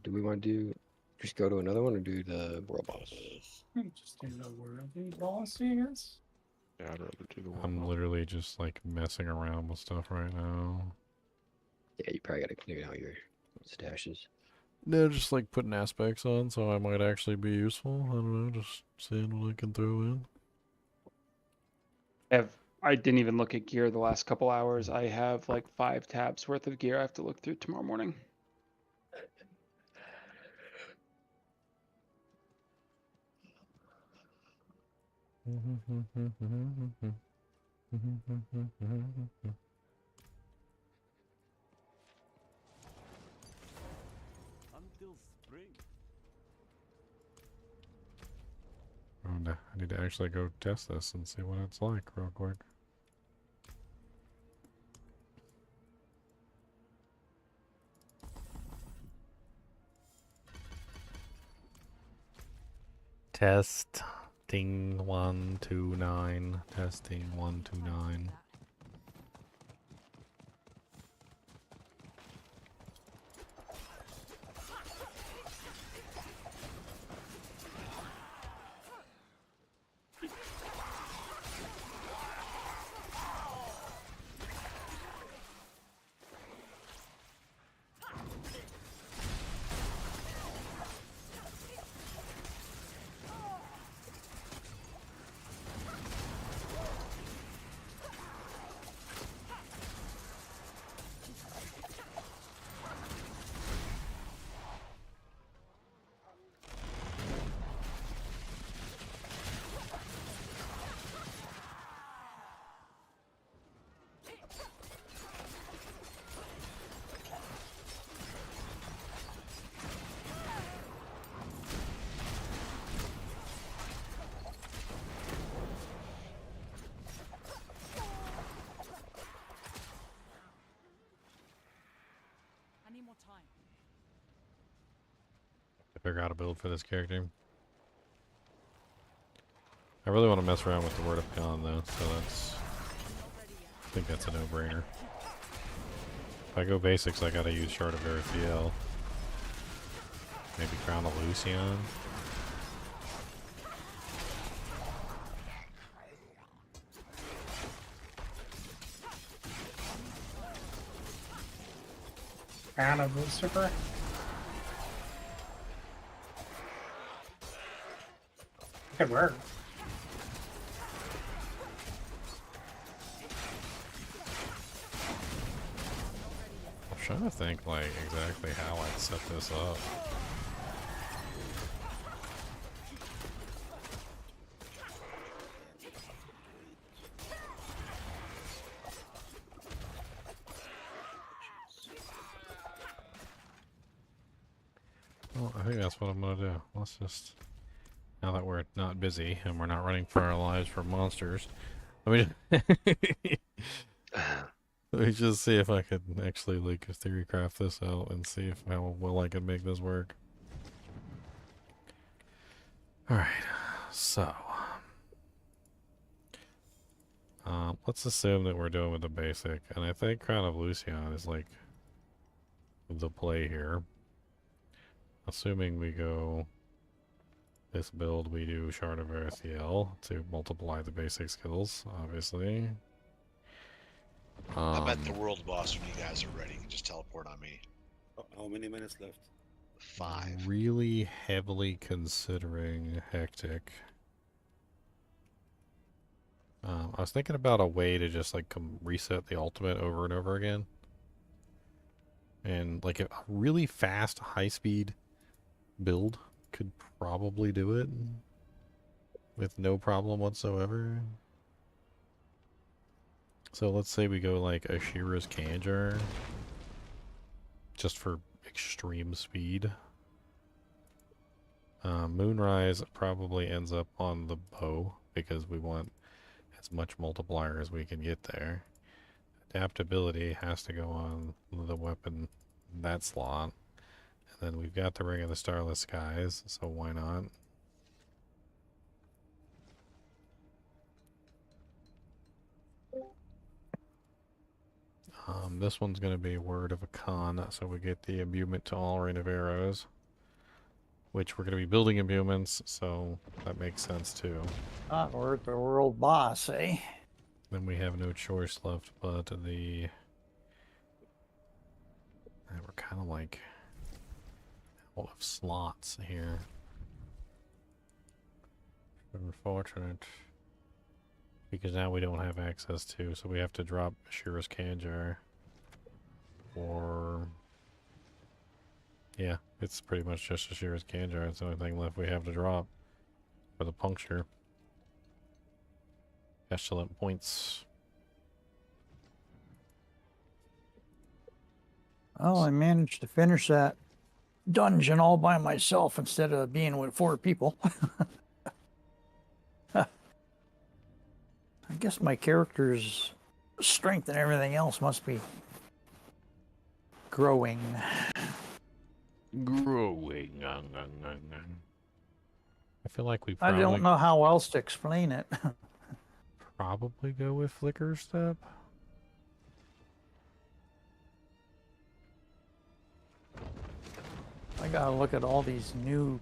Do we want to just go to another one or do the world boss? Just do the worthy boss, I guess. Yeah, I'd rather do the I'm literally just like messing around with stuff right now. Yeah, you probably got to clear out your stashes. No, just like putting aspects on, so I might actually be useful. I don't know, just seeing what I can throw in. I didn't even look at gear the last couple hours. I have like 5 tabs worth of gear I have to look through tomorrow morning. Until spring. And I need to actually go test this and see what it's like real quick. Testing 129. Testing 129. Figure out a build for this character. I really want to mess around with the Word of Con though, so I think that's a no-brainer. If I go basics, I gotta use Shard of Erethiel. Maybe Crown of Lucian. Crown of Lucifer. Good work. I'm trying to think like exactly how I'd set this up. Well, I think that's what I'm gonna do. Let's just, now that we're not busy and we're not running for our lives for monsters, let me just see if I could actually like theory craft this out and see if how well I can make this work. Alright, so let's assume that we're doing with the basic, and I think Crown of Lucian is like the play here. Assuming we go this build, we do Shard of Erethiel to multiply the basic skills, obviously. I'm at the world boss when you guys are ready. Just teleport on me. How many minutes left? 5. Really heavily considering Hectic. I was thinking about a way to just like reset the ultimate over and over again. And like a really fast, high-speed build could probably do it with no problem whatsoever. So let's say we go like Ashira's Kanjar, just for extreme speed. Moonrise probably ends up on the bow because we want as much multiplier as we can get there. Adaptability has to go on the weapon, that slot. And then we've got the Ring of the Starless Skies, so why not? This one's going to be Word of a Con, so we get the imbuement to all Rain of Arrows, which we're going to be building imbuements, so that makes sense too. We're at the world boss, eh? Then we have no choice left but the... we're kind of like out of slots here. Unfortunate. Because now we don't have access to, so we have to drop Shira's Kanjar. Or... yeah, it's pretty much just Shira's Kanjar. It's the only thing left we have to drop. For the puncture. Excellent points. Oh, I managed to finish that dungeon all by myself instead of being with 4 people. I guess my character's strength and everything else must be growing. Growing. I feel like we I probably don't know how else to explain it. probably go with Flicker Step. I gotta look at all these new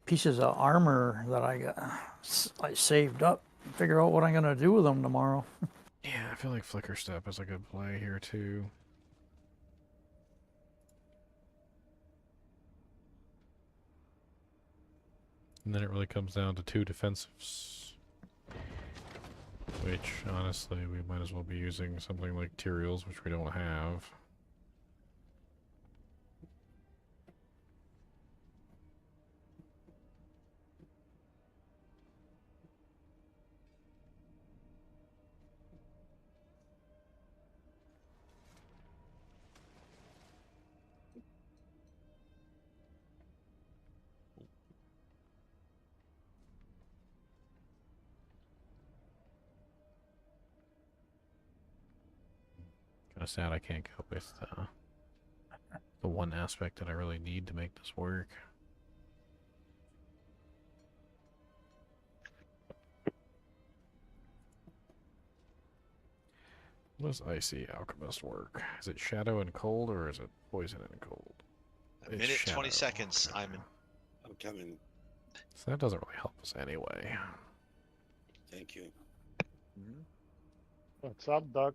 pieces of armor that I saved up and figure out what I'm gonna do with them tomorrow. Yeah, I feel like Flicker Step is a good play here too. And then it really comes down to 2 defensives. Which, honestly, we might as well be using something like Tyrael's, which we don't have. Kind of sad I can't go with the one aspect that I really need to make this work. What does Icy Alchemist work? Is it Shadow and Cold, or is it Poison and Cold? A minute 20 seconds, Iman. I'm coming. So that doesn't really help us anyway. Thank you. What's up, Doc?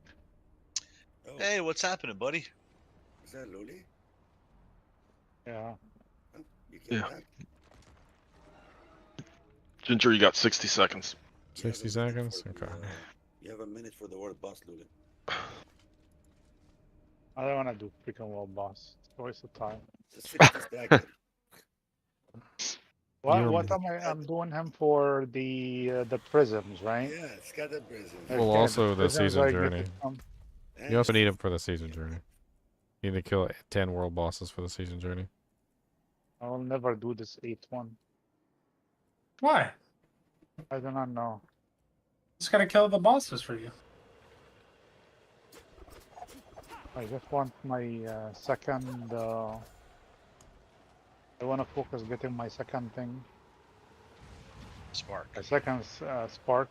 Oh, Hey, what's happening, buddy? is that Luli? Yeah. Huh? You came Yeah. back? Ginger, you got 60 seconds. You have 60 a minute seconds? for the, Okay. you have a minute for the word boss, Luli. I don't want to do freaking world boss. It's a waste of time. It's a 60 second. What am I? I'm doing him for the prisms, right? Yeah, it's got a prison. Well, Okay, also the prisms season I get journey. to come- You also need him for the season journey. You need to kill 10 world bosses for the season journey. I will never do this 8th one. Why? I do not know. Just gotta kill the bosses for you. I just want my second. I want to focus getting my second thing. Spark. My second spark.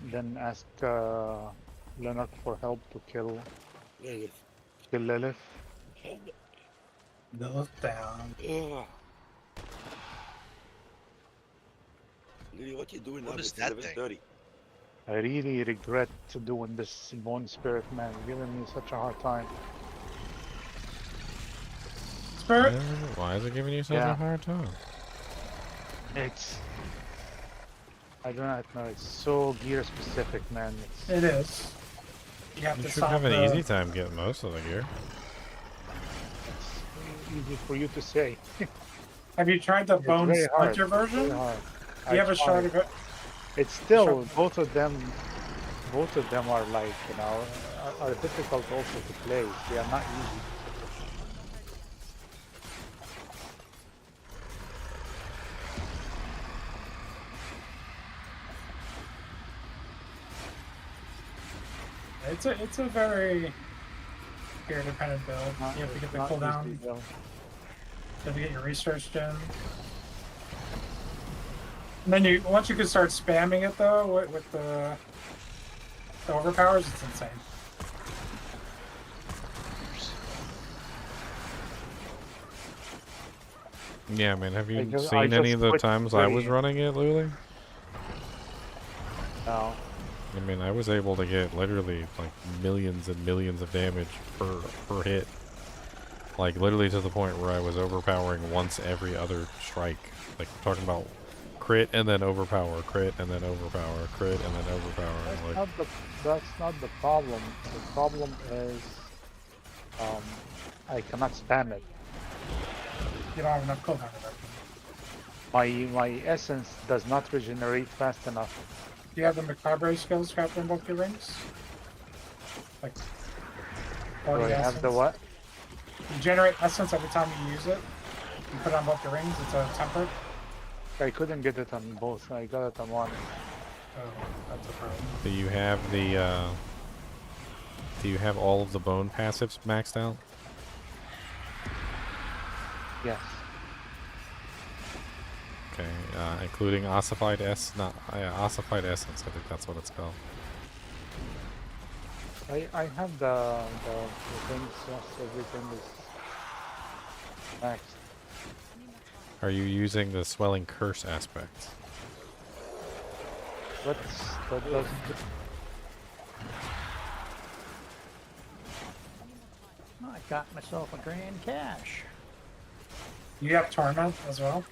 Then ask Leonard for help to kill Lilith. Lilith down. Ugh. Lily, what you doing What now? is It's that thing? 11:30. I really regret doing this bone spirit, man. Giving me such a hard time. Spirit? Why is it giving you such Yeah. a hard time? It's. I do not know. It's so gear specific, man. It is. You have You to should stop have an the... easy time getting most of the gear. It's easy for you to say. Have you tried the It's Bone very hard. Splinter version? Very hard. You have a tried. shard of it. It's still both of them are like, you know, are difficult also to play. They are not easy. It's a very gear dependent build. You have to get the Not cooldown. easy, though. You have to get your research done. And then once you can start spamming it though with the overpowers, it's insane. Yeah, man. Have you I seen any just of the quit times I was playing. running it, Luli? No. I mean, I was able to get literally like millions and millions of damage per hit. Like literally to the point where I was overpowering once every other strike. Like talking about crit and then overpower, crit and then overpower, crit and then overpower. Like, That's not the problem. The problem is I cannot spam it. You don't have enough cooldown. My essence does not regenerate fast enough. Do you have the macabre skills trapped in both your rings? Like, Do 40 I have essence? the what? You generate essence every time you use it. You put it on both your rings. It's a temper. I couldn't get it on both. I got it on one. Oh, that's a problem. do you have the? Do you have all of the bone passives maxed out? Yes. Okay, including ossified ossified essence. I think that's what it's called. I have the things. Yes, everything is maxed. Are you using the swelling curse aspect? That does. I got myself a grand cash. You have torment as well.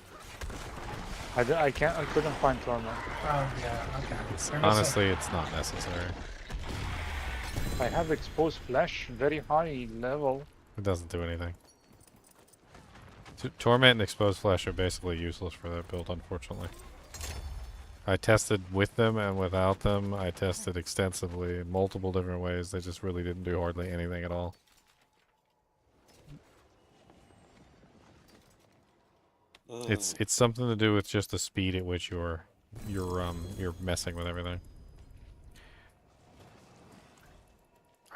I couldn't find torment. Oh yeah, okay. Honestly, it's not necessary. I have exposed flesh, very high level. It doesn't do anything. Torment and exposed flesh are basically useless for that build, unfortunately. I tested with them and without them. I tested extensively in multiple different ways. They just really didn't do hardly anything at all. It's something to do with just the speed at which you're messing with everything.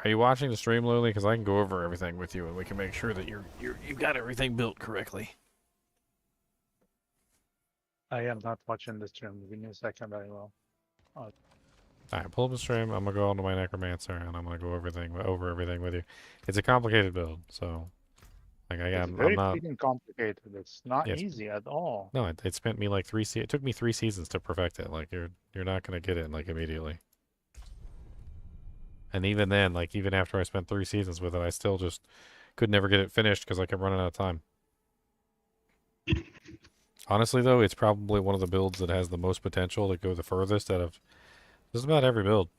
Are you watching the stream, Lily? Because I can go over everything with you, and we can make sure that you've got everything built correctly. I am not watching the stream. Give me a second, I will. All right, pull up the stream. I'm gonna go onto my necromancer, and I'm gonna go over everything with you. It's a complicated build, so like It's very freaking complicated. It's not easy at all. No, it spent me like it took me 3 seasons to perfect it. Like you're not gonna get it like immediately. And even then, like even after I spent 3 seasons with it, I still just could never get it finished because I kept running out of time. Honestly, though, it's probably one of the builds that has the most potential to go the furthest out of just about every build.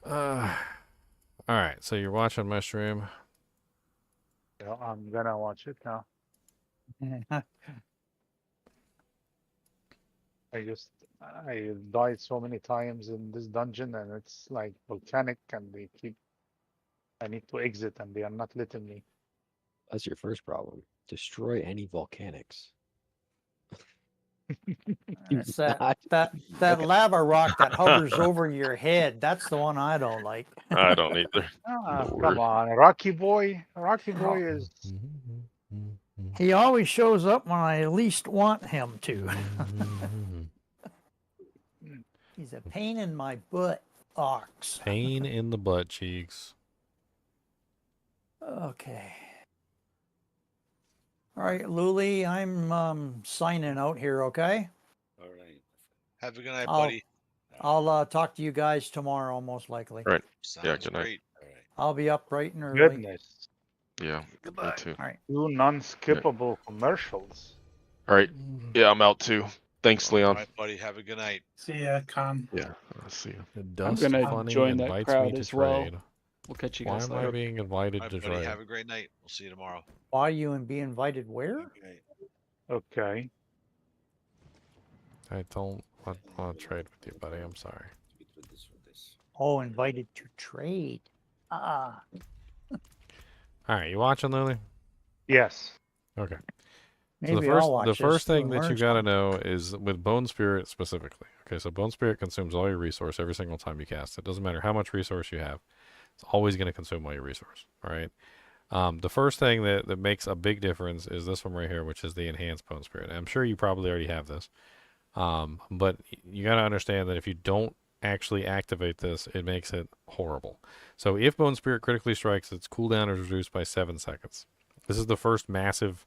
Alright, so you're watching my stream. Yeah, I'm gonna watch it now. I died so many times in this dungeon, and it's like volcanic, and I need to exit, and they are not letting me. That's your first problem. Destroy any volcanics. It's that lava rock that hovers over your head. That's the one I don't like. I don't either. Come on, Rocky Boy. Rocky Boy is. He always shows up when I least want him to. He's a pain in my butt, ox. Pain in the butt cheeks. Okay. All right, Luli, I'm signing out here, okay? All right. Have a good night, buddy. I'll talk to you guys tomorrow, most likely. All right. Sounds Yeah, good night. great. I'll be up bright and early. Goodness. Yeah, me too. All right. 2 non-skippable commercials. All right. Yeah, I'm out too. Thanks, All Leon. right, buddy. Have a good night. See ya, Con. Yeah, I'll see you. The I'm Dust gonna Funny join that invites crowd me as to well. trade. We'll catch you Why guys am I later. being invited All to right, buddy. trade? Have a great night. We'll see you tomorrow. Why you and be invited where? Okay. I don't want to trade with you, buddy. I'm sorry. Oh, invited to trade. Ah. All right, you watching, Lily? Yes. Okay. Maybe so I'll watch the this first to thing that learn you got to know is with Bone Spirit specifically. Okay, so Bone Spirit consumes all your resource every single time you cast it. Doesn't matter how much resource you have. It's always going to consume all your resource. All right. The first thing that makes a big difference is this one right here, which is the Enhanced Bone Spirit. I'm sure you probably already have this. But you got to understand that if you don't actually activate this, it makes it horrible. So if Bone Spirit critically strikes, its cooldown is reduced by 7 seconds. This is the first massive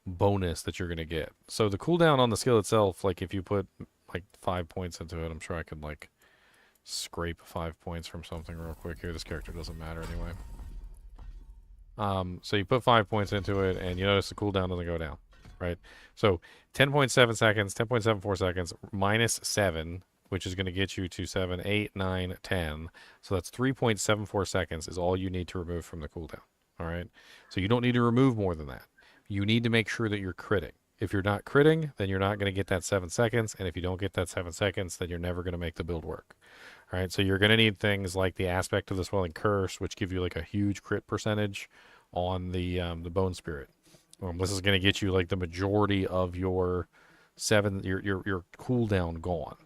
bonus that you're going to get. So the cooldown on the skill itself, like if you put like 5 points into it, I'm sure I could like scrape 5 points from something real quick here. This character doesn't matter anyway. So you put 5 points into it, and you notice the cooldown doesn't go down, right? So 10.7 seconds, 10.74 seconds minus 7, which is going to get you to 7, 8, 9, 10. So that's 3.74 seconds is all you need to remove from the cooldown. All right. So you don't need to remove more than that. You need to make sure that you're critting. If you're not critting, then you're not going to get that 7 seconds. And if you don't get that 7 seconds, then you're never going to make the build work. All right. So you're going to need things like the Aspect of the Swelling Curse, which give you like a huge crit percentage on the Bone Spirit. This is going to get you like the majority of your your cooldown gone.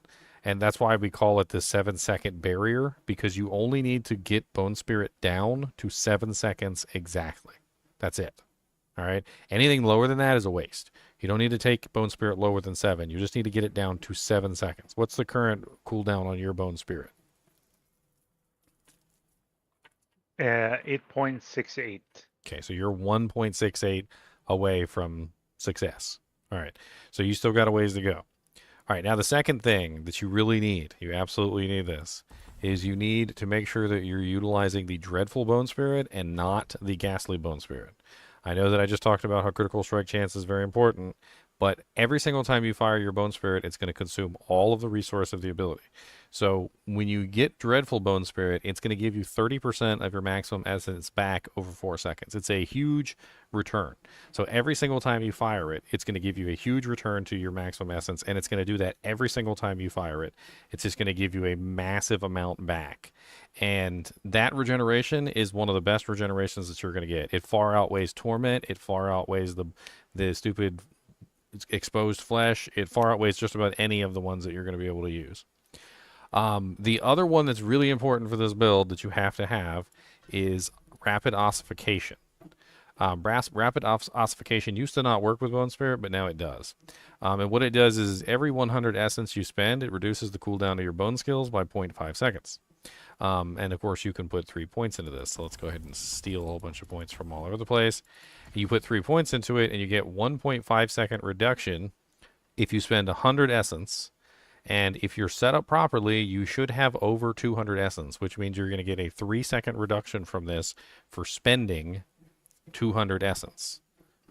And that's why we call it the 7-second barrier, because you only need to get Bone Spirit down to 7 seconds exactly. That's it. All right. Anything lower than that is a waste. You don't need to take Bone Spirit lower than 7. You just need to get it down to 7 seconds. What's the current cooldown on your Bone Spirit? 8.68. Okay, so you're 1.68 away from success. All right. So you still got a ways to go. All right, now the second thing that you really need, you absolutely need this, is you need to make sure that you're utilizing the Dreadful Bone Spirit and not the Ghastly Bone Spirit. I know that I just talked about how critical strike chance is very important, but every single time you fire your Bone Spirit, it's going to consume all of the resource of the ability. So when you get Dreadful Bone Spirit, it's going to give you 30% of your maximum essence back over 4 seconds. It's a huge return. So every single time you fire it, it's going to give you a huge return to your maximum essence, and it's going to do that every single time you fire it. It's just going to give you a massive amount back. And that regeneration is one of the best regenerations that you're going to get. It far outweighs Torment. It far outweighs the stupid exposed flesh. It far outweighs just about any of the ones that you're going to be able to use. The other one that's really important for this build that you have to have is Rapid Ossification. Rapid Ossification used to not work with Bone Spirit, but now it does. And what it does is every 100 essence you spend, it reduces the cooldown of your bone skills by 0.5 seconds. And of course, you can put 3 points into this. So let's go ahead and steal a whole bunch of points from all over the place. You put 3 points into it, and you get 1.5 second reduction if you spend 100 essence. And if you're set up properly, you should have over 200 essence, which means you're going to get a 3-second reduction from this for spending 200 essence.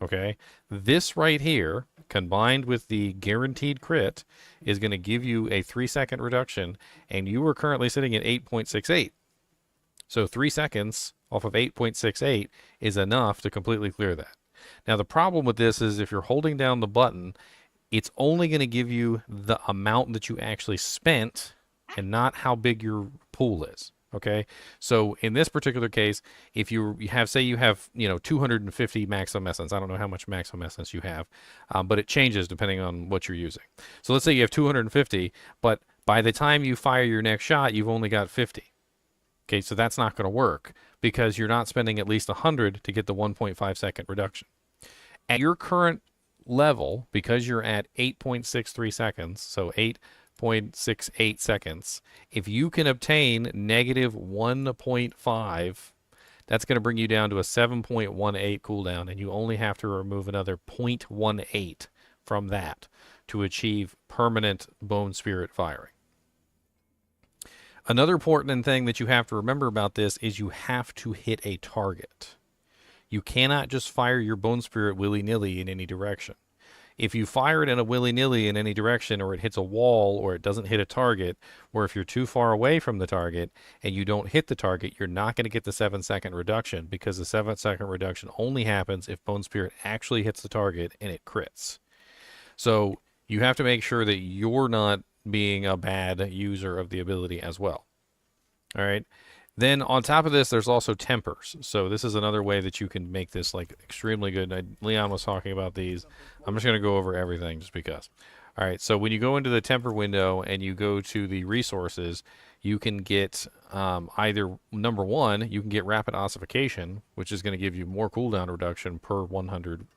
Okay? This right here, combined with the guaranteed crit, is going to give you a 3-second reduction, and you are currently sitting at 8.68. So 3 seconds off of 8.68 is enough to completely clear that. Now, the problem with this is if you're holding down the button, it's only going to give you the amount that you actually spent and not how big your pool is. Okay. So in this particular case, if you have, say you have, 250 maximum essence. I don't know how much maximum essence you have, but it changes depending on what you're using. So let's say you have 250, but by the time you fire your next shot, you've only got 50. Okay. So that's not going to work because you're not spending at least 100 to get the 1.5 second reduction. At your current level, because you're at 8.63 seconds, so 8.68 seconds, if you can obtain negative 1.5, that's going to bring you down to a 7.18 cooldown, and you only have to remove another 0.18 from that to achieve permanent Bone Spirit firing. Another important thing that you have to remember about this is you have to hit a target. You cannot just fire your Bone Spirit willy-nilly in any direction. If you fire it in a willy-nilly in any direction, or it hits a wall, or it doesn't hit a target, or if you're too far away from the target and you don't hit the target, you're not going to get the 7-second reduction, because the 7-second reduction only happens if Bone Spirit actually hits the target and it crits. So you have to make sure that you're not being a bad user of the ability as well. All right. Then on top of this, there's also tempers. So this is another way that you can make this like extremely good. Leon was talking about these. I'm just going to go over everything just because. All right. So when you go into the temper window and you go to the resources, you can get either, number one, you can get rapid ossification, which is going to give you more cooldown reduction per 100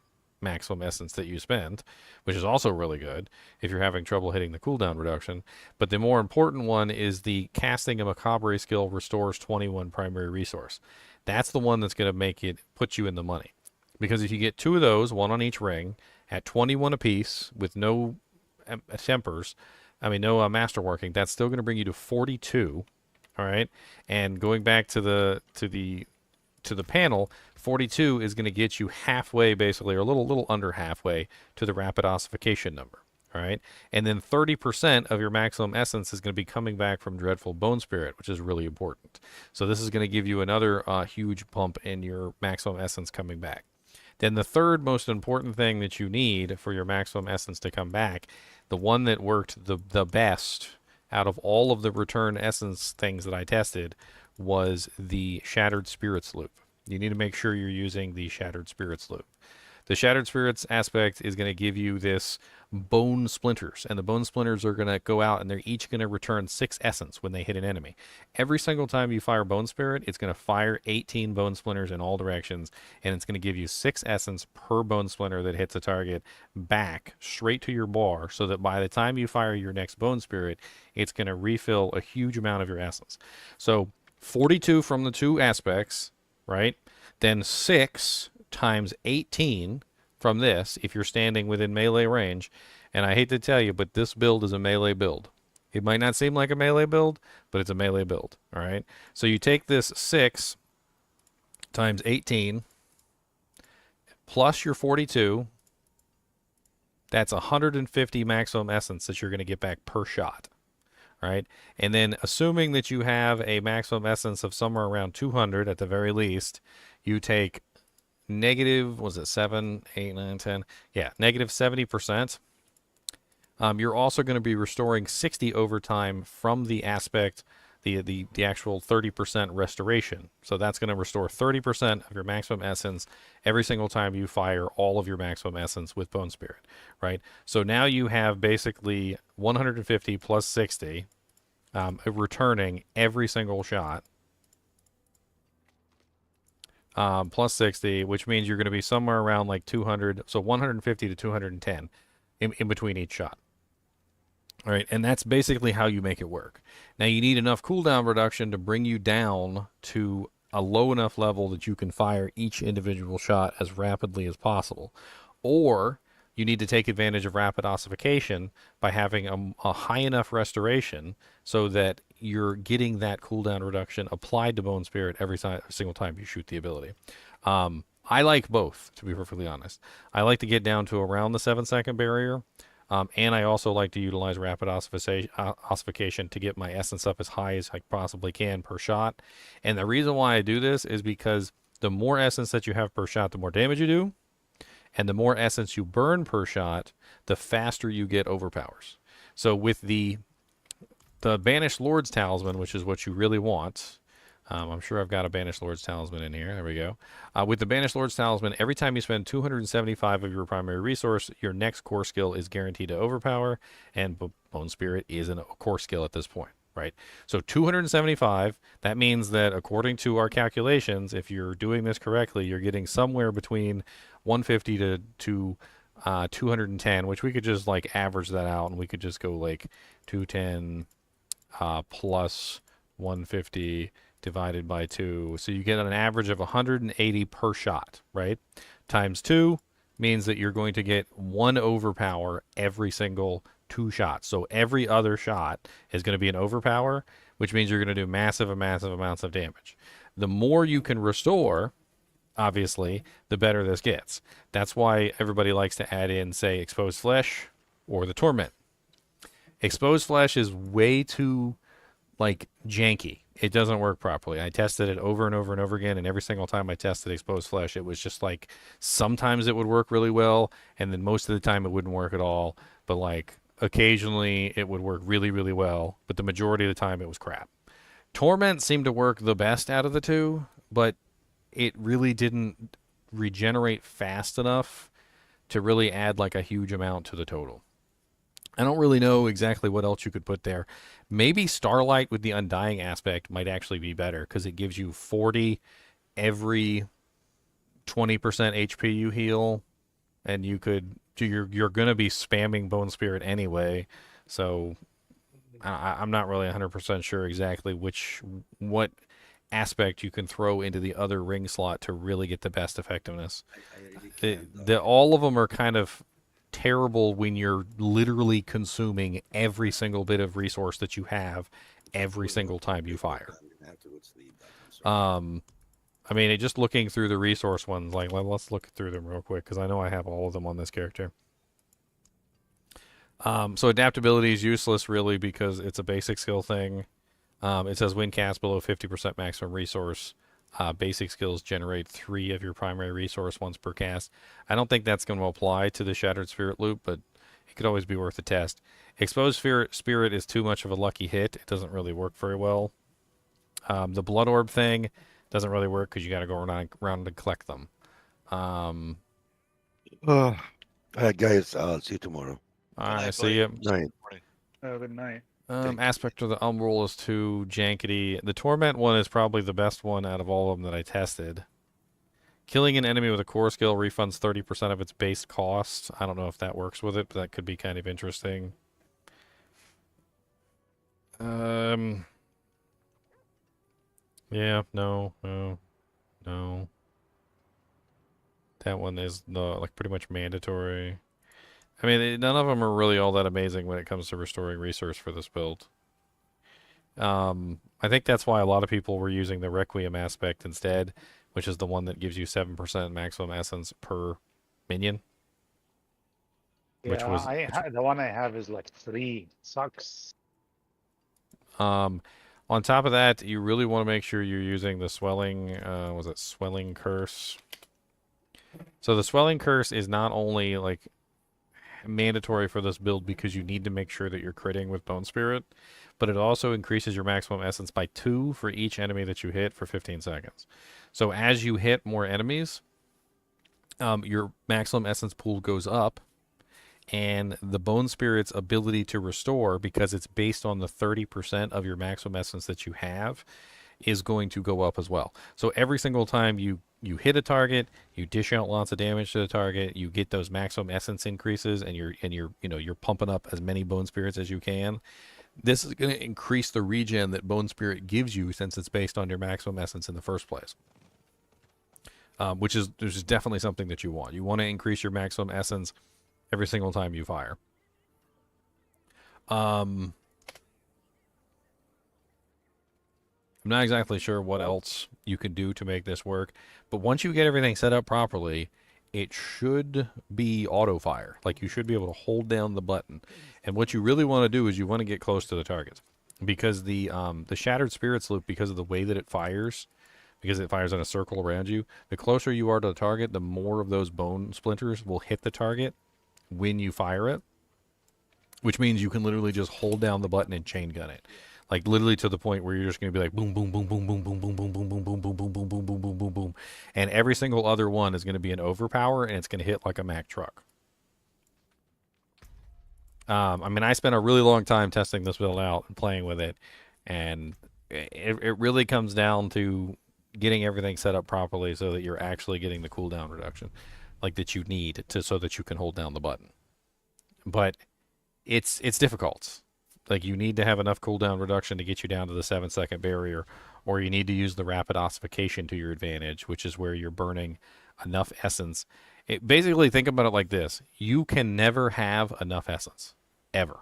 maximum essence that you spend, which is also really good if you're having trouble hitting the cooldown reduction. But the more important one is the casting a Macabre skill restores 21 primary resource. That's the one that's going to make it put you in the money, because if you get 2 of those, 1 on each ring, at 21 apiece with no tempers, no masterworking, that's still going to bring you to 42. All right. And going back to the to the panel, 42 is going to get you halfway, basically, or a little under halfway to the rapid ossification number. All right, and then 30% of your maximum essence is going to be coming back from Dreadful Bone Spirit, which is really important. So this is going to give you another huge bump in your maximum essence coming back. Then the third most important thing that you need for your maximum essence to come back, the one that worked the best out of all of the return essence things that I tested, was the Shattered Spirits loop. You need to make sure you're using the Shattered Spirits loop. The Shattered Spirits aspect is going to give you this bone splinters, and the bone splinters are going to go out, and they're each going to return 6 essence when they hit an enemy. Every single time you fire Bone Spirit, it's going to fire 18 bone splinters in all directions, and it's going to give you 6 essence per bone splinter that hits a target back straight to your bar, so that by the time you fire your next Bone Spirit, it's going to refill a huge amount of your essence. So 42 from the 2 aspects, right? Then 6 times 18 from this, if you're standing within melee range. And I hate to tell you, but this build is a melee build. It might not seem like a melee build, but it's a melee build. All right. So you take this 6 times 18 plus your 42. That's 150 maximum essence that you're going to get back per shot. Right. And then assuming that you have a maximum essence of somewhere around 200 at the very least, you take negative, was it 7, 8, 9, 10? Yeah, negative 70%. You're also going to be restoring 60 overtime from the aspect, the actual 30% restoration. So that's going to restore 30% of your maximum essence every single time you fire all of your maximum essence with Bone Spirit, right? So now you have basically 150 plus 60 returning every single shot. Plus 60, which means you're going to be somewhere around like 200, so 150 to 210 in between each shot. All right, and that's basically how you make it work. Now you need enough cooldown reduction to bring you down to a low enough level that you can fire each individual shot as rapidly as possible. Or you need to take advantage of rapid ossification by having a high enough restoration so that you're getting that cooldown reduction applied to Bone Spirit every single time you shoot the ability. I like both, to be perfectly honest. I like to get down to around the 7-second barrier, and I also like to utilize rapid ossification to get my essence up as high as I possibly can per shot. And the reason why I do this is because the more essence that you have per shot, the more damage you do, and the more essence you burn per shot, the faster you get overpowers. So with the Banished Lord's Talisman, which is what you really want. I'm sure I've got a Banished Lord's Talisman in here. There we go. With the Banished Lord's Talisman, every time you spend 275 of your primary resource, your next core skill is guaranteed to overpower, and Bone Spirit is a core skill at this point, right? So 275, that means that according to our calculations, if you're doing this correctly, you're getting somewhere between 150 to 210, which we could just like average that out, and we could just go like 210 plus 150 divided by 2. So you get an average of 180 per shot, right? Times 2 means that you're going to get 1 overpower every single 2 shots. So every other shot is going to be an overpower, which means you're going to do massive amounts of damage. The more you can restore, obviously, the better this gets. That's why everybody likes to add in, say, Exposed Flesh or the Torment. Exposed Flesh is way too, like, janky. It doesn't work properly. I tested it over and over and over again, and every single time I tested Exposed Flesh, it was just like, sometimes it would work really well, and then most of the time it wouldn't work at all. But, like, occasionally it would work really, really well, but the majority of the time it was crap. Torment seemed to work the best out of the two, but it really didn't regenerate fast enough to really add, like, a huge amount to the total. I don't really know exactly what else you could put there. Maybe Starlight with the Undying aspect might actually be better because it gives you 40 every 20% HP you heal, and you could you're going to be spamming Bone Spirit anyway. So I'm not really 100% sure exactly what aspect you can throw into the other ring slot to really get the best effectiveness. All of them are kind of terrible when you're literally consuming every single bit of resource that you have every single time you fire. I mean, just looking through the resource ones, like let's look through them real quick because I know I have all of them on this character. So adaptability is useless really because it's a basic skill thing. It says when cast below 50% maximum resource, basic skills generate 3 of your primary resource once per cast. I don't think that's going to apply to the Shattered Spirit loop, but it could always be worth a test. Exposed Spirit is too much of a lucky hit. It doesn't really work very well. The Blood Orb thing doesn't really work because you got to go around and collect them. All right, guys. I'll see you tomorrow. All right, see you. Night. Oh, good night. Aspect of the Umbral is too jankety. The Torment one is probably the best one out of all of them that I tested. Killing an enemy with a core skill refunds 30% of its base cost. I don't know if that works with it, but that could be kind of interesting. Yeah, no. That one is like pretty much mandatory. I mean, none of them are really all that amazing when it comes to restoring resource for this build. I think that's why a lot of people were using the Requiem aspect instead, which is the one that gives you 7% maximum essence per minion. Yeah, the one I have is like 3. Sucks. On top of that, you really want to make sure you're using the swelling, was it swelling curse? So the swelling curse is not only like mandatory for this build because you need to make sure that you're critting with Bone Spirit, but it also increases your maximum essence by 2 for each enemy that you hit for 15 seconds. So as you hit more enemies, your maximum essence pool goes up, and the Bone Spirit's ability to restore, because it's based on the 30% of your maximum essence that you have, is going to go up as well. So every single time you hit a target, you dish out lots of damage to the target, you get those maximum essence increases, and you're pumping up as many Bone Spirits as you can. This is going to increase the regen that Bone Spirit gives you since it's based on your maximum essence in the first place. Which is definitely something that you want. You want to increase your maximum essence every single time you fire. I'm not exactly sure what else you can do to make this work, but once you get everything set up properly, it should be auto fire. Like, you should be able to hold down the button. And what you really want to do is you want to get close to the targets, because the Shattered Spirits loop, because of the way that it fires, because it fires in a circle around you, the closer you are to the target, the more of those bone splinters will hit the target when you fire it, which means you can literally just hold down the button and chain gun it. Like, literally to the point where you're just going to be like boom, boom, boom, boom, boom, boom, boom, boom, boom, boom, boom, boom, boom, boom, boom, boom, boom, boom, boom. And every single other one is going to be an overpower, and it's going to hit like a Mack truck. I mean, I spent a really long time testing this build out and playing with it, and it really comes down to getting everything set up properly so that you're actually getting the cooldown reduction, like, that you need so that you can hold down the button. But it's difficult. Like, you need to have enough cooldown reduction to get you down to the 7-second barrier, or you need to use the rapid ossification to your advantage, which is where you're burning enough essence. Basically, think about it like this. You can never have enough essence, ever.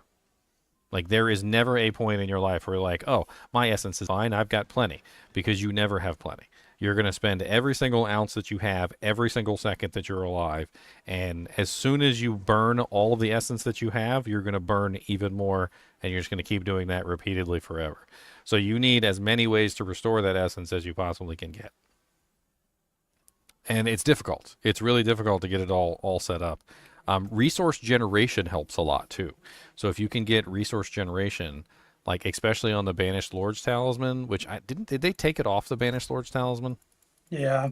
Like, there is never a point in your life where you're like, oh, my essence is fine, I've got plenty, because you never have plenty. You're going to spend every single ounce that you have every single second that you're alive, and as soon as you burn all of the essence that you have, you're going to burn even more, and you're just going to keep doing that repeatedly forever. So you need as many ways to restore that essence as you possibly can get. And it's difficult. It's really difficult to get it all set up. Resource generation helps a lot too. So if you can get resource generation, like especially on the Banished Lord's Talisman, which did they take it off the Banished Lord's Talisman? Yeah.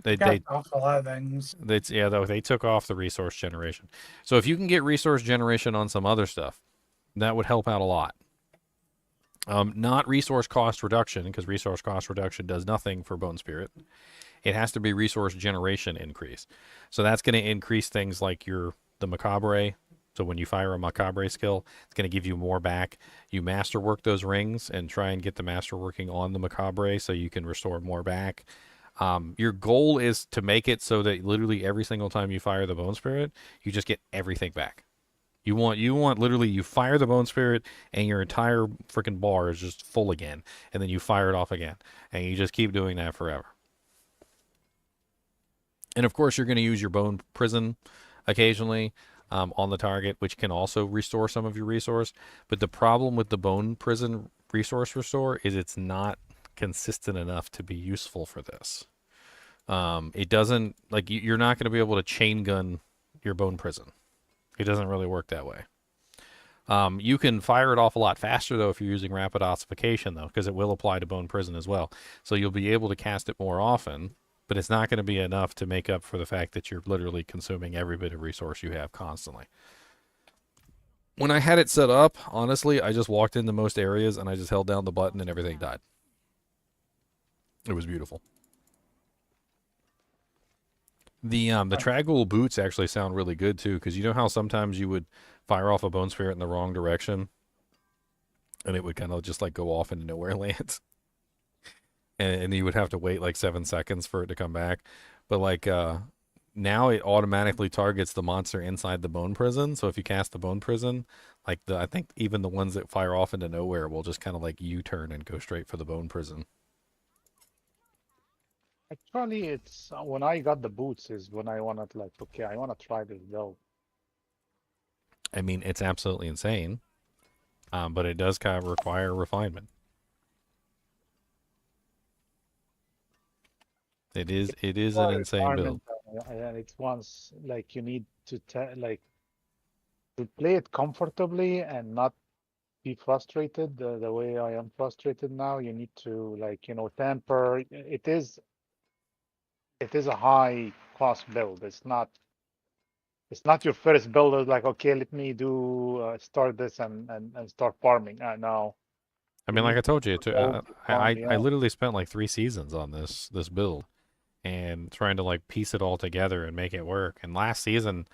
They off a lot of things. They took off the resource generation. So if you can get resource generation on some other stuff, that would help out a lot. Not resource cost reduction, because resource cost reduction does nothing for Bone Spirit. It has to be resource generation increase. So that's going to increase things like the Macabre. So when you fire a Macabre skill, it's going to give you more back. You masterwork those rings and try and get the masterworking on the Macabre so you can restore more back. Your goal is to make it so that literally every single time you fire the Bone Spirit, you just get everything back. You want literally, you fire the Bone Spirit and your entire freaking bar is just full again, and then you fire it off again, and you just keep doing that forever. And of course, you're going to use your bone prison occasionally on the target, which can also restore some of your resource. But the problem with the bone prison resource restore is it's not consistent enough to be useful for this. It doesn't, like, you're not going to be able to chain gun your bone prison. It doesn't really work that way. You can fire it off a lot faster, though, if you're using rapid ossification, though, because it will apply to bone prison as well. So you'll be able to cast it more often, but it's not going to be enough to make up for the fact that you're literally consuming every bit of resource you have constantly. When I had it set up, honestly, I just walked into most areas and I just held down the button and everything died. It was beautiful. The Traggle boots actually sound really good too, because you know how sometimes you would fire off a bone spirit in the wrong direction, and it would kind of just like go off into nowhere land, and you would have to wait like 7 seconds for it to come back. But like now it automatically targets the monster inside the bone prison. So if you cast the bone prison, like I think even the ones that fire off into nowhere will just kind of like U-turn and go straight for the bone prison. Actually, it's when I got the boots is when I wanted like, okay, I want to try this build. I mean, it's absolutely insane, but it does kind of require refinement. It is an insane build. And it's once like you need to like to play it comfortably and not be frustrated the way I am frustrated now. You need to, like, you know, temper. It is a high cost build. It's not your first build. It's like, okay, let me do start this and start farming. No. I mean, like I told you, I literally spent like 3 seasons on this build and trying to like piece it all together and make it work. And last season,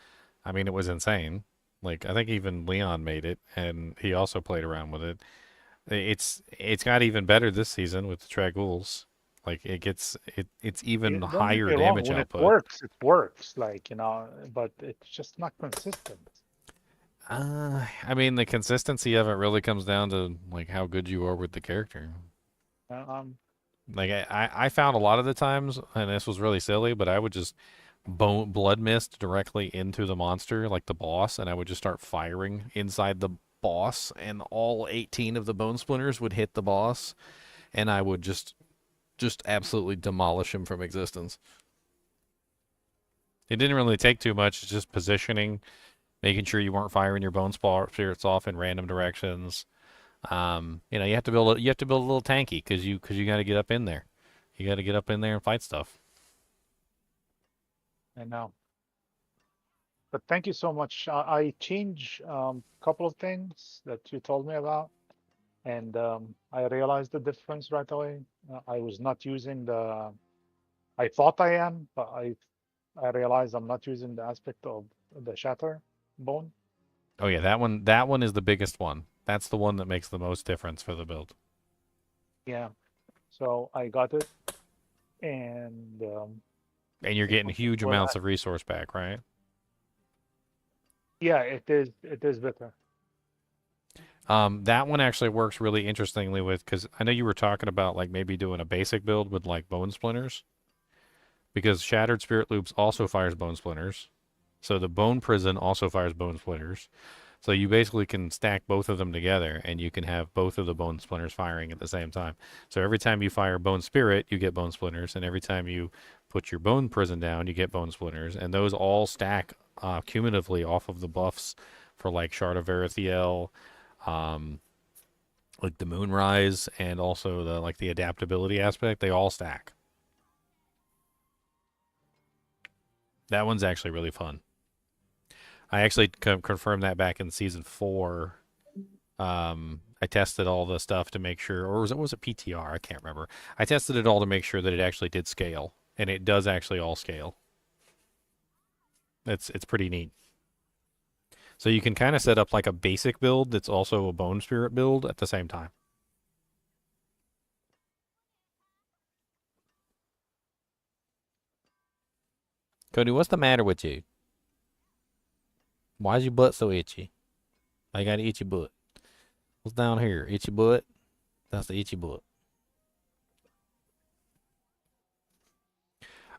I mean, it was insane. Like I think even Leon made it, and he also played around with it. It's got even better this season with the Tragghouls. Like it's even higher damage when output. It works, like, you know, but it's just not consistent. I mean, the consistency of it really comes down to like how good you are with the character. Like I found a lot of the times, and this was really silly, but I would just blood mist directly into the monster, like the boss, and I would just start firing inside the boss, and all 18 of the bone splinters would hit the boss, and I would just absolutely demolish him from existence. It didn't really take too much. It's just positioning, making sure you weren't firing your bone spirits off in random directions. You know, you have to build a little tanky because you got to get up in there. You got to get up in there and fight stuff. I know. But thank you so much. I changed a couple of things that you told me about, and I realized the difference right away. I was not using the. I thought I am, but I realized I'm not using the aspect of the shatter bone. Oh yeah, that one is the biggest one. That's the one that makes the most difference for the build. Yeah, so I got it, and you're getting huge amounts of resource back, right? Yeah, it is better. That one actually works really interestingly with, because I know you were talking about like maybe doing a basic build with like bone splinters, because Shattered Spirit Loops also fires bone splinters, so the bone prison also fires bone splinters. So you basically can stack both of them together, and you can have both of the bone splinters firing at the same time. So every time you fire bone spirit, you get bone splinters, and every time you put your bone prison down, you get bone splinters, and those all stack cumulatively off of the buffs for like Shard of Verithiel, like the Moonrise, and also the adaptability aspect. They all stack. That one's actually really fun. I actually confirmed that back in season 4. I tested all the stuff to make sure, or was it PTR? I can't remember. I tested it all to make sure that it actually did scale, and it does actually all scale. It's pretty neat. So you can kind of set up like a basic build that's also a bone spirit build at the same time. Cody, what's the matter with you? Why is your butt so itchy? I got an itchy butt. What's down here? Itchy butt? That's the itchy butt.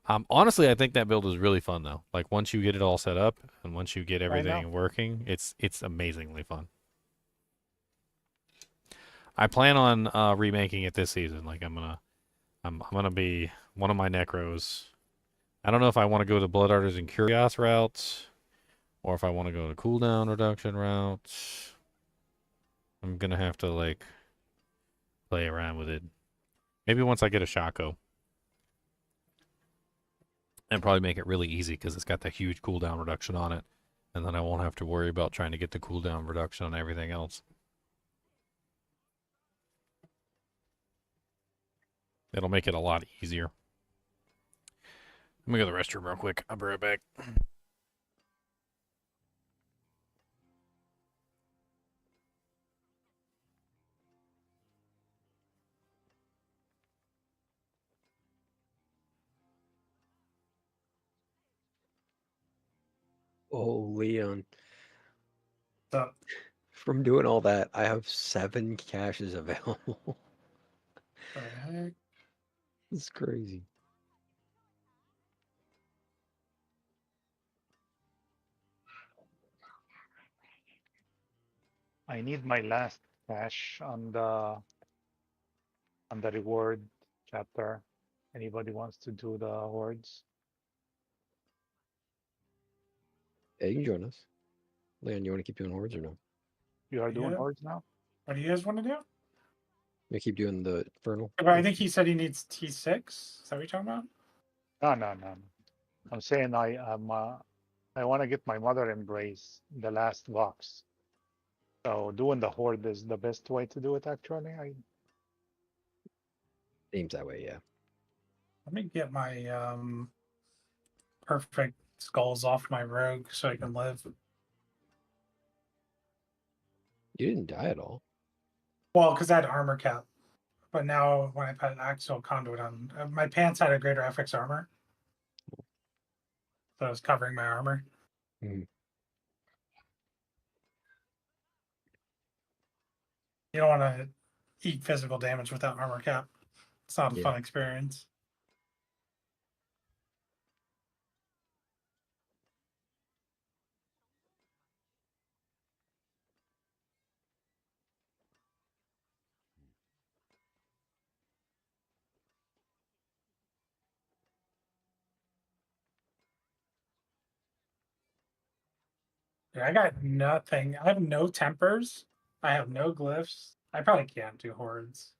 Honestly, I think that build is really fun though. Like once you get it all set up and once you get I know. everything working, it's amazingly fun. I plan on remaking it this season. Like I'm gonna be one of my necros. I don't know if I want to go the Blood Arters and Curios routes or if I want to go the cooldown reduction route. I'm gonna have to like play around with it. Maybe once I get a Shaco. And probably make it really easy because it's got that huge cooldown reduction on it. And then I won't have to worry about trying to get the cooldown reduction on everything else. It'll make it a lot easier. Let me go to the restroom real quick. I'll be right back. Oh, Leon. So, From doing all that, I have 7 caches available. the heck? It's crazy. I need my last cash on the reward chapter. Anybody wants to do the hordes? Yeah, you can join us. Leon, you want to keep doing hordes or no? You are doing Yeah. hordes now? What do you guys want to do? You keep doing the Infernal? But I think he said he needs T6. Is that what you're talking about? No. I'm saying I want to get my mother embrace the last box. So doing the horde is the best way to do it. Actually, Seems that way, yeah. Let me get my perfect skulls off my rogue so I can live. You didn't die at all. Well, because I had armor cap. But now when I put axial conduit on, my pants had a greater FX armor. So I was covering my armor. Mhm. You don't want to eat physical damage without armor cap. It's not a Yeah. fun experience. Yeah, I got nothing. I have no tempers. I have no glyphs. I probably can't do hordes.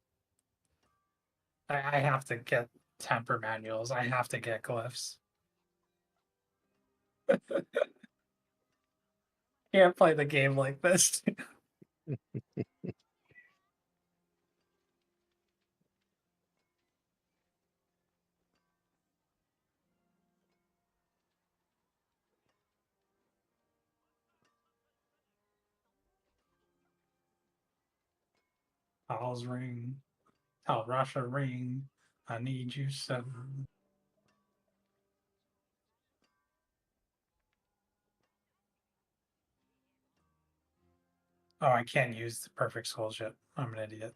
I have to get temper manuals. I have to get glyphs. Can't play the game like this. Hall's ring. Hell, Russia ring. I need you 7. Oh, I can't use the perfect skulls yet. I'm an idiot.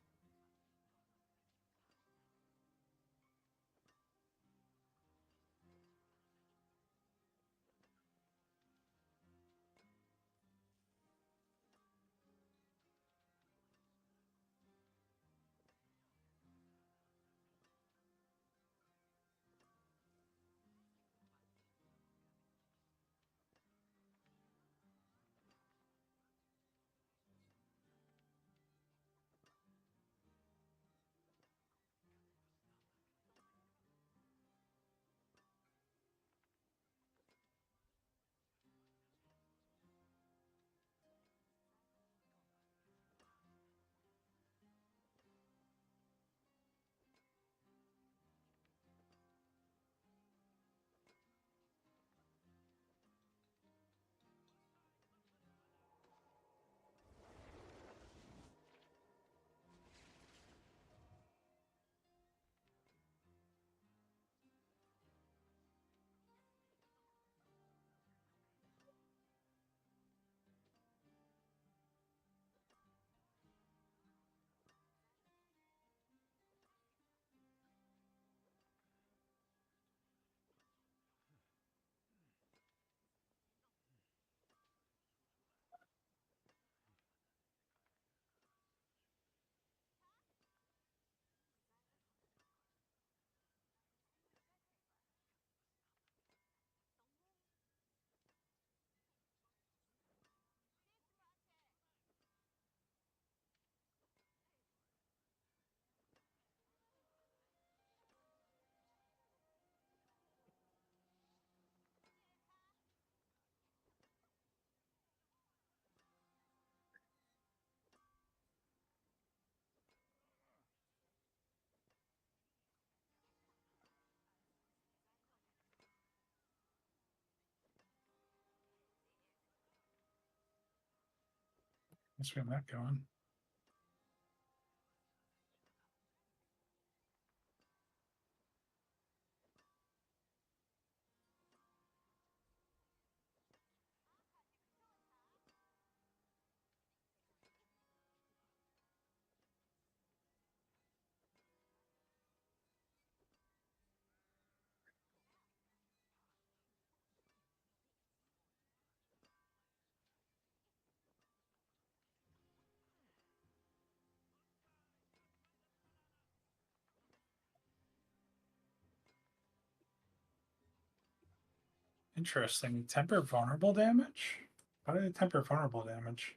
Guess we have that going. Interesting. Temper vulnerable damage? How do they temper vulnerable damage?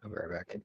I'll be right back.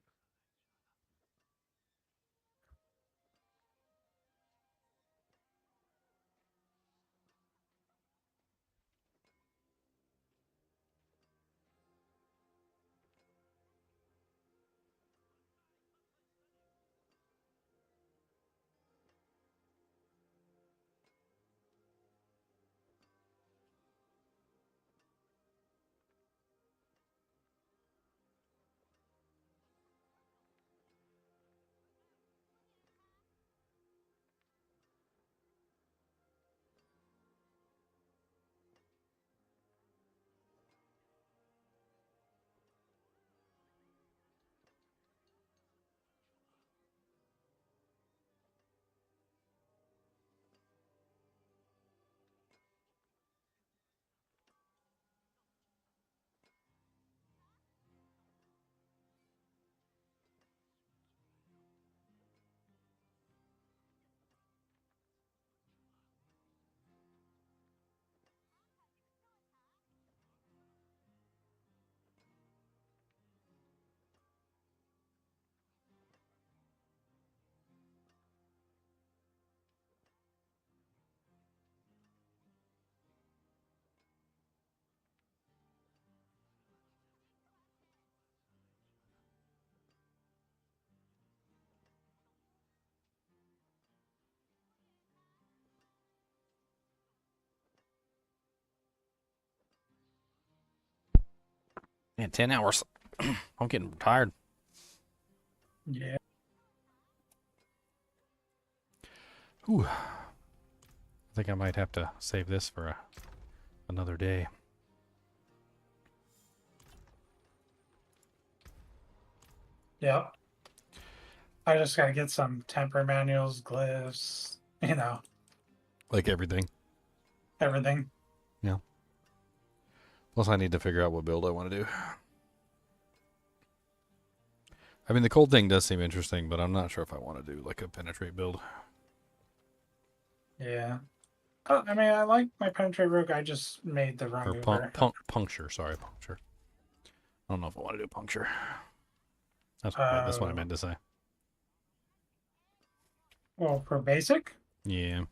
Man, 10 hours. I'm getting tired. Yeah. Ooh. I think I might have to save this for another day. Yep. I just gotta get some temper manuals, glyphs, you know, Like everything. everything. Yeah. Plus, I need to figure out what build I want to do. I mean, the cold thing does seem interesting, but I'm not sure if I want to do like a penetrate build. Yeah. I mean, I like my penetrate rogue. I just made the wrong Or Uber. puncture. Sorry, puncture. I don't know if I want to do puncture. That's what I meant to say. Well, for basic, Yeah.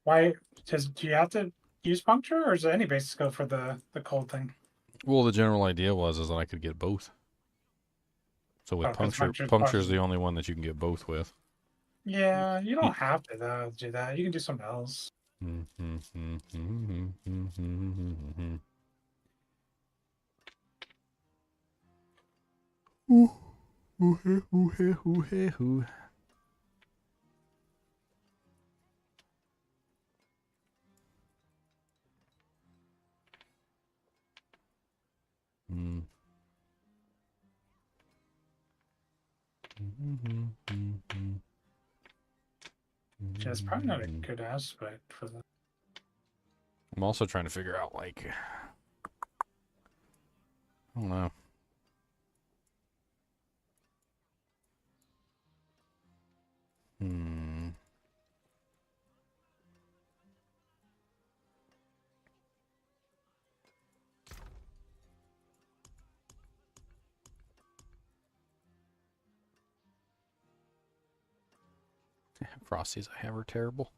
why do you have to use puncture, or is any basic go for the cold thing? Well, the general idea was is that I could get both. So with Oh, 'cause puncture's puncture's the only one that you can get both with. Yeah, you don't have to do that. You can do something else. Which is probably not a good aspect for that. I'm also trying to figure out, like, I don't know. Frosties I have are terrible.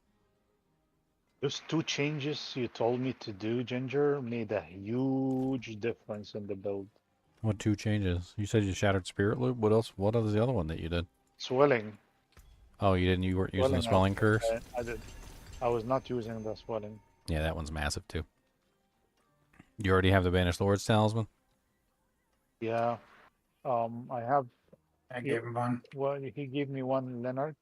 Those 2 changes you told me to do, Ginger, made a huge difference in the build. What 2 changes? You said you shattered Spirit Loop. What else? What is the other one that you did? Swelling. Oh, you didn't. You weren't using the Swelling Curse. I did. I was not using the swelling. Yeah, that one's massive too. You already have the Banished Lord's Talisman. Yeah. I have. I gave him one. Well, he gave me one, Leonard.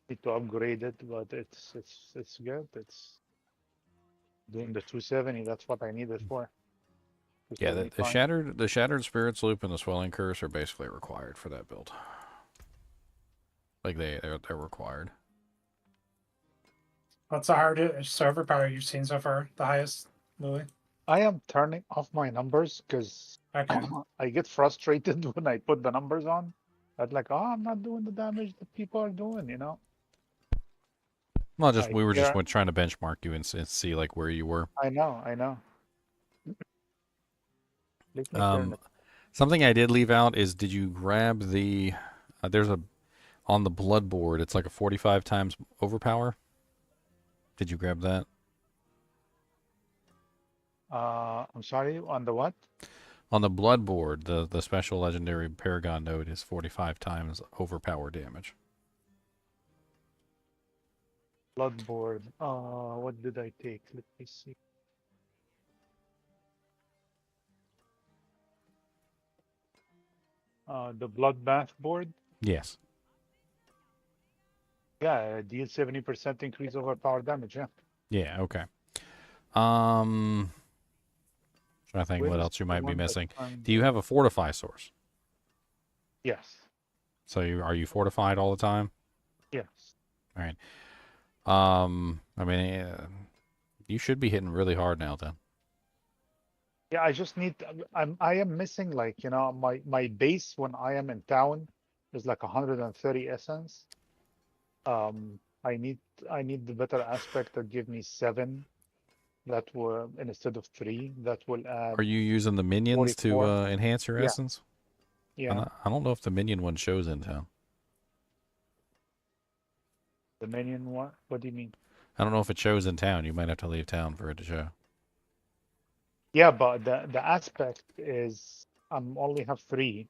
Need to upgrade it, but it's good. It's doing the 270. That's what I need it for. Yeah, the shattered Spirits Loop and the Swelling Curse are basically required for that build. Like they're required. What's the hardest overpower you've seen so far? The highest, Louis? I am turning off my numbers because I get frustrated when I put the numbers on. I'm like, oh, I'm not doing the damage that people are doing, you know? Well, we were just trying to benchmark you and see like where you were. I know. Something I did leave out is, did you grab the? There's on the blood board. It's like a 45 times overpower. Did you grab that? I'm sorry. On the what? On the blood board, the special legendary Paragon node is 45 times overpower damage. Blood board. What did I take? Let me see. The bloodbath board. Yes. Yeah, deal 70% increase overpower damage. Yeah. Yeah. Okay. Trying to think what else you might be missing. Do you have a fortify source? Yes. So are you fortified all the time? Yes. All right. I mean, you should be hitting really hard now then. Yeah, I just need. I am missing, like, you know, my base when I am in town is like 130 essence. I need the better aspect to give me 7. That will, instead of 3, that will add. Are you using the minions 44. to enhance your essence? Yeah. I don't know if the minion one shows in town. The minion one? What do you mean? I don't know if it shows in town. You might have to leave town for it to show. Yeah, but the aspect is I'm only have 3,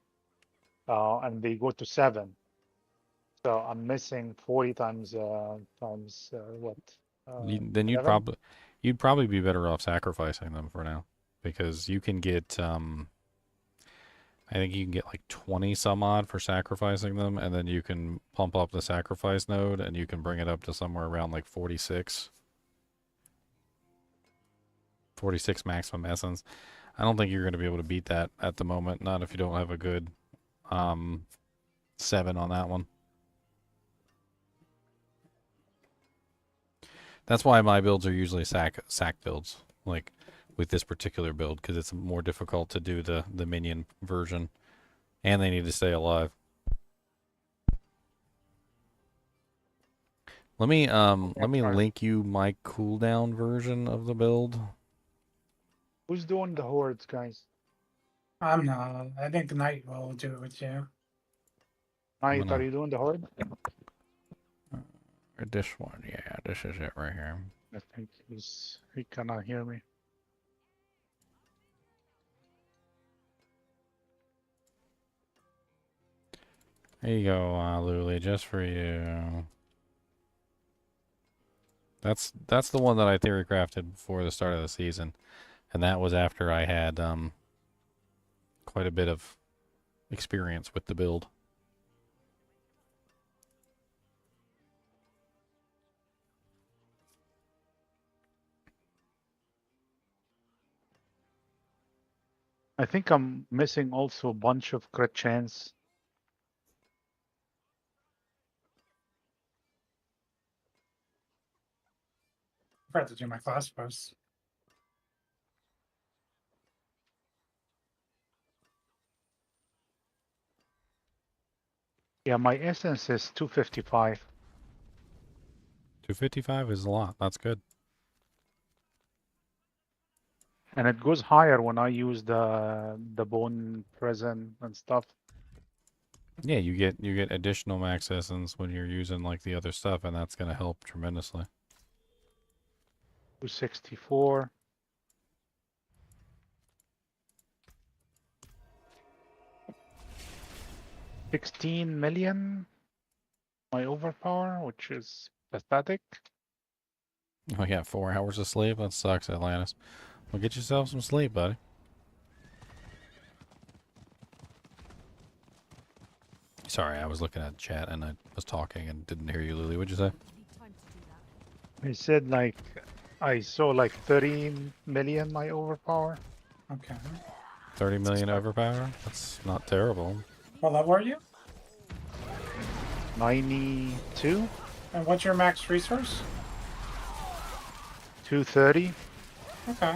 and they go to 7. So I'm missing 40 times what? Then you'd 11? probably be better off sacrificing them for now, because you can get I think you can get like 20 some odd for sacrificing them, and then you can pump up the sacrifice node and you can bring it up to somewhere around like 46 maximum essence. I don't think you're going to be able to beat that at the moment, not if you don't have a good 7 on that one. That's why my builds are usually sack builds, like with this particular build, because it's more difficult to do the minion version, and they need to stay alive. Let me link you my cooldown version of the build. Who's doing the hordes, guys? I'm not. I think the Knight will do it with you. Knight, are you doing the horde? Or this one, yeah, this is it right here. I think he cannot hear me. There you go, Luli, just for you. That's the one that I theory crafted before the start of the season, and that was after I had quite a bit of experience with the build. I think I'm missing also a bunch of crit chance. I forgot to do my class posts. Yeah, my essence is 255. 255 is a lot. That's good. And it goes higher when I use the bone prison and stuff. Yeah, you get additional max essence when you're using like the other stuff, and that's gonna help tremendously. 264. $16 million my overpower, which is pathetic. I got 4 hours of sleep. That sucks, Atlantis. Well, get yourself some sleep, buddy. Sorry, I was looking at the chat and I was talking and didn't hear you, Lily. What'd you say? I said like I saw like 30 million my overpower. Okay. 30 million overpower? That's not terrible. What level are you? 92. And what's your max resource? 230. Okay.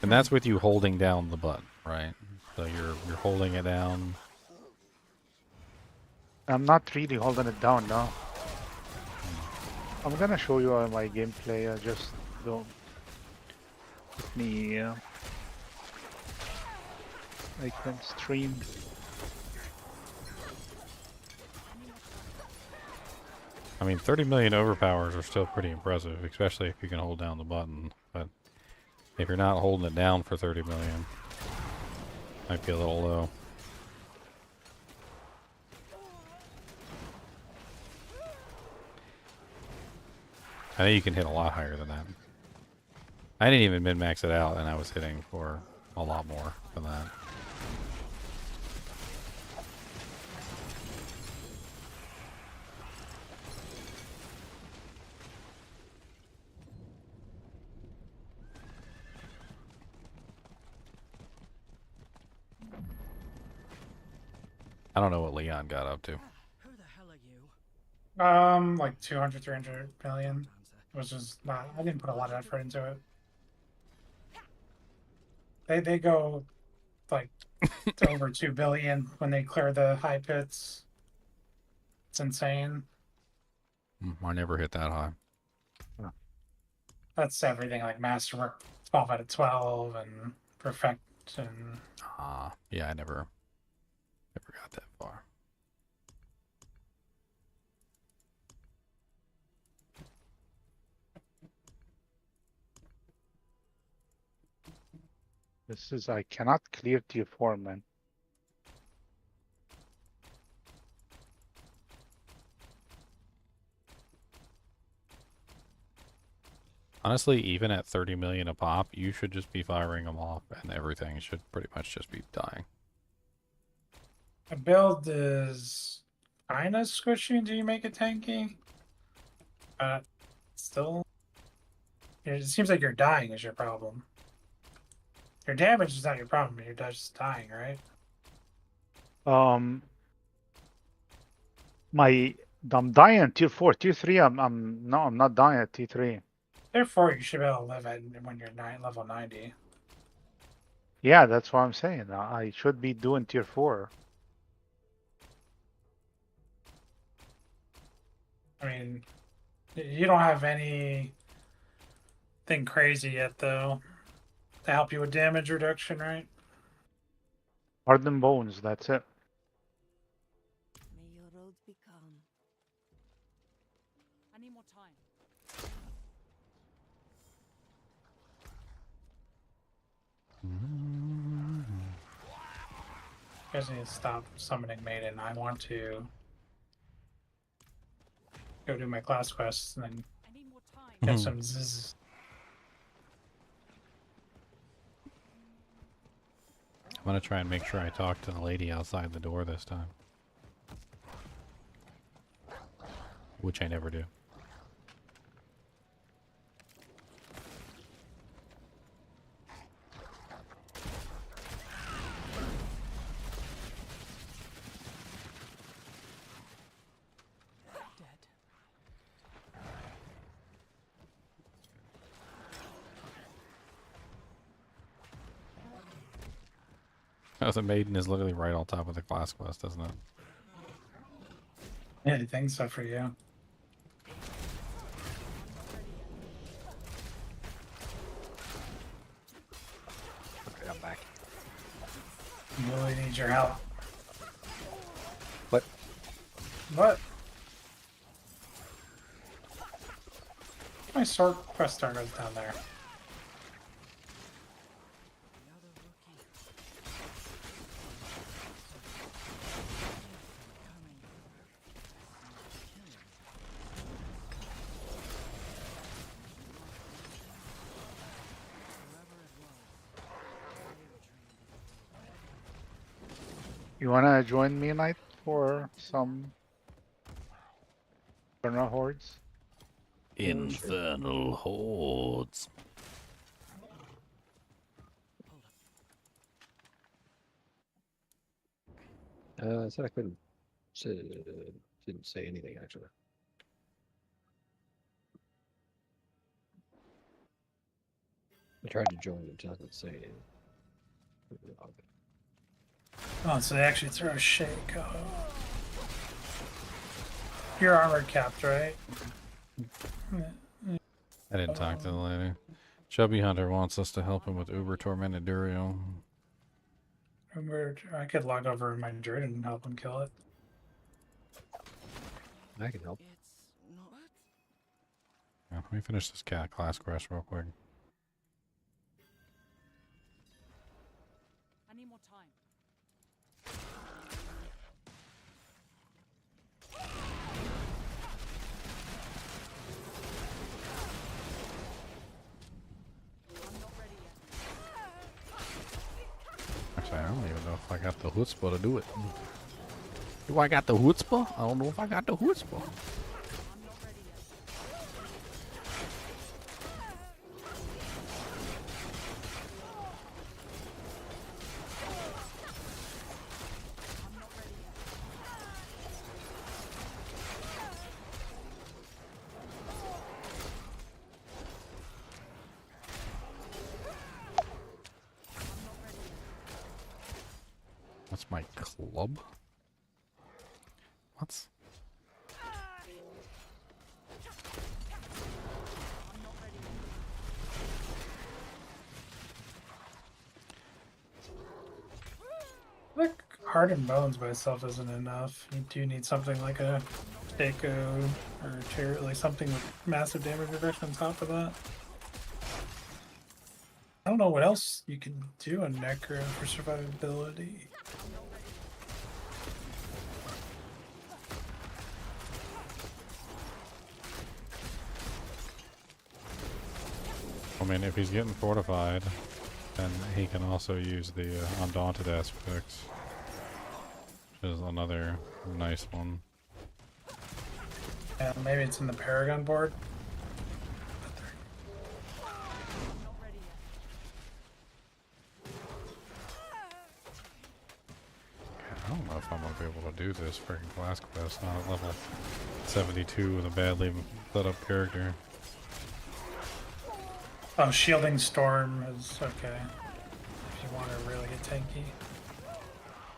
And that's with you holding down the button, right? So you're holding it down. I'm not really holding it down now. I'm gonna show you my gameplay. I just don't. Let me. I can stream. I mean, 30 million overpowers are still pretty impressive, especially if you can hold down the button. But if you're not holding it down for 30 million, might be a little low. I know you can hit a lot higher than that. I didn't even min-max it out, and I was hitting for a lot more than that. I don't know what Leon got up to. Like 200, 300 million, which is not. I didn't put a lot of effort into it. They go like to over 2 billion when they clear the high pits. It's insane. I never hit that high. That's everything like Masterwork 12 out of 12 and Perfect and. Yeah, I never got that far. This is I cannot clear tier 4, man. Honestly, even at 30 million a pop, you should just be firing them off, and everything should pretty much just be dying. A build is kind of squishy until you make it tanky. Still, it seems like you're dying is your problem. Your damage is not your problem. You're just dying, right? I'm dying at tier 4. Tier 3, I'm not dying at tier 3. Therefore, you should be able to live at when you're level 90. Yeah, that's what I'm saying. I should be doing tier 4. I mean, you don't have anything crazy yet, though, to help you with damage reduction, right? Hardened bones, that's it. May your roads be calm. I need more time. You guys need to stop summoning Maiden. I want to go do my class quests and then I need more time. get some zzz. I'm gonna try and make sure I talk to the lady outside the door this time. Which I never do. The maiden is literally right on top of the class quest, isn't it? Yeah, I think so for you. Okay, I'm back. You really need your help. What? What? My sword quest star goes down there. You wanna join me, Knight, for some Infernal Hordes? Infernal Hordes. I said I couldn't. Didn't say anything actually. I tried to join it, doesn't say anything. Oh, so they actually throw a shake. Oh. You're armored capped, right? I didn't talk to the lady. Chubby Hunter wants us to help him with Uber Tormented Durio. I could log over in my druid and help him kill it. I can help. Yeah, let me finish this cat class quest real quick. I need more time. Actually, I don't even know if I got the chutzpah to do it. Do I got the chutzpah? I don't know if I got the chutzpah. That's my club? What? Like Heart and Bones by itself isn't enough. You do need something like a Shaco or Chair, like something with massive damage reduction on top of that. I don't know what else you can do on Necro for survivability. I mean, if he's getting fortified, then he can also use the Undaunted aspect, which is another nice one. Yeah, maybe it's in the Paragon board. I don't know if I'm going to be able to do this freaking class quest, not at level 72 with a badly lit up character. Oh, Shielding Storm is okay. If you want to really get tanky.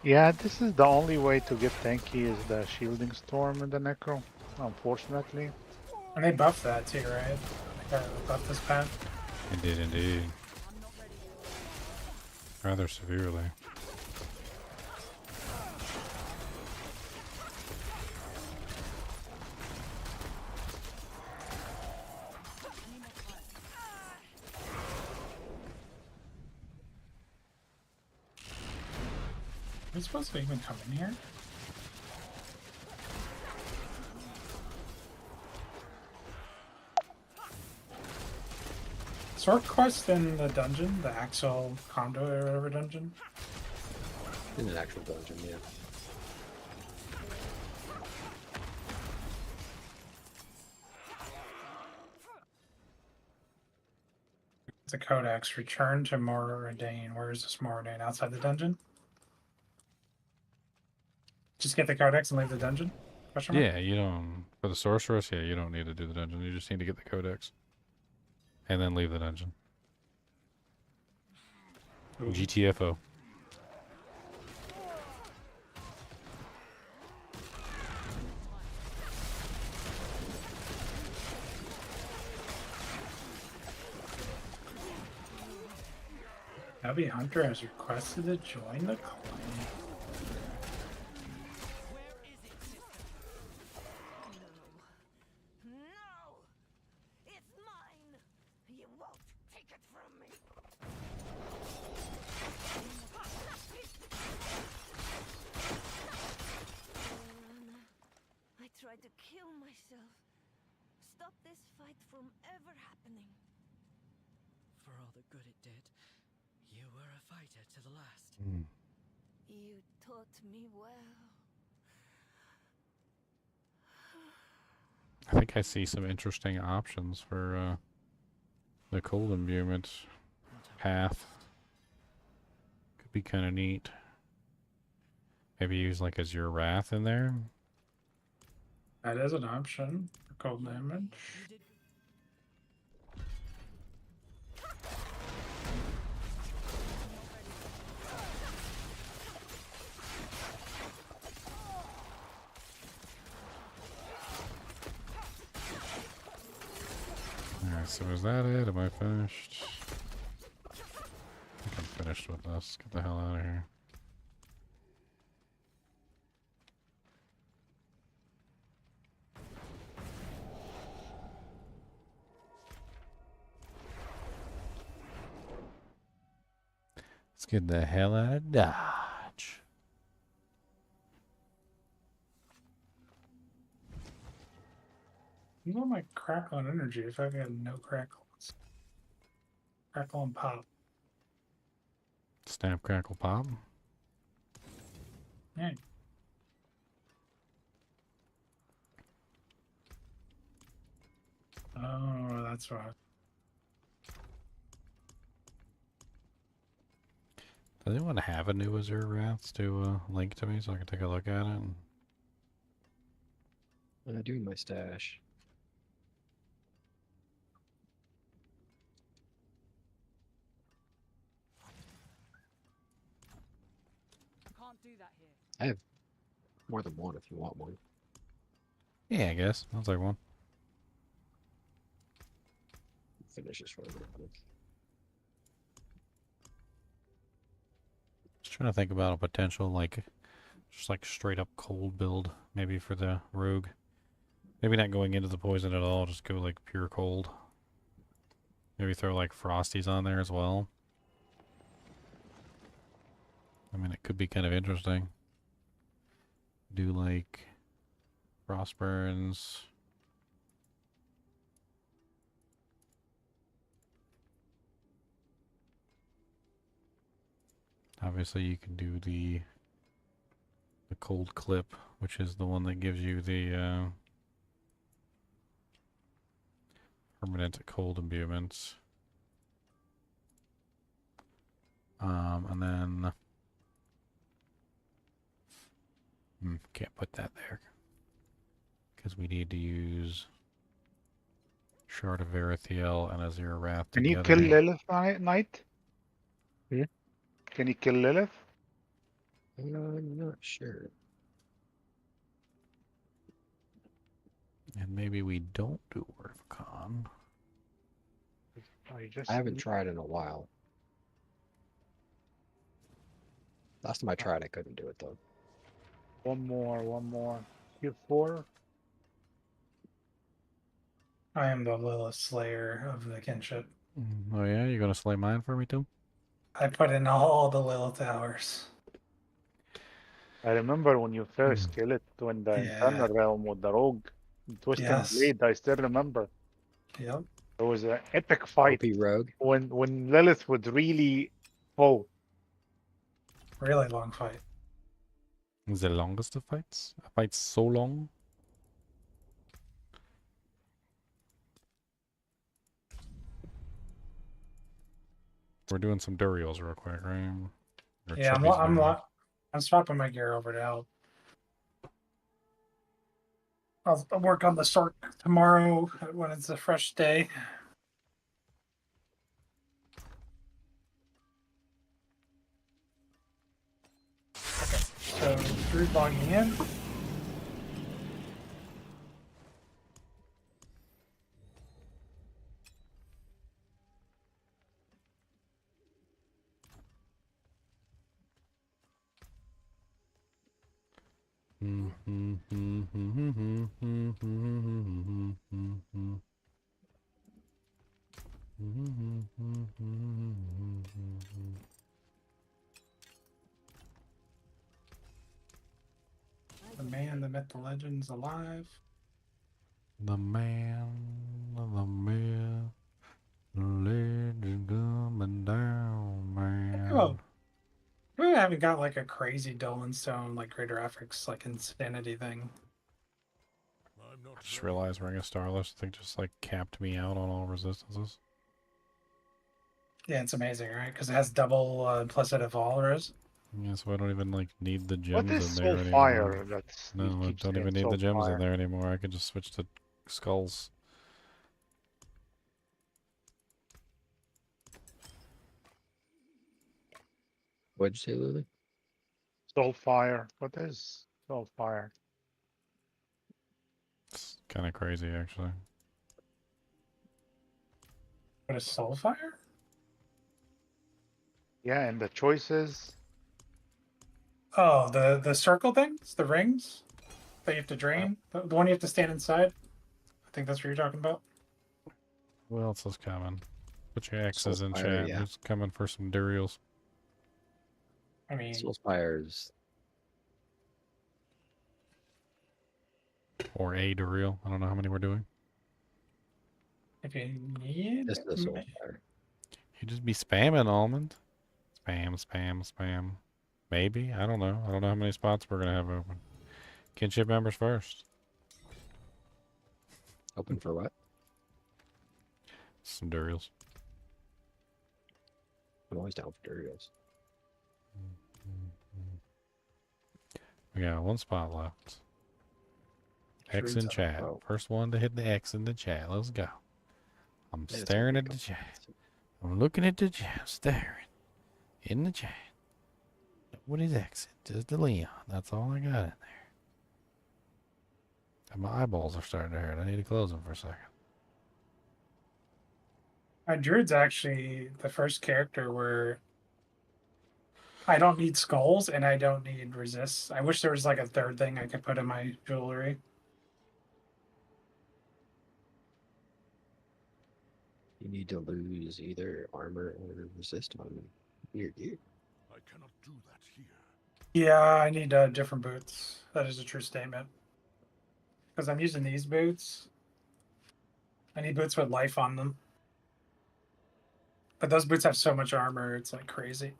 Yeah, this is the only way to get tanky is the Shielding Storm in the Necro, unfortunately. And they buffed that too, right? They buffed this path. Indeed, indeed. Rather severely. we supposed to even come in here? Sword quest in the dungeon, the Axel Condo or whatever dungeon. In an actual dungeon, yeah. It's a codex. Return to Moradane. Where is this Moradane? Outside the dungeon? Just get the codex and leave the dungeon? Question mark? Yeah, you don't for the sorceress. Yeah, you don't need to do the dungeon. You just need to get the codex, and then leave the dungeon. Ooh. GTFO. Abby Hunter has requested to join the clan. I tried to kill myself. Stop this fight from ever happening. For all the good it did, you were a fighter to the last. You taught me well. I think I see some interesting options for the cold imbuement path. Could be kind of neat. Maybe use like Azure Wrath in there. That is an option for cold damage. Alright, so is that it? Am I finished? I think I'm finished with this. Get the hell out of here. Let's get the hell out of Dodge. You know my crackle and energy if I got no crackles. Crackle and pop. Snap, crackle, pop. Yeah. Oh, that's right. Does anyone have a new Azure Wrath to link to me so I can take a look at it? I do in my stash. Can't do that here. I have more than one if you want one. Yeah, I guess. Sounds like one. Finish this one real quick. Just trying to think about a potential, like, just like straight up cold build, maybe for the rogue. Maybe not going into the poison at all, just go like pure cold. Maybe throw like frosties on there as well. I mean, it could be kind of interesting. Do like frost burns. Obviously, you can do the cold clip, which is the one that gives you the permanent cold imbuements. And then can't put that there because we need to use Shard of Verithiel and Azure Wrath Can together. you kill Lilith Knight? Hmm? Can you kill Lilith? I'm not sure. And maybe we don't do Orphicon. I haven't tried in a while. Last time I tried, I couldn't do it though. One more. Q4. I am the Lilith Slayer of the kinship. Oh yeah, you're gonna slay mine for me too? I put in all the Lilith hours. I remember when you first kill it when the Infernal realm with the rogue twisting Yes. blade. I still remember. Yep. It was an epic fight OP rogue. when Lilith would really fall. Really long fight. The longest of fights? A fight so long? We're doing some Duriels real quick, right? Or Yeah, Chippies Duriels. I'm swapping my gear over to help. I'll work on the sort tomorrow when it's a fresh day. Okay, so Drew's logging in. The man, the myth, the legend's alive. The man, the myth, the legend coming down, man. Oh, we haven't got like a crazy Dolan Stone, like greater efforts, like insanity thing. I just realized Ring of Starless, I think, just like capped me out on all resistances. Yeah, it's amazing, right? Because it has double implicit of all res. Yeah, so I don't even like need the What gems is in there Soulfire? anymore. That's No, I keeps don't saying even need the gems in Soulfire. there anymore. I can just switch to skulls. What'd you say, Lily? Soulfire. What is Soulfire? It's kind of crazy, actually. What is Soulfire? Yeah, and the choices. Oh, the circle things, the rings that you have to drain, the one you have to stand inside. I think that's what you're talking about. Who else is coming? Put your X's in Soulfire, chat. yeah. Who's coming for some Duriels? I mean, Soulfire's Or a Duriel. I don't know how many we're doing. if you need, just the Soulfire. You just be spamming, Almond. Spam, spam, spam. Maybe. I don't know. I don't know how many spots we're going to have open. Kinship members first. Open for what? Some Duriels. I'm always down for Duriels. We got one spot left. X in chat. Oh. First one to hit the X in the chat. Let's go. I'm Yes, staring I at the chat. I'm looking at the chat. Staring. In the chat. Nobody's exit. Just the Leon. That's all I got in there. And my eyeballs are starting to hurt. I need to close them for a second. Druid's actually the first character where I don't need skulls and I don't need resists. I wish there was like a third thing I could put in my jewelry. You need to lose either armor or resist on your gear. I cannot do that here. Yeah, I need different boots. That is a true statement. Because I'm using these boots. I need boots with life on them. But those boots have so much armor, it's like crazy.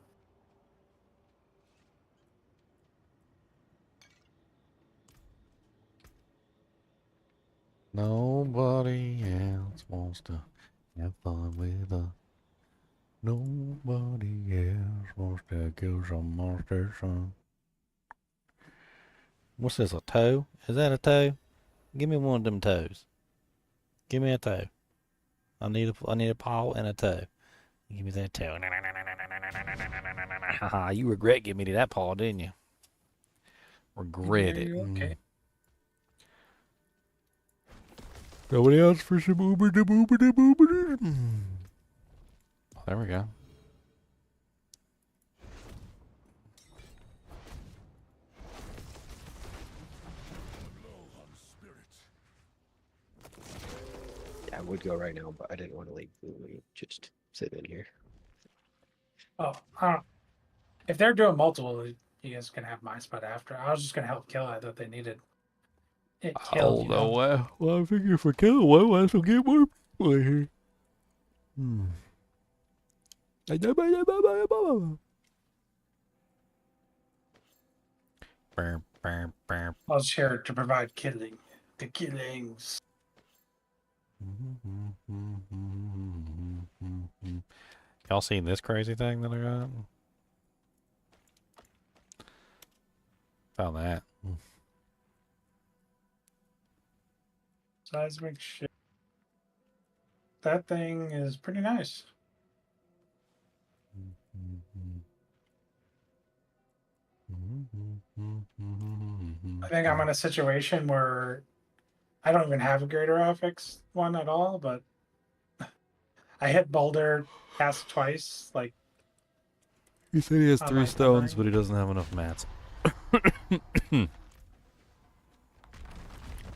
Nobody else wants to have fun with us. Nobody else wants to kill some monster son. What's this, a toe? Is that a toe? Give me one of them toes. Give me a toe. I need a paw and a toe. Give me that toe. Haha, you regret giving me that paw, didn't you? Regret it. Okay. Nobody else for some Uber de boober de boober. Oh, there we go. Yeah, I would go right now, but I didn't want to leave Lily. Just sit in here. Oh, I don't. If they're doing multiple, You guys can have my spot after. I was just gonna help kill it. I thought they needed it Oh, killed. You know? no. Well, I figure if I kill it, why might as well get more people in here? I was here to provide killing. The killings. Y'all seen this crazy thing that I got? Found that. Seismic shit. That thing is pretty nice. I think I'm in a situation where I don't even have a greater affix one at all, but I hit Boulder past twice. Like, He said he has on 3 my stones, memory. but he doesn't have enough mats. It's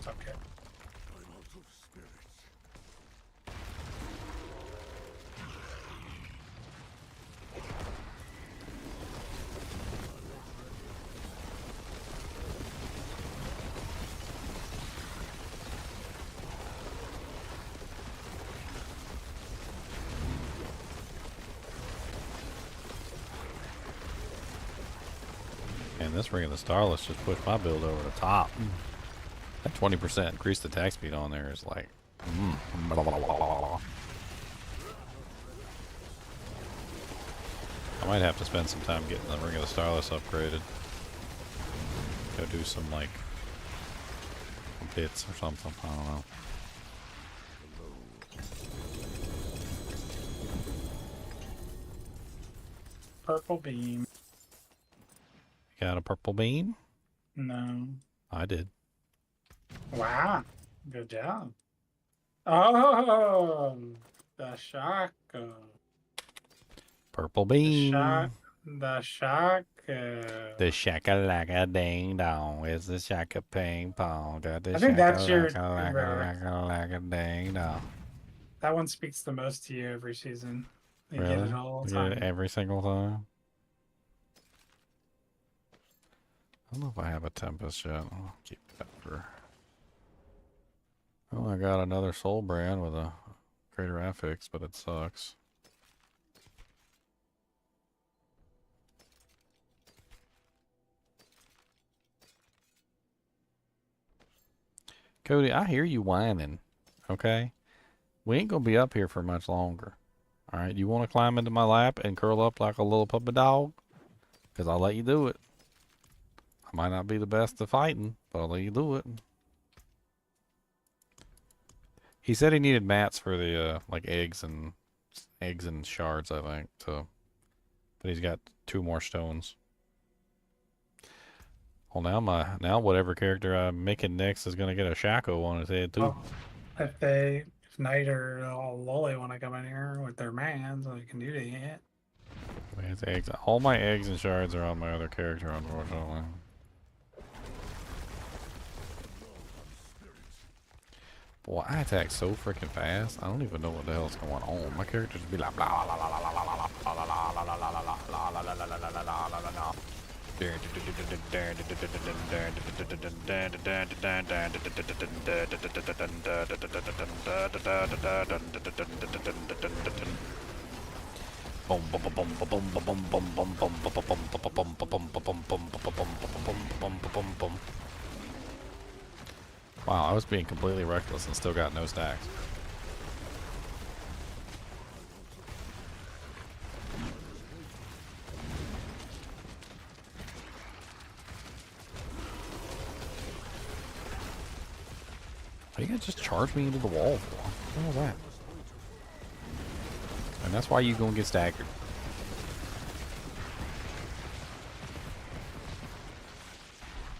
okay. And this Ring of the Starless just pushed my build over the top. That 20% increased attack speed on there is like... I might have to spend some time getting the Ring of the Starless upgraded. Go do some, like, bits or something. I don't know. Purple beam. Got a purple beam? No. I did. Wow. Good job. Oh, the shock. Purple beam. The shock. The shakalaka ding dong is the shaka ping pong. The I think that's your shakalaka ding dong. That one speaks the most to you every season. You Really? get it all the You get it time. every single time? I don't know if I have a Tempest yet. I'll keep that for... Oh, I got another Soul Brand with a greater affix, but it sucks. Cody, I hear you whining, okay? We ain't gonna be up here for much longer. Alright, you wanna climb into my lap and curl up like a little puppy dog? Because I'll let you do it. I might not be the best at fighting, but I'll let you do it. He said he needed mats for the like eggs and shards, I think. So, but he's got 2 more stones. Well, now whatever character I'm making next is gonna get a Shaco on his head too. Well, if Knight or Loli want to come in here with their mans, they can do that. His eggs, all my eggs and shards are on my other character, unfortunately. Boy, I attack so freaking fast. I don't even know what the hell's going on. My character just be like blah blah blah blah blah blah blah blah blah. Wow, I was being completely reckless and still got no stacks. Why you guys just charge me into the wall for? What was that? And that's why you gonna get staggered.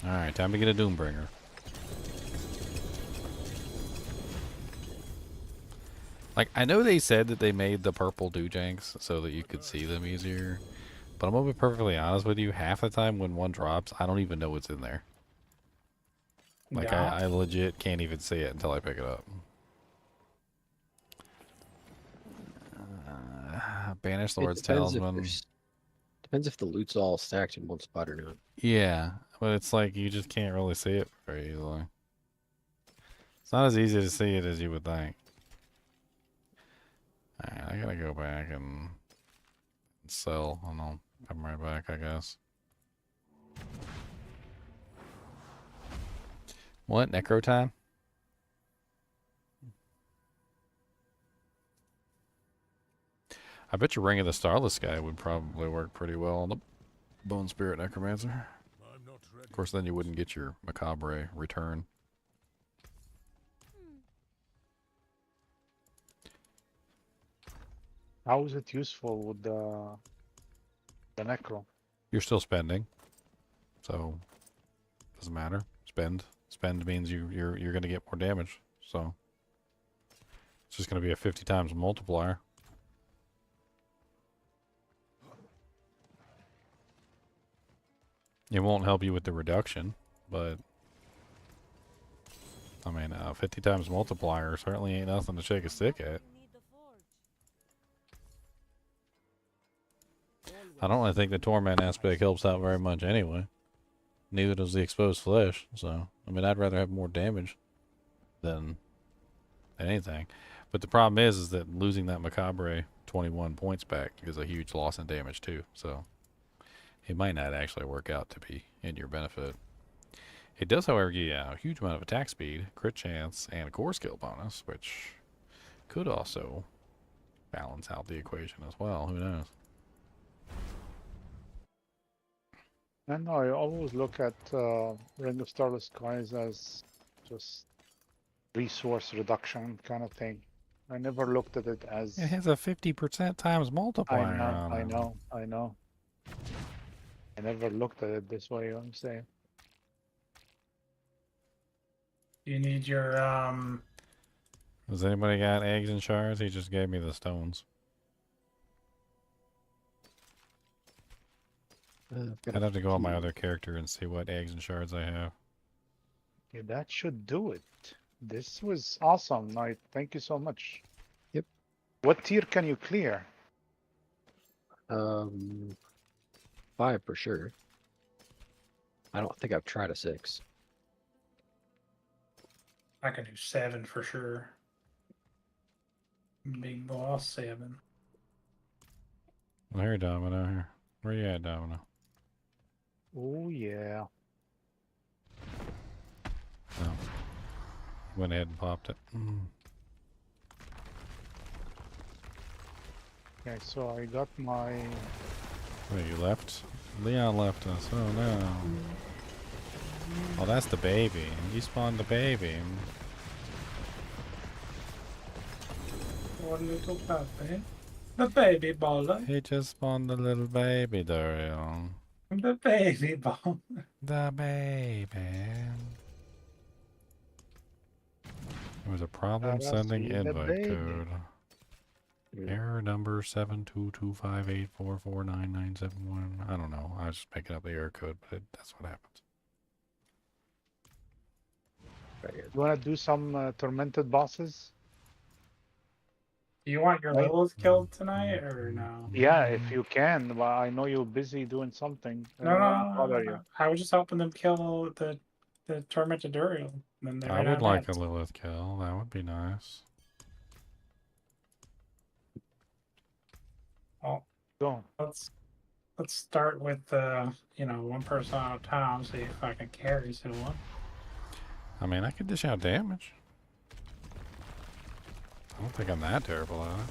Alright, time to get a Doombringer. Like, I know they said that they made the purple Doojanks so that you could see them easier. But I'm gonna be perfectly honest with you, half the time when one drops, I don't even know what's in there. Like, Yeah. I legit can't even see it until I pick it up. Banished Lord's Talisman. Depends if the loot's all stacked in one spot or not. Yeah, but it's like you just can't really see it very easily. It's not as easy to see it as you would think. Alright, I gotta go back and sell, and I'll come right back, I guess. What? Necro time? I bet your Ring of the Starless guy would probably work pretty well on the Bone Spirit Necromancer. Of course, then you wouldn't get your Macabre return. How is it useful with the Necro? You're still spending, so doesn't matter. Spend means you're going to get more damage. So it's just going to be a 50 times multiplier. It won't help you with the reduction, but I mean, 50 times multiplier certainly ain't nothing to shake a stick at. I don't really think the torment aspect helps out very much anyway. Neither does the exposed flesh. So, I mean, I'd rather have more damage than anything. But the problem is that losing that Macabre 21 points back is a huge loss in damage too. So, it might not actually work out to be in your benefit. It does, however, give you a huge amount of attack speed, crit chance, and a core skill bonus, which could also balance out the equation as well. Who knows? And I always look at Ring of Starless Skies as just resource reduction kind of thing. I never looked at it as... It has a 50% times multiplier on I it. know. I never looked at it this way, I'm saying. You need your Has anybody got eggs and shards? He just gave me the stones. I'd have to go on my other character and see what eggs and shards I have. Yeah, that should do it. This was awesome, Knight. Thank you so much. Yep. What tier can you clear? 5 for sure. I don't think I've tried a 6. I can do 7 for sure. Big boss 7. Well, here, Domino. Here. Where you at, Domino? Oh, yeah. Oh. Went ahead and popped it. Okay, so I got my... Wait, you left? Leon left us. Oh, no. Oh, that's the baby. You spawned the baby. What little puppy? The baby baller. He just spawned the little baby, Dario. The baby baller. The baby. There was a problem sending invite code. Error number 72258449971. I don't know. I was just making up the error code, but that's what happens. You want to do some tormented bosses? Do you want your Lilith killed tonight or no? Yeah, if you can. Well, I know you're busy doing something. No. Bother you. I was just helping them kill the tormented Duriel. I would like a Lilith kill. That would be nice. Oh, go. Let's start with one person out of town. See if I can carry someone. I mean, I could dish out damage. I don't think I'm that terrible at it.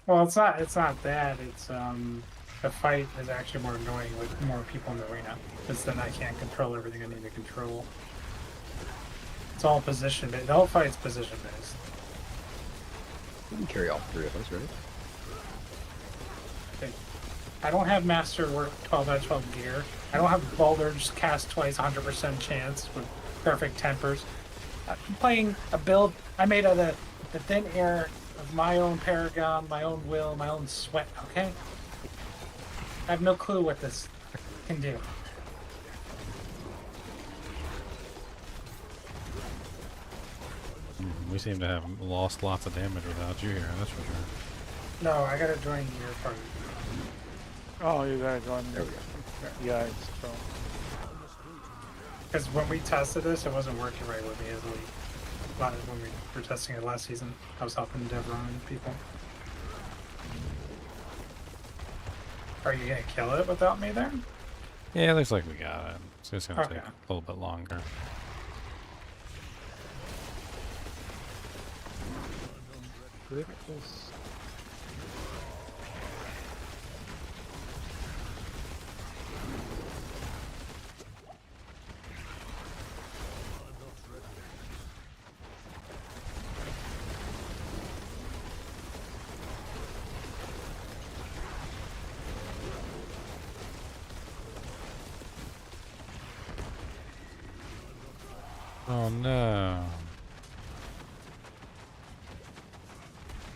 Well, it's not that. It's the fight is actually more annoying with more people in the arena, because then I can't control everything I need to control. It's all position based. The whole fight's position based. You can carry all 3 of us, right? Okay. I don't have Master Work 12/12 gear. I don't have Baldur's cast twice 100% chance with perfect tempers. I'm playing a build I made out of the thin air of my own Paragon, my own will, my own sweat, okay? I have no clue what this can do. We seem to have lost lots of damage without you here, that's for sure. No, I gotta join your party. Oh, you guys on? There we go. Yeah, it's true. Because when we tested this, it wasn't working right with me as when we were testing it last season. I was helping Devron and people. Are you gonna kill it without me there? Yeah, looks like we got it. It's just gonna Okay. take a little bit longer. Criticals. Oh no.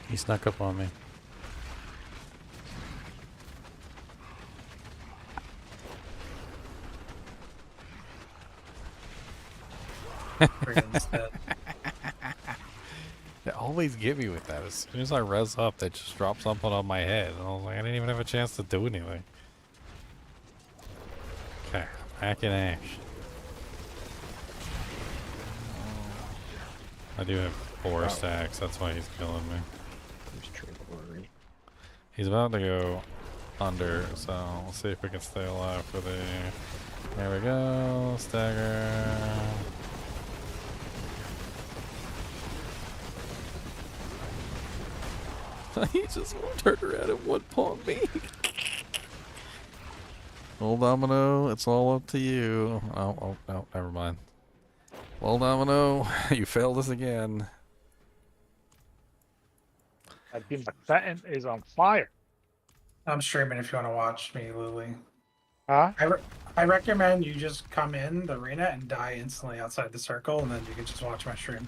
He snuck up on me. They always get me with that. As soon as I res up, they just drop something on my head. And I was like, I didn't even have a chance to do anything. Okay, back in action. I do have 4 stacks, that's why he's killing me. He's about to go under, so we'll see if we can stay alive for the... There we go, stagger. He just turned around and one-pawned me. Well, Domino, it's all up to you. Oh, no, never mind. Well, Domino, you failed us again. I think McFadden is on fire. I'm streaming if you want to watch me, Lily. Huh? I recommend you just come in the arena and die instantly outside the circle, and then you can just watch my stream.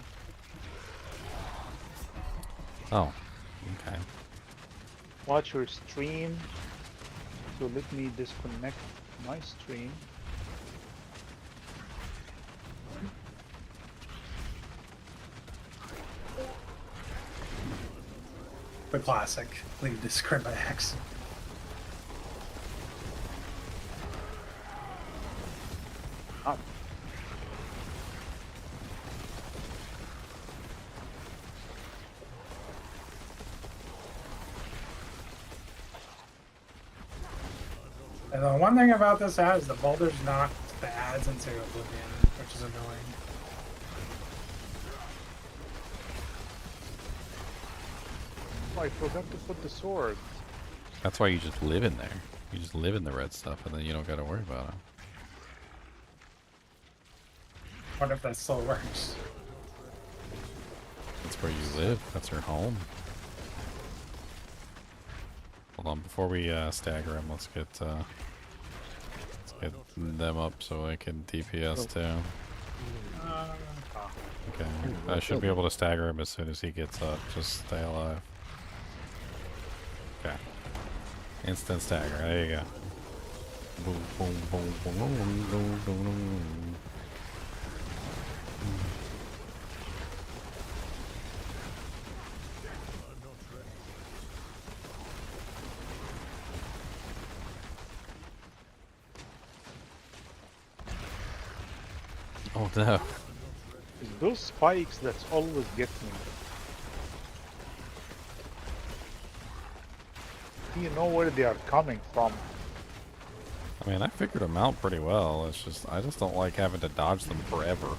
Oh, okay. Watch your stream. So let me disconnect my stream. The classic. Leave this scrim by X. Ah. And the one thing about this ad is the boulders knocked the ads into oblivion, which is annoying. Oh, I forgot to put the sword. That's why you just live in there. You just live in the red stuff, and then you don't got to worry about it. Wonder if that still works. That's where you live. That's your home. Hold on, before we stagger them, let's get them up so I can DPS too. Okay, I should be able to stagger him as soon as he gets up. Just stay alive. Okay. Instant stagger. There you go. Boom, boom, boom, boom, boom, boom, boom, boom. Oh no. Those spikes that's always get me. You know where they are coming from. I mean, I figured them out pretty well. It's just, I just don't like having to dodge them forever.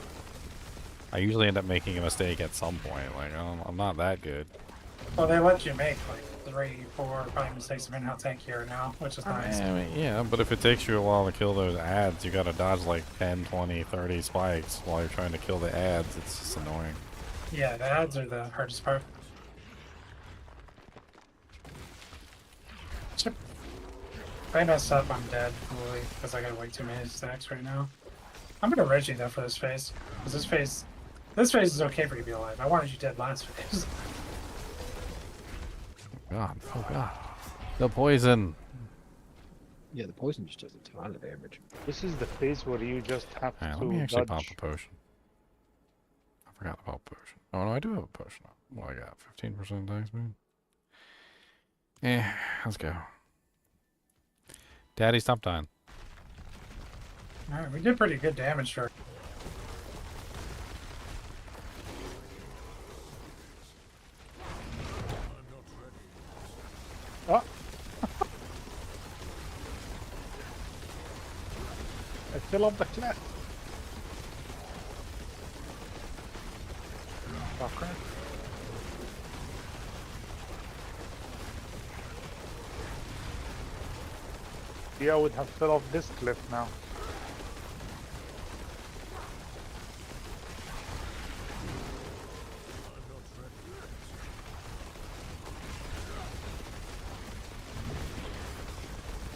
I usually end up making a mistake at some point. Like, I'm not that good. Well, they let you make like 3, 4, 5 mistakes depending how tanky you are now, which is nice. I mean, yeah, but if it takes you a while to kill those ads, you gotta dodge like 10, 20, 30 spikes while you're trying to kill the ads. It's just annoying. Yeah, the ads are the hardest part. If I mess up, I'm dead, probably, because I got way too many stacks right now. I'm gonna Reggie though for this phase, because this phase is okay for you to be alive. I wanted you dead last phase. God, oh god. The poison. Yeah, the poison just does a ton of damage. This is the phase where you just have Alright, to let me actually dodge. pop a potion. I forgot about potion. Oh no, I do have a potion. What I got? 15% attack speed? Yeah, let's go. Daddy, stop dying. Alright, we did pretty good damage to her. Oh. I fell off the cliff. Fucker. Yeah, I would have fell off this cliff now.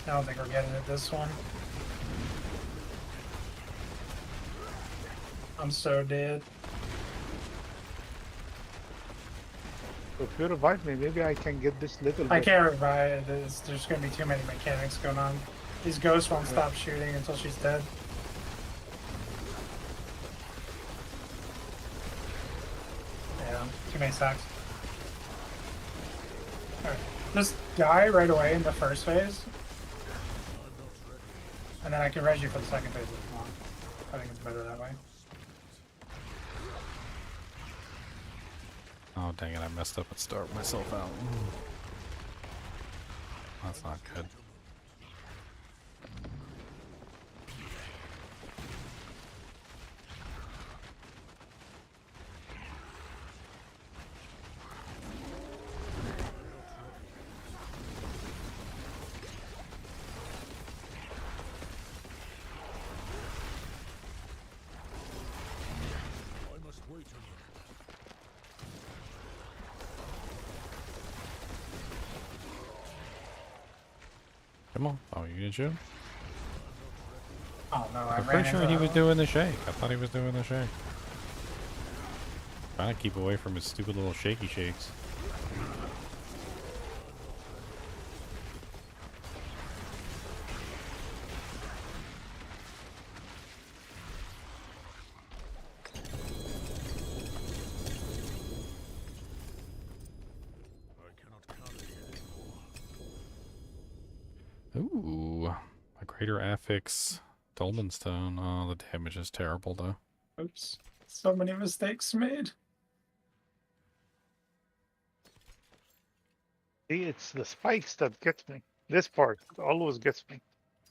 I don't think we're getting at this one. I'm so dead. If you revive me, maybe I can get this little bit. I can't revive it. There's going to be too many mechanics going on. These ghosts won't stop shooting until she's dead. Yeah, too many stacks. Alright, just die right away in the first phase. And then I can res you for the second phase if you want. I think it's better that way. Oh, dang it, I messed up and started myself out. That's not good. I must wait a minute. Come on. Oh, you didn't shoot him? Oh no, I I'm ran pretty sure into he that was one. doing the shake. I thought he was doing the shake. Trying to keep away from his stupid little shaky shakes. I cannot carry anymore. Ooh. A greater affix Dolmen Stone. Oh, the damage is terrible, though. Oops. So many mistakes made. See, it's the spikes that gets me. This part always gets me.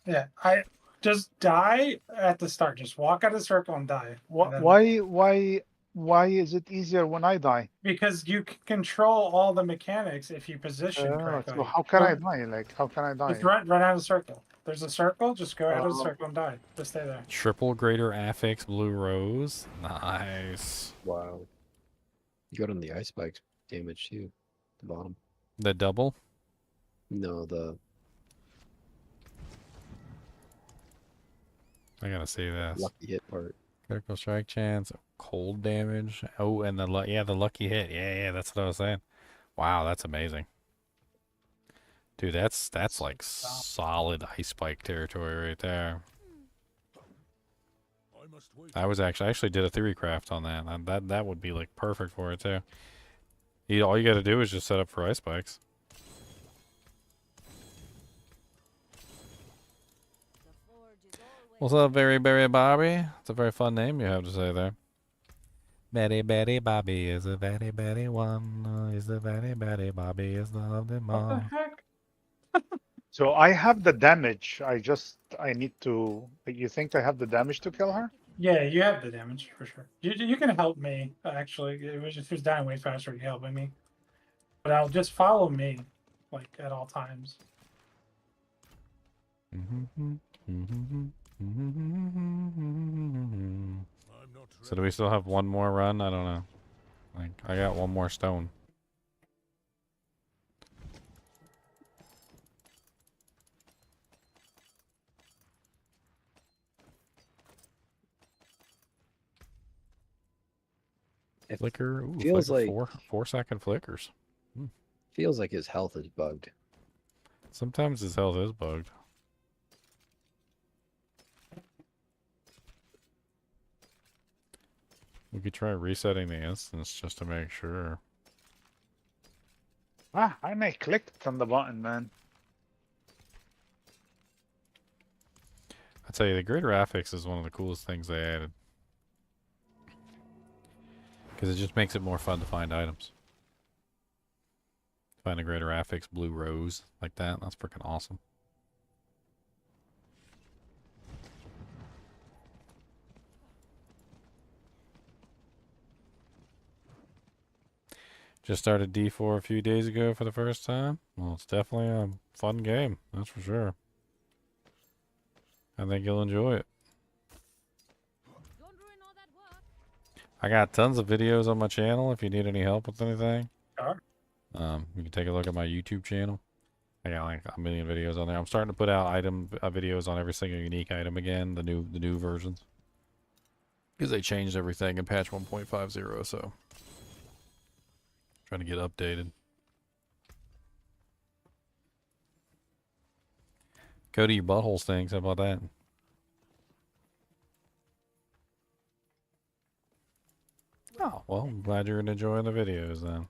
Yeah, I just die at the start. Just walk out of the circle and die. And then- Why is it easier when I die? Because you can control all the mechanics if you position correctly. So how can I die? Like, how can I die? Just run out of the circle. There's a circle, just go out of the Oh. circle and die. Just stay there. Triple greater affix blue rose. Nice. Wow. You got on the ice spikes damage too. The bottom. The double? No, the I gotta see this. lucky hit part. Critical strike chance, cold damage. Oh, and the the lucky hit. Yeah, that's what I was saying. Wow, that's amazing. Dude, that's like solid ice spike territory right there. I must wait. I actually did a theory craft on that. And that would be like perfect for it too. All you got to do is just set up for ice spikes. What's up, Very Berry Bobby? It's a very fun name you have to say there. Betty Betty Bobby is a very Betty one. Is the very Betty Bobby is loved them What the all. heck? So I have the damage. I need to. You think I have the damage to kill her? Yeah, you have the damage for sure. You can help me actually. It was just, if it was dying way faster, you're helping me. But I'll just follow me, like at all times. So do we still have one more run? I don't know. Like I got one more stone. It Flicker. Ooh, feels flicker, like 4-second flickers. feels like his health is bugged. Sometimes his health is bugged. We could try resetting the instance just to make sure. Ah, I may clicked on the button, man. tell you, the grid graphics is one of the coolest things they added. Because it just makes it more fun to find items. Find a grid graphics blue rose like that. That's freaking awesome. Just started D4 a few days ago for the first time. Well, it's definitely a fun game. That's for sure. I think you'll enjoy it. I got tons of videos on my channel if you need any help with anything. Sure. You can take a look at my YouTube channel. I got like a million videos on there. I'm starting to put out videos on every single unique item again, the new versions. Because they changed everything in patch 1.50, so trying to get updated. Go to your buttholes things. How about that? Oh, well, I'm glad you're enjoying the videos then.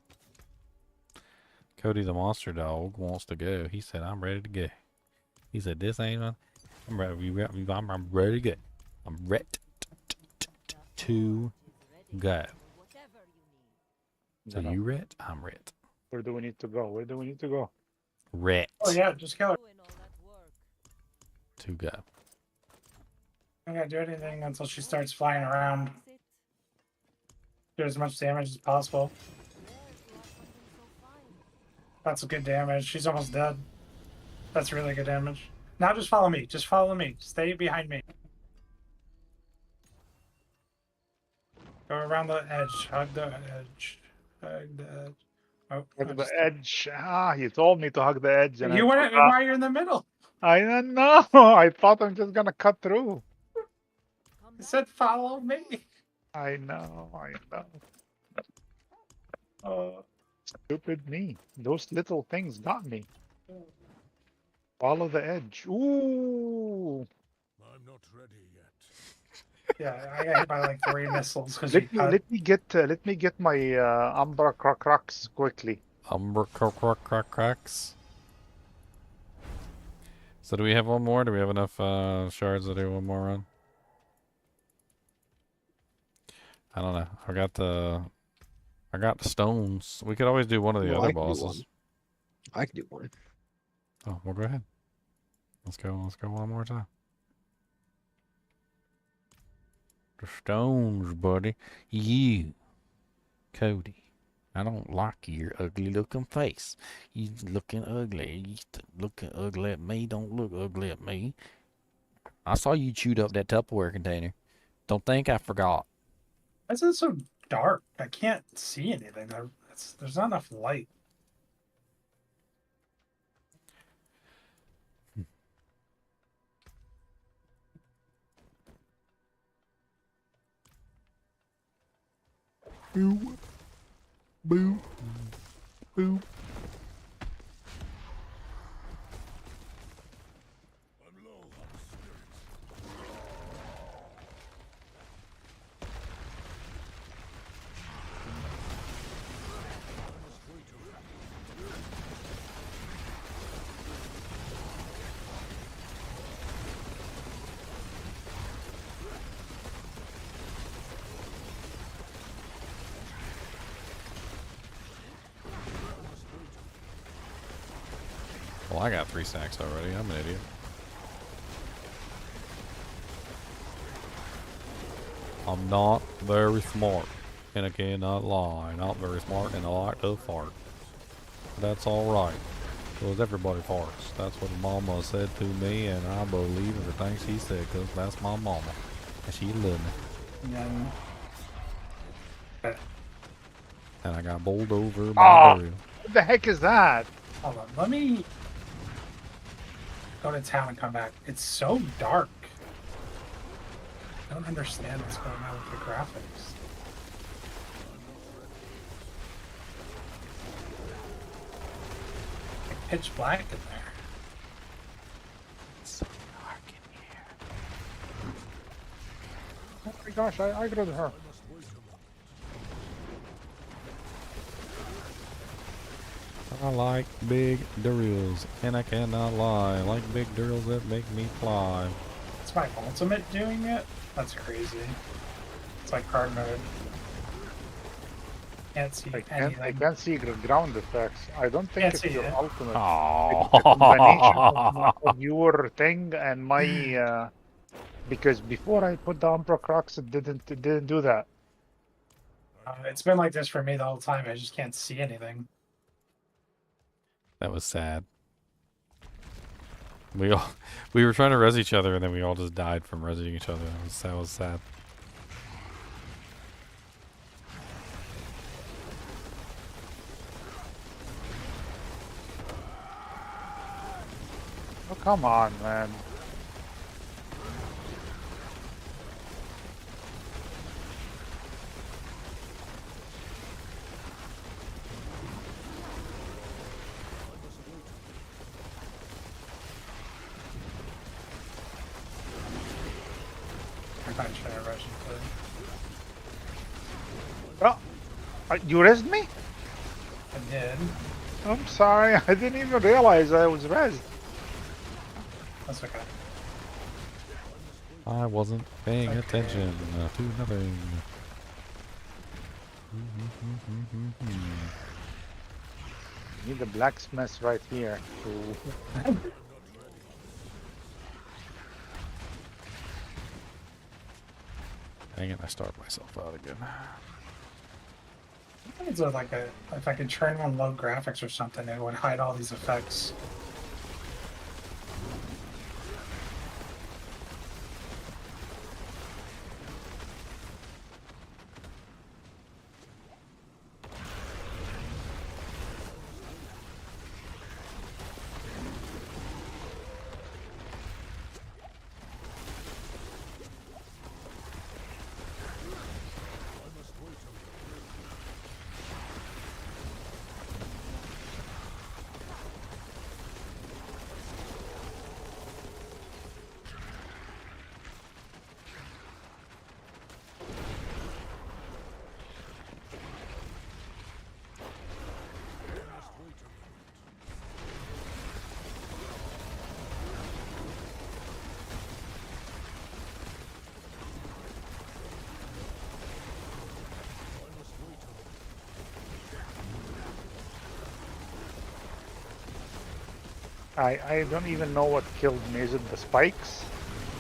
Cody the monster dog wants to go. He said, I'm ready to go. He said, this ain't on. I'm ready. I'm ready to go. I'm ready to go. So you ready? I'm ready. Where do we need to go? Where do we need to go? Ready. Oh yeah, just kill her. To go. I'm not gonna do anything until she starts flying around. Do as much damage as possible. That's a good damage. She's almost dead. That's really good damage. Now just follow me. Just follow me. Stay behind me. Go around the edge. Hug the edge. Hug the edge. Oh, Hug the edge. Ah, you told me to hug the edge. And you wouldn't. Why you're in the middle? I don't know. I thought I'm just gonna cut through. I said follow me. I know. Stupid me. Those little things got me. Follow the edge. Ooh. I'm not ready yet. Yeah, I got hit by like 3 missiles because Let me get my Umbra Crocrox quickly. Umbra Crocrox. So do we have one more? Do we have enough shards to do one more run? I don't know. I got the stones. We could always do one of the other bosses. I can do one. Oh, well, go ahead. Let's go one more time. The stones, buddy. You, Cody. I don't like your ugly looking face. You looking ugly. You looking ugly at me. Don't look ugly at me. I saw you chewed up that Tupperware container. Don't think I forgot. Why is it so dark? I can't see anything. There's not enough light. Boo. Boo. Boo. Well, I got 3 sacks already. I'm an idiot. I'm not very smart, and I cannot lie. Not very smart, and I like to fart. That's alright, because everybody farts. That's what Mama said to me, and I believe everything she said, because that's my mama. And she loved me. Yeah. And I got bowled over by Dario. What the heck is that? Hold on. Let me go to town and come back. It's so dark. I don't understand what's going on with the graphics. Like pitch black in there. It's so dark in here. Oh my gosh, I got her. I like big drills, and I cannot lie. I like big drills that make me fly. It's Is my ultimate doing it? That's crazy. It's like hard mode. Can't see anything. I can't see the ground effects. I don't think Can't it's see your it. ultimate. Oh. It's a combination of your thing and my. Because before I put the Umbra Crocs, it didn't do that. It's been like this for me the whole time. I just can't see anything. That was sad. We were trying to res each other, and then we all just died from resing each other. That was sad. Oh, come on, man. I'm not trying to rush into Oh, you rezzed me? I did. I'm sorry, I didn't even realize I was rezzed. That's okay. I wasn't paying Okay. attention to nothing. Need the blacksmith right here to. Dang it, I starved myself out again. I think it's like if I could turn on low graphics or something, it would hide all these effects. I don't even know what killed me. Is it the spikes?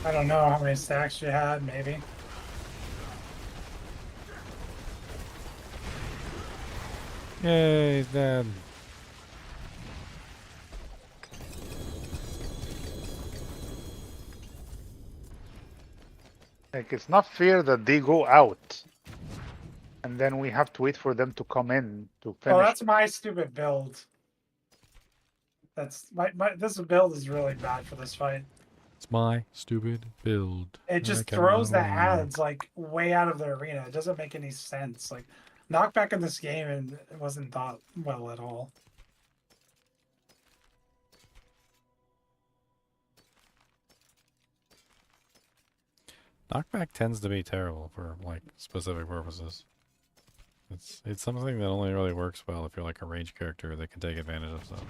I don't know how many stacks you had, maybe. Yay, he's dead. Like, it's not fair that they go out. And then we have to wait for them to come in to finish. Oh, that's my stupid build. That's my this build is really bad for this fight. It's my stupid build. It just I throws the cannot ads like way out of the arena. It doesn't make any sense. Like knockback in this game and it wasn't thought well at all. Knockback tends to be terrible for like specific purposes. It's something that only really works well if you're like a range character that can take advantage of stuff.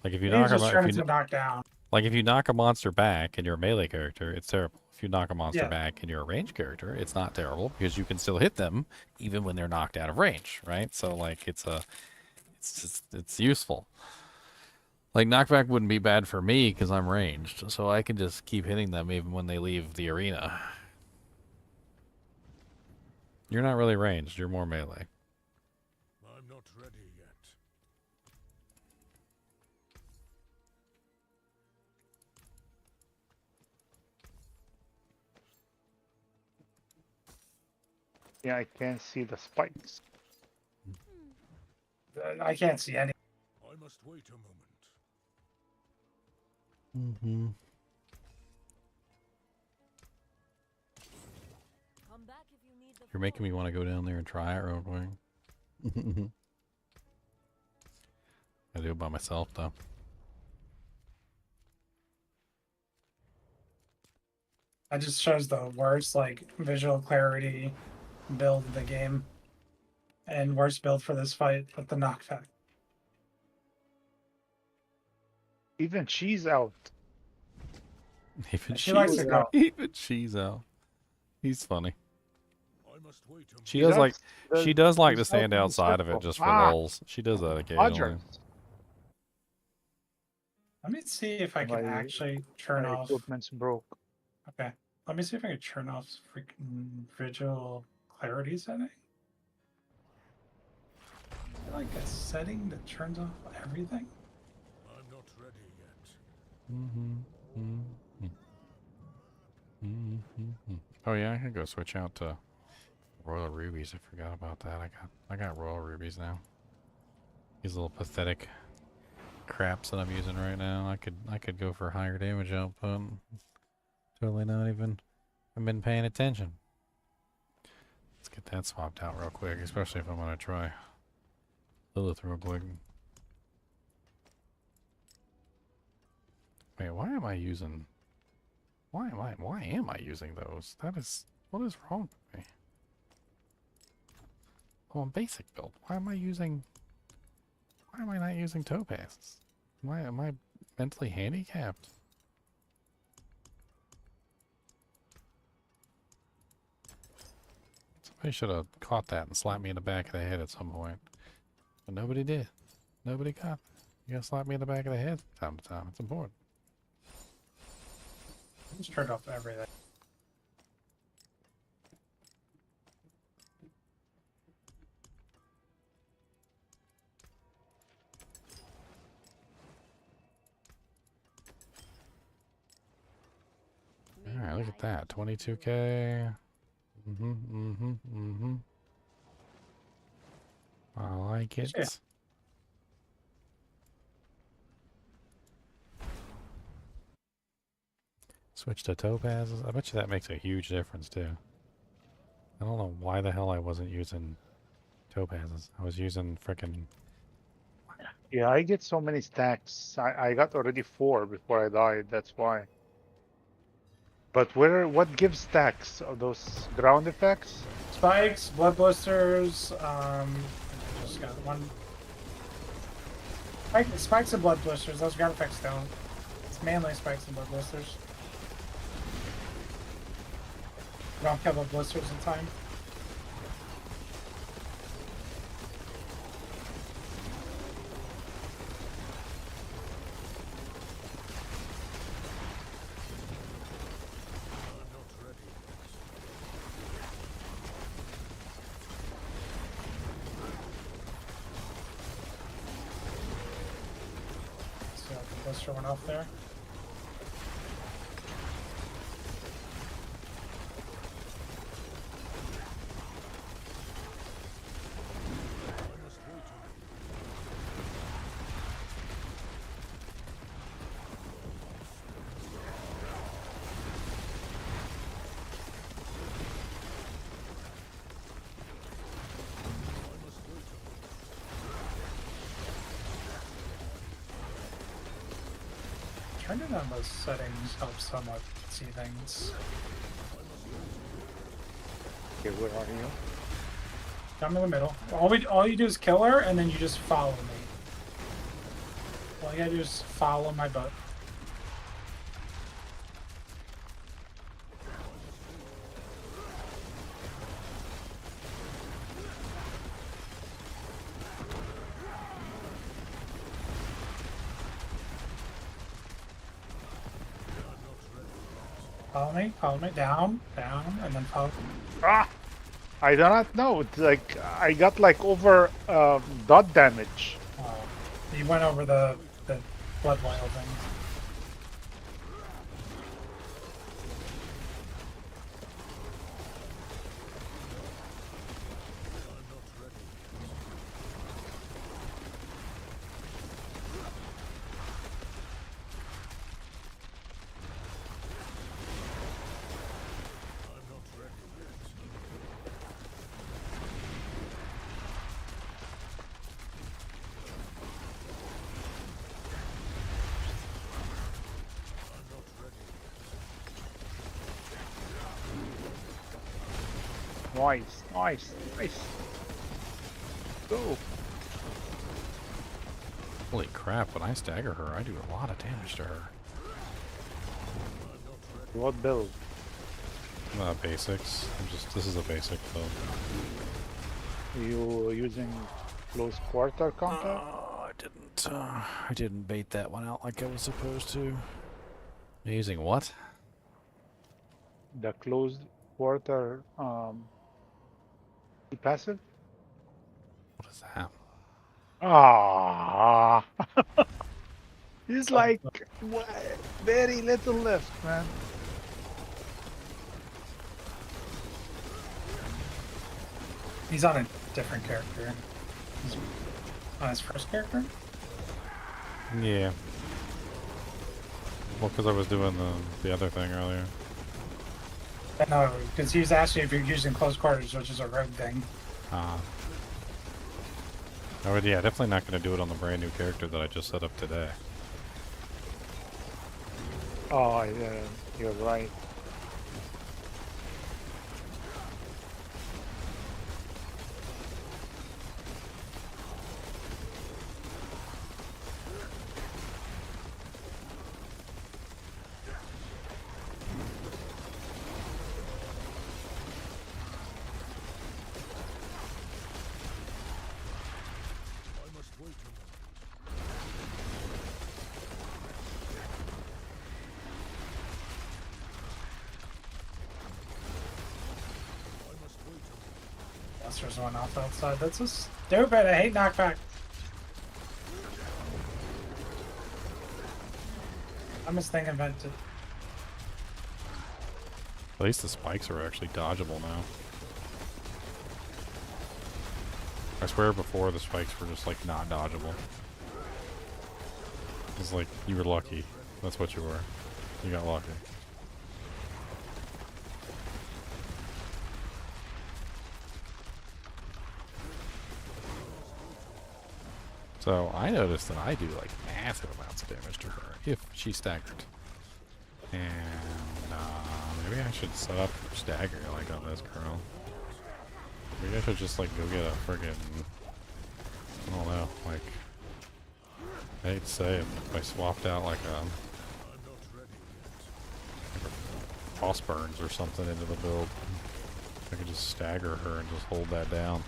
Like if you knock just turn it to a knock down. like if you knock a monster back and you're a melee character, it's terrible. If you knock a monster Yeah. back and you're a range character, it's not terrible because you can still hit them even when they're knocked out of range, right? So like it's useful. Like knockback wouldn't be bad for me because I'm ranged, so I can just keep hitting them even when they leave the arena. You're not really ranged, you're more melee. I'm not ready yet. Yeah, I can't see the spikes. I can't see any. I must wait a moment. Mm-hmm. Come back if you need the You're making me want to go down there and try it real quick. I do it by myself though. That just shows the worst like visual clarity build of the game. And worst build for this fight with the knockback. Even she's out. Even She likes to go. Even Shizo. He's funny. She He does like does she does like to himself stand in the outside of it circle. just for Ah, lulz. She does that occasionally. Rogers. Let me see if I can My- actually turn My off. equipment's broke. Okay. Let me see if I can turn off freaking visual clarity setting. Is there like a setting that turns off everything? I'm not ready yet. Oh yeah, I can go switch out to Royal Rubies. I forgot about that. I got Royal Rubies now. These little pathetic craps that I'm using right now. I could go for higher damage output. Totally not even. I've been paying attention. Let's get that swapped out real quick, especially if I'm gonna try Lilith real quick. Wait, why am I using? Why am I using those? What is wrong with me? Oh, on basic build. Why am I not using topazes? Why am I mentally handicapped? Somebody should have caught that and slapped me in the back of the head at some point. But nobody did. Nobody caught that. You gotta slap me in the back of the head from time to time. It's important. Just turned off everything. Alright, look at that. 22k. I like it. Yeah. Switch to topazes. I bet you that makes a huge difference too. I don't know why the hell I wasn't using topazes. I was using frickin' Yeah, I get so many stacks. I got already 4 before I died. That's why. But what gives stacks? Are those ground effects? Spikes, blood blisters. I just got one. Spikes and blood blisters. Those ground effects don't. It's mainly spikes and blood blisters. Don't kill the blisters in time. So the blister went off there. Turning on those settings helps somewhat see things. Okay, where are you? I'm in the middle. All you do is kill her, and then you just follow me. All you gotta do is follow my butt. Follow me, down, and then follow. Ah! I do not know. It's like I got like over dot damage. You went over the blood vial thing. Nice, nice, nice. Go. Holy crap, when I stagger her, I do a lot of damage to her. What build? Basics. This is a basic build. You using close quarter combat? I didn't bait that one out like I was supposed to. Using what? The closed quarter passive? What is that? Ah, he's like what? Very little left, man. He's on a different character. He's on his first character? Yeah. Well, because I was doing the other thing earlier. No, because he was asking if you're using close quarters, which is a rogue thing. Oh, yeah, definitely not going to do it on the brand new character that I just set up today. Oh, yeah, you're right. There's one off outside. That's so stupid. I hate knockback. I'm just thing invented. At least the spikes are actually dodgeable now. I swear before the spikes were just like not dodgeable. It's like you were lucky. That's what you were. You got lucky. So I noticed that I do like massive amounts of damage to her if she's staggered. And maybe I should set up stagger like on this girl. Maybe I should just like go get a friggin' I don't know, like I hate to say it, if I swapped out like a Frost Burns or something into the build, I could just stagger her and just hold that down.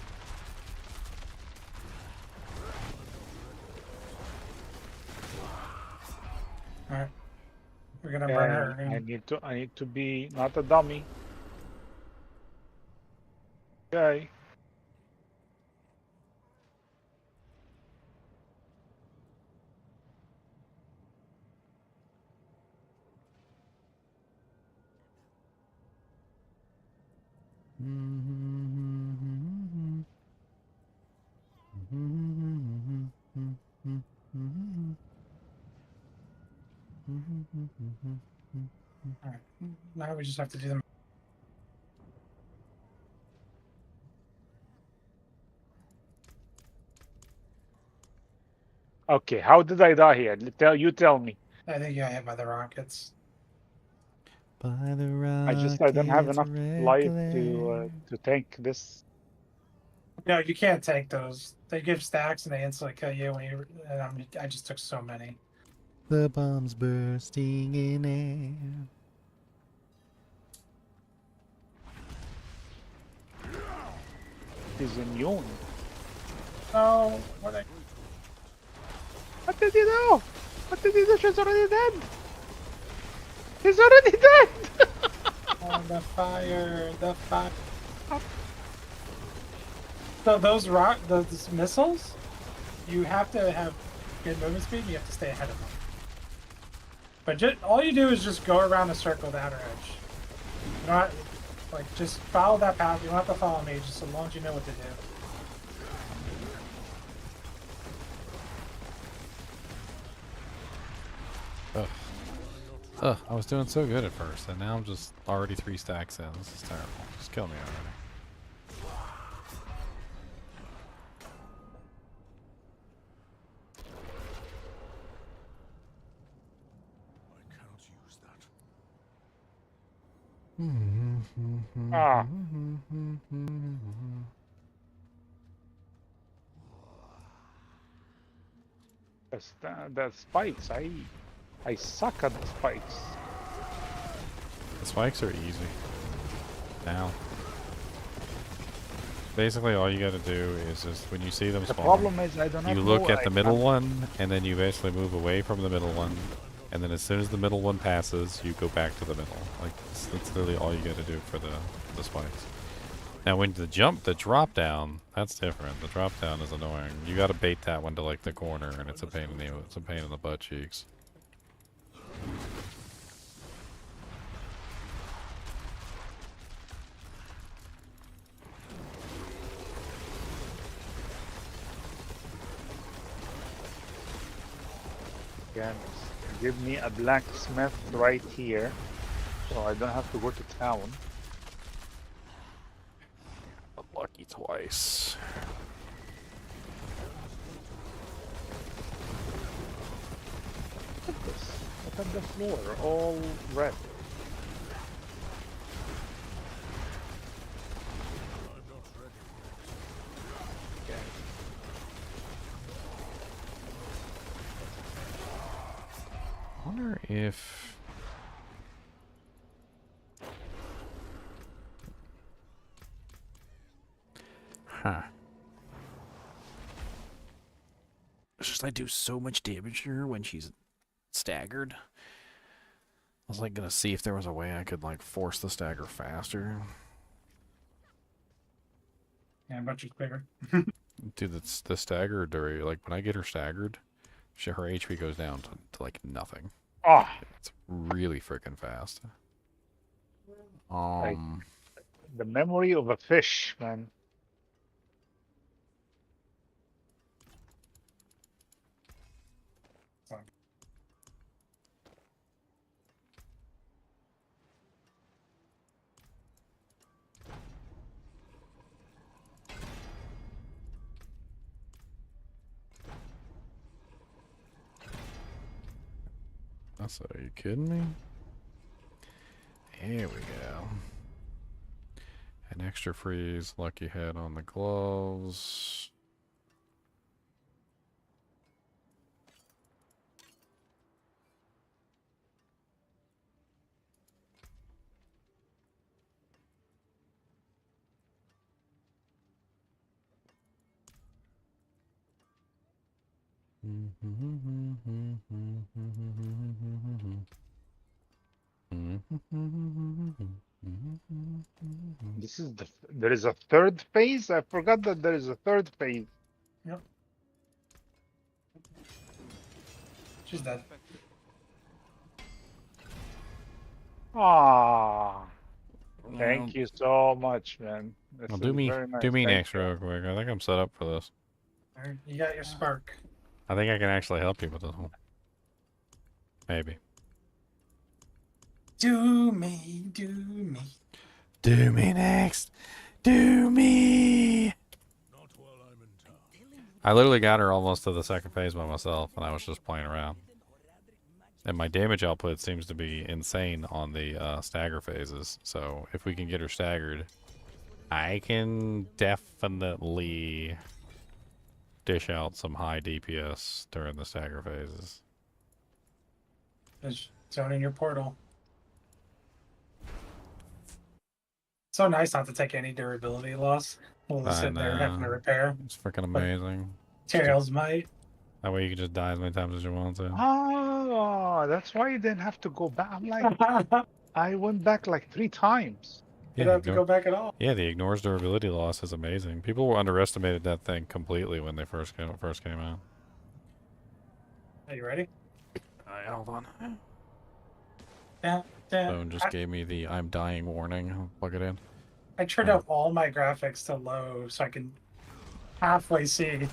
Alright. We're gonna burn her. I need to be not a dummy. Okay. Alright. Now we just have to do them. Okay, how did I die here? Tell me. I think you got hit by the rockets. By the I don't have enough life to tank this. No, you can't take those. They give stacks and they instantly kill you when you. And I just took so many. The bombs bursting in air. He's immune. Oh, what? What did he do? What did he do? She's already dead. He's already dead. Oh, the fire! The fire! So those those missiles, you have to have good movement speed. You have to stay ahead of them. But all you do is just go around the circle, the outer edge. You know what? Like, just follow that path. You don't have to follow me, just as long as you know what to do. Ugh, I was doing so good at first, and now I'm just already 3 stacks in. This is terrible. Just kill me already. I cannot use that. Ah. The spikes. I suck at the spikes. The spikes are easy. Now. Basically, all you gotta do is just when you see them The spawn, problem is I do not you know. look at I the middle can't- one, and then you basically move away from the middle one, and then as soon as the middle one passes, you go back to the middle. Like, that's literally all you gotta do for the spikes. Now, when the drop down, that's different. The drop down is annoying. You gotta bait that one to like the corner, and it's a pain in the butt cheeks. Again, give me a blacksmith right here, so I don't have to go to town. Lucky twice. Look at this. Look at the floor, all red. Okay. I wonder if... Huh. It's just I do so much damage to her when she's staggered. I was like gonna see if there was a way I could like force the stagger faster. Yeah, much is bigger. Dude, that's the stagger during, like when I get her staggered, her HP goes down to like nothing. Ah, It's really freaking fast. Like, the memory of a fish, man. Are you kidding me? Here we go. An extra freeze, lucky head on the gloves. This is there is a third phase? I forgot that there is a third phase. Yep. She's dead. Ah, thank you so much, man. This Well, is do me very nice. do me Thank next you. real quick. I think I'm set up for this. Alright, you got your spark. I think I can actually help you with this one. Maybe. Do me, do me. Do me next. Do me. I literally got her almost to the second phase by myself, and I was just playing around. And my damage output seems to be insane on the stagger phases. So if we can get her staggered, I can definitely dish out some high DPS during the stagger phases. Just zone in your portal. So nice not to take any durability loss. We'll just I sit there having to repair. It's freaking amazing. Tails might. That way you can just die as many times as you want to. Oh, that's why you didn't have to go back. I'm like, I went back like 3 times. You don't have to go back at all. Yeah, the ignores durability loss is amazing. People underestimated that thing completely when they first came out. Are you ready? Hold on. Yeah. Phone just gave me the I'm dying warning. I'll plug it in. I turned up all my graphics to low so I can halfway see.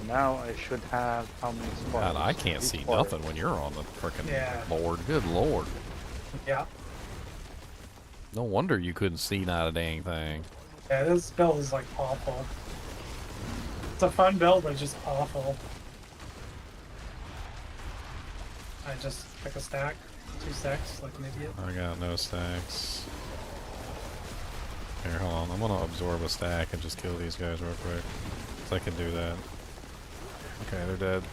Now I should have how many God, sparks? I can't see Before. nothing when you're on the freaking Yeah. board. Good lord. Yeah. No wonder you couldn't see not a dang thing. Yeah, this build is like awful. It's a fun build, but it's just awful. I just pick a stack, 2 stacks, like an idiot. I got no stacks. Here, hold on. I'm gonna absorb a stack and just kill these guys real quick. I can do that. Okay, they're dead.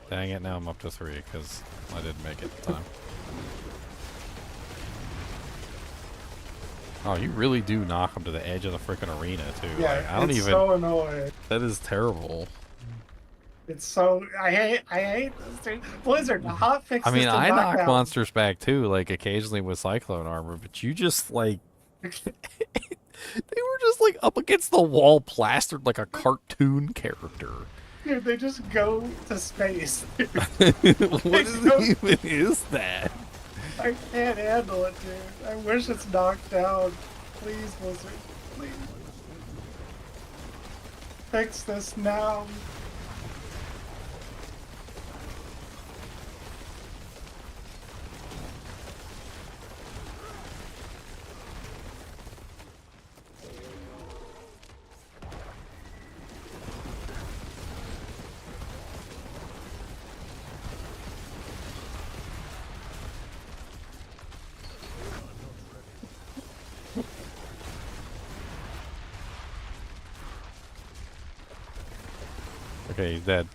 Dang it, now I'm up to 3 because I didn't make it in time. Oh, you really do knock them to the edge of the freaking arena, too. Yeah, Like, I don't it's even. so annoying. That is terrible. It's so I hate this thing. Blizzard, hot fix. I mean, this to I knock knockdown. monsters back too, like occasionally with cyclone armor, but you just like they were just like up against the wall, plastered like a cartoon character. Dude, they just go to space. What even is that? I can't handle it, dude. I wish it's knocked down. Please, Blizzard. Please. Fix this now. Okay, he's dead.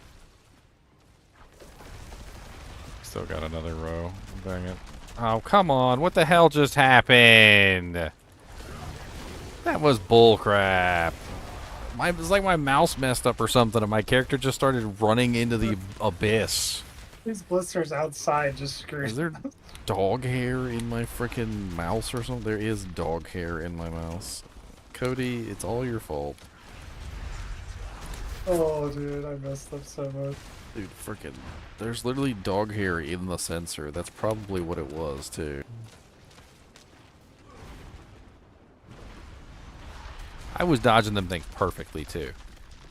Still got another row. Dang it. Oh, come on. What the hell just happened? That was bullcrap. It was like my mouse messed up or something, and my character just started running into the abyss. These blisters outside just screwed. Is there dog hair in my freaking mouse or something? There is dog hair in my mouse. Cody, it's all your fault. Oh, dude, I messed up so much. Dude, freaking, there's literally dog hair in the sensor. That's probably what it was, too. I was dodging them things perfectly, too.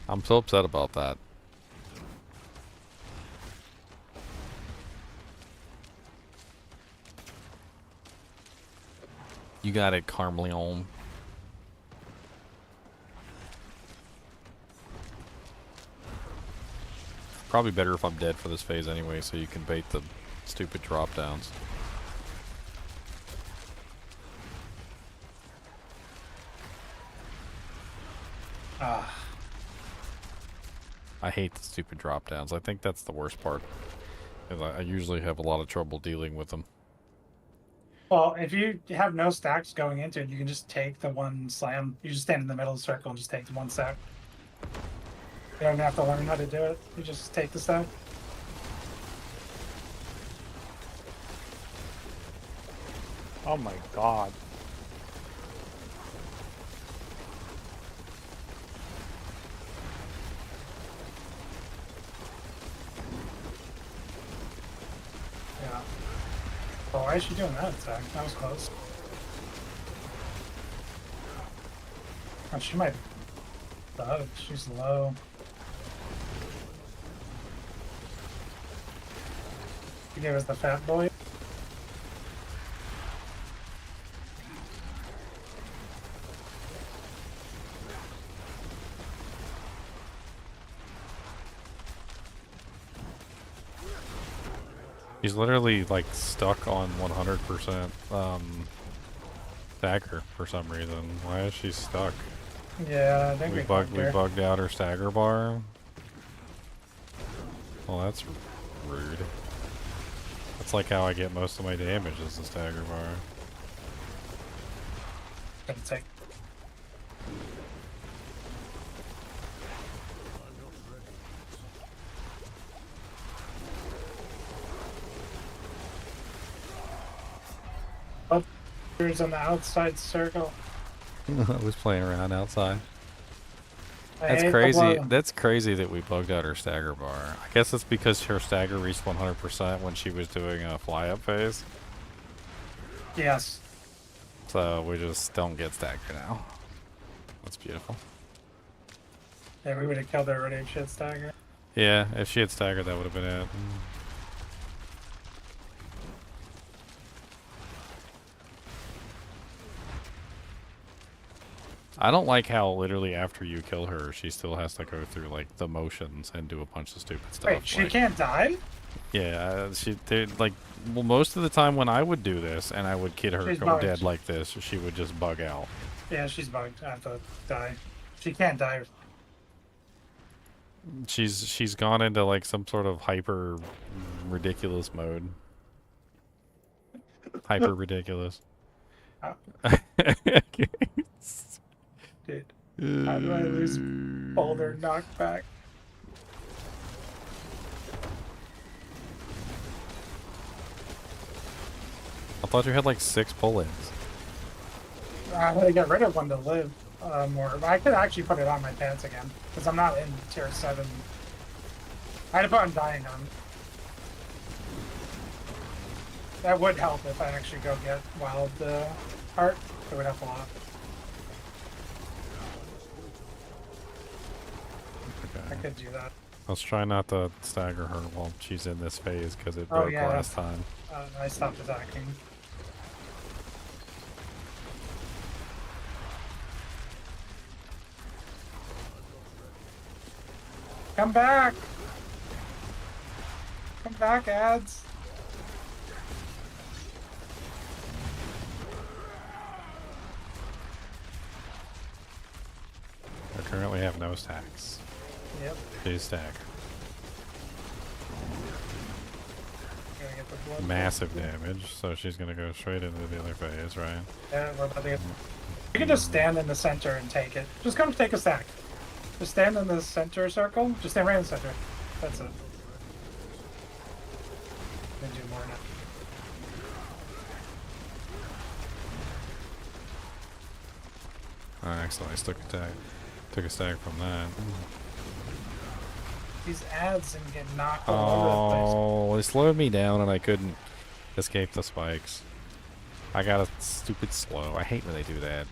I'm so upset about that. You got it, Carmeleon. Probably better if I'm dead for this phase anyway, so you can bait the stupid drop downs. Ah. I hate the stupid drop downs. I think that's the worst part. 'Cause I usually have a lot of trouble dealing with them. Well, if you have no stacks going into it, you can just take the one slam. You just stand in the middle of the circle and just take the one stack. You don't have to learn how to do it. You just take the stack. Oh my god. Yeah. Oh, why is she doing that attack? That was close. Oh, she might. Oh, she's low. She gave us the fat boy. He's literally like stuck on 100% stagger for some reason. Why is she stuck? Yeah, I think we bugged her. bugged out her stagger bar. Well, that's rude. That's like how I get most of my damage is the stagger bar. Gonna take. Oh, there's on the outside circle. I was playing around outside. I That's hate the crazy. blow. That's crazy that we bugged out her stagger bar. I guess it's because her stagger reached 100% when she was doing a fly up phase. Yes. So we just don't get stagger now. That's beautiful. Yeah, we would have killed her already if she had stagger. Yeah, if she had staggered, that would have been it. I don't like how literally after you kill her, she still has to go through like the motions and do a bunch of stupid stuff. Wait, she like, can't die? Yeah, like, well, most of the time when I would do this and I would kid her She's go bugged. dead like this, she would just bug out. Yeah, she's bugged. I have to die. She can't die She's gone into like some sort of hyper ridiculous mode. Hyper ridiculous. Dude, how do I lose boulder knockback? I thought you had like 6 pull-ins. I had to get rid of one to live more. But I could actually put it on my pants again because I'm not in tier 7. I had to put Undying on. That would help if I actually go get Wild Heart. It would help a lot. Okay. I could do that. Let's try not to stagger her while she's in this phase because it broke last time. I stopped attacking. Come back! Come back, ads! I currently have no stacks. Yep. Please stack. Gotta get the blood. Massive damage, so she's gonna go straight into the other phase, right? Yeah, we're about to get... You can just stand in the center and take it. Just come take a stack. Just stand in the center circle. Just stand right in the center. That's it. Then do more now. I accidentally took a stack from that. These ads and get knocked all over the place. Oh, they slowed me down and I couldn't escape the spikes. I got a stupid slow. I hate when they do that.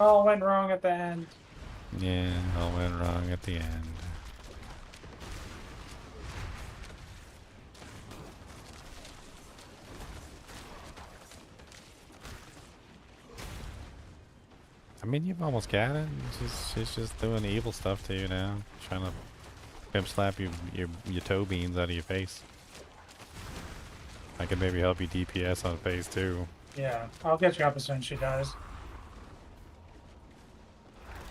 All went wrong at the end. Yeah, all went wrong at the end. I mean, you've almost got it. She's just doing evil stuff to you now. Trying to pimp slap your toe beans out of your face. I can maybe help you DPS on phase 2. Yeah, I'll get you up as soon as she dies.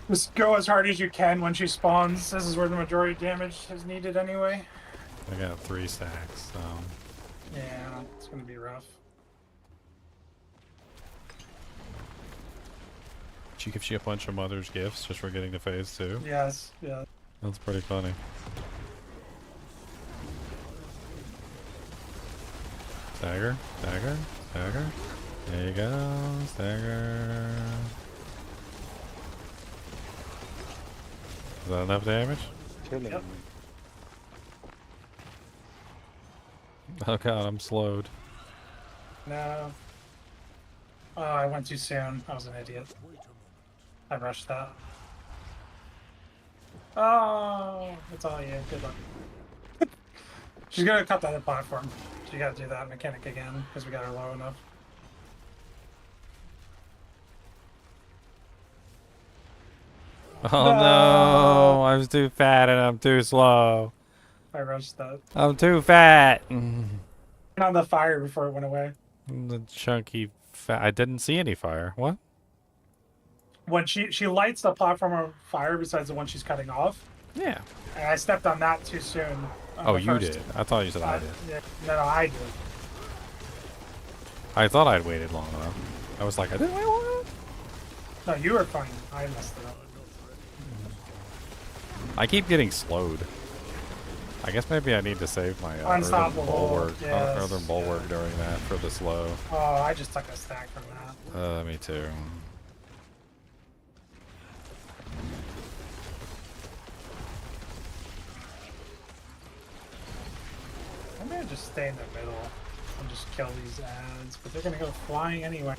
Just go as hard as you can when she spawns. This is where the majority of damage is needed anyway. I got 3 stacks, so... Yeah, it's gonna be rough. She gives you a bunch of mother's gifts just for getting to phase 2. Yes, yeah. That's pretty funny. Stagger, stagger, stagger. There you go, stagger. Is that enough damage? Yep. Oh god, I'm slowed. No. Oh, I went too soon. I was an idiot. I rushed that. Oh, it's all you. Good luck. She's gonna cut the other platform. So you gotta do that mechanic again, because we got her low enough. Oh no, I'm too fat and I'm too slow. I rushed that. I'm too fat. Turn on the fire before it went away. The chunky fat. I didn't see any fire. What? When she lights the platform on fire besides the one she's cutting off. Yeah. And I stepped on that too soon. Oh, you did. I thought you said I did. Yeah, no, I did. I thought I'd waited long enough. I was like, I didn't wait long enough. No, you were fine. I messed it up. I keep getting slowed. I guess maybe I need to save my Unstoppable. bulwark, Yes. other bulwark during that for the slow. Oh, I just took a stack from that. Me too. I'm gonna just stay in the middle and just kill these ads, but they're gonna go flying anyway.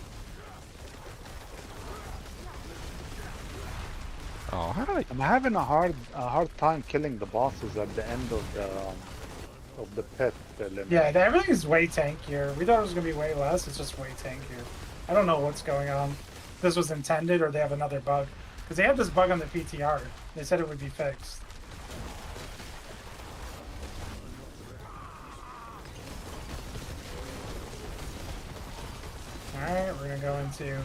Oh, how did I... I'm having a hard time killing the bosses at the end of the pit limit. Yeah, everything's way tankier. We thought it was gonna be way less. It's just way tankier. I don't know what's going on. If this was intended, or they have another bug. Because they had this bug on the PTR. They said it would be fixed. Alright, we're gonna go into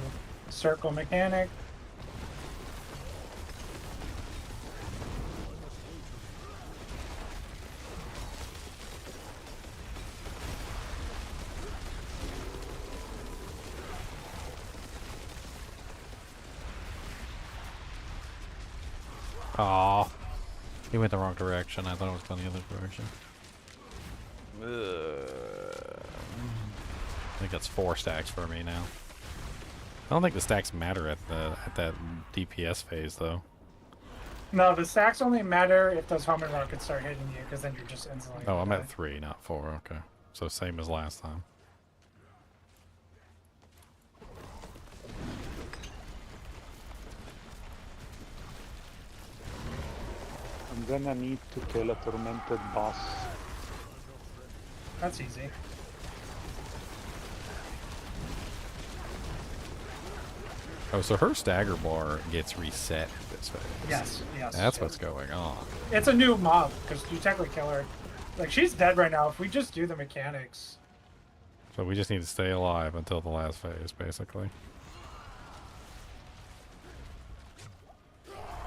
circle mechanic. Oh, he went the wrong direction. I thought it was going the other direction. I think that's 4 stacks for me now. I don't think the stacks matter at that DPS phase though. No, the stacks only matter if those homing rockets start hitting you, because then you're just instantly. Oh, I'm gonna at 3, not 4. Okay, so same as last time. I'm gonna need to kill a tormented boss. That's easy. Oh, so her stagger bar gets reset this phase. Yes, yes. That's what's going on. It's a new mob, because you technically kill her. Like, she's dead right now. If we just do the mechanics. So we just need to stay alive until the last phase, basically.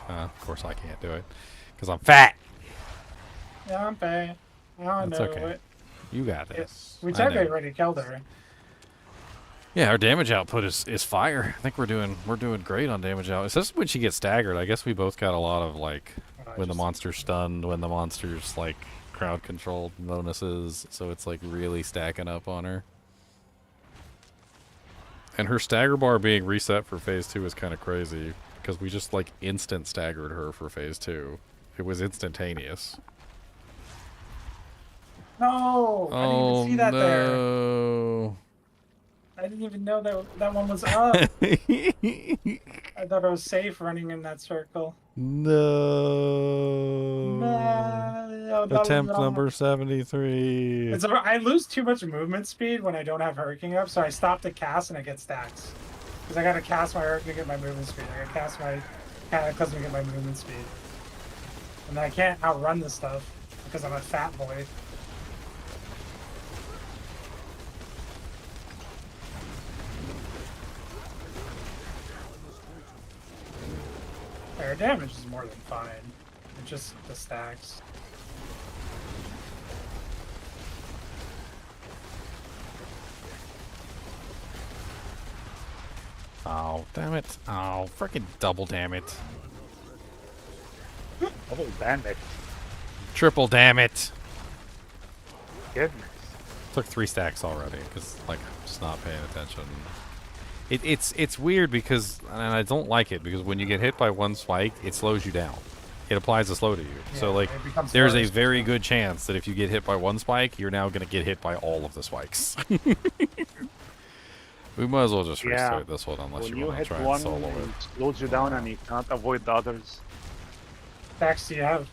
Of course I can't do it, because I'm fat. Yeah, I'm bad. I That's know okay. it. You got this. We I technically know. already killed her. Yeah, our damage output is fire. I think we're doing great on damage out. It's just when she gets staggered. I guess we both got a lot of like when the monster's stunned, when the monster's like crowd controlled bonuses. So it's like really stacking up on her. And her stagger bar being reset for phase 2 is kind of crazy because we just like instant staggered her for phase 2. It was instantaneous. No, I didn't even see that there. No. I didn't even know that one was up. I thought I was safe running in that circle. No. No. Attempt number 73. I lose too much movement speed when I don't have Hurricane up, so I stop to cast and I get stacks. Because I gotta cast my Hurricane to get my movement speed. I gotta cast my Cataclysm to get my movement speed. And I can't outrun this stuff because I'm a fat boy. Air damage is more than fine. It's just the stacks. Oh, damn it. Oh, freaking double damn it. Double damn it. Triple damn it. Goodness. Took 3 stacks already because like I'm just not paying attention. It's weird because, and I don't like it because when you get hit by one spike, it slows you down. It applies a slow to you. Yeah, So like there's a very good chance that if you get hit by one spike, you're now going to get hit by all of the spikes. We might as well just restart this one unless when you want to hit try one, and solo it. slows you down and you can't avoid the others. Stacks do you have?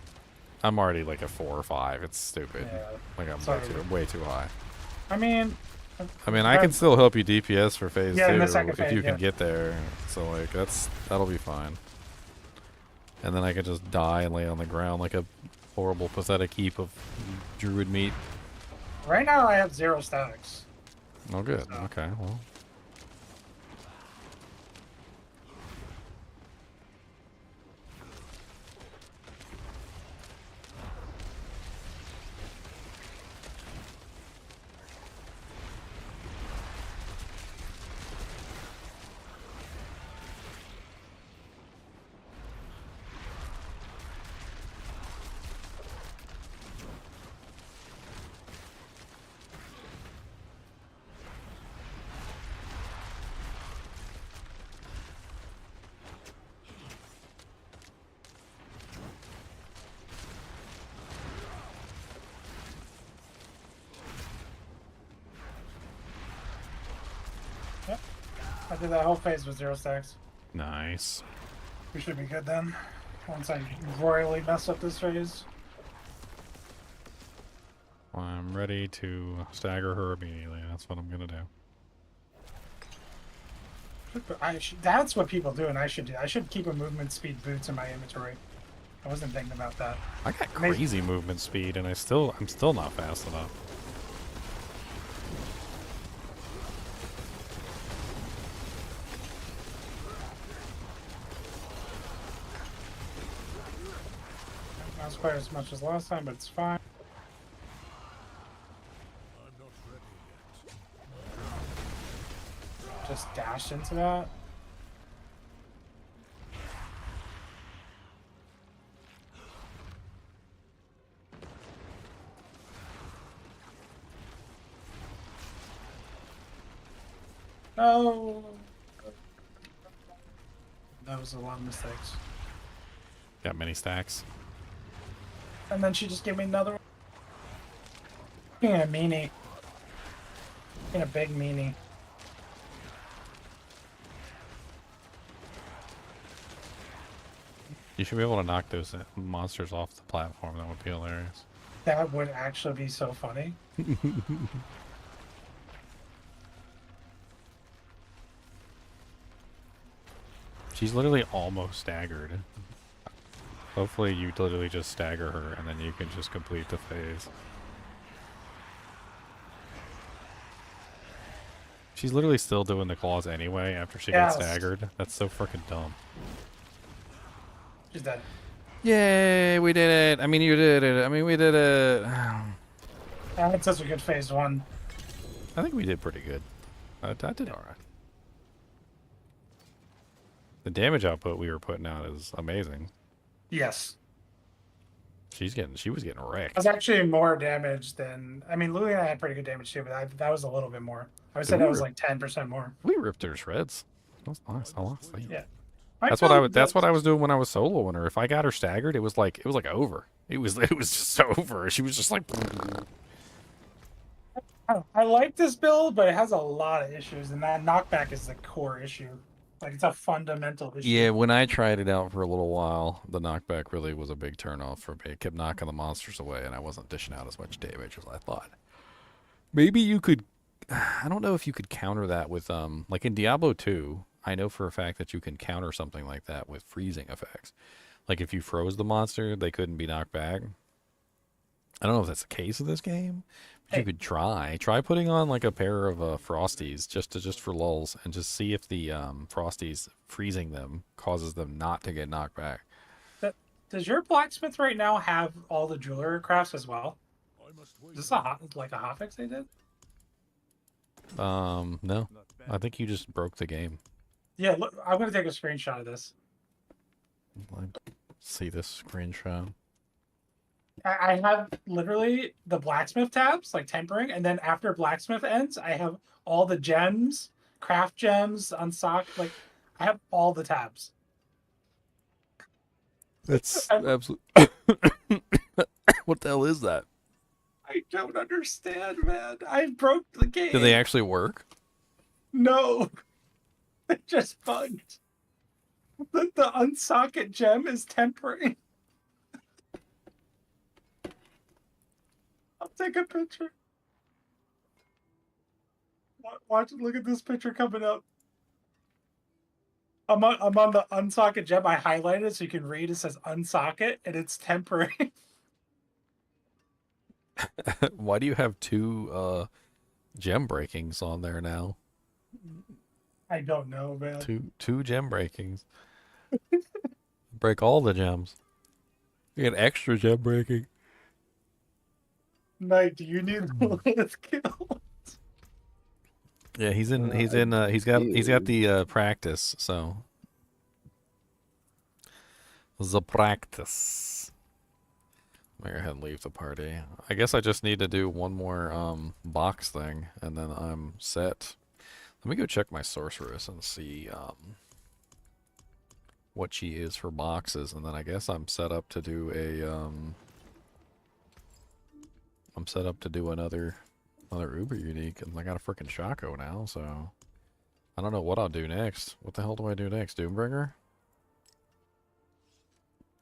I'm already like a 4 or 5. It's stupid. Yeah, like I'm sorry. way too high. I mean, I can still help you DPS for phase 2 in the second if phase, you can yeah. get there. So like that'll be fine. And then I can just die and lay on the ground like a horrible, pathetic heap of druid meat. right now I have 0 stacks. Oh, good. Okay, well. Yep. I did that whole phase with 0 stacks. Nice. We should be good then. Once I royally mess up this phase. I'm ready to stagger her immediately. That's what I'm gonna do. That's what people do, and I should do. I should keep a movement speed boots in my inventory. I wasn't thinking about that. I got crazy movement speed, and I'm still not fast enough. Not quite as much as last time, but it's fine. Just dash into that. Oh. That was a lot of mistakes. Got many stacks. And then she just gave me another one. Being a meanie. Being a big meanie. You should be able to knock those monsters off the platform. That would be hilarious. That would actually be so funny. She's literally almost staggered. Hopefully you literally just stagger her and then you can just complete the phase. She's literally still doing the claws anyway after she gets staggered. That's so freaking dumb. She's dead. Yay, we did it. I mean, you did it. I mean, we did it. I had such a good phase one. I think we did pretty good. I did alright. The damage output we were putting out is amazing. Yes. She was getting wrecked. I was actually more damage than... I mean, Louie and I had pretty good damage too, but that was a little bit more. I would say that was like 10% more. We ripped her to shreds. That was nice. I lost that. Yeah. That's what I was doing when I was soloing her. If I got her staggered, it was like over. It was just over. She was just like. I like this build, but it has a lot of issues, and that knockback is the core issue. Like, it's a fundamental issue. Yeah, when I tried it out for a little while, the knockback really was a big turnoff for me. It kept knocking the monsters away, and I wasn't dishing out as much damage as I thought. Maybe you could. I don't know if you could counter that with like in Diablo 2. I know for a fact that you can counter something like that with freezing effects. Like if you froze the monster, they couldn't be knocked back. I don't know if that's the case in this game, but you could try putting on like a pair of frosties just for lulls and just see if the frosties freezing them causes them not to get knocked back. Does your blacksmith right now have all the jewelry crafts as well? Is this like a hotfix they did? No. I think you just broke the game. Yeah, look, I'm gonna take a screenshot of this. Let's see this screenshot. I have literally the blacksmith tabs, like tempering, and then after blacksmith ends, I have all the gems, craft gems, unsocked, like I have all the tabs. That's absolute. What the hell is that? I don't understand, man. I broke the game. Do they actually work? No. It just bugged. The unsocket gem is tempering. I'll take a picture. Watch, look at this picture coming up. I'm on the unsocket gem. I highlighted it so you can read. It says unsocket, and it's tempering. Why do you have two gem breakings on there now? I don't know, man. Two gem breakings. Break all the gems. You get extra gem breaking. Knight, do you need Lilith kill? Yeah, he's got the practice, so the practice. I'm gonna go ahead and leave the party. I guess I just need to do one more box thing and then I'm set. Let me go check my sorceress and see what she is for boxes, and then I guess I'm set up to do another Uber unique, and I got a freaking Shaco now, so I don't know what I'll do next. What the hell do I do next? Doombringer?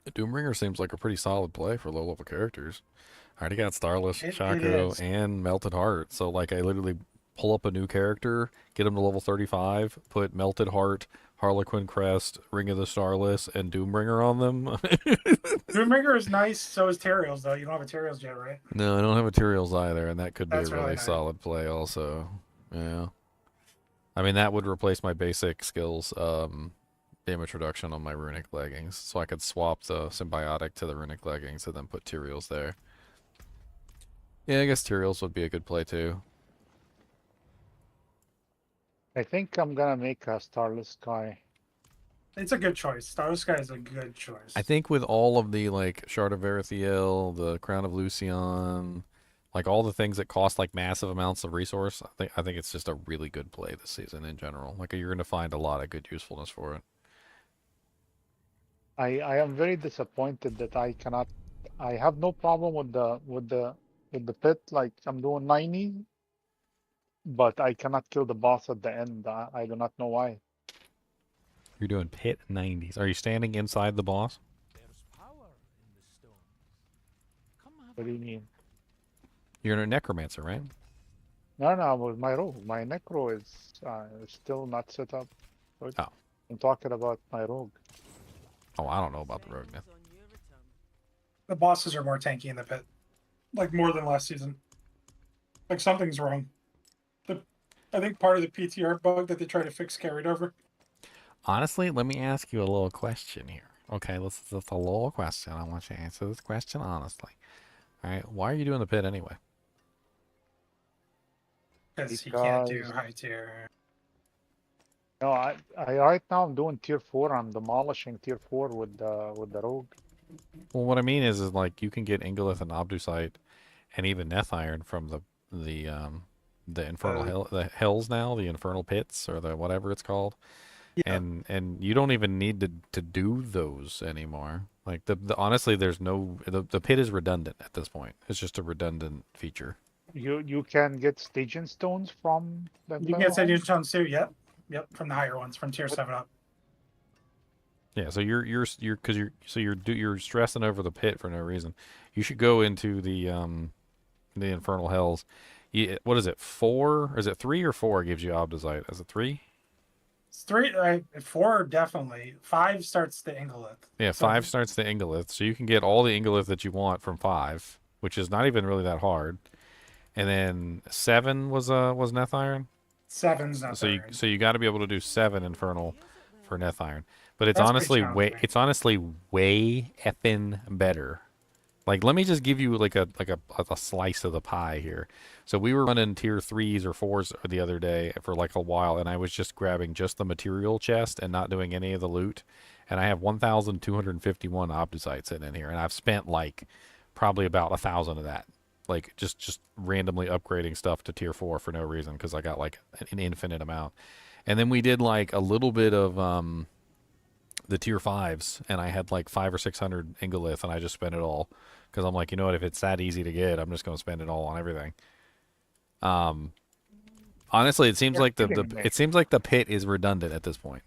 Doombringer seems like a pretty solid play for low level characters. I already got Starless, Shaco, and Melted Heart, so like I literally pull up a new character, get him to level 35, put Melted Heart, Harlequin Crest, Ring of the Starless, and Doombringer on them. Doombringer is nice, so is Teriels, though. You don't have a Teriels yet, right? No, I don't have a Teriels either, and that could be That's a really nice. solid play also. Yeah. I mean, that would replace my basic skills damage reduction on my Runic Leggings, so I could swap the Symbiotic to the Runic Leggings and then put Teriels there. Yeah, I guess Teriels would be a good play too. I think I'm gonna make a Starless Sky. It's a good choice. Starless Sky is a good choice. I think with all of the like Shard of Verithiel, the Crown of Lucian, Like all the things that cost like massive amounts of resource, I think it's just a really good play this season in general. Like you're going to find a lot of good usefulness for it. I am very disappointed that I cannot. I have no problem with the pit. Like I'm doing 90, but I cannot kill the boss at the end. I do not know why. You're doing pit 90s. Are you standing inside the boss? What do you mean? You're a necromancer, right? No, with my rogue. My necro is still not set up. Oh. I'm talking about my rogue. Oh, I don't know about the rogue now. The bosses are more tanky in the pit, like more than last season. Like something's wrong. I think part of the PTR bug that they try to fix carried over. Honestly, let me ask you a little question here. Okay, let's just a little question. I want you to answer this question honestly. All right, why are you doing the pit anyway? Because he can't do high tier. No, I right now I'm doing tier 4. I'm demolishing tier 4 with the rogue. Well, what I mean is like you can get Ingolith and Obdusite and even Neth Iron from the infernal the hells now, the infernal pits or the whatever it's called. Yeah. And you don't even need to do those anymore. Like the honestly, there's no the pit is redundant at this point. It's just a redundant feature. You can get Stygian stones from the. You can get Stygian stones too. Yep, from the higher ones, from tier 7 up. Yeah, so you're stressing over the pit for no reason. You should go into the infernal hells. What is it? 4? Or is it 3 or 4 gives you Obdusite? Is it 3? It's 3. 4 definitely. 5 starts the Ingolith. Yeah, 5 starts the Ingolith. So you can get all the Ingolith that you want from 5, which is not even really that hard. And then 7 was Neth Iron. 7's Neth Iron. So you got to be able to do 7 infernal for Neth Iron. But it's honestly way effing better. Like, let me just give you like a slice of the pie here. So we were running tier 3s or 4s the other day for like a while, and I was just grabbing just the material chest and not doing any of the loot. And I have 1,251 Obdusites in here, and I've spent like probably about 1,000 of that. Like just randomly upgrading stuff to tier 4 for no reason because I got like an infinite amount. And then we did like a little bit of the tier 5s, and I had like 500 or 600 Ingolith, and I just spent it all because I'm like, you know what? If it's that easy to get, I'm just going to spend it all on everything. Honestly, it seems like the pit is redundant at this point.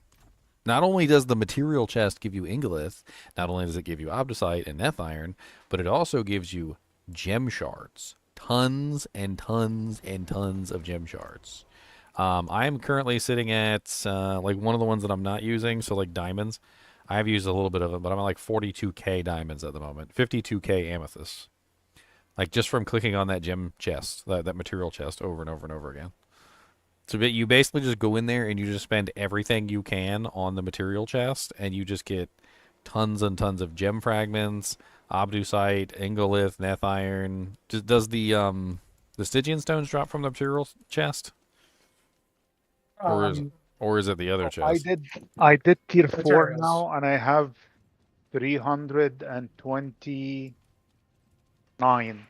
Not only does the material chest give you Ingolith, not only does it give you Obdusite and Neth Iron, but it also gives you gem shards. Tons and tons and tons of gem shards. I am currently sitting at like one of the ones that I'm not using, so like diamonds. I've used a little bit of it, but I'm at like 42k diamonds at the moment. 52k amethysts. Like just from clicking on that gem chest, that material chest over and over and over again. So you basically just go in there and you just spend everything you can on the material chest, and you just get tons and tons of gem fragments, Obdusite, Ingolith, Neth Iron. Does the Stygian stones drop from the material chest? Or is it the other chest? I did tier 4 now, and I have 329.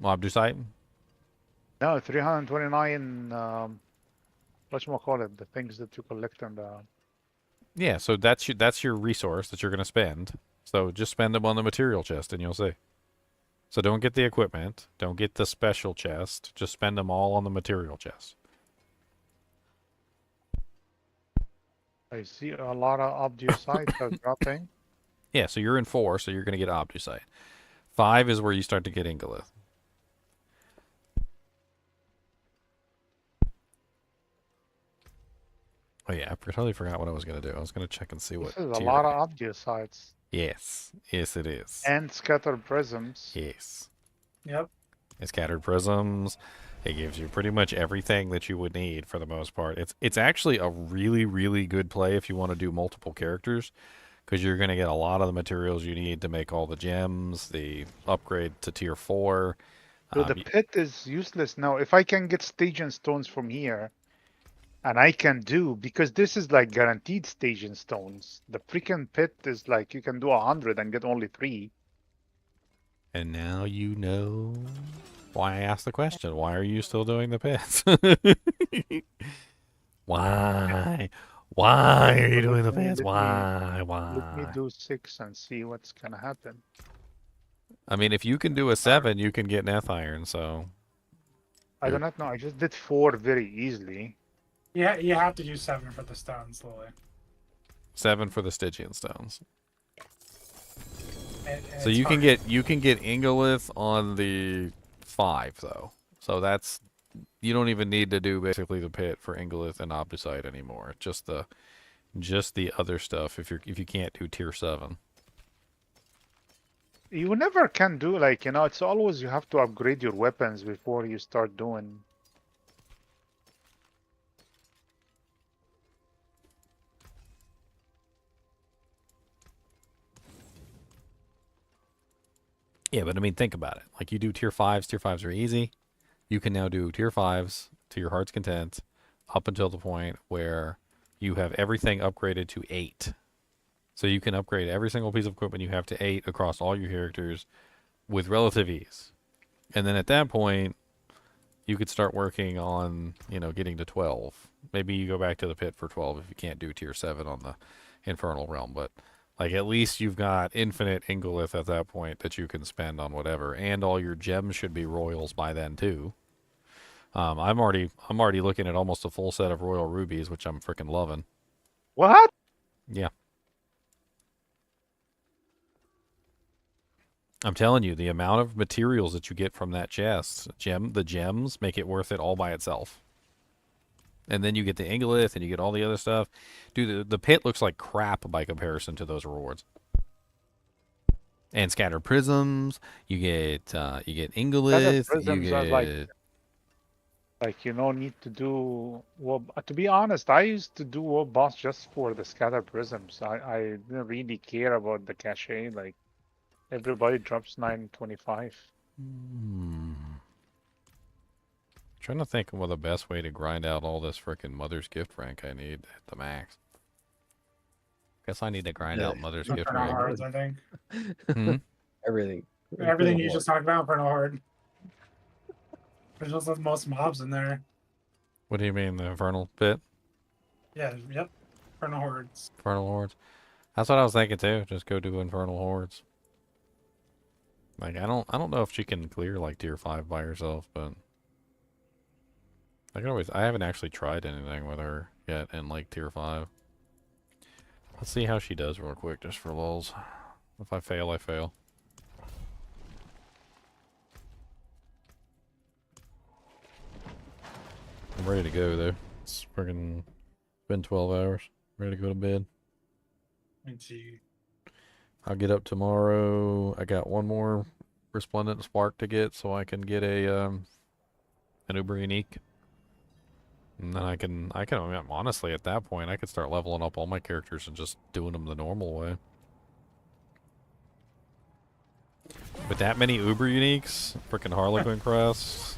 Obdusite? No, 329. Whatchamacallit, the things that you collect on the. Yeah, so that's your resource that you're going to spend. So just spend them on the material chest, and you'll see. So don't get the equipment, don't get the special chest. Just spend them all on the material chest. I see a lot of Obdusite are dropping. Yeah, so you're in 4, so you're going to get Obdusite. 5 is where you start to get Ingolith. Oh yeah, I totally forgot what I was going to do. I was going to check and see what. This is a lot of Obdusites. Yes, it is. And scattered prisms. Yes. Yep. And scattered prisms. It gives you pretty much everything that you would need for the most part. It's actually a really, really good play if you want to do multiple characters, because you're going to get a lot of the materials you need to make all the gems, the upgrade to tier 4. So the pit is useless now. If I can get Stygian stones from here, and I can do, because this is like guaranteed Stygian stones. The freaking pit is like you can do 100 and get only 3. And now you know why I asked the question. Why are you still doing the pits? Why? Why are you doing the pits? Why? Let me Why? do 6 and see what's gonna happen. I mean, if you can do a 7, you can get Neth Iron, so... I do not know. I just did 4 very easily. Yeah, you have to do 7 for the stones, Lily. 7 for the Stygian stones. And So it's you can hard. get Ingolith on the 5 though. So that's, you don't even need to do basically the pit for Ingolith and Obdusite anymore. Just the other stuff if you can't do tier 7. You never can do like, you know, it's always you have to upgrade your weapons before you start doing. Yeah, but I mean, think about it. Like, you do tier 5s. Tier 5s are easy. You can now do tier 5s to your heart's content up until the point where you have everything upgraded to 8. So you can upgrade every single piece of equipment you have to 8 across all your characters with relative ease. And then at that point, you could start working on, getting to 12. Maybe you go back to the pit for 12 if you can't do tier 7 on the Infernal realm, but like, at least you've got infinite Ingolith at that point that you can spend on whatever, and all your gems should be royals by then too. I'm already looking at almost a full set of royal rubies, which I'm freaking loving. What? Yeah. I'm telling you, the amount of materials that you get from that chest, the gems make it worth it all by itself. And then you get the Ingolith, and you get all the other stuff. Dude, the pit looks like crap by comparison to those rewards. And scattered prisms, you get Ingolith, Prisms you are get... like you don't need to do well. To be honest, I used to do World Boss just for the scatter prisms. I didn't really care about the cachet. Like everybody drops 925. Trying to think of what the best way to grind out all this freaking Mother's Gift rank I need at the max. Guess I need to grind out Mother's Gift Infernal rank. Hearts, I think. Everything. Everything you just talked about, Infernal Horde. There's just the most mobs in there. What do you mean, the Infernal pit? Yeah, yep. Infernal Hordes. Infernal Hordes. That's what I was thinking too. Just go do Infernal Hordes. Like, I don't know if she can clear like tier 5 by herself, but I haven't actually tried anything with her yet in like tier 5. Let's see how she does real quick, just for lulz. If I fail, I fail. I'm ready to go though. It's freaking been 12 hours. Ready to go to bed. Me too. I'll get up tomorrow. I got one more Resplendent Spark to get, so I can get an Uber Unique. And then I can honestly, at that point, I could start leveling up all my characters and just doing them the normal way. With that many Uber Uniques, freaking Harlequin Crests,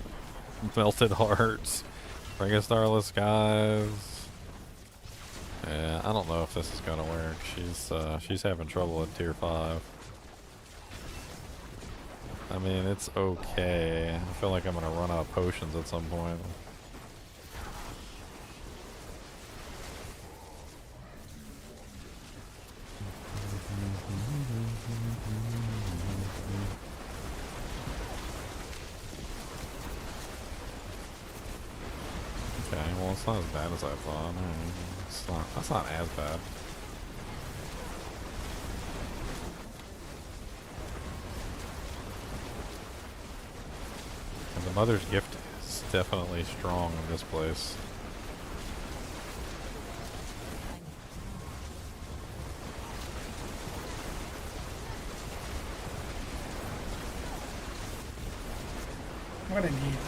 Melted Hearts, Ring of Starless Skies. Yeah, I don't know if this is gonna work. She's having trouble at tier 5. I mean, it's okay. I feel like I'm gonna run out of potions at some point. Okay, well, it's not as bad as I thought. That's not as bad. And the Mother's Gift is definitely strong in this place. I'm gonna need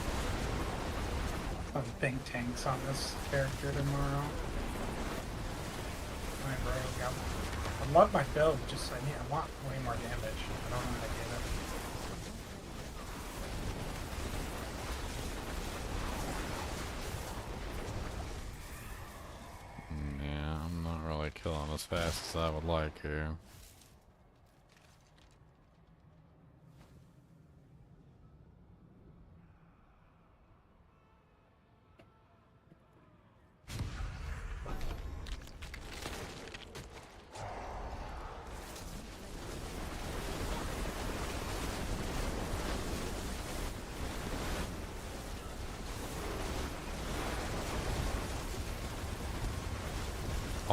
some big tanks on this character tomorrow. My rogue. I love my build, just I want way more damage. I don't know how to get it. Yeah, I'm not really killing as fast as I would like here.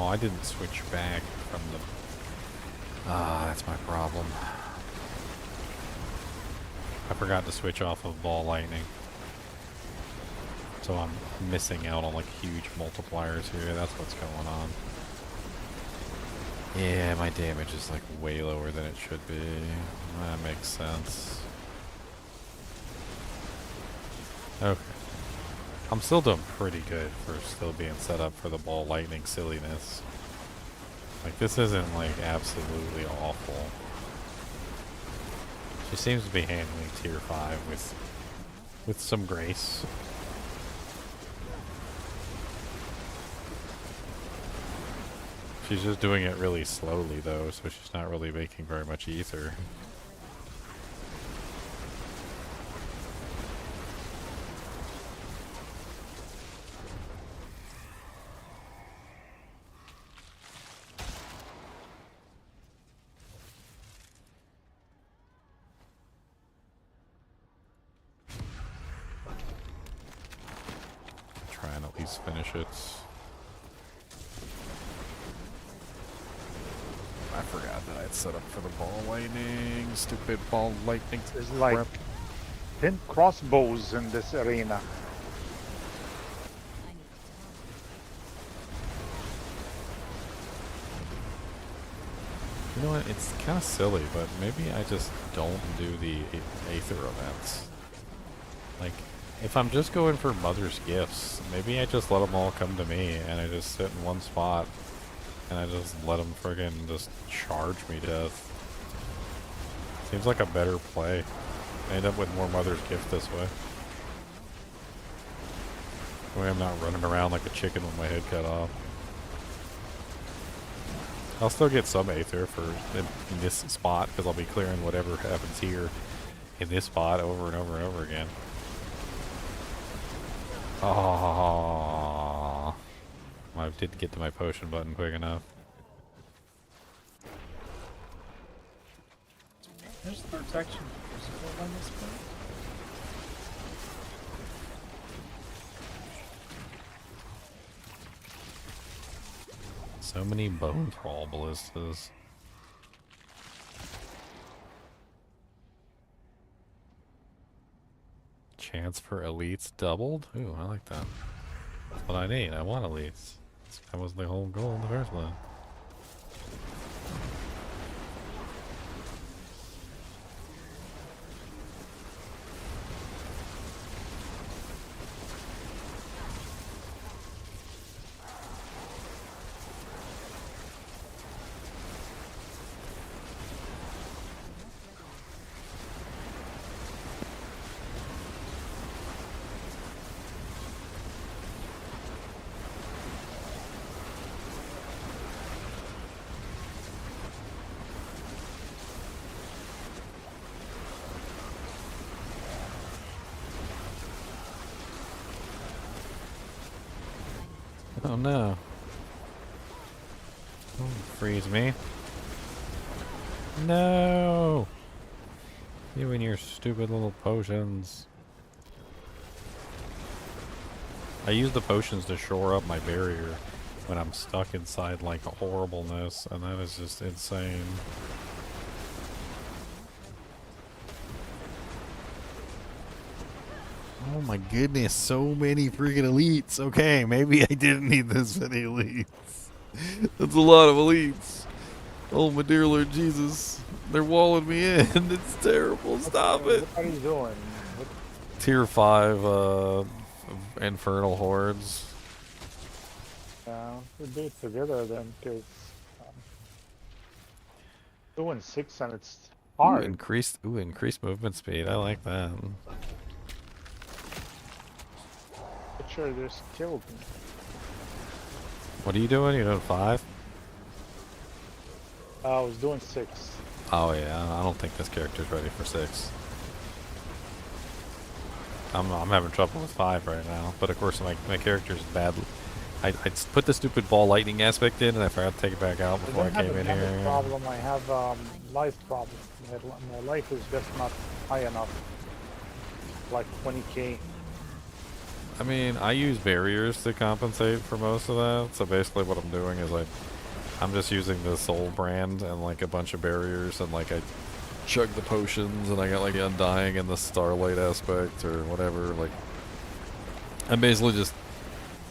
Oh, I didn't switch back from the... Ah, that's my problem. I forgot to switch off of ball lightning. So I'm missing out on like huge multipliers here. That's what's going on. Yeah, my damage is like way lower than it should be. That makes sense. Okay. I'm still doing pretty good for still being set up for the ball lightning silliness. Like, this isn't like absolutely awful. She seems to be handling tier 5 with some grace. She's just doing it really slowly though, so she's not really making very much ether. Try and at least finish it. I forgot that I'd set up for the ball lightning. Stupid ball lightning. There's like 10 crossbows in this arena. You know what? It's kind of silly, but maybe I just don't do the Aether events. Like, if I'm just going for Mother's Gifts, maybe I just let them all come to me and I just sit in one spot and I just let them friggin' just charge me to death. Seems like a better play. I end up with more Mother's Gift this way. That way I'm not running around like a chicken with my head cut off. I'll still get some Aether for in this spot because I'll be clearing whatever happens here in this spot over and over and over again. Oh, I didn't get to my potion button quick enough. There's protection visible on this point. So many bone crawl ballistas. Chance for elites doubled? Ooh, I like that. That's what I need. I want elites. That was the whole goal in the first place. Oh no. Don't freeze me. No! You and your stupid little potions. I use the potions to shore up my barrier when I'm stuck inside like horribleness, and that is just insane. Oh my goodness, so many freaking elites. Okay, maybe I didn't need this many elites. That's a lot of elites. Oh my dear Lord Jesus. They're walling me in. It's terrible. Stop it. What are you doing? Tier 5 Infernal hordes. We do it together then, because doing 6 and it's hard. Increased movement speed. I like that. Sure, just killed me. What are you doing? You're doing 5? I was doing 6. Oh yeah, I don't think this character's ready for 6. I'm having trouble with 5 right now, but of course my character's bad. I put the stupid ball lightning aspect in and I forgot to take it back out before I came in here. Problem. I have life problem. My life is just not high enough. Like 20k. I mean, I use barriers to compensate for most of that. So basically what I'm doing is I'm just using the soul brand and like a bunch of barriers, and like I chug the potions, and I got like the undying and the starlight aspect or whatever. Like I'm basically just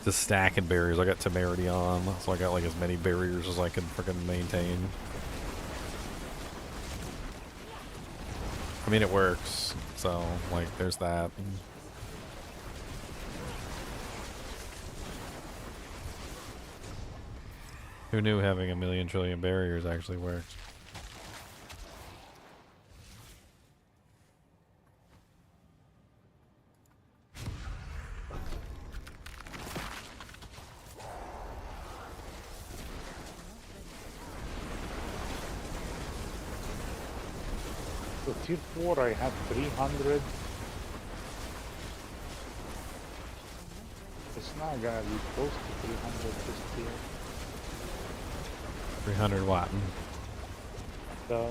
stacking barriers. I got temerity on, so I got like as many barriers as I can freaking maintain. I mean, it works. So like there's that. Who knew having a million trillion barriers actually works? So tier 4 I have 300. It's not gonna be close to 300 this tier. 300 watt. The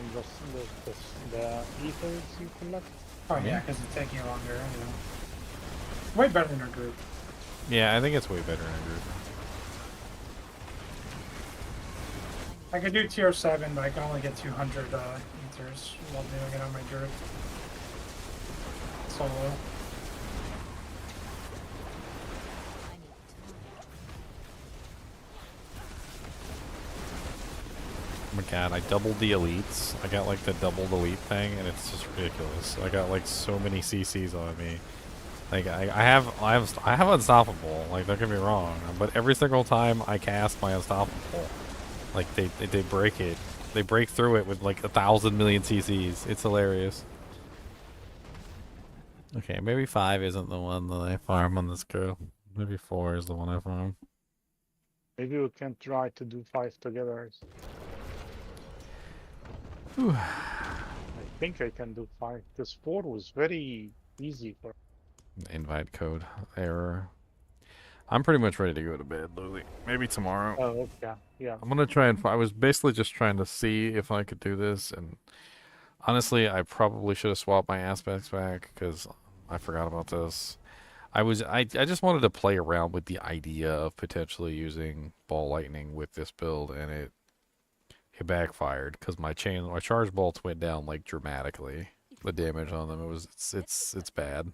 ethers you collect. Oh yeah, because it's taking longer. You know. Way better than our group. Yeah, I think it's way better in a group. I could do tier 7, but I can only get 200 ethers while doing it on my group. Solo. Oh my god, I doubled the elites. I got like the doubled elite thing, and it's just ridiculous. I got like so many CCs on me. Like I have unstoppable. Like don't get me wrong, but every single time I cast my unstoppable, like they break it. They break through it with like 1,000 million CCs. It's hilarious. Okay, maybe 5 isn't the one that I farm on this girl. Maybe 4 is the one I farm. Maybe we can try to do 5 together. Whew. I think I can do 5. This 4 was very easy for. Invite code error. I'm pretty much ready to go to bed, Lily. Maybe tomorrow. Oh, okay. Yeah. I'm gonna try and. I was basically just trying to see if I could do this, and honestly, I probably should have swapped my aspects back because I forgot about this. I just wanted to play around with the idea of potentially using ball lightning with this build, and it backfired because my charge bolts went down like dramatically. The damage on them, it's bad.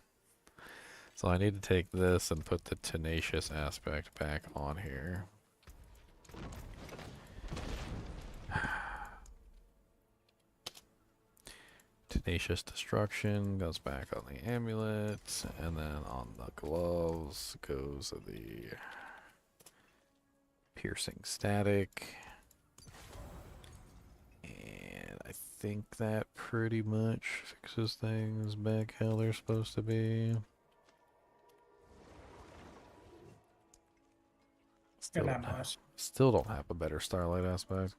So I need to take this and put the tenacious aspect back on here. Tenacious destruction goes back on the amulet, and then on the gloves goes the piercing static. And I think that pretty much fixes things back how they're supposed to be. Still don't have a better starlight aspect.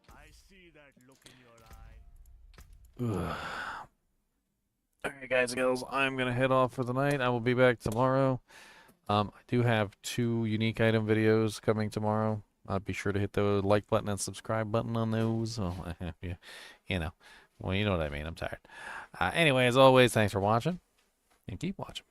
I see that look in your eye. Alright guys and girls, I'm gonna head off for the night. I will be back tomorrow. I do have 2 unique item videos coming tomorrow. Be sure to hit the like button and subscribe button on those. Oh, yeah, you know. Well, you know what I mean. I'm tired. Anyway, as always, thanks for watching, and keep watching.